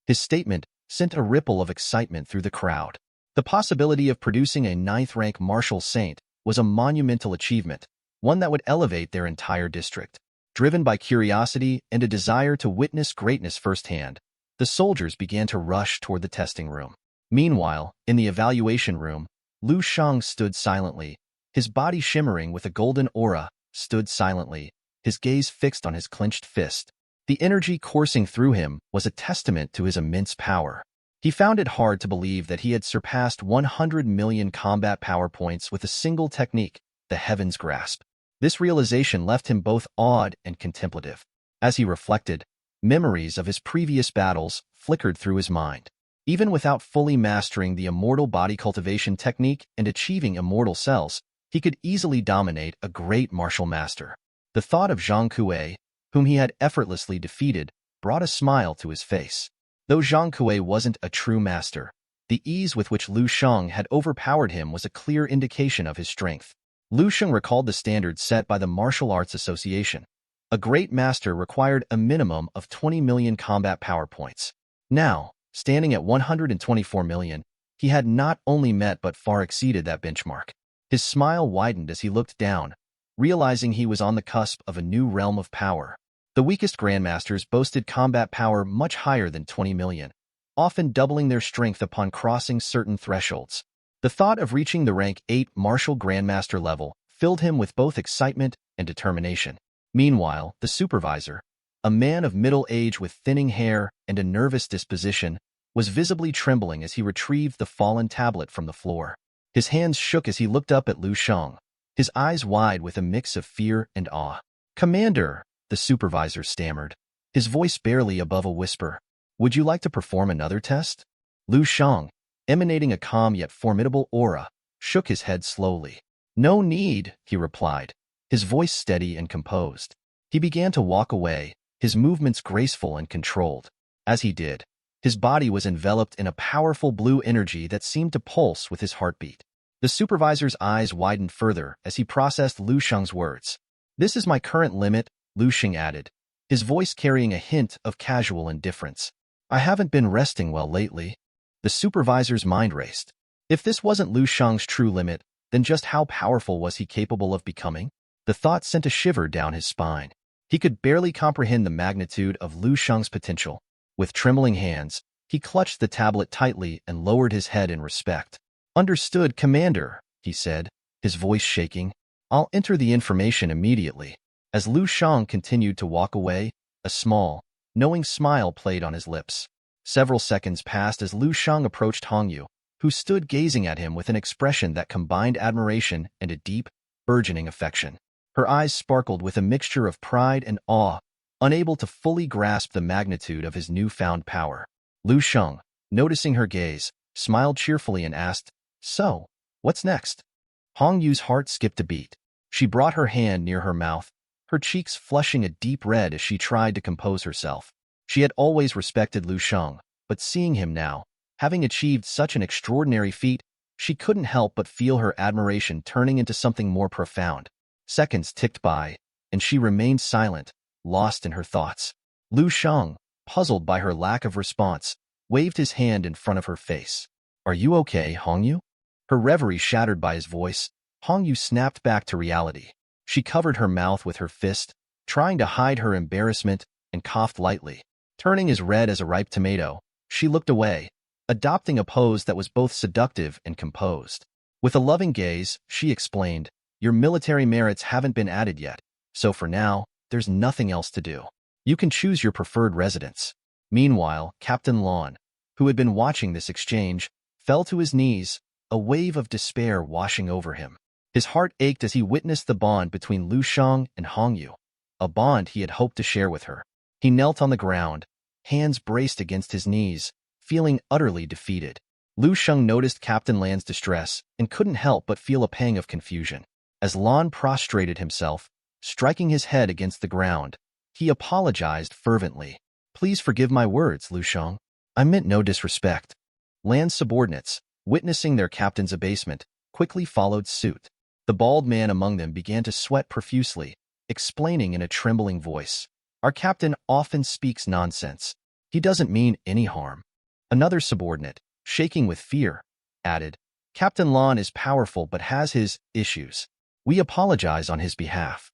His statement sent a ripple of excitement through the crowd. The possibility of producing a ninth-rank martial saint was a monumental achievement, one that would elevate their entire district. Driven by curiosity and a desire to witness greatness firsthand, the soldiers began to rush toward the testing room. Meanwhile, in the evaluation room, Lu Shang stood silently, his body shimmering with a golden aura, stood silently, his gaze fixed on his clenched fist. The energy coursing through him was a testament to his immense power. He found it hard to believe that he had surpassed 100 million combat power points with a single technique, the Heaven's Grasp. This realization left him both awed and contemplative. As he reflected, memories of his previous battles flickered through his mind. Even without fully mastering the immortal body cultivation technique and achieving immortal cells, he could easily dominate a great martial master. The thought of Zhang Kuei, whom he had effortlessly defeated, brought a smile to his face. Though Zhang Kuei wasn't a true master, the ease with which Lu Shang had overpowered him was a clear indication of his strength. Lu Shang recalled the standards set by the Martial Arts Association. A great master required a minimum of 20 million combat power points. Now, standing at 124 million, he had not only met but far exceeded that benchmark. His smile widened as he looked down, realizing he was on the cusp of a new realm of power. The weakest grandmasters boasted combat power much higher than 20 million, often doubling their strength upon crossing certain thresholds. The thought of reaching the rank 8 martial grandmaster level filled him with both excitement and determination. Meanwhile, the supervisor, a man of middle age with thinning hair and a nervous disposition, was visibly trembling as he retrieved the fallen tablet from the floor. His hands shook as he looked up at Lu Shang, his eyes wide with a mix of fear and awe. "Commander," the supervisor stammered, his voice barely above a whisper, "would you like to perform another test?" Lu Shang, emanating a calm yet formidable aura, shook his head slowly. "No need," he replied, his voice steady and composed. He began to walk away, his movements graceful and controlled. As he did, his body was enveloped in a powerful blue energy that seemed to pulse with his heartbeat. The supervisor's eyes widened further as he processed Lu Shang's words. "This is my current limit," Lu Shang added, his voice carrying a hint of casual indifference. "I haven't been resting well lately." The supervisor's mind raced. If this wasn't Lu Shang's true limit, then just how powerful was he capable of becoming? The thought sent a shiver down his spine. He could barely comprehend the magnitude of Lu Shang's potential. With trembling hands, he clutched the tablet tightly and lowered his head in respect. "Understood, Commander," he said, his voice shaking. "I'll enter the information immediately." As Lu Shang continued to walk away, a small, knowing smile played on his lips. Several seconds passed as Lu Shang approached Hongyu, who stood gazing at him with an expression that combined admiration and a deep, burgeoning affection. Her eyes sparkled with a mixture of pride and awe, unable to fully grasp the magnitude of his newfound power. Lu Shang, noticing her gaze, smiled cheerfully and asked, "So, what's next?" Hongyu's heart skipped a beat. She brought her hand near her mouth, her cheeks flushing a deep red as she tried to compose herself. She had always respected Lu Shang, but seeing him now, having achieved such an extraordinary feat, she couldn't help but feel her admiration turning into something more profound. Seconds ticked by, and she remained silent, lost in her thoughts. Lu Shang, puzzled by her lack of response, waved his hand in front of her face. "Are you okay, Hongyu?" Her reverie shattered by his voice, Hongyu snapped back to reality. She covered her mouth with her fist, trying to hide her embarrassment, and coughed lightly. Turning as red as a ripe tomato, she looked away, adopting a pose that was both seductive and composed. With a loving gaze, she explained, "Your military merits haven't been added yet, so for now, there's nothing else to do. You can choose your preferred residence." Meanwhile, Captain Lon, who had been watching this exchange, fell to his knees, a wave of despair washing over him. His heart ached as he witnessed the bond between Lu Shang and Hongyu, a bond he had hoped to share with her. He knelt on the ground, hands braced against his knees, feeling utterly defeated. Lu Shang noticed Captain Lan's distress and couldn't help but feel a pang of confusion. As Lan prostrated himself, striking his head against the ground, he apologized fervently. "Please forgive my words, Lu Shang. I meant no disrespect." Lan's subordinates, witnessing their captain's abasement, quickly followed suit. The bald man among them began to sweat profusely, explaining in a trembling voice, "Our captain often speaks nonsense. He doesn't mean any harm." Another subordinate, shaking with fear, added, Captain Lan is powerful but has his issues. We apologize on his behalf.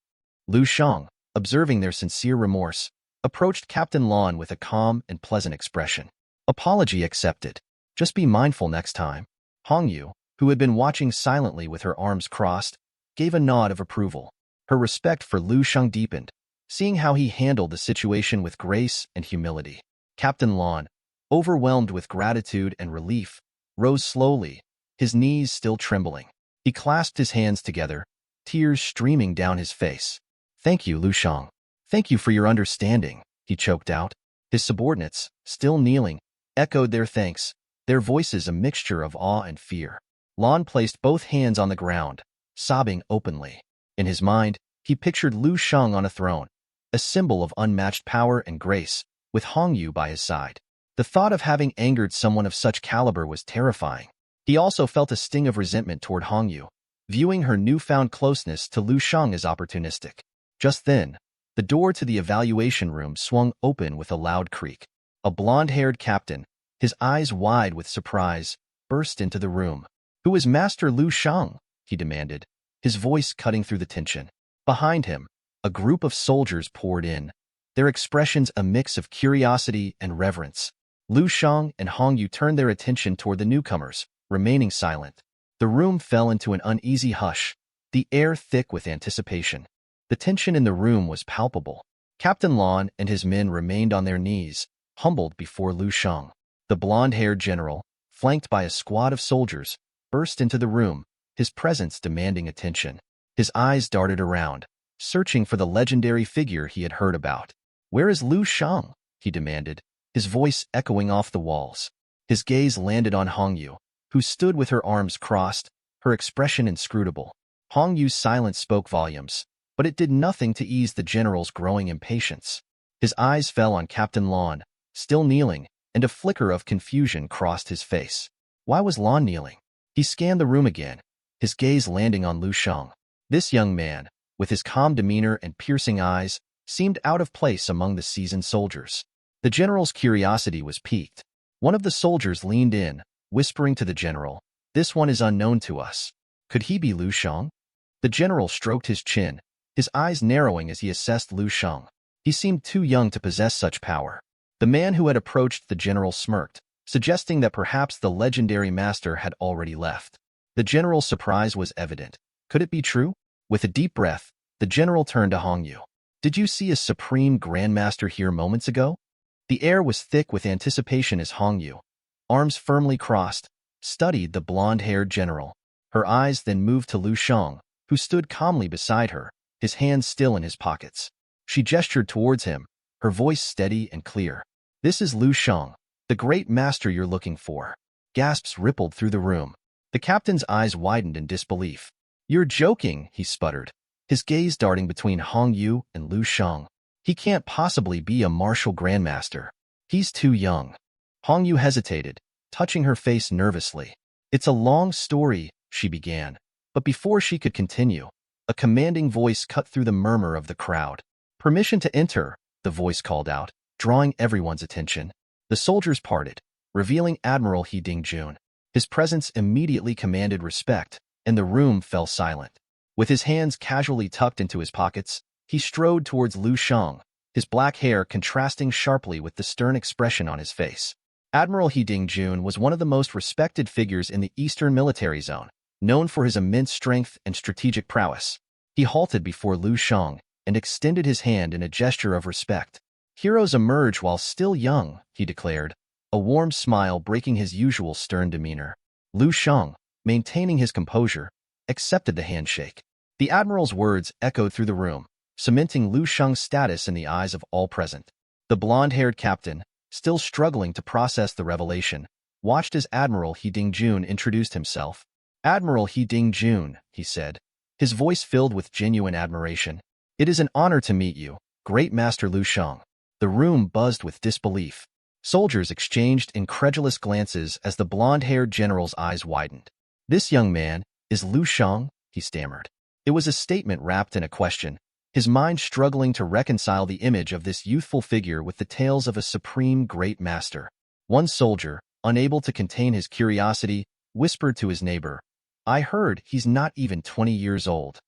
Lu Shang, observing their sincere remorse, approached Captain Lan with a calm and pleasant expression. Apology accepted. Just be mindful next time. Hong Yu, who had been watching silently with her arms crossed, gave a nod of approval. Her respect for Lu Shang deepened, seeing how he handled the situation with grace and humility. Captain Lan, overwhelmed with gratitude and relief, rose slowly, his knees still trembling. He clasped his hands together, tears streaming down his face. Thank you, Lu Shang. Thank you for your understanding, he choked out. His subordinates, still kneeling, echoed their thanks, their voices a mixture of awe and fear. Lan placed both hands on the ground, sobbing openly. In his mind, he pictured Lu Shang on a throne, a symbol of unmatched power and grace, with Hong Yu by his side. The thought of having angered someone of such caliber was terrifying. He also felt a sting of resentment toward Hong Yu, viewing her newfound closeness to Lu Shang as opportunistic. Just then, the door to the evaluation room swung open with a loud creak. A blonde-haired captain, his eyes wide with surprise, burst into the room. Who is Master Lu Shang? He demanded, his voice cutting through the tension. Behind him, a group of soldiers poured in, their expressions a mix of curiosity and reverence. Lu Shang and Hong Yu turned their attention toward the newcomers, remaining silent. The room fell into an uneasy hush, the air thick with anticipation. The tension in the room was palpable. Captain Lan and his men remained on their knees, humbled before Lu Shang. The blonde-haired general, flanked by a squad of soldiers, burst into the room, his presence demanding attention. His eyes darted around, searching for the legendary figure he had heard about. Where is Lu Shang? He demanded, his voice echoing off the walls. His gaze landed on Hong Yu, who stood with her arms crossed, her expression inscrutable. Hong Yu's silence spoke volumes, but it did nothing to ease the general's growing impatience. His eyes fell on Captain Lan, still kneeling, and a flicker of confusion crossed his face. Why was Lan kneeling? He scanned the room again, his gaze landing on Lu Shang. This young man, with his calm demeanor and piercing eyes, seemed out of place among the seasoned soldiers. The general's curiosity was piqued. One of the soldiers leaned in, whispering to the general, "This one is unknown to us. Could he be Lu Shang?" The general stroked his chin, his eyes narrowing as he assessed Lu Shang. He seemed too young to possess such power. The man who had approached the general smirked, suggesting that perhaps the legendary master had already left. The general's surprise was evident. Could it be true? With a deep breath, the general turned to Hong Yu. Did you see a supreme grandmaster here moments ago? The air was thick with anticipation as Hong Yu, arms firmly crossed, studied the blonde-haired general. Her eyes then moved to Lu Shang, who stood calmly beside her, his hands still in his pockets. She gestured towards him, her voice steady and clear. "This is Lu Shang, the great master you're looking for." Gasps rippled through the room. The captain's eyes widened in disbelief. "You're joking," he sputtered, his gaze darting between Hong Yu and Lu Shang. "He can't possibly be a martial grandmaster. He's too young." Hong Yu hesitated, touching her face nervously. "It's a long story," she began, but before she could continue, a commanding voice cut through the murmur of the crowd. "Permission to enter," the voice called out, drawing everyone's attention. The soldiers parted, revealing Admiral He Dingjun. His presence immediately commanded respect, and the room fell silent. With his hands casually tucked into his pockets, he strode towards Lu Shang, his black hair contrasting sharply with the stern expression on his face. Admiral He Dingjun was one of the most respected figures in the Eastern Military Zone, known for his immense strength and strategic prowess. He halted before Lu Shang and extended his hand in a gesture of respect. "Heroes emerge while still young," he declared, a warm smile breaking his usual stern demeanor. Lu Shang, maintaining his composure, accepted the handshake. The admiral's words echoed through the room, cementing Lu Shang's status in the eyes of all present. The blonde-haired captain, still struggling to process the revelation, watched as Admiral He Dingjun introduced himself. "Admiral He Dingjun," he said, his voice filled with genuine admiration. "It is an honor to meet you, Great Master Lu Shang." The room buzzed with disbelief. Soldiers exchanged incredulous glances as the blonde-haired general's eyes widened. "This young man is Lu Shang," he stammered. It was a statement wrapped in a question, his mind struggling to reconcile the image of this youthful figure with the tales of a supreme great master. One soldier, unable to contain his curiosity, whispered to his neighbor, "I heard he's not even 20 years old."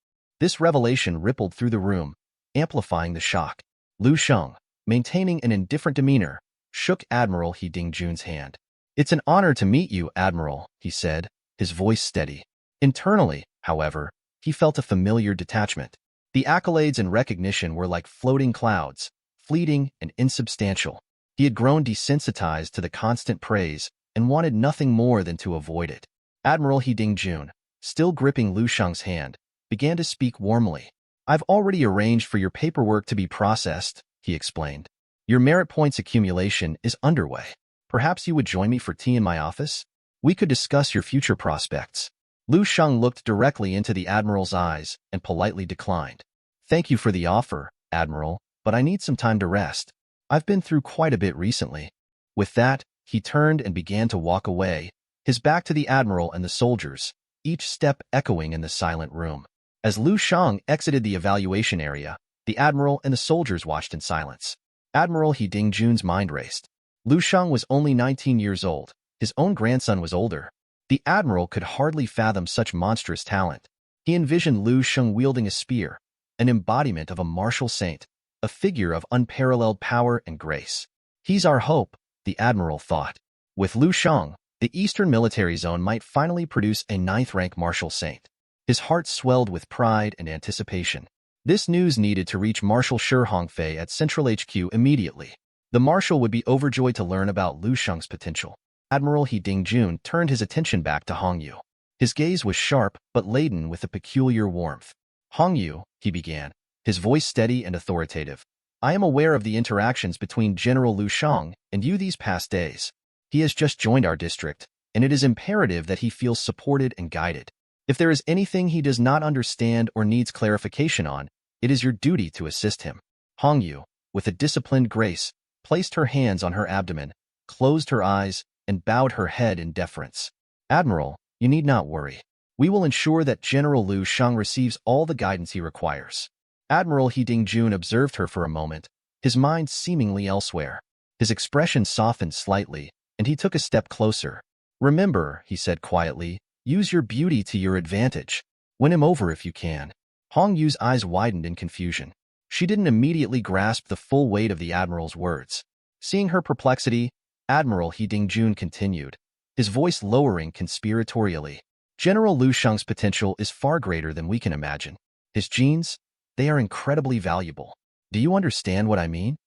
This revelation rippled through the room, amplifying the shock. Lu Sheng, maintaining an indifferent demeanor, shook Admiral He Dingjun's hand. "It's an honor to meet you, Admiral," he said, his voice steady. Internally, however, he felt a familiar detachment. The accolades and recognition were like floating clouds, fleeting and insubstantial. He had grown desensitized to the constant praise and wanted nothing more than to avoid it. Admiral He Dingjun, still gripping Lu Sheng's hand, began to speak warmly. "I've already arranged for your paperwork to be processed," he explained. "Your merit points accumulation is underway. Perhaps you would join me for tea in my office? We could discuss your future prospects." Lu Sheng looked directly into the Admiral's eyes and politely declined. "Thank you for the offer, Admiral, but I need some time to rest. I've been through quite a bit recently." With that, he turned and began to walk away, his back to the Admiral and the soldiers, each step echoing in the silent room. As Lu Sheng exited the evaluation area, the Admiral and the soldiers watched in silence. Admiral He Dingjun's mind raced. Lu Sheng was only 19 years old. His own grandson was older. The Admiral could hardly fathom such monstrous talent. He envisioned Lu Sheng wielding a spear, an embodiment of a martial saint, a figure of unparalleled power and grace. "He's our hope," the Admiral thought. With Lu Sheng, the Eastern Military Zone might finally produce a 9th-rank martial saint. His heart swelled with pride and anticipation. This news needed to reach Marshal Shi Hongfei at Central HQ immediately. The Marshal would be overjoyed to learn about Lu Sheng's potential. Admiral He Dingjun turned his attention back to Hongyu. His gaze was sharp but laden with a peculiar warmth. "Hongyu," he began, his voice steady and authoritative, "I am aware of the interactions between General Lu Sheng and you these past days. He has just joined our district, and it is imperative that he feels supported and guided. If there is anything he does not understand or needs clarification on, it is your duty to assist him." Hongyu, with a disciplined grace, placed her hands on her abdomen, closed her eyes, and bowed her head in deference. "Admiral, you need not worry. We will ensure that General Lu Sheng receives all the guidance he requires." Admiral He Dingjun observed her for a moment, his mind seemingly elsewhere. His expression softened slightly, and he took a step closer. "Remember," he said quietly, "use your beauty to your advantage. Win him over if you can." Hongyu's eyes widened in confusion. She didn't immediately grasp the full weight of the Admiral's words. Seeing her perplexity, Admiral He Dingjun continued, his voice lowering conspiratorially. "General Lu Sheng's potential is far greater than we can imagine. His genes, they are incredibly valuable. Do you understand what I mean?"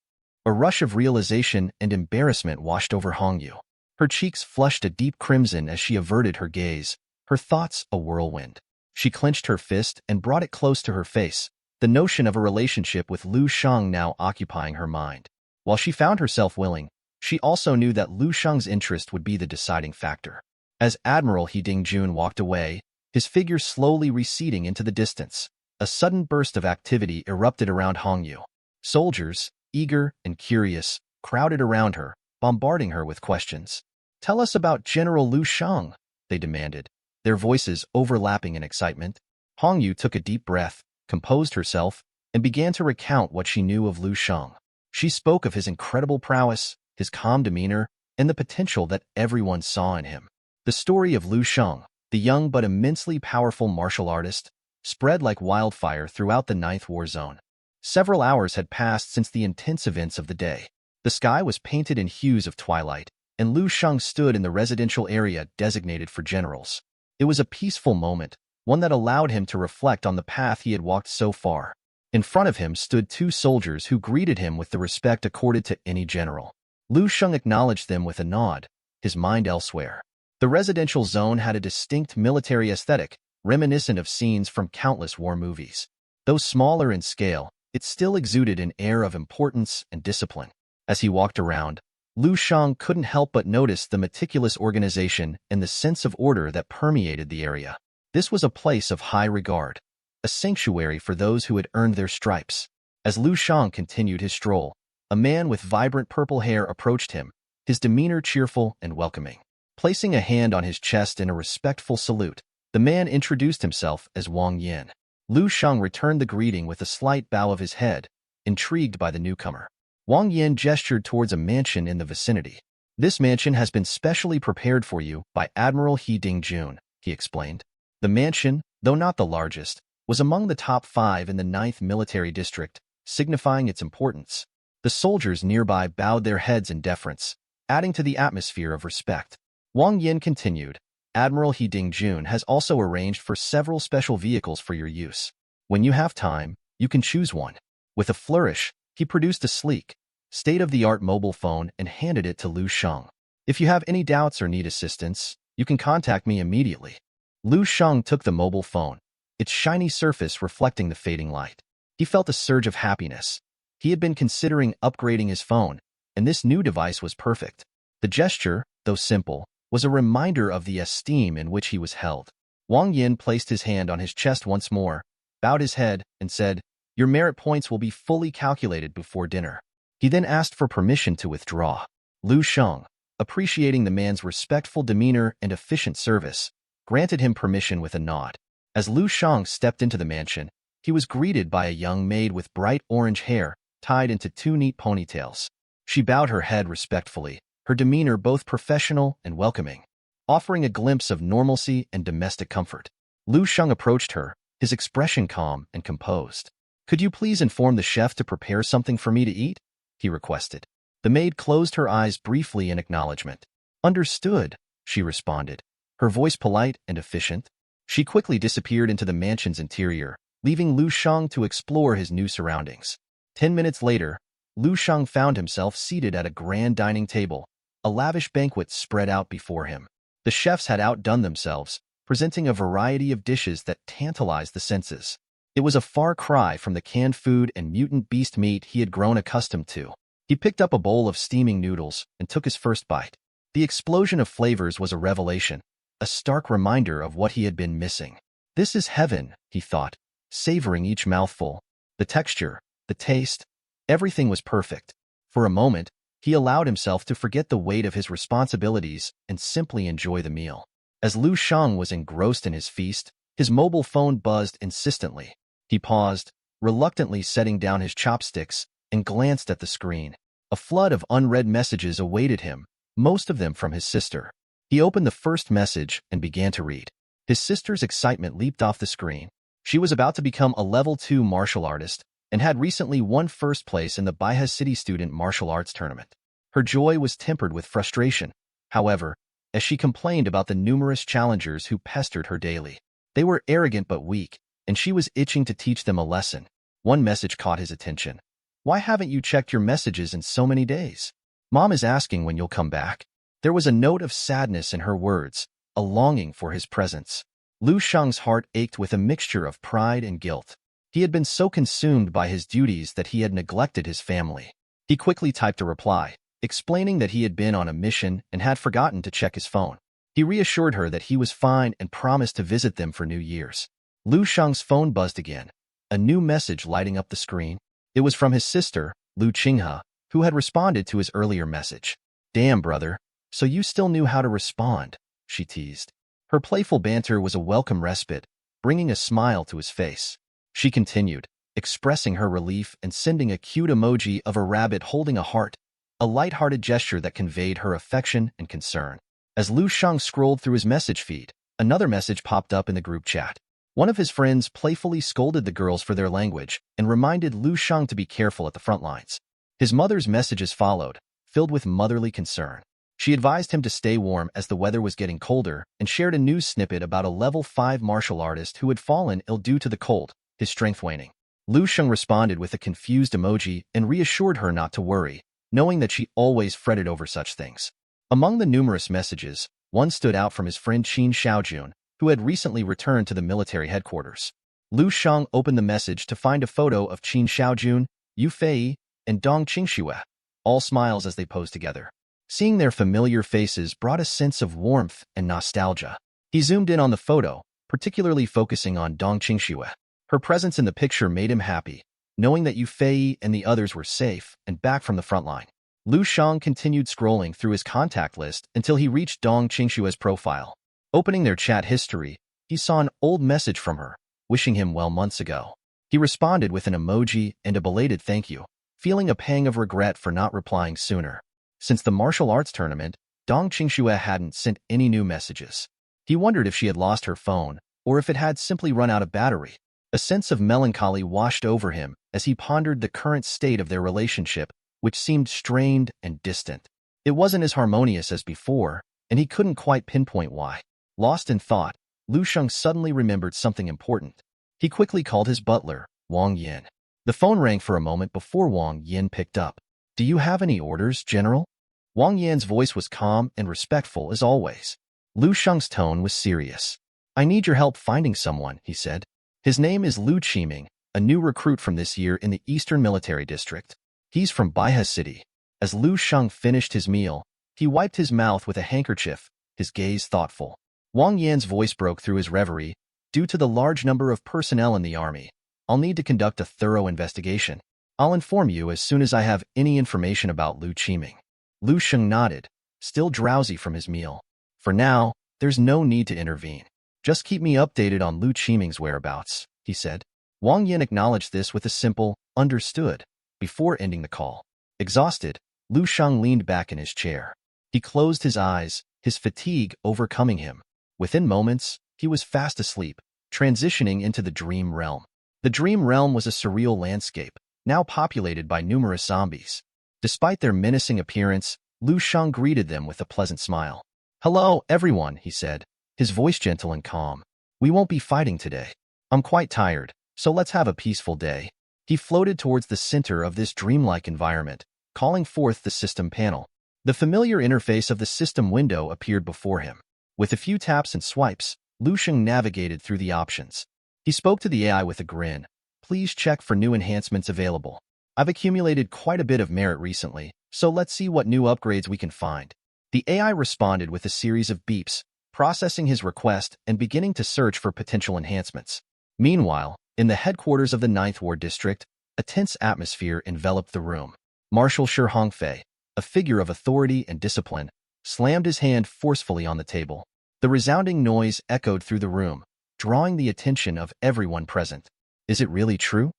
A rush of realization and embarrassment washed over Hongyu. Her cheeks flushed a deep crimson as she averted her gaze, her thoughts a whirlwind. She clenched her fist and brought it close to her face, the notion of a relationship with Lu Sheng now occupying her mind. While she found herself willing, she also knew that Lu Sheng's interest would be the deciding factor. As Admiral He Dingjun walked away, his figure slowly receding into the distance, a sudden burst of activity erupted around Hongyu. Soldiers, eager and curious, crowded around her, bombarding her with questions. "Tell us about General Lu Sheng," they demanded, their voices overlapping in excitement. Hongyu took a deep breath, composed herself, and began to recount what she knew of Lu Sheng. She spoke of his incredible prowess, his calm demeanor, and the potential that everyone saw in him. The story of Lu Sheng, the young but immensely powerful martial artist, spread like wildfire throughout the 9th War Zone. Several hours had passed since the intense events of the day. The sky was painted in hues of twilight, and Lu Sheng stood in the residential area designated for generals. It was a peaceful moment, one that allowed him to reflect on the path he had walked so far. In front of him stood two soldiers who greeted him with the respect accorded to any general. Lu Sheng acknowledged them with a nod, his mind elsewhere. The residential zone had a distinct military aesthetic, reminiscent of scenes from countless war movies. Though smaller in scale, it still exuded an air of importance and discipline. As he walked around, Lu Sheng couldn't help but notice the meticulous organization and the sense of order that permeated the area. This was a place of high regard, a sanctuary for those who had earned their stripes. As Lu Sheng continued his stroll, a man with vibrant purple hair approached him, his demeanor cheerful and welcoming. Placing a hand on his chest in a respectful salute, the man introduced himself as Wang Yin. Lu Sheng returned the greeting with a slight bow of his head, intrigued by the newcomer. Wang Yin gestured towards a mansion in the vicinity. This mansion has been specially prepared for you by Admiral He Ding-jun, he explained. The mansion, though not the largest, was among the top 5 in the 9th Military District, signifying its importance. The soldiers nearby bowed their heads in deference, adding to the atmosphere of respect. Wang Yin continued, Admiral He Ding-jun has also arranged for several special vehicles for your use. When you have time, you can choose one. With a flourish, he produced a sleek, state-of-the-art mobile phone and handed it to Lu Sheng. If you have any doubts or need assistance, you can contact me immediately. Lu Sheng took the mobile phone, its shiny surface reflecting the fading light. He felt a surge of happiness. He had been considering upgrading his phone, and this new device was perfect. The gesture, though simple, was a reminder of the esteem in which he was held. Wang Yin placed his hand on his chest once more, bowed his head, and said, Your merit points will be fully calculated before dinner. He then asked for permission to withdraw. Lu Sheng, appreciating the man's respectful demeanor and efficient service, granted him permission with a nod. As Lu Sheng stepped into the mansion, he was greeted by a young maid with bright orange hair tied into 2 neat ponytails. She bowed her head respectfully, her demeanor both professional and welcoming, offering a glimpse of normalcy and domestic comfort. Lu Sheng approached her, his expression calm and composed. Could you please inform the chef to prepare something for me to eat? He requested. The maid closed her eyes briefly in acknowledgement. Understood, she responded, her voice polite and efficient. She quickly disappeared into the mansion's interior, leaving Lu Sheng to explore his new surroundings. 10 minutes later, Lu Sheng found himself seated at a grand dining table, a lavish banquet spread out before him. The chefs had outdone themselves, presenting a variety of dishes that tantalized the senses. It was a far cry from the canned food and mutant beast meat he had grown accustomed to. He picked up a bowl of steaming noodles and took his first bite. The explosion of flavors was a revelation, a stark reminder of what he had been missing. This is heaven, he thought, savoring each mouthful. The texture, the taste, everything was perfect. For a moment, he allowed himself to forget the weight of his responsibilities and simply enjoy the meal. As Lu Sheng was engrossed in his feast, his mobile phone buzzed insistently. He paused, reluctantly setting down his chopsticks, and glanced at the screen. A flood of unread messages awaited him, most of them from his sister. He opened the first message and began to read. His sister's excitement leaped off the screen. She was about to become a level 2 martial artist and had recently won first place in the Baihe City Student Martial Arts Tournament. Her joy was tempered with frustration, however, as she complained about the numerous challengers who pestered her daily. They were arrogant but weak, and she was itching to teach them a lesson. One message caught his attention. Why haven't you checked your messages in so many days? Mom is asking when you'll come back. There was a note of sadness in her words, a longing for his presence. Lu Sheng's heart ached with a mixture of pride and guilt. He had been so consumed by his duties that he had neglected his family. He quickly typed a reply, explaining that he had been on a mission and had forgotten to check his phone. He reassured her that he was fine and promised to visit them for New Year's. Lu Sheng's phone buzzed again, a new message lighting up the screen. It was from his sister, Lu Qinghe, who had responded to his earlier message. Damn, brother, so you still knew how to respond, she teased. Her playful banter was a welcome respite, bringing a smile to his face. She continued, expressing her relief and sending a cute emoji of a rabbit holding a heart, a light-hearted gesture that conveyed her affection and concern. As Lu Sheng scrolled through his message feed, another message popped up in the group chat. One of his friends playfully scolded the girls for their language and reminded Lu Sheng to be careful at the front lines. His mother's messages followed, filled with motherly concern. She advised him to stay warm as the weather was getting colder and shared a news snippet about a level 5 martial artist who had fallen ill due to the cold, his strength waning. Lu Sheng responded with a confused emoji and reassured her not to worry, knowing that she always fretted over such things. Among the numerous messages, one stood out from his friend Qin Xiaojun, who had recently returned to the military headquarters. Lu Sheng opened the message to find a photo of Qin Xiaojun, Yu Fei, and Dong Qingxue, all smiles as they posed together. Seeing their familiar faces brought a sense of warmth and nostalgia. He zoomed in on the photo, particularly focusing on Dong Qingxue. Her presence in the picture made him happy, knowing that Yu Fei and the others were safe and back from the front line. Lu Sheng continued scrolling through his contact list until he reached Dong Qingxue's profile. Opening their chat history, he saw an old message from her, wishing him well months ago. He responded with an emoji and a belated thank you, feeling a pang of regret for not replying sooner. Since the martial arts tournament, Dong Qingxue hadn't sent any new messages. He wondered if she had lost her phone, or if it had simply run out of battery. A sense of melancholy washed over him as he pondered the current state of their relationship, which seemed strained and distant. It wasn't as harmonious as before, and he couldn't quite pinpoint why. Lost in thought, Lu Sheng suddenly remembered something important. He quickly called his butler, Wang Yin. The phone rang for a moment before Wang Yin picked up. "Do you have any orders, General?" Wang Yin's voice was calm and respectful as always. Lu Sheng's tone was serious. "I need your help finding someone," he said. "His name is Lu Qiming, a new recruit from this year in the Eastern Military District. He's from Baihe City." As Lu Sheng finished his meal, he wiped his mouth with a handkerchief, his gaze thoughtful. Wang Yan's voice broke through his reverie. "Due to the large number of personnel in the army, I'll need to conduct a thorough investigation. I'll inform you as soon as I have any information about Lu Qiming." Lu Sheng nodded, still drowsy from his meal. "For now, there's no need to intervene. Just keep me updated on Lu Qiming's whereabouts," he said. Wang Yin acknowledged this with a simple, "understood," before ending the call. Exhausted, Lu Sheng leaned back in his chair. He closed his eyes, his fatigue overcoming him. Within moments, he was fast asleep, transitioning into the dream realm. The dream realm was a surreal landscape, now populated by numerous zombies. Despite their menacing appearance, Lu Sheng greeted them with a pleasant smile. "Hello, everyone," he said, his voice gentle and calm. "We won't be fighting today. I'm quite tired, so let's have a peaceful day." He floated towards the center of this dreamlike environment, calling forth the system panel. The familiar interface of the system window appeared before him. With a few taps and swipes, Lu Sheng navigated through the options. He spoke to the AI with a grin. "Please check for new enhancements available. I've accumulated quite a bit of merit recently, so let's see what new upgrades we can find." The AI responded with a series of beeps, processing his request and beginning to search for potential enhancements. Meanwhile, in the headquarters of the 9th Ward District, a tense atmosphere enveloped the room. Marshal Shi Hongfei, a figure of authority and discipline, slammed his hand forcefully on the table. The resounding noise echoed through the room, drawing the attention of everyone present. "Is it really true?"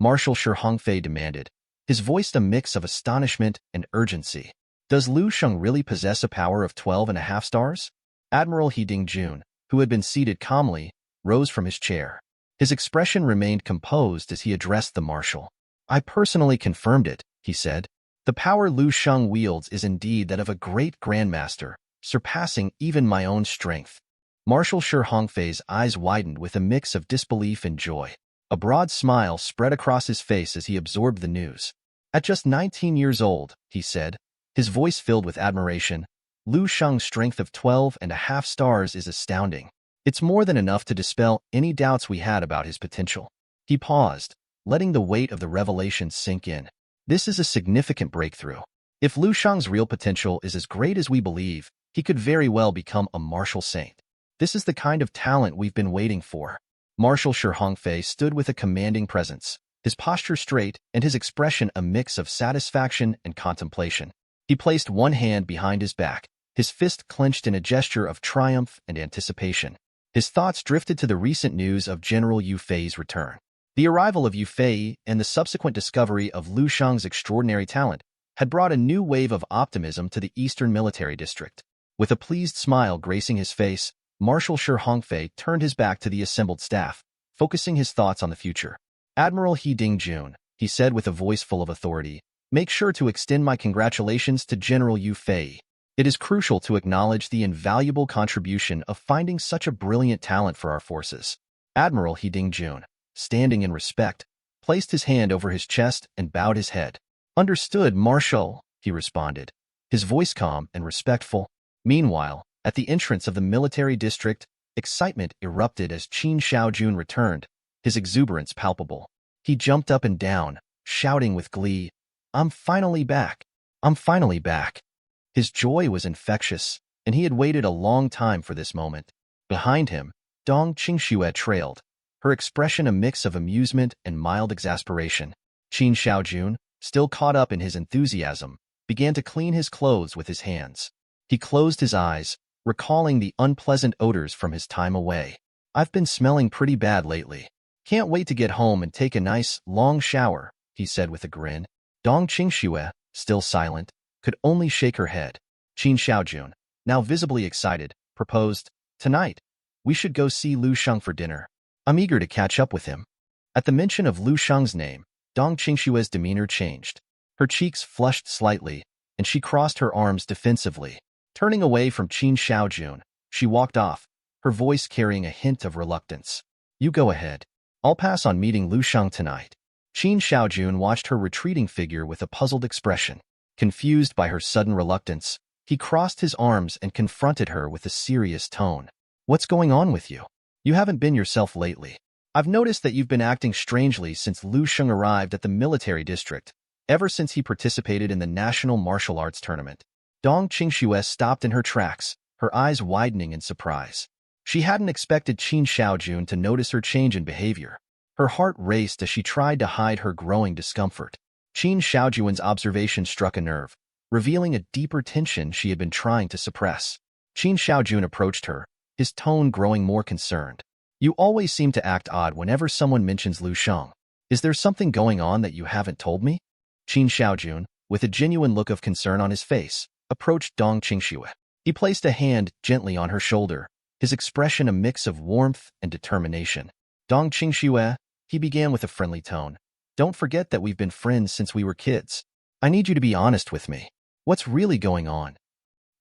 Marshal Shi Hongfei demanded, his voice a mix of astonishment and urgency. "Does Lu Sheng really possess a power of 12.5 stars? Admiral He Dingjun, who had been seated calmly, rose from his chair. His expression remained composed as he addressed the marshal. "I personally confirmed it," he said. "The power Lu Sheng wields is indeed that of a great grandmaster, surpassing even my own strength." Marshal Shi Hongfei's eyes widened with a mix of disbelief and joy. A broad smile spread across his face as he absorbed the news. "At just 19 years old," he said, his voice filled with admiration, "Lu Sheng's strength of 12.5 stars is astounding. It's more than enough to dispel any doubts we had about his potential." He paused, letting the weight of the revelation sink in. This is a significant breakthrough. If Lu Sheng's real potential is as great as we believe, he could very well become a martial saint. This is the kind of talent we've been waiting for. Marshal Shi Hongfei stood with a commanding presence, his posture straight and his expression a mix of satisfaction and contemplation. He placed one hand behind his back, his fist clenched in a gesture of triumph and anticipation. His thoughts drifted to the recent news of General Yu Fei's return. The arrival of Yu Fei and the subsequent discovery of Lu Sheng's extraordinary talent had brought a new wave of optimism to the Eastern Military District. With a pleased smile gracing his face, Marshal Shi Hongfei turned his back to the assembled staff, focusing his thoughts on the future. "Admiral He Dingjun," he said with a voice full of authority, "make sure to extend my congratulations to General Yu Fei. It is crucial to acknowledge the invaluable contribution of finding such a brilliant talent for our forces." Admiral He Dingjun, standing in respect, placed his hand over his chest and bowed his head. "Understood, Marshal," he responded, his voice calm and respectful. Meanwhile, at the entrance of the military district, excitement erupted as Qin Shaojun returned, his exuberance palpable. He jumped up and down, shouting with glee, "I'm finally back! I'm finally back!" His joy was infectious, and he had waited a long time for this moment. Behind him, Dong Qingxue trailed, her expression a mix of amusement and mild exasperation. Qin Shaojun, still caught up in his enthusiasm, began to clean his clothes with his hands. He closed his eyes, recalling the unpleasant odors from his time away. "I've been smelling pretty bad lately. Can't wait to get home and take a nice, long shower," he said with a grin. Dong Qingxue, still silent, could only shake her head. Qin Xiaojun, now visibly excited, proposed, "Tonight, we should go see Lu Sheng for dinner. I'm eager to catch up with him." At the mention of Lu Sheng's name, Dong Qingshue's demeanor changed. Her cheeks flushed slightly, and she crossed her arms defensively. Turning away from Qin Xiaojun, she walked off, her voice carrying a hint of reluctance. "You go ahead. I'll pass on meeting Lu Sheng tonight." Qin Xiaojun watched her retreating figure with a puzzled expression. Confused by her sudden reluctance, he crossed his arms and confronted her with a serious tone. "What's going on with you? You haven't been yourself lately. I've noticed that you've been acting strangely since Lu Sheng arrived at the military district, ever since he participated in the National Martial Arts Tournament." Dong Qingxue stopped in her tracks, her eyes widening in surprise. She hadn't expected Qin Xiaojun to notice her change in behavior. Her heart raced as she tried to hide her growing discomfort. Qin Xiaojun's observation struck a nerve, revealing a deeper tension she had been trying to suppress. Qin Xiaojun approached her, his tone growing more concerned. "You always seem to act odd whenever someone mentions Lu Sheng. Is there something going on that you haven't told me?" Qin Xiaojun, with a genuine look of concern on his face, approached Dong Qingxue. He placed a hand gently on her shoulder, his expression a mix of warmth and determination. "Dong Qingxue," he began with a friendly tone, "don't forget that we've been friends since we were kids. I need you to be honest with me. What's really going on?"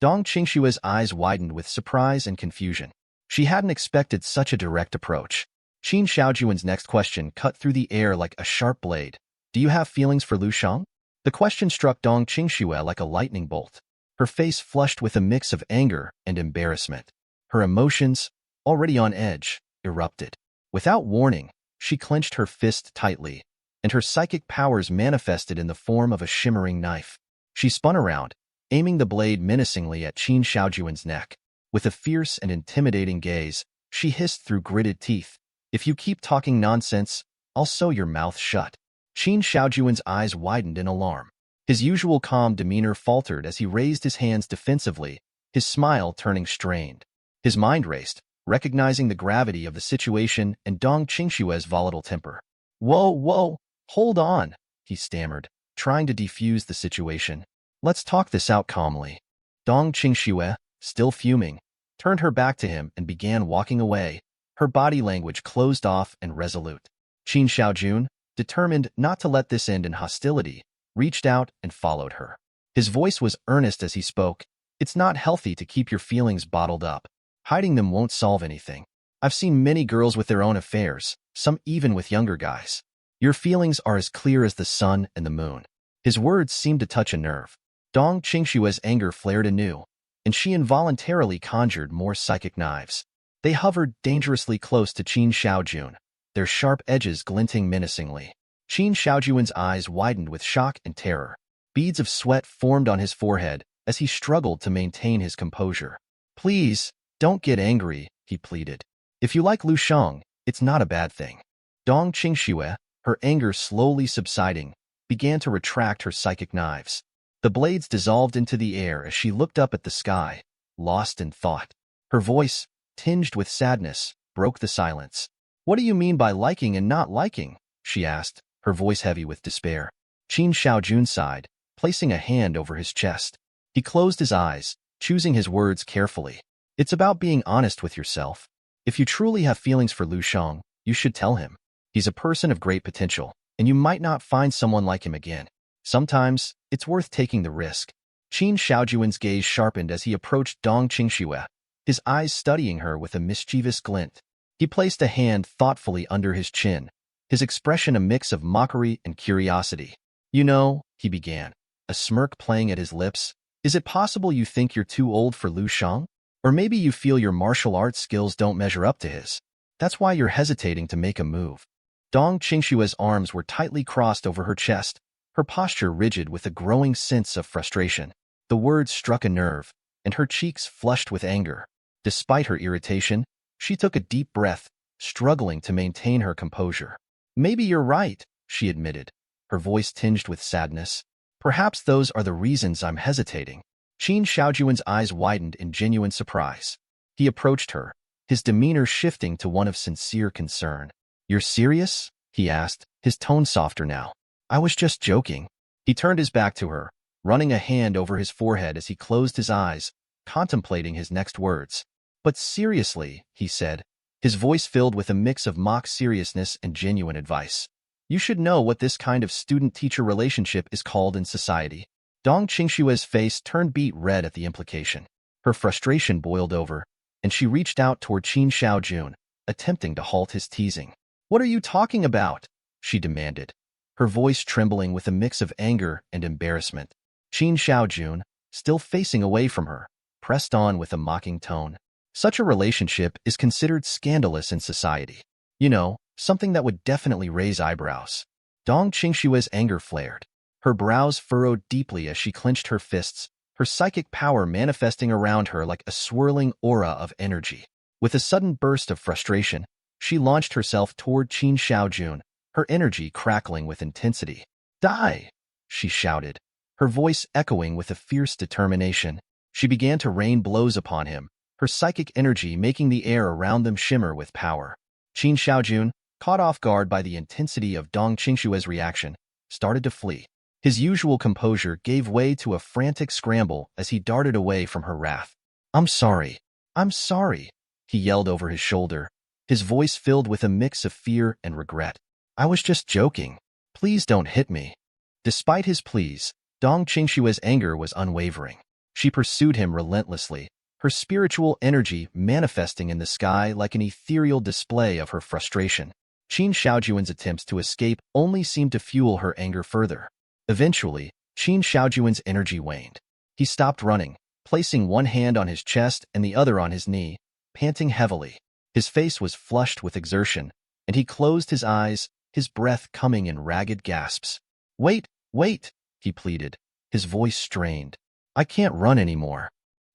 Dong Qingxue's eyes widened with surprise and confusion. She hadn't expected such a direct approach. Qin Xiaojun's next question cut through the air like a sharp blade. "Do you have feelings for Lu Sheng?" The question struck Dong Qingxue like a lightning bolt. Her face flushed with a mix of anger and embarrassment. Her emotions, already on edge, erupted. Without warning, she clenched her fist tightly, and her psychic powers manifested in the form of a shimmering knife. She spun around, aiming the blade menacingly at Qin Xiaojun's neck. With a fierce and intimidating gaze, she hissed through gritted teeth, "If you keep talking nonsense, I'll sew your mouth shut." Qin Xiaojun's eyes widened in alarm. His usual calm demeanor faltered as he raised his hands defensively, his smile turning strained. His mind raced, recognizing the gravity of the situation and Dong Qingxue's volatile temper. Whoa, hold on," he stammered, trying to defuse the situation. "Let's talk this out calmly." Dong Qingxue, still fuming, turned her back to him and began walking away, her body language closed off and resolute. Qin Xiaojun, determined not to let this end in hostility, reached out and followed her. His voice was earnest as he spoke. "It's not healthy to keep your feelings bottled up. Hiding them won't solve anything. I've seen many girls with their own affairs, some even with younger guys. Your feelings are as clear as the sun and the moon." His words seemed to touch a nerve. Dong Qingxue's anger flared anew, and she involuntarily conjured more psychic knives. They hovered dangerously close to Qin Xiaojun, their sharp edges glinting menacingly. Qin Xiaojun's eyes widened with shock and terror. Beads of sweat formed on his forehead as he struggled to maintain his composure. "Please, don't get angry," he pleaded. "If you like Lu Sheng, it's not a bad thing." Dong Qingxue, her anger slowly subsiding, began to retract her psychic knives. The blades dissolved into the air as she looked up at the sky, lost in thought. Her voice, tinged with sadness, broke the silence. "What do you mean by liking and not liking?" she asked, her voice heavy with despair. Qin Xiaojun sighed, placing a hand over his chest. He closed his eyes, choosing his words carefully. "It's about being honest with yourself. If you truly have feelings for Lu Sheng, you should tell him. He's a person of great potential, and you might not find someone like him again. Sometimes, it's worth taking the risk." Qin Xiaojun's gaze sharpened as he approached Dong Qingxue, his eyes studying her with a mischievous glint. He placed a hand thoughtfully under his chin, his expression a mix of mockery and curiosity. "You know," he began, a smirk playing at his lips, "is it possible you think you're too old for Lu Sheng? Or maybe you feel your martial arts skills don't measure up to his. That's why you're hesitating to make a move." Dong Qingxue's arms were tightly crossed over her chest, her posture rigid with a growing sense of frustration. The words struck a nerve, and her cheeks flushed with anger. Despite her irritation, she took a deep breath, struggling to maintain her composure. "Maybe you're right," she admitted, her voice tinged with sadness. "Perhaps those are the reasons I'm hesitating." Qin Xiaojun's eyes widened in genuine surprise. He approached her, his demeanor shifting to one of sincere concern. "You're serious?" he asked, his tone softer now. "I was just joking." He turned his back to her, running a hand over his forehead as he closed his eyes, contemplating his next words. "But seriously," he said, his voice filled with a mix of mock seriousness and genuine advice. "You should know what this kind of student-teacher relationship is called in society." Dong Qingshue's face turned beet red at the implication. Her frustration boiled over, and she reached out toward Qin Shaojun, attempting to halt his teasing. "What are you talking about?" she demanded, her voice trembling with a mix of anger and embarrassment. Qin Shaojun, still facing away from her, pressed on with a mocking tone. "Such a relationship is considered scandalous in society. You know, something that would definitely raise eyebrows." Dong Qingshue's anger flared. Her brows furrowed deeply as she clenched her fists, her psychic power manifesting around her like a swirling aura of energy. With a sudden burst of frustration, she launched herself toward Qin Shaojun, her energy crackling with intensity. "Die!" she shouted, her voice echoing with a fierce determination. She began to rain blows upon him, her psychic energy making the air around them shimmer with power. Qin Shaojun, caught off guard by the intensity of Dong Qingshue's reaction, started to flee. His usual composure gave way to a frantic scramble as he darted away from her wrath. I'm sorry," he yelled over his shoulder, his voice filled with a mix of fear and regret. "I was just joking. Please don't hit me." Despite his pleas, Dong Qingshue's anger was unwavering. She pursued him relentlessly, her spiritual energy manifesting in the sky like an ethereal display of her frustration. Qin Shaojun's attempts to escape only seemed to fuel her anger further. Eventually, Qin Shaojun's energy waned. He stopped running, placing one hand on his chest and the other on his knee, panting heavily. His face was flushed with exertion, and he closed his eyes, his breath coming in ragged gasps. Wait, he pleaded, his voice strained. "I can't run anymore."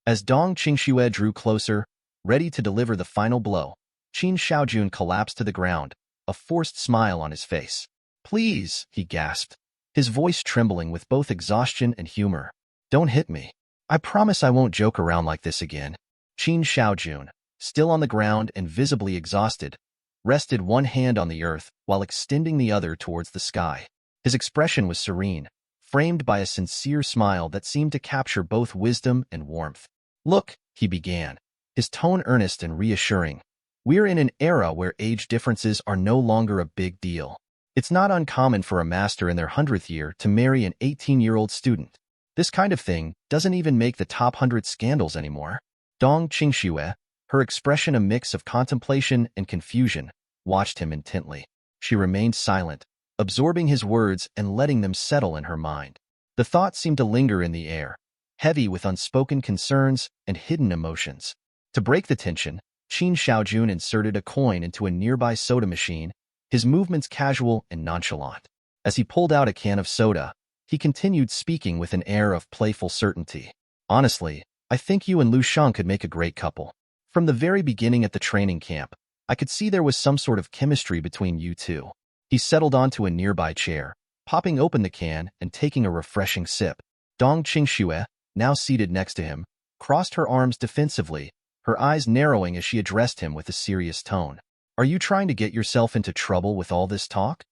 As Dong Qingxue drew closer, ready to deliver the final blow, Qin Shaojun collapsed to the ground, a forced smile on his face. "Please," he gasped, his voice trembling with both exhaustion and humor. "Don't hit me. I promise I won't joke around like this again." Qin Shaojun, still on the ground and visibly exhausted, rested one hand on the earth while extending the other towards the sky. His expression was serene, framed by a sincere smile that seemed to capture both wisdom and warmth. "Look," he began, his tone earnest and reassuring. "We're in an era where age differences are no longer a big deal. It's not uncommon for a master in their 100th year to marry an 18-year-old student. This kind of thing doesn't even make the top 100 scandals anymore." Dong Qingxue, her expression a mix of contemplation and confusion, watched him intently. She remained silent, absorbing his words and letting them settle in her mind. The thoughts seemed to linger in the air, heavy with unspoken concerns and hidden emotions. To break the tension, Qin Shaojun inserted a coin into a nearby soda machine, his movements casual and nonchalant. As he pulled out a can of soda, he continued speaking with an air of playful certainty. "Honestly, I think you and Lu Shang could make a great couple. From the very beginning at the training camp, I could see there was some sort of chemistry between you two." He settled onto a nearby chair, popping open the can and taking a refreshing sip. Dong Qingxue, now seated next to him, crossed her arms defensively, her eyes narrowing as she addressed him with a serious tone. "Are you trying to get yourself into trouble with all this talk?"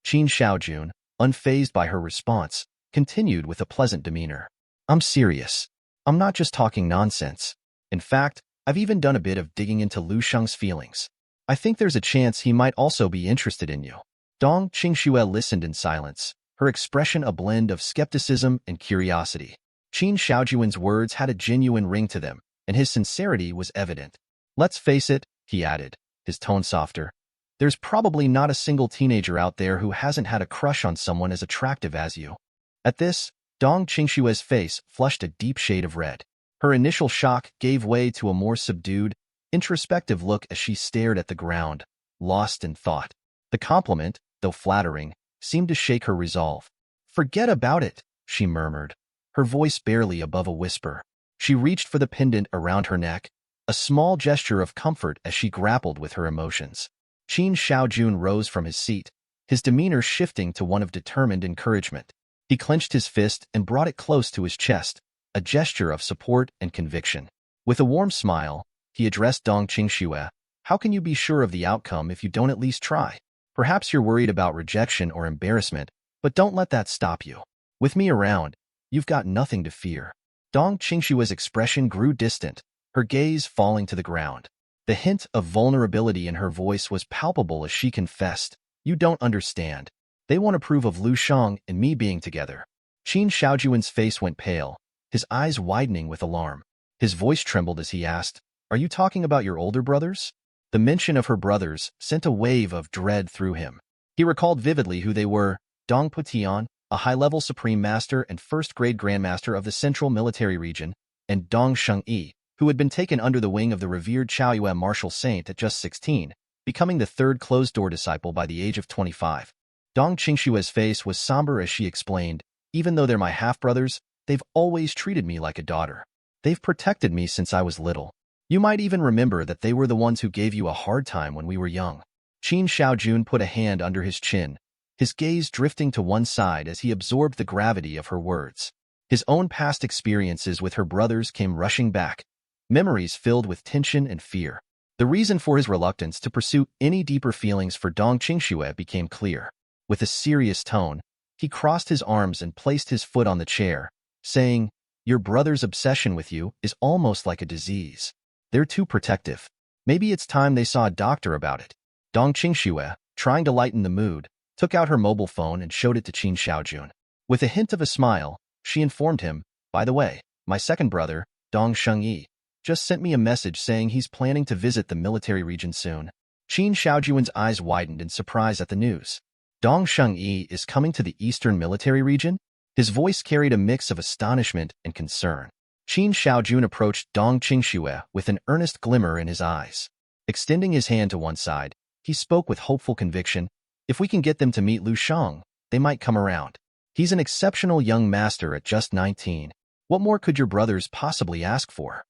Qin Shaojun, unfazed by her response, continued with a pleasant demeanor. "I'm serious. I'm not just talking nonsense. In fact, I've even done a bit of digging into Lu Sheng's feelings. I think there's a chance he might also be interested in you." Dong Qingxue listened in silence, her expression a blend of skepticism and curiosity. Qin Shaojun's words had a genuine ring to them, and his sincerity was evident. "Let's face it," he added, his tone softer. "There's probably not a single teenager out there who hasn't had a crush on someone as attractive as you." At this, Dong Qingxue's face flushed a deep shade of red. Her initial shock gave way to a more subdued, introspective look as she stared at the ground, lost in thought. The compliment, though flattering, seemed to shake her resolve. "Forget about it," she murmured, her voice barely above a whisper. She reached for the pendant around her neck, a small gesture of comfort as she grappled with her emotions. Qin Shaojun rose from his seat, his demeanor shifting to one of determined encouragement. He clenched his fist and brought it close to his chest, a gesture of support and conviction. With a warm smile, he addressed Dong Qingxue. "How can you be sure of the outcome if you don't at least try? Perhaps you're worried about rejection or embarrassment, but don't let that stop you. With me around, You've got nothing to fear. Dong Qingshua's expression grew distant, her gaze falling to the ground. The hint of vulnerability in her voice was palpable as she confessed, "You don't understand. They won't approve of Lu Shang and me being together." Qin Shaojuan's face went pale, his eyes widening with alarm. His voice trembled as he asked, "Are you talking about your older brothers?" The mention of her brothers sent a wave of dread through him. He recalled vividly who they were: Dong Putian, a high-level Supreme Master and first-grade Grandmaster of the Central Military Region, and Dong Shengyi, who had been taken under the wing of the revered Chaoyue martial saint at just 16, becoming the third closed-door disciple by the age of 25. Dong Qingshua's face was somber as she explained, "Even though they're my half-brothers, they've always treated me like a daughter. They've protected me since I was little. You might even remember that they were the ones who gave you a hard time when we were young." Qin Shaojun put a hand under his chin, his gaze drifting to one side as he absorbed the gravity of her words. His own past experiences with her brothers came rushing back, memories filled with tension and fear. The reason for his reluctance to pursue any deeper feelings for Dong Qingxue became clear. With a serious tone, he crossed his arms and placed his foot on the chair, saying, "Your brother's obsession with you is almost like a disease. They're too protective. Maybe it's time they saw a doctor about it." Dong Qingxue, trying to lighten the mood, took out her mobile phone and showed it to Qin Shaojun. With a hint of a smile, she informed him, "By the way, my second brother, Dong Shengyi, just sent me a message saying he's planning to visit the military region soon." Qin Shaojun's eyes widened in surprise at the news. Dong Shengyi is coming to the Eastern Military Region? His voice carried a mix of astonishment and concern. Qin Shaojun approached Dong Qingxue with an earnest glimmer in his eyes. Extending his hand to one side, he spoke with hopeful conviction, "If we can get them to meet Lu Shang, they might come around. He's an exceptional young master at just 19. What more could your brothers possibly ask for?"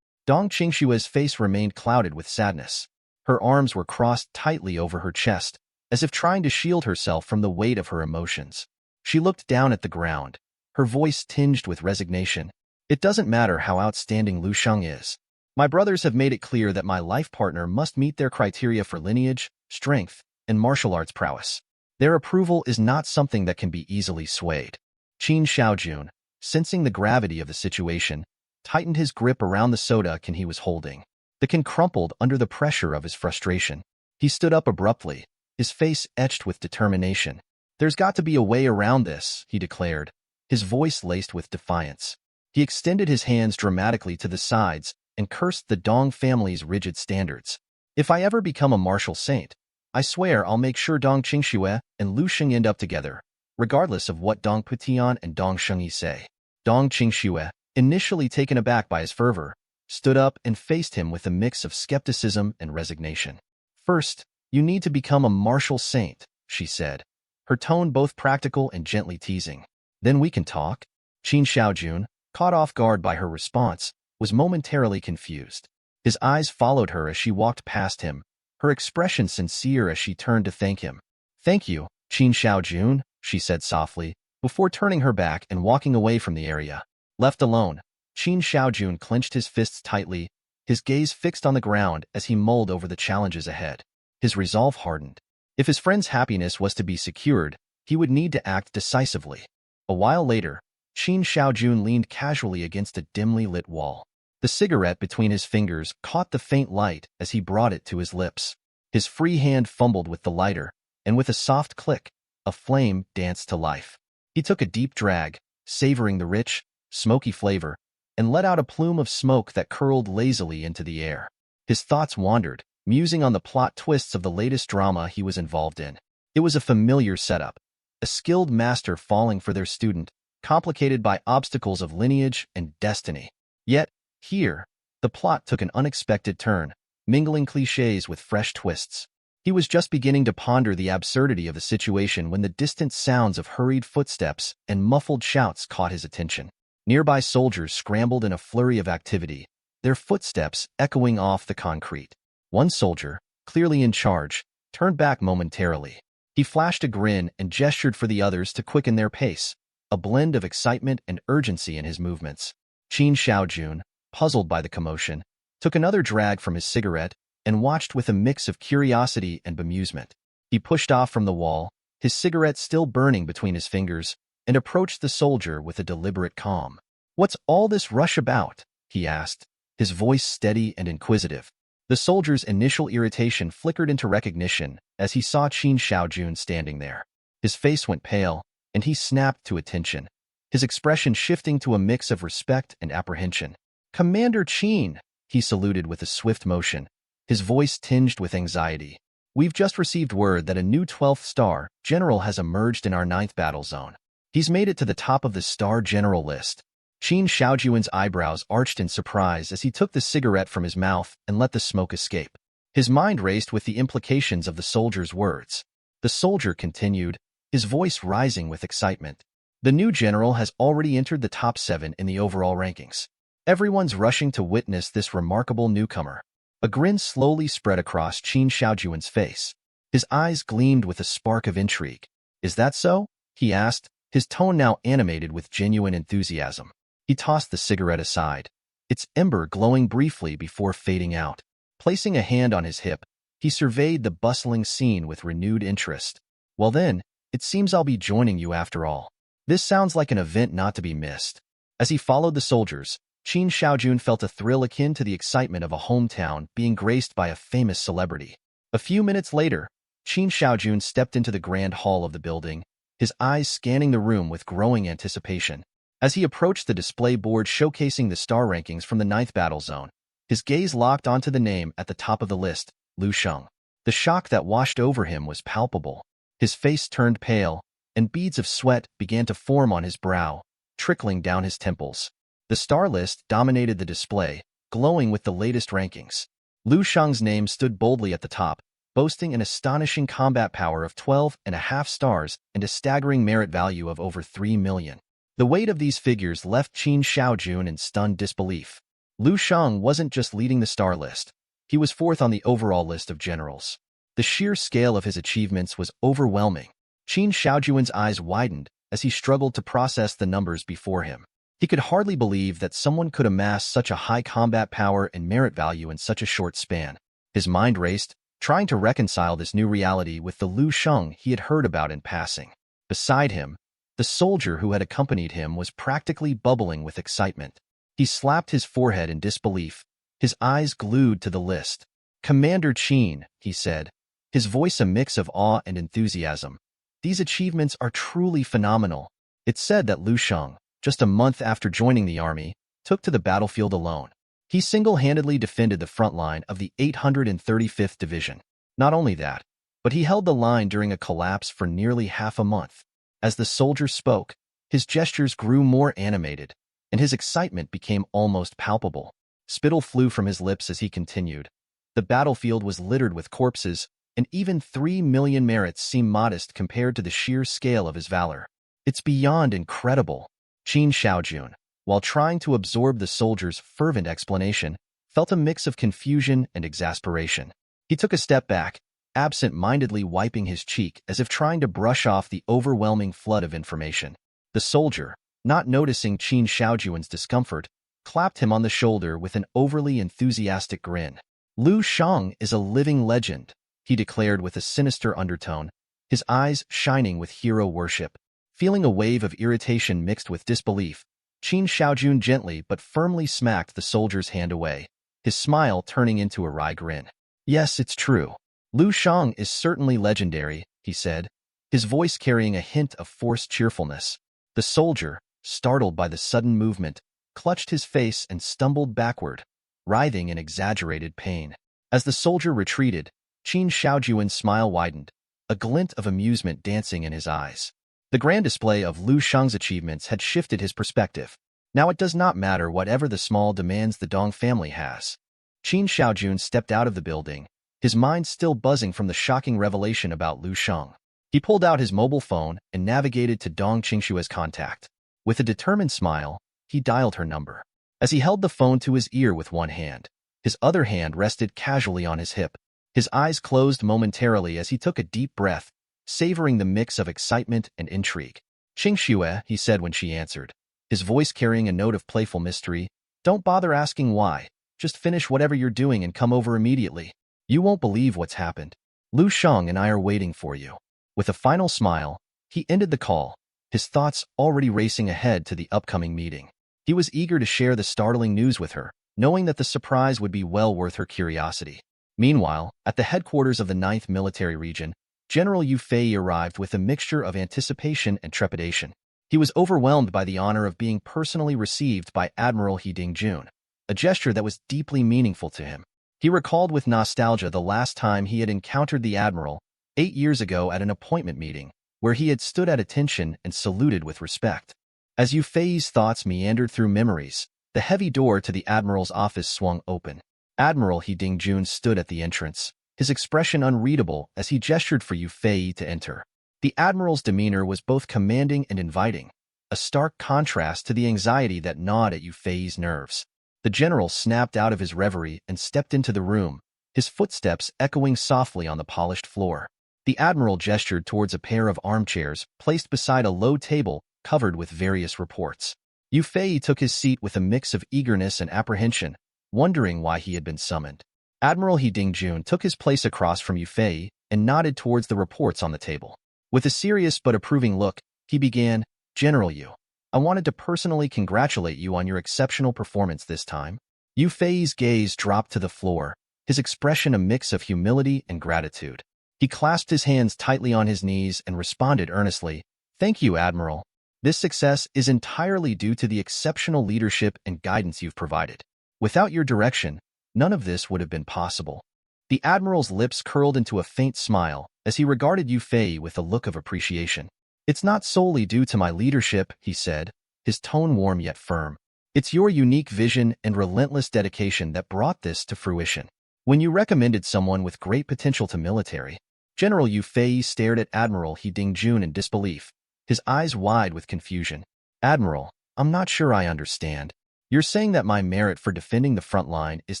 Dong Qingshue's face remained clouded with sadness. Her arms were crossed tightly over her chest, as if trying to shield herself from the weight of her emotions. She looked down at the ground, her voice tinged with resignation. "It doesn't matter how outstanding Lu Shang is. My brothers have made it clear that my life partner must meet their criteria for lineage, strength, and martial arts prowess. Their approval is not something that can be easily swayed." Qin Shaojun, sensing the gravity of the situation, tightened his grip around the soda can he was holding. The can crumpled under the pressure of his frustration. He stood up abruptly, his face etched with determination. "There's got to be a way around this," he declared, his voice laced with defiance. He extended his hands dramatically to the sides and cursed the Dong family's rigid standards. "If I ever become a martial saint, I swear I'll make sure Dong Qingxue and Lu Sheng end up together, regardless of what Dong Putian and Dong Shengyi say." Dong Qingxue, initially taken aback by his fervor, stood up and faced him with a mix of skepticism and resignation. "First, you need to become a martial saint," she said, her tone both practical and gently teasing. "Then we can talk." Qin Shaojun, caught off guard by her response, was momentarily confused. His eyes followed her as she walked past him, her expression sincere as she turned to thank him. "Thank you, Qin Shaojun," she said softly, before turning her back and walking away from the area. Left alone, Qin Shaojun clenched his fists tightly, his gaze fixed on the ground as he mulled over the challenges ahead. His resolve hardened. If his friend's happiness was to be secured, he would need to act decisively. A while later, Qin Shaojun leaned casually against a dimly lit wall. The cigarette between his fingers caught the faint light as he brought it to his lips. His free hand fumbled with the lighter, and with a soft click, a flame danced to life. He took a deep drag, savoring the rich, smoky flavor, and let out a plume of smoke that curled lazily into the air. His thoughts wandered, musing on the plot twists of the latest drama he was involved in. It was a familiar setup, a skilled master falling for their student, complicated by obstacles of lineage and destiny. Yet, here, the plot took an unexpected turn, mingling clichés with fresh twists. He was just beginning to ponder the absurdity of the situation when the distant sounds of hurried footsteps and muffled shouts caught his attention. Nearby soldiers scrambled in a flurry of activity, their footsteps echoing off the concrete. One soldier, clearly in charge, turned back momentarily. He flashed a grin and gestured for the others to quicken their pace, a blend of excitement and urgency in his movements. Qin Shaojun, puzzled by the commotion, took another drag from his cigarette and watched with a mix of curiosity and bemusement. He pushed off from the wall, his cigarette still burning between his fingers, and approached the soldier with a deliberate calm. "What's all this rush about?" he asked, his voice steady and inquisitive. The soldier's initial irritation flickered into recognition as he saw Qin Shaojun standing there. His face went pale, and he snapped to attention, his expression shifting to a mix of respect and apprehension. "Commander Qin," he saluted with a swift motion, his voice tinged with anxiety. "We've just received word that a new 12th star general has emerged in our 9th battle zone. He's made it to the top of the star general list." Qin Shaojun's eyebrows arched in surprise as he took the cigarette from his mouth and let the smoke escape. His mind raced with the implications of the soldier's words. The soldier continued, his voice rising with excitement. "The new general has already entered the top 7 in the overall rankings. Everyone's rushing to witness this remarkable newcomer." A grin slowly spread across Qin Shaojun's face. His eyes gleamed with a spark of intrigue. "Is that so?" he asked, his tone now animated with genuine enthusiasm. He tossed the cigarette aside, its ember glowing briefly before fading out. Placing a hand on his hip, he surveyed the bustling scene with renewed interest. "Well then, it seems I'll be joining you after all. This sounds like an event not to be missed." As he followed the soldiers, Qin Shaojun felt a thrill akin to the excitement of a hometown being graced by a famous celebrity. A few minutes later, Qin Shaojun stepped into the grand hall of the building, his eyes scanning the room with growing anticipation. As he approached the display board showcasing the star rankings from the 9th battle zone, his gaze locked onto the name at the top of the list, Lu Sheng. The shock that washed over him was palpable. His face turned pale, and beads of sweat began to form on his brow, trickling down his temples. The star list dominated the display, glowing with the latest rankings. Lu Sheng's name stood boldly at the top, boasting an astonishing combat power of 12.5 stars and a staggering merit value of over 3 million. The weight of these figures left Qin Shaojun in stunned disbelief. Lu Sheng wasn't just leading the star list. He was 4th on the overall list of generals. The sheer scale of his achievements was overwhelming. Qin Shaojun's eyes widened as he struggled to process the numbers before him. He could hardly believe that someone could amass such a high combat power and merit value in such a short span. His mind raced, trying to reconcile this new reality with the Lu Sheng he had heard about in passing. Beside him, the soldier who had accompanied him was practically bubbling with excitement. He slapped his forehead in disbelief, his eyes glued to the list. "Commander Qin," he said, his voice a mix of awe and enthusiasm. "These achievements are truly phenomenal." It's said that Lu Sheng, just a month after joining the army, took to the battlefield alone. He single-handedly defended the front line of the 835th Division. Not only that, but he held the line during a collapse for nearly half a month. As the soldier spoke, his gestures grew more animated, and his excitement became almost palpable. Spittle flew from his lips as he continued. The battlefield was littered with corpses, and even 3 million merits seemed modest compared to the sheer scale of his valor. "It's beyond incredible." Qin Shaojun, while trying to absorb the soldier's fervent explanation, felt a mix of confusion and exasperation. He took a step back, absent-mindedly wiping his cheek as if trying to brush off the overwhelming flood of information. The soldier, not noticing Qin Shaojun's discomfort, clapped him on the shoulder with an overly enthusiastic grin. "Lu Sheng is a living legend," he declared with a sinister undertone, his eyes shining with hero worship. Feeling a wave of irritation mixed with disbelief, Qin Shaojun gently but firmly smacked the soldier's hand away, his smile turning into a wry grin. "Yes, it's true. Lu Sheng is certainly legendary," he said, his voice carrying a hint of forced cheerfulness. The soldier, startled by the sudden movement, clutched his face and stumbled backward, writhing in exaggerated pain. As the soldier retreated, Qin Shaojun's smile widened, a glint of amusement dancing in his eyes. The grand display of Lu Sheng's achievements had shifted his perspective. Now it does not matter whatever the small demands the Dong family has. Qin Shaojun stepped out of the building, his mind still buzzing from the shocking revelation about Lu Sheng. He pulled out his mobile phone and navigated to Dong Qingshua's contact. With a determined smile, he dialed her number. As he held the phone to his ear with one hand, his other hand rested casually on his hip. His eyes closed momentarily as he took a deep breath, savoring the mix of excitement and intrigue. "Qingxue," he said when she answered, his voice carrying a note of playful mystery. "Don't bother asking why. Just finish whatever you're doing and come over immediately. You won't believe what's happened. Lu Sheng and I are waiting for you." With a final smile, he ended the call, his thoughts already racing ahead to the upcoming meeting. He was eager to share the startling news with her, knowing that the surprise would be well worth her curiosity. Meanwhile, at the headquarters of the 9th Military Region, General Yu Fei arrived with a mixture of anticipation and trepidation. He was overwhelmed by the honor of being personally received by Admiral He Dingjun, a gesture that was deeply meaningful to him. He recalled with nostalgia the last time he had encountered the Admiral, 8 years ago at an appointment meeting, where he had stood at attention and saluted with respect. As Yu Fei's thoughts meandered through memories, the heavy door to the Admiral's office swung open. Admiral He Dingjun stood at the entrance, his expression unreadable as he gestured for Yu Fei to enter. The Admiral's demeanor was both commanding and inviting, a stark contrast to the anxiety that gnawed at Yu Fei's nerves. The general snapped out of his reverie and stepped into the room, his footsteps echoing softly on the polished floor. The Admiral gestured towards a pair of armchairs placed beside a low table covered with various reports. Yu Fei took his seat with a mix of eagerness and apprehension, wondering why he had been summoned. Admiral He Dingjun took his place across from Yu Fei and nodded towards the reports on the table. With a serious but approving look, he began, "General Yu, I wanted to personally congratulate you on your exceptional performance this time." Yu Fei's gaze dropped to the floor, his expression a mix of humility and gratitude. He clasped his hands tightly on his knees and responded earnestly, "Thank you, Admiral. This success is entirely due to the exceptional leadership and guidance you've provided. Without your direction, none of this would have been possible." The Admiral's lips curled into a faint smile as he regarded Yu Fei with a look of appreciation. "It's not solely due to my leadership," he said, his tone warm yet firm. "It's your unique vision and relentless dedication that brought this to fruition. When you recommended someone with great potential to military..." General Yu Fei stared at Admiral He Dingjun in disbelief, his eyes wide with confusion. "Admiral, I'm not sure I understand. You're saying that my merit for defending the front line is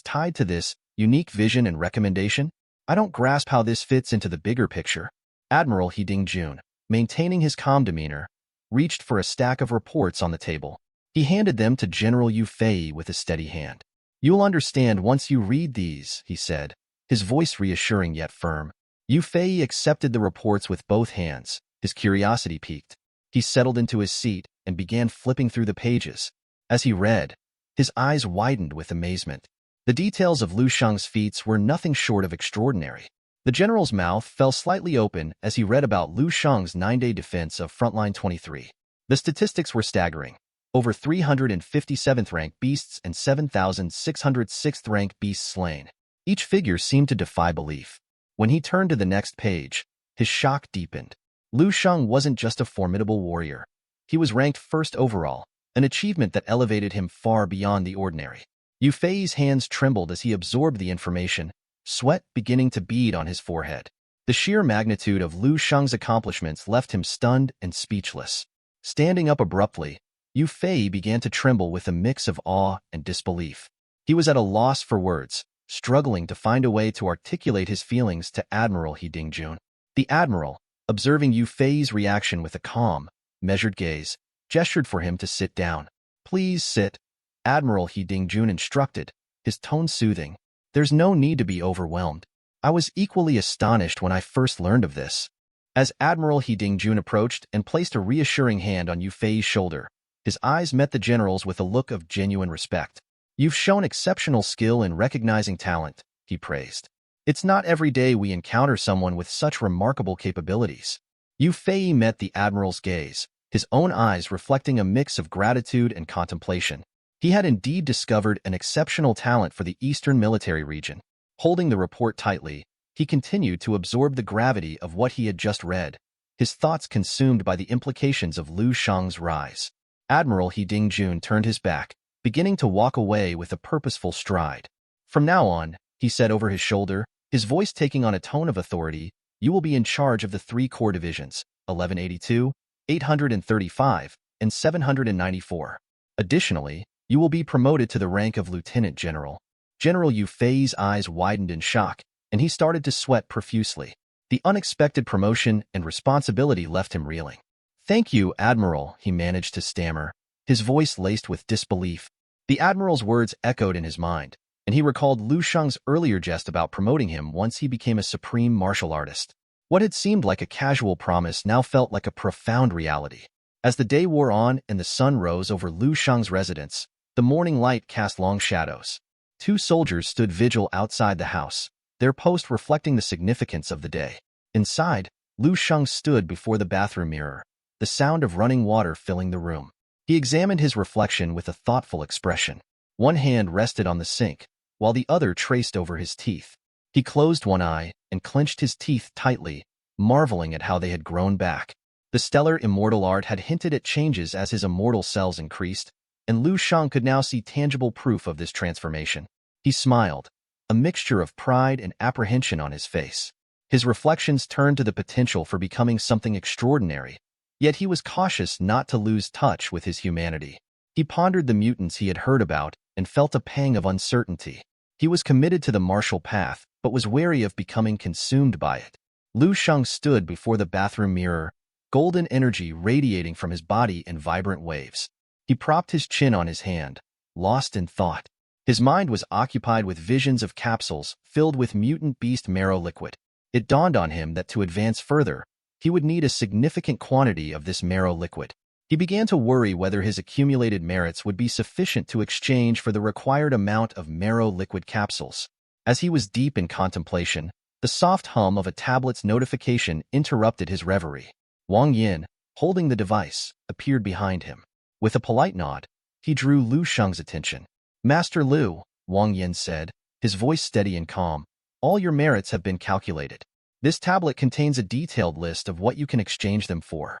tied to this unique vision and recommendation? I don't grasp how this fits into the bigger picture." Admiral He Dingjun, maintaining his calm demeanor, reached for a stack of reports on the table. He handed them to General Yu Fei with a steady hand. "You'll understand once you read these," he said, his voice reassuring yet firm. Yu Fei accepted the reports with both hands, his curiosity piqued. He settled into his seat and began flipping through the pages. As he read, his eyes widened with amazement. The details of Lu Shang's feats were nothing short of extraordinary. The general's mouth fell slightly open as he read about Lu Shang's 9-day defense of Frontline 23. The statistics were staggering. Over 357th-ranked beasts and 7,606th-ranked beasts slain. Each figure seemed to defy belief. When he turned to the next page, his shock deepened. Lu Shang wasn't just a formidable warrior. He was ranked first overall, an achievement that elevated him far beyond the ordinary. Yu Fei's hands trembled as he absorbed the information, sweat beginning to bead on his forehead. The sheer magnitude of Lu Shang's accomplishments left him stunned and speechless. Standing up abruptly, Yu Fei began to tremble with a mix of awe and disbelief. He was at a loss for words, struggling to find a way to articulate his feelings to Admiral He Dingjun. The Admiral, observing Yu Fei's reaction with a calm, measured gaze, gestured for him to sit down. "Please sit," Admiral He Dingjun instructed, his tone soothing. "There's no need to be overwhelmed. I was equally astonished when I first learned of this." As Admiral He Dingjun approached and placed a reassuring hand on Yu Fei's shoulder, his eyes met the general's with a look of genuine respect. "You've shown exceptional skill in recognizing talent," he praised. "It's not every day we encounter someone with such remarkable capabilities." Yu Fei met the Admiral's gaze, his own eyes reflecting a mix of gratitude and contemplation. He had indeed discovered an exceptional talent for the Eastern Military Region. Holding the report tightly, he continued to absorb the gravity of what he had just read, his thoughts consumed by the implications of Lu Shang's rise. Admiral He Dingjun turned his back, beginning to walk away with a purposeful stride. "From now on," he said over his shoulder, his voice taking on a tone of authority, "you will be in charge of the 3 core divisions, 1182, 835, and 794. Additionally, you will be promoted to the rank of Lieutenant General." General Yu Fei's eyes widened in shock, and he started to sweat profusely. The unexpected promotion and responsibility left him reeling. "Thank you, Admiral," he managed to stammer, his voice laced with disbelief. The Admiral's words echoed in his mind, and he recalled Lu Shang's earlier jest about promoting him once he became a supreme martial artist. What had seemed like a casual promise now felt like a profound reality. As the day wore on and the sun rose over Lu Shang's residence, the morning light cast long shadows. Two soldiers stood vigil outside the house, their post reflecting the significance of the day. Inside, Lu Shang stood before the bathroom mirror, the sound of running water filling the room. He examined his reflection with a thoughtful expression. One hand rested on the sink, while the other traced over his teeth. He closed one eye and clenched his teeth tightly, marveling at how they had grown back. The stellar immortal art had hinted at changes as his immortal cells increased, and Lu Shang could now see tangible proof of this transformation. He smiled, a mixture of pride and apprehension on his face. His reflections turned to the potential for becoming something extraordinary, yet he was cautious not to lose touch with his humanity. He pondered the mutants he had heard about and felt a pang of uncertainty. He was committed to the martial path, but was wary of becoming consumed by it. Lu Shang stood before the bathroom mirror, golden energy radiating from his body in vibrant waves. He propped his chin on his hand, lost in thought. His mind was occupied with visions of capsules filled with mutant beast marrow liquid. It dawned on him that to advance further, he would need a significant quantity of this marrow liquid. He began to worry whether his accumulated merits would be sufficient to exchange for the required amount of marrow liquid capsules. As he was deep in contemplation, the soft hum of a tablet's notification interrupted his reverie. Wang Yin, holding the device, appeared behind him. With a polite nod, he drew Lu Shang's attention. "Master Lu," Wang Yin said, his voice steady and calm, "all your merits have been calculated. This tablet contains a detailed list of what you can exchange them for."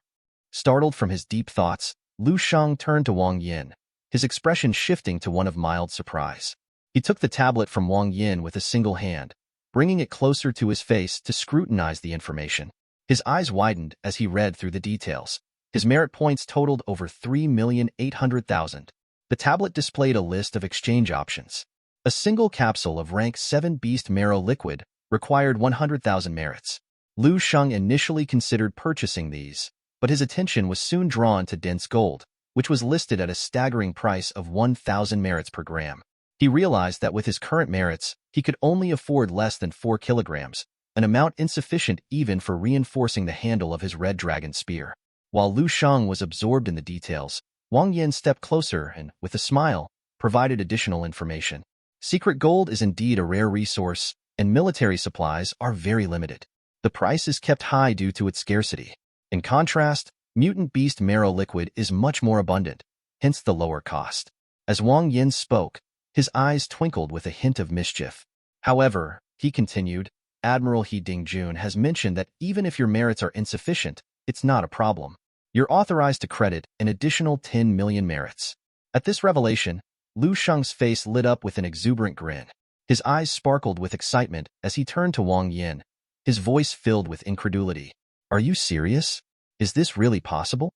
Startled from his deep thoughts, Lu Shang turned to Wang Yin, his expression shifting to one of mild surprise. He took the tablet from Wang Yin with a single hand, bringing it closer to his face to scrutinize the information. His eyes widened as he read through the details. His merit points totaled over 3,800,000. The tablet displayed a list of exchange options. A single capsule of rank 7 beast marrow liquid required 100,000 merits. Lu Shang initially considered purchasing these, but his attention was soon drawn to dense gold, which was listed at a staggering price of 1,000 merits per gram. He realized that with his current merits, he could only afford less than 4 kilograms, an amount insufficient even for reinforcing the handle of his red dragon spear. While Lu Shang was absorbed in the details, Wang Yin stepped closer and, with a smile, provided additional information. Secret gold is indeed a rare resource, and military supplies are very limited. The price is kept high due to its scarcity. In contrast, mutant beast marrow liquid is much more abundant, hence the lower cost. As Wang Yin spoke, his eyes twinkled with a hint of mischief. However, he continued, Admiral He Dingjun has mentioned that even if your merits are insufficient, it's not a problem. You're authorized to credit an additional 10 million merits. At this revelation, Lu Shang's face lit up with an exuberant grin. His eyes sparkled with excitement as he turned to Wang Yin, his voice filled with incredulity. "Are you serious? Is this really possible?"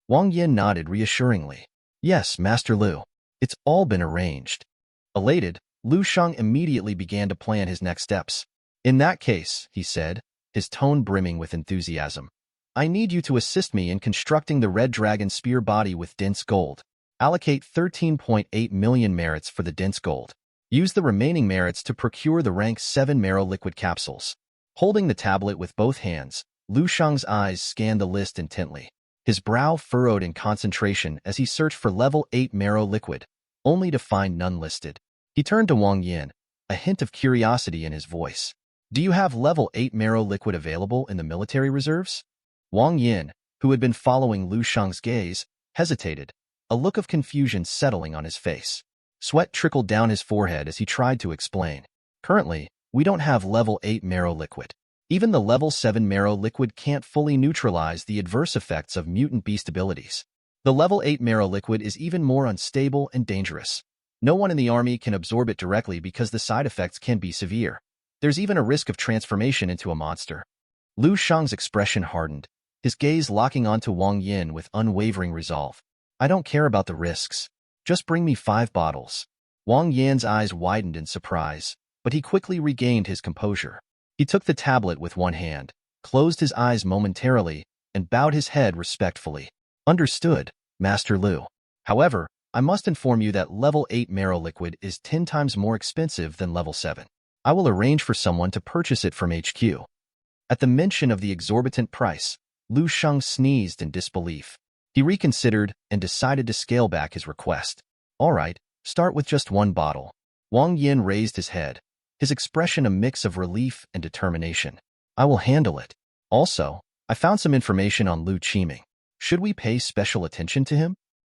Wang Yin nodded reassuringly. "Yes, Master Lu. It's all been arranged." Elated, Lu Shang immediately began to plan his next steps. "In that case," he said, his tone brimming with enthusiasm, "I need you to assist me in constructing the red dragon spear body with dense gold. Allocate 13.8 million merits for the dense gold. Use the remaining merits to procure the rank 7 marrow liquid capsules." Holding the tablet with both hands, Lu Shang's eyes scanned the list intently. His brow furrowed in concentration as he searched for level 8 marrow liquid, only to find none listed. He turned to Wang Yin, a hint of curiosity in his voice. "Do you have level 8 marrow liquid available in the military reserves?" Wang Yin, who had been following Lu Shang's gaze, hesitated, a look of confusion settling on his face. Sweat trickled down his forehead as he tried to explain. "Currently, we don't have level 8 marrow liquid. Even the level 7 marrow liquid can't fully neutralize the adverse effects of mutant beast abilities. The level 8 marrow liquid is even more unstable and dangerous. No one in the army can absorb it directly because the side effects can be severe. There's even a risk of transformation into a monster." Lu Shang's expression hardened, his gaze locking onto Wang Yin with unwavering resolve. "I don't care about the risks. Just bring me 5 bottles." Wang Yin's eyes widened in surprise, but he quickly regained his composure. He took the tablet with one hand, closed his eyes momentarily, and bowed his head respectfully. "Understood, Master Lu. However, I must inform you that level 8 marrow liquid is 10 times more expensive than level 7. I will arrange for someone to purchase it from HQ." At the mention of the exorbitant price, Lu Shang sneezed in disbelief. He reconsidered and decided to scale back his request. All right, start with just one bottle. Wang Yin raised his head, his expression a mix of relief and determination. I will handle it. Also, I found some information on Lu Qiming. Should we pay special attention to him?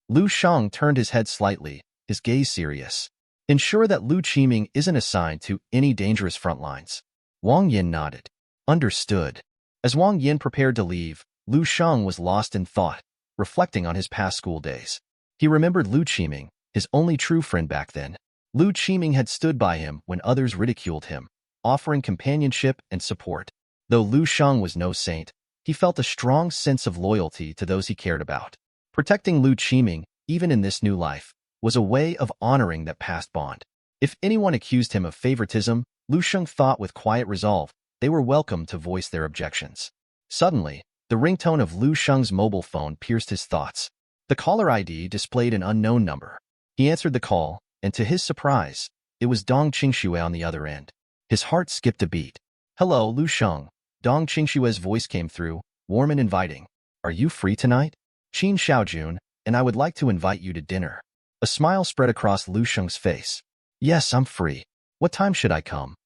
Lu Shang turned his head slightly, his gaze serious. Ensure that Lu Qiming isn't assigned to any dangerous front lines. Wang Yin nodded. Understood. As Wang Yin prepared to leave, Lu Shang was lost in thought, reflecting on his past school days. He remembered Lu Qiming, his only true friend back then. Lu Qiming had stood by him when others ridiculed him, offering companionship and support. Though Lu Shang was no saint, he felt a strong sense of loyalty to those he cared about. Protecting Lu Qiming, even in this new life, was a way of honoring that past bond. If anyone accused him of favoritism, Lu Shang thought with quiet resolve, they were welcome to voice their objections. Suddenly, the ringtone of Lu Shang's mobile phone pierced his thoughts. The caller ID displayed an unknown number. He answered the call, and to his surprise, it was Dong Qingshui on the other end. His heart skipped a beat. Hello, Lu Shang. Dong Qingshui's voice came through, warm and inviting. Are you free tonight? Qin Xiaojun, and I would like to invite you to dinner. A smile spread across Lu Shang's face. Yes, I'm free. What time should I come?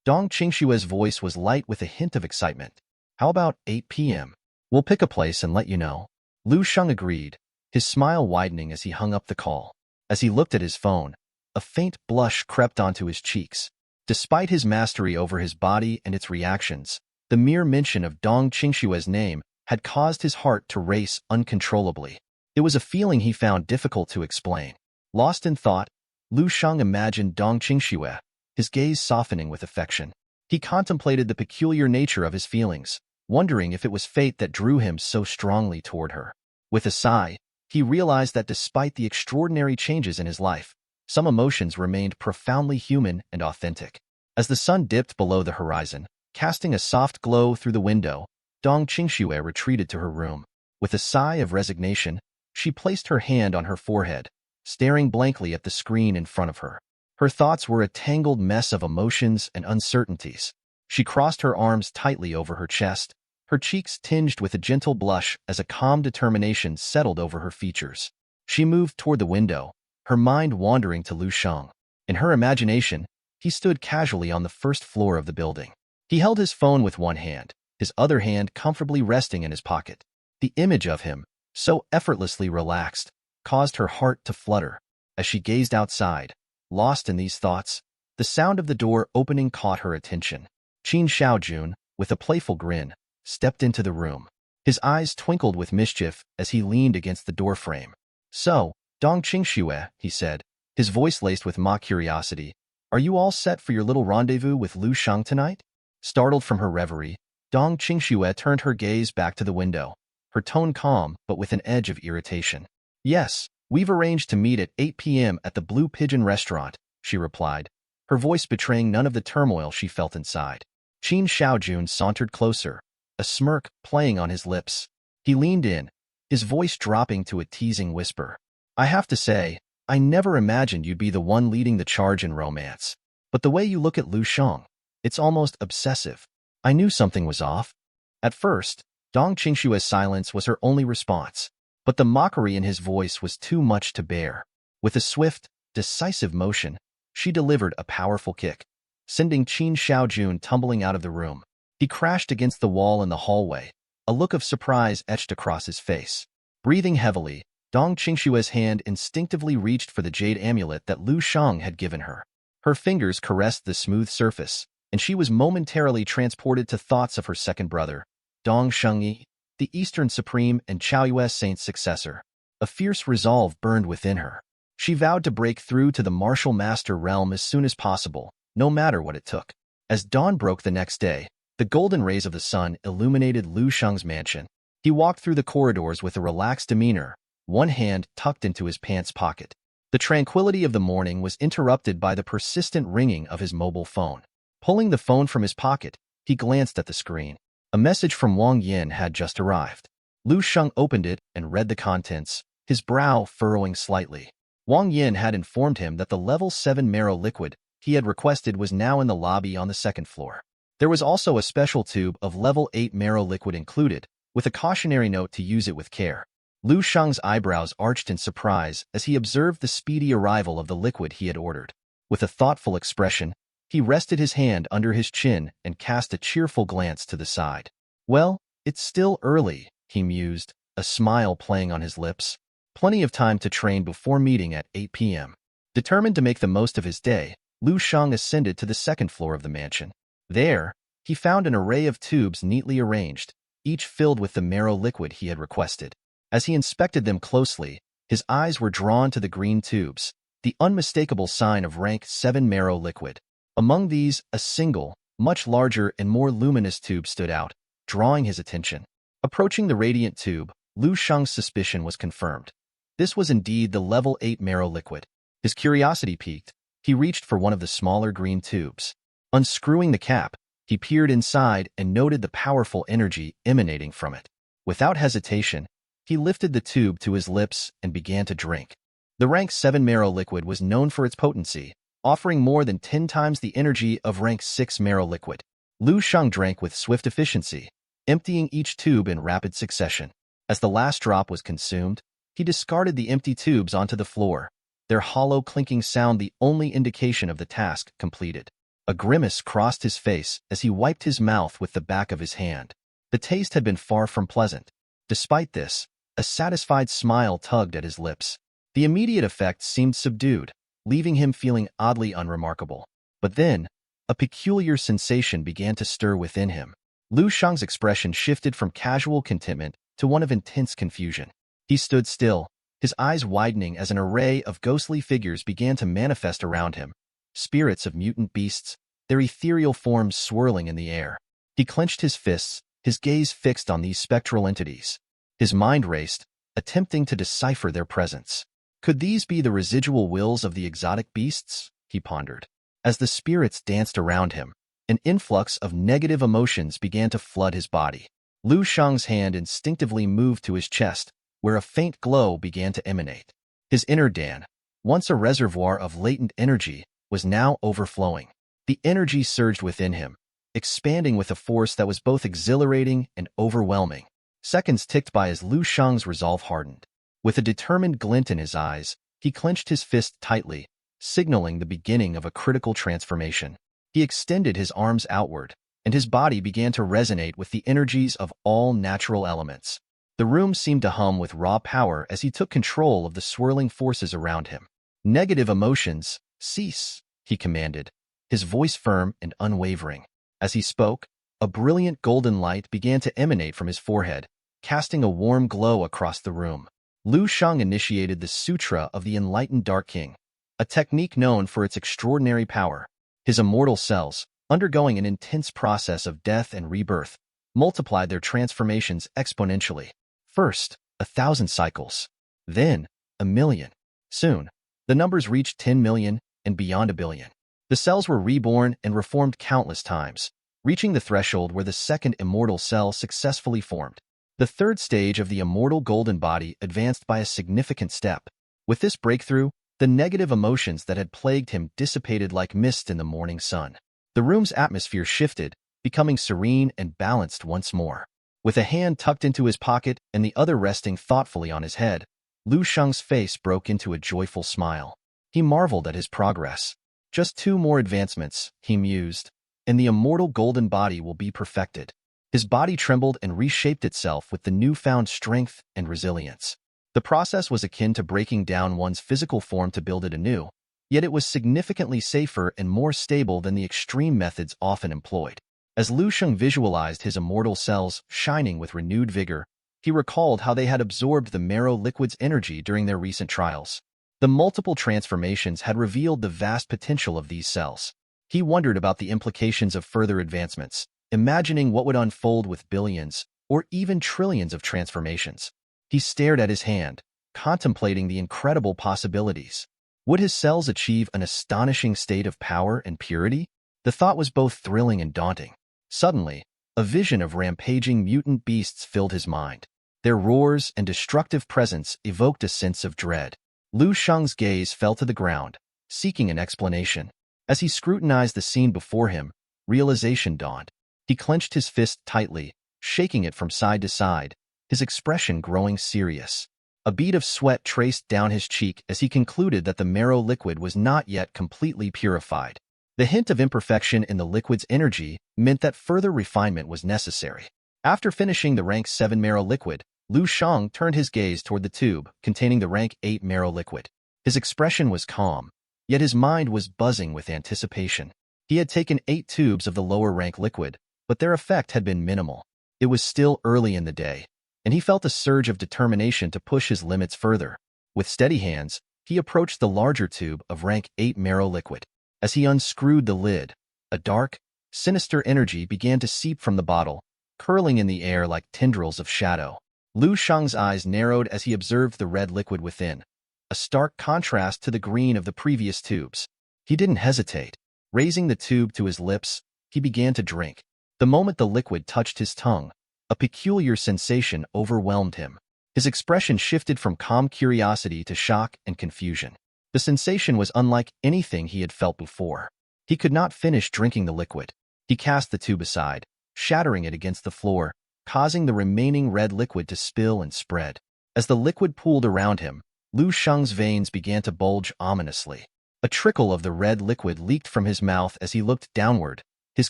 Dong Qingshui's voice was light with a hint of excitement. How about 8 p.m.? We'll pick a place and let you know. Lu Shang agreed, his smile widening as he hung up the call. As he looked at his phone, a faint blush crept onto his cheeks. Despite his mastery over his body and its reactions, the mere mention of Dong Qingshui's name had caused his heart to race uncontrollably. It was a feeling he found difficult to explain. Lost in thought, Lu Shang imagined Dong Qingshui, his gaze softening with affection. He contemplated the peculiar nature of his feelings, wondering if it was fate that drew him so strongly toward her. With a sigh, he realized that despite the extraordinary changes in his life, some emotions remained profoundly human and authentic. As the sun dipped below the horizon, casting a soft glow through the window, Dong Qingshui retreated to her room. With a sigh of resignation, she placed her hand on her forehead, staring blankly at the screen in front of her. Her thoughts were a tangled mess of emotions and uncertainties. She crossed her arms tightly over her chest, her cheeks tinged with a gentle blush as a calm determination settled over her features. She moved toward the window, her mind wandering to Lu Shang. In her imagination, he stood casually on the first floor of the building. He held his phone with one hand, his other hand comfortably resting in his pocket. The image of him, so effortlessly relaxed, caused her heart to flutter. As she gazed outside, lost in these thoughts, the sound of the door opening caught her attention. Qin Xiaojun, with a playful grin, stepped into the room. His eyes twinkled with mischief as he leaned against the doorframe. So, Dong Qingshui, he said, his voice laced with mock curiosity, are you all set for your little rendezvous with Lu Shang tonight? Startled from her reverie, Dong Qingshui turned her gaze back to the window, her tone calm but with an edge of irritation. Yes, we've arranged to meet at 8 p.m. at the Blue Pigeon restaurant, she replied, her voice betraying none of the turmoil she felt inside. Qin Xiaojun sauntered closer, a smirk playing on his lips. He leaned in, his voice dropping to a teasing whisper. I have to say, I never imagined you'd be the one leading the charge in romance. But the way you look at Lu Shang, it's almost obsessive. I knew something was off. At first, Dong Qingshui's silence was her only response, but the mockery in his voice was too much to bear. With a swift, decisive motion, she delivered a powerful kick, sending Qin Xiaojun tumbling out of the room. He crashed against the wall in the hallway, a look of surprise etched across his face. Breathing heavily, Dong Qingshui's hand instinctively reached for the jade amulet that Lu Shang had given her. Her fingers caressed the smooth surface, and she was momentarily transported to thoughts of her second brother, Dong Shengyi, the Eastern Supreme and Chaoyue Saint's successor. A fierce resolve burned within her. She vowed to break through to the martial master realm as soon as possible, no matter what it took. As dawn broke the next day, the golden rays of the sun illuminated Lu Shang's mansion. He walked through the corridors with a relaxed demeanor, one hand tucked into his pants pocket. The tranquility of the morning was interrupted by the persistent ringing of his mobile phone. Pulling the phone from his pocket, he glanced at the screen. A message from Wang Yin had just arrived. Lu Shang opened it and read the contents, his brow furrowing slightly. Wang Yin had informed him that the level 7 marrow liquid he had requested was now in the lobby on the second floor. There was also a special tube of level 8 marrow liquid included, with a cautionary note to use it with care. Lu Shang's eyebrows arched in surprise as he observed the speedy arrival of the liquid he had ordered. With a thoughtful expression, he rested his hand under his chin and cast a cheerful glance to the side. Well, it's still early, he mused, a smile playing on his lips. Plenty of time to train before meeting at 8 p.m. Determined to make the most of his day, Lu Shang ascended to the second floor of the mansion. There, he found an array of tubes neatly arranged, each filled with the marrow liquid he had requested. As he inspected them closely, his eyes were drawn to the green tubes, the unmistakable sign of rank 7 marrow liquid. Among these, a single, much larger and more luminous tube stood out, drawing his attention. Approaching the radiant tube, Lu Shang's suspicion was confirmed. This was indeed the level 8 marrow liquid. His curiosity piqued. He reached for one of the smaller green tubes. Unscrewing the cap, he peered inside and noted the powerful energy emanating from it. Without hesitation, he lifted the tube to his lips and began to drink. The rank 7 marrow liquid was known for its potency, offering more than 10 times the energy of rank 6 marrow liquid. Lu Shang drank with swift efficiency, emptying each tube in rapid succession. As the last drop was consumed, he discarded the empty tubes onto the floor, their hollow clinking sound the only indication of the task completed. A grimace crossed his face as he wiped his mouth with the back of his hand. The taste had been far from pleasant. Despite this, a satisfied smile tugged at his lips. The immediate effect seemed subdued, leaving him feeling oddly unremarkable. But then, a peculiar sensation began to stir within him. Lu Shang's expression shifted from casual contentment to one of intense confusion. He stood still, his eyes widening as an array of ghostly figures began to manifest around him. Spirits of mutant beasts, their ethereal forms swirling in the air. He clenched his fists, his gaze fixed on these spectral entities. His mind raced, attempting to decipher their presence. Could these be the residual wills of the exotic beasts? He pondered. As the spirits danced around him, an influx of negative emotions began to flood his body. Lu Shang's hand instinctively moved to his chest, where a faint glow began to emanate. His inner Dan, once a reservoir of latent energy, was now overflowing. The energy surged within him, expanding with a force that was both exhilarating and overwhelming. Seconds ticked by as Lu Shang's resolve hardened. With a determined glint in his eyes, he clenched his fist tightly, signaling the beginning of a critical transformation. He extended his arms outward, and his body began to resonate with the energies of all natural elements. The room seemed to hum with raw power as he took control of the swirling forces around him. Negative emotions, cease, he commanded, his voice firm and unwavering. As he spoke, a brilliant golden light began to emanate from his forehead, casting a warm glow across the room. Lu Shang initiated the Sutra of the Enlightened Dark King, a technique known for its extraordinary power. His immortal cells, undergoing an intense process of death and rebirth, multiplied their transformations exponentially. First, 1,000 cycles. Then, 1,000,000. Soon, the numbers reached 10 million and beyond 1 billion. The cells were reborn and reformed countless times, reaching the threshold where the second immortal cell successfully formed. The third stage of the immortal golden body advanced by a significant step. With this breakthrough, the negative emotions that had plagued him dissipated like mist in the morning sun. The room's atmosphere shifted, becoming serene and balanced once more. With a hand tucked into his pocket and the other resting thoughtfully on his head, Lu Shang's face broke into a joyful smile. He marveled at his progress. Just 2 more advancements, he mused, and the immortal golden body will be perfected. His body trembled and reshaped itself with the newfound strength and resilience. The process was akin to breaking down one's physical form to build it anew, yet it was significantly safer and more stable than the extreme methods often employed. As Lu Shang visualized his immortal cells shining with renewed vigor, he recalled how they had absorbed the marrow liquid's energy during their recent trials. The multiple transformations had revealed the vast potential of these cells. He wondered about the implications of further advancements, imagining what would unfold with billions or even trillions of transformations. He stared at his hand, contemplating the incredible possibilities. Would his cells achieve an astonishing state of power and purity? The thought was both thrilling and daunting. Suddenly, a vision of rampaging mutant beasts filled his mind. Their roars and destructive presence evoked a sense of dread. Lu Shang's gaze fell to the ground, seeking an explanation. As he scrutinized the scene before him, realization dawned. He clenched his fist tightly, shaking it from side to side, his expression growing serious. A bead of sweat traced down his cheek as he concluded that the marrow liquid was not yet completely purified. The hint of imperfection in the liquid's energy meant that further refinement was necessary. After finishing the rank 7 marrow liquid, Lu Shang turned his gaze toward the tube containing the rank 8 marrow liquid. His expression was calm, yet his mind was buzzing with anticipation. He had taken 8 tubes of the lower rank liquid, but their effect had been minimal. It was still early in the day, and he felt a surge of determination to push his limits further. With steady hands, he approached the larger tube of rank 8 marrow liquid. As he unscrewed the lid, a dark, sinister energy began to seep from the bottle, curling in the air like tendrils of shadow. Lu Shang's eyes narrowed as he observed the red liquid within, a stark contrast to the green of the previous tubes. He didn't hesitate. Raising the tube to his lips, he began to drink. The moment the liquid touched his tongue, a peculiar sensation overwhelmed him. His expression shifted from calm curiosity to shock and confusion. The sensation was unlike anything he had felt before. He could not finish drinking the liquid. He cast the tube aside, shattering it against the floor, causing the remaining red liquid to spill and spread. As the liquid pooled around him, Lu Shang's veins began to bulge ominously. A trickle of the red liquid leaked from his mouth as he looked downward, his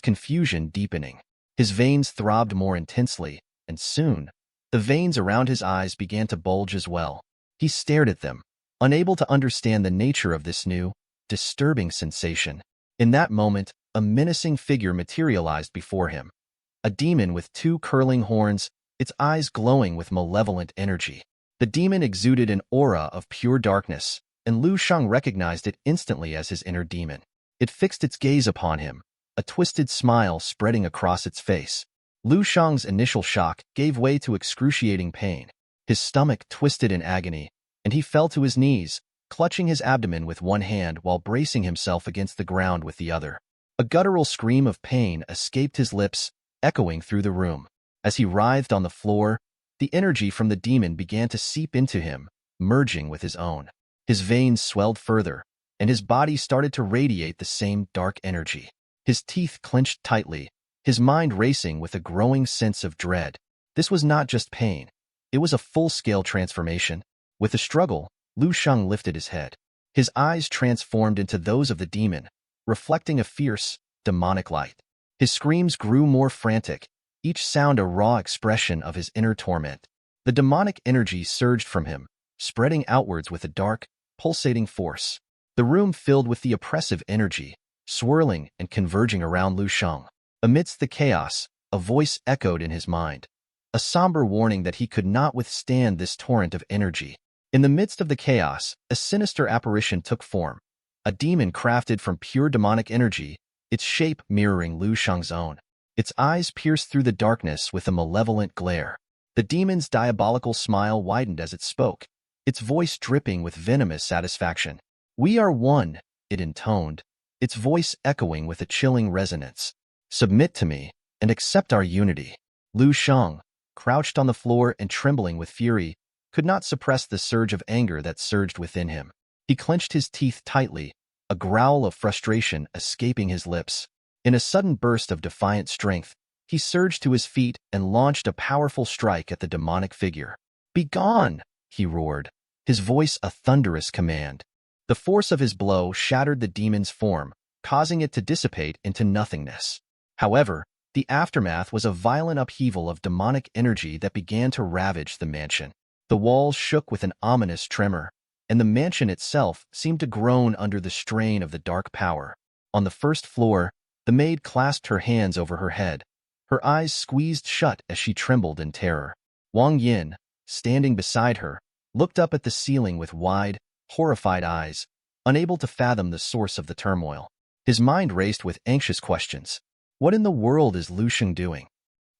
confusion deepening. His veins throbbed more intensely, and soon, the veins around his eyes began to bulge as well. He stared at them, unable to understand the nature of this new, disturbing sensation. In that moment, a menacing figure materialized before him. A demon with 2 curling horns, its eyes glowing with malevolent energy. The demon exuded an aura of pure darkness, and Lu Shang recognized it instantly as his inner demon. It fixed its gaze upon him, a twisted smile spreading across its face. Lu Shang's initial shock gave way to excruciating pain. His stomach twisted in agony, and he fell to his knees, clutching his abdomen with one hand while bracing himself against the ground with the other. A guttural scream of pain escaped his lips, echoing through the room. As he writhed on the floor, the energy from the demon began to seep into him, merging with his own. His veins swelled further, and his body started to radiate the same dark energy. His teeth clenched tightly, his mind racing with a growing sense of dread. This was not just pain. It was a full-scale transformation. With a struggle, Lu Shang lifted his head. His eyes transformed into those of the demon, reflecting a fierce, demonic light. His screams grew more frantic, each sound a raw expression of his inner torment. The demonic energy surged from him, spreading outwards with a dark, pulsating force. The room filled with the oppressive energy, swirling and converging around Lu Shang. Amidst the chaos, a voice echoed in his mind, a somber warning that he could not withstand this torrent of energy. In the midst of the chaos, a sinister apparition took form, a demon crafted from pure demonic energy, its shape mirroring Lu Shang's own. Its eyes pierced through the darkness with a malevolent glare. The demon's diabolical smile widened as it spoke, its voice dripping with venomous satisfaction. "We are one," it intoned, its voice echoing with a chilling resonance. "Submit to me, and accept our unity." Lu Shang, crouched on the floor and trembling with fury, could not suppress the surge of anger that surged within him. He clenched his teeth tightly, a growl of frustration escaping his lips. In a sudden burst of defiant strength, he surged to his feet and launched a powerful strike at the demonic figure. "Begone!" he roared, his voice a thunderous command. The force of his blow shattered the demon's form, causing it to dissipate into nothingness. However, the aftermath was a violent upheaval of demonic energy that began to ravage the mansion. The walls shook with an ominous tremor, and the mansion itself seemed to groan under the strain of the dark power. On the first floor, the maid clasped her hands over her head, her eyes squeezed shut as she trembled in terror. Wang Yin, standing beside her, looked up at the ceiling with wide, horrified eyes, unable to fathom the source of the turmoil. His mind raced with anxious questions. What in the world is Lu Shang doing?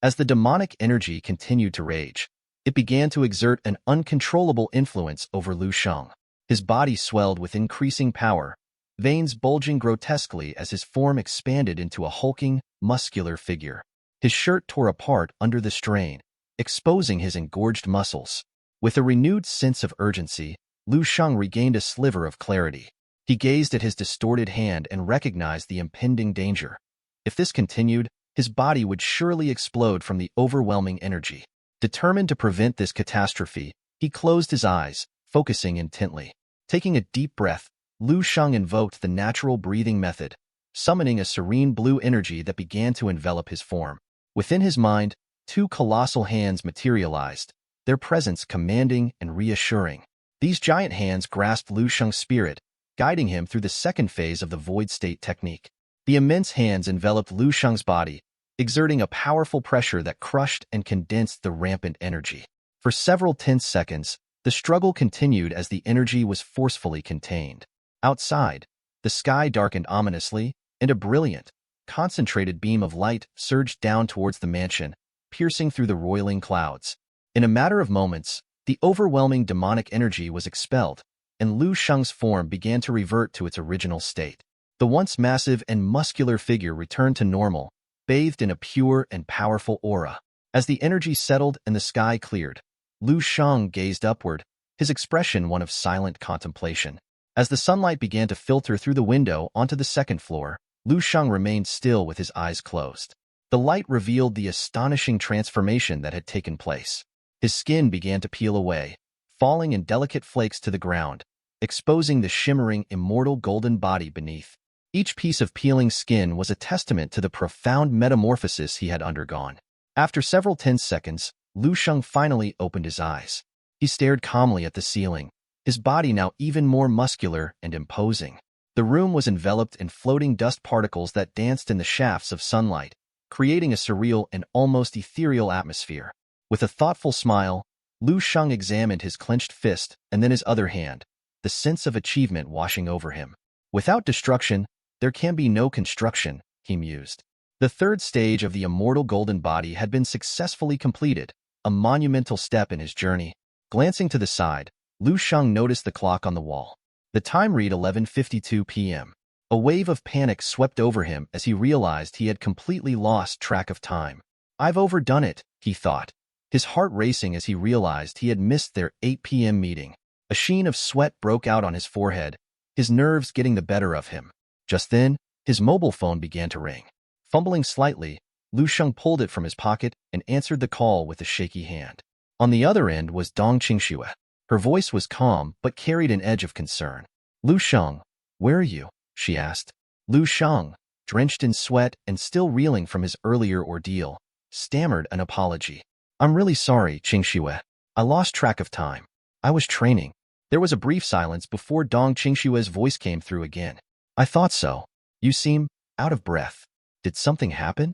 As the demonic energy continued to rage, it began to exert an uncontrollable influence over Lu Shang. His body swelled with increasing power, veins bulging grotesquely as his form expanded into a hulking, muscular figure. His shirt tore apart under the strain, exposing his engorged muscles. With a renewed sense of urgency, Lu Shang regained a sliver of clarity. He gazed at his distorted hand and recognized the impending danger. If this continued, his body would surely explode from the overwhelming energy. Determined to prevent this catastrophe, he closed his eyes, focusing intently. Taking a deep breath, Lu Sheng invoked the natural breathing method, summoning a serene blue energy that began to envelop his form. Within his mind, two colossal hands materialized, their presence commanding and reassuring. These giant hands grasped Lu Sheng's spirit, guiding him through the second phase of the void state technique. The immense hands enveloped Lu Sheng's body, exerting a powerful pressure that crushed and condensed the rampant energy. For several tense seconds, the struggle continued as the energy was forcefully contained. Outside, the sky darkened ominously, and a brilliant, concentrated beam of light surged down towards the mansion, piercing through the roiling clouds. In a matter of moments, the overwhelming demonic energy was expelled, and Lu Sheng's form began to revert to its original state. The once massive and muscular figure returned to normal, bathed in a pure and powerful aura. As the energy settled and the sky cleared, Lu Sheng gazed upward, his expression one of silent contemplation. As the sunlight began to filter through the window onto the second floor, Lu Sheng remained still with his eyes closed. The light revealed the astonishing transformation that had taken place. His skin began to peel away, falling in delicate flakes to the ground, exposing the shimmering, immortal golden body beneath. Each piece of peeling skin was a testament to the profound metamorphosis he had undergone. After several tense seconds, Lu Sheng finally opened his eyes. He stared calmly at the ceiling, his body now even more muscular and imposing. The room was enveloped in floating dust particles that danced in the shafts of sunlight, creating a surreal and almost ethereal atmosphere. With a thoughtful smile, Lu Sheng examined his clenched fist and then his other hand, the sense of achievement washing over him. Without destruction, there can be no construction, he mused. The third stage of the immortal golden body had been successfully completed, a monumental step in his journey. Glancing to the side, Lu Sheng noticed the clock on the wall. The time read 11:52 p.m. A wave of panic swept over him as he realized he had completely lost track of time. I've overdone it, he thought, his heart racing as he realized he had missed their 8 p.m. meeting. A sheen of sweat broke out on his forehead, his nerves getting the better of him. Just then, his mobile phone began to ring. Fumbling slightly, Lu Sheng pulled it from his pocket and answered the call with a shaky hand. On the other end was Dong Qingxue. Her voice was calm but carried an edge of concern. Lu Sheng, where are you? She asked. Lu Sheng, drenched in sweat and still reeling from his earlier ordeal, stammered an apology. I'm really sorry, Qingxue. I lost track of time. I was training. There was a brief silence before Dong Qingxue's voice came through again. I thought so. You seem out of breath. Did something happen?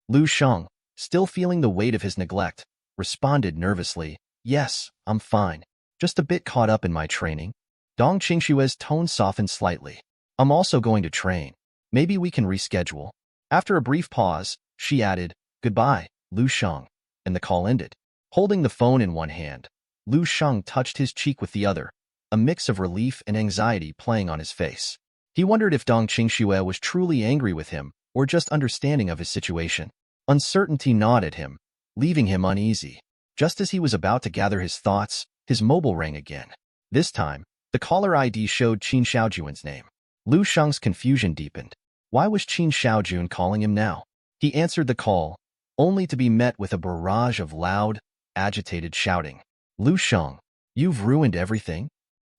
Lu Sheng, still feeling the weight of his neglect, responded nervously, Yes, I'm fine. Just a bit caught up in my training. Dong Qingxue's tone softened slightly. I'm also going to train. Maybe we can reschedule. After a brief pause, she added, Goodbye, Lu Sheng, and the call ended. Holding the phone in one hand, Lu Sheng touched his cheek with the other, a mix of relief and anxiety playing on his face. He wondered if Dong Qingxue was truly angry with him or just understanding of his situation. Uncertainty gnawed at him, leaving him uneasy. Just as he was about to gather his thoughts, his mobile rang again. This time, the caller ID showed Qin Shaojuan's name. Lu Sheng's confusion deepened. Why was Qin Shaojun calling him now? He answered the call, only to be met with a barrage of loud, agitated shouting. Lu Sheng, you've ruined everything?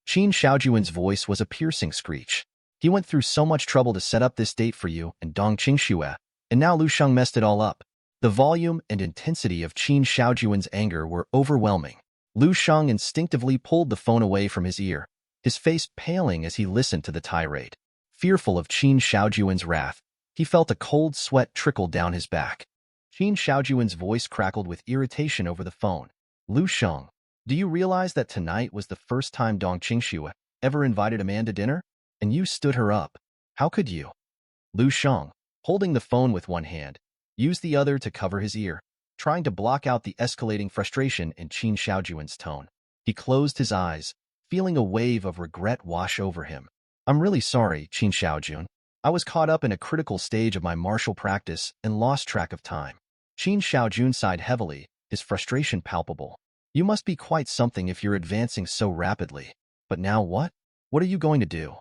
Qin Shaojuan's voice was a piercing screech. He went through so much trouble to set up this date for you and Dong Qingxue, and now Lu Sheng messed it all up. The volume and intensity of Qin Shaojuan's anger were overwhelming. Lu Sheng instinctively pulled the phone away from his ear, his face paling as he listened to the tirade. Fearful of Qin Shaojuan's wrath, he felt a cold sweat trickle down his back. Qin Shaojuan's voice crackled with irritation over the phone. Lu Sheng, do you realize that tonight was the first time Dong Qingxue ever invited a man to dinner? And you stood her up. How could you? Lu Sheng, holding the phone with one hand, used the other to cover his ear, trying to block out the escalating frustration in Qin Shaojuan's tone. He closed his eyes, feeling a wave of regret wash over him. I'm really sorry, Qin Shaojun. I was caught up in a critical stage of my martial practice and lost track of time. Qin Shaojun sighed heavily, his frustration palpable. You must be quite something if you're advancing so rapidly. But now what? What are you going to do?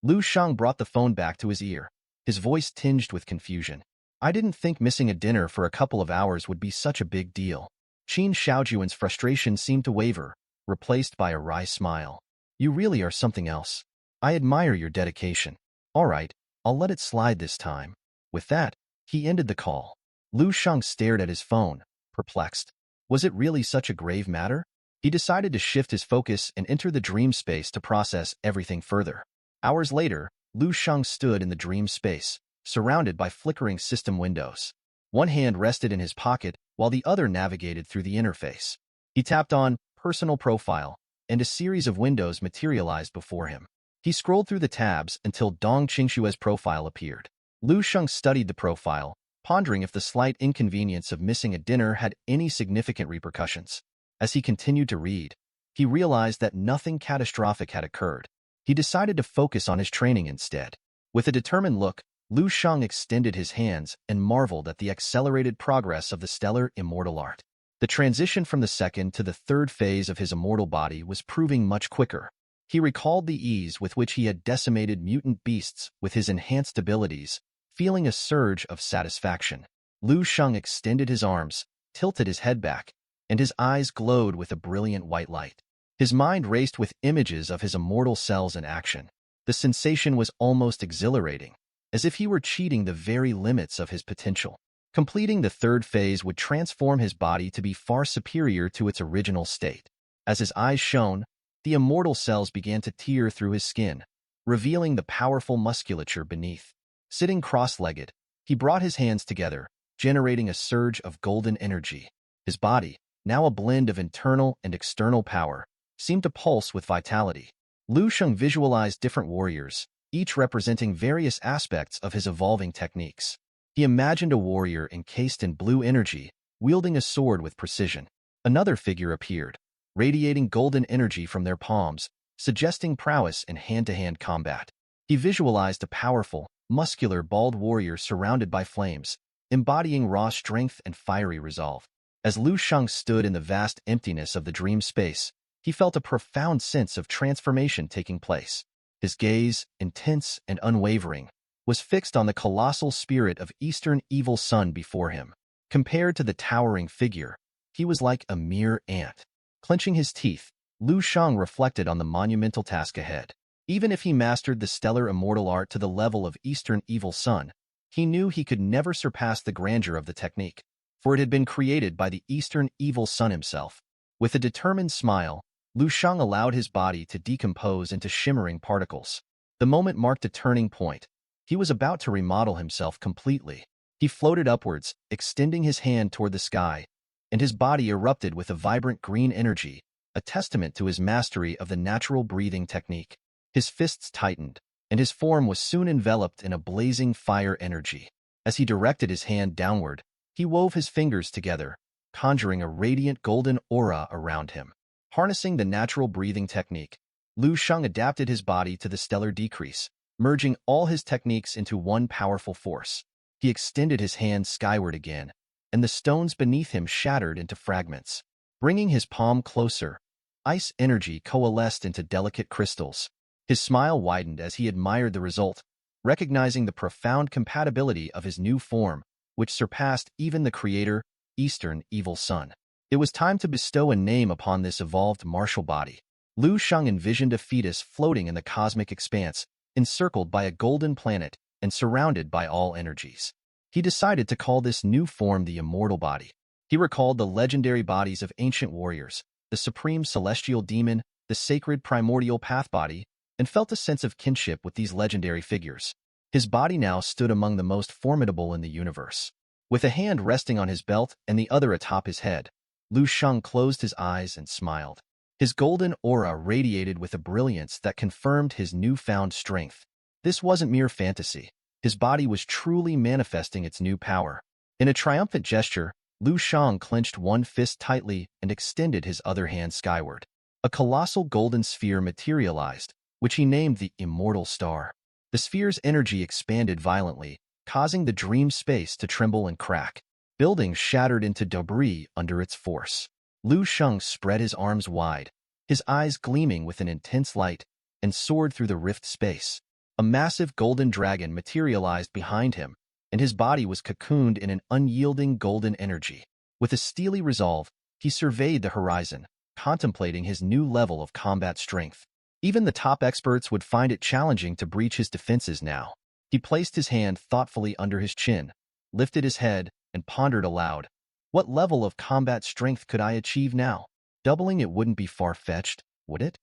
Lu Sheng brought the phone back to his ear, his voice tinged with confusion. I didn't think missing a dinner for a couple of hours would be such a big deal. Qin Shaojuan's frustration seemed to waver, replaced by a wry smile. You really are something else. I admire your dedication. All right, I'll let it slide this time. With that, he ended the call. Lu Sheng stared at his phone, perplexed. Was it really such a grave matter? He decided to shift his focus and enter the dream space to process everything further. Hours later, Lu Sheng stood in the dream space, surrounded by flickering system windows. One hand rested in his pocket while the other navigated through the interface. He tapped on Personal Profile, and a series of windows materialized before him. He scrolled through the tabs until Dong Qingshue's profile appeared. Lu Sheng studied the profile, pondering if the slight inconvenience of missing a dinner had any significant repercussions. As he continued to read, he realized that nothing catastrophic had occurred. He decided to focus on his training instead. With a determined look, Lu Sheng extended his hands and marveled at the accelerated progress of the stellar immortal art. The transition from the second to the third phase of his immortal body was proving much quicker. He recalled the ease with which he had decimated mutant beasts with his enhanced abilities, feeling a surge of satisfaction. Lu Sheng extended his arms, tilted his head back, and his eyes glowed with a brilliant white light. His mind raced with images of his immortal cells in action. The sensation was almost exhilarating, as if he were cheating the very limits of his potential. Completing the third phase would transform his body to be far superior to its original state. As his eyes shone, the immortal cells began to tear through his skin, revealing the powerful musculature beneath. Sitting cross-legged, he brought his hands together, generating a surge of golden energy. His body, now a blend of internal and external power, seemed to pulse with vitality. Lu Sheng visualized different warriors, each representing various aspects of his evolving techniques. He imagined a warrior encased in blue energy, wielding a sword with precision. Another figure appeared, radiating golden energy from their palms, suggesting prowess in hand-to-hand combat. He visualized a powerful, muscular, bald warrior surrounded by flames, embodying raw strength and fiery resolve. As Lu Sheng stood in the vast emptiness of the dream space, he felt a profound sense of transformation taking place. His gaze, intense and unwavering, was fixed on the colossal spirit of Eastern Evil Sun before him. Compared to the towering figure, he was like a mere ant. Clenching his teeth, Lu Sheng reflected on the monumental task ahead. Even if he mastered the stellar immortal art to the level of Eastern Evil Sun, he knew he could never surpass the grandeur of the technique, for it had been created by the Eastern Evil Sun himself. With a determined smile, Lu Sheng allowed his body to decompose into shimmering particles. The moment marked a turning point. He was about to remodel himself completely. He floated upwards, extending his hand toward the sky, and his body erupted with a vibrant green energy, a testament to his mastery of the natural breathing technique. His fists tightened, and his form was soon enveloped in a blazing fire energy. As he directed his hand downward, he wove his fingers together, conjuring a radiant golden aura around him. Harnessing the natural breathing technique, Lu Sheng adapted his body to the stellar decrease, merging all his techniques into one powerful force. He extended his hand skyward again, and the stones beneath him shattered into fragments. Bringing his palm closer, ice energy coalesced into delicate crystals. His smile widened as he admired the result, recognizing the profound compatibility of his new form, which surpassed even the creator, Eastern Evil Sun. It was time to bestow a name upon this evolved martial body. Lu Sheng envisioned a fetus floating in the cosmic expanse, encircled by a golden planet and surrounded by all energies. He decided to call this new form the immortal body. He recalled the legendary bodies of ancient warriors, the supreme celestial demon, the sacred primordial path body, and felt a sense of kinship with these legendary figures. His body now stood among the most formidable in the universe. With a hand resting on his belt and the other atop his head, Lu Sheng closed his eyes and smiled. His golden aura radiated with a brilliance that confirmed his newfound strength. This wasn't mere fantasy. His body was truly manifesting its new power. In a triumphant gesture, Lu Sheng clenched one fist tightly and extended his other hand skyward. A colossal golden sphere materialized, which he named the Immortal Star. The sphere's energy expanded violently, causing the dream space to tremble and crack. Buildings shattered into debris under its force. Lu Sheng spread his arms wide, his eyes gleaming with an intense light, and soared through the rift space. A massive golden dragon materialized behind him, and his body was cocooned in an unyielding golden energy. With a steely resolve, He surveyed the horizon, contemplating his new level of combat strength. Even the top experts would find it challenging to breach his defenses now. He placed his hand thoughtfully under his chin, lifted his head, and pondered aloud. What level of combat strength could I achieve now? Doubling it wouldn't be far-fetched, would it?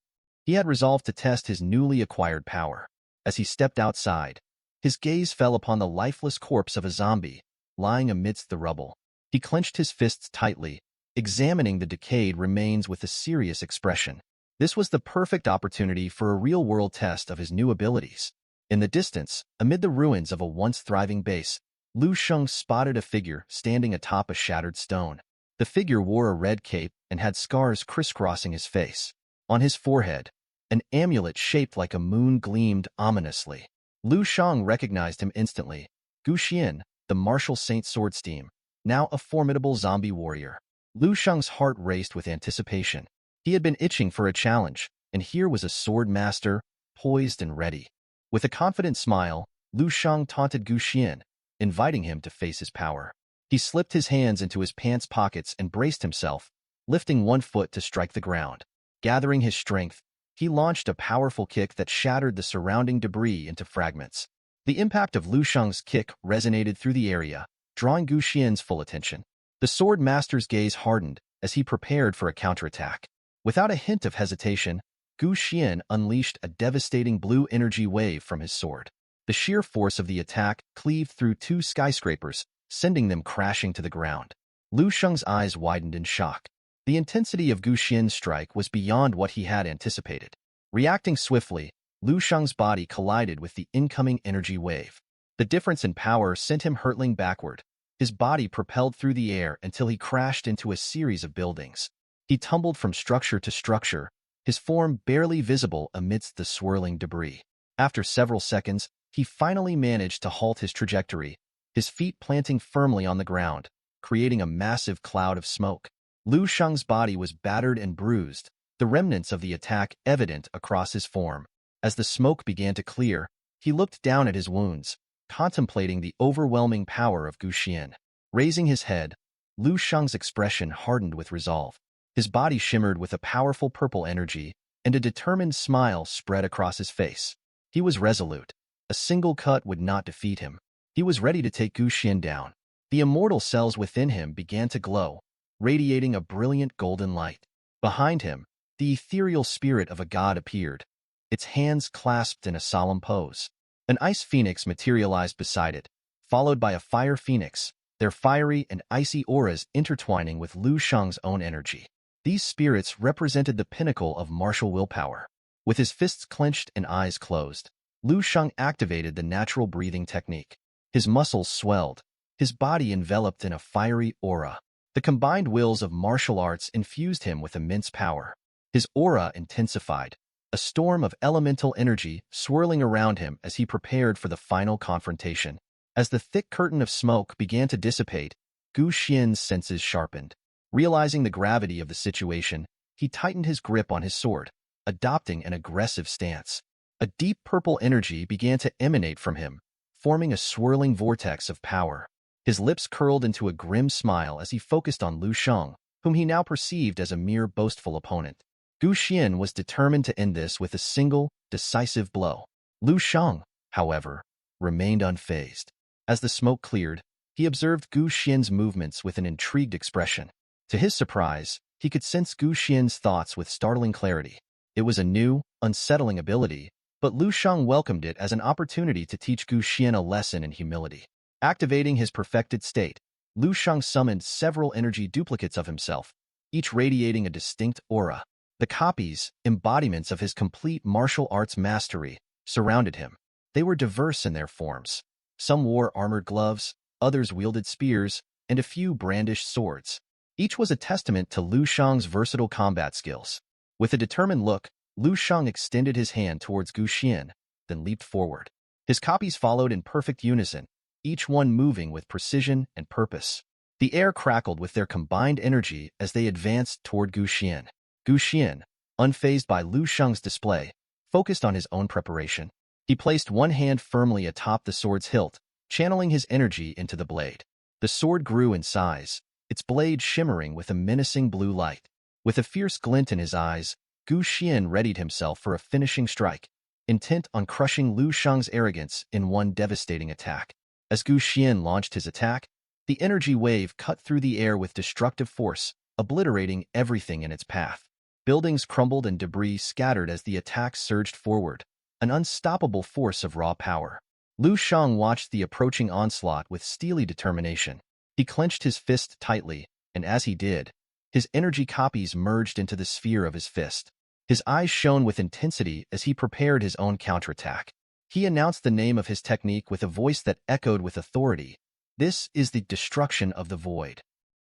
He had resolved to test his newly acquired power. As he stepped outside, his gaze fell upon the lifeless corpse of a zombie, lying amidst the rubble. He clenched his fists tightly, examining the decayed remains with a serious expression. This was the perfect opportunity for a real-world test of his new abilities. In the distance, amid the ruins of a once thriving base, Lu Sheng spotted a figure standing atop a shattered stone. The figure wore a red cape and had scars crisscrossing his face. On his forehead, an amulet shaped like a moon gleamed ominously. Lu Sheng recognized him instantly. Gu Xian, the martial saint Swordsteam, now a formidable zombie warrior. Lu Sheng's heart raced with anticipation. He had been itching for a challenge, and here was a sword master, poised and ready. With a confident smile, Lu Sheng taunted Gu Xian, inviting him to face his power. He slipped his hands into his pants pockets and braced himself, lifting one foot to strike the ground. Gathering his strength, he launched a powerful kick that shattered the surrounding debris into fragments. The impact of Lu Sheng's kick resonated through the area, drawing Gu Xian's full attention. The sword master's gaze hardened as he prepared for a counterattack. Without a hint of hesitation, Gu Xian unleashed a devastating blue energy wave from his sword. The sheer force of the attack cleaved through two skyscrapers, sending them crashing to the ground. Lu Sheng's eyes widened in shock. The intensity of Gu Xian's strike was beyond what he had anticipated. Reacting swiftly, Lu Sheng's body collided with the incoming energy wave. The difference in power sent him hurtling backward. His body propelled through the air until he crashed into a series of buildings. He tumbled from structure to structure, his form barely visible amidst the swirling debris. After several seconds, he finally managed to halt his trajectory, his feet planting firmly on the ground, creating a massive cloud of smoke. Lu Sheng's body was battered and bruised, the remnants of the attack evident across his form. As the smoke began to clear, he looked down at his wounds, contemplating the overwhelming power of Gu Xian. Raising his head, Lu Sheng's expression hardened with resolve. His body shimmered with a powerful purple energy, and a determined smile spread across his face. He was resolute. A single cut would not defeat him. He was ready to take Gu Xian down. The immortal cells within him began to glow, radiating a brilliant golden light. Behind him, the ethereal spirit of a god appeared, its hands clasped in a solemn pose. An ice phoenix materialized beside it, followed by a fire phoenix, their fiery and icy auras intertwining with Lu Sheng's own energy. These spirits represented the pinnacle of martial willpower. With his fists clenched and eyes closed, Lu Sheng activated the natural breathing technique. His muscles swelled, his body enveloped in a fiery aura. The combined wills of martial arts infused him with immense power. His aura intensified, a storm of elemental energy swirling around him as he prepared for the final confrontation. As the thick curtain of smoke began to dissipate, Gu Xian's senses sharpened. Realizing the gravity of the situation, he tightened his grip on his sword, adopting an aggressive stance. A deep purple energy began to emanate from him, forming a swirling vortex of power. His lips curled into a grim smile as he focused on Lu Sheng, whom he now perceived as a mere boastful opponent. Gu Xian was determined to end this with a single, decisive blow. Lu Sheng, however, remained unfazed. As the smoke cleared, he observed Gu Xian's movements with an intrigued expression. To his surprise, he could sense Gu Xian's thoughts with startling clarity. It was a new, unsettling ability, but Lu Sheng welcomed it as an opportunity to teach Gu Xian a lesson in humility. Activating his perfected state, Lu Sheng summoned several energy duplicates of himself, each radiating a distinct aura. The copies, embodiments of his complete martial arts mastery, surrounded him. They were diverse in their forms. Some wore armored gloves, others wielded spears, and a few brandished swords. Each was a testament to Lu Sheng's versatile combat skills. With a determined look, Lu Sheng extended his hand towards Gu Xian, then leaped forward. His copies followed in perfect unison, each one moving with precision and purpose. The air crackled with their combined energy as they advanced toward Gu Xian. Gu Xian, unfazed by Lu Sheng's display, focused on his own preparation. He placed one hand firmly atop the sword's hilt, channeling his energy into the blade. The sword grew in size, its blade shimmering with a menacing blue light. With a fierce glint in his eyes, Gu Xian readied himself for a finishing strike, intent on crushing Lu Shang's arrogance in one devastating attack. As Gu Xian launched his attack, the energy wave cut through the air with destructive force, obliterating everything in its path. Buildings crumbled and debris scattered as the attack surged forward, an unstoppable force of raw power. Lu Shang watched the approaching onslaught with steely determination. He clenched his fist tightly, and as he did, his energy copies merged into the sphere of his fist. His eyes shone with intensity as he prepared his own counterattack. He announced the name of his technique with a voice that echoed with authority. This is the destruction of the void.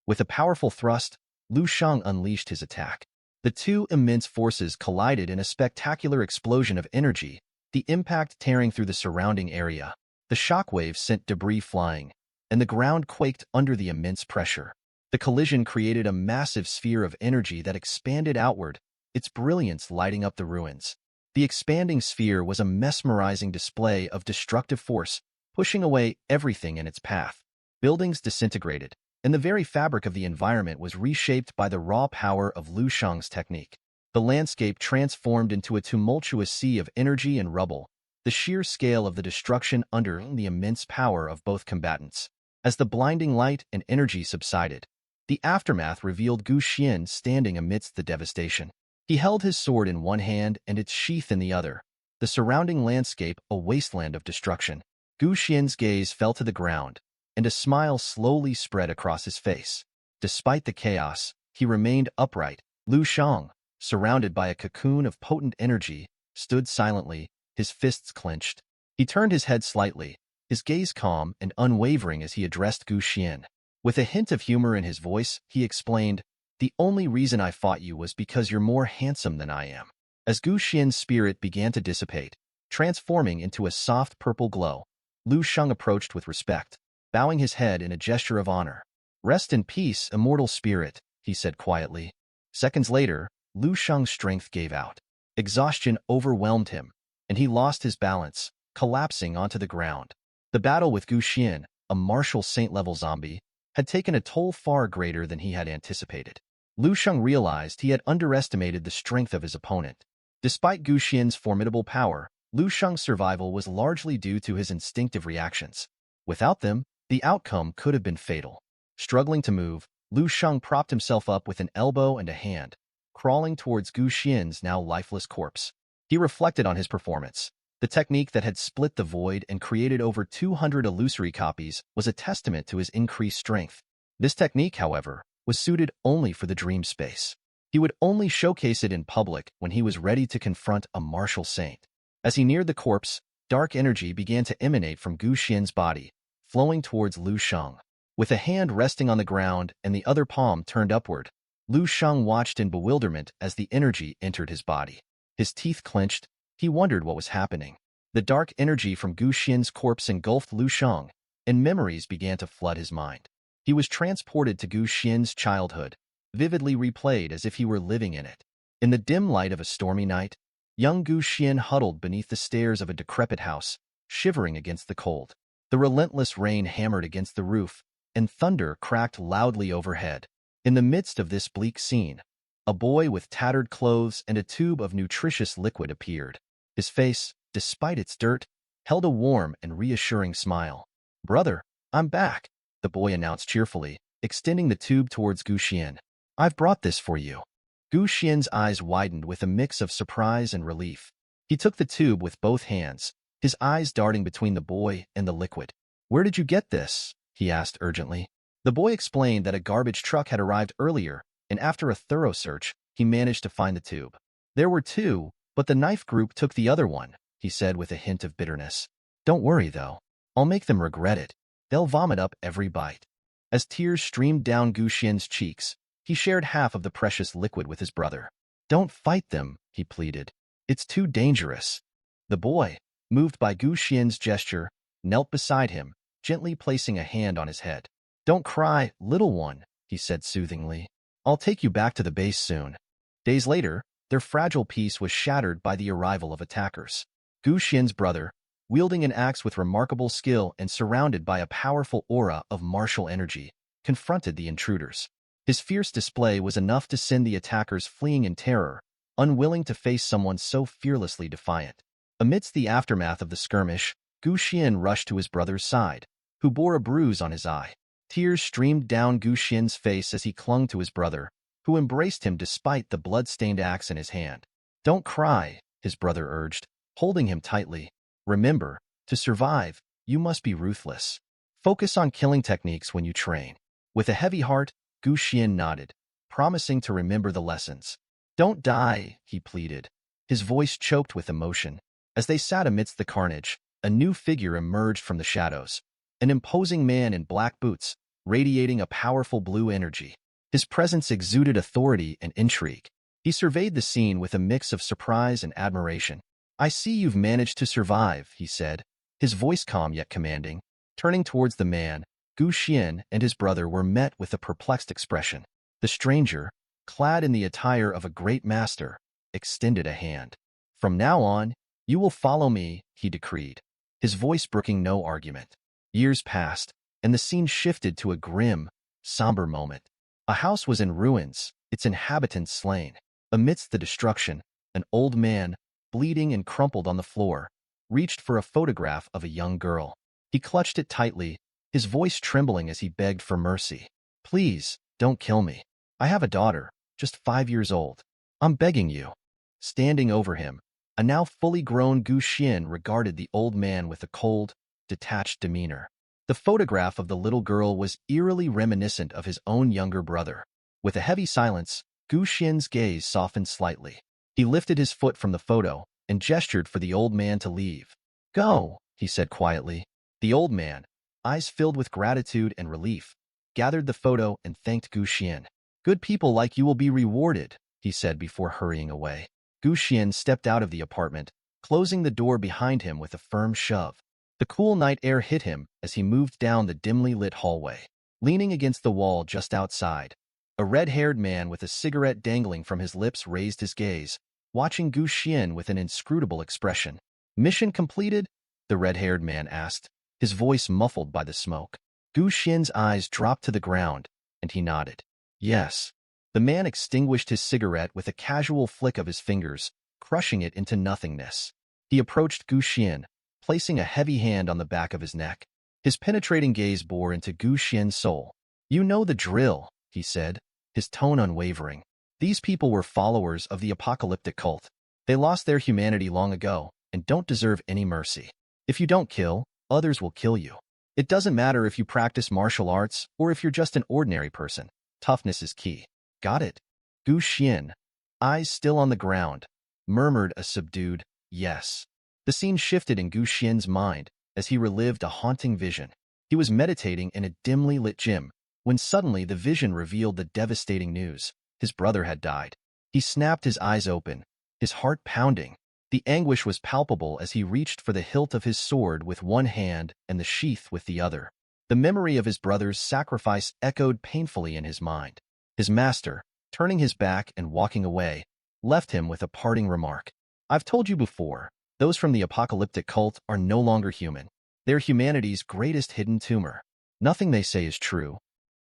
With a powerful thrust, Lu Shang unleashed his attack. The two immense forces collided in a spectacular explosion of energy, the impact tearing through the surrounding area. The shockwaves sent debris flying, and the ground quaked under the immense pressure. The collision created a massive sphere of energy that expanded outward, its brilliance lighting up the ruins. The expanding sphere was a mesmerizing display of destructive force, pushing away everything in its path. Buildings disintegrated, and the very fabric of the environment was reshaped by the raw power of Lu Shang's technique. The landscape transformed into a tumultuous sea of energy and rubble, the sheer scale of the destruction under the immense power of both combatants. As the blinding light and energy subsided, the aftermath revealed Gu Xian standing amidst the devastation. He held his sword in one hand and its sheath in the other, the surrounding landscape a wasteland of destruction. Gu Xian's gaze fell to the ground, and a smile slowly spread across his face. Despite the chaos, he remained upright. Lu Shang, surrounded by a cocoon of potent energy, stood silently, his fists clenched. He turned his head slightly, his gaze calm and unwavering as he addressed Gu Xian. With a hint of humor in his voice, he explained, "The only reason I fought you was because you're more handsome than I am." As Gu Xian's spirit began to dissipate, transforming into a soft purple glow, Lu Shang approached with respect, bowing his head in a gesture of honor. "Rest in peace, immortal spirit," he said quietly. Seconds later, Lu Shang's strength gave out. Exhaustion overwhelmed him, and he lost his balance, collapsing onto the ground. The battle with Gu Xian, a martial saint-level zombie, had taken a toll far greater than he had anticipated. Lu Shang realized he had underestimated the strength of his opponent. Despite Gu Xian's formidable power, Lu Shang's survival was largely due to his instinctive reactions. Without them, the outcome could have been fatal. Struggling to move, Lu Shang propped himself up with an elbow and a hand, crawling towards Gu Xian's now lifeless corpse. He reflected on his performance. The technique that had split the void and created over 200 illusory copies was a testament to his increased strength. This technique, however, was suited only for the dream space. He would only showcase it in public when he was ready to confront a martial saint. As he neared the corpse, dark energy began to emanate from Gu Xian's body, flowing towards Lu Shang. With a hand resting on the ground and the other palm turned upward, Lu Shang watched in bewilderment as the energy entered his body. His teeth clenched. He wondered what was happening. The dark energy from Gu Xian's corpse engulfed Lu Shang, and memories began to flood his mind. He was transported to Gu Xian's childhood, vividly replayed as if he were living in it. In the dim light of a stormy night, young Gu Xian huddled beneath the stairs of a decrepit house, shivering against the cold. The relentless rain hammered against the roof, and thunder cracked loudly overhead. In the midst of this bleak scene, a boy with tattered clothes and a tube of nutritious liquid appeared. His face, despite its dirt, held a warm and reassuring smile. "Brother, I'm back," the boy announced cheerfully, extending the tube towards Gu Xian. "I've brought this for you." Gu Xian's eyes widened with a mix of surprise and relief. He took the tube with both hands, his eyes darting between the boy and the liquid. "Where did you get this?" he asked urgently. The boy explained that a garbage truck had arrived earlier, and after a thorough search, he managed to find the tube. "There were two, but the knife group took the other one," he said with a hint of bitterness. "Don't worry, though. I'll make them regret it. They'll vomit up every bite." As tears streamed down Gu Xian's cheeks, he shared half of the precious liquid with his brother. "Don't fight them," he pleaded. "It's too dangerous." The boy, moved by Gu Xian's gesture, knelt beside him, gently placing a hand on his head. "Don't cry, little one," he said soothingly. "I'll take you back to the base soon." Days later, their fragile peace was shattered by the arrival of attackers. Gu Xian's brother, wielding an axe with remarkable skill and surrounded by a powerful aura of martial energy, confronted the intruders. His fierce display was enough to send the attackers fleeing in terror, unwilling to face someone so fearlessly defiant. Amidst the aftermath of the skirmish, Gu Xian rushed to his brother's side, who bore a bruise on his eye. Tears streamed down Gu Xian's face as he clung to his brother, who embraced him despite the blood-stained axe in his hand. "Don't cry," his brother urged, holding him tightly. "Remember, to survive, you must be ruthless. Focus on killing techniques when you train." With a heavy heart, Gu Xian nodded, promising to remember the lessons. "Don't die," he pleaded, his voice choked with emotion. As they sat amidst the carnage, a new figure emerged from the shadows. An imposing man in black boots, radiating a powerful blue energy. His presence exuded authority and intrigue. He surveyed the scene with a mix of surprise and admiration. "I see you've managed to survive," he said, his voice calm yet commanding. Turning towards the man, Gu Xian and his brother were met with a perplexed expression. The stranger, clad in the attire of a great master, extended a hand. "From now on, you will follow me," he decreed, his voice brooking no argument. Years passed, and the scene shifted to a grim, somber moment. A house was in ruins, its inhabitants slain. Amidst the destruction, an old man, bleeding and crumpled on the floor, reached for a photograph of a young girl. He clutched it tightly, his voice trembling as he begged for mercy. "Please, don't kill me. I have a daughter, just 5 years old. I'm begging you." Standing over him, a now fully grown Gu Xian regarded the old man with a cold, detached demeanor. The photograph of the little girl was eerily reminiscent of his own younger brother. With a heavy silence, Gu Xian's gaze softened slightly. He lifted his foot from the photo and gestured for the old man to leave. "Go," he said quietly. The old man, eyes filled with gratitude and relief, gathered the photo and thanked Gu Xian. "Good people like you will be rewarded," he said before hurrying away. Gu Xian stepped out of the apartment, closing the door behind him with a firm shove. The cool night air hit him as he moved down the dimly lit hallway. Leaning against the wall just outside, a red-haired man with a cigarette dangling from his lips raised his gaze, watching Gu Xian with an inscrutable expression. "Mission completed?" the red-haired man asked, his voice muffled by the smoke. Gu Xian's eyes dropped to the ground, and he nodded. "Yes." The man extinguished his cigarette with a casual flick of his fingers, crushing it into nothingness. He approached Gu Xian, placing a heavy hand on the back of his neck. His penetrating gaze bore into Gu Xian's soul. "You know the drill," he said, his tone unwavering. "These people were followers of the apocalyptic cult. They lost their humanity long ago and don't deserve any mercy. If you don't kill, others will kill you. It doesn't matter if you practice martial arts or if you're just an ordinary person. Toughness is key." "Got it." Gu Xian, eyes still on the ground, murmured a subdued, "Yes." The scene shifted in Gu Xian's mind as he relived a haunting vision. He was meditating in a dimly lit gym when suddenly the vision revealed the devastating news. His brother had died. He snapped his eyes open, his heart pounding. The anguish was palpable as he reached for the hilt of his sword with one hand and the sheath with the other. The memory of his brother's sacrifice echoed painfully in his mind. His master, turning his back and walking away, left him with a parting remark. "I've told you before, those from the apocalyptic cult are no longer human. They're humanity's greatest hidden tumor. Nothing they say is true."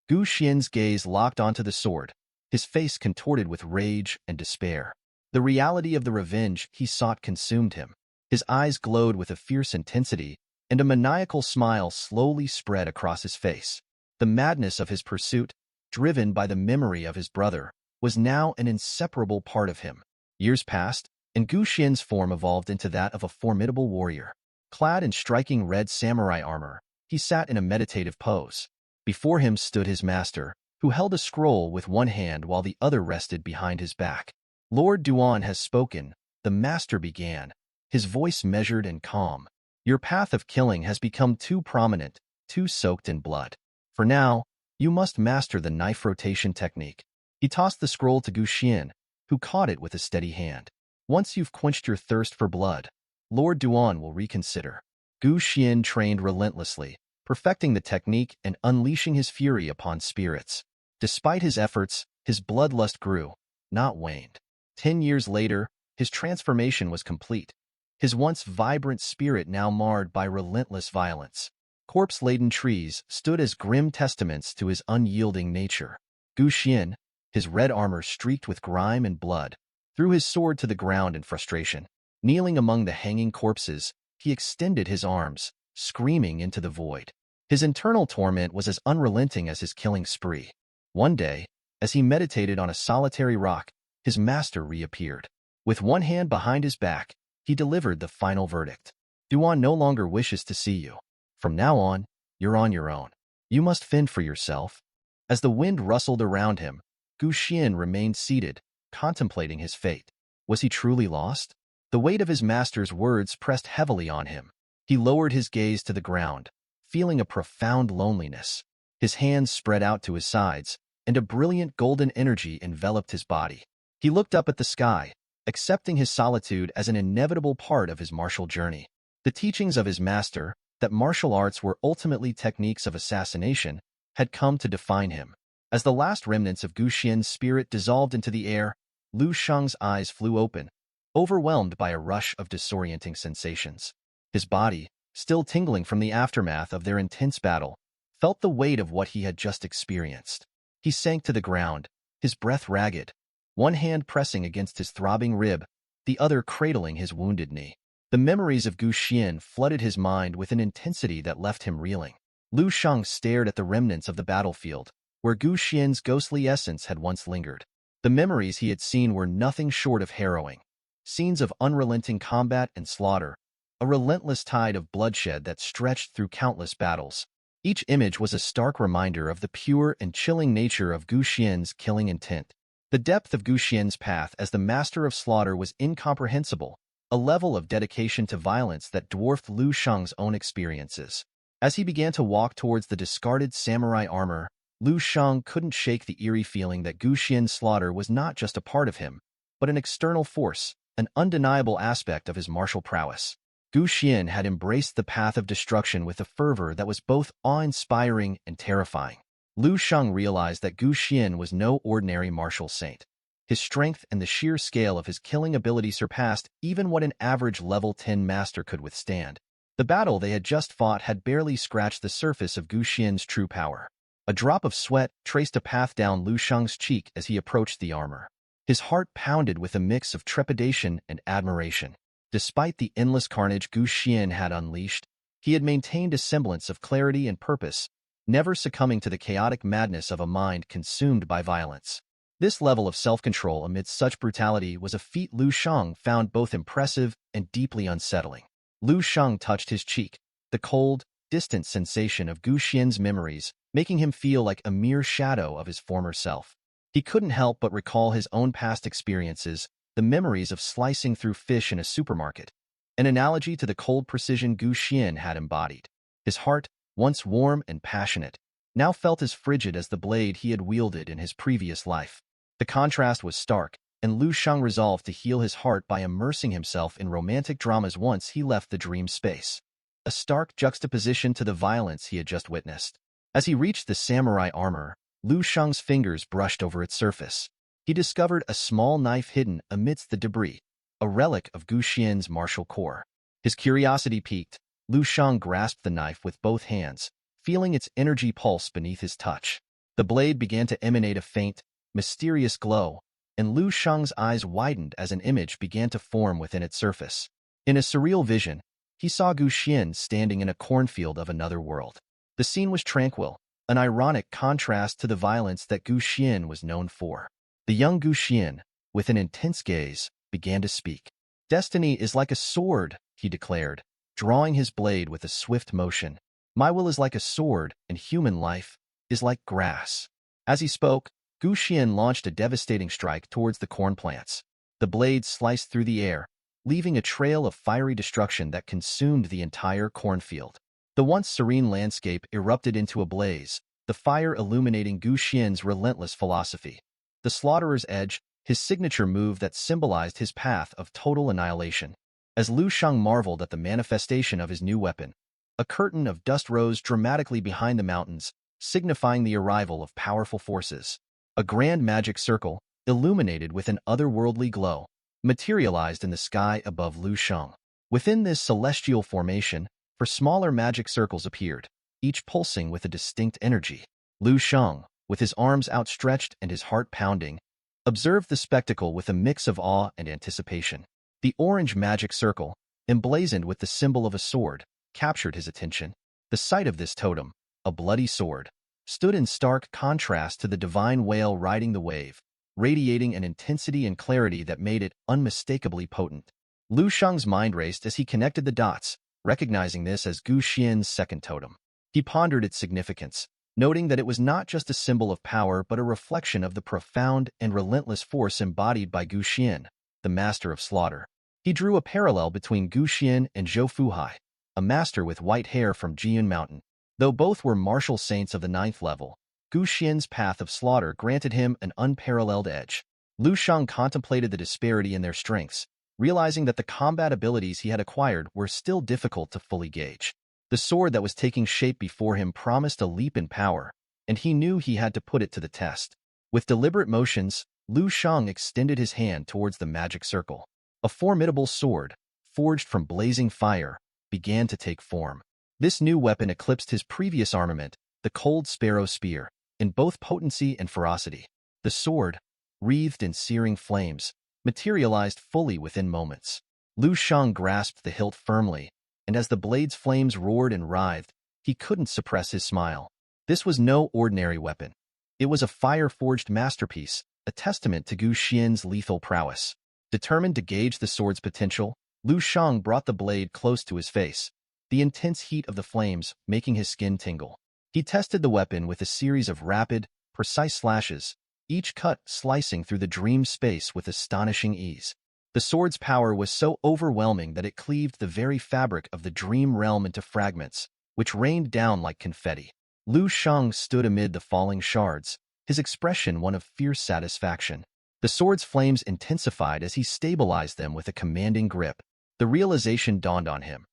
Gu Xian's gaze locked onto the sword, his face contorted with rage and despair. The reality of the revenge he sought consumed him. His eyes glowed with a fierce intensity, and a maniacal smile slowly spread across his face. The madness of his pursuit, driven by the memory of his brother, was now an inseparable part of him. Years passed, and Gu Xian's form evolved into that of a formidable warrior. Clad in striking red samurai armor, he sat in a meditative pose. Before him stood his master, who held a scroll with one hand while the other rested behind his back. "Lord Duan has spoken," the master began, his voice measured and calm. "Your path of killing has become too prominent, too soaked in blood. For now, you must master the knife rotation technique." He tossed the scroll to Gu Xian, who caught it with a steady hand. "Once you've quenched your thirst for blood, Lord Duan will reconsider." Gu Xian trained relentlessly, perfecting the technique and unleashing his fury upon spirits. Despite his efforts, his bloodlust grew, not waned. 10 years later, his transformation was complete, his once vibrant spirit now marred by relentless violence. corpse-laden trees stood as grim testaments to his unyielding nature. Gu Xian, his red armor streaked with grime and blood, threw his sword to the ground in frustration. Kneeling among the hanging corpses, he extended his arms, screaming into the void. His internal torment was as unrelenting as his killing spree. One day, as he meditated on a solitary rock, his master reappeared. With one hand behind his back, he delivered the final verdict. Duan no longer wishes to see you. From now on, you're on your own. You must fend for yourself. As the wind rustled around him, Gu Xian remained seated, contemplating his fate. Was he truly lost? The weight of his master's words pressed heavily on him. He lowered his gaze to the ground, feeling a profound loneliness. His hands spread out to his sides, and a brilliant golden energy enveloped his body. He looked up at the sky, accepting his solitude as an inevitable part of his martial journey. The teachings of his master, that martial arts were ultimately techniques of assassination, had come to define him. As the last remnants of Gu Xian's spirit dissolved into the air, Lu Sheng's eyes flew open, overwhelmed by a rush of disorienting sensations. His body, still tingling from the aftermath of their intense battle, felt the weight of what he had just experienced. He sank to the ground, his breath ragged, one hand pressing against his throbbing rib, the other cradling his wounded knee. The memories of Gu Xian flooded his mind with an intensity that left him reeling. Lu Sheng stared at the remnants of the battlefield, where Gu Xian's ghostly essence had once lingered. The memories he had seen were nothing short of harrowing. Scenes of unrelenting combat and slaughter, a relentless tide of bloodshed that stretched through countless battles. Each image was a stark reminder of the pure and chilling nature of Gu Xian's killing intent. The depth of Gu Xian's path as the master of slaughter was incomprehensible, a level of dedication to violence that dwarfed Lu Sheng's own experiences. As he began to walk towards the discarded samurai armor, Lu Sheng couldn't shake the eerie feeling that Gu Xian's slaughter was not just a part of him, but an external force, an undeniable aspect of his martial prowess. Gu Xian had embraced the path of destruction with a fervor that was both awe-inspiring and terrifying. Lu Sheng realized that Gu Xian was no ordinary martial saint. His strength and the sheer scale of his killing ability surpassed even what an average level 10 master could withstand. The battle they had just fought had barely scratched the surface of Gu Xian's true power. A drop of sweat traced a path down Lu Sheng's cheek as he approached the armor. His heart pounded with a mix of trepidation and admiration. Despite the endless carnage Gu Xian had unleashed, he had maintained a semblance of clarity and purpose, never succumbing to the chaotic madness of a mind consumed by violence. This level of self-control amidst such brutality was a feat Lu Sheng found both impressive and deeply unsettling. Lu Sheng touched his cheek, the cold, distant sensation of Gu Xian's memories, making him feel like a mere shadow of his former self. He couldn't help but recall his own past experiences, the memories of slicing through fish in a supermarket, an analogy to the cold precision Gu Xian had embodied. His heart, once warm and passionate, now felt as frigid as the blade he had wielded in his previous life. The contrast was stark, and Lu Sheng resolved to heal his heart by immersing himself in romantic dramas once he left the dream space. A stark juxtaposition to the violence he had just witnessed. As he reached the samurai armor, Lu Sheng's fingers brushed over its surface. He discovered a small knife hidden amidst the debris, a relic of Gu Xian's martial core. His curiosity piqued, Lu Sheng grasped the knife with both hands, feeling its energy pulse beneath his touch. The blade began to emanate a faint, mysterious glow, and Lu Sheng's eyes widened as an image began to form within its surface. In a surreal vision, he saw Gu Xian standing in a cornfield of another world. The scene was tranquil, an ironic contrast to the violence that Gu Xian was known for. The young Gu Xian, with an intense gaze, began to speak. "Destiny is like a sword," he declared, drawing his blade with a swift motion. "My will is like a sword, and human life is like grass." As he spoke, Gu Xian launched a devastating strike towards the corn plants. The blade sliced through the air, leaving a trail of fiery destruction that consumed the entire cornfield. The once serene landscape erupted into a blaze, the fire illuminating Gu Xian's relentless philosophy. The slaughterer's edge, his signature move that symbolized his path of total annihilation. As Lu Sheng marveled at the manifestation of his new weapon, a curtain of dust rose dramatically behind the mountains, signifying the arrival of powerful forces. A grand magic circle, illuminated with an otherworldly glow, materialized in the sky above Lu Sheng. Within this celestial formation, smaller magic circles appeared, each pulsing with a distinct energy. Lu Shang, with his arms outstretched and his heart pounding, observed the spectacle with a mix of awe and anticipation. The orange magic circle, emblazoned with the symbol of a sword, captured his attention. The sight of this totem, a bloody sword, stood in stark contrast to the divine whale riding the wave, radiating an intensity and clarity that made it unmistakably potent. Lu Shang's mind raced as he connected the dots, recognizing this as Gu Xian's second totem. He pondered its significance, noting that it was not just a symbol of power but a reflection of the profound and relentless force embodied by Gu Xian, the master of slaughter. He drew a parallel between Gu Xian and Zhou Fuhai, a master with white hair from Jiyun Mountain. Though both were martial saints of the 9th level, Gu Xian's path of slaughter granted him an unparalleled edge. Lu Shang contemplated the disparity in their strengths, realizing that the combat abilities he had acquired were still difficult to fully gauge. The sword that was taking shape before him promised a leap in power, and he knew he had to put it to the test. With deliberate motions, Lu Shang extended his hand towards the magic circle. A formidable sword, forged from blazing fire, began to take form. This new weapon eclipsed his previous armament, the Cold Sparrow Spear, in both potency and ferocity. The sword, wreathed in searing flames, materialized fully within moments. Lu Shang grasped the hilt firmly, and as the blade's flames roared and writhed, he couldn't suppress his smile. This was no ordinary weapon. It was a fire-forged masterpiece, a testament to Gu Xian's lethal prowess. Determined to gauge the sword's potential, Lu Shang brought the blade close to his face, the intense heat of the flames making his skin tingle. He tested the weapon with a series of rapid, precise slashes, each cut slicing through the dream space with astonishing ease. The sword's power was so overwhelming that it cleaved the very fabric of the dream realm into fragments, which rained down like confetti. Lu Shang stood amid the falling shards, his expression one of fierce satisfaction. The sword's flames intensified as he stabilized them with a commanding grip. The realization dawned on him.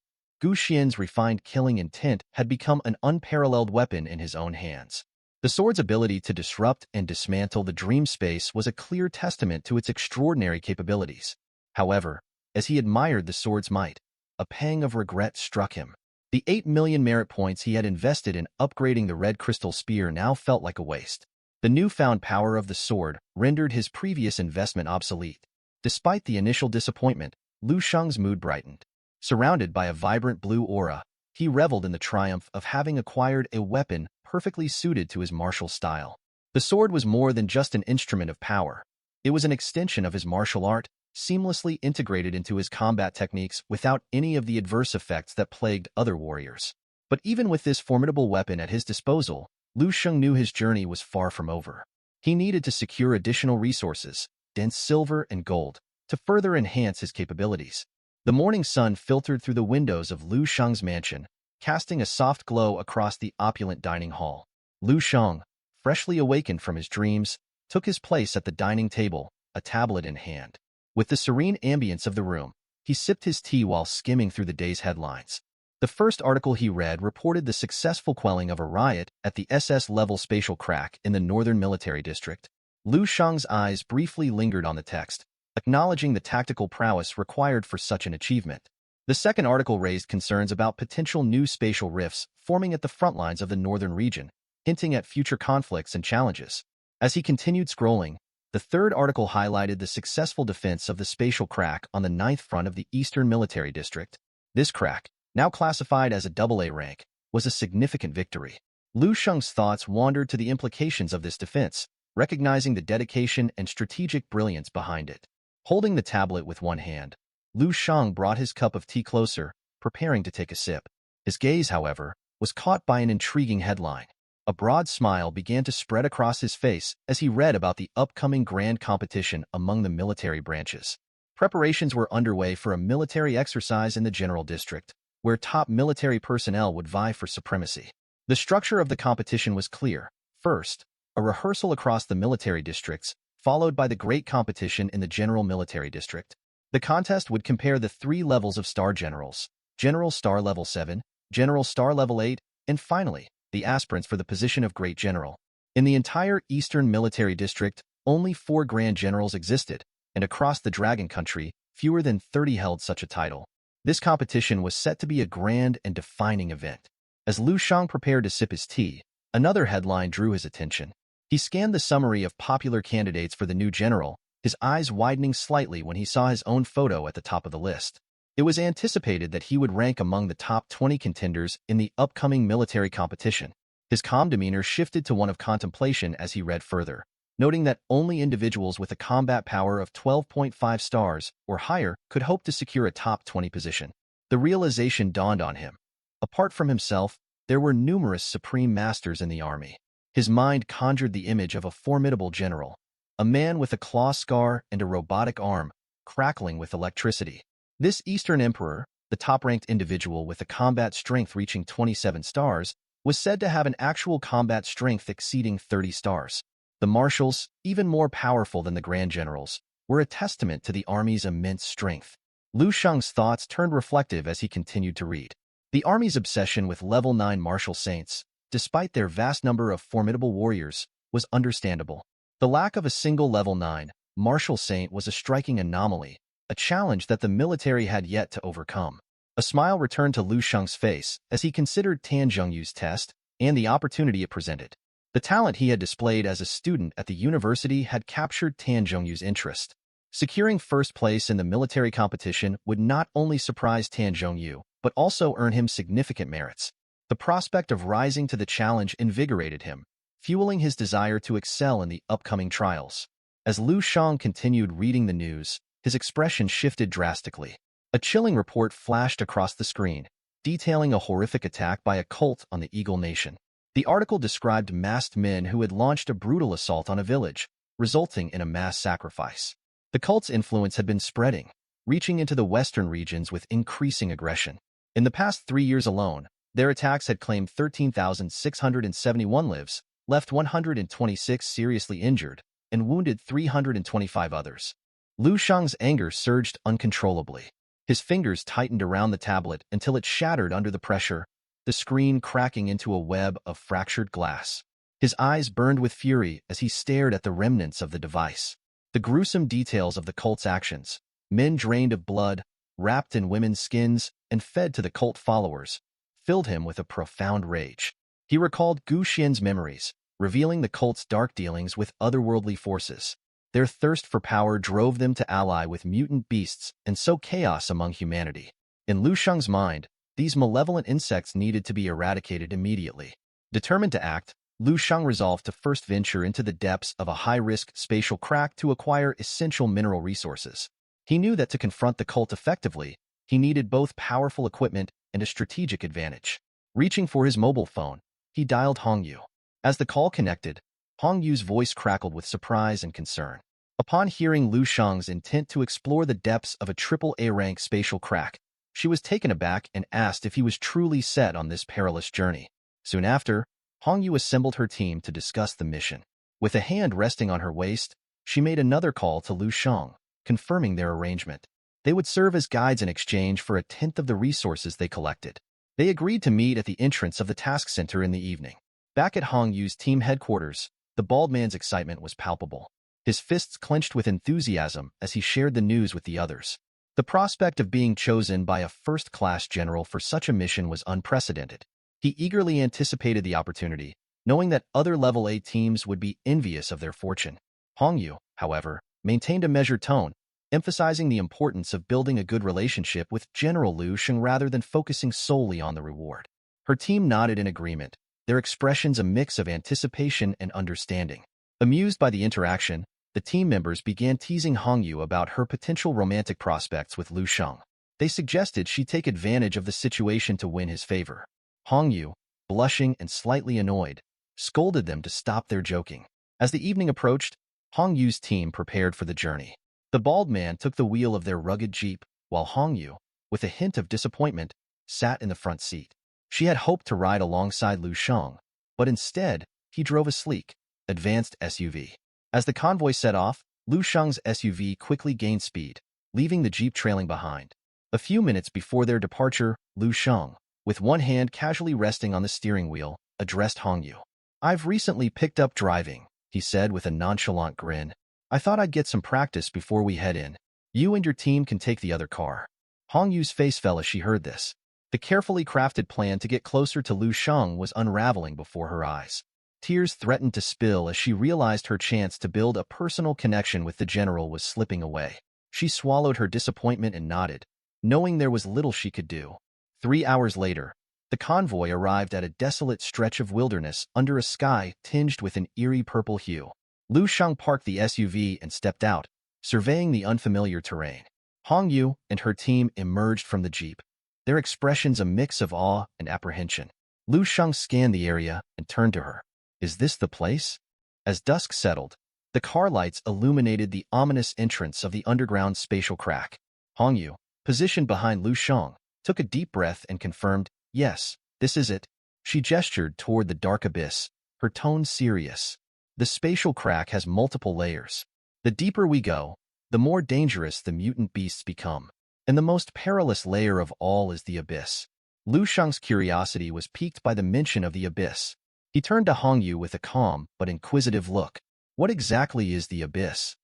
Gu Xian's refined killing intent had become an unparalleled weapon in his own hands. The sword's ability to disrupt and dismantle the dream space was a clear testament to its extraordinary capabilities. However, as he admired the sword's might, a pang of regret struck him. The 8 million merit points he had invested in upgrading the red crystal spear now felt like a waste. The newfound power of the sword rendered his previous investment obsolete. Despite the initial disappointment, Lu Shang's mood brightened. Surrounded by a vibrant blue aura, he reveled in the triumph of having acquired a weapon perfectly suited to his martial style. The sword was more than just an instrument of power. It was an extension of his martial art, seamlessly integrated into his combat techniques without any of the adverse effects that plagued other warriors. But even with this formidable weapon at his disposal, Lu Shang knew his journey was far from over. He needed to secure additional resources, dense silver and gold, to further enhance his capabilities. The morning sun filtered through the windows of Lu Shang's mansion, casting a soft glow across the opulent dining hall. Lu Shang, freshly awakened from his dreams, took his place at the dining table, a tablet in hand. With the serene ambience of the room, he sipped his tea while skimming through the day's headlines. The first article he read reported the successful quelling of a riot at the SS-level spatial crack in the Northern Military District. Lu Shang's eyes briefly lingered on the text, acknowledging the tactical prowess required for such an achievement. The second article raised concerns about potential new spatial rifts forming at the front lines of the northern region, hinting at future conflicts and challenges. As he continued scrolling, the third article highlighted the successful defense of the spatial crack on the 9th front of the Eastern Military District. This crack, now classified as a AA rank, was a significant victory. Lu Shang's thoughts wandered to the implications of this defense, recognizing the dedication and strategic brilliance behind it. Holding the tablet with one hand, Lu Shang brought his cup of tea closer, preparing to take a sip. His gaze, however, was caught by an intriguing headline. A broad smile began to spread across his face as he read about the upcoming grand competition among the military branches. Preparations were underway for a military exercise in the General District, where top military personnel would vie for supremacy. The structure of the competition was clear. First, a rehearsal across the military districts, followed by the great competition in the General Military District. The contest would compare the 3 levels of Star Generals: General Star Level 7, General Star Level 8, and finally, the aspirants for the position of Great General. In the entire Eastern Military District, only 4 Grand Generals existed, and across the Dragon Country, fewer than 30 held such a title. This competition was set to be a grand and defining event. As Lu Shang prepared to sip his tea, another headline drew his attention. He scanned the summary of popular candidates for the new general, his eyes widening slightly when he saw his own photo at the top of the list. It was anticipated that he would rank among the top 20 contenders in the upcoming military competition. His calm demeanor shifted to one of contemplation as he read further, noting that only individuals with a combat power of 12.5 stars or higher could hope to secure a top 20 position. The realization dawned on him. Apart from himself, there were numerous supreme masters in the army. His mind conjured the image of a formidable general, a man with a claw scar and a robotic arm, crackling with electricity. This Eastern emperor, the top-ranked individual with a combat strength reaching 27 stars, was said to have an actual combat strength exceeding 30 stars. The marshals, even more powerful than the grand generals, were a testament to the army's immense strength. Lu Shang's thoughts turned reflective as he continued to read. The army's obsession with level 9 martial saints, despite their vast number of formidable warriors, was understandable. The lack of a single level 9 martial saint was a striking anomaly, a challenge that the military had yet to overcome. A smile returned to Lu Shang's face as he considered Tan Zhengyu's test and the opportunity it presented. The talent he had displayed as a student at the university had captured Tan Zhengyu's interest. Securing first place in the military competition would not only surprise Tan Zhengyu, but also earn him significant merits. The prospect of rising to the challenge invigorated him, fueling his desire to excel in the upcoming trials. As Lu Shang continued reading the news, his expression shifted drastically. A chilling report flashed across the screen, detailing a horrific attack by a cult on the Eagle Nation. The article described masked men who had launched a brutal assault on a village, resulting in a mass sacrifice. The cult's influence had been spreading, reaching into the western regions with increasing aggression. In the past 3 years alone, their attacks had claimed 13,671 lives, left 126 seriously injured, and wounded 325 others. Lu Shang's anger surged uncontrollably. His fingers tightened around the tablet until it shattered under the pressure, the screen cracking into a web of fractured glass. His eyes burned with fury as he stared at the remnants of the device. The gruesome details of the cult's actions, men drained of blood, wrapped in women's skins, and fed to the cult followers, filled him with a profound rage. He recalled Gu Xian's memories, revealing the cult's dark dealings with otherworldly forces. Their thirst for power drove them to ally with mutant beasts and sow chaos among humanity. In Lu Shang's mind, these malevolent insects needed to be eradicated immediately. Determined to act, Lu Shang resolved to first venture into the depths of a high-risk spatial crack to acquire essential mineral resources. He knew that to confront the cult effectively, he needed both powerful equipment and a strategic advantage. Reaching for his mobile phone, he dialed Hongyu. As the call connected, Hongyu's voice crackled with surprise and concern. Upon hearing Lu Shang's intent to explore the depths of a AAA-rank spatial crack, she was taken aback and asked if he was truly set on this perilous journey. Soon after, Hongyu assembled her team to discuss the mission. With a hand resting on her waist, she made another call to Lu Shang, confirming their arrangement. They would serve as guides in exchange for a tenth of the resources they collected. They agreed to meet at the entrance of the task center in the evening. Back at Hongyu's team headquarters, the bald man's excitement was palpable. His fists clenched with enthusiasm as he shared the news with the others. The prospect of being chosen by a first-class general for such a mission was unprecedented. He eagerly anticipated the opportunity, knowing that other level A teams would be envious of their fortune. Hongyu, however, maintained a measured tone, emphasizing the importance of building a good relationship with General Lu Shang rather than focusing solely on the reward. Her team nodded in agreement, their expressions a mix of anticipation and understanding. Amused by the interaction, the team members began teasing Hongyu about her potential romantic prospects with Lu Shang. They suggested she take advantage of the situation to win his favor. Hongyu, blushing and slightly annoyed, scolded them to stop their joking. As the evening approached, Hongyu's team prepared for the journey. The bald man took the wheel of their rugged jeep, while Hongyu, with a hint of disappointment, sat in the front seat. She had hoped to ride alongside Lu Shang, but instead, he drove a sleek, advanced SUV. As the convoy set off, Lu Shang's SUV quickly gained speed, leaving the jeep trailing behind. A few minutes before their departure, Lu Shang, with one hand casually resting on the steering wheel, addressed Hongyu. "I've recently picked up driving," he said with a nonchalant grin. "I thought I'd get some practice before we head in. You and your team can take the other car." Hongyu's face fell as she heard this. The carefully crafted plan to get closer to Lu Sheng was unraveling before her eyes. Tears threatened to spill as she realized her chance to build a personal connection with the general was slipping away. She swallowed her disappointment and nodded, knowing there was little she could do. 3 hours later, the convoy arrived at a desolate stretch of wilderness under a sky tinged with an eerie purple hue. Lu Sheng parked the SUV and stepped out, surveying the unfamiliar terrain. Hong Yu and her team emerged from the jeep, their expressions a mix of awe and apprehension. Lu Sheng scanned the area and turned to her. "Is this the place?" As dusk settled, the car lights illuminated the ominous entrance of the underground spatial crack. Hong Yu, positioned behind Lu Sheng, took a deep breath and confirmed, "Yes, this is it." She gestured toward the dark abyss, her tone serious. "The spatial crack has multiple layers. The deeper we go, the more dangerous the mutant beasts become. And the most perilous layer of all is the abyss." Lu Sheng's curiosity was piqued by the mention of the abyss. He turned to Hong Yu with a calm but inquisitive look. "What exactly is the abyss?"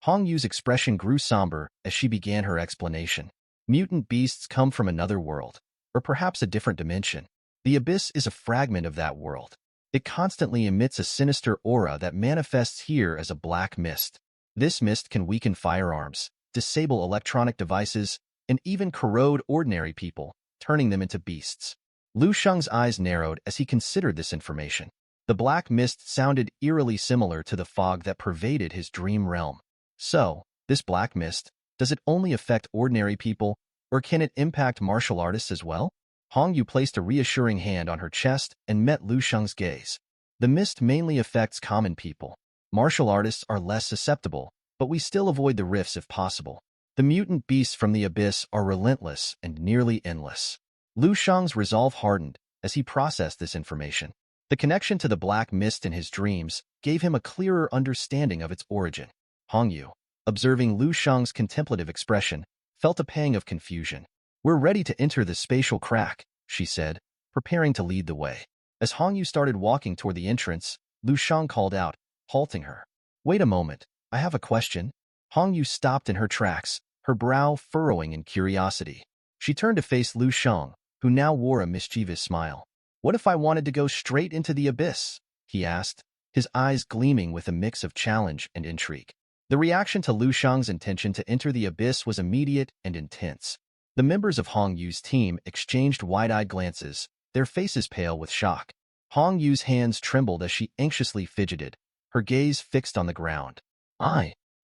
Hong Yu's expression grew somber as she began her explanation. "Mutant beasts come from another world, or perhaps a different dimension. The abyss is a fragment of that world. It constantly emits a sinister aura that manifests here as a black mist. This mist can weaken firearms, disable electronic devices, and even corrode ordinary people, turning them into beasts." Lu Sheng's eyes narrowed as he considered this information. The black mist sounded eerily similar to the fog that pervaded his dream realm. So, this black mist, does it only affect ordinary people, or can it impact martial artists as well? Hong Yu placed a reassuring hand on her chest and met Lu Sheng's gaze. "The mist mainly affects common people. Martial artists are less susceptible, but we still avoid the rifts if possible. The mutant beasts from the abyss are relentless and nearly endless." Lu Sheng's resolve hardened as he processed this information. The connection to the black mist in his dreams gave him a clearer understanding of its origin. Hong Yu, observing Lu Sheng's contemplative expression, felt a pang of confusion. "We're ready to enter the spatial crack," she said, preparing to lead the way. As Hong Yu started walking toward the entrance, Lu Sheng called out, halting her. "Wait a moment, I have a question." Hong Yu stopped in her tracks, her brow furrowing in curiosity. She turned to face Lu Sheng, who now wore a mischievous smile. "What if I wanted to go straight into the abyss?" he asked, his eyes gleaming with a mix of challenge and intrigue. The reaction to Lu Sheng's intention to enter the abyss was immediate and intense. The members of Hong Yu's team exchanged wide-eyed glances, their faces pale with shock. Hong Yu's hands trembled as she anxiously fidgeted, her gaze fixed on the ground.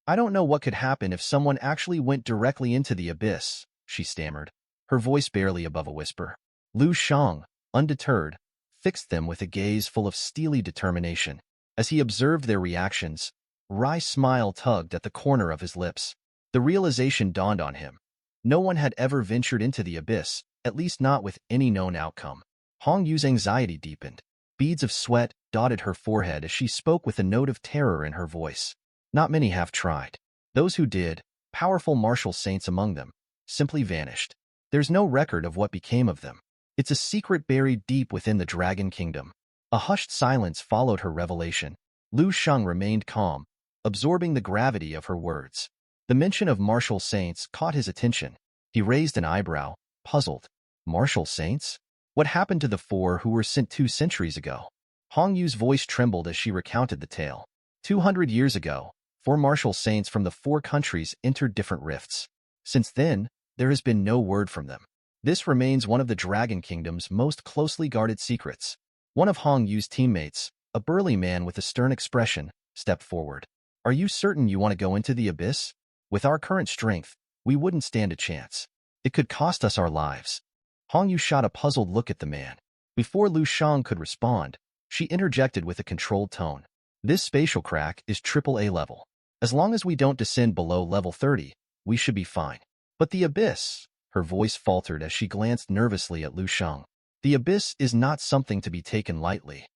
I don't know what could happen if someone actually went directly into the abyss," she stammered, her voice barely above a whisper. Lu Sheng, undeterred, fixed them with a gaze full of steely determination. As he observed their reactions, a wry smile tugged at the corner of his lips. The realization dawned on him. No one had ever ventured into the abyss, at least not with any known outcome. Hong Yu's anxiety deepened. Beads of sweat dotted her forehead as she spoke with a note of terror in her voice. "Not many have tried. Those who did, powerful martial saints among them, simply vanished. There's no record of what became of them. It's a secret buried deep within the Dragon Kingdom." A hushed silence followed her revelation. Lu Sheng remained calm, absorbing the gravity of her words. The mention of martial saints caught his attention. He raised an eyebrow, puzzled. "Martial saints? What happened to the 4 who were sent 2 centuries ago?" Hong Yu's voice trembled as she recounted the tale. 200 years ago, 4 martial saints from the 4 countries entered different rifts. Since then, there has been no word from them. This remains one of the Dragon Kingdom's most closely guarded secrets. One of Hong Yu's teammates, a burly man with a stern expression, stepped forward. "Are you certain you want to go into the abyss? With our current strength, we wouldn't stand a chance. It could cost us our lives." Hong Yu shot a puzzled look at the man. Before Lu Sheng could respond, she interjected with a controlled tone. "This spatial crack is AAA level. As long as we don't descend below level 30, we should be fine. But the abyss," her voice faltered as she glanced nervously at Lu Sheng. "The abyss is not something to be taken lightly."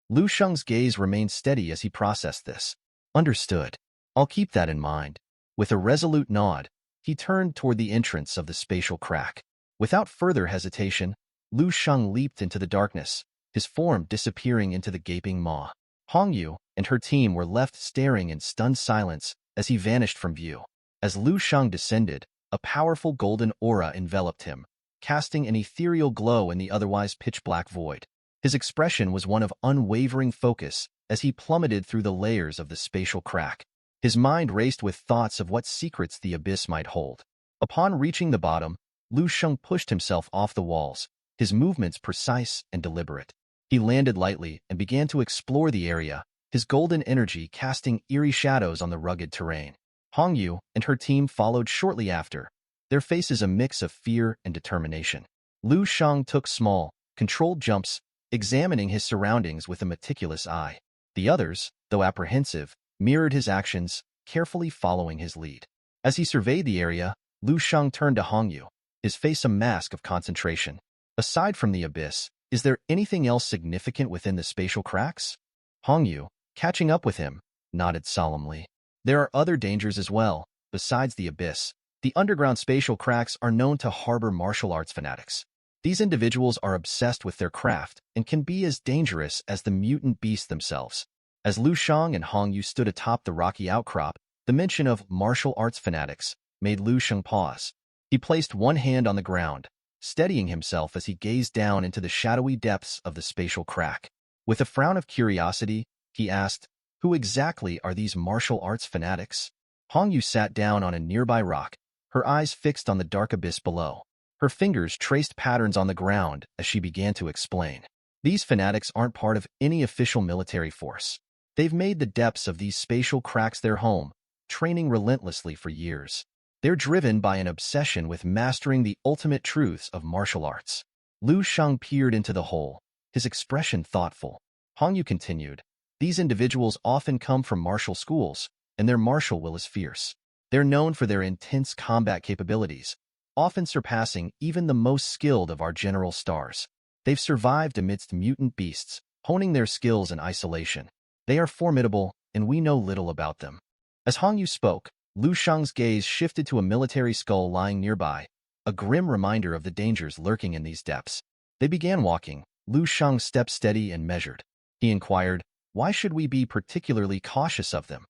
Lu Sheng's gaze remained steady as he processed this. "Understood. I'll keep that in mind." With a resolute nod, he turned toward the entrance of the spatial crack. Without further hesitation, Lu Sheng leaped into the darkness, his form disappearing into the gaping maw. Hong Yu and her team were left staring in stunned silence as he vanished from view. As Lu Sheng descended, a powerful golden aura enveloped him, casting an ethereal glow in the otherwise pitch-black void. His expression was one of unwavering focus as he plummeted through the layers of the spatial crack. His mind raced with thoughts of what secrets the abyss might hold. Upon reaching the bottom, Lu Sheng pushed himself off the walls, his movements precise and deliberate. He landed lightly and began to explore the area, his golden energy casting eerie shadows on the rugged terrain. Hongyu and her team followed shortly after, their faces a mix of fear and determination. Lu Sheng took small, controlled jumps, examining his surroundings with a meticulous eye. The others, though apprehensive, mirrored his actions, carefully following his lead. As he surveyed the area, Lu Sheng turned to Hongyu, his face a mask of concentration. Aside from the abyss, is there anything else significant within the spatial cracks? Hongyu, catching up with him, nodded solemnly. There are other dangers as well. Besides the abyss, the underground spatial cracks are known to harbor martial arts fanatics. These individuals are obsessed with their craft and can be as dangerous as the mutant beasts themselves. As Lu Sheng and Hongyu stood atop the rocky outcrop, the mention of martial arts fanatics made Lu Sheng pause. He placed one hand on the ground, steadying himself as he gazed down into the shadowy depths of the spatial crack. With a frown of curiosity, he asked, "Who exactly are these martial arts fanatics?" Hongyu sat down on a nearby rock, her eyes fixed on the dark abyss below. Her fingers traced patterns on the ground as she began to explain. These fanatics aren't part of any official military force. They've made the depths of these spatial cracks their home, training relentlessly for years. They're driven by an obsession with mastering the ultimate truths of martial arts. Lu Sheng peered into the hole, his expression thoughtful. Hongyu continued, "These individuals often come from martial schools, and their martial will is fierce. They're known for their intense combat capabilities, often surpassing even the most skilled of our general stars. They've survived amidst mutant beasts, honing their skills in isolation. They are formidable, and we know little about them." As Hongyu spoke, Lu Sheng's gaze shifted to a military skull lying nearby, a grim reminder of the dangers lurking in these depths. They began walking, Lu Sheng stepped steady and measured. He inquired, "Why should we be particularly cautious of them?"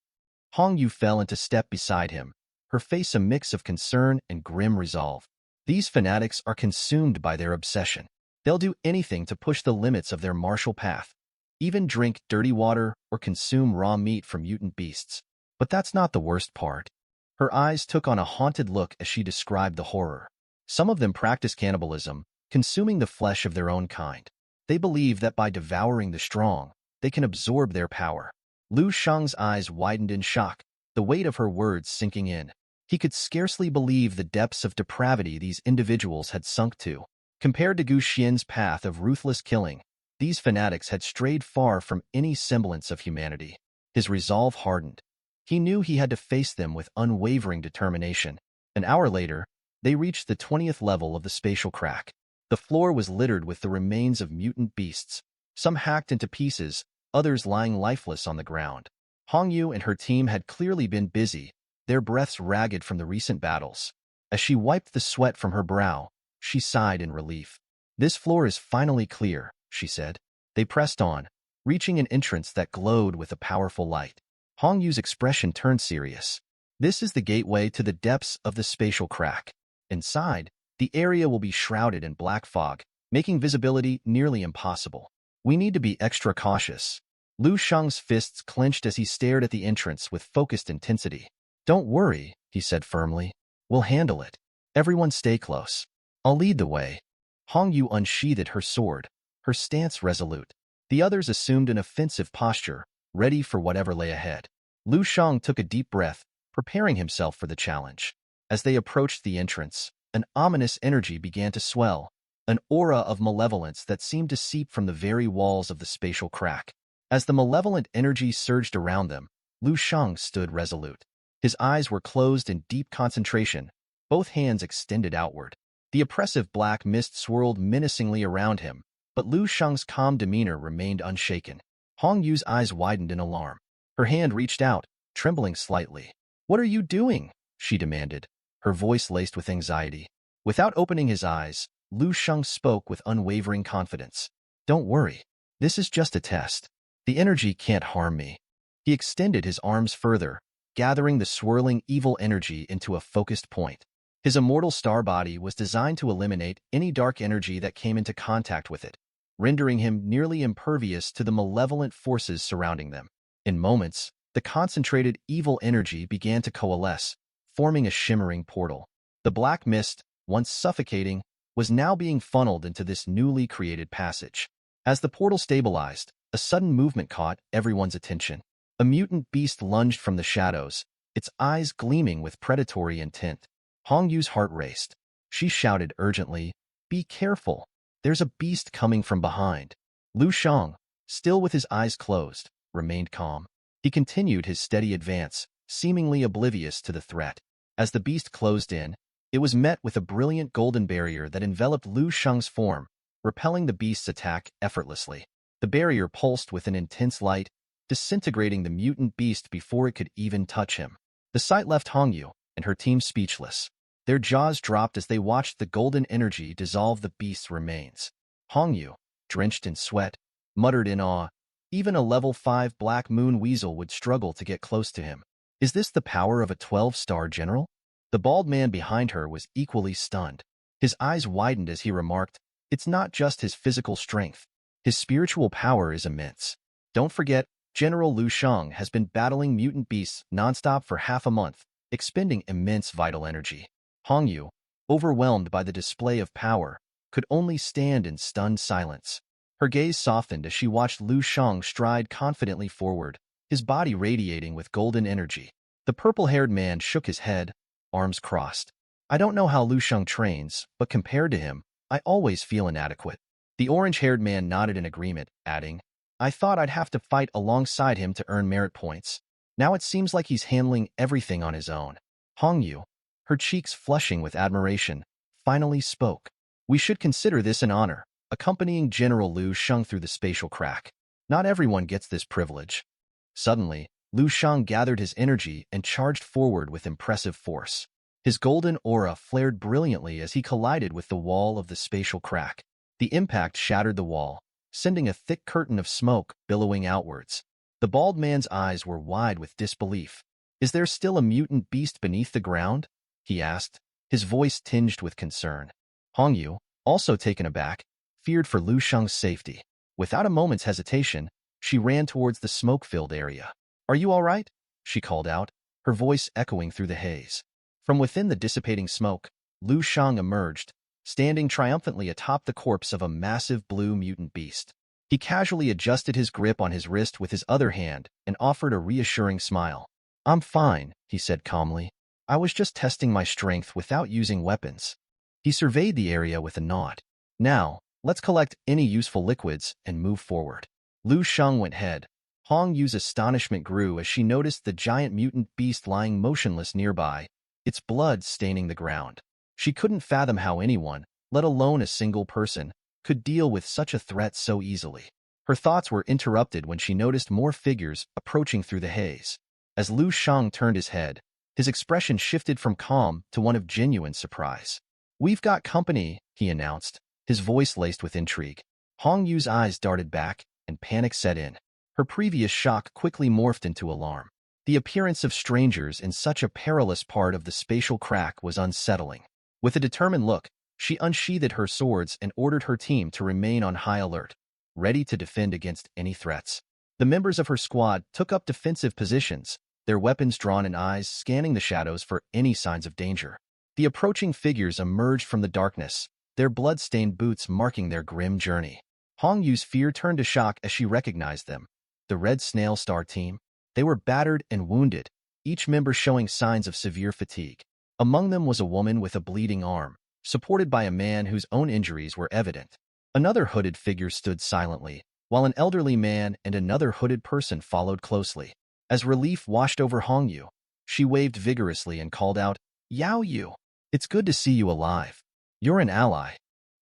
Hongyu fell into step beside him, her face a mix of concern and grim resolve. These fanatics are consumed by their obsession. They'll do anything to push the limits of their martial path, even drink dirty water or consume raw meat from mutant beasts. But that's not the worst part. Her eyes took on a haunted look as she described the horror. Some of them practice cannibalism, consuming the flesh of their own kind. They believe that by devouring the strong, they can absorb their power. Lu Sheng's eyes widened in shock, the weight of her words sinking in. He could scarcely believe the depths of depravity these individuals had sunk to. Compared to Gu Xian's path of ruthless killing, these fanatics had strayed far from any semblance of humanity. His resolve hardened. He knew he had to face them with unwavering determination. An hour later, they reached the 20th level of the spatial crack. The floor was littered with the remains of mutant beasts, some hacked into pieces, others lying lifeless on the ground. Hongyu and her team had clearly been busy, their breaths ragged from the recent battles. As she wiped the sweat from her brow, she sighed in relief. "This floor is finally clear," she said. They pressed on, reaching an entrance that glowed with a powerful light. Hongyu's expression turned serious. "This is the gateway to the depths of the spatial crack. Inside, the area will be shrouded in black fog, making visibility nearly impossible. We need to be extra cautious." Lu Sheng's fists clenched as he stared at the entrance with focused intensity. "Don't worry," he said firmly. "We'll handle it. Everyone stay close. I'll lead the way." Hongyu unsheathed her sword, her stance resolute. The others assumed an offensive posture, ready for whatever lay ahead. Lu Sheng took a deep breath, preparing himself for the challenge. As they approached the entrance, an ominous energy began to swell, an aura of malevolence that seemed to seep from the very walls of the spatial crack. As the malevolent energy surged around them, Lu Sheng stood resolute. His eyes were closed in deep concentration, both hands extended outward. The oppressive black mist swirled menacingly around him, but Lu Sheng's calm demeanor remained unshaken. Hongyu's eyes widened in alarm. Her hand reached out, trembling slightly. "What are you doing?" she demanded, her voice laced with anxiety. Without opening his eyes, Lu Sheng spoke with unwavering confidence. "Don't worry. This is just a test. The energy can't harm me." He extended his arms further, gathering the swirling evil energy into a focused point. His immortal star body was designed to eliminate any dark energy that came into contact with it, rendering him nearly impervious to the malevolent forces surrounding them. In moments, the concentrated evil energy began to coalesce, forming a shimmering portal. The black mist, once suffocating, was now being funneled into this newly created passage. As the portal stabilized, a sudden movement caught everyone's attention. A mutant beast lunged from the shadows, its eyes gleaming with predatory intent. Hong Yu's heart raced. She shouted urgently, "Be careful! There's a beast coming from behind." Lu Shang, still with his eyes closed, remained calm. He continued his steady advance, seemingly oblivious to the threat. As the beast closed in, it was met with a brilliant golden barrier that enveloped Lu Shang's form, repelling the beast's attack effortlessly. The barrier pulsed with an intense light, disintegrating the mutant beast before it could even touch him. The sight left Hong Yu and her team speechless. Their jaws dropped as they watched the golden energy dissolve the beast's remains. Hong Yu, drenched in sweat, muttered in awe. Even a level 5 Black Moon Weasel would struggle to get close to him. Is this the power of a 12-star general? The bald man behind her was equally stunned. His eyes widened as he remarked, "It's not just his physical strength. His spiritual power is immense. Don't forget, General Lu Shang has been battling mutant beasts nonstop for half a month, expending immense vital energy." Hong Yu, overwhelmed by the display of power, could only stand in stunned silence. Her gaze softened as she watched Lu Shang stride confidently forward, his body radiating with golden energy. The purple-haired man shook his head, arms crossed. "I don't know how Lu Shang trains, but compared to him, I always feel inadequate." The orange-haired man nodded in agreement, adding, "I thought I'd have to fight alongside him to earn merit points. Now it seems like he's handling everything on his own." Hong Yu, her cheeks flushing with admiration, finally spoke. "We should consider this an honor, accompanying General Lu Shang through the spatial crack. Not everyone gets this privilege." Suddenly, Lu Shang gathered his energy and charged forward with impressive force. His golden aura flared brilliantly as he collided with the wall of the spatial crack. The impact shattered the wall, sending a thick curtain of smoke billowing outwards. The bald man's eyes were wide with disbelief. "Is there still a mutant beast beneath the ground?" he asked, his voice tinged with concern. Hong Yu, also taken aback, feared for Lu Shang's safety. Without a moment's hesitation, she ran towards the smoke-filled area. "Are you all right?" she called out, her voice echoing through the haze. From within the dissipating smoke, Lu Shang emerged, standing triumphantly atop the corpse of a massive blue mutant beast. He casually adjusted his grip on his wrist with his other hand and offered a reassuring smile. "I'm fine," he said calmly. "I was just testing my strength without using weapons." He surveyed the area with a nod. "Now, let's collect any useful liquids and move forward." Lu Shang went ahead. Hong Yu's astonishment grew as she noticed the giant mutant beast lying motionless nearby, its blood staining the ground. She couldn't fathom how anyone, let alone a single person, could deal with such a threat so easily. Her thoughts were interrupted when she noticed more figures approaching through the haze. As Lu Shang turned his head, his expression shifted from calm to one of genuine surprise. "We've got company," he announced, his voice laced with intrigue. Hong Yu's eyes darted back, and panic set in. Her previous shock quickly morphed into alarm. The appearance of strangers in such a perilous part of the spatial crack was unsettling. With a determined look, she unsheathed her swords and ordered her team to remain on high alert, ready to defend against any threats. The members of her squad took up defensive positions, their weapons drawn and eyes scanning the shadows for any signs of danger. The approaching figures emerged from the darkness, their blood-stained boots marking their grim journey. Hong Yu's fear turned to shock as she recognized them. The Red Snail Star team. They were battered and wounded, each member showing signs of severe fatigue. Among them was a woman with a bleeding arm, supported by a man whose own injuries were evident. Another hooded figure stood silently, while an elderly man and another hooded person followed closely. As relief washed over Hong Yu, she waved vigorously and called out, "Yao Yu, it's good to see you alive. You're an ally."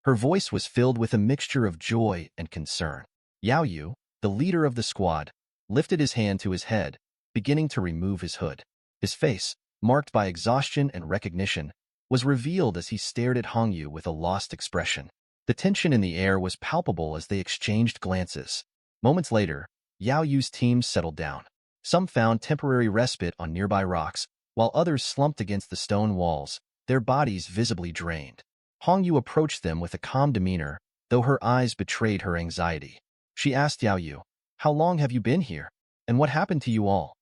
Her voice was filled with a mixture of joy and concern. Yao Yu, the leader of the squad, lifted his hand to his head, beginning to remove his hood. His face, marked by exhaustion and recognition, was revealed as he stared at Hong Yu with a lost expression. The tension in the air was palpable as they exchanged glances. Moments later, Yao Yu's team settled down. Some found temporary respite on nearby rocks, while others slumped against the stone walls, their bodies visibly drained. Hongyu approached them with a calm demeanor, though her eyes betrayed her anxiety. She asked Yao Yu, "How long have you been here? And what happened to you all?"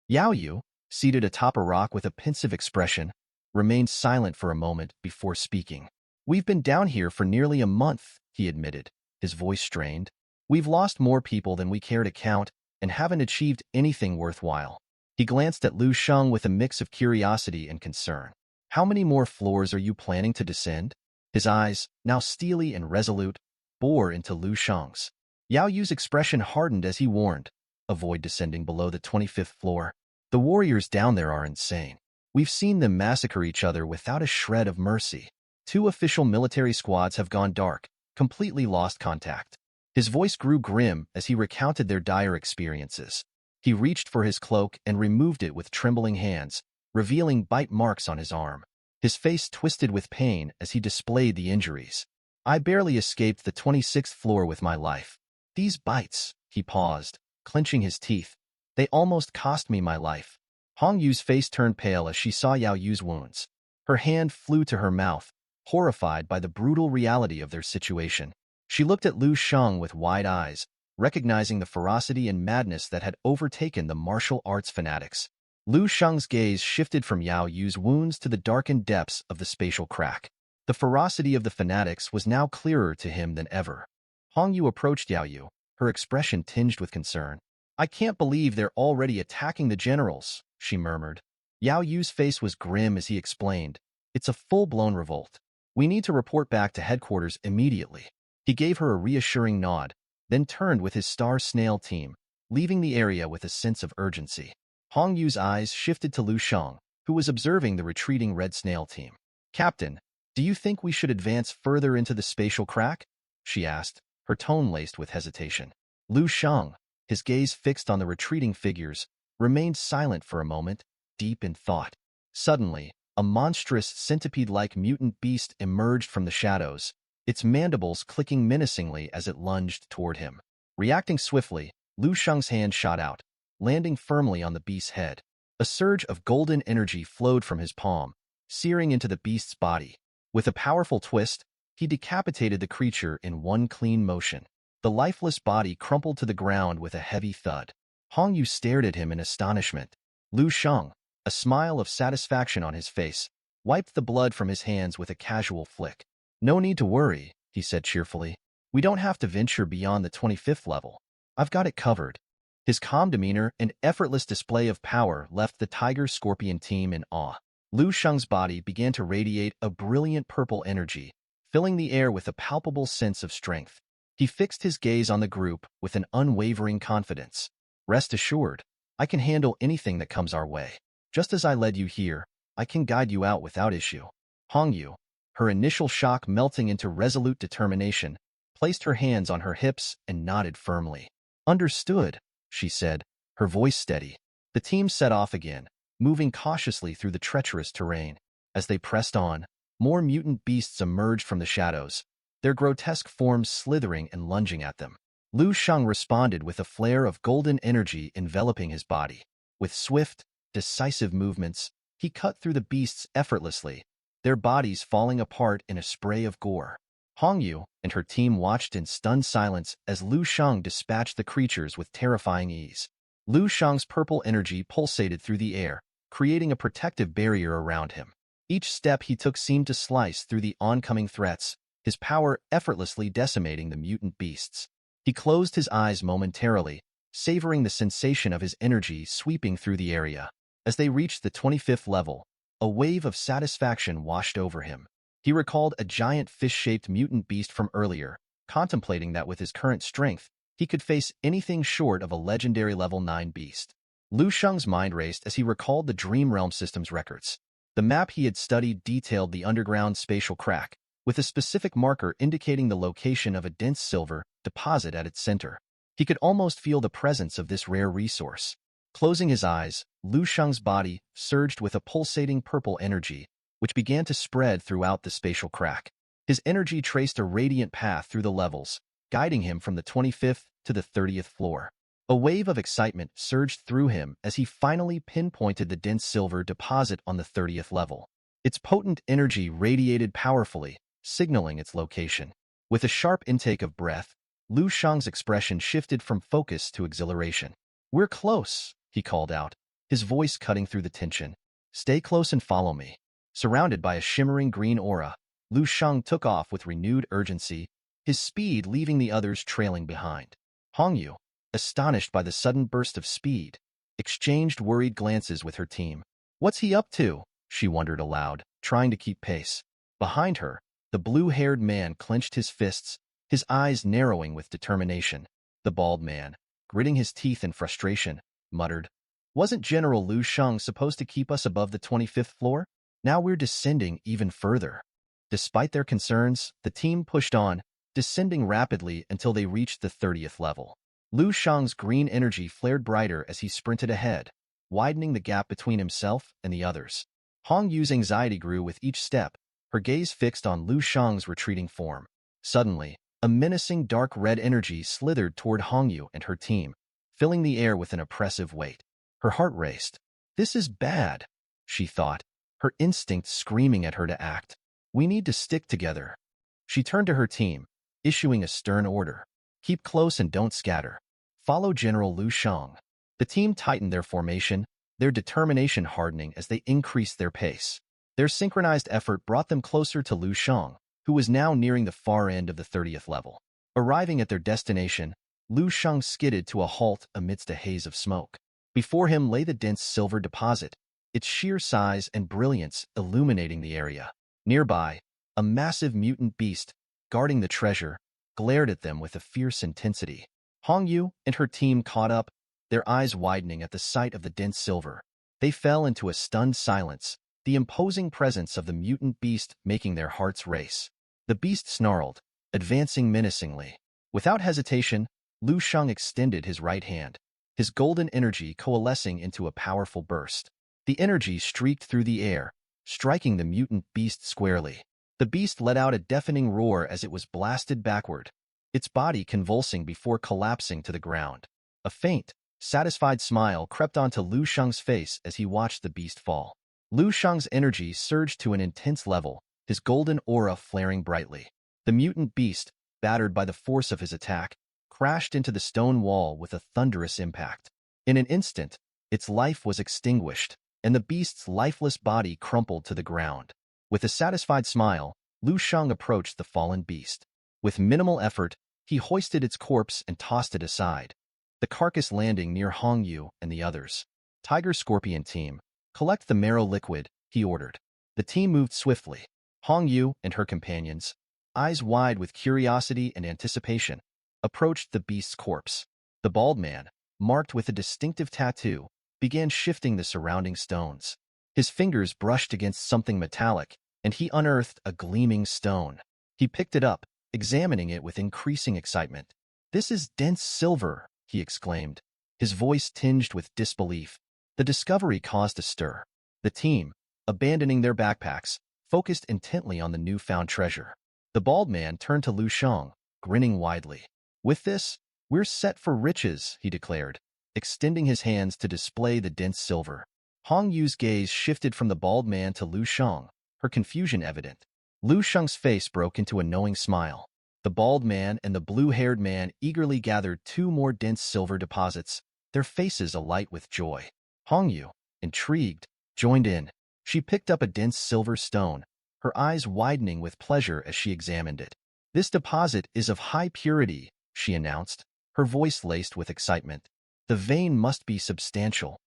Yao Yu, seated atop a rock with a pensive expression, remained silent for a moment before speaking. "We've been down here for nearly a month," he admitted, his voice strained. "We've lost more people than we care to count and haven't achieved anything worthwhile." He glanced at Lu Sheng with a mix of curiosity and concern. "How many more floors are you planning to descend?" His eyes, now steely and resolute, bore into Lu Sheng's. Yao Yu's expression hardened as he warned, "Avoid descending below the 25th floor. The warriors down there are insane. We've seen them massacre each other without a shred of mercy. 2 official military squads have gone dark, completely lost contact." His voice grew grim as he recounted their dire experiences. He reached for his cloak and removed it with trembling hands, revealing bite marks on his arm. His face twisted with pain as he displayed the injuries. "I barely escaped the 26th floor with my life. These bites," he paused, clenching his teeth, "they almost cost me my life." Hong Yu's face turned pale as she saw Yao Yu's wounds. Her hand flew to her mouth, horrified by the brutal reality of their situation. She looked at Lu Sheng with wide eyes, recognizing the ferocity and madness that had overtaken the martial arts fanatics. Lu Sheng's gaze shifted from Yao Yu's wounds to the darkened depths of the spatial crack. The ferocity of the fanatics was now clearer to him than ever. Hong Yu approached Yao Yu, her expression tinged with concern. "I can't believe they're already attacking the generals," she murmured. Yao Yu's face was grim as he explained, "It's a full-blown revolt. We need to report back to headquarters immediately." He gave her a reassuring nod, then turned with his star snail team, leaving the area with a sense of urgency. Hong Yu's eyes shifted to Lu Sheng, who was observing the retreating red snail team. "Captain, do you think we should advance further into the spatial crack?" she asked, her tone laced with hesitation. Lu Sheng, his gaze fixed on the retreating figures, remained silent for a moment, deep in thought. Suddenly, a monstrous centipede-like mutant beast emerged from the shadows, its mandibles clicking menacingly as it lunged toward him. Reacting swiftly, Lu Sheng's hand shot out, landing firmly on the beast's head. A surge of golden energy flowed from his palm, searing into the beast's body. With a powerful twist, he decapitated the creature in one clean motion. The lifeless body crumpled to the ground with a heavy thud. Hong Yu stared at him in astonishment. Lu Sheng, a smile of satisfaction on his face, wiped the blood from his hands with a casual flick. "No need to worry," he said cheerfully. "We don't have to venture beyond the 25th level. I've got it covered." His calm demeanor and effortless display of power left the Tiger-Scorpion team in awe. Lu Sheng's body began to radiate a brilliant purple energy, filling the air with a palpable sense of strength. He fixed his gaze on the group with an unwavering confidence. "Rest assured, I can handle anything that comes our way. Just as I led you here, I can guide you out without issue." Hong Yu, her initial shock melting into resolute determination, placed her hands on her hips and nodded firmly. "Understood," she said, her voice steady. The team set off again, moving cautiously through the treacherous terrain. As they pressed on, more mutant beasts emerged from the shadows, their grotesque forms slithering and lunging at them. Lu Sheng responded with a flare of golden energy enveloping his body. With swift, decisive movements, he cut through the beasts effortlessly, their bodies falling apart in a spray of gore. Hong Yu and her team watched in stunned silence as Lu Sheng dispatched the creatures with terrifying ease. Lu Sheng's purple energy pulsated through the air, creating a protective barrier around him. Each step he took seemed to slice through the oncoming threats, his power effortlessly decimating the mutant beasts. He closed his eyes momentarily, savoring the sensation of his energy sweeping through the area. As they reached the 25th level, a wave of satisfaction washed over him. He recalled a giant fish-shaped mutant beast from earlier, contemplating that with his current strength, he could face anything short of a legendary level 9 beast. Lu Sheng's mind raced as he recalled the Dream Realm system's records. The map he had studied detailed the underground spatial crack, with a specific marker indicating the location of a dense silver deposit at its center. He could almost feel the presence of this rare resource. Closing his eyes, Lu Sheng's body surged with a pulsating purple energy, which began to spread throughout the spatial crack. His energy traced a radiant path through the levels, guiding him from the 25th to the 30th floor. A wave of excitement surged through him as he finally pinpointed the dense silver deposit on the 30th level. Its potent energy radiated powerfully, signaling its location. With a sharp intake of breath, Lu Shang's expression shifted from focus to exhilaration. "We're close," he called out, his voice cutting through the tension. "Stay close and follow me." Surrounded by a shimmering green aura, Lu Shang took off with renewed urgency, his speed leaving the others trailing behind. Hongyu, astonished by the sudden burst of speed, exchanged worried glances with her team. "What's he up to?" she wondered aloud, trying to keep pace. Behind her, the blue-haired man clenched his fists, his eyes narrowing with determination. The bald man, gritting his teeth in frustration, muttered, "Wasn't General Lu Shang supposed to keep us above the 25th floor? Now we're descending even further." Despite their concerns, the team pushed on, descending rapidly until they reached the 30th level. Lu Shang's green energy flared brighter as he sprinted ahead, widening the gap between himself and the others. Hong Yu's anxiety grew with each step, her gaze fixed on Lu Shang's retreating form. Suddenly, a menacing dark red energy slithered toward Hong Yu and her team, filling the air with an oppressive weight. Her heart raced. "This is bad," she thought, her instinct screaming at her to act. "We need to stick together." She turned to her team, issuing a stern order. "Keep close and don't scatter. Follow General Lu Shang." The team tightened their formation, their determination hardening as they increased their pace. Their synchronized effort brought them closer to Lu Shang, who was now nearing the far end of the 30th level. Arriving at their destination, Lu Shang skidded to a halt amidst a haze of smoke. Before him lay the dense silver deposit, its sheer size and brilliance illuminating the area. Nearby, a massive mutant beast, guarding the treasure, glared at them with a fierce intensity. Hong Yu and her team caught up, their eyes widening at the sight of the dense silver. They fell into a stunned silence, the imposing presence of the mutant beast making their hearts race. The beast snarled, advancing menacingly. Without hesitation, Lu Shang extended his right hand, his golden energy coalescing into a powerful burst. The energy streaked through the air, striking the mutant beast squarely. The beast let out a deafening roar as it was blasted backward, its body convulsing before collapsing to the ground. A faint, satisfied smile crept onto Lu Shang's face as he watched the beast fall. Lu Shang's energy surged to an intense level, his golden aura flaring brightly. The mutant beast, battered by the force of his attack, crashed into the stone wall with a thunderous impact. In an instant, its life was extinguished, and the beast's lifeless body crumpled to the ground. With a satisfied smile, Lu Shang approached the fallen beast. With minimal effort, he hoisted its corpse and tossed it aside, the carcass landing near Hong Yu and the others. "Tiger Scorpion team, collect the marrow liquid," he ordered. The team moved swiftly. Hong Yu and her companions, eyes wide with curiosity and anticipation, approached the beast's corpse. The bald man, marked with a distinctive tattoo, began shifting the surrounding stones. His fingers brushed against something metallic, and he unearthed a gleaming stone. He picked it up, examining it with increasing excitement. "This is dense silver," he exclaimed, his voice tinged with disbelief. The discovery caused a stir. The team, abandoning their backpacks, focused intently on the newfound treasure. The bald man turned to Lu Shang, grinning widely. "With this, we're set for riches," he declared, extending his hands to display the dense silver. Hong Yu's gaze shifted from the bald man to Lu Shang, her confusion evident. Lu Shang's face broke into a knowing smile. The bald man and the blue-haired man eagerly gathered two more dense silver deposits, their faces alight with joy. Hong Yu, intrigued, joined in. She picked up a dense silver stone, her eyes widening with pleasure as she examined it. "This deposit is of high purity," she announced, her voice laced with excitement. "The vein must be substantial."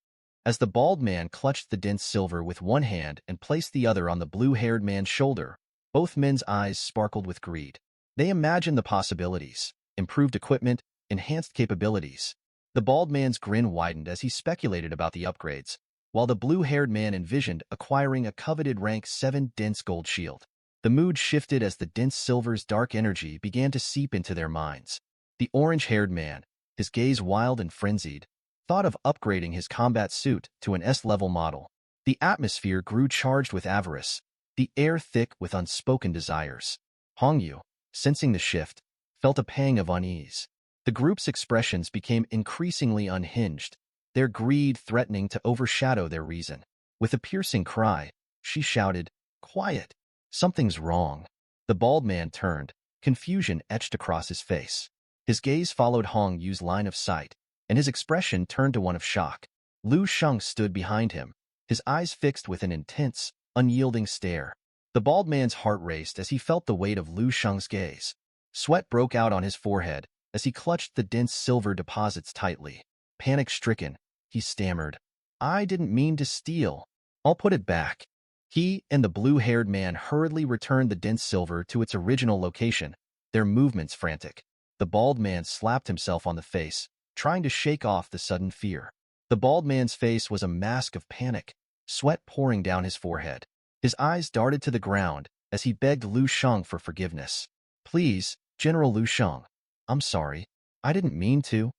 As the bald man clutched the dense silver with one hand and placed the other on the blue-haired man's shoulder, both men's eyes sparkled with greed. They imagined the possibilities: improved equipment, enhanced capabilities. The bald man's grin widened as he speculated about the upgrades, while the blue-haired man envisioned acquiring a coveted rank 7 dense gold shield. The mood shifted as the dense silver's dark energy began to seep into their minds. The orange-haired man, his gaze wild and frenzied, thought of upgrading his combat suit to an S-level model. The atmosphere grew charged with avarice, the air thick with unspoken desires. Hong Yu, sensing the shift, felt a pang of unease. The group's expressions became increasingly unhinged, their greed threatening to overshadow their reason. With a piercing cry, she shouted, Quiet. Something's wrong. The bald man turned, confusion etched across his face. His gaze followed Hong Yu's line of sight, and his expression turned to one of shock. Lu Sheng stood behind him, his eyes fixed with an intense, unyielding stare. The bald man's heart raced as he felt the weight of Lu Sheng's gaze. Sweat broke out on his forehead as he clutched the dense silver deposits tightly. Panic-stricken, he stammered, "I didn't mean to steal. I'll put it back." He and the blue-haired man hurriedly returned the dense silver to its original location, their movements frantic. The bald man slapped himself on the face, trying to shake off the sudden fear. The bald man's face was a mask of panic, sweat pouring down his forehead. His eyes darted to the ground as he begged Lu Sheng for forgiveness. "Please, General Lu Sheng. I'm sorry. I didn't mean to."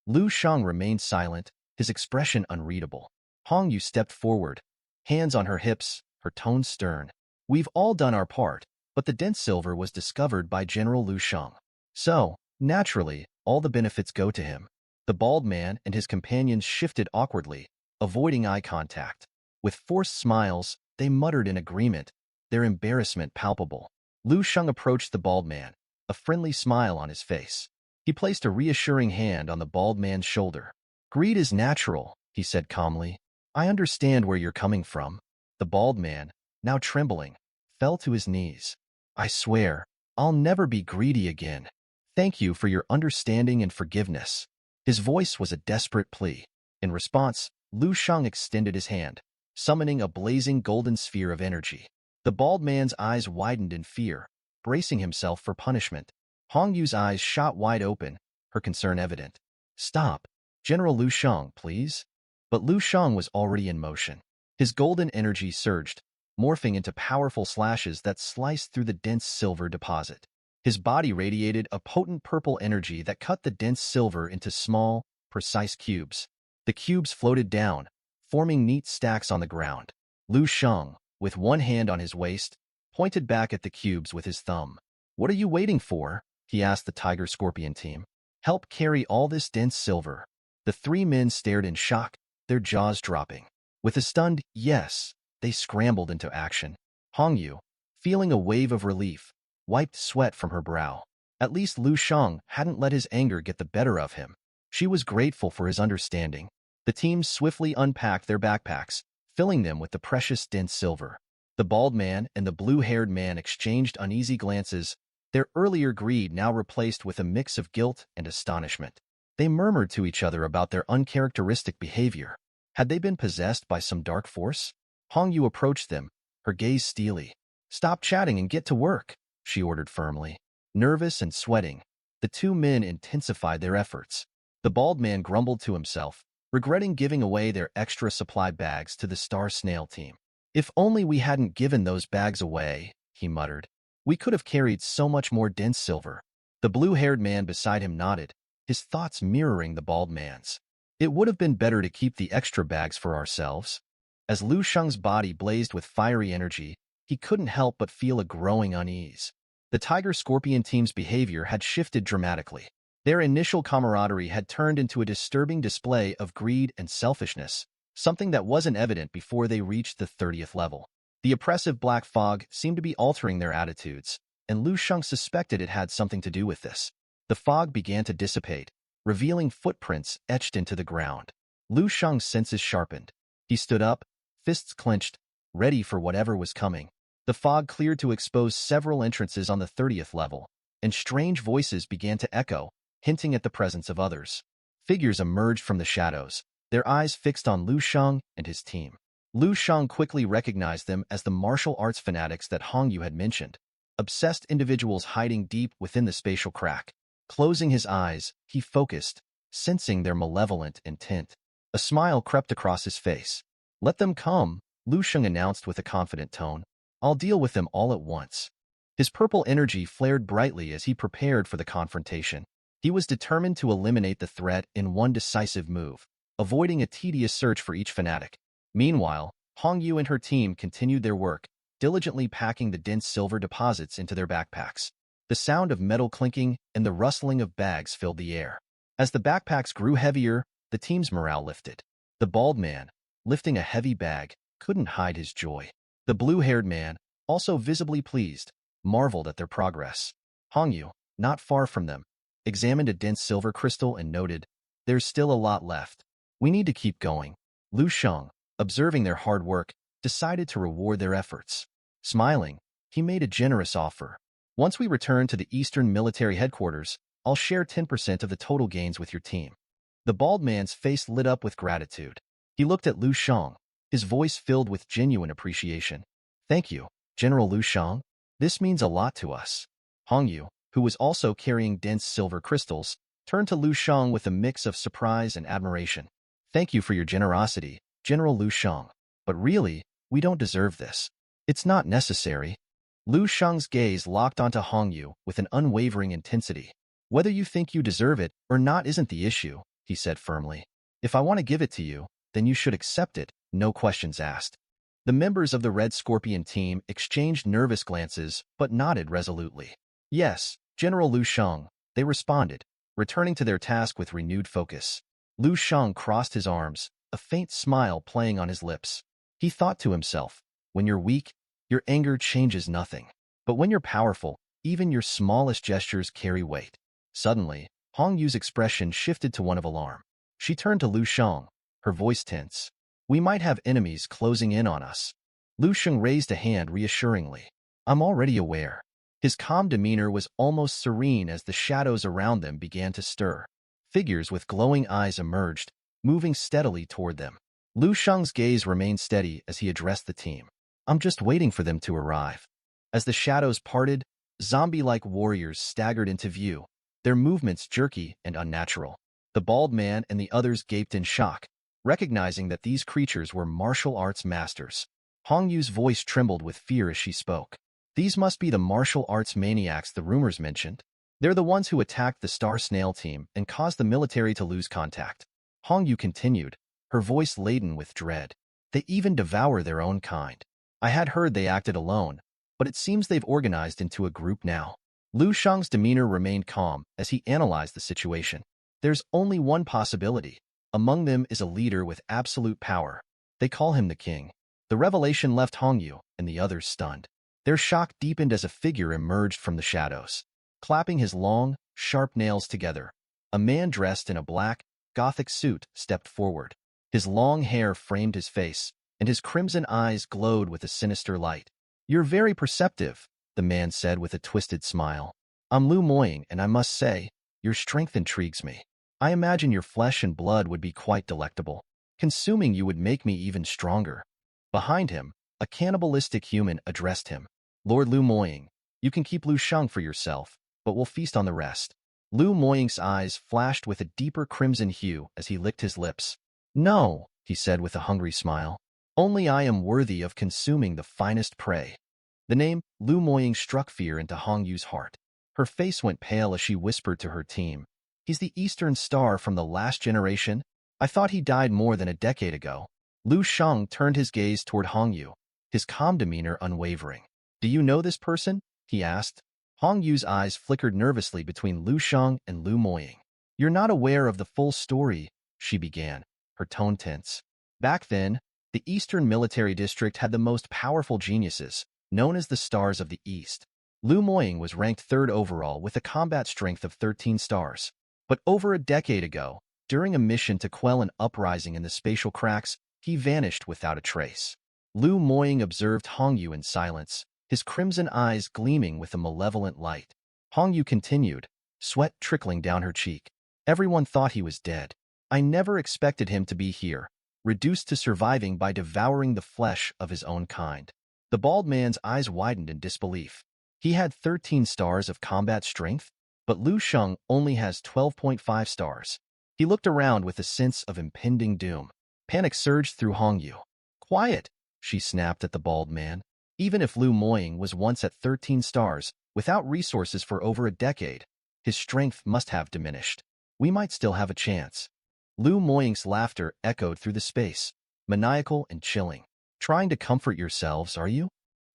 Lu Sheng remained silent, his expression unreadable. Hong Yu stepped forward, hands on her hips, her tone stern. "We've all done our part, but the dense silver was discovered by General Lu Sheng. So, naturally, all the benefits go to him." The bald man and his companions shifted awkwardly, avoiding eye contact. With forced smiles, they muttered in agreement, their embarrassment palpable. Lu Sheng approached the bald man, a friendly smile on his face. He placed a reassuring hand on the bald man's shoulder. "Greed is natural," he said calmly. "I understand where you're coming from." The bald man, now trembling, fell to his knees. "I swear, I'll never be greedy again. Thank you for your understanding and forgiveness." His voice was a desperate plea. In response, Lu Sheng extended his hand, summoning a blazing golden sphere of energy. The bald man's eyes widened in fear, bracing himself for punishment. Hong Yu's eyes shot wide open, her concern evident. "Stop, General Lu Sheng, please." But Lu Sheng was already in motion. His golden energy surged, morphing into powerful slashes that sliced through the dense silver deposit. His body radiated a potent purple energy that cut the dense silver into small, precise cubes. The cubes floated down, forming neat stacks on the ground. Lu Sheng, with one hand on his waist, pointed back at the cubes with his thumb. "What are you waiting for?" he asked the Tiger Scorpion team. "Help carry all this dense silver." The three men stared in shock, their jaws dropping. With a stunned yes, they scrambled into action. Hong Yu, feeling a wave of relief, wiped sweat from her brow. At least Lu Sheng hadn't let his anger get the better of him. She was grateful for his understanding. The team swiftly unpacked their backpacks, filling them with the precious dense silver. The bald man and the blue-haired man exchanged uneasy glances, their earlier greed now replaced with a mix of guilt and astonishment. They murmured to each other about their uncharacteristic behavior. Had they been possessed by some dark force? Hong Yu approached them, her gaze steely. "Stop chatting and get to work," she ordered firmly. Nervous and sweating, the two men intensified their efforts. The bald man grumbled to himself, regretting giving away their extra supply bags to the Star Snail team. "If only we hadn't given those bags away," he muttered. "We could have carried so much more dense silver." The blue-haired man beside him nodded, his thoughts mirroring the bald man's. "It would have been better to keep the extra bags for ourselves." As Lu Sheng's body blazed with fiery energy, he couldn't help but feel a growing unease. The Tiger Scorpion team's behavior had shifted dramatically. Their initial camaraderie had turned into a disturbing display of greed and selfishness, something that wasn't evident before they reached the 30th level. The oppressive black fog seemed to be altering their attitudes, and Lu Sheng suspected it had something to do with this. The fog began to dissipate, revealing footprints etched into the ground. Lu Sheng's senses sharpened. He stood up, fists clenched, ready for whatever was coming. The fog cleared to expose several entrances on the 30th level, and strange voices began to echo, hinting at the presence of others. Figures emerged from the shadows, their eyes fixed on Lu Sheng and his team. Lu Sheng quickly recognized them as the martial arts fanatics that Hong Yu had mentioned, obsessed individuals hiding deep within the spatial crack. Closing his eyes, he focused, sensing their malevolent intent. A smile crept across his face. "Let them come," Lu Sheng announced with a confident tone. "I'll deal with them all at once." His purple energy flared brightly as he prepared for the confrontation. He was determined to eliminate the threat in one decisive move, avoiding a tedious search for each fanatic. Meanwhile, Hong Yu and her team continued their work, diligently packing the dense silver deposits into their backpacks. The sound of metal clinking and the rustling of bags filled the air. As the backpacks grew heavier, the team's morale lifted. The bald man, lifting a heavy bag, couldn't hide his joy. The blue-haired man, also visibly pleased, marveled at their progress. Hongyu, not far from them, examined a dense silver crystal and noted, "There's still a lot left. We need to keep going." Lu Sheng, observing their hard work, decided to reward their efforts. Smiling, he made a generous offer. "Once we return to the Eastern Military Headquarters, I'll share 10% of the total gains with your team." The bald man's face lit up with gratitude. He looked at Lu Sheng, his voice filled with genuine appreciation. "Thank you, General Lu Sheng. This means a lot to us." Hongyu, who was also carrying dense silver crystals, turned to Lu Sheng with a mix of surprise and admiration. "Thank you for your generosity, General Lu Sheng. But really, we don't deserve this. It's not necessary." Lu Sheng's gaze locked onto Hongyu with an unwavering intensity. "Whether you think you deserve it or not isn't the issue," he said firmly. "If I want to give it to you, then you should accept it, no questions asked." The members of the Red Scorpion team exchanged nervous glances but nodded resolutely. "Yes, General Lu Sheng," they responded, returning to their task with renewed focus. Lu Sheng crossed his arms, a faint smile playing on his lips. He thought to himself, when you're weak, your anger changes nothing. But when you're powerful, even your smallest gestures carry weight. Suddenly, Hongyu's expression shifted to one of alarm. She turned to Lu Sheng, her voice tense. "We might have enemies closing in on us." Lu Sheng raised a hand reassuringly. "I'm already aware." His calm demeanor was almost serene as the shadows around them began to stir. Figures with glowing eyes emerged, moving steadily toward them. Lu Sheng's gaze remained steady as he addressed the team. "I'm just waiting for them to arrive." As the shadows parted, zombie-like warriors staggered into view, their movements jerky and unnatural. The bald man and the others gaped in shock, recognizing that these creatures were martial arts masters. Hongyu's voice trembled with fear as she spoke. "These must be the martial arts maniacs the rumors mentioned. They're the ones who attacked the Star Snail team and caused the military to lose contact." Hongyu continued, her voice laden with dread. "They even devour their own kind. I had heard they acted alone, but it seems they've organized into a group now." Lu Sheng's demeanor remained calm as he analyzed the situation. "There's only one possibility. Among them is a leader with absolute power. They call him the king." The revelation left Hongyu and the others stunned. Their shock deepened as a figure emerged from the shadows. Clapping his long, sharp nails together, a man dressed in a black, Gothic suit stepped forward. His long hair framed his face, and his crimson eyes glowed with a sinister light. "You're very perceptive," the man said with a twisted smile. "I'm Lu Moying, and I must say, your strength intrigues me. I imagine your flesh and blood would be quite delectable. Consuming you would make me even stronger." Behind him, a cannibalistic human addressed him. "Lord Lu Moying, you can keep Lu Sheng for yourself, but we'll feast on the rest." Lu Moying's eyes flashed with a deeper crimson hue as he licked his lips. "No," he said with a hungry smile. "Only I am worthy of consuming the finest prey." The name Lu Moying struck fear into Hongyu's heart. Her face went pale as she whispered to her team, "He's the Eastern Star from the last generation? I thought he died more than a decade ago." Lu Sheng turned his gaze toward Hongyu, his calm demeanor unwavering. "Do you know this person?" he asked. Hongyu's eyes flickered nervously between Lu Sheng and Lu Moying. "You're not aware of the full story," she began, her tone tense. "Back then, the Eastern Military District had the most powerful geniuses, known as the Stars of the East. Lu Moying was ranked 3rd overall with a combat strength of 13 stars. But over a decade ago, during a mission to quell an uprising in the spatial cracks, he vanished without a trace." Lu Moying observed Hongyu in silence, his crimson eyes gleaming with a malevolent light. Hongyu continued, sweat trickling down her cheek. "Everyone thought he was dead. I never expected him to be here, reduced to surviving by devouring the flesh of his own kind." The bald man's eyes widened in disbelief. He had 13 stars of combat strength, but Lu Sheng only has 12.5 stars. He looked around with a sense of impending doom. Panic surged through Hongyu. "Quiet," she snapped at the bald man. Even if Lu Moying was once at 13 stars, without resources for over a decade, his strength must have diminished. "We might still have a chance." Lu Moying's laughter echoed through the space, maniacal and chilling. "Trying to comfort yourselves, are you?"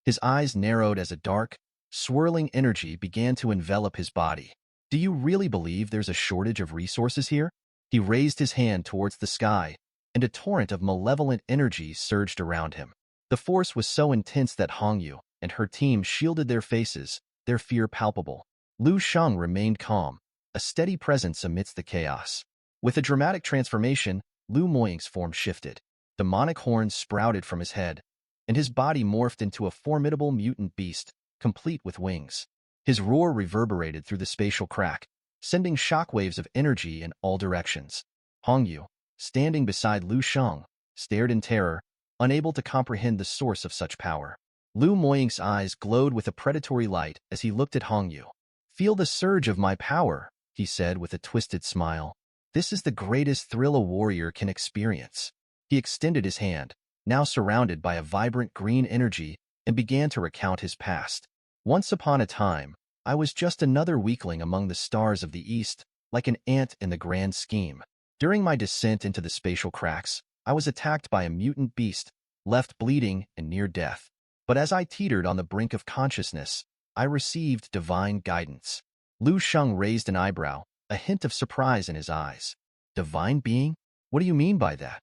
His eyes narrowed as a dark, swirling energy began to envelop his body. "Do you really believe there's a shortage of resources here?" He raised his hand towards the sky, and a torrent of malevolent energy surged around him. The force was so intense that Hongyu and her team shielded their faces, their fear palpable. Lu Sheng remained calm, a steady presence amidst the chaos. With a dramatic transformation, Lu Moying's form shifted. Demonic horns sprouted from his head, and his body morphed into a formidable mutant beast, complete with wings. His roar reverberated through the spatial crack, sending shockwaves of energy in all directions. Hongyu, standing beside Lu Sheng, stared in terror, unable to comprehend the source of such power. Lu Moying's eyes glowed with a predatory light as he looked at Hongyu. "Feel the surge of my power," he said with a twisted smile. "This is the greatest thrill a warrior can experience." He extended his hand, now surrounded by a vibrant green energy, and began to recount his past. "Once upon a time, I was just another weakling among the stars of the East, like an ant in the grand scheme. During my descent into the spatial cracks, I was attacked by a mutant beast, left bleeding and near death. But as I teetered on the brink of consciousness, I received divine guidance." Lu Sheng raised an eyebrow, a hint of surprise in his eyes. "Divine being? What do you mean by that?"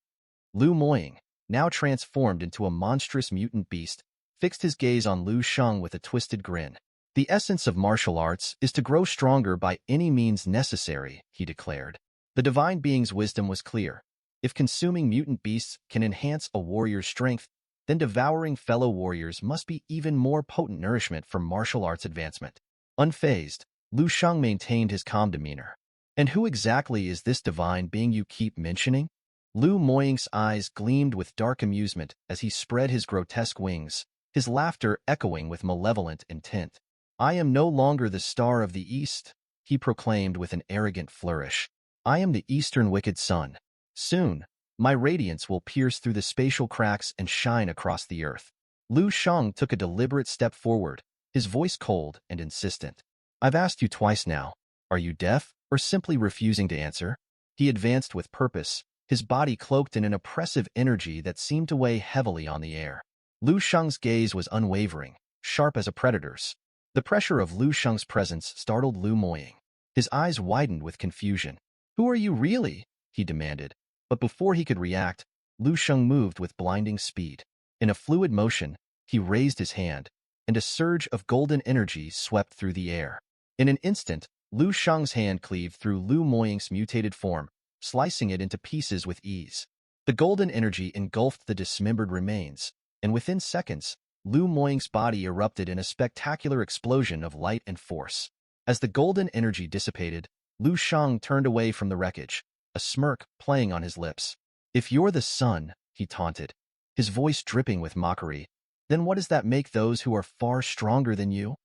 Lu Moying, now transformed into a monstrous mutant beast, fixed his gaze on Lu Sheng with a twisted grin. "The essence of martial arts is to grow stronger by any means necessary," he declared. The divine being's wisdom was clear. If consuming mutant beasts can enhance a warrior's strength, then devouring fellow warriors must be even more potent nourishment for martial arts advancement. Unfazed, Lu Sheng maintained his calm demeanor. "And who exactly is this divine being you keep mentioning?" Lu Moying's eyes gleamed with dark amusement as he spread his grotesque wings, his laughter echoing with malevolent intent. "I am no longer the star of the East," he proclaimed with an arrogant flourish. "I am the Eastern Wicked Sun. Soon, my radiance will pierce through the spatial cracks and shine across the earth." Lu Sheng took a deliberate step forward, his voice cold and insistent. "I've asked you twice now. Are you deaf or simply refusing to answer?" He advanced with purpose, his body cloaked in an oppressive energy that seemed to weigh heavily on the air. Lu Sheng's gaze was unwavering, sharp as a predator's. The pressure of Lu Sheng's presence startled Lu Moying. His eyes widened with confusion. "Who are you really?" he demanded. But before he could react, Lu Sheng moved with blinding speed. In a fluid motion, he raised his hand, and a surge of golden energy swept through the air. In an instant, Lu Sheng's hand cleaved through Lu Moying's mutated form, slicing it into pieces with ease. The golden energy engulfed the dismembered remains, and within seconds, Lu Moying's body erupted in a spectacular explosion of light and force. As the golden energy dissipated, Lu Sheng turned away from the wreckage, a smirk playing on his lips. "If you're the sun," he taunted, his voice dripping with mockery, "then what does that make those who are far stronger than you?"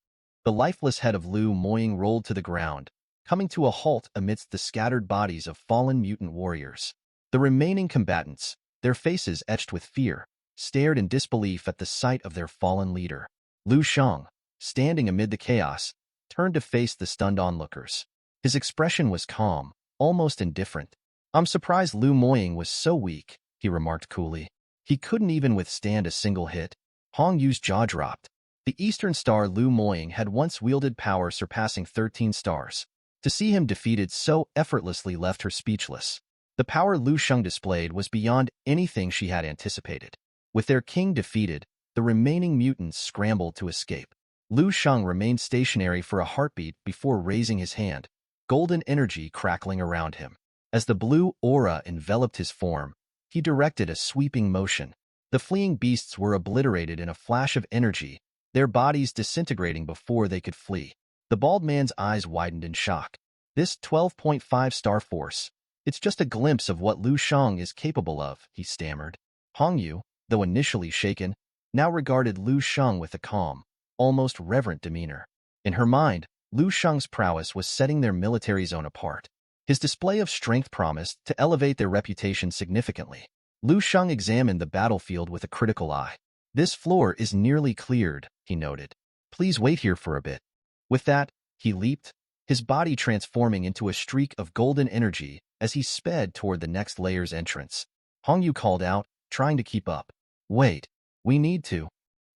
The lifeless head of Lu Moying rolled to the ground, coming to a halt amidst the scattered bodies of fallen mutant warriors. The remaining combatants, their faces etched with fear, stared in disbelief at the sight of their fallen leader. Lu Sheng, standing amid the chaos, turned to face the stunned onlookers. His expression was calm, almost indifferent. "I'm surprised Lu Moying was so weak," he remarked coolly. "He couldn't even withstand a single hit." Hong Yu's jaw dropped. The Eastern Star Lu Moying had once wielded power surpassing 13 stars. To see him defeated so effortlessly left her speechless. The power Lu Sheng displayed was beyond anything she had anticipated. With their king defeated, the remaining mutants scrambled to escape. Lu Sheng remained stationary for a heartbeat before raising his hand, golden energy crackling around him. As the blue aura enveloped his form, he directed a sweeping motion. The fleeing beasts were obliterated in a flash of energy, their bodies disintegrating before they could flee. The bald man's eyes widened in shock. "This 12.5 star force, it's just a glimpse of what Lu Sheng is capable of," he stammered. Hongyu, though initially shaken, now regarded Lu Sheng with a calm, almost reverent demeanor. In her mind, Lu Sheng's prowess was setting their military zone apart. His display of strength promised to elevate their reputation significantly. Lu Sheng examined the battlefield with a critical eye. "This floor is nearly cleared," he noted. "Please wait here for a bit." With that, he leaped, his body transforming into a streak of golden energy as he sped toward the next layer's entrance. Hongyu called out, trying to keep up. "Wait, we need to."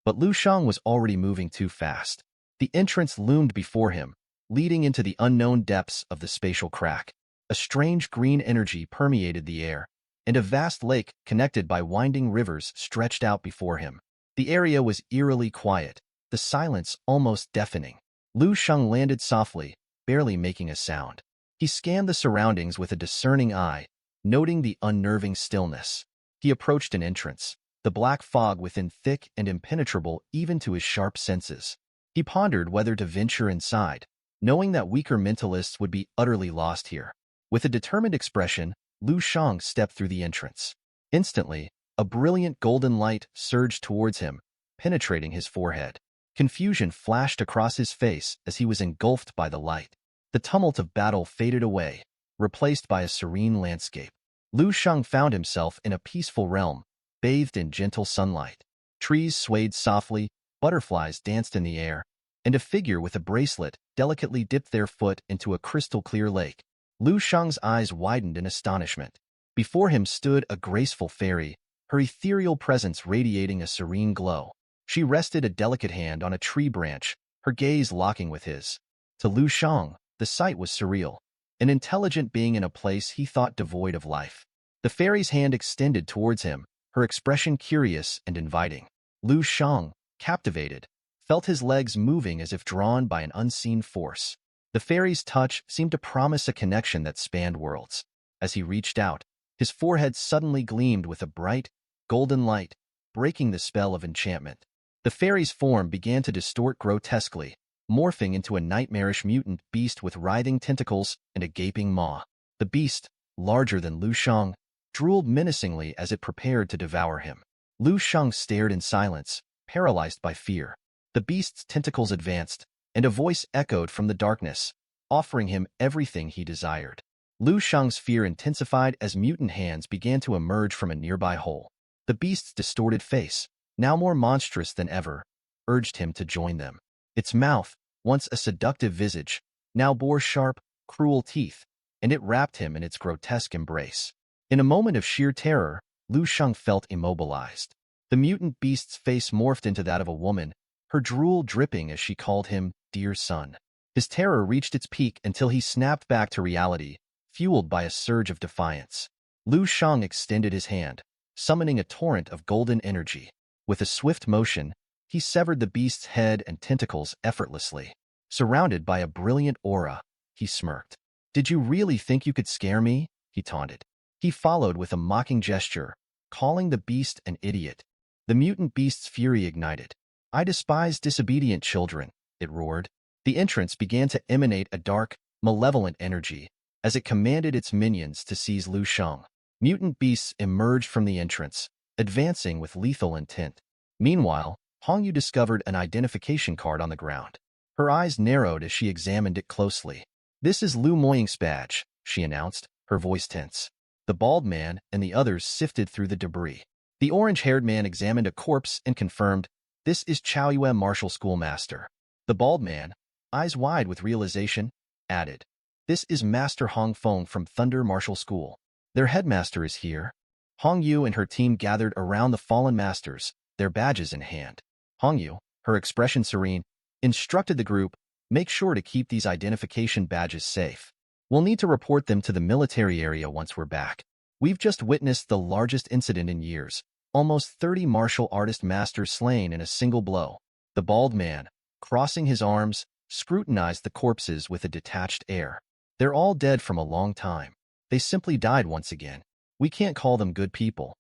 But Lu Sheng was already moving too fast. The entrance loomed before him, leading into the unknown depths of the spatial crack. A strange green energy permeated the air, and a vast lake connected by winding rivers stretched out before him. The area was eerily quiet, the silence almost deafening. Lu Sheng landed softly, barely making a sound. He scanned the surroundings with a discerning eye, noting the unnerving stillness. He approached an entrance, the black fog within thick and impenetrable even to his sharp senses. He pondered whether to venture inside, knowing that weaker mentalists would be utterly lost here. With a determined expression, Lu Sheng stepped through the entrance. Instantly, a brilliant golden light surged towards him, penetrating his forehead. Confusion flashed across his face as he was engulfed by the light. The tumult of battle faded away, replaced by a serene landscape. Lu Sheng found himself in a peaceful realm, bathed in gentle sunlight. Trees swayed softly, butterflies danced in the air, and a figure with a bracelet delicately dipped their foot into a crystal-clear lake. Lu Sheng's eyes widened in astonishment. Before him stood a graceful fairy, her ethereal presence radiating a serene glow. She rested a delicate hand on a tree branch, her gaze locking with his. To Lu Sheng, the sight was surreal, an intelligent being in a place he thought devoid of life. The fairy's hand extended towards him, her expression curious and inviting. Lu Sheng, captivated, felt his legs moving as if drawn by an unseen force. The fairy's touch seemed to promise a connection that spanned worlds. As he reached out, his forehead suddenly gleamed with a bright, golden light, breaking the spell of enchantment. The fairy's form began to distort grotesquely, morphing into a nightmarish mutant beast with writhing tentacles and a gaping maw. The beast, larger than Lu Sheng, drooled menacingly as it prepared to devour him. Lu Sheng stared in silence, paralyzed by fear. The beast's tentacles advanced, and a voice echoed from the darkness, offering him everything he desired. Lu Sheng's fear intensified as mutant hands began to emerge from a nearby hole. The beast's distorted face, now more monstrous than ever, urged him to join them. Its mouth, once a seductive visage, now bore sharp, cruel teeth, and it wrapped him in its grotesque embrace. In a moment of sheer terror, Lu Sheng felt immobilized. The mutant beast's face morphed into that of a woman, her drool dripping as she called him dear son. His terror reached its peak until he snapped back to reality, fueled by a surge of defiance. Lu Sheng extended his hand, summoning a torrent of golden energy. With a swift motion, he severed the beast's head and tentacles effortlessly. Surrounded by a brilliant aura, he smirked. "Did you really think you could scare me?" he taunted. He followed with a mocking gesture, calling the beast an idiot. The mutant beast's fury ignited. "I despise disobedient children," it roared. The entrance began to emanate a dark, malevolent energy, as it commanded its minions to seize Lu Sheng. Mutant beasts emerged from the entrance, advancing with lethal intent. Meanwhile, Hongyu discovered an identification card on the ground. Her eyes narrowed as she examined it closely. "This is Lu Moying's badge," she announced, her voice tense. The bald man and the others sifted through the debris. The orange-haired man examined a corpse and confirmed, "This is Chaoyue Martial Schoolmaster." The bald man, eyes wide with realization, added, "This is Master Hong Feng from Thunder Martial School. Their headmaster is here." Hong Yu and her team gathered around the fallen masters, their badges in hand. Hong Yu, her expression serene, instructed the group, "Make sure to keep these identification badges safe. We'll need to report them to the military area once we're back. We've just witnessed the largest incident in years, almost 30 martial artist masters slain in a single blow." The bald man, crossing his arms, scrutinized the corpses with a detached air. "They're all dead from a long time. They simply died once again. We can't call them good people."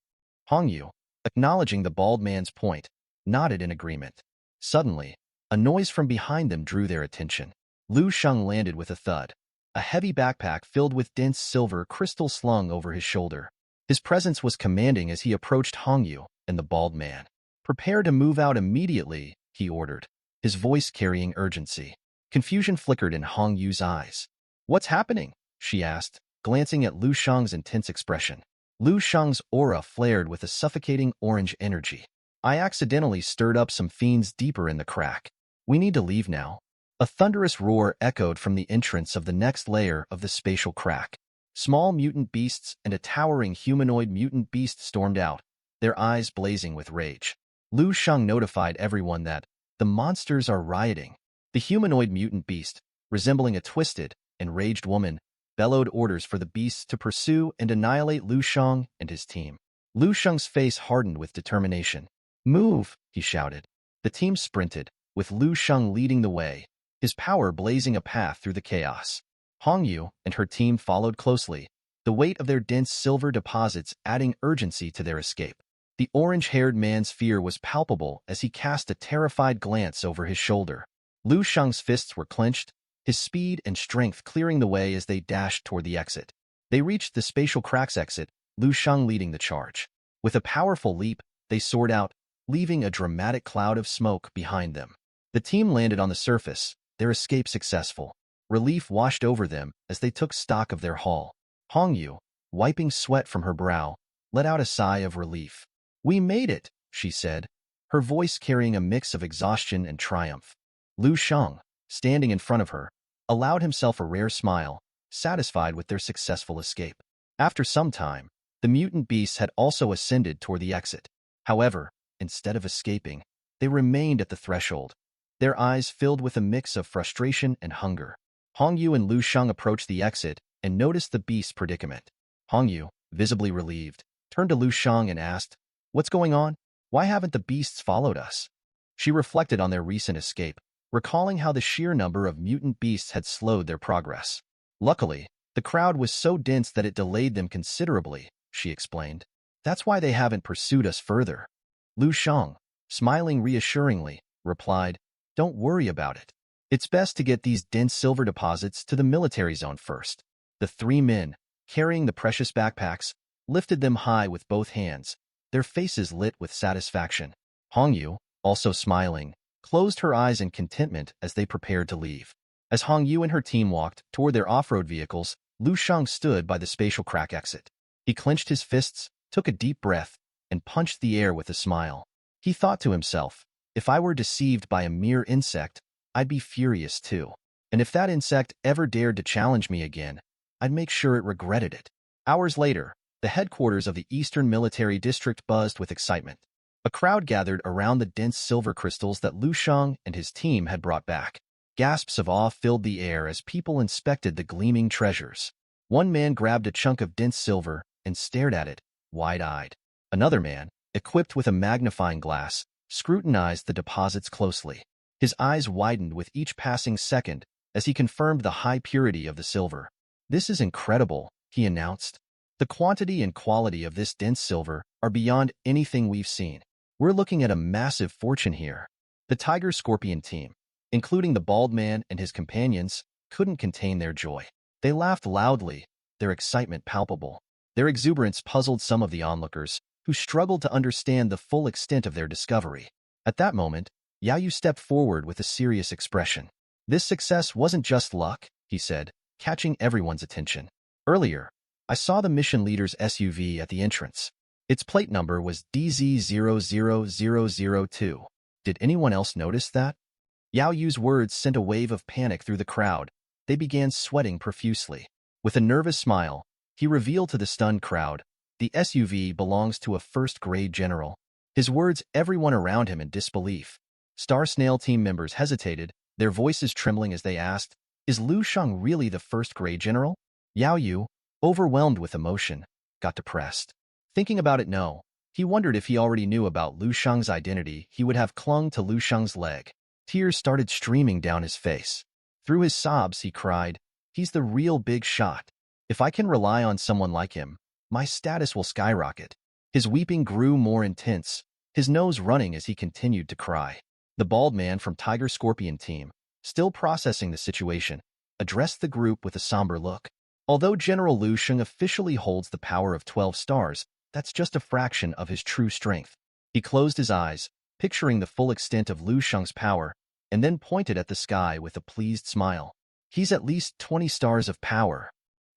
Hong Yu, acknowledging the bald man's point, nodded in agreement. Suddenly, a noise from behind them drew their attention. Lu Sheng landed with a thud. A heavy backpack filled with dense silver crystal slung over his shoulder. His presence was commanding as he approached Hong Yu and the bald man. "Prepare to move out immediately," he ordered, his voice carrying urgency. Confusion flickered in Hong Yu's eyes. "What's happening?" she asked, glancing at Lu Sheng's intense expression. Lu Sheng's aura flared with a suffocating orange energy. "I accidentally stirred up some fiends deeper in the crack. We need to leave now." A thunderous roar echoed from the entrance of the next layer of the spatial crack. Small mutant beasts and a towering humanoid mutant beast stormed out, their eyes blazing with rage. Lu Sheng notified everyone that the monsters are rioting. The humanoid mutant beast, resembling a twisted, enraged woman, bellowed orders for the beasts to pursue and annihilate Lu Sheng and his team. Lu Sheng's face hardened with determination. "Move!" he shouted. The team sprinted, with Lu Sheng leading the way, his power blazing a path through the chaos. Hongyu and her team followed closely, the weight of their dense silver deposits adding urgency to their escape. The orange-haired man's fear was palpable as he cast a terrified glance over his shoulder. Lu Sheng's fists were clenched, his speed and strength clearing the way as they dashed toward the exit. They reached the spatial cracks exit, Lu Sheng leading the charge. With a powerful leap, they soared out, leaving a dramatic cloud of smoke behind them. The team landed on the surface, their escape successful. Relief washed over them as they took stock of their haul. Hongyu, wiping sweat from her brow, let out a sigh of relief. "We made it," she said, her voice carrying a mix of exhaustion and triumph. Lu Sheng, standing in front of her, allowed himself a rare smile, satisfied with their successful escape. After some time, the mutant beasts had also ascended toward the exit. However, instead of escaping, they remained at the threshold, their eyes filled with a mix of frustration and hunger. Hongyu and Lu Sheng approached the exit and noticed the beast's predicament. Hongyu, visibly relieved, turned to Lu Sheng and asked, "What's going on? Why haven't the beasts followed us?" She reflected on their recent escape, recalling how the sheer number of mutant beasts had slowed their progress. "Luckily, the crowd was so dense that it delayed them considerably," she explained. "That's why they haven't pursued us further." Lu Sheng, smiling reassuringly, replied, "Don't worry about it. It's best to get these dense silver deposits to the military zone first." The three men, carrying the precious backpacks, lifted them high with both hands, their faces lit with satisfaction. Hongyu, also smiling, closed her eyes in contentment as they prepared to leave. As Hongyu and her team walked toward their off-road vehicles, Lu Sheng stood by the spatial crack exit. He clenched his fists, took a deep breath, and punched the air with a smile. He thought to himself, "If I were deceived by a mere insect, I'd be furious too. And if that insect ever dared to challenge me again, I'd make sure it regretted it." Hours later, the headquarters of the Eastern Military District buzzed with excitement. A crowd gathered around the dense silver crystals that Lu Sheng and his team had brought back. Gasps of awe filled the air as people inspected the gleaming treasures. One man grabbed a chunk of dense silver and stared at it, wide-eyed. Another man, equipped with a magnifying glass, scrutinized the deposits closely. His eyes widened with each passing second as he confirmed the high purity of the silver. "This is incredible," he announced. "The quantity and quality of this dense silver are beyond anything we've seen. We're looking at a massive fortune here." The Tiger Scorpion team, including the bald man and his companions, couldn't contain their joy. They laughed loudly, their excitement palpable. Their exuberance puzzled some of the onlookers, who struggled to understand the full extent of their discovery. At that moment, Yayu stepped forward with a serious expression. "This success wasn't just luck," he said, catching everyone's attention. "Earlier, I saw the mission leader's SUV at the entrance. Its plate number was DZ00002. Did anyone else notice that?" Yao Yu's words sent a wave of panic through the crowd. They began sweating profusely. With a nervous smile, he revealed to the stunned crowd, "The SUV belongs to a first-grade general." His words everyone around him in disbelief. Star Snail team members hesitated, their voices trembling as they asked, "Is Lu Sheng really the first-grade general?" Yao Yu, overwhelmed with emotion, got depressed. Thinking about it, no. He wondered if he already knew about Lu Sheng's identity, he would have clung to Lu Sheng's leg. Tears started streaming down his face. Through his sobs, he cried, "He's the real big shot. If I can rely on someone like him, my status will skyrocket." His weeping grew more intense, his nose running as he continued to cry. The bald man from Tiger Scorpion team, still processing the situation, addressed the group with a somber look. "Although General Lu Sheng officially holds the power of 12 stars, that's just a fraction of his true strength." He closed his eyes, picturing the full extent of Lu Sheng's power, and then pointed at the sky with a pleased smile. "He's at least 20 stars of power."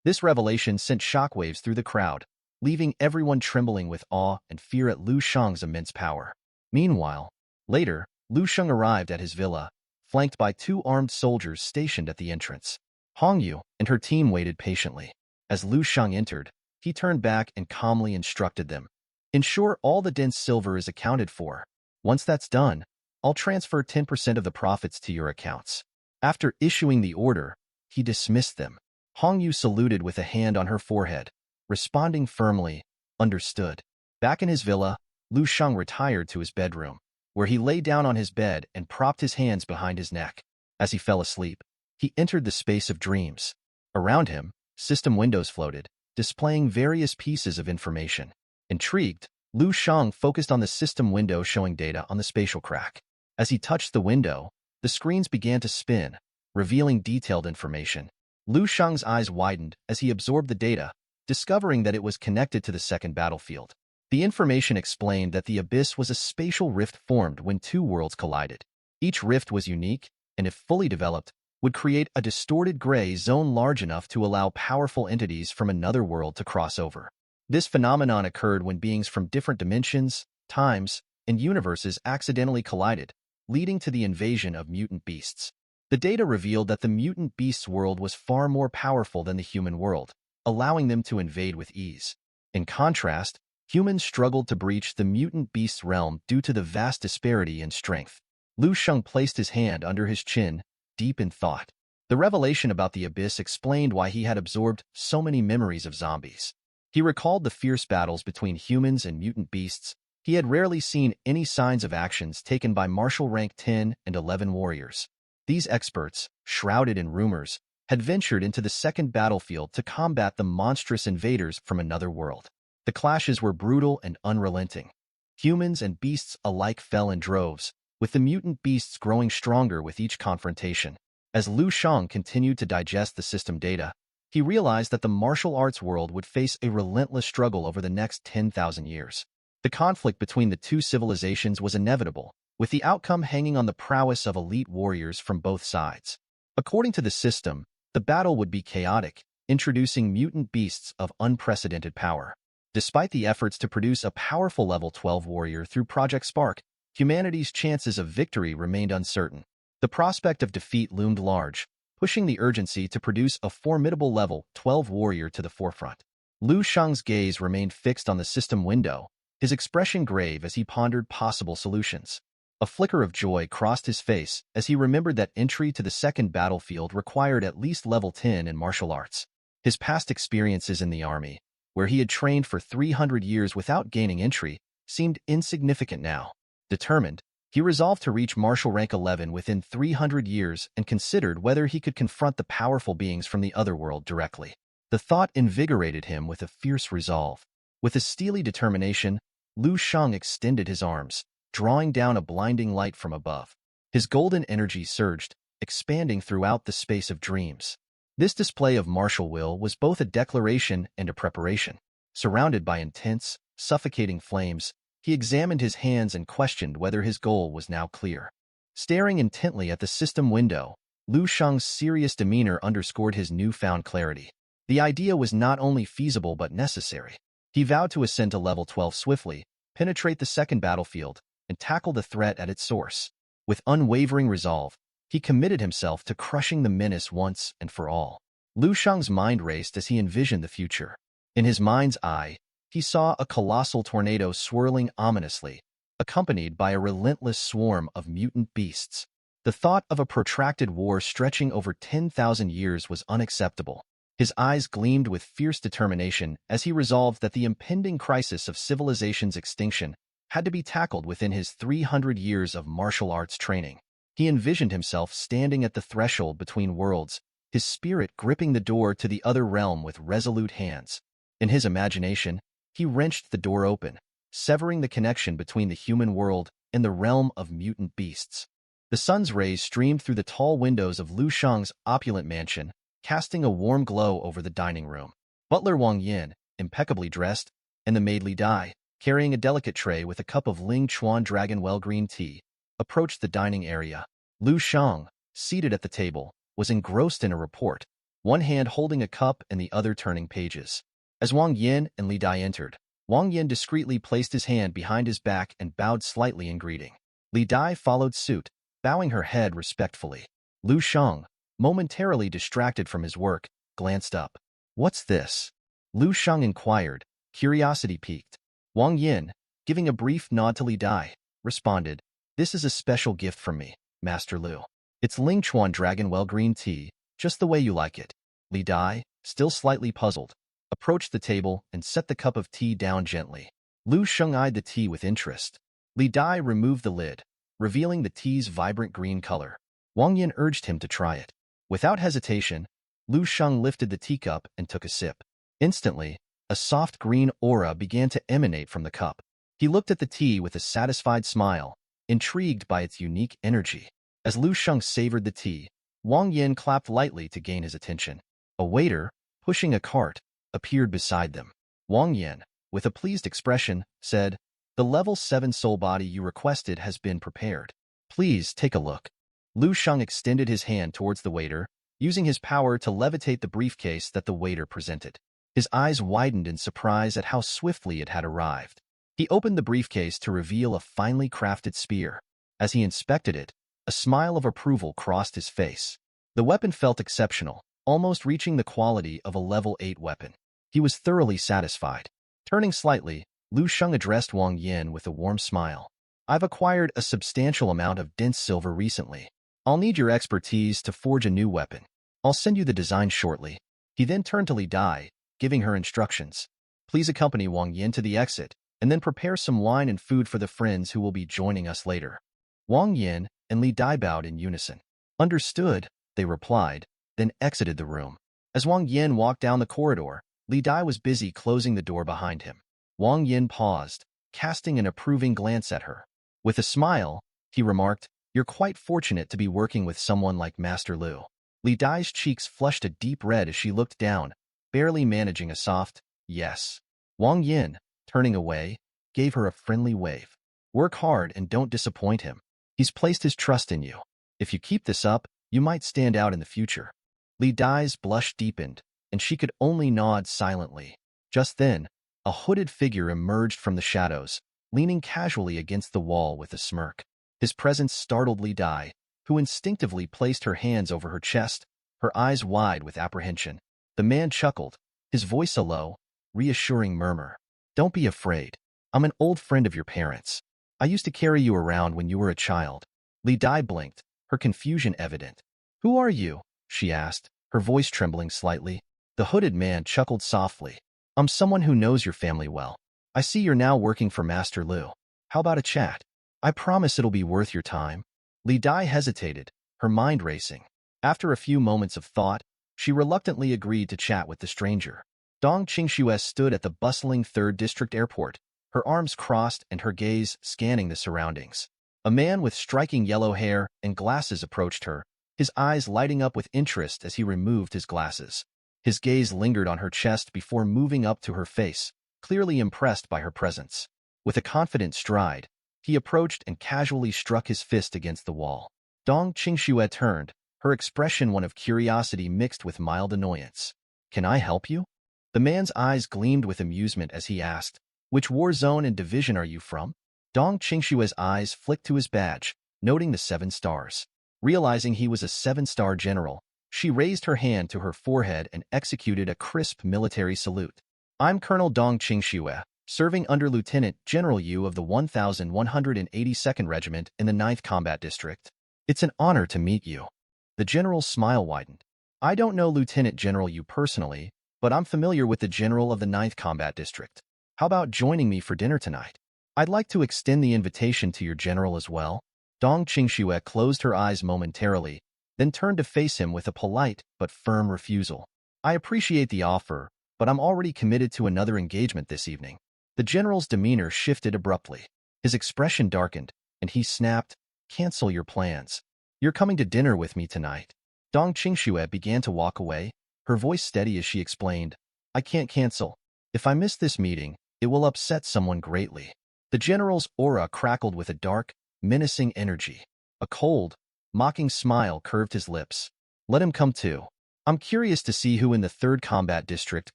This revelation sent shockwaves through the crowd, leaving everyone trembling with awe and fear at Lu Sheng's immense power. Meanwhile, later, Lu Sheng arrived at his villa, flanked by 2 armed soldiers stationed at the entrance. Hongyu and her team waited patiently. As Lu Sheng entered, he turned back and calmly instructed them. "Ensure all the dense silver is accounted for. Once that's done, I'll transfer 10% of the profits to your accounts." After issuing the order, he dismissed them. Hongyu saluted with a hand on her forehead, responding firmly, "Understood." Back in his villa, Lu Sheng retired to his bedroom. where he lay down on his bed and propped his hands behind his neck. As he fell asleep, he entered the space of dreams. Around him, system windows floated, displaying various pieces of information. Intrigued, Lu Shang focused on the system window showing data on the spatial crack. As he touched the window, the screens began to spin, revealing detailed information. Lu Shang's eyes widened as he absorbed the data, discovering that it was connected to the second battlefield. The information explained that the abyss was a spatial rift formed when two worlds collided. Each rift was unique, and if fully developed, would create a distorted gray zone large enough to allow powerful entities from another world to cross over. This phenomenon occurred when beings from different dimensions, times, and universes accidentally collided, leading to the invasion of mutant beasts. The data revealed that the mutant beasts' world was far more powerful than the human world, allowing them to invade with ease. In contrast, humans struggled to breach the mutant beast's realm due to the vast disparity in strength. Lu Shang placed his hand under his chin, deep in thought. The revelation about the abyss explained why he had absorbed so many memories of zombies. He recalled the fierce battles between humans and mutant beasts. He had rarely seen any signs of actions taken by martial rank 10 and 11 warriors. These experts, shrouded in rumors, had ventured into the second battlefield to combat the monstrous invaders from another world. The clashes were brutal and unrelenting. Humans and beasts alike fell in droves, with the mutant beasts growing stronger with each confrontation. As Lu Shang continued to digest the system data, he realized that the martial arts world would face a relentless struggle over the next 10,000 years. The conflict between the two civilizations was inevitable, with the outcome hanging on the prowess of elite warriors from both sides. According to the system, the battle would be chaotic, introducing mutant beasts of unprecedented power. Despite the efforts to produce a powerful level 12 warrior through Project Spark, humanity's chances of victory remained uncertain. The prospect of defeat loomed large, pushing the urgency to produce a formidable level 12 warrior to the forefront. Lu Shang's gaze remained fixed on the system window, his expression grave as he pondered possible solutions. A flicker of joy crossed his face as he remembered that entry to the second battlefield required at least level 10 in martial arts. His past experiences in the army, where he had trained for 300 years without gaining entry, seemed insignificant now. Determined, he resolved to reach martial rank 11 within 300 years and considered whether he could confront the powerful beings from the other world directly. The thought invigorated him with a fierce resolve. With a steely determination, Lu Shang extended his arms, drawing down a blinding light from above. His golden energy surged, expanding throughout the space of dreams. This display of martial will was both a declaration and a preparation. Surrounded by intense, suffocating flames, he examined his hands and questioned whether his goal was now clear. Staring intently at the system window, Lu Shang's serious demeanor underscored his newfound clarity. The idea was not only feasible but necessary. He vowed to ascend to level 12 swiftly, penetrate the second battlefield, and tackle the threat at its source. With unwavering resolve, he committed himself to crushing the menace once and for all. Lu Shang's mind raced as he envisioned the future. In his mind's eye, he saw a colossal tornado swirling ominously, accompanied by a relentless swarm of mutant beasts. The thought of a protracted war stretching over 10,000 years was unacceptable. His eyes gleamed with fierce determination as he resolved that the impending crisis of civilization's extinction had to be tackled within his 300 years of martial arts training. He envisioned himself standing at the threshold between worlds, his spirit gripping the door to the other realm with resolute hands. In his imagination, he wrenched the door open, severing the connection between the human world and the realm of mutant beasts. The sun's rays streamed through the tall windows of Lu Shang's opulent mansion, casting a warm glow over the dining room. Butler Wang Yin, impeccably dressed, and the maid Li Dai, carrying a delicate tray with a cup of Ling Chuan Dragonwell green tea, approached the dining area. Lu Shang, seated at the table, was engrossed in a report, one hand holding a cup and the other turning pages. As Wang Yin and Li Dai entered, Wang Yin discreetly placed his hand behind his back and bowed slightly in greeting. Li Dai followed suit, bowing her head respectfully. Lu Shang, momentarily distracted from his work, glanced up. "What's this?" Lu Shang inquired, curiosity piqued. Wang Yin, giving a brief nod to Li Dai, responded, "This is a special gift from me, Master Lu. It's Ling Chuan Dragonwell green tea, just the way you like it." Li Dai, still slightly puzzled, approached the table and set the cup of tea down gently. Lu Shang eyed the tea with interest. Li Dai removed the lid, revealing the tea's vibrant green color. Wang Yin urged him to try it. Without hesitation, Lu Sheng lifted the teacup and took a sip. Instantly, a soft green aura began to emanate from the cup. He looked at the tea with a satisfied smile, intrigued by its unique energy. As Lu Sheng savored the tea, Wang Yin clapped lightly to gain his attention. A waiter, pushing a cart, appeared beside them. Wang Yin, with a pleased expression, said, "The level 7 soul body you requested has been prepared. Please take a look." Lu Sheng extended his hand towards the waiter, using his power to levitate the briefcase that the waiter presented. His eyes widened in surprise at how swiftly it had arrived. He opened the briefcase to reveal a finely crafted spear. As he inspected it, a smile of approval crossed his face. The weapon felt exceptional, almost reaching the quality of a level 8 weapon. He was thoroughly satisfied. Turning slightly, Lu Sheng addressed Wang Yin with a warm smile. "I've acquired a substantial amount of dense silver recently. I'll need your expertise to forge a new weapon. I'll send you the design shortly." He then turned to Li Dai, giving her instructions. "Please accompany Wang Yin to the exit, and then prepare some wine and food for the friends who will be joining us later." Wang Yin and Li Dai bowed in unison. "Understood," they replied, then exited the room. As Wang Yin walked down the corridor, Li Dai was busy closing the door behind him. Wang Yin paused, casting an approving glance at her. With a smile, he remarked, "You're quite fortunate to be working with someone like Master Lu." Li Dai's cheeks flushed a deep red as she looked down, barely managing a soft, "yes." Wang Yin, turning away, gave her a friendly wave. "Work hard and don't disappoint him. He's placed his trust in you. If you keep this up, you might stand out in the future." Li Dai's blush deepened, and she could only nod silently. Just then, a hooded figure emerged from the shadows, leaning casually against the wall with a smirk. His presence startled Li Dai, who instinctively placed her hands over her chest, her eyes wide with apprehension. The man chuckled, his voice a low, reassuring murmur. "Don't be afraid. I'm an old friend of your parents. I used to carry you around when you were a child." Li Dai blinked, her confusion evident. "Who are you?" she asked, her voice trembling slightly. The hooded man chuckled softly. "I'm someone who knows your family well. I see you're now working for Master Lu. How about a chat? I promise it'll be worth your time." Li Dai hesitated, her mind racing. After a few moments of thought, she reluctantly agreed to chat with the stranger. Dong Qingxue stood at the bustling 3rd District Airport, her arms crossed and her gaze scanning the surroundings. A man with striking yellow hair and glasses approached her, his eyes lighting up with interest as he removed his glasses. His gaze lingered on her chest before moving up to her face, clearly impressed by her presence. With a confident stride, he approached and casually struck his fist against the wall. Dong Qingxue turned, her expression one of curiosity mixed with mild annoyance. "Can I help you?" The man's eyes gleamed with amusement as he asked, "Which war zone and division are you from?" Dong Qingxue's eyes flicked to his badge, noting the 7 stars. Realizing he was a 7-star general, she raised her hand to her forehead and executed a crisp military salute. "I'm Colonel Dong Qingxue, serving under Lieutenant General Yu of the 1182nd Regiment in the 9th Combat District. It's an honor to meet you." The general's smile widened. "I don't know Lieutenant General Yu personally, but I'm familiar with the general of the 9th Combat District. How about joining me for dinner tonight? I'd like to extend the invitation to your general as well." Dong Qingxue closed her eyes momentarily, then turned to face him with a polite but firm refusal. "I appreciate the offer, but I'm already committed to another engagement this evening." The general's demeanor shifted abruptly. His expression darkened, and he snapped, "Cancel your plans. You're coming to dinner with me tonight." Dong Qingxue began to walk away, her voice steady as she explained, "I can't cancel. If I miss this meeting, it will upset someone greatly." The general's aura crackled with a dark, menacing energy. A cold, mocking smile curved his lips. "Let him come too. I'm curious to see who in the 3rd Combat District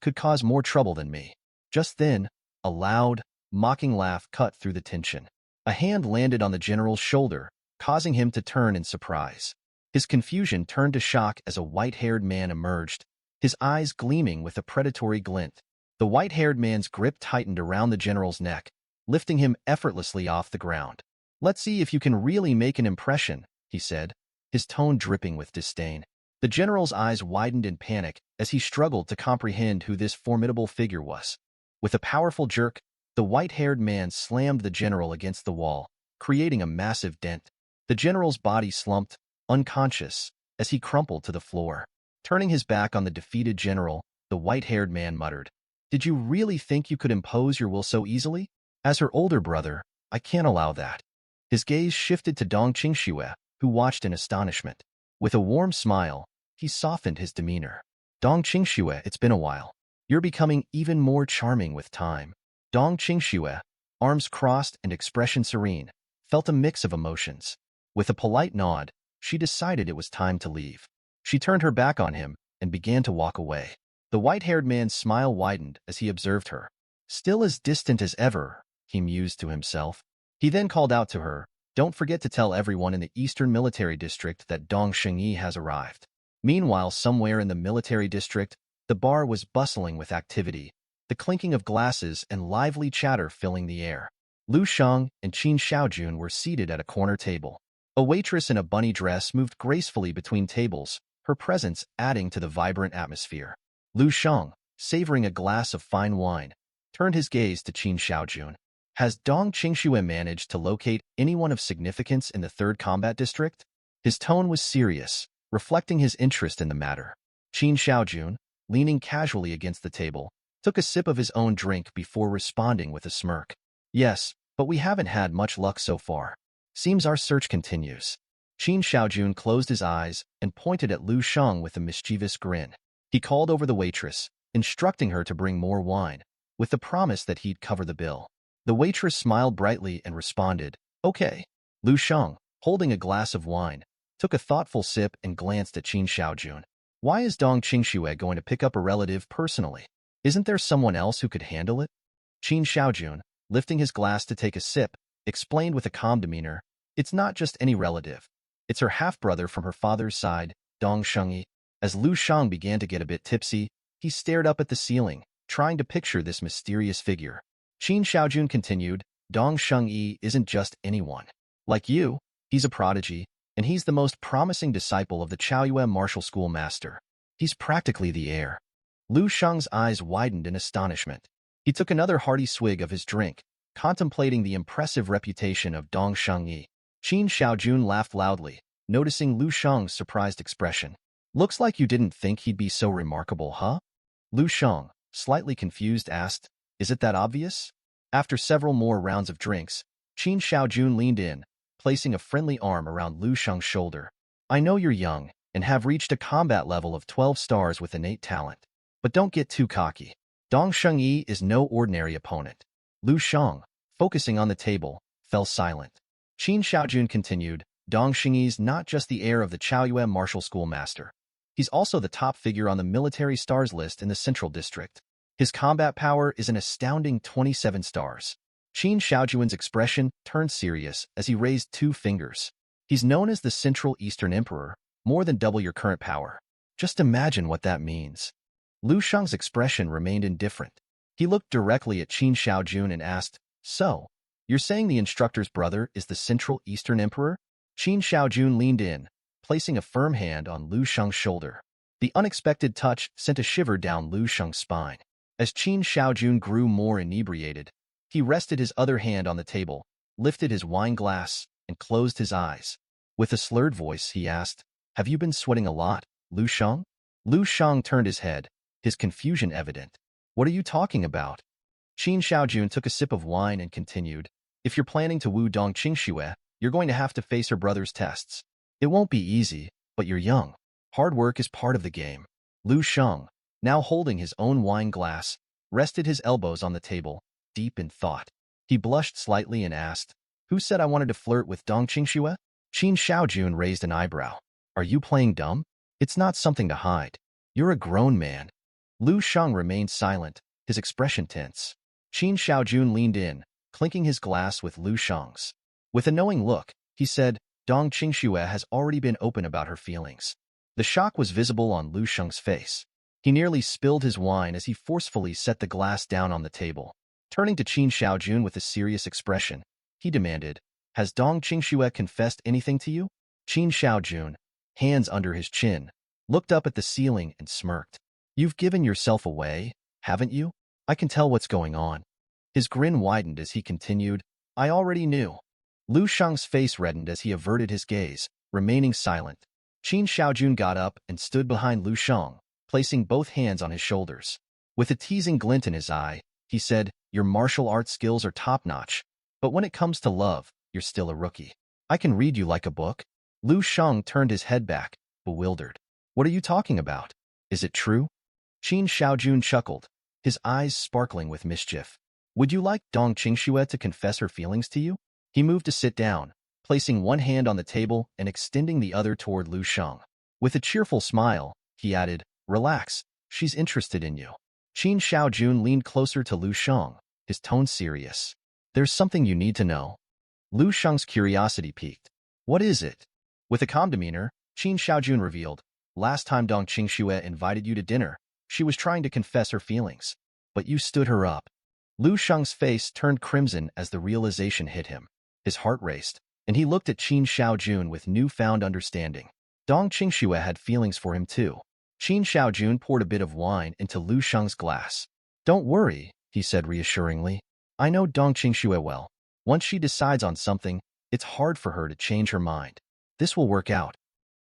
could cause more trouble than me." Just then, a loud, mocking laugh cut through the tension. A hand landed on the general's shoulder, causing him to turn in surprise. His confusion turned to shock as a white-haired man emerged, his eyes gleaming with a predatory glint. The white-haired man's grip tightened around the general's neck, lifting him effortlessly off the ground. "Let's see if you can really make an impression," he said, his tone dripping with disdain. The general's eyes widened in panic as he struggled to comprehend who this formidable figure was. With a powerful jerk, The white-haired man slammed the general against the wall, creating a massive dent. The general's body slumped, unconscious, as he crumpled to the floor. Turning his back on the defeated general, the white-haired man muttered, "Did you really think you could impose your will so easily? As her older brother, I can't allow that." His gaze shifted to Dong Qingxue, who watched in astonishment. With a warm smile, he softened his demeanor. "Dong Qingxue, it's been a while. You're becoming even more charming with time." Dong Qingxue, arms crossed and expression serene, felt a mix of emotions. With a polite nod, she decided it was time to leave. She turned her back on him and began to walk away. The white-haired man's smile widened as he observed her. Still as distant as ever, he mused to himself. He then called out to her, "Don't forget to tell everyone in the Eastern Military District that Dong Shengyi has arrived." Meanwhile, somewhere in the military district, the bar was bustling with activity, the clinking of glasses and lively chatter filling the air. Lu Shang and Qin Xiaojun were seated at a corner table. A waitress in a bunny dress moved gracefully between tables, her presence adding to the vibrant atmosphere. Lu Shang, savoring a glass of fine wine, turned his gaze to Qin Xiaojun. "Has Dong Qingxue managed to locate anyone of significance in the 3rd Combat District?" His tone was serious, reflecting his interest in the matter. Qin Xiaojun, leaning casually against the table, took a sip of his own drink before responding with a smirk. "Yes, but we haven't had much luck so far. Seems our search continues." Qin Xiaojun closed his eyes and pointed at Lu Shang with a mischievous grin. He called over the waitress, instructing her to bring more wine, with the promise that he'd cover the bill. The waitress smiled brightly and responded, "Okay." Lu Shang, holding a glass of wine, took a thoughtful sip and glanced at Qin Xiaojun. "Why is Dong Qingxue going to pick up a relative personally? Isn't there someone else who could handle it?" Qin Xiaojun, lifting his glass to take a sip, explained with a calm demeanor, "It's not just any relative. It's her half-brother from her father's side, Dong Shengyi." As Lu Shang began to get a bit tipsy, he stared up at the ceiling, trying to picture this mysterious figure. Qin Xiaojun continued, "Dong Shengyi isn't just anyone. Like you, he's a prodigy, and he's the most promising disciple of the Chaoyue martial school master. He's practically the heir." Lu Shang's eyes widened in astonishment. He took another hearty swig of his drink, contemplating the impressive reputation of Dong Shengyi. Qin Xiaojun laughed loudly, noticing Lu Shang's surprised expression. "Looks like you didn't think he'd be so remarkable, huh?" Lu Shang, slightly confused, asked, "Is it that obvious?" After several more rounds of drinks, Qin Xiaojun leaned in, placing a friendly arm around Lu Shang's shoulder. "I know you're young and have reached a combat level of 12 stars with innate talent, but don't get too cocky. Dong Shengyi is no ordinary opponent." Lu Shang, focusing on the table, fell silent. Qin Xiaojun continued, "Dong Shengyi's not just the heir of the Chaoyue martial school master. He's also the top figure on the military stars list in the Central District. His combat power is an astounding 27 stars. Qin Xiaojun's expression turned serious as he raised 2 fingers. "He's known as the Central Eastern Emperor, more than double your current power. Just imagine what that means." Lu Shang's expression remained indifferent. He looked directly at Qin Xiaojun and asked, "So, you're saying the instructor's brother is the Central Eastern Emperor?" Qin Xiaojun leaned in, placing a firm hand on Lu Shang's shoulder. The unexpected touch sent a shiver down Lu Shang's spine. As Qin Xiaojun grew more inebriated, he rested his other hand on the table, lifted his wine glass, and closed his eyes. With a slurred voice, he asked, "Have you been sweating a lot, Lu Shang?" Lu Shang turned his head, his confusion evident. "What are you talking about?" Qin Xiaojun took a sip of wine and continued, "If you're planning to woo Dong Qingxue, you're going to have to face her brother's tests. It won't be easy, but you're young. Hard work is part of the game." Lu Shang, now holding his own wine glass, rested his elbows on the table, deep in thought. He blushed slightly and asked, "Who said I wanted to flirt with Dong Qingxue?" Qin Xiaojun raised an eyebrow. "Are you playing dumb? It's not something to hide. You're a grown man." Lu Shang remained silent, his expression tense. Qin Xiaojun leaned in, clinking his glass with Lu Shang's. With a knowing look, he said, "Dong Qingxue has already been open about her feelings." The shock was visible on Lu Shang's face. He nearly spilled his wine as he forcefully set the glass down on the table. Turning to Qin Xiaojun with a serious expression, he demanded, "Has Dong Qingxue confessed anything to you?" Qin Xiaojun, hands under his chin, looked up at the ceiling and smirked. "You've given yourself away, haven't you? I can tell what's going on." His grin widened as he continued, I already knew. Lu Shang's face reddened as he averted his gaze, remaining silent. Qin Shaojun got up and stood behind Lu Shang, placing both hands on his shoulders. With a teasing glint in his eye, he said, your martial arts skills are top-notch, but when it comes to love, you're still a rookie. I can read you like a book. Lu Shang turned his head back, bewildered. What are you talking about? Is it true? Qin Shaojun chuckled, his eyes sparkling with mischief. Would you like Dong Qingxue to confess her feelings to you? He moved to sit down, placing one hand on the table and extending the other toward Lu Shang. With a cheerful smile, he added, relax, she's interested in you. Qin Shaojun leaned closer to Lu Shang, his tone serious. There's something you need to know. Lu Shang's curiosity piqued. What is it? With a calm demeanor, Qin Shaojun revealed, last time Dong Qingxue invited you to dinner, she was trying to confess her feelings, but you stood her up. Lu Shang's face turned crimson as the realization hit him. His heart raced, and he looked at Qin Shaojun with newfound understanding. Dong Qingxue had feelings for him too. Qin Shaojun poured a bit of wine into Lu Shang's glass. Don't worry, he said reassuringly. I know Dong Qingxue well. Once she decides on something, it's hard for her to change her mind. This will work out.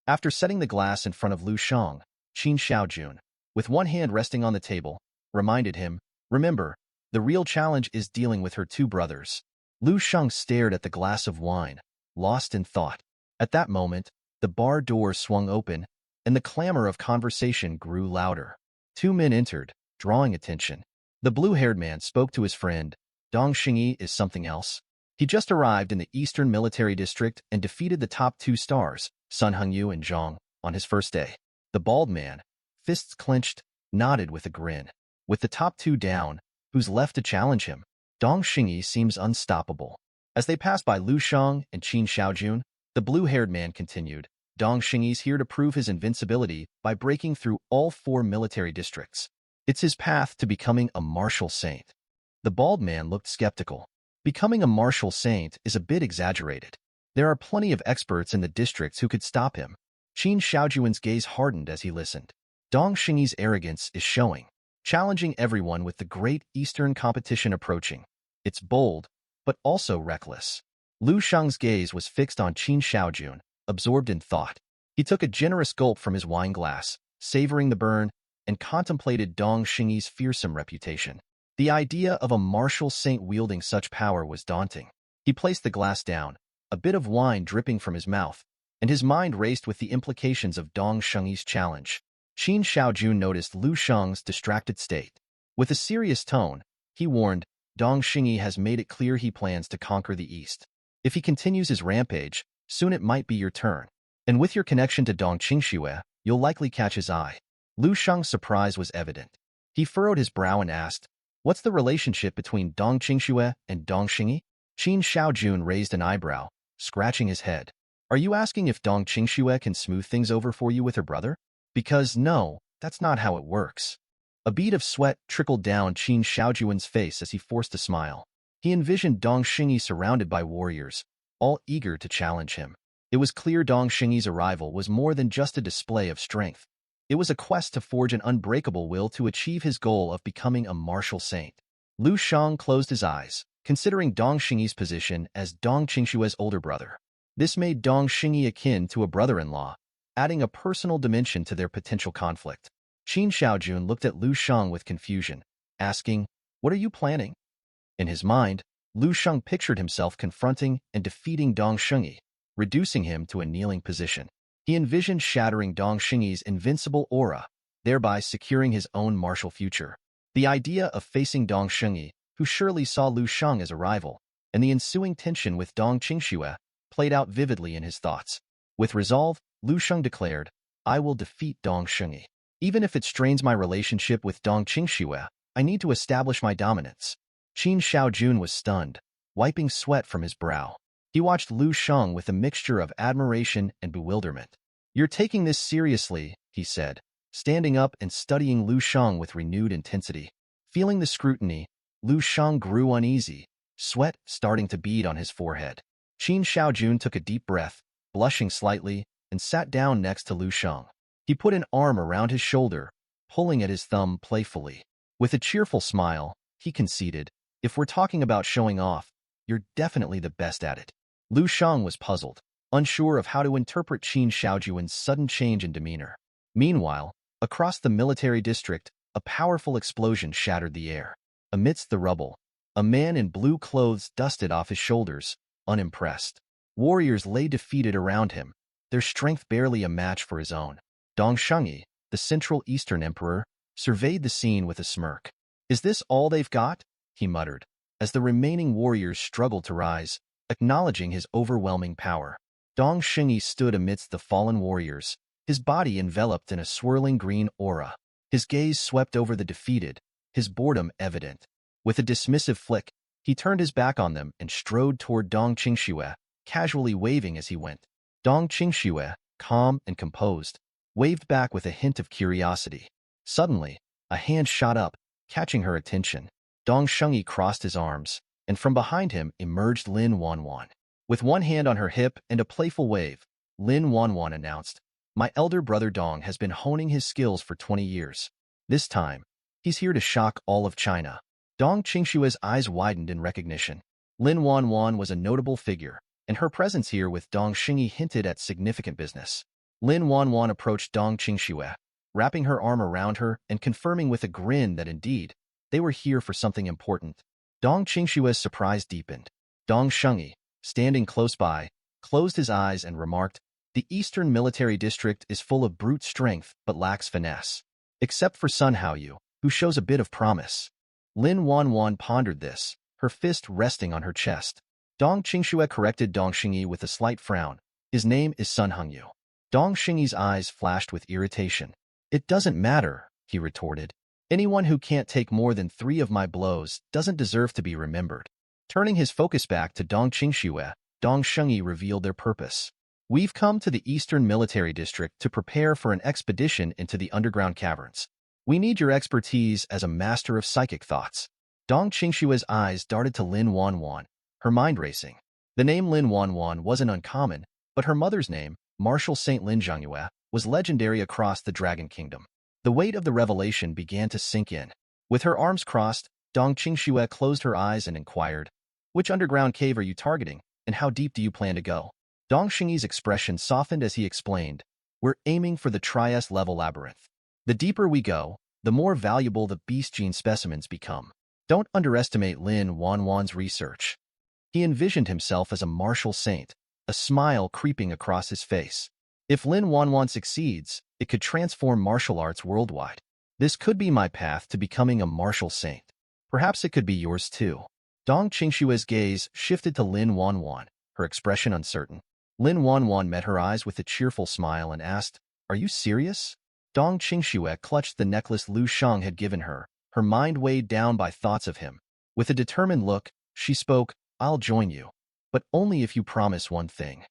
After setting the glass in front of Lu Shang, Qin Shaojun, with one hand resting on the table, reminded him, remember, the real challenge is dealing with her two brothers. Lu Shang stared at the glass of wine, lost in thought. At that moment, the bar door swung open, and the clamor of conversation grew louder. Two men entered, drawing attention. The blue-haired man spoke to his friend. Dong Xingyi is something else. He just arrived in the Eastern Military District and defeated the top two stars, Sun Hengyu and Zhang, on his first day. The bald man, fists clenched, nodded with a grin. With the top two down, who's left to challenge him? Dong Xingyi seems unstoppable. As they passed by Lu Shang and Qin Shaojun, the blue-haired man continued, Dong Xingyi's here to prove his invincibility by breaking through all four military districts. It's his path to becoming a martial saint. The bald man looked skeptical. Becoming a martial saint is a bit exaggerated. There are plenty of experts in the districts who could stop him. Qin Shaojun's gaze hardened as he listened. Dong Xingyi's arrogance is showing, challenging everyone with the great Eastern competition approaching. It's bold, but also reckless. Lu Shang's gaze was fixed on Qin Shaojun, absorbed in thought. He took a generous gulp from his wine glass, savoring the burn, and contemplated Dong Xingyi's fearsome reputation. The idea of a martial saint wielding such power was daunting. He placed the glass down, a bit of wine dripping from his mouth, and his mind raced with the implications of Dong Xingyi's challenge. Qin Shaojun noticed Lu Shang's distracted state. With a serious tone, he warned, Dong Xingyi has made it clear he plans to conquer the East. If he continues his rampage, soon it might be your turn. And with your connection to Dong Qingxue, you'll likely catch his eye. Lu Shang's surprise was evident. He furrowed his brow and asked, what's the relationship between Dong Qingxue and Dong Xingyi? Qin Shaojun raised an eyebrow, scratching his head. Are you asking if Dong Qingxue can smooth things over for you with her brother? Because no, that's not how it works. A bead of sweat trickled down Qin Shaojun's face as he forced a smile. He envisioned Dong Xingyi surrounded by warriors, all eager to challenge him. It was clear Dong Xingyi's arrival was more than just a display of strength. It was a quest to forge an unbreakable will to achieve his goal of becoming a martial saint. Lu Shang closed his eyes, considering Dong Xingyi's position as Dong Qingxue's older brother. This made Dong Xingyi akin to a brother-in-law, adding a personal dimension to their potential conflict. Qin Shaojun looked at Lu Shang with confusion, asking, what are you planning? In his mind, Lu Shang pictured himself confronting and defeating Dong Xingyi, reducing him to a kneeling position. He envisioned shattering Dong Xingyi's invincible aura, thereby securing his own martial future. The idea of facing Dong Xingyi, who surely saw Lu Shang as a rival, and the ensuing tension with Dong Qingxue played out vividly in his thoughts. With resolve, Lu Shang declared, I will defeat Dong Xingyi. Even if it strains my relationship with Dong Qingxue, I need to establish my dominance. Qin Shaojun was stunned, wiping sweat from his brow. He watched Lu Shang with a mixture of admiration and bewilderment. You're taking this seriously, he said, standing up and studying Lu Shang with renewed intensity. Feeling the scrutiny, Lu Shang grew uneasy, sweat starting to bead on his forehead. Qin Shaojun took a deep breath, blushing slightly, and sat down next to Lu Shang. He put an arm around his shoulder, pulling at his thumb playfully. With a cheerful smile, he conceded, If we're talking about showing off, you're definitely the best at it. Lu Shang was puzzled, unsure of how to interpret Qin Shaojuan's sudden change in demeanor. Meanwhile, across the military district, a powerful explosion shattered the air. Amidst the rubble, a man in blue clothes dusted off his shoulders, unimpressed. Warriors lay defeated around him, their strength barely a match for his own. Dong Shengyi, the Central Eastern Emperor, surveyed the scene with a smirk. "Is this all they've got?" he muttered, as the remaining warriors struggled to rise, acknowledging his overwhelming power. Dong Shengyi stood amidst the fallen warriors, his body enveloped in a swirling green aura. His gaze swept over the defeated, his boredom evident. With a dismissive flick, he turned his back on them and strode toward Dong Qingxue, casually waving as he went. Dong Qingxue, calm and composed, waved back with a hint of curiosity. Suddenly, a hand shot up, catching her attention. Dong Shengyi crossed his arms, and from behind him emerged Lin Wanwan. With one hand on her hip and a playful wave, Lin Wanwan announced, "My elder brother Dong has been honing his skills for 20 years. This time, he's here to shock all of China." Dong Qingxue's eyes widened in recognition. Lin Wanwan was a notable figure, and her presence here with Dong Shengyi hinted at significant business. Lin Wanwan approached Dong Qingxue, wrapping her arm around her and confirming with a grin that indeed, they were here for something important. Dong Qingxue's surprise deepened. Dong Shengyi, standing close by, closed his eyes and remarked, "The Eastern Military District is full of brute strength but lacks finesse. Except for Sun Haoyu, who shows a bit of promise." Lin Wanwan pondered this, her fist resting on her chest. Dong Qingxue corrected Dong Shengyi with a slight frown. "His name is Sun Hengyu." Dong Shengyi's eyes flashed with irritation. "It doesn't matter," he retorted. "Anyone who can't take more than 3 of my blows doesn't deserve to be remembered." Turning his focus back to Dong Qingxue, Dong Shengyi revealed their purpose. "We've come to the Eastern Military District to prepare for an expedition into the underground caverns. We need your expertise as a master of psychic thoughts." Dong Qingxue's eyes darted to Lin Wanwan, her mind racing. The name Lin Wanwan wasn't uncommon, but her mother's name, Marshal Saint Lin Zhongyue, was legendary across the Dragon Kingdom. The weight of the revelation began to sink in. With her arms crossed, Dong Qingxue closed her eyes and inquired, "Which underground cave are you targeting, and how deep do you plan to go?" Dong Shengyi's expression softened as he explained, "We're aiming for the Trias-level labyrinth. The deeper we go, the more valuable the beast gene specimens become." Don't underestimate Lin Wanwan's research. He envisioned himself as a martial saint, a smile creeping across his face. If Lin Wanwan succeeds, it could transform martial arts worldwide. This could be my path to becoming a martial saint. Perhaps it could be yours too. Dong Qingxue's gaze shifted to Lin Wanwan, her expression uncertain. Lin Wanwan met her eyes with a cheerful smile and asked, "Are you serious?" Dong Qingxue clutched the necklace Lu Shang had given her, her mind weighed down by thoughts of him. With a determined look, she spoke, "I'll join you, but only if you promise one thing."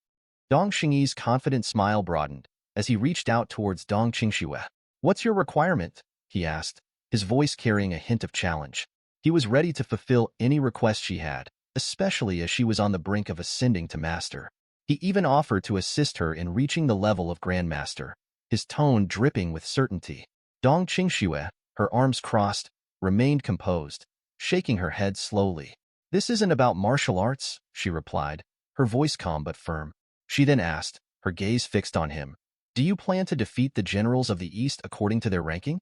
Dong Shengyi's confident smile broadened as he reached out towards Dong Qingxue. "What's your requirement?" he asked, his voice carrying a hint of challenge. He was ready to fulfill any request she had, especially as she was on the brink of ascending to master. He even offered to assist her in reaching the level of grandmaster, his tone dripping with certainty. Dong Qingxue, her arms crossed, remained composed, shaking her head slowly. "This isn't about martial arts," she replied, her voice calm but firm. She then asked, her gaze fixed on him, "Do you plan to defeat the generals of the East according to their ranking?"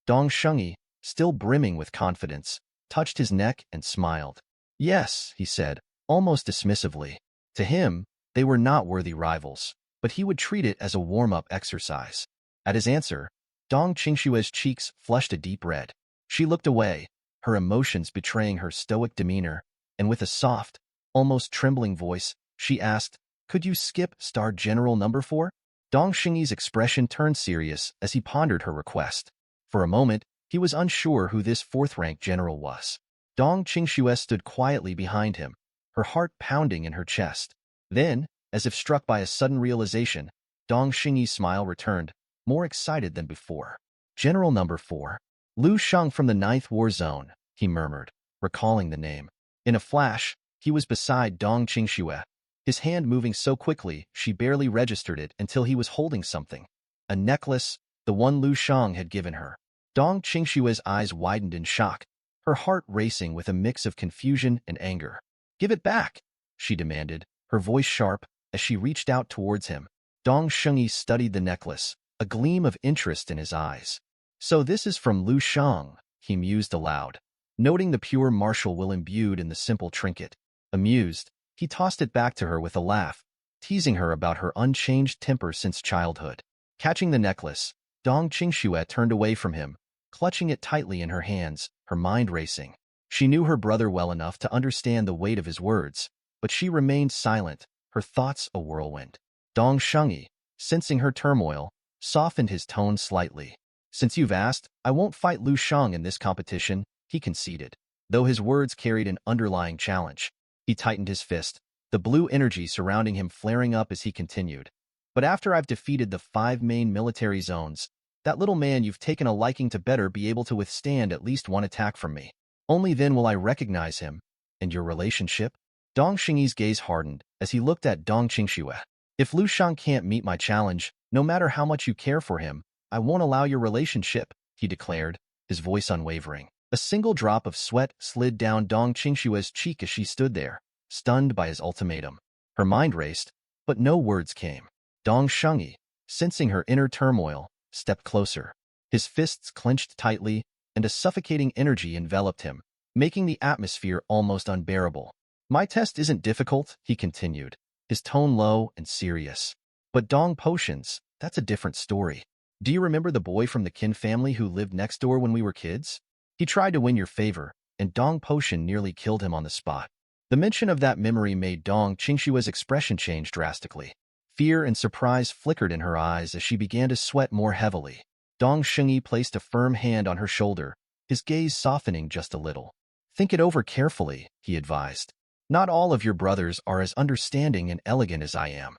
Dong Shengyi, still brimming with confidence, touched his neck and smiled. "Yes," he said, almost dismissively. To him, they were not worthy rivals, but he would treat it as a warm-up exercise. At his answer, Dong Qingxue's cheeks flushed a deep red. She looked away, her emotions betraying her stoic demeanor, and with a soft, almost trembling voice, she asked, "Could you skip Star General number 4? Dong Shengyi's expression turned serious as he pondered her request. For a moment, he was unsure who this 4th-rank general was. Dong Qingxue stood quietly behind him, her heart pounding in her chest. Then, as if struck by a sudden realization, Dong Shengyi's smile returned, more excited than before. "General number 4. Lu Shang from the 9th War Zone," he murmured, recalling the name. In a flash, he was beside Dong Qingxue, his hand moving so quickly she barely registered it until he was holding something. A necklace, the one Lu Shang had given her. Dong Qingxue's eyes widened in shock, her heart racing with a mix of confusion and anger. "Give it back," she demanded, her voice sharp as she reached out towards him. Dong Shengyi studied the necklace, a gleam of interest in his eyes. "So this is from Lu Shang," he mused aloud, noting the pure martial will imbued in the simple trinket. Amused, he tossed it back to her with a laugh, teasing her about her unchanged temper since childhood. Catching the necklace, Dong Qingxue turned away from him, clutching it tightly in her hands, her mind racing. She knew her brother well enough to understand the weight of his words, but she remained silent, her thoughts a whirlwind. Dong Shengyi, sensing her turmoil, softened his tone slightly. "Since you've asked, I won't fight Lu Shang in this competition," he conceded, though his words carried an underlying challenge. He tightened his fist, the blue energy surrounding him flaring up as he continued. "But after I've defeated the 5 main military zones, that little man you've taken a liking to better be able to withstand at least one attack from me. Only then will I recognize him. And your relationship?" Dong Xingyi's gaze hardened as he looked at Dong Qingxue. "If Lu Shang can't meet my challenge, no matter how much you care for him, I won't allow your relationship," he declared, his voice unwavering. A single drop of sweat slid down Dong Qingxue's cheek as she stood there, stunned by his ultimatum. Her mind raced, but no words came. Dong Shengyi, sensing her inner turmoil, stepped closer. His fists clenched tightly, and a suffocating energy enveloped him, making the atmosphere almost unbearable. "My test isn't difficult," he continued, his tone low and serious. "But Dong potions, that's a different story. Do you remember the boy from the Qin family who lived next door when we were kids? He tried to win your favor, and Dong potion nearly killed him on the spot." The mention of that memory made Dong Qingxue's expression change drastically. Fear and surprise flickered in her eyes as she began to sweat more heavily. Dong Shengyi placed a firm hand on her shoulder, his gaze softening just a little. "Think it over carefully," he advised. "Not all of your brothers are as understanding and elegant as I am."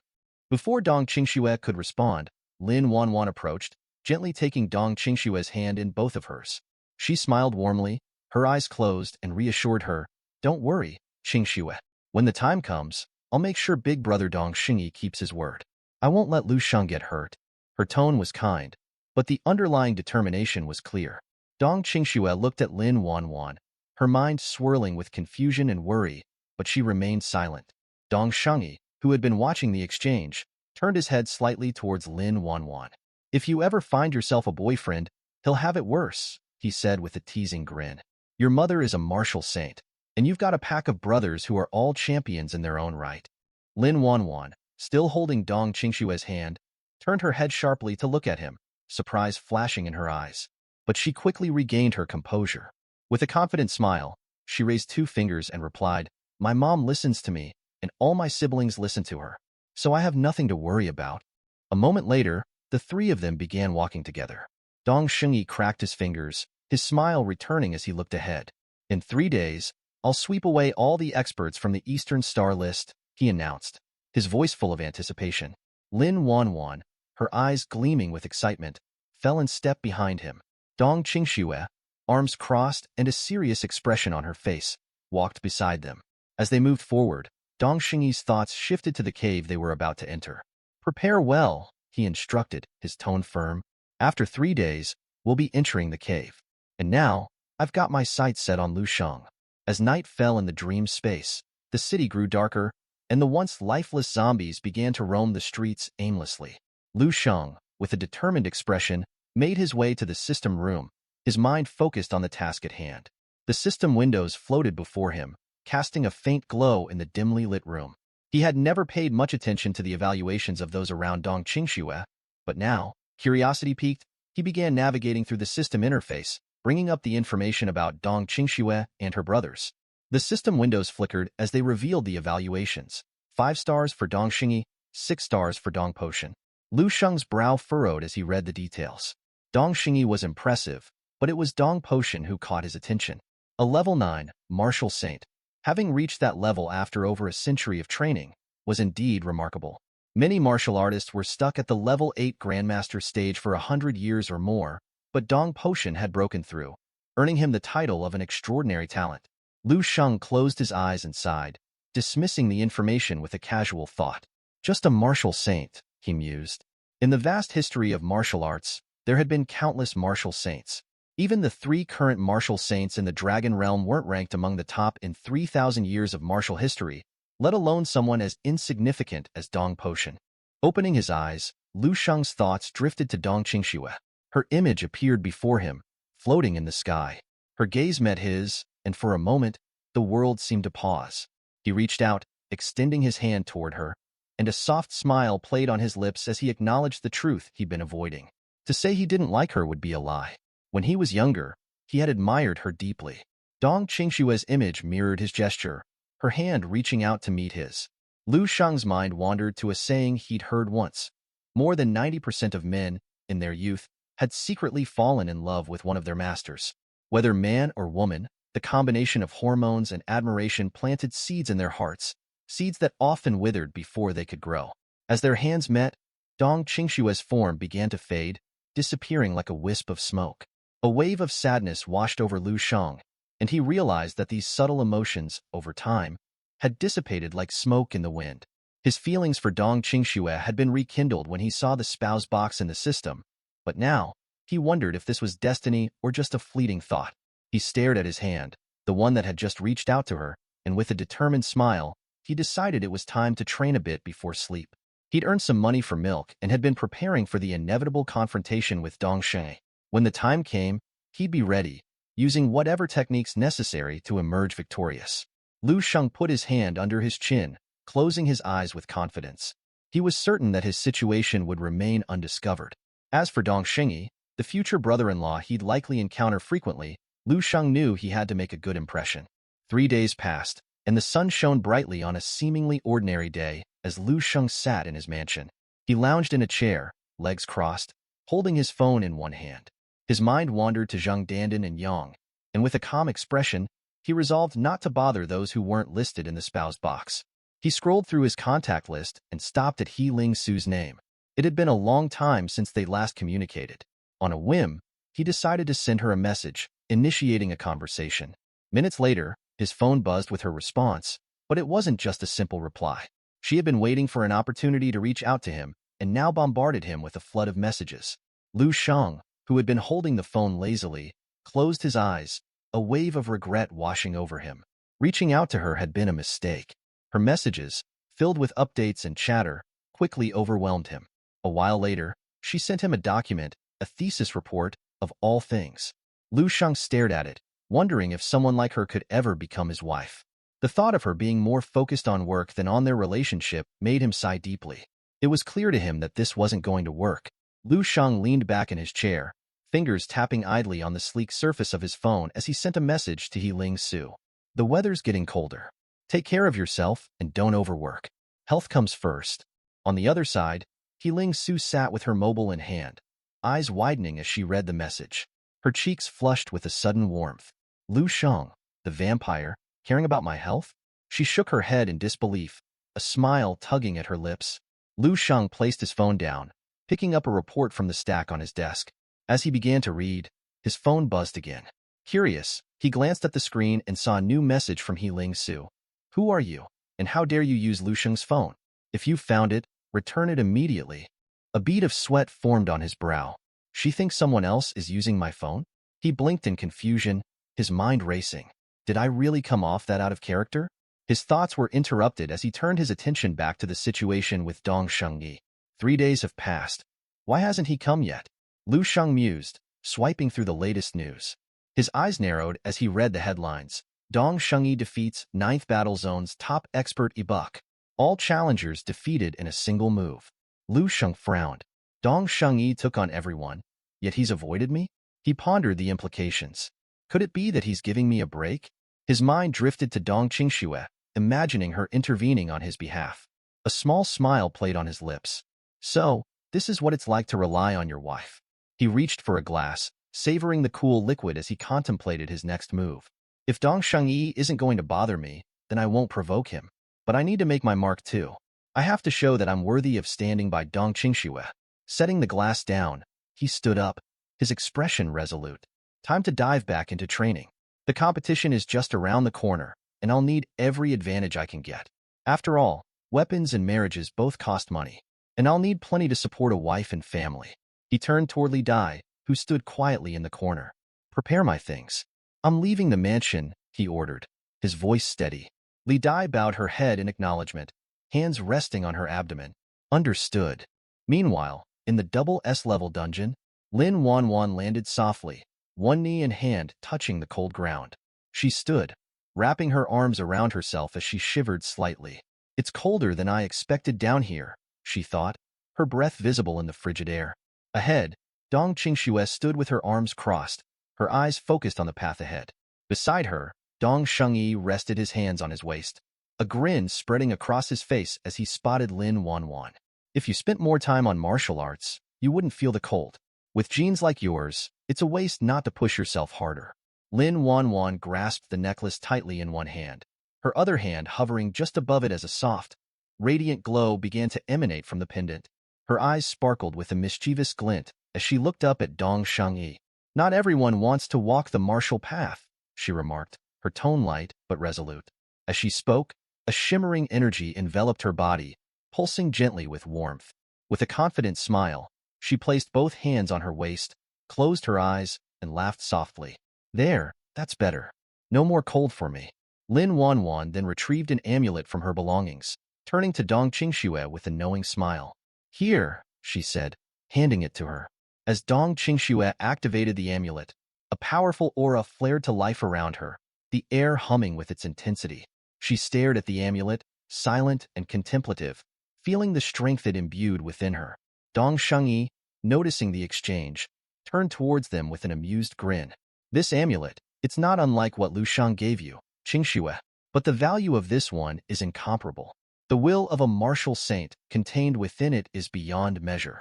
Before Dong Qingxue could respond, Lin Wanwan approached, gently taking Dong Qingxue's hand in both of hers. She smiled warmly, her eyes closed, and reassured her, "Don't worry, Qingxue. When the time comes, I'll make sure big brother Dong Xingyi keeps his word. I won't let Lu Shang get hurt." Her tone was kind, but the underlying determination was clear. Dong Qingxue looked at Lin Wanwan, her mind swirling with confusion and worry, but she remained silent. Dong Shengyi, who had been watching the exchange, turned his head slightly towards Lin Wanwan. "If you ever find yourself a boyfriend, he'll have it worse," he said with a teasing grin. "Your mother is a martial saint, and you've got a pack of brothers who are all champions in their own right." Lin Wanwan, still holding Dong Qingxue's hand, turned her head sharply to look at him, surprise flashing in her eyes. But she quickly regained her composure. With a confident smile, she raised 2 fingers and replied, "My mom listens to me, and all my siblings listen to her, so I have nothing to worry about." A moment later, the 3 of them began walking together. Dong Shengyi cracked his fingers, his smile returning as he looked ahead. "In 3 days, I'll sweep away all the experts from the Eastern Star list," he announced, his voice full of anticipation. Lin Wanwan, her eyes gleaming with excitement, fell in step behind him. Dong Qingxue, arms crossed and a serious expression on her face, walked beside them. As they moved forward, Dong Xingyi's thoughts shifted to the cave they were about to enter. "Prepare well," he instructed, his tone firm. "After 3 days, we'll be entering the cave. And now, I've got my sights set on Lu Shang." As night fell in the dream space, the city grew darker, and the once lifeless zombies began to roam the streets aimlessly. Lu Shang, with a determined expression, made his way to the system room, his mind focused on the task at hand. The system windows floated before him, casting a faint glow in the dimly lit room. He had never paid much attention to the evaluations of those around Dong Qingxue, but now, curiosity piqued, he began navigating through the system interface, bringing up the information about Dong Qingxue and her brothers. The system windows flickered as they revealed the evaluations. 5 stars for Dong Xingyi, 6 stars for Dong Potion. Lu Sheng's brow furrowed as he read the details. Dong Xingyi was impressive, but it was Dong Potion who caught his attention. A level 9, martial saint, having reached that level after over a century of training, was indeed remarkable. Many martial artists were stuck at the level 8 Grandmaster stage for 100 years or more, but Dong Potion had broken through, earning him the title of an extraordinary talent. Lu Sheng closed his eyes and sighed, dismissing the information with a casual thought. Just a martial saint, he mused. In the vast history of martial arts, there had been countless martial saints, Even the three current martial saints in the Dragon Realm weren't ranked among the top in 3,000 years of martial history, let alone someone as insignificant as Dong Potion. Opening his eyes, Lu Sheng's thoughts drifted to Dong Qingxue. Her image appeared before him, floating in the sky. Her gaze met his, and for a moment, the world seemed to pause. He reached out, extending his hand toward her, and a soft smile played on his lips as he acknowledged the truth he'd been avoiding. To say he didn't like her would be a lie. When he was younger, he had admired her deeply. Dong Qingxue's image mirrored his gesture, her hand reaching out to meet his. Lu Sheng's mind wandered to a saying he'd heard once. More than 90% of men, in their youth, had secretly fallen in love with one of their masters. Whether man or woman, the combination of hormones and admiration planted seeds in their hearts, seeds that often withered before they could grow. As their hands met, Dong Qingxue's form began to fade, disappearing like a wisp of smoke. A wave of sadness washed over Lu Sheng, and he realized that these subtle emotions, over time, had dissipated like smoke in the wind. His feelings for Dong Qingxue had been rekindled when he saw the spouse box in the system, but now, he wondered if this was destiny or just a fleeting thought. He stared at his hand, the one that had just reached out to her, and with a determined smile, he decided it was time to train a bit before sleep. He'd earned some money for milk and had been preparing for the inevitable confrontation with Dong Sheng. When the time came, he'd be ready, using whatever techniques necessary to emerge victorious. Lu Sheng put his hand under his chin, closing his eyes with confidence. He was certain that his situation would remain undiscovered. As for Dong Xingyi, the future brother-in-law he'd likely encounter frequently, Lu Sheng knew he had to make a good impression. 3 days passed, and the sun shone brightly on a seemingly ordinary day as Lu Sheng sat in his mansion. He lounged in a chair, legs crossed, holding his phone in one hand. His mind wandered to Zhang Dandan and Yang, and with a calm expression, he resolved not to bother those who weren't listed in the spouse box. He scrolled through his contact list and stopped at He Ling Su's name. It had been a long time since they last communicated. On a whim, he decided to send her a message, initiating a conversation. Minutes later, his phone buzzed with her response, but it wasn't just a simple reply. She had been waiting for an opportunity to reach out to him, and now bombarded him with a flood of messages. Lu Sheng, who had been holding the phone lazily, closed his eyes, a wave of regret washing over him. Reaching out to her had been a mistake. Her messages, filled with updates and chatter, quickly overwhelmed him. A while later, she sent him a document, a thesis report, of all things. Lu Sheng stared at it, wondering if someone like her could ever become his wife. The thought of her being more focused on work than on their relationship made him sigh deeply. It was clear to him that this wasn't going to work. Lu Sheng leaned back in his chair, fingers tapping idly on the sleek surface of his phone as he sent a message to He Ling Su. The weather's getting colder. Take care of yourself and don't overwork. Health comes first. On the other side, He Ling Su sat with her mobile in hand, eyes widening as she read the message. Her cheeks flushed with a sudden warmth. Lu Sheng, the vampire, caring about my health? She shook her head in disbelief, a smile tugging at her lips. Lu Sheng placed his phone down, picking up a report from the stack on his desk. As he began to read, his phone buzzed again. Curious, he glanced at the screen and saw a new message from He Ling Su. Who are you, and how dare you use Lu Sheng's phone? If you found it, return it immediately. A bead of sweat formed on his brow. She thinks someone else is using my phone? He blinked in confusion, his mind racing. Did I really come off that out of character? His thoughts were interrupted as he turned his attention back to the situation with Dong Shengyi. 3 days have passed. Why hasn't he come yet? Lu Sheng mused, swiping through the latest news. His eyes narrowed as he read the headlines. Dong Shengyi defeats 9th Battle Zone's top expert Ibuk. All challengers defeated in a single move. Lu Sheng frowned. Dong Shengyi took on everyone, yet he's avoided me? He pondered the implications. Could it be that he's giving me a break? His mind drifted to Dong Qingxue, imagining her intervening on his behalf. A small smile played on his lips. So, this is what it's like to rely on your wife. He reached for a glass, savoring the cool liquid as he contemplated his next move. If Dong Shengyi isn't going to bother me, then I won't provoke him. But I need to make my mark too. I have to show that I'm worthy of standing by Dong Qingxue. Setting the glass down, he stood up, his expression resolute. Time to dive back into training. The competition is just around the corner, and I'll need every advantage I can get. After all, weapons and marriages both cost money, and I'll need plenty to support a wife and family. He turned toward Li Dai, who stood quietly in the corner. Prepare my things. I'm leaving the mansion, he ordered, his voice steady. Li Dai bowed her head in acknowledgement, hands resting on her abdomen. Understood. Meanwhile, in the double S-level dungeon, Lin Wanwan landed softly, one knee and hand touching the cold ground. She stood, wrapping her arms around herself as she shivered slightly. It's colder than I expected down here, she thought, her breath visible in the frigid air. Ahead, Dong Qingxue stood with her arms crossed, her eyes focused on the path ahead. Beside her, Dong Shengyi rested his hands on his waist, a grin spreading across his face as he spotted Lin Wanwan. If you spent more time on martial arts, you wouldn't feel the cold. With genes like yours, it's a waste not to push yourself harder. Lin Wanwan grasped the necklace tightly in one hand, her other hand hovering just above it as a soft, radiant glow began to emanate from the pendant. Her eyes sparkled with a mischievous glint as she looked up at Dong Shengyi. Not everyone wants to walk the martial path, she remarked, her tone light but resolute. As she spoke, a shimmering energy enveloped her body, pulsing gently with warmth. With a confident smile, she placed both hands on her waist, closed her eyes, and laughed softly. There, that's better. No more cold for me. Lin Wanwan then retrieved an amulet from her belongings, turning to Dong Qingxue with a knowing smile. Here, she said, handing it to her. As Dong Qingxue activated the amulet, a powerful aura flared to life around her, the air humming with its intensity. She stared at the amulet, silent and contemplative, feeling the strength it imbued within her. Dong Shengyi, noticing the exchange, turned towards them with an amused grin. This amulet, it's not unlike what Lu Shang gave you, Qingxue, but the value of this one is incomparable. The will of a martial saint contained within it is beyond measure.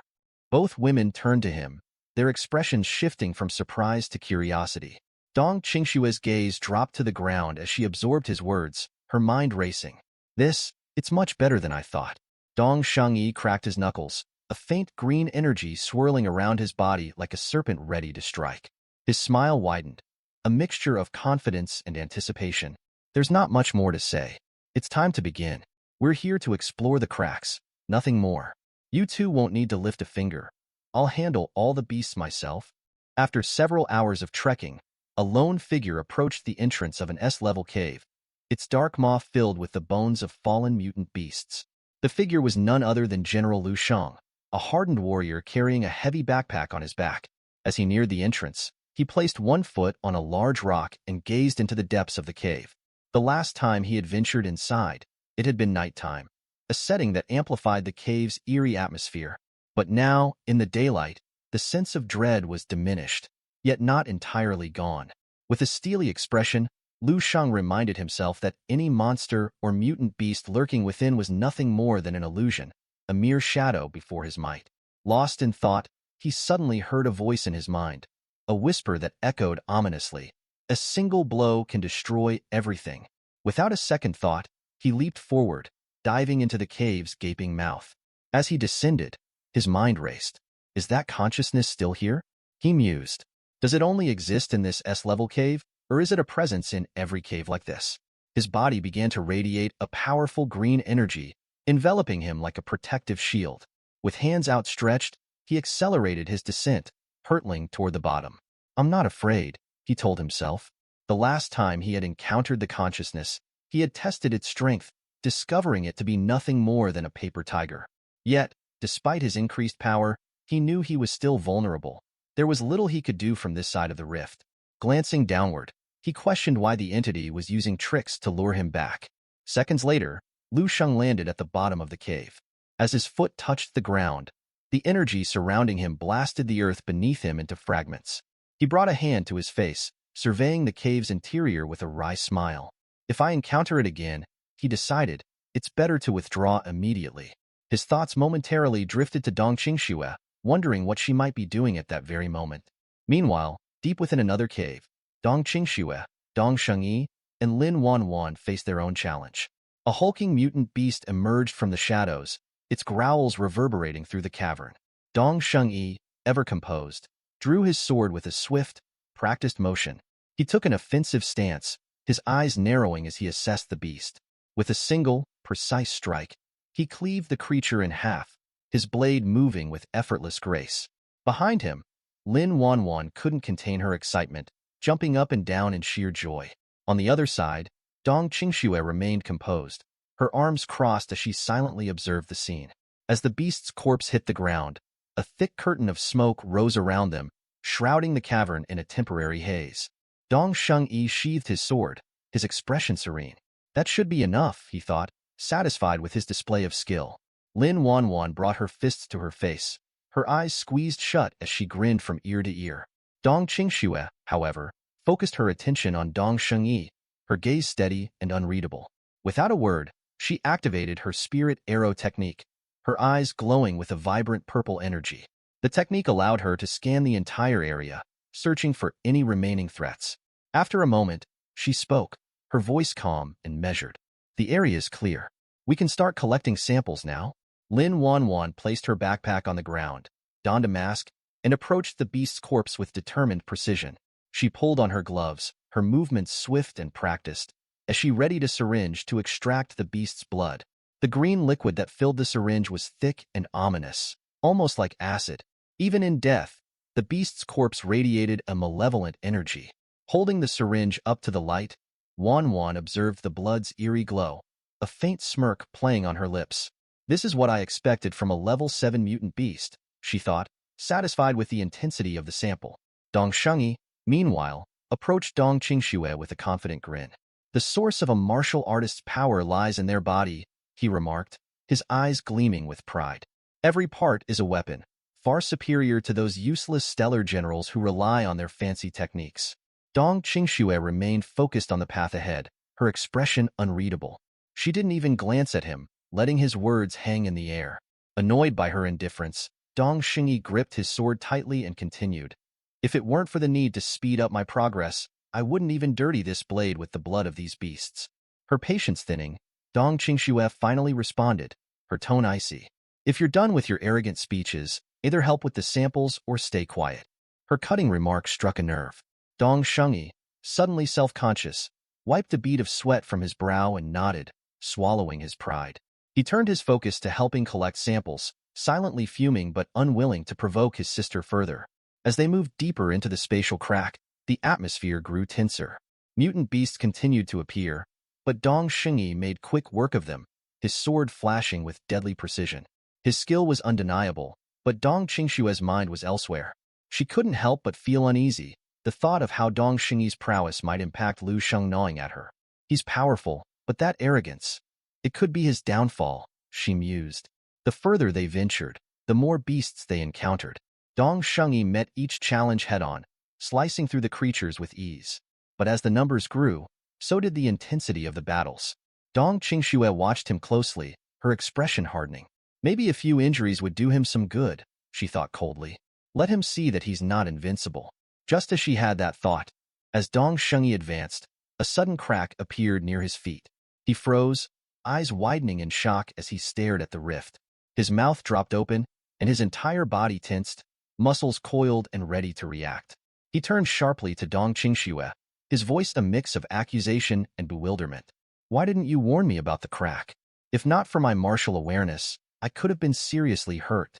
Both women turned to him, their expressions shifting from surprise to curiosity. Dong Qingxue's gaze dropped to the ground as she absorbed his words, her mind racing. It's much better than I thought. Dong Shengyi cracked his knuckles, a faint green energy swirling around his body like a serpent ready to strike. His smile widened, a mixture of confidence and anticipation. There's not much more to say. It's time to begin. We're here to explore the cracks, nothing more. You two won't need to lift a finger. I'll handle all the beasts myself. After several hours of trekking, a lone figure approached the entrance of an S-level cave, its dark maw filled with the bones of fallen mutant beasts. The figure was none other than General Lu Shang, a hardened warrior carrying a heavy backpack on his back. As he neared the entrance, he placed one foot on a large rock and gazed into the depths of the cave. The last time he had ventured inside, it had been nighttime, a setting that amplified the cave's eerie atmosphere. But now, in the daylight, the sense of dread was diminished, yet not entirely gone. With a steely expression, Lu Shang reminded himself that any monster or mutant beast lurking within was nothing more than an illusion, a mere shadow before his might. Lost in thought, he suddenly heard a voice in his mind, a whisper that echoed ominously. A single blow can destroy everything. Without a second thought, he leaped forward, diving into the cave's gaping mouth. As he descended, his mind raced. Is that consciousness still here? He mused. Does it only exist in this S-level cave, or is it a presence in every cave like this? His body began to radiate a powerful green energy, enveloping him like a protective shield. With hands outstretched, he accelerated his descent, hurtling toward the bottom. I'm not afraid, he told himself. The last time he had encountered the consciousness, he had tested its strength, discovering it to be nothing more than a paper tiger. Yet, despite his increased power, he knew he was still vulnerable. There was little he could do from this side of the rift. Glancing downward, he questioned why the entity was using tricks to lure him back. Seconds later, Lu Sheng landed at the bottom of the cave. As his foot touched the ground, the energy surrounding him blasted the earth beneath him into fragments. He brought a hand to his face, surveying the cave's interior with a wry smile. If I encounter it again, he decided, it's better to withdraw immediately. His thoughts momentarily drifted to Dong Qingxue, wondering what she might be doing at that very moment. Meanwhile, deep within another cave, Dong Qingxue, Dong Shengyi, and Lin Wanwan faced their own challenge. A hulking mutant beast emerged from the shadows, its growls reverberating through the cavern. Dong Shengyi, ever composed, drew his sword with a swift, practiced motion. He took an offensive stance, his eyes narrowing as he assessed the beast. With a single, precise strike, he cleaved the creature in half, his blade moving with effortless grace. Behind him, Lin Wanwan couldn't contain her excitement, jumping up and down in sheer joy. On the other side, Dong Qingxue remained composed, her arms crossed as she silently observed the scene. As the beast's corpse hit the ground, a thick curtain of smoke rose around them, shrouding the cavern in a temporary haze. Dong Shengyi sheathed his sword, his expression serene. That should be enough, he thought, satisfied with his display of skill. Lin Wanwan brought her fists to her face, her eyes squeezed shut as she grinned from ear to ear. Dong Qingxue, however, focused her attention on Dong Shengyi, her gaze steady and unreadable. Without a word, she activated her spirit arrow technique, her eyes glowing with a vibrant purple energy. The technique allowed her to scan the entire area, searching for any remaining threats. After a moment, she spoke, her voice calm and measured. The area is clear. We can start collecting samples now. Lin Wanwan placed her backpack on the ground, donned a mask, and approached the beast's corpse with determined precision. She pulled on her gloves, her movements swift and practiced, as she readied a syringe to extract the beast's blood. The green liquid that filled the syringe was thick and ominous, almost like acid. Even in death, the beast's corpse radiated a malevolent energy. Holding the syringe up to the light, Wanwan observed the blood's eerie glow, a faint smirk playing on her lips. This is what I expected from a level 7 mutant beast, she thought, satisfied with the intensity of the sample. Dong Shengyi, meanwhile, approached Dong Qingxue with a confident grin. The source of a martial artist's power lies in their body, he remarked, his eyes gleaming with pride. Every part is a weapon, far superior to those useless stellar generals who rely on their fancy techniques. Dong Qingxue remained focused on the path ahead, her expression unreadable. She didn't even glance at him, letting his words hang in the air. Annoyed by her indifference, Dong Shengyi gripped his sword tightly and continued. If it weren't for the need to speed up my progress, I wouldn't even dirty this blade with the blood of these beasts. Her patience thinning, Dong Qingxue finally responded, her tone icy. If you're done with your arrogant speeches, either help with the samples or stay quiet. Her cutting remark struck a nerve. Dong Shengyi, suddenly self-conscious, wiped a bead of sweat from his brow and nodded, swallowing his pride. He turned his focus to helping collect samples, silently fuming but unwilling to provoke his sister further. As they moved deeper into the spatial crack, the atmosphere grew tenser. Mutant beasts continued to appear, but Dong Shengyi made quick work of them, his sword flashing with deadly precision. His skill was undeniable, but Dong Qingxue's mind was elsewhere. She couldn't help but feel uneasy, the thought of how Dong Shengyi's prowess might impact Lu Sheng gnawing at her. He's powerful, but that arrogance. It could be his downfall, she mused. The further they ventured, the more beasts they encountered. Dong Shengyi met each challenge head-on, slicing through the creatures with ease. But as the numbers grew, so did the intensity of the battles. Dong Qingxue watched him closely, her expression hardening. Maybe a few injuries would do him some good, she thought coldly. Let him see that he's not invincible. Just as she had that thought, as Dong Shengyi advanced, a sudden crack appeared near his feet. He froze, eyes widening in shock as he stared at the rift. His mouth dropped open, and his entire body tensed, muscles coiled and ready to react. He turned sharply to Dong Qingxue, his voice a mix of accusation and bewilderment. Why didn't you warn me about the crack? If not for my martial awareness, I could have been seriously hurt.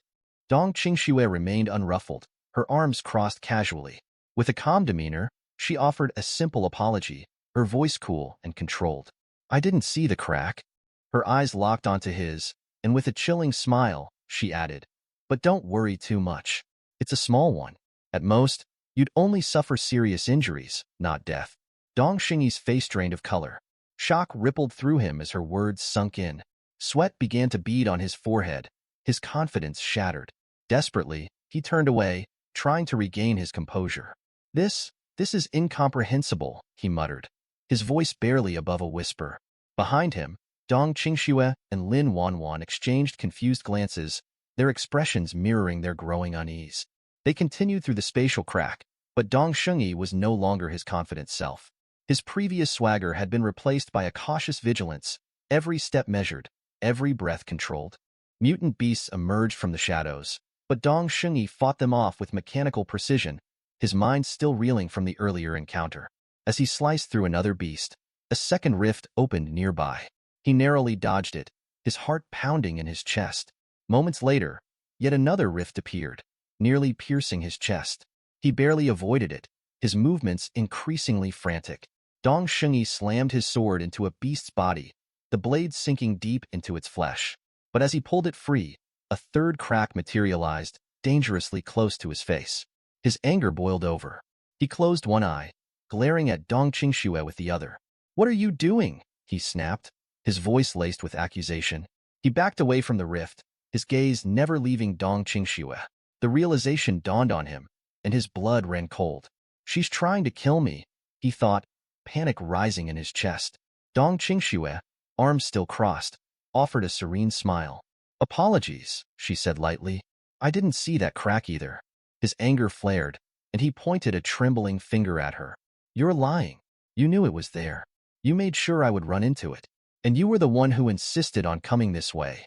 Dong Qingxue remained unruffled, her arms crossed casually. With a calm demeanor, she offered a simple apology, her voice cool and controlled. I didn't see the crack. Her eyes locked onto his, and with a chilling smile, she added, but don't worry too much. It's a small one. At most, you'd only suffer serious injuries, not death. Dong Shengyi's face drained of color. Shock rippled through him as her words sunk in. Sweat began to bead on his forehead, his confidence shattered. Desperately, he turned away, trying to regain his composure. This is incomprehensible, he muttered, his voice barely above a whisper. Behind him, Dong Qingxue and Lin Wanwan exchanged confused glances, their expressions mirroring their growing unease. They continued through the spatial crack, but Dong Shengyi was no longer his confident self. His previous swagger had been replaced by a cautious vigilance, every step measured, every breath controlled. Mutant beasts emerged from the shadows, but Dong Shengyi fought them off with mechanical precision, his mind still reeling from the earlier encounter. As he sliced through another beast, a second rift opened nearby. He narrowly dodged it, his heart pounding in his chest. Moments later, yet another rift appeared, nearly piercing his chest. He barely avoided it, his movements increasingly frantic. Dong Shengyi slammed his sword into a beast's body, the blade sinking deep into its flesh. But as he pulled it free, a third crack materialized, dangerously close to his face. His anger boiled over. He closed one eye, glaring at Dong Qingxue with the other. "What are you doing?" he snapped, his voice laced with accusation. He backed away from the rift, his gaze never leaving Dong Qingxue. The realization dawned on him, and his blood ran cold. "She's trying to kill me," he thought, panic rising in his chest. Dong Qingxue, arms still crossed, offered a serene smile. "Apologies," she said lightly. "I didn't see that crack either." His anger flared, and he pointed a trembling finger at her. "You're lying. You knew it was there. You made sure I would run into it. And you were the one who insisted on coming this way."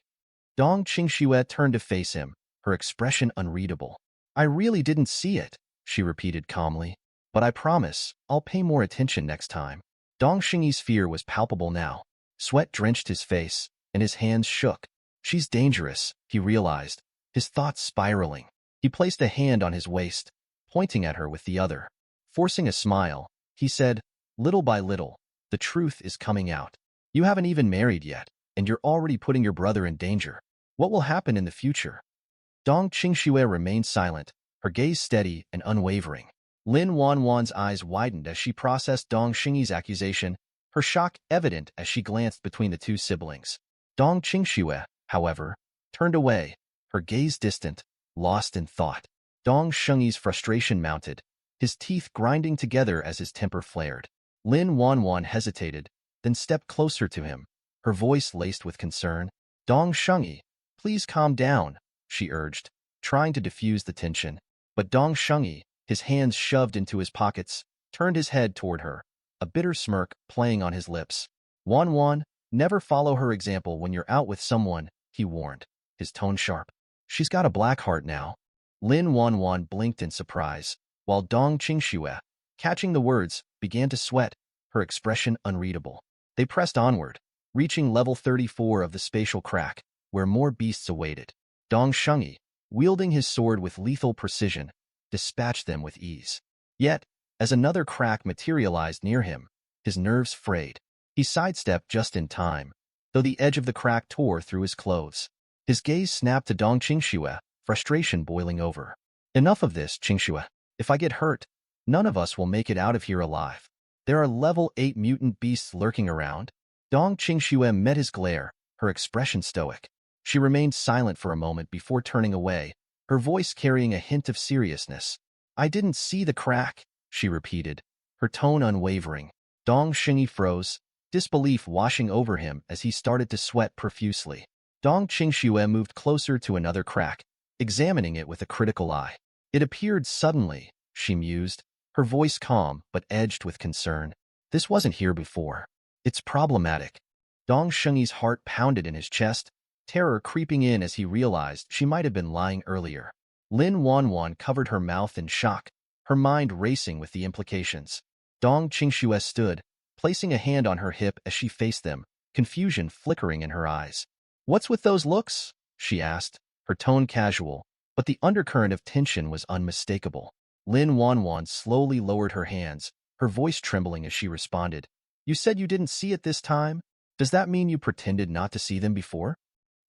Dong Qingxue turned to face him, her expression unreadable. "I really didn't see it," she repeated calmly. "But I promise, I'll pay more attention next time." Dong Xingyi's fear was palpable now. Sweat drenched his face, and his hands shook. "She's dangerous," he realized, his thoughts spiraling. He placed a hand on his waist, pointing at her with the other. Forcing a smile, he said, "Little by little, the truth is coming out. You haven't even married yet, and you're already putting your brother in danger. What will happen in the future?" Dong Qingxue remained silent, her gaze steady and unwavering. Lin Wanwan's eyes widened as she processed Dong Xingyi's accusation, her shock evident as she glanced between the two siblings. Dong Qingxue, however, turned away, her gaze distant, lost in thought. Dong Shengyi's frustration mounted, his teeth grinding together as his temper flared. Lin Wanwan hesitated, then stepped closer to him, her voice laced with concern. "Dong Shengyi, please calm down," she urged, trying to diffuse the tension. But Dong Shengyi, his hands shoved into his pockets, turned his head toward her, a bitter smirk playing on his lips. "Wanwan, never follow her example when you're out with someone," he warned, his tone sharp. "She's got a black heart now." Lin Wanwan blinked in surprise, while Dong Qingxue, catching the words, began to sweat, her expression unreadable. They pressed onward, reaching level 34 of the spatial crack, where more beasts awaited. Dong Shengyi, wielding his sword with lethal precision, dispatched them with ease. Yet, as another crack materialized near him, his nerves frayed. He sidestepped just in time, though the edge of the crack tore through his clothes. His gaze snapped to Dong Qingxue, frustration boiling over. "Enough of this, Qingxue. If I get hurt, none of us will make it out of here alive. There are level 8 mutant beasts lurking around." Dong Qingxue met his glare, her expression stoic. She remained silent for a moment before turning away, her voice carrying a hint of seriousness. "I didn't see the crack," she repeated, her tone unwavering. Dong Shengyi froze, disbelief washing over him as he started to sweat profusely. Dong Qingxue moved closer to another crack, examining it with a critical eye. "It appeared suddenly," she mused, her voice calm but edged with concern. "This wasn't here before. It's problematic." Dong Shengyi's heart pounded in his chest, terror creeping in as he realized she might have been lying earlier. Lin Wanwan covered her mouth in shock, her mind racing with the implications. Dong Qingxue stood, placing a hand on her hip as she faced them, confusion flickering in her eyes. "What's with those looks?" she asked, her tone casual, but the undercurrent of tension was unmistakable. Lin Wanwan slowly lowered her hands, her voice trembling as she responded. "You said you didn't see it this time? Does that mean you pretended not to see them before?"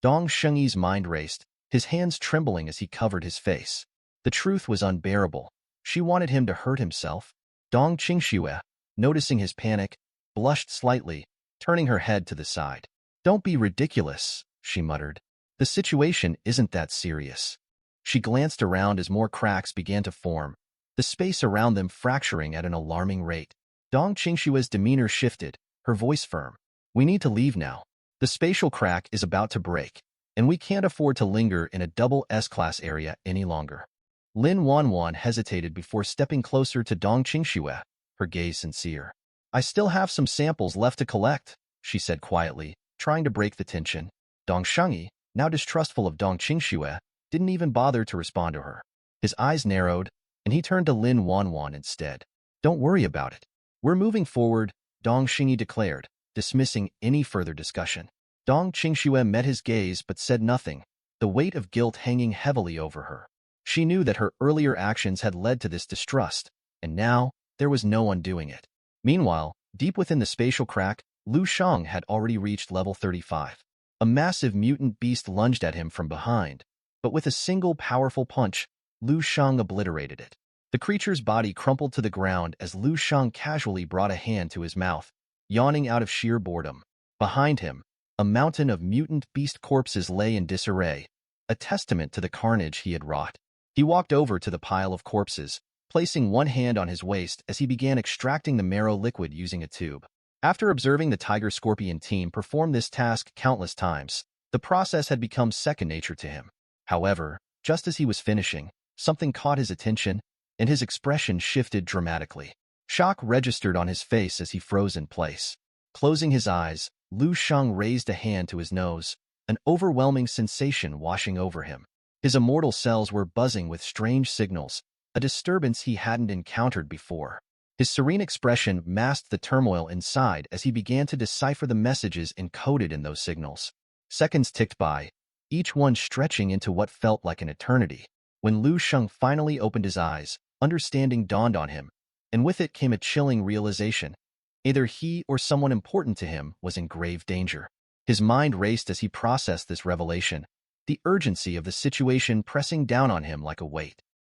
Dong Shengyi's mind raced, his hands trembling as he covered his face. The truth was unbearable. She wanted him to hurt himself. Dong Qingxue, noticing his panic, blushed slightly, turning her head to the side. "Don't be ridiculous," she muttered. "The situation isn't that serious." She glanced around as more cracks began to form, the space around them fracturing at an alarming rate. Dong Qingxue's demeanor shifted, her voice firm. "We need to leave now. The spatial crack is about to break, and we can't afford to linger in a double S-class area any longer." Lin Wanwan hesitated before stepping closer to Dong Qingxue, her gaze sincere. "I still have some samples left to collect," she said quietly, trying to break the tension. Dong Shengyi, now distrustful of Dong Qingxue, didn't even bother to respond to her. His eyes narrowed, and he turned to Lin Wanwan instead. "Don't worry about it. We're moving forward," Dong Shengyi declared, dismissing any further discussion. Dong Qingxue met his gaze but said nothing, the weight of guilt hanging heavily over her. She knew that her earlier actions had led to this distrust, and now, there was no undoing it. Meanwhile, deep within the spatial crack, Lu Shang had already reached level 35. A massive mutant beast lunged at him from behind, but with a single powerful punch, Lu Shang obliterated it. The creature's body crumpled to the ground as Lu Shang casually brought a hand to his mouth, yawning out of sheer boredom. Behind him, a mountain of mutant beast corpses lay in disarray, a testament to the carnage he had wrought. He walked over to the pile of corpses, placing one hand on his waist as he began extracting the marrow liquid using a tube. After observing the Tiger-Scorpion team perform this task countless times, the process had become second nature to him. However, just as he was finishing, something caught his attention, and his expression shifted dramatically. Shock registered on his face as he froze in place. Closing his eyes, Lu Shang raised a hand to his nose, an overwhelming sensation washing over him. His immortal cells were buzzing with strange signals, a disturbance he hadn't encountered before. His serene expression masked the turmoil inside as he began to decipher the messages encoded in those signals. Seconds ticked by, each one stretching into what felt like an eternity. When Lu Shang finally opened his eyes, understanding dawned on him, and with it came a chilling realization. Either he or someone important to him was in grave danger. His mind raced as he processed this revelation, the urgency of the situation pressing down on him like a weight.